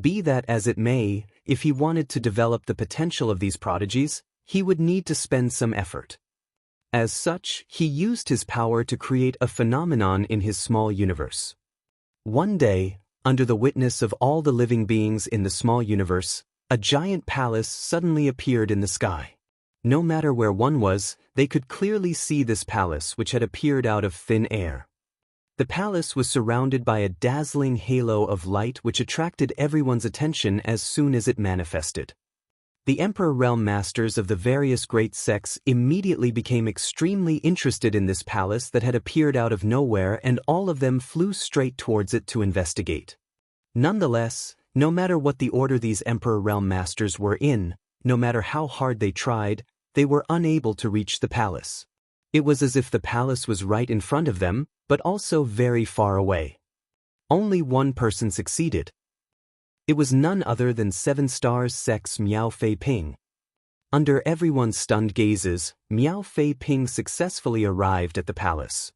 Be that as it may, if he wanted to develop the potential of these prodigies, he would need to spend some effort. As such, he used his power to create a phenomenon in his small universe. One day, under the witness of all the living beings in the small universe, a giant palace suddenly appeared in the sky. No matter where one was, they could clearly see this palace which had appeared out of thin air. The palace was surrounded by a dazzling halo of light which attracted everyone's attention as soon as it manifested. The Emperor Realm Masters of the various great sects immediately became extremely interested in this palace that had appeared out of nowhere, and all of them flew straight towards it to investigate. Nonetheless, no matter what the order these Emperor Realm Masters were in, no matter how hard they tried, they were unable to reach the palace. It was as if the palace was right in front of them, but also very far away. Only one person succeeded. It was none other than 7 Stars Sect's Miao Fei Ping. Under everyone's stunned gazes, Miao Fei Ping successfully arrived at the palace.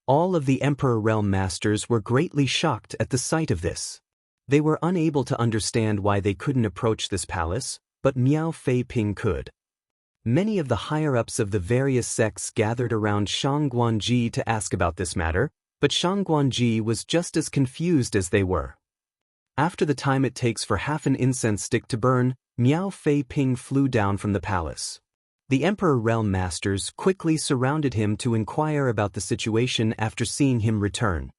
All of the Emperor Realm Masters were greatly shocked at the sight of this. They were unable to understand why they couldn't approach this palace, but Miao Fei Ping could. Many of the higher-ups of the various sects gathered around Shang Guanji to ask about this matter, but Shang Guanji was just as confused as they were. After the time it takes for half an incense stick to burn, Miao Fei Ping flew down from the palace. The Emperor Realm Masters quickly surrounded him to inquire about the situation after seeing him return.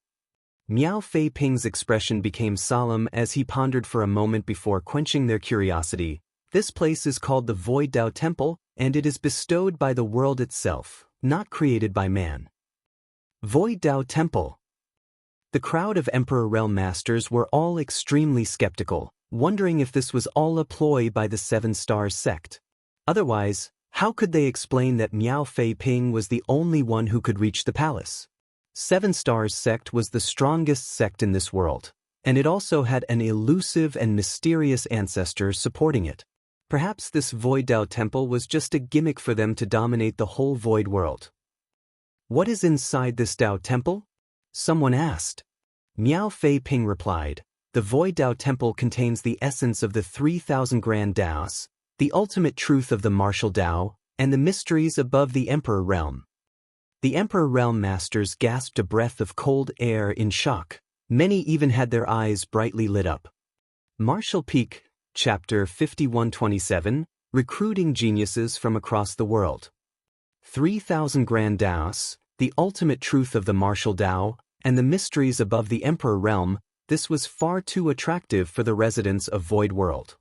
Miao Fei Ping's expression became solemn as he pondered for a moment before quenching their curiosity. This place is called the Void Dao Temple, and it is bestowed by the world itself, not created by man. Void Dao Temple. The crowd of Emperor Realm Masters were all extremely skeptical, wondering if this was all a ploy by the Seven Stars sect. Otherwise, how could they explain that Miao Fei Ping was the only one who could reach the palace? Seven Stars sect was the strongest sect in this world, and it also had an elusive and mysterious ancestor supporting it. Perhaps this Void Dao Temple was just a gimmick for them to dominate the whole Void world. What is inside this Dao Temple? Someone asked. Miao Fei Ping replied, the Void Dao Temple contains the essence of the 3,000 Grand Daos, the ultimate truth of the martial Dao, and the mysteries above the Emperor Realm. The Emperor Realm Masters gasped a breath of cold air in shock. Many even had their eyes brightly lit up. Martial Peak, Chapter 5127, Recruiting Geniuses from Across the World. 3,000 Grand Daos, the ultimate truth of the martial Dao, and the mysteries above the Emperor Realm. This was far too attractive for the residents of Void World.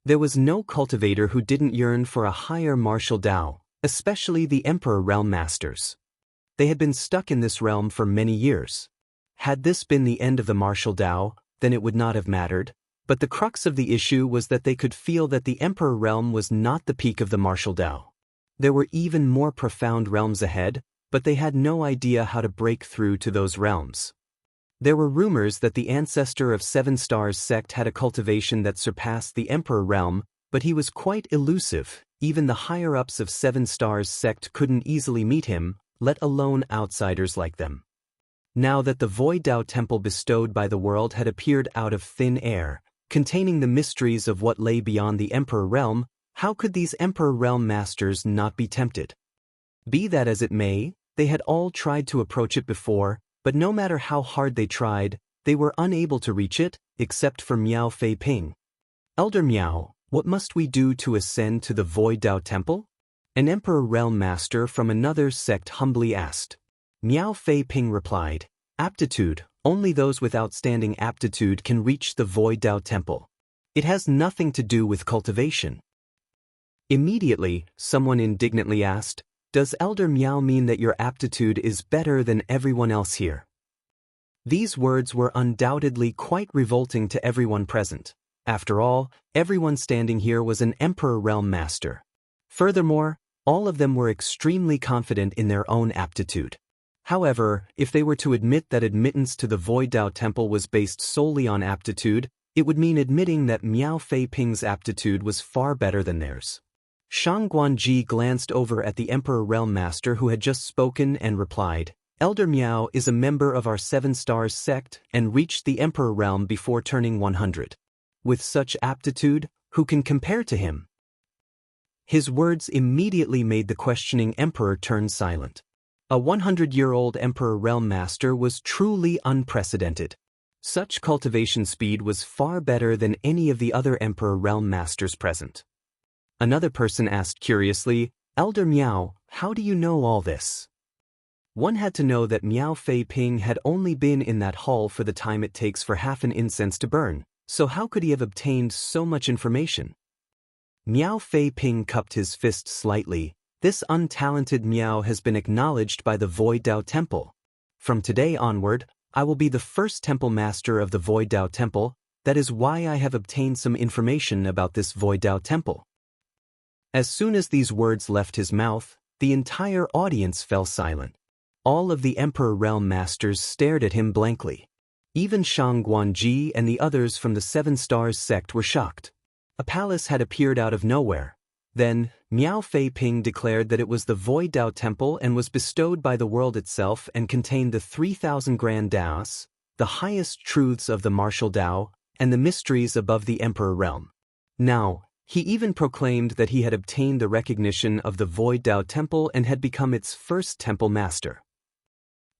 There was no cultivator who didn't yearn for a higher martial Dao, especially the Emperor Realm Masters. They had been stuck in this realm for many years. Had this been the end of the martial Dao, then it would not have mattered, but the crux of the issue was that they could feel that the Emperor Realm was not the peak of the martial Dao. There were even more profound realms ahead, but they had no idea how to break through to those realms. There were rumors that the ancestor of Seven Stars sect had a cultivation that surpassed the Emperor Realm, but he was quite elusive. Even the higher-ups of Seven Stars sect couldn't easily meet him, let alone outsiders like them. Now that the Void Dao Temple bestowed by the world had appeared out of thin air, containing the mysteries of what lay beyond the Emperor Realm, how could these Emperor Realm Masters not be tempted? Be that as it may, they had all tried to approach it before, but no matter how hard they tried, they were unable to reach it, except for Miao Fei Ping. Elder Miao, what must we do to ascend to the Void Dao Temple? An Emperor Realm Master from another sect humbly asked. Miao Fei Ping replied, aptitude. Only those with outstanding aptitude can reach the Void Dao Temple. It has nothing to do with cultivation. Immediately, someone indignantly asked, does Elder Miao mean that your aptitude is better than everyone else here? These words were undoubtedly quite revolting to everyone present. After all, everyone standing here was an Emperor Realm Master. Furthermore, all of them were extremely confident in their own aptitude. However, if they were to admit that admittance to the Void Dao Temple was based solely on aptitude, it would mean admitting that Miao Fei Ping's aptitude was far better than theirs. Shang Guanji glanced over at the Emperor Realm Master who had just spoken and replied, Elder Miao is a member of our Seven Stars sect and reached the Emperor Realm before turning 100. With such aptitude, who can compare to him? His words immediately made the questioning Emperor turn silent. A 100-year-old Emperor Realm Master was truly unprecedented. Such cultivation speed was far better than any of the other Emperor Realm Masters present. Another person asked curiously, Elder Miao, how do you know all this? One had to know that Miao Fei Ping had only been in that hall for the time it takes for half an incense to burn, so how could he have obtained so much information? Miao Fei Ping cupped his fist slightly. This untalented Miao has been acknowledged by the Void Dao Temple. From today onward, I will be the first temple master of the Void Dao Temple. That is why I have obtained some information about this Void Dao Temple. As soon as these words left his mouth, the entire audience fell silent. All of the Emperor Realm Masters stared at him blankly. Even Shang Guanji and the others from the Seven Stars sect were shocked. A palace had appeared out of nowhere. Then, Miao Fei Ping declared that it was the Void Dao Temple and was bestowed by the world itself and contained the 3,000 Grand Daos, the highest truths of the martial Dao, and the mysteries above the Emperor Realm. Now, he even proclaimed that he had obtained the recognition of the Void Dao Temple and had become its first temple master.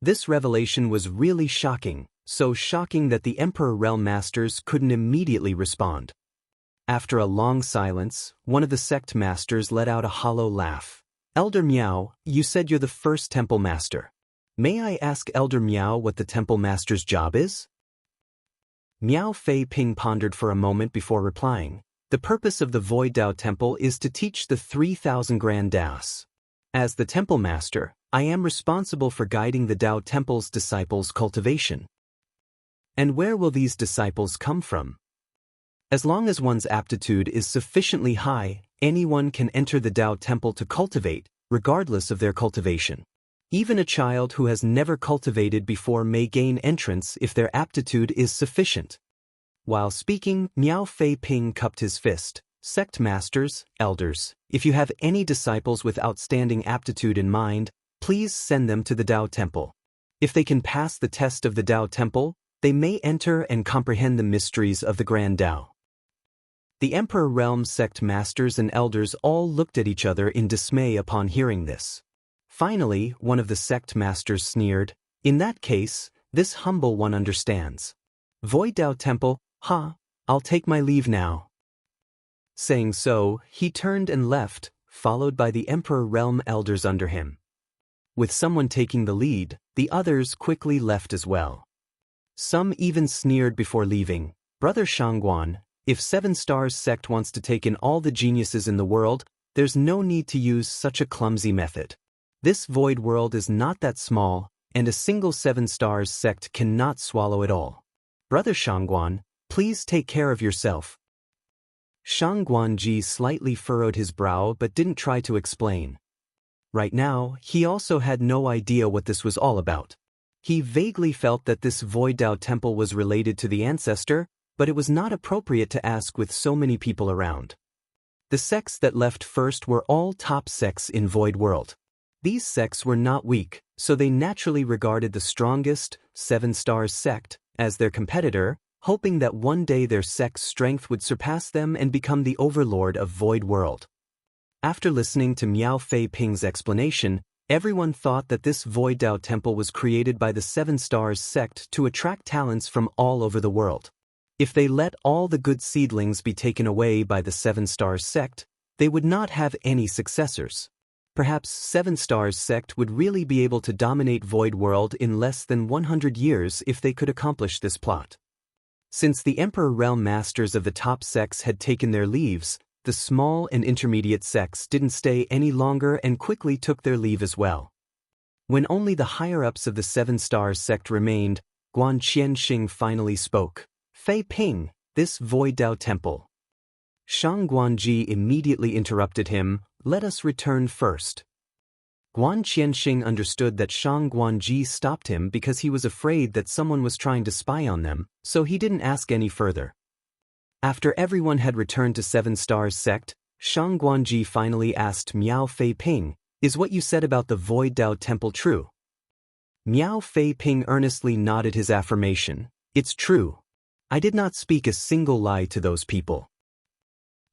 This revelation was really shocking, so shocking that the Emperor Realm Masters couldn't immediately respond. After a long silence, one of the sect masters let out a hollow laugh. Elder Miao, you said you're the first temple master. May I ask Elder Miao what the temple master's job is? Miao Fei Ping pondered for a moment before replying. The purpose of the Void Dao Temple is to teach the 3,000 Grand Daos. As the temple master, I am responsible for guiding the Dao Temple's disciples' cultivation. And where will these disciples come from? As long as one's aptitude is sufficiently high, anyone can enter the Dao Temple to cultivate, regardless of their cultivation. Even a child who has never cultivated before may gain entrance if their aptitude is sufficient. While speaking, Miao Fei Ping cupped his fist. Sect masters, elders, if you have any disciples with outstanding aptitude in mind, please send them to the Dao Temple. If they can pass the test of the Dao Temple, they may enter and comprehend the mysteries of the Grand Dao. The Emperor Realm sect masters and elders all looked at each other in dismay upon hearing this. Finally, one of the sect masters sneered, "In that case, this humble one understands. Void Dao Temple, I'll take my leave now." Saying so, he turned and left, followed by the Emperor Realm elders under him. With someone taking the lead, the others quickly left as well. Some even sneered before leaving. "Brother Shangguan, if 7 Stars sect wants to take in all the geniuses in the world, there's no need to use such a clumsy method. This void world is not that small, and a single 7 Stars sect cannot swallow it all. Brother Shangguan, please take care of yourself." Shangguanji slightly furrowed his brow but didn't try to explain. Right now, he also had no idea what this was all about. He vaguely felt that this Void Dao Temple was related to the ancestor, but it was not appropriate to ask with so many people around. The sects that left first were all top sects in Void World. These sects were not weak, so they naturally regarded the strongest, 7 Stars sect, as their competitor, hoping that one day their sect's strength would surpass them and become the overlord of Void World. After listening to Miao Fei Ping's explanation, everyone thought that this Void Dao Temple was created by the 7 Stars sect to attract talents from all over the world. If they let all the good seedlings be taken away by the 7 Stars sect, they would not have any successors. Perhaps 7 Stars sect would really be able to dominate Void World in less than 100 years if they could accomplish this plot. Since the Emperor Realm Masters of the top sects had taken their leaves, the small and intermediate sects didn't stay any longer and quickly took their leave as well. When only the higher-ups of the 7 Stars sect remained, Guan Qianxing finally spoke. "Fei Ping, this Void Dao Temple." Shang Guanji immediately interrupted him, "Let us return first." Guan Qianxing understood that Shang Guanji stopped him because he was afraid that someone was trying to spy on them, so he didn't ask any further. After everyone had returned to 7 Stars sect, Shang Guanji finally asked Miao Fei Ping, "Is what you said about the Void Dao Temple true?" Miao Fei Ping earnestly nodded his affirmation. "It's true. I did not speak a single lie to those people."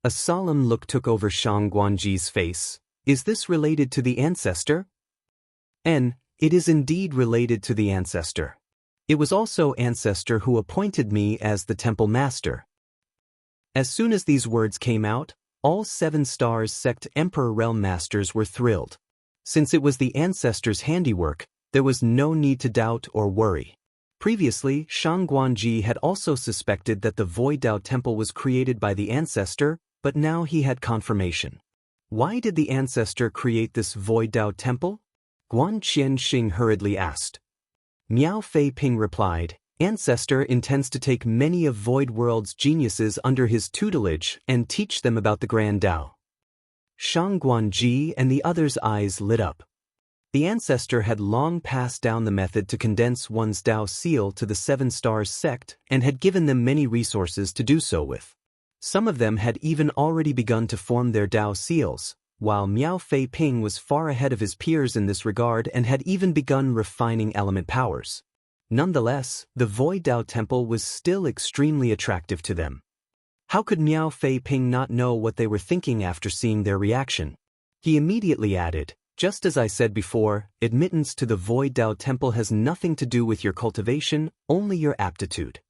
A solemn look took over Shang Guanji's face. "Is this related to the ancestor?" It is indeed related to the ancestor. It was also ancestor who appointed me as the temple master." As soon as these words came out, all 7 Stars sect Emperor Realm Masters were thrilled. Since it was the ancestor's handiwork, there was no need to doubt or worry. Previously, Shang Guanji had also suspected that the Void Dao Temple was created by the ancestor, but now he had confirmation. Why did the ancestor create this Void Dao Temple? Guan Qianxing hurriedly asked. Miao Fei Ping replied, "Ancestor intends to take many of Void World's geniuses under his tutelage and teach them about the Grand Dao." Shang Guanji and the others' eyes lit up. The ancestor had long passed down the method to condense one's Dao seal to the 7 Stars sect and had given them many resources to do so with. Some of them had even already begun to form their Dao seals, while Miao Fei Ping was far ahead of his peers in this regard and had even begun refining element powers. Nonetheless, the Void Dao Temple was still extremely attractive to them. How could Miao Fei Ping not know what they were thinking after seeing their reaction? He immediately added, Just as I said before, admittance to the Void Dao Temple has nothing to do with your cultivation, only your aptitude.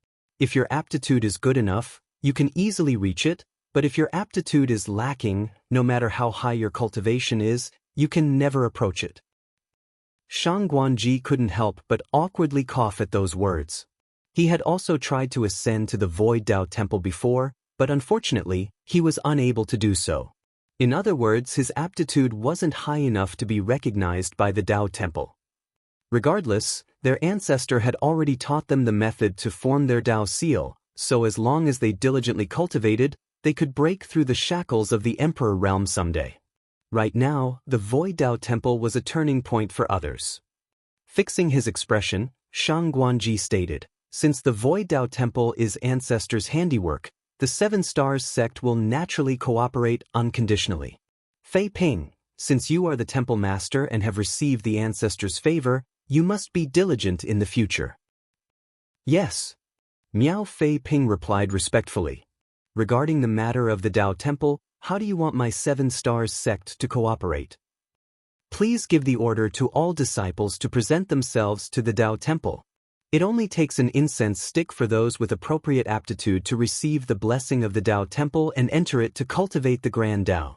If your aptitude is good enough, you can easily reach it, but if your aptitude is lacking, no matter how high your cultivation is, you can never approach it. Shang Guanji couldn't help but awkwardly cough at those words. He had also tried to ascend to the Void Dao Temple before, but unfortunately, he was unable to do so. In other words, his aptitude wasn't high enough to be recognized by the Dao Temple. Regardless, their ancestor had already taught them the method to form their Dao seal, so as long as they diligently cultivated, they could break through the shackles of the Emperor realm someday. Right now, the Void Dao Temple was a turning point for others. Fixing his expression, Shang Guanji stated, "Since the Void Dao Temple is ancestors' handiwork, the Seven Stars sect will naturally cooperate unconditionally. Fei Ping, since you are the temple master and have received the ancestors' favor, you must be diligent in the future." "Yes," Miao Fei Ping replied respectfully. "Regarding the matter of the Dao Temple, how do you want my Seven Stars sect to cooperate?" "Please give the order to all disciples to present themselves to the Dao Temple. It only takes an incense stick for those with appropriate aptitude to receive the blessing of the Dao Temple and enter it to cultivate the Grand Dao."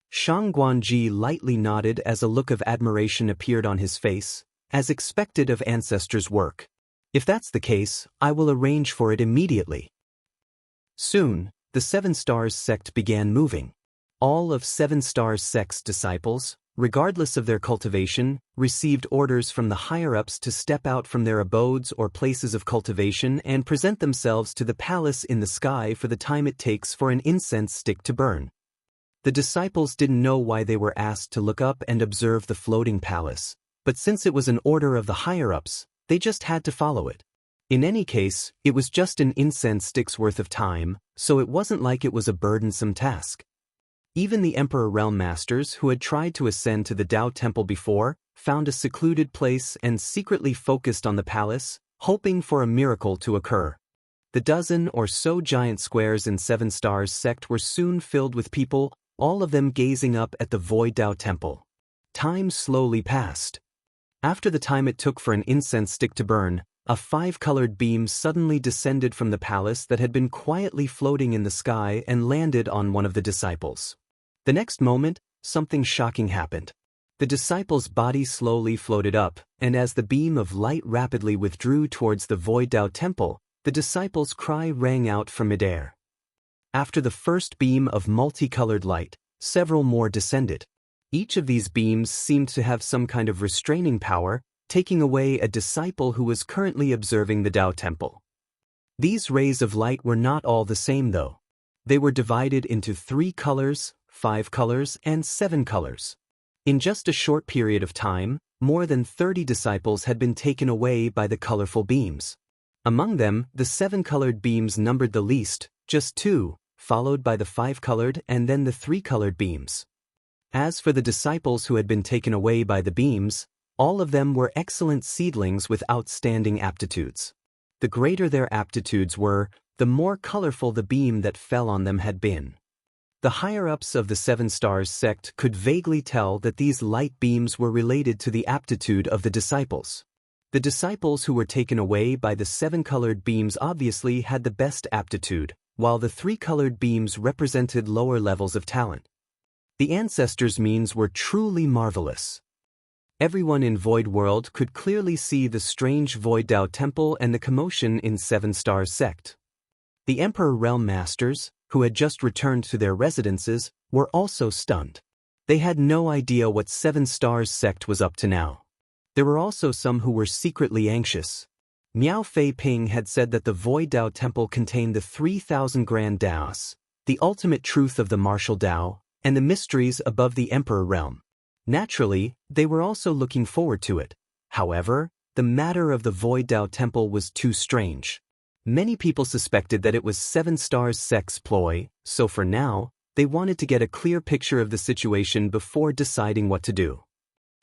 Shang Guanji lightly nodded as a look of admiration appeared on his face, as expected of ancestors' work. "If that's the case, I will arrange for it immediately." Soon, the Seven Stars sect began moving. All of Seven Stars sect's disciples, regardless of their cultivation, received orders from the higher-ups to step out from their abodes or places of cultivation and present themselves to the palace in the sky for the time it takes for an incense stick to burn. The disciples didn't know why they were asked to look up and observe the floating palace, but since it was an order of the higher-ups, they just had to follow it. In any case, it was just an incense stick's worth of time, so it wasn't like it was a burdensome task. Even the Emperor Realm Masters who had tried to ascend to the Dao Temple before, found a secluded place and secretly focused on the palace, hoping for a miracle to occur. The dozen or so giant squares in Seven Stars sect were soon filled with people, all of them gazing up at the Void Dao Temple. Time slowly passed. After the time it took for an incense stick to burn, a five-colored beam suddenly descended from the palace that had been quietly floating in the sky and landed on one of the disciples. The next moment, something shocking happened. The disciple's body slowly floated up, and as the beam of light rapidly withdrew towards the Void Dao Temple, the disciple's cry rang out from midair. After the first beam of multicolored light, several more descended. Each of these beams seemed to have some kind of restraining power, taking away a disciple who was currently observing the Dao Temple. These rays of light were not all the same though. They were divided into 3 colors, 5 colors, and 7 colors. In just a short period of time, more than 30 disciples had been taken away by the colorful beams. Among them, the 7-colored beams numbered the least, just 2, followed by the 5-colored and then the 3-colored beams. As for the disciples who had been taken away by the beams, all of them were excellent seedlings with outstanding aptitudes. The greater their aptitudes were, the more colorful the beam that fell on them had been. The higher-ups of the Seven Stars sect could vaguely tell that these light beams were related to the aptitude of the disciples. The disciples who were taken away by the 7-colored beams obviously had the best aptitude, while the 3-colored beams represented lower levels of talent. The ancestors' means were truly marvelous. Everyone in Void World could clearly see the strange Void Dao Temple and the commotion in Seven Stars sect. The Emperor Realm Masters, who had just returned to their residences, were also stunned. They had no idea what Seven Stars sect was up to now. There were also some who were secretly anxious. Miao Fei Ping had said that the Void Dao Temple contained the 3,000 Grand Daos, the ultimate truth of the martial Dao, and the mysteries above the Emperor Realm. Naturally, they were also looking forward to it. However, the matter of the Void Dao Temple was too strange. Many people suspected that it was Seven Stars sect's ploy, so for now, they wanted to get a clear picture of the situation before deciding what to do.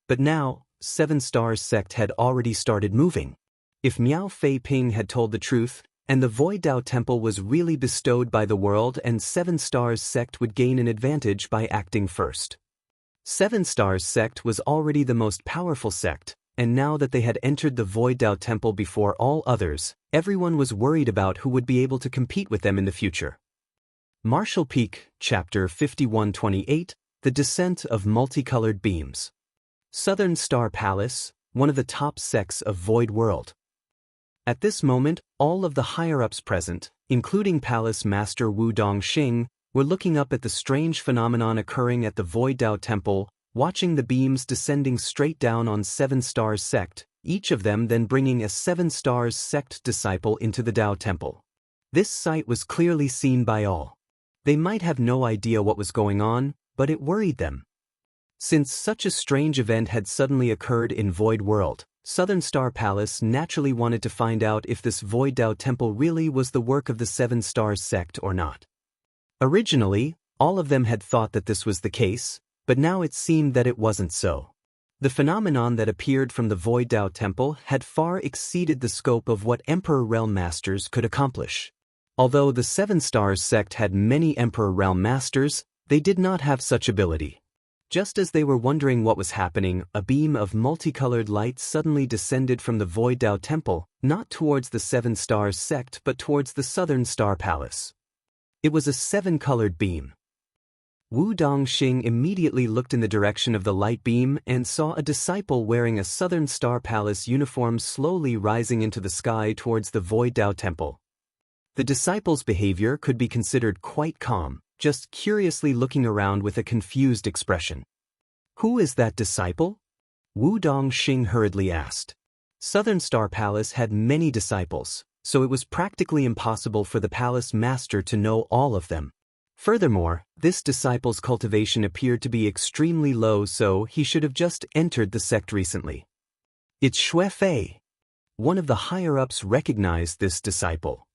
But now, Seven Stars sect had already started moving. If Miao Fei Ping had told the truth, and the Void Dao Temple was really bestowed by the world and Seven Stars sect would gain an advantage by acting first. Seven Stars sect was already the most powerful sect, and now that they had entered the Void Dao Temple before all others, everyone was worried about who would be able to compete with them in the future. Martial Peak, Chapter 5128, The Descent of Multicolored Beams. Southern Star Palace, one of the top sects of Void World. At this moment, all of the higher-ups present, including Palace Master Wu Dongxing, were looking up at the strange phenomenon occurring at the Void Dao Temple, watching the beams descending straight down on Seven Stars sect, each of them then bringing a Seven Stars sect disciple into the Dao Temple. This sight was clearly seen by all. They might have no idea what was going on, but it worried them. Since such a strange event had suddenly occurred in Void World, Southern Star Palace naturally wanted to find out if this Void Dao Temple really was the work of the Seven Stars sect or not. Originally, all of them had thought that this was the case, but now it seemed that it wasn't so. The phenomenon that appeared from the Void Dao Temple had far exceeded the scope of what Emperor Realm Masters could accomplish. Although the Seven Stars sect had many Emperor Realm Masters, they did not have such ability. Just as they were wondering what was happening, a beam of multicolored light suddenly descended from the Void Dao Temple, not towards the Seven Stars sect but towards the Southern Star Palace. It was a seven-colored beam. Wu Dongxing immediately looked in the direction of the light beam and saw a disciple wearing a Southern Star Palace uniform slowly rising into the sky towards the Void Dao Temple. The disciple's behavior could be considered quite calm, just curiously looking around with a confused expression. "Who is that disciple?" Wu Dongxing hurriedly asked. Southern Star Palace had many disciples, so it was practically impossible for the palace master to know all of them. Furthermore, this disciple's cultivation appeared to be extremely low, so he should have just entered the sect recently. "It's Xue Fei." One of the higher-ups recognized this disciple.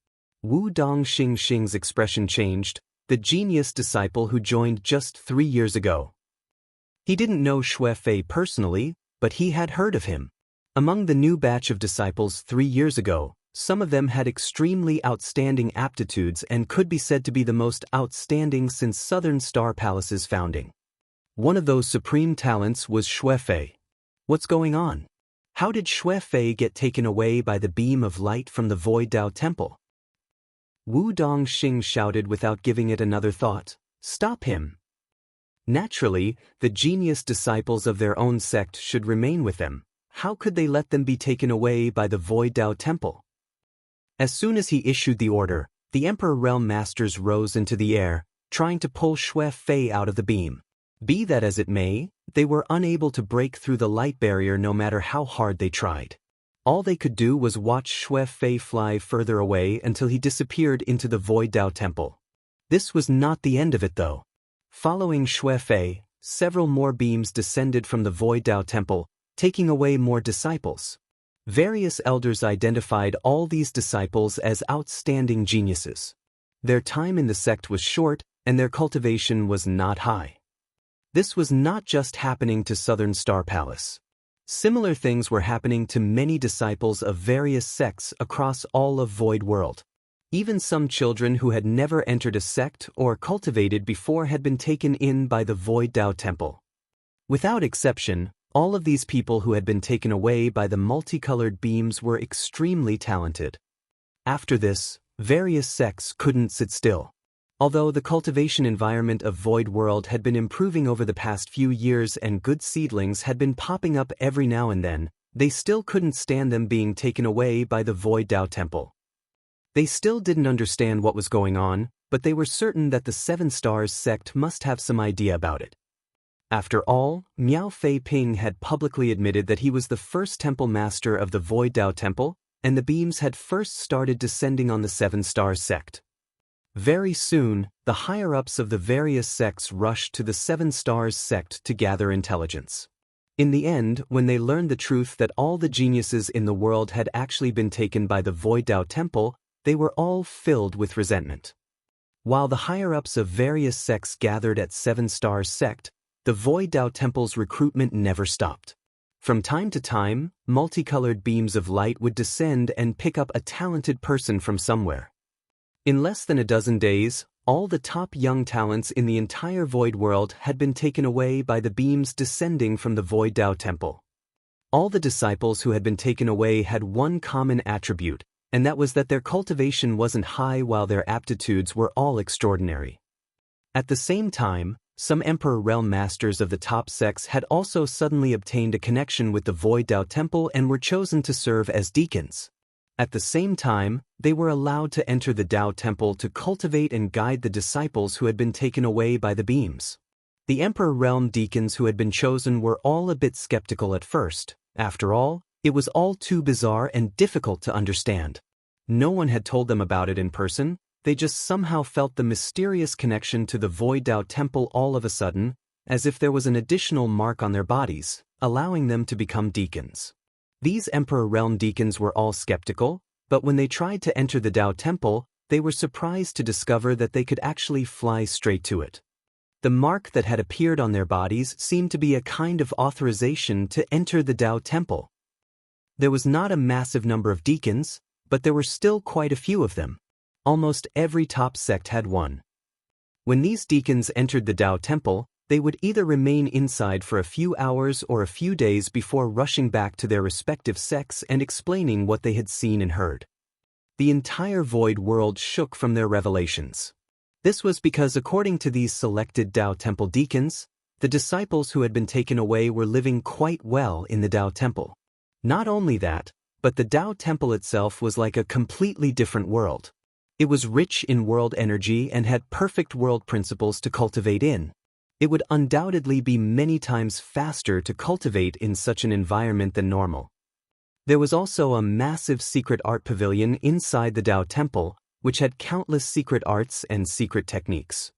Wu Dongxing's expression changed, the genius disciple who joined just 3 years ago. He didn't know Xue Fei personally, but he had heard of him. Among the new batch of disciples 3 years ago, some of them had extremely outstanding aptitudes and could be said to be the most outstanding since Southern Star Palace's founding. One of those supreme talents was Xue Fei. What's going on? How did Xue Fei get taken away by the beam of light from the Void Dao Temple? Wu Dongxing shouted without giving it another thought. "Stop him!" Naturally, the genius disciples of their own sect should remain with them. How could they let them be taken away by the Void Dao Temple? As soon as he issued the order, the Emperor Realm Masters rose into the air, trying to pull Xue Fei out of the beam. Be that as it may, they were unable to break through the light barrier no matter how hard they tried. All they could do was watch Xue Fei fly further away until he disappeared into the Void Dao Temple. This was not the end of it though. Following Xue Fei, several more beams descended from the Void Dao Temple, taking away more disciples. Various elders identified all these disciples as outstanding geniuses. Their time in the sect was short, and their cultivation was not high. This was not just happening to Southern Star Palace. Similar things were happening to many disciples of various sects across all of Void World. Even some children who had never entered a sect or cultivated before had been taken in by the Void Dao Temple. Without exception, all of these people who had been taken away by the multicolored beams were extremely talented. After this, various sects couldn't sit still. Although the cultivation environment of Void World had been improving over the past few years and good seedlings had been popping up every now and then, they still couldn't stand them being taken away by the Void Dao Temple. They still didn't understand what was going on, but they were certain that the Seven Stars sect must have some idea about it. After all, Miao Fei Ping had publicly admitted that he was the first temple master of the Void Dao Temple, and the beams had first started descending on the Seven Stars sect. Very soon, the higher-ups of the various sects rushed to the Seven Stars sect to gather intelligence. In the end, when they learned the truth that all the geniuses in the world had actually been taken by the Void Dao Temple, they were all filled with resentment. While the higher-ups of various sects gathered at Seven Stars sect, the Void Dao Temple's recruitment never stopped. From time to time, multicolored beams of light would descend and pick up a talented person from somewhere. In less than a dozen days, All the top young talents in the entire Void World had been taken away by the beams descending from the Void Dao Temple. All the disciples who had been taken away had one common attribute, and that was that their cultivation wasn't high while their aptitudes were all extraordinary. At the same time, some Emperor Realm Masters of the top sects had also suddenly obtained a connection with the Void Dao Temple and were chosen to serve as deacons. At the same time, they were allowed to enter the Dao Temple to cultivate and guide the disciples who had been taken away by the beams. The Emperor Realm deacons who had been chosen were all a bit skeptical at first. After all, it was all too bizarre and difficult to understand. No one had told them about it in person. They just somehow felt the mysterious connection to the Void Dao Temple all of a sudden, as if there was an additional mark on their bodies, allowing them to become deacons. These Emperor Realm deacons were all skeptical, but when they tried to enter the Dao Temple, they were surprised to discover that they could actually fly straight to it. The mark that had appeared on their bodies seemed to be a kind of authorization to enter the Dao Temple. There was not a massive number of deacons, but there were still quite a few of them. Almost every top sect had one. When these deacons entered the Dao Temple, they would either remain inside for a few hours or a few days before rushing back to their respective sects and explaining what they had seen and heard. The entire Void World shook from their revelations. This was because, according to these selected Dao Temple deacons, the disciples who had been taken away were living quite well in the Dao Temple. Not only that, but the Dao Temple itself was like a completely different world. It was rich in world energy and had perfect world principles to cultivate in. It would undoubtedly be many times faster to cultivate in such an environment than normal. There was also a massive secret art pavilion inside the Dao Temple, which had countless secret arts and secret techniques.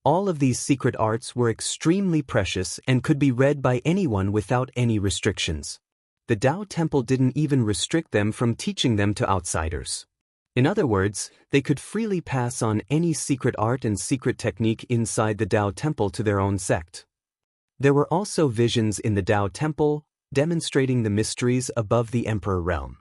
All of these secret arts were extremely precious and could be read by anyone without any restrictions. The Dao Temple didn't even restrict them from teaching them to outsiders. In other words, they could freely pass on any secret art and secret technique inside the Dao Temple to their own sect. There were also visions in the Dao Temple, demonstrating the mysteries above the Emperor Realm.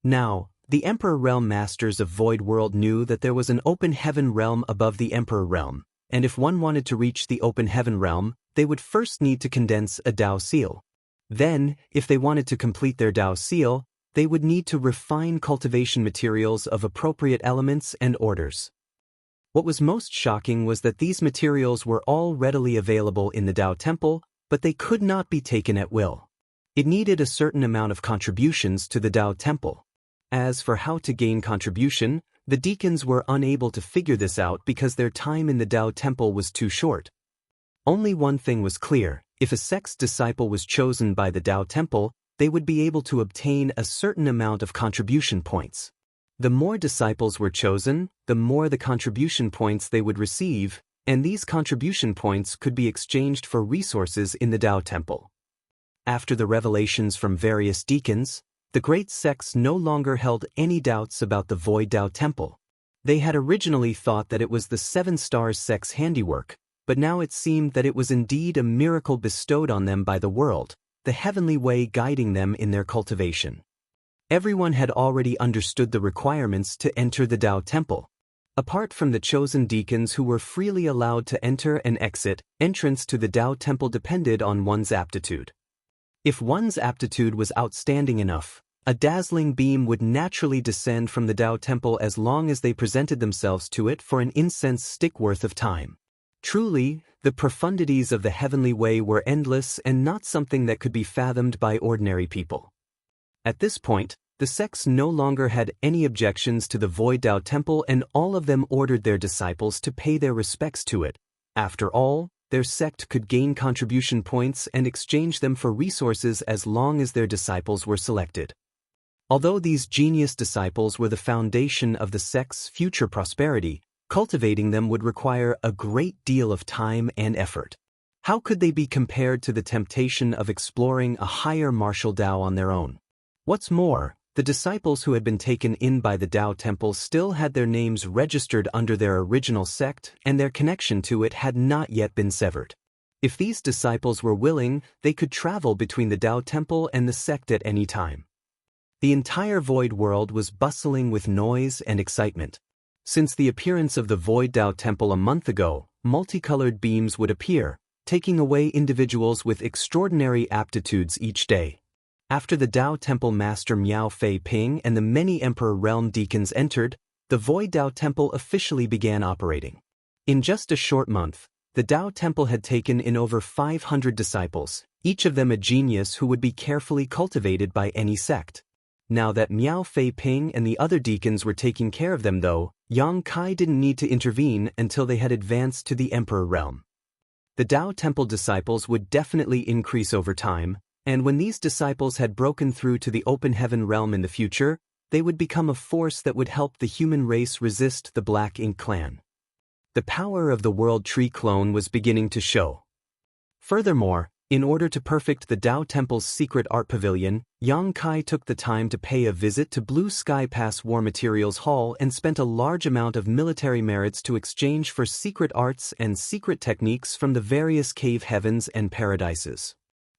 Now, the Emperor Realm Masters of Void World knew that there was an open heaven realm above the Emperor Realm, and if one wanted to reach the open heaven realm, they would first need to condense a Dao seal. Then, if they wanted to complete their Dao seal, they would need to refine cultivation materials of appropriate elements and orders. What was most shocking was that these materials were all readily available in the Dao Temple, but they could not be taken at will. It needed a certain amount of contributions to the Dao Temple. As for how to gain contribution, the deacons were unable to figure this out because their time in the Dao Temple was too short. Only one thing was clear: if a sect's disciple was chosen by the Dao Temple, they would be able to obtain a certain amount of contribution points. The more disciples were chosen, the more the contribution points they would receive, and these contribution points could be exchanged for resources in the Dao Temple. After the revelations from various deacons, the great sects no longer held any doubts about the Void Dao Temple. They had originally thought that it was the Seven Stars sect's handiwork, but now it seemed that it was indeed a miracle bestowed on them by the world, the heavenly way guiding them in their cultivation. Everyone had already understood the requirements to enter the Dao Temple. Apart from the chosen deacons who were freely allowed to enter and exit, entrance to the Dao Temple depended on one's aptitude. If one's aptitude was outstanding enough, a dazzling beam would naturally descend from the Dao Temple as long as they presented themselves to it for an incense stick worth of time. Truly, the profundities of the heavenly way were endless and not something that could be fathomed by ordinary people. At this point, the sects no longer had any objections to the Void Dao Temple, and all of them ordered their disciples to pay their respects to it. After all, their sect could gain contribution points and exchange them for resources as long as their disciples were selected. Although these genius disciples were the foundation of the sect's future prosperity, cultivating them would require a great deal of time and effort. How could they be compared to the temptation of exploring a higher martial Dao on their own? What's more, the disciples who had been taken in by the Dao Temple still had their names registered under their original sect, and their connection to it had not yet been severed. If these disciples were willing, they could travel between the Dao Temple and the sect at any time. The entire Void World was bustling with noise and excitement. Since the appearance of the Void Dao Temple a month ago, multicolored beams would appear, taking away individuals with extraordinary aptitudes each day. After the Dao Temple Master Miao Fei Ping and the many Emperor Realm deacons entered, the Void Dao Temple officially began operating. In just a short month, the Dao Temple had taken in over 500 disciples, each of them a genius who would be carefully cultivated by any sect. Now that Miao Fei Ping and the other deacons were taking care of them though, Yang Kai didn't need to intervene until they had advanced to the Emperor Realm. The Dao Temple disciples would definitely increase over time, and when these disciples had broken through to the Open Heaven Realm in the future, they would become a force that would help the human race resist the Black Ink clan. The power of the World Tree clone was beginning to show. Furthermore, in order to perfect the Dao Temple's secret art pavilion, Yang Kai took the time to pay a visit to Blue Sky Pass War Materials Hall and spent a large amount of military merits to exchange for secret arts and secret techniques from the various cave heavens and paradises.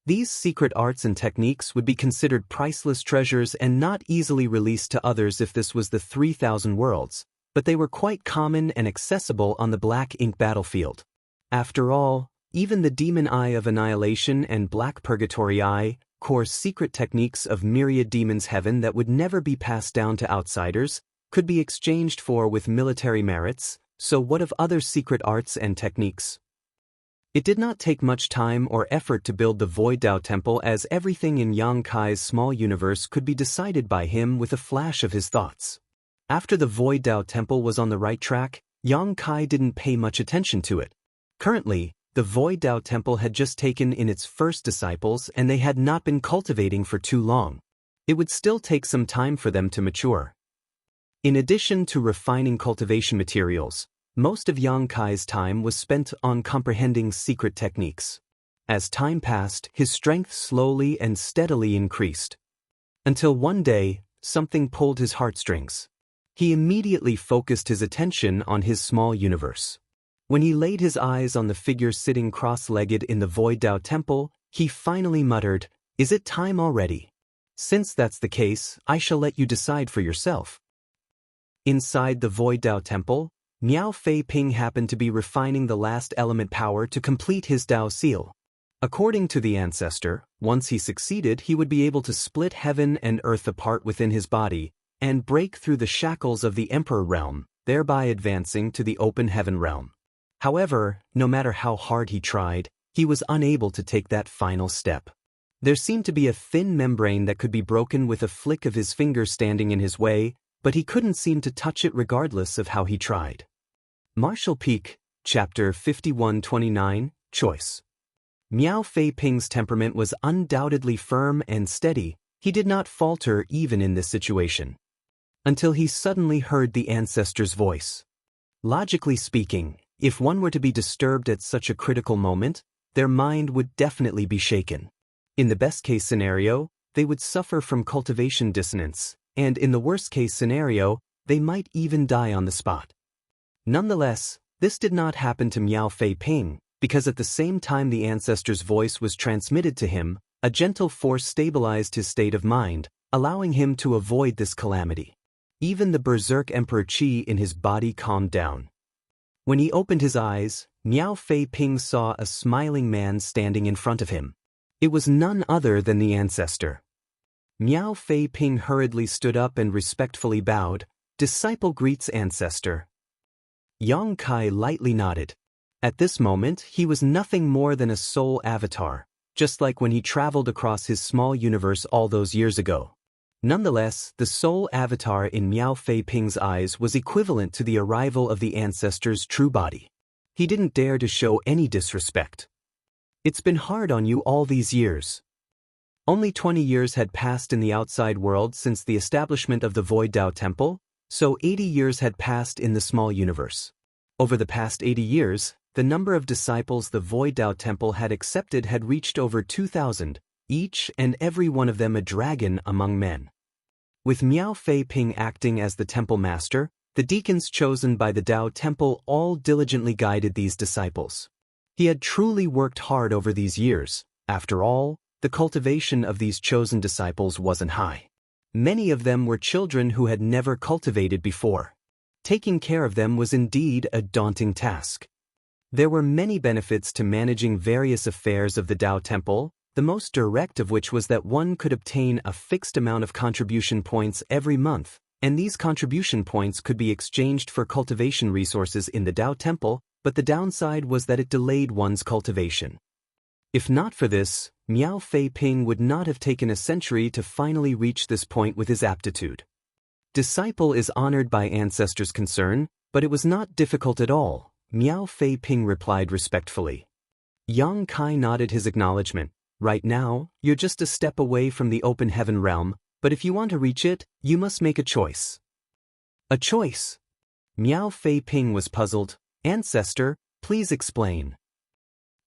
These secret arts and techniques would be considered priceless treasures and not easily released to others if this was the 3,000 worlds, but they were quite common and accessible on the Black Ink battlefield. After all, even the Demon Eye of Annihilation and Black Purgatory Eye, core secret techniques of myriad demons heaven that would never be passed down to outsiders, could be exchanged for with military merits, so what of other secret arts and techniques? It did not take much time or effort to build the Void Dao Temple, as everything in Yang Kai's small universe could be decided by him with a flash of his thoughts. After the Void Dao Temple was on the right track, Yang Kai didn't pay much attention to it. Currently, the Void Dao Temple had just taken in its first disciples and they had not been cultivating for too long. It would still take some time for them to mature. In addition to refining cultivation materials, most of Yang Kai's time was spent on comprehending secret techniques. As time passed, his strength slowly and steadily increased. Until one day, something pulled his heartstrings. He immediately focused his attention on his small universe. When he laid his eyes on the figure sitting cross-legged in the Void Dao Temple, he finally muttered, "Is it time already? Since that's the case, I shall let you decide for yourself." Inside the Void Dao Temple, Miao Fei Ping happened to be refining the last element power to complete his Dao seal. According to the ancestor, once he succeeded, he would be able to split heaven and earth apart within his body and break through the shackles of the Emperor Realm, thereby advancing to the Open Heaven Realm. However, no matter how hard he tried, he was unable to take that final step. There seemed to be a thin membrane that could be broken with a flick of his finger standing in his way, but he couldn't seem to touch it regardless of how he tried. Martial Peak, Chapter 5129, Choice. Miao Fei Ping's temperament was undoubtedly firm and steady. He did not falter even in this situation. Until he suddenly heard the ancestor's voice. Logically speaking, if one were to be disturbed at such a critical moment, their mind would definitely be shaken. In the best-case scenario, they would suffer from cultivation dissonance, and in the worst-case scenario, they might even die on the spot. Nonetheless, this did not happen to Miao Fei Ping, because at the same time the ancestor's voice was transmitted to him, a gentle force stabilized his state of mind, allowing him to avoid this calamity. Even the berserk Emperor Qi in his body calmed down. When he opened his eyes, Miao Fei Ping saw a smiling man standing in front of him. It was none other than the ancestor. Miao Fei Ping hurriedly stood up and respectfully bowed. "Disciple greets ancestor." Yang Kai lightly nodded. At this moment, he was nothing more than a soul avatar, just like when he traveled across his small universe all those years ago. Nonetheless, the soul avatar in Miao Fei Ping's eyes was equivalent to the arrival of the ancestor's true body. He didn't dare to show any disrespect. "It's been hard on you all these years." Only 20 years had passed in the outside world since the establishment of the Void Dao Temple, so 80 years had passed in the small universe. Over the past 80 years, the number of disciples the Void Dao Temple had accepted had reached over 2,000, each and every one of them a dragon among men. With Miao Fei Ping acting as the temple master, the deacons chosen by the Dao Temple all diligently guided these disciples. He had truly worked hard over these years. After all, the cultivation of these chosen disciples wasn't high. Many of them were children who had never cultivated before. Taking care of them was indeed a daunting task. There were many benefits to managing various affairs of the Tao Temple, the most direct of which was that one could obtain a fixed amount of contribution points every month, and these contribution points could be exchanged for cultivation resources in the Tao Temple, but the downside was that it delayed one's cultivation. If not for this, Miao Fei Ping would not have taken a century to finally reach this point with his aptitude. Disciple is honored by ancestors' concern, but it was not difficult at all, Miao Fei Ping replied respectfully. Yang Kai nodded his acknowledgement. Right now, you're just a step away from the open heaven realm, but if you want to reach it, you must make a choice. A choice? Miao Fei Ping was puzzled. Ancestor, please explain.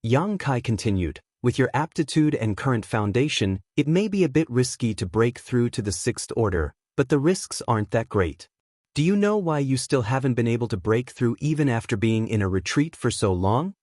Yang Kai continued, with your aptitude and current foundation, it may be a bit risky to break through to the sixth order, but the risks aren't that great. Do you know why you still haven't been able to break through even after being in a retreat for so long?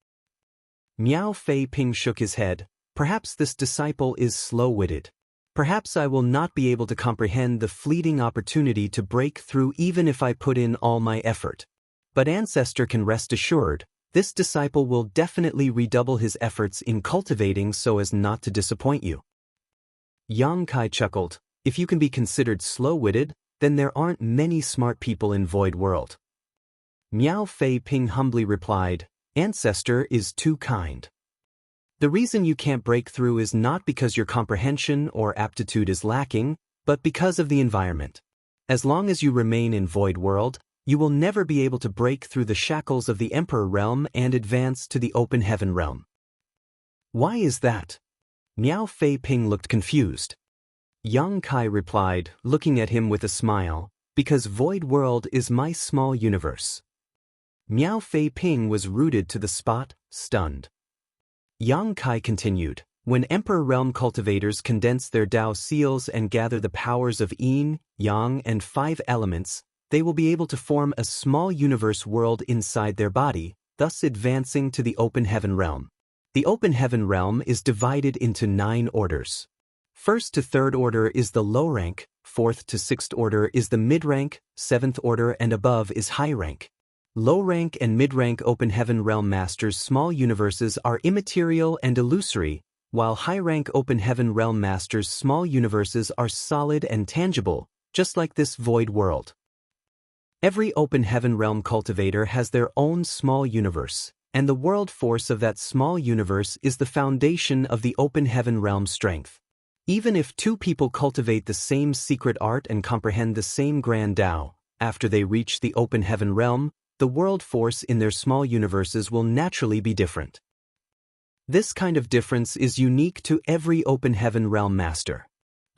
Miao Fei Ping shook his head. Perhaps this disciple is slow-witted. Perhaps I will not be able to comprehend the fleeting opportunity to break through even if I put in all my effort. But Ancestor can rest assured, this disciple will definitely redouble his efforts in cultivating so as not to disappoint you. Yang Kai chuckled. If you can be considered slow-witted, then there aren't many smart people in Void World. Miao Fei Ping humbly replied, Ancestor is too kind. The reason you can't break through is not because your comprehension or aptitude is lacking, but because of the environment. As long as you remain in Void World, you will never be able to break through the shackles of the Emperor Realm and advance to the Open Heaven Realm. Why is that? Miao Fei Ping looked confused. Yang Kai replied, looking at him with a smile, because Void World is my small universe. Miao Fei Ping was rooted to the spot, stunned. Yang Kai continued, when Emperor Realm cultivators condense their Tao seals and gather the powers of Yin, Yang and 5 elements, they will be able to form a small universe world inside their body, thus advancing to the Open Heaven Realm. The Open Heaven Realm is divided into 9 orders. 1st to 3rd order is the low rank, 4th to 6th order is the mid rank, 7th order and above is high rank. Low rank and mid rank Open Heaven Realm Masters' small universes are immaterial and illusory, while high rank Open Heaven Realm Masters' small universes are solid and tangible, just like this Void World. Every Open Heaven Realm cultivator has their own small universe, and the world force of that small universe is the foundation of the Open Heaven Realm strength. Even if 2 people cultivate the same secret art and comprehend the same grand Tao, after they reach the Open Heaven Realm, the world force in their small universes will naturally be different. This kind of difference is unique to every Open Heaven Realm Master.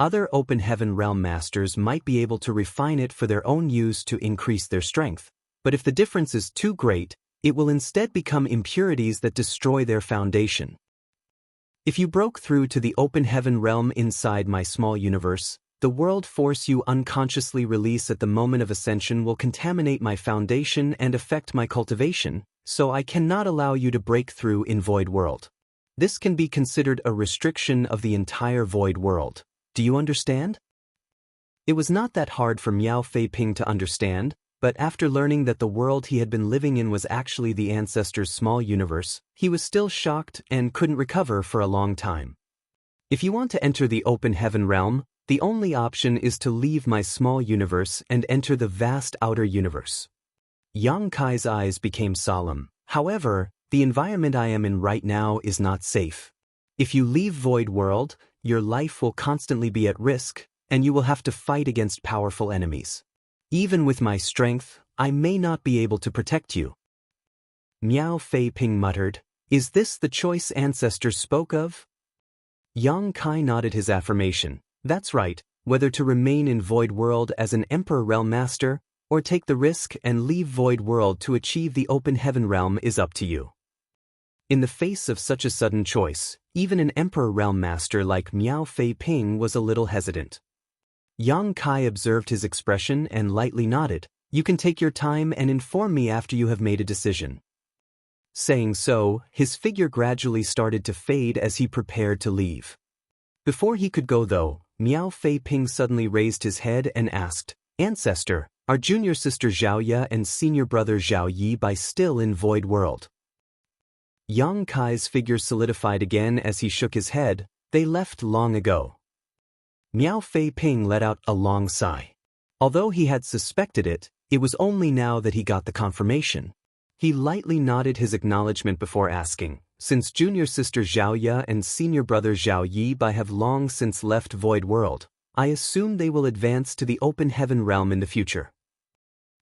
Other Open Heaven Realm Masters might be able to refine it for their own use to increase their strength, but if the difference is too great, it will instead become impurities that destroy their foundation. If you broke through to the Open Heaven Realm inside my small universe, the world force you unconsciously release at the moment of ascension will contaminate my foundation and affect my cultivation, so I cannot allow you to break through in Void World. This can be considered a restriction of the entire Void World. Do you understand? It was not that hard for Miao Fei Ping to understand, but after learning that the world he had been living in was actually the Ancestor's small universe, he was still shocked and couldn't recover for a long time. If you want to enter the Open Heaven Realm, the only option is to leave my small universe and enter the vast outer universe. Yang Kai's eyes became solemn. However, the environment I am in right now is not safe. If you leave Void World, your life will constantly be at risk, and you will have to fight against powerful enemies. Even with my strength, I may not be able to protect you. Miao Fei Ping muttered, Is this the choice Ancestor spoke of? Yang Kai nodded his affirmation. That's right, whether to remain in Void World as an Emperor Realm Master, or take the risk and leave Void World to achieve the Open Heaven Realm is up to you. In the face of such a sudden choice, even an Emperor Realm Master like Miao Fei Ping was a little hesitant. Yang Kai observed his expression and lightly nodded. You can take your time and inform me after you have made a decision. Saying so, his figure gradually started to fade as he prepared to leave. Before he could go though, Miao Fei Ping suddenly raised his head and asked, Ancestor, Are junior sister Zhao Ye and senior brother Zhao Yi Bai still in Void World? Yang Kai's figure solidified again as he shook his head. They left long ago. Miao Fei Ping let out a long sigh. Although he had suspected it, it was only now that he got the confirmation. He lightly nodded his acknowledgement before asking, since junior sister Zhao Ye and senior brother Zhao Yi Bai have long since left Void World, I assume they will advance to the open heaven realm in the future.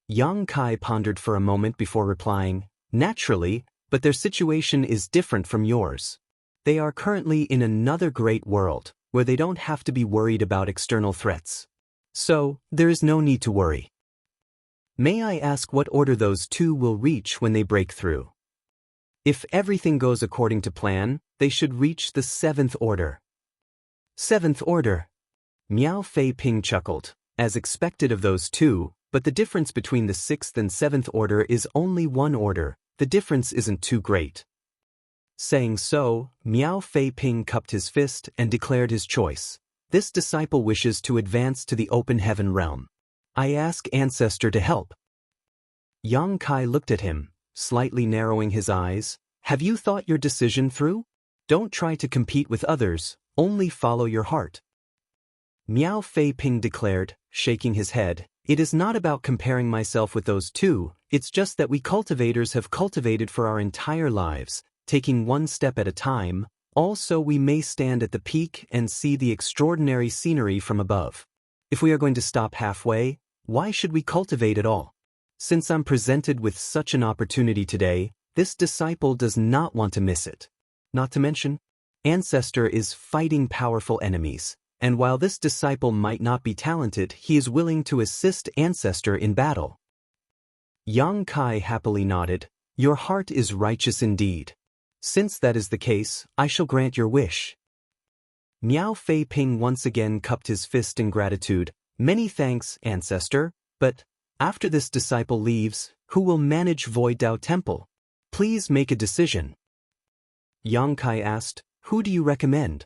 Yang Kai pondered for a moment before replying, naturally, but their situation is different from yours. They are currently in another great world, where they don't have to be worried about external threats. So, there is no need to worry. May I ask what order those two will reach when they break through? If everything goes according to plan, they should reach the 7th order. 7th order? Miao Fei Ping chuckled, as expected of those two, but the difference between the 6th and 7th order is only one order. The difference isn't too great. Saying so, Miao Fei Ping cupped his fist and declared his choice. This disciple wishes to advance to the open heaven realm. I ask Ancestor to help. Yang Kai looked at him, slightly narrowing his eyes. Have you thought your decision through? Don't try to compete with others, only follow your heart. Miao Fei Ping declared, shaking his head. It is not about comparing myself with those two, it's just that we cultivators have cultivated for our entire lives, taking one step at a time, also we may stand at the peak and see the extraordinary scenery from above. If we are going to stop halfway, why should we cultivate at all? Since I'm presented with such an opportunity today, this disciple does not want to miss it. Not to mention, Ancestor is fighting powerful enemies. And while this disciple might not be talented, he is willing to assist Ancestor in battle. Yang Kai happily nodded. Your heart is righteous indeed. Since that is the case, I shall grant your wish. Miao Fei Ping once again cupped his fist in gratitude. Many thanks, Ancestor, but after this disciple leaves, who will manage Void Dao Temple? Please make a decision. Yang Kai asked, who do you recommend?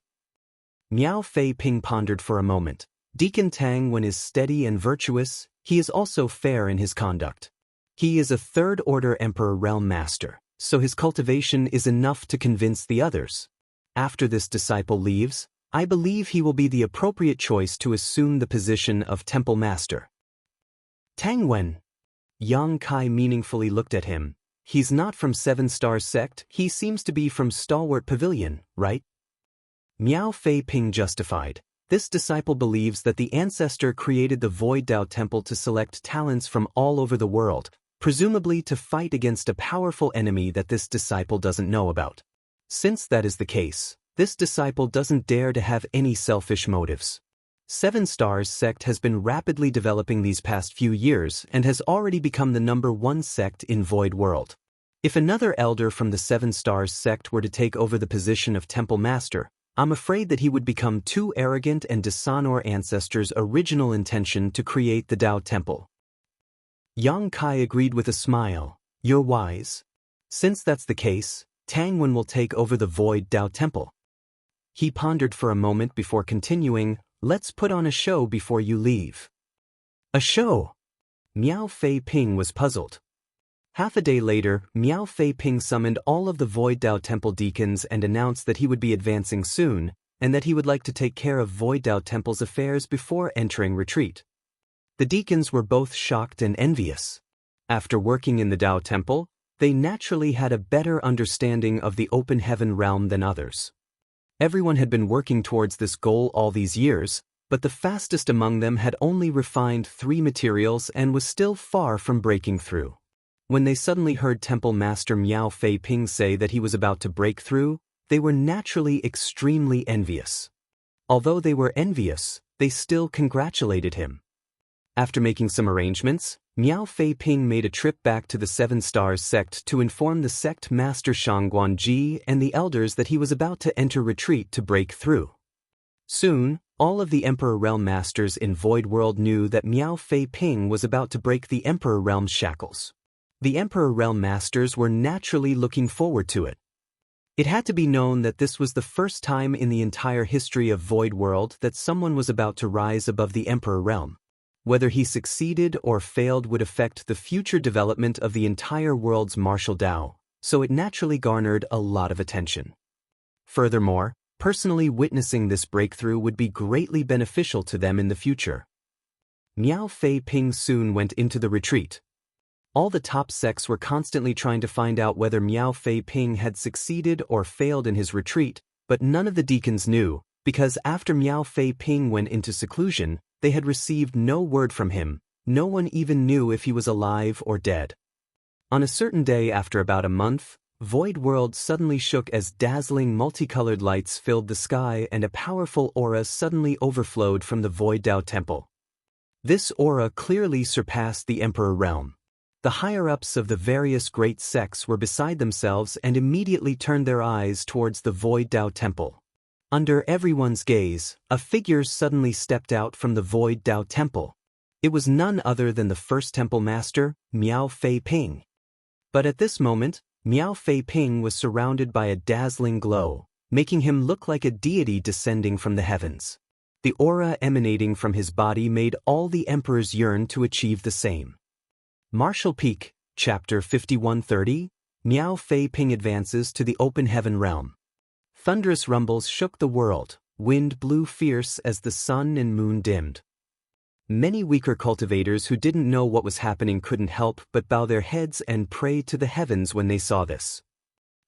Miao Fei Ping pondered for a moment. Deacon Tang Wen is steady and virtuous, he is also fair in his conduct. He is a 3rd Order Emperor Realm Master, so his cultivation is enough to convince the others. After this disciple leaves, I believe he will be the appropriate choice to assume the position of Temple Master. Tang Wen. Yang Kai meaningfully looked at him. He's not from 7 Stars Sect, he seems to be from Stalwart Pavilion, right? Miao Fei Ping justified. This disciple believes that the Ancestor created the Void Dao Temple to select talents from all over the world, presumably to fight against a powerful enemy that this disciple doesn't know about. Since that is the case, this disciple doesn't dare to have any selfish motives. 7 Stars Sect has been rapidly developing these past few years and has already become the #1 sect in Void World. If another elder from the 7 Stars Sect were to take over the position of Temple Master, I'm afraid that he would become too arrogant and dishonor Ancestor's original intention to create the Dao Temple. Yang Kai agreed with a smile. You're wise. Since that's the case, Tang Wen will take over the Void Dao Temple. He pondered for a moment before continuing, let's put on a show before you leave. A show? Miao Fei Ping was puzzled. Half a day later, Miao Fei Ping summoned all of the Void Dao Temple deacons and announced that he would be advancing soon, and that he would like to take care of Void Dao Temple's affairs before entering retreat. The deacons were both shocked and envious. After working in the Dao Temple, they naturally had a better understanding of the open heaven realm than others. Everyone had been working towards this goal all these years, but the fastest among them had only refined 3 materials and was still far from breaking through. When they suddenly heard Temple Master Miao Fei Ping say that he was about to break through, they were naturally extremely envious. Although they were envious, they still congratulated him. After making some arrangements, Miao Fei Ping made a trip back to the 7 Stars Sect to inform the sect master Shangguan Ji and the elders that he was about to enter retreat to break through. Soon, all of the Emperor Realm Masters in Void World knew that Miao Fei Ping was about to break the Emperor Realm's shackles. The Emperor Realm Masters were naturally looking forward to it. It had to be known that this was the first time in the entire history of Void World that someone was about to rise above the Emperor Realm. Whether he succeeded or failed would affect the future development of the entire world's martial Tao, so it naturally garnered a lot of attention. Furthermore, personally witnessing this breakthrough would be greatly beneficial to them in the future. Miao Fei Ping soon went into the retreat. All the top sects were constantly trying to find out whether Miao Fei Ping had succeeded or failed in his retreat, but none of the deacons knew, because after Miao Fei Ping went into seclusion, they had received no word from him. No one even knew if he was alive or dead. On a certain day after about a month, Void World suddenly shook as dazzling multicolored lights filled the sky and a powerful aura suddenly overflowed from the Void Dao Temple. This aura clearly surpassed the Emperor realm. The higher-ups of the various great sects were beside themselves and immediately turned their eyes towards the Void Dao Temple. Under everyone's gaze, a figure suddenly stepped out from the Void Dao Temple. It was none other than the first temple master, Miao Fei Ping. But at this moment, Miao Fei Ping was surrounded by a dazzling glow, making him look like a deity descending from the heavens. The aura emanating from his body made all the emperors yearn to achieve the same. Martial Peak, Chapter 5130, Miao Fei Ping advances to the open heaven realm. Thunderous rumbles shook the world, wind blew fierce as the sun and moon dimmed. Many weaker cultivators who didn't know what was happening couldn't help but bow their heads and pray to the heavens when they saw this.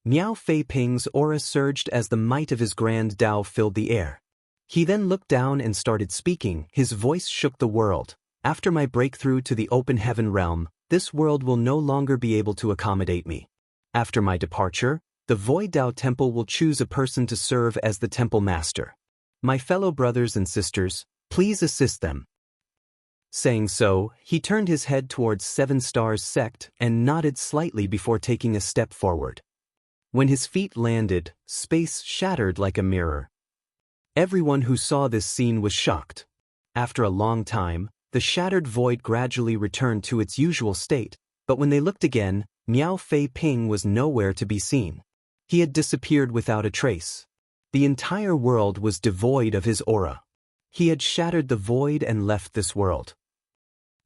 Miao Fei Ping's aura surged as the might of his grand Tao filled the air. He then looked down and started speaking. His voice shook the world. After my breakthrough to the open heaven realm, this world will no longer be able to accommodate me. After my departure, the Void Dao Temple will choose a person to serve as the temple master. My fellow brothers and sisters, please assist them. Saying so, he turned his head towards Seven Stars sect and nodded slightly before taking a step forward. When his feet landed, space shattered like a mirror. Everyone who saw this scene was shocked. After a long time, the shattered void gradually returned to its usual state, but when they looked again, Miao Fei Ping was nowhere to be seen. He had disappeared without a trace. The entire world was devoid of his aura. He had shattered the void and left this world.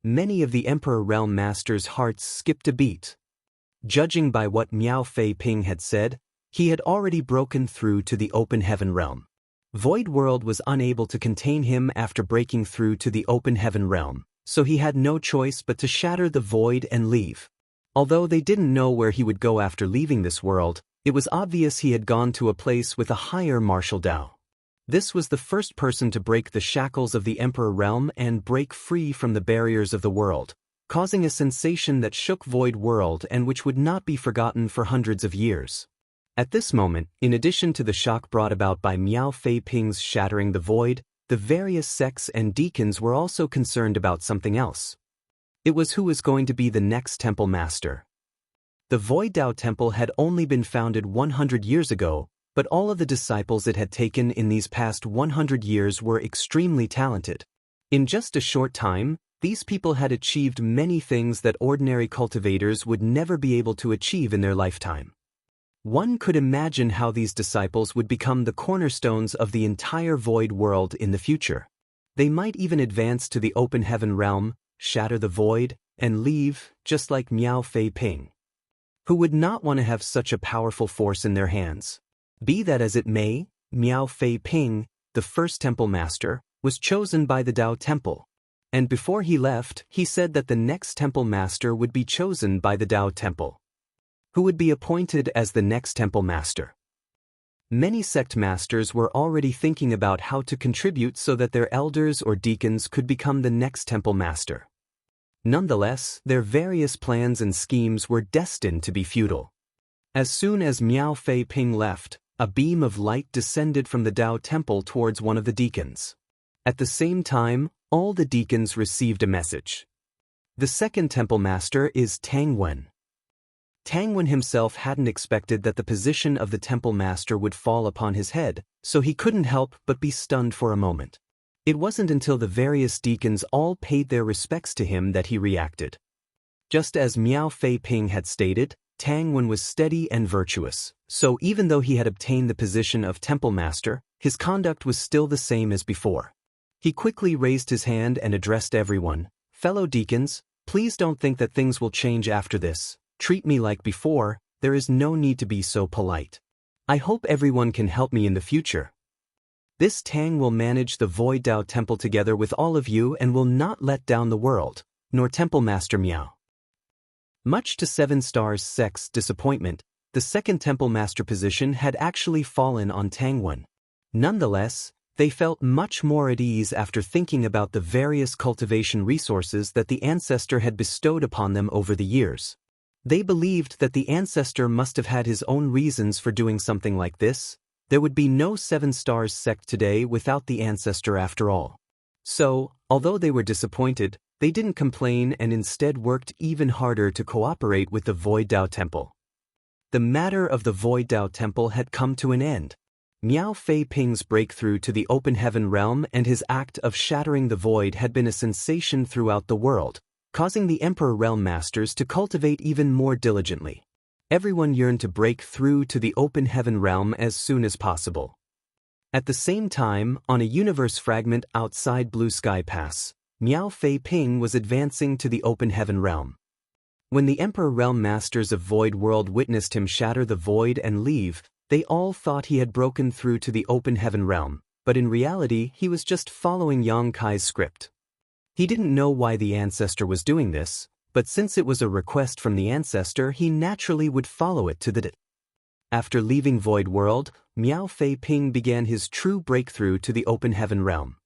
Many of the Emperor Realm Masters' hearts skipped a beat. Judging by what Miao Fei Ping had said, he had already broken through to the open heaven realm. Void World was unable to contain him after breaking through to the open heaven realm, so he had no choice but to shatter the void and leave. Although they didn't know where he would go after leaving this world, it was obvious he had gone to a place with a higher martial Tao. This was the first person to break the shackles of the Emperor Realm and break free from the barriers of the world, causing a sensation that shook Void World and which would not be forgotten for hundreds of years. At this moment, in addition to the shock brought about by Miao Fei Ping's shattering the void, the various sects and deacons were also concerned about something else. It was who was going to be the next temple master. The Void Dao Temple had only been founded 100 years ago, but all of the disciples it had taken in these past 100 years were extremely talented. In just a short time, these people had achieved many things that ordinary cultivators would never be able to achieve in their lifetime. One could imagine how these disciples would become the cornerstones of the entire void world in the future. They might even advance to the open heaven realm, shatter the void, and leave, just like Miao Fei Ping. Who would not want to have such a powerful force in their hands? Be that as it may, Miao Fei Ping, the first temple master, was chosen by the Dao Temple. And before he left, he said that the next temple master would be chosen by the Dao Temple. Who would be appointed as the next temple master? Many sect masters were already thinking about how to contribute so that their elders or deacons could become the next temple master. Nonetheless, their various plans and schemes were destined to be futile. As soon as Miao Fei Ping left, a beam of light descended from the Dao Temple towards one of the deacons. At the same time, all the deacons received a message. The second temple master is Tang Wen. Tang Wen himself hadn't expected that the position of the temple master would fall upon his head, so he couldn't help but be stunned for a moment. It wasn't until the various deacons all paid their respects to him that he reacted. Just as Miao Fei Ping had stated, Tang Wen was steady and virtuous, so even though he had obtained the position of temple master, his conduct was still the same as before. He quickly raised his hand and addressed everyone. Fellow deacons, please don't think that things will change after this. Treat me like before, there is no need to be so polite. I hope everyone can help me in the future. This Tang will manage the Void Dao Temple together with all of you and will not let down the world, nor Temple Master Miao. Much to Seven Stars Sect's disappointment, the second Temple Master position had actually fallen on Tangwen. Nonetheless, they felt much more at ease after thinking about the various cultivation resources that the ancestor had bestowed upon them over the years. They believed that the ancestor must have had his own reasons for doing something like this. There would be no Seven Stars Sect today without the ancestor after all. So, although they were disappointed, they didn't complain and instead worked even harder to cooperate with the Void Dao Temple. The matter of the Void Dao Temple had come to an end. Miao Fei Ping's breakthrough to the open heaven realm and his act of shattering the void had been a sensation throughout the world, causing the Emperor Realm Masters to cultivate even more diligently. Everyone yearned to break through to the open heaven realm as soon as possible. At the same time, on a universe fragment outside Blue Sky Pass, Miao Fei Ping was advancing to the open heaven realm. When the Emperor Realm Masters of Void World witnessed him shatter the void and leave, they all thought he had broken through to the open heaven realm, but in reality he was just following Yang Kai's script. He didn't know why the ancestor was doing this, but since it was a request from the ancestor, he naturally would follow it to the death. After leaving Void World, Miao Fei Ping began his true breakthrough to the open heaven realm.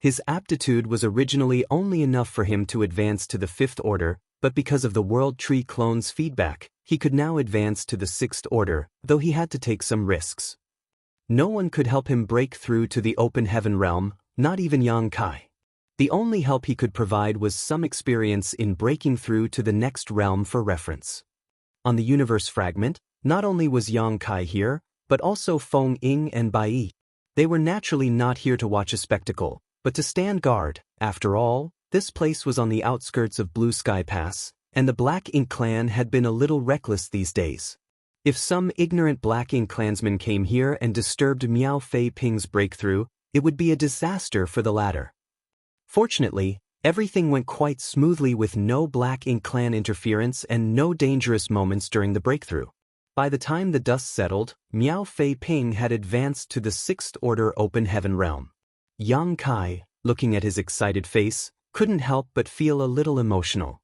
His aptitude was originally only enough for him to advance to the fifth order, but because of the World Tree clone's feedback, he could now advance to the sixth order, though he had to take some risks. No one could help him break through to the open heaven realm, not even Yang Kai. The only help he could provide was some experience in breaking through to the next realm for reference. On the universe fragment, not only was Yang Kai here, but also Feng Ying and Bai Yi. They were naturally not here to watch a spectacle, but to stand guard. After all, this place was on the outskirts of Blue Sky Pass, and the Black Ink clan had been a little reckless these days. If some ignorant Black Ink clansmen came here and disturbed Miao Fei Ping's breakthrough, it would be a disaster for the latter. Fortunately, everything went quite smoothly with no Black Ink clan interference and no dangerous moments during the breakthrough. By the time the dust settled, Miao Fei Ping had advanced to the sixth order open heaven realm. Yang Kai, looking at his excited face, couldn't help but feel a little emotional.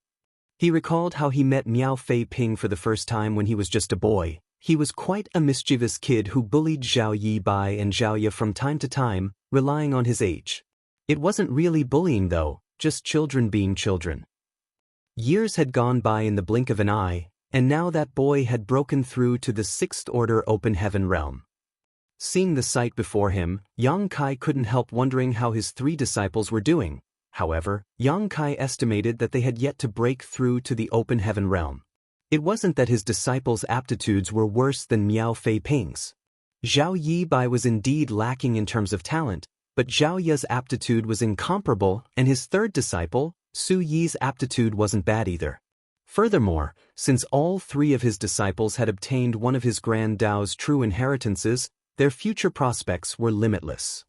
He recalled how he met Miao Fei Ping for the first time when he was just a boy. He was quite a mischievous kid who bullied Zhao Yi Bai and Zhao Ye from time to time, relying on his age. It wasn't really bullying though, just children being children. Years had gone by in the blink of an eye, and now that boy had broken through to the sixth order open heaven realm. Seeing the sight before him, Yang Kai couldn't help wondering how his three disciples were doing. However, Yang Kai estimated that they had yet to break through to the open heaven realm. It wasn't that his disciples' aptitudes were worse than Miao Fei Ping's. Zhao Yi Bai was indeed lacking in terms of talent, but Zhao Ye's aptitude was incomparable, and his third disciple, Su Yi's aptitude wasn't bad either. Furthermore, since all three of his disciples had obtained one of his Grand Dao's true inheritances, their future prospects were limitless.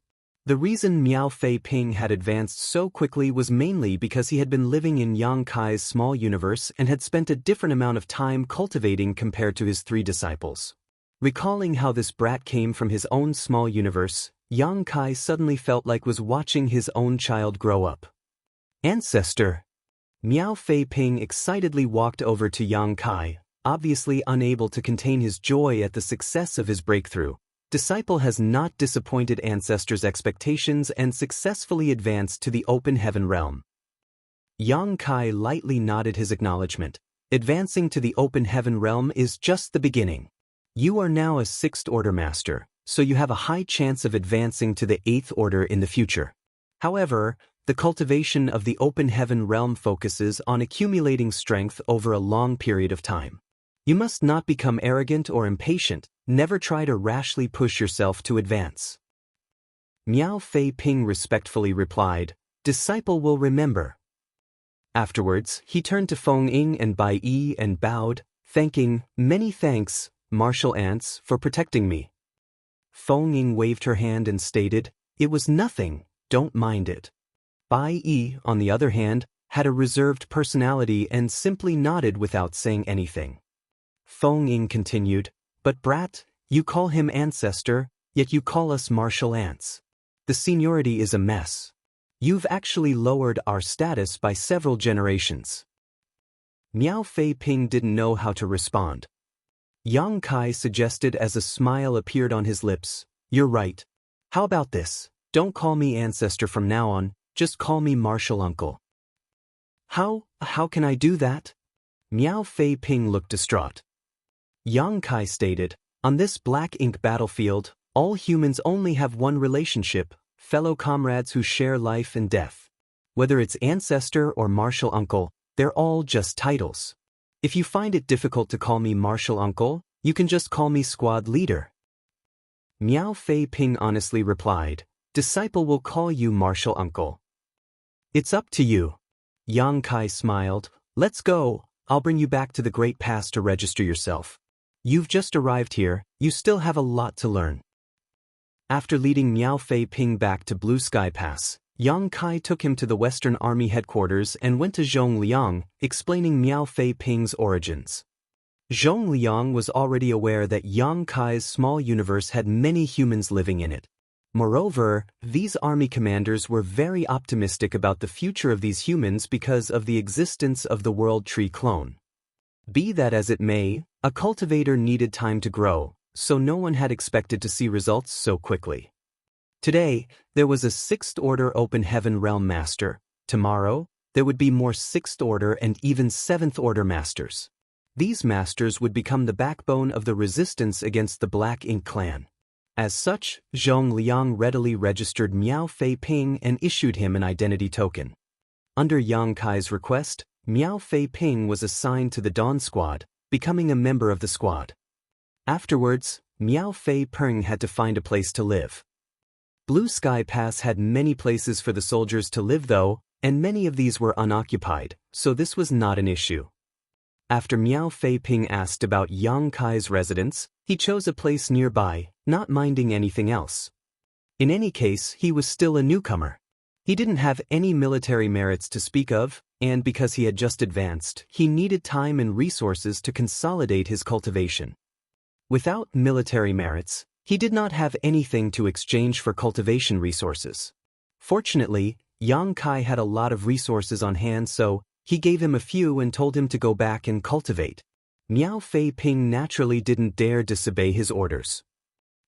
The reason Miao Fei Ping had advanced so quickly was mainly because he had been living in Yang Kai's small universe and had spent a different amount of time cultivating compared to his three disciples. Recalling how this brat came from his own small universe, Yang Kai suddenly felt like was watching his own child grow up. Ancestor! Miao Fei Ping excitedly walked over to Yang Kai, obviously unable to contain his joy at the success of his breakthrough. Disciple has not disappointed ancestors' expectations and successfully advanced to the open heaven realm. Yang Kai lightly nodded his acknowledgement. Advancing to the open heaven realm is just the beginning. You are now a sixth order master, so you have a high chance of advancing to the eighth order in the future. However, the cultivation of the open heaven realm focuses on accumulating strength over a long period of time. You must not become arrogant or impatient. Never try to rashly push yourself to advance. Miao Fei Ping respectfully replied, "Disciple will remember." Afterwards, he turned to Feng Ying and Bai Yi and bowed, thanking, "Many thanks, martial ants, for protecting me." Feng Ying waved her hand and stated, "It was nothing, don't mind it. Bai Yi, on the other hand, had a reserved personality and simply nodded without saying anything. Feng Ying continued, but brat, you call him ancestor, yet you call us martial ants. The seniority is a mess. You've actually lowered our status by several generations. Miao Fei Ping didn't know how to respond. Yang Kai suggested as a smile appeared on his lips, you're right. How about this? Don't call me ancestor from now on, just call me martial uncle. How can I do that? Miao Fei Ping looked distraught. Yang Kai stated, on this black ink battlefield, all humans only have one relationship, fellow comrades who share life and death. Whether it's ancestor or martial uncle, they're all just titles. If you find it difficult to call me martial uncle, you can just call me squad leader. Miao Fei Ping honestly replied, disciple will call you martial uncle. It's up to you. Yang Kai smiled, let's go, I'll bring you back to the Great Pass to register yourself. You've just arrived here, you still have a lot to learn. After leading Miao Fei Ping back to Blue Sky Pass, Yang Kai took him to the Western Army headquarters and went to Zhongliang, explaining Miao Fei Ping's origins. Zhongliang was already aware that Yang Kai's small universe had many humans living in it. Moreover, these army commanders were very optimistic about the future of these humans because of the existence of the World Tree clone. Be that as it may, a cultivator needed time to grow, so no one had expected to see results so quickly. Today, there was a 6th Order Open Heaven Realm Master. Tomorrow, there would be more 6th Order and even 7th Order Masters. These masters would become the backbone of the resistance against the Black Ink clan. As such, Zhongliang readily registered Miao Fei Ping and issued him an identity token. Under Yang Kai's request, Miao Fei Ping was assigned to the Dawn Squad, becoming a member of the squad. Afterwards, Miao Fei Ping had to find a place to live. Blue Sky Pass had many places for the soldiers to live though, and many of these were unoccupied, so this was not an issue. After Miao Fei Ping asked about Yang Kai's residence, he chose a place nearby, not minding anything else. In any case, he was still a newcomer. He didn't have any military merits to speak of, and because he had just advanced, he needed time and resources to consolidate his cultivation. Without military merits, he did not have anything to exchange for cultivation resources. Fortunately, Yang Kai had a lot of resources on hand, so he gave him a few and told him to go back and cultivate. Miao Fei Ping naturally didn't dare disobey his orders.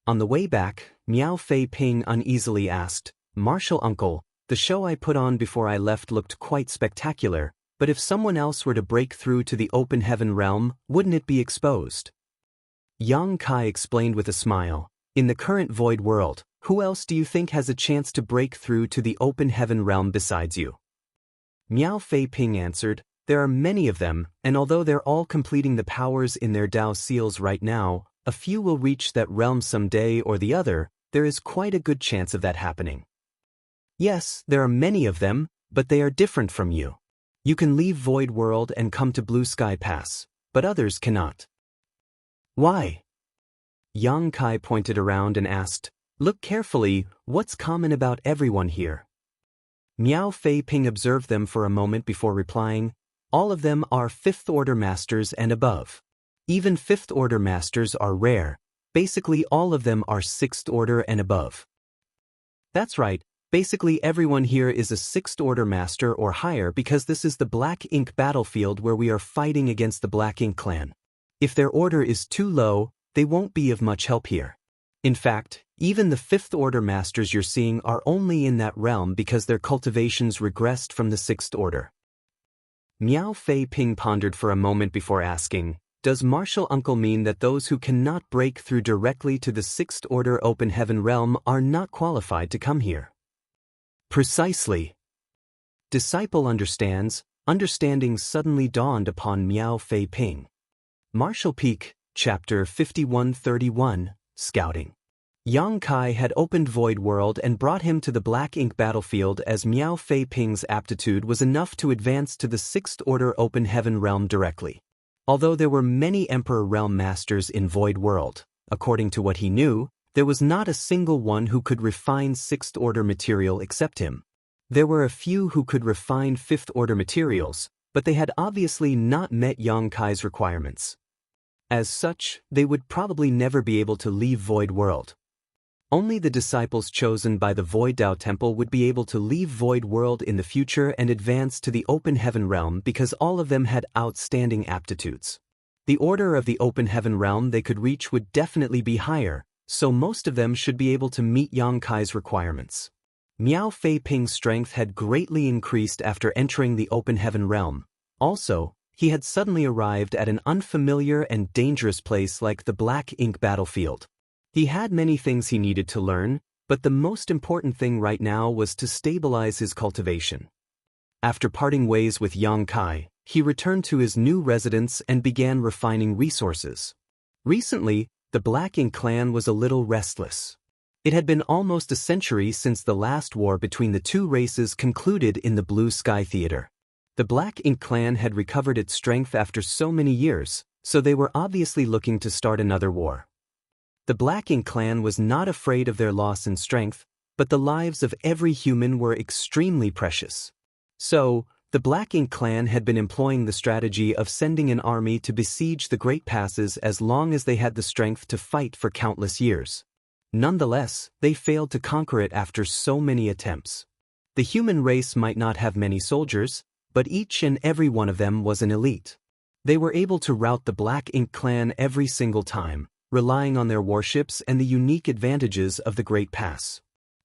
On the way back, Miao Fei Ping uneasily asked, Martial Uncle, the show I put on before I left looked quite spectacular, but if someone else were to break through to the open heaven realm, wouldn't it be exposed? Yang Kai explained with a smile, in the current void world, who else do you think has a chance to break through to the open heaven realm besides you? Miao Fei Ping answered, there are many of them, and although they're all completing the powers in their Dao seals right now, a few will reach that realm someday or the other, there is quite a good chance of that happening. Yes, there are many of them, but they are different from you. You can leave Void World and come to Blue Sky Pass, but others cannot. Why? Yang Kai pointed around and asked, look carefully, what's common about everyone here? Miao Fei Ping observed them for a moment before replying, all of them are 5th Order Masters and above. Even 5th Order Masters are rare, basically all of them are 6th Order and above. That's right, basically everyone here is a 6th Order Master or higher because this is the Black Ink battlefield where we are fighting against the Black Ink clan. If their order is too low, they won't be of much help here. In fact, even the 5th Order Masters you're seeing are only in that realm because their cultivations regressed from the 6th Order. Miao Fei Ping pondered for a moment before asking, does Martial Uncle mean that those who cannot break through directly to the 6th Order Open Heaven realm are not qualified to come here? Precisely. Disciple understands, understanding suddenly dawned upon Miao Fei Ping. Martial Peak, Chapter 5131, Scouting. Yang Kai had opened Void World and brought him to the Black Ink battlefield as Miao Fei Ping's aptitude was enough to advance to the 6th Order Open Heaven realm directly. Although there were many Emperor Realm Masters in Void World, according to what he knew, There was not a single one who could refine sixth-order material except him. There were a few who could refine fifth-order materials, but they had obviously not met Yang Kai's requirements. As such, they would probably never be able to leave Void World. Only the disciples chosen by the Void Dao Temple would be able to leave Void World in the future and advance to the Open Heaven Realm because all of them had outstanding aptitudes. The order of the Open Heaven Realm they could reach would definitely be higher, so most of them should be able to meet Yang Kai's requirements. Miao Fei Ping's strength had greatly increased after entering the Open Heaven Realm. Also, he had suddenly arrived at an unfamiliar and dangerous place like the Black Ink battlefield. He had many things he needed to learn, but the most important thing right now was to stabilize his cultivation. After parting ways with Yang Kai, he returned to his new residence and began refining resources. Recently, the Black Ink clan was a little restless. It had been almost a century since the last war between the two races concluded in the Blue Sky Theater. The Black Ink clan had recovered its strength after so many years, so they were obviously looking to start another war. The Black Ink clan was not afraid of their loss in strength, but the lives of every human were extremely precious. So, the Black Ink clan had been employing the strategy of sending an army to besiege the Great Passes as long as they had the strength to fight for countless years. Nonetheless, they failed to conquer it after so many attempts. The human race might not have many soldiers, but each and every one of them was an elite. They were able to rout the Black Ink clan every single time, relying on their warships and the unique advantages of the Great Pass.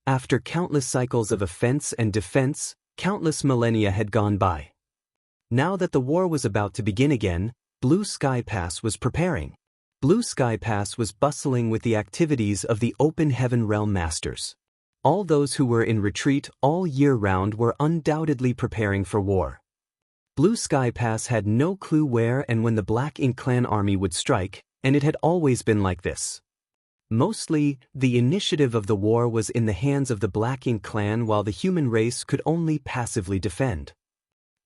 After countless cycles of offense and defense, countless millennia had gone by. Now that the war was about to begin again, Blue Sky Pass was preparing. Blue Sky Pass was bustling with the activities of the Open Heaven Realm Masters. All those who were in retreat all year round were undoubtedly preparing for war. Blue Sky Pass had no clue where and when the Black Ink clan army would strike, and it had always been like this. Mostly, the initiative of the war was in the hands of the Black Ink clan while the human race could only passively defend.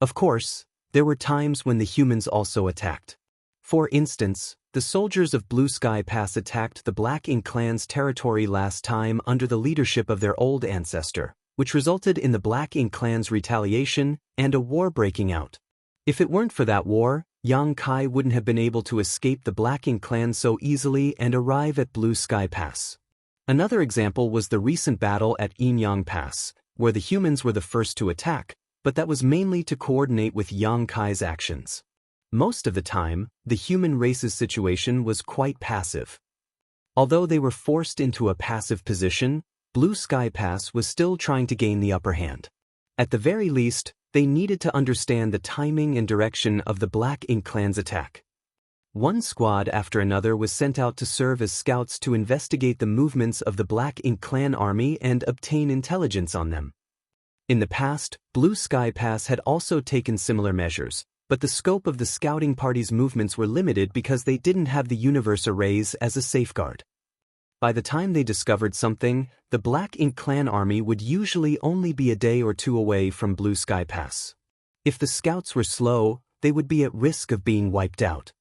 Of course, there were times when the humans also attacked. For instance, the soldiers of Blue Sky Pass attacked the Black Ink clan's territory last time under the leadership of their old ancestor, which resulted in the Black Ink clan's retaliation and a war breaking out. If it weren't for that war, Yang Kai wouldn't have been able to escape the Black Ink clan so easily and arrive at Blue Sky Pass. Another example was the recent battle at Inyang Pass, where the humans were the first to attack, but that was mainly to coordinate with Yang Kai's actions. Most of the time, the human race's situation was quite passive. Although they were forced into a passive position, Blue Sky Pass was still trying to gain the upper hand. At the very least, they needed to understand the timing and direction of the Black Ink clan's attack. One squad after another was sent out to serve as scouts to investigate the movements of the Black Ink clan army and obtain intelligence on them. In the past, Blue Sky Pass had also taken similar measures, but the scope of the scouting party's movements were limited because they didn't have the universe arrays as a safeguard. By the time they discovered something, the Black Ink clan army would usually only be a day or two away from Blue Sky Pass. If the scouts were slow, they would be at risk of being wiped out.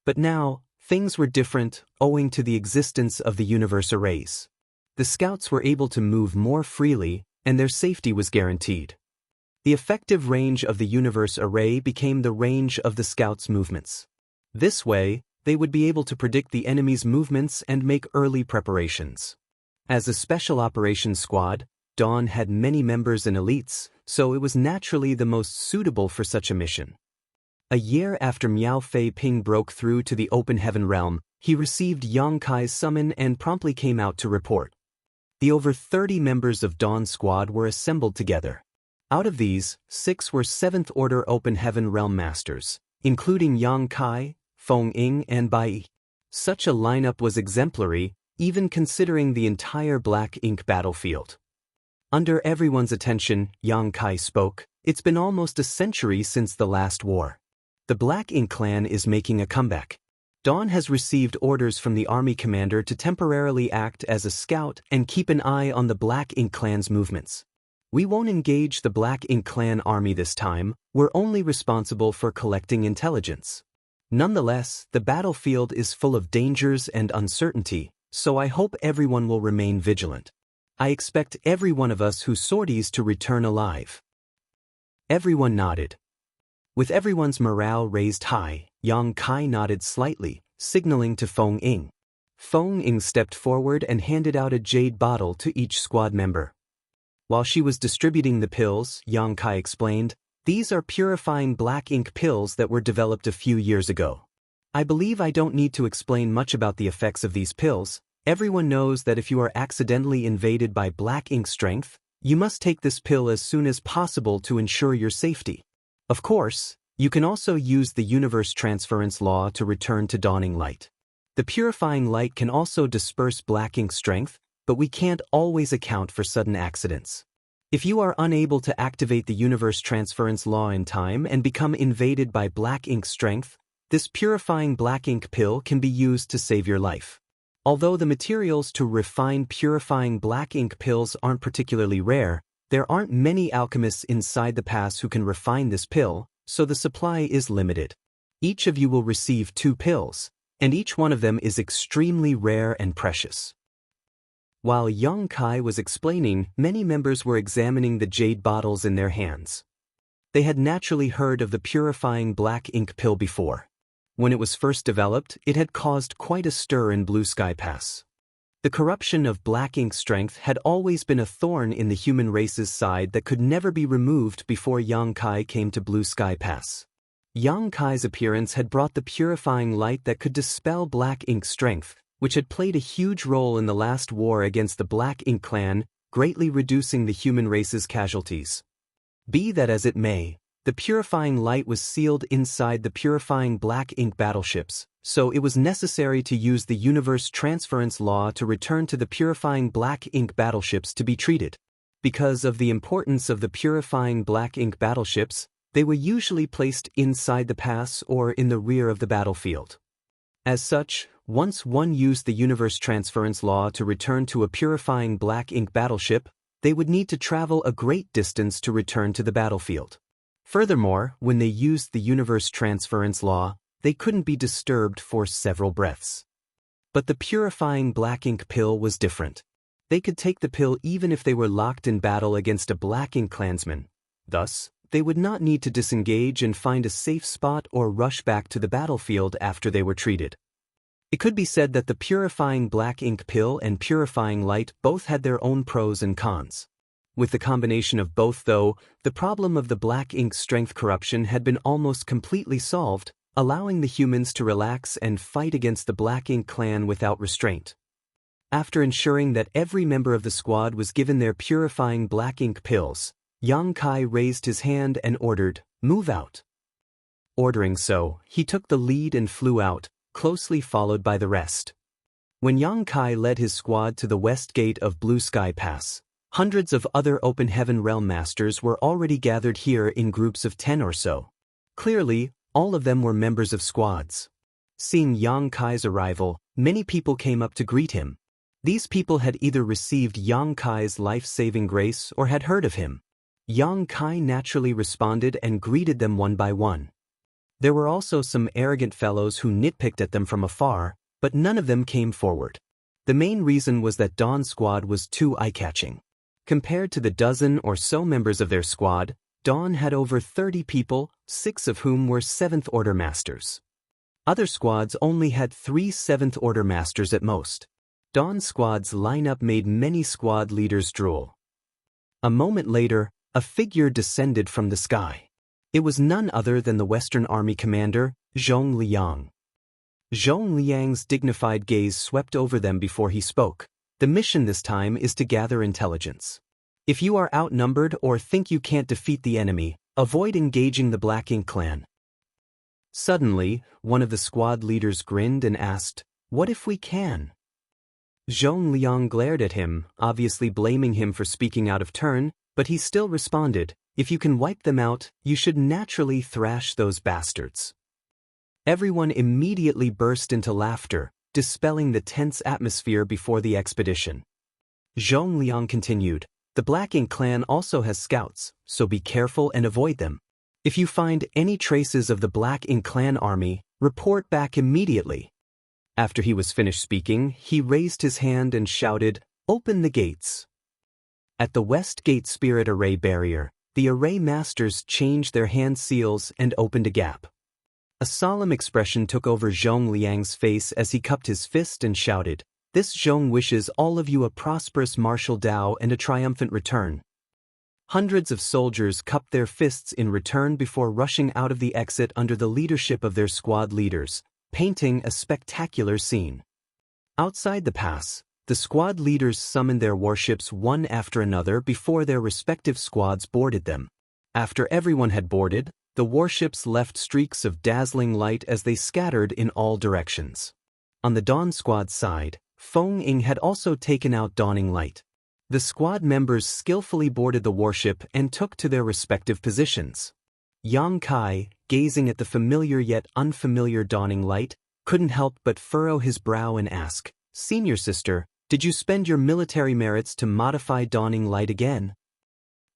But now, things were different owing to the existence of the universe arrays. The scouts were able to move more freely, and their safety was guaranteed. The effective range of the universe array became the range of the scouts' movements. This way, they would be able to predict the enemy's movements and make early preparations. As a special operations squad, Dawn had many members and elites, so it was naturally the most suitable for such a mission. A year after Miao Fei Ping broke through to the Open Heaven Realm, he received Yang Kai's summon and promptly came out to report. The over 30 members of Dawn's squad were assembled together. Out of these, 6 were 7th Order Open Heaven Realm Masters, including Yang Kai, Feng Ying and Bai. Such a lineup was exemplary, even considering the entire Black Ink battlefield. Under everyone's attention, Yang Kai spoke. It's been almost a century since the last war. The Black Ink clan is making a comeback. Dawn has received orders from the army commander to temporarily act as a scout and keep an eye on the Black Ink clan's movements. We won't engage the Black Ink clan army this time, we're only responsible for collecting intelligence. Nonetheless, the battlefield is full of dangers and uncertainty, so I hope everyone will remain vigilant. I expect every one of us who sorties to return alive." Everyone nodded. With everyone's morale raised high, Yang Kai nodded slightly, signaling to Feng Ying. Feng Ying stepped forward and handed out a jade bottle to each squad member. While she was distributing the pills, Yang Kai explained, "These are purifying black ink pills that were developed a few years ago. I believe I don't need to explain much about the effects of these pills. Everyone knows that if you are accidentally invaded by black ink strength, you must take this pill as soon as possible to ensure your safety. Of course, you can also use the universe transference law to return to dawning light. The purifying light can also disperse black ink strength, but we can't always account for sudden accidents. If you are unable to activate the universe transference law in time and become invaded by black ink strength, this purifying black ink pill can be used to save your life. Although the materials to refine purifying black ink pills aren't particularly rare, there aren't many alchemists inside the pass who can refine this pill, so the supply is limited. Each of you will receive 2 pills, and each one of them is extremely rare and precious." While Yang Kai was explaining, many members were examining the jade bottles in their hands. They had naturally heard of the purifying black ink pill before. When it was first developed, it had caused quite a stir in Blue Sky Pass. The corruption of black ink strength had always been a thorn in the human race's side that could never be removed before Yang Kai came to Blue Sky Pass. Yang Kai's appearance had brought the purifying light that could dispel black ink strength, which had played a huge role in the last war against the Black Ink Clan, greatly reducing the human race's casualties. Be that as it may, the purifying light was sealed inside the purifying black ink battleships, so it was necessary to use the universe transference law to return to the purifying black ink battleships to be treated. Because of the importance of the purifying black ink battleships, they were usually placed inside the pass or in the rear of the battlefield. As such, once one used the universe transference law to return to a purifying black ink battleship, they would need to travel a great distance to return to the battlefield. Furthermore, when they used the universe transference law, they couldn't be disturbed for several breaths. But the purifying black ink pill was different. They could take the pill even if they were locked in battle against a black ink clansman. Thus, they would not need to disengage and find a safe spot or rush back to the battlefield after they were treated. It could be said that the purifying black ink pill and purifying light both had their own pros and cons. With the combination of both, though, the problem of the black ink strength corruption had been almost completely solved, allowing the humans to relax and fight against the Black Ink Clan without restraint. After ensuring that every member of the squad was given their purifying black ink pills, Yang Kai raised his hand and ordered, "Move out." Ordering so, he took the lead and flew out, closely followed by the rest. When Yang Kai led his squad to the west gate of Blue Sky Pass, hundreds of other Open Heaven Realm Masters were already gathered here in groups of 10 or so. Clearly, all of them were members of squads. Seeing Yang Kai's arrival, many people came up to greet him. These people had either received Yang Kai's life-saving grace or had heard of him. Yang Kai naturally responded and greeted them one by one. There were also some arrogant fellows who nitpicked at them from afar, but none of them came forward. The main reason was that Dawn's squad was too eye-catching. Compared to the dozen or so members of their squad, Dawn had over 30 people, 6 of whom were 7th Order Masters. Other squads only had 3 7th Order Masters at most. Dawn's squad's lineup made many squad leaders drool. A moment later, a figure descended from the sky. It was none other than the Western Army commander, Zhong Liang. Zhong Liang's dignified gaze swept over them before he spoke. The mission this time is to gather intelligence. If you are outnumbered or think you can't defeat the enemy, avoid engaging the Black Ink Clan. Suddenly, one of the squad leaders grinned and asked, "What if we can?" Zhong Liang glared at him, obviously blaming him for speaking out of turn, but he still responded, "If you can wipe them out, you should naturally thrash those bastards." Everyone immediately burst into laughter, dispelling the tense atmosphere before the expedition. Zhong Liang continued, "The Black Ink Clan also has scouts, so be careful and avoid them. If you find any traces of the Black Ink Clan army, report back immediately." After he was finished speaking, he raised his hand and shouted, "Open the gates." At the West Gate Spirit Array barrier, the Array Masters changed their hand seals and opened a gap. A solemn expression took over Zhong Liang's face as he cupped his fist and shouted, "This Zhong wishes all of you a prosperous martial Dao and a triumphant return." Hundreds of soldiers cupped their fists in return before rushing out of the exit under the leadership of their squad leaders, painting a spectacular scene. Outside the pass, the squad leaders summoned their warships one after another before their respective squads boarded them. After everyone had boarded, the warships left streaks of dazzling light as they scattered in all directions. On the Dawn Squad side, Feng Ying had also taken out Dawning Light. The squad members skillfully boarded the warship and took to their respective positions. Yang Kai, gazing at the familiar yet unfamiliar Dawning Light, couldn't help but furrow his brow and ask, "Senior sister, did you spend your military merits to modify Dawning Light again?"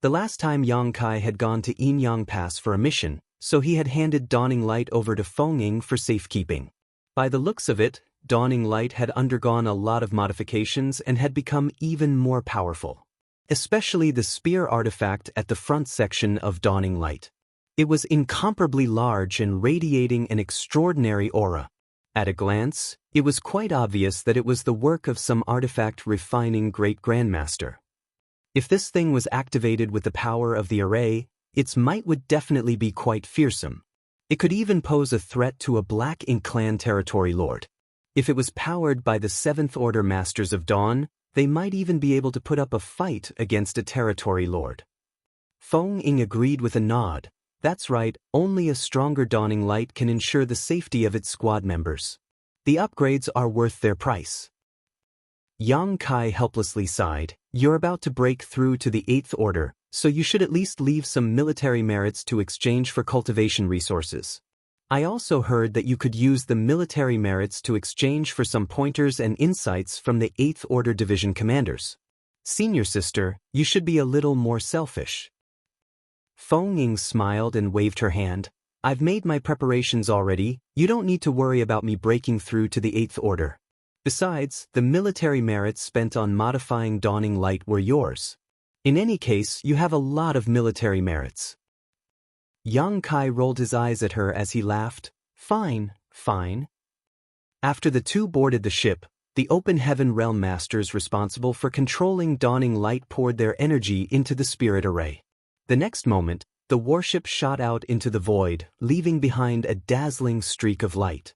The last time Yang Kai had gone to Yinyang Pass for a mission, so he had handed Dawning Light over to Feng Ying for safekeeping. By the looks of it, Dawning Light had undergone a lot of modifications and had become even more powerful. Especially the spear artifact at the front section of Dawning Light. It was incomparably large and radiating an extraordinary aura. At a glance, it was quite obvious that it was the work of some artifact refining great grandmaster. If this thing was activated with the power of the array, its might would definitely be quite fearsome. It could even pose a threat to a Black Ink Clan territory lord. If it was powered by the 7th Order Masters of Dawn, they might even be able to put up a fight against a territory lord. Feng Ying agreed with a nod. That's right, only a stronger Dawning Light can ensure the safety of its squad members. The upgrades are worth their price. Yang Kai helplessly sighed, "You're about to break through to the 8th Order, so you should at least leave some military merits to exchange for cultivation resources. I also heard that you could use the military merits to exchange for some pointers and insights from the 8th Order Division commanders. Senior sister, you should be a little more selfish." Feng Ying smiled and waved her hand. "I've made my preparations already, you don't need to worry about me breaking through to the 8th Order. Besides, the military merits spent on modifying Dawning Light were yours. In any case, you have a lot of military merits." Yang Kai rolled his eyes at her as he laughed. "Fine, fine." After the two boarded the ship, the Open Heaven Realm Masters responsible for controlling Dawning Light poured their energy into the spirit array. The next moment, the warship shot out into the void, leaving behind a dazzling streak of light.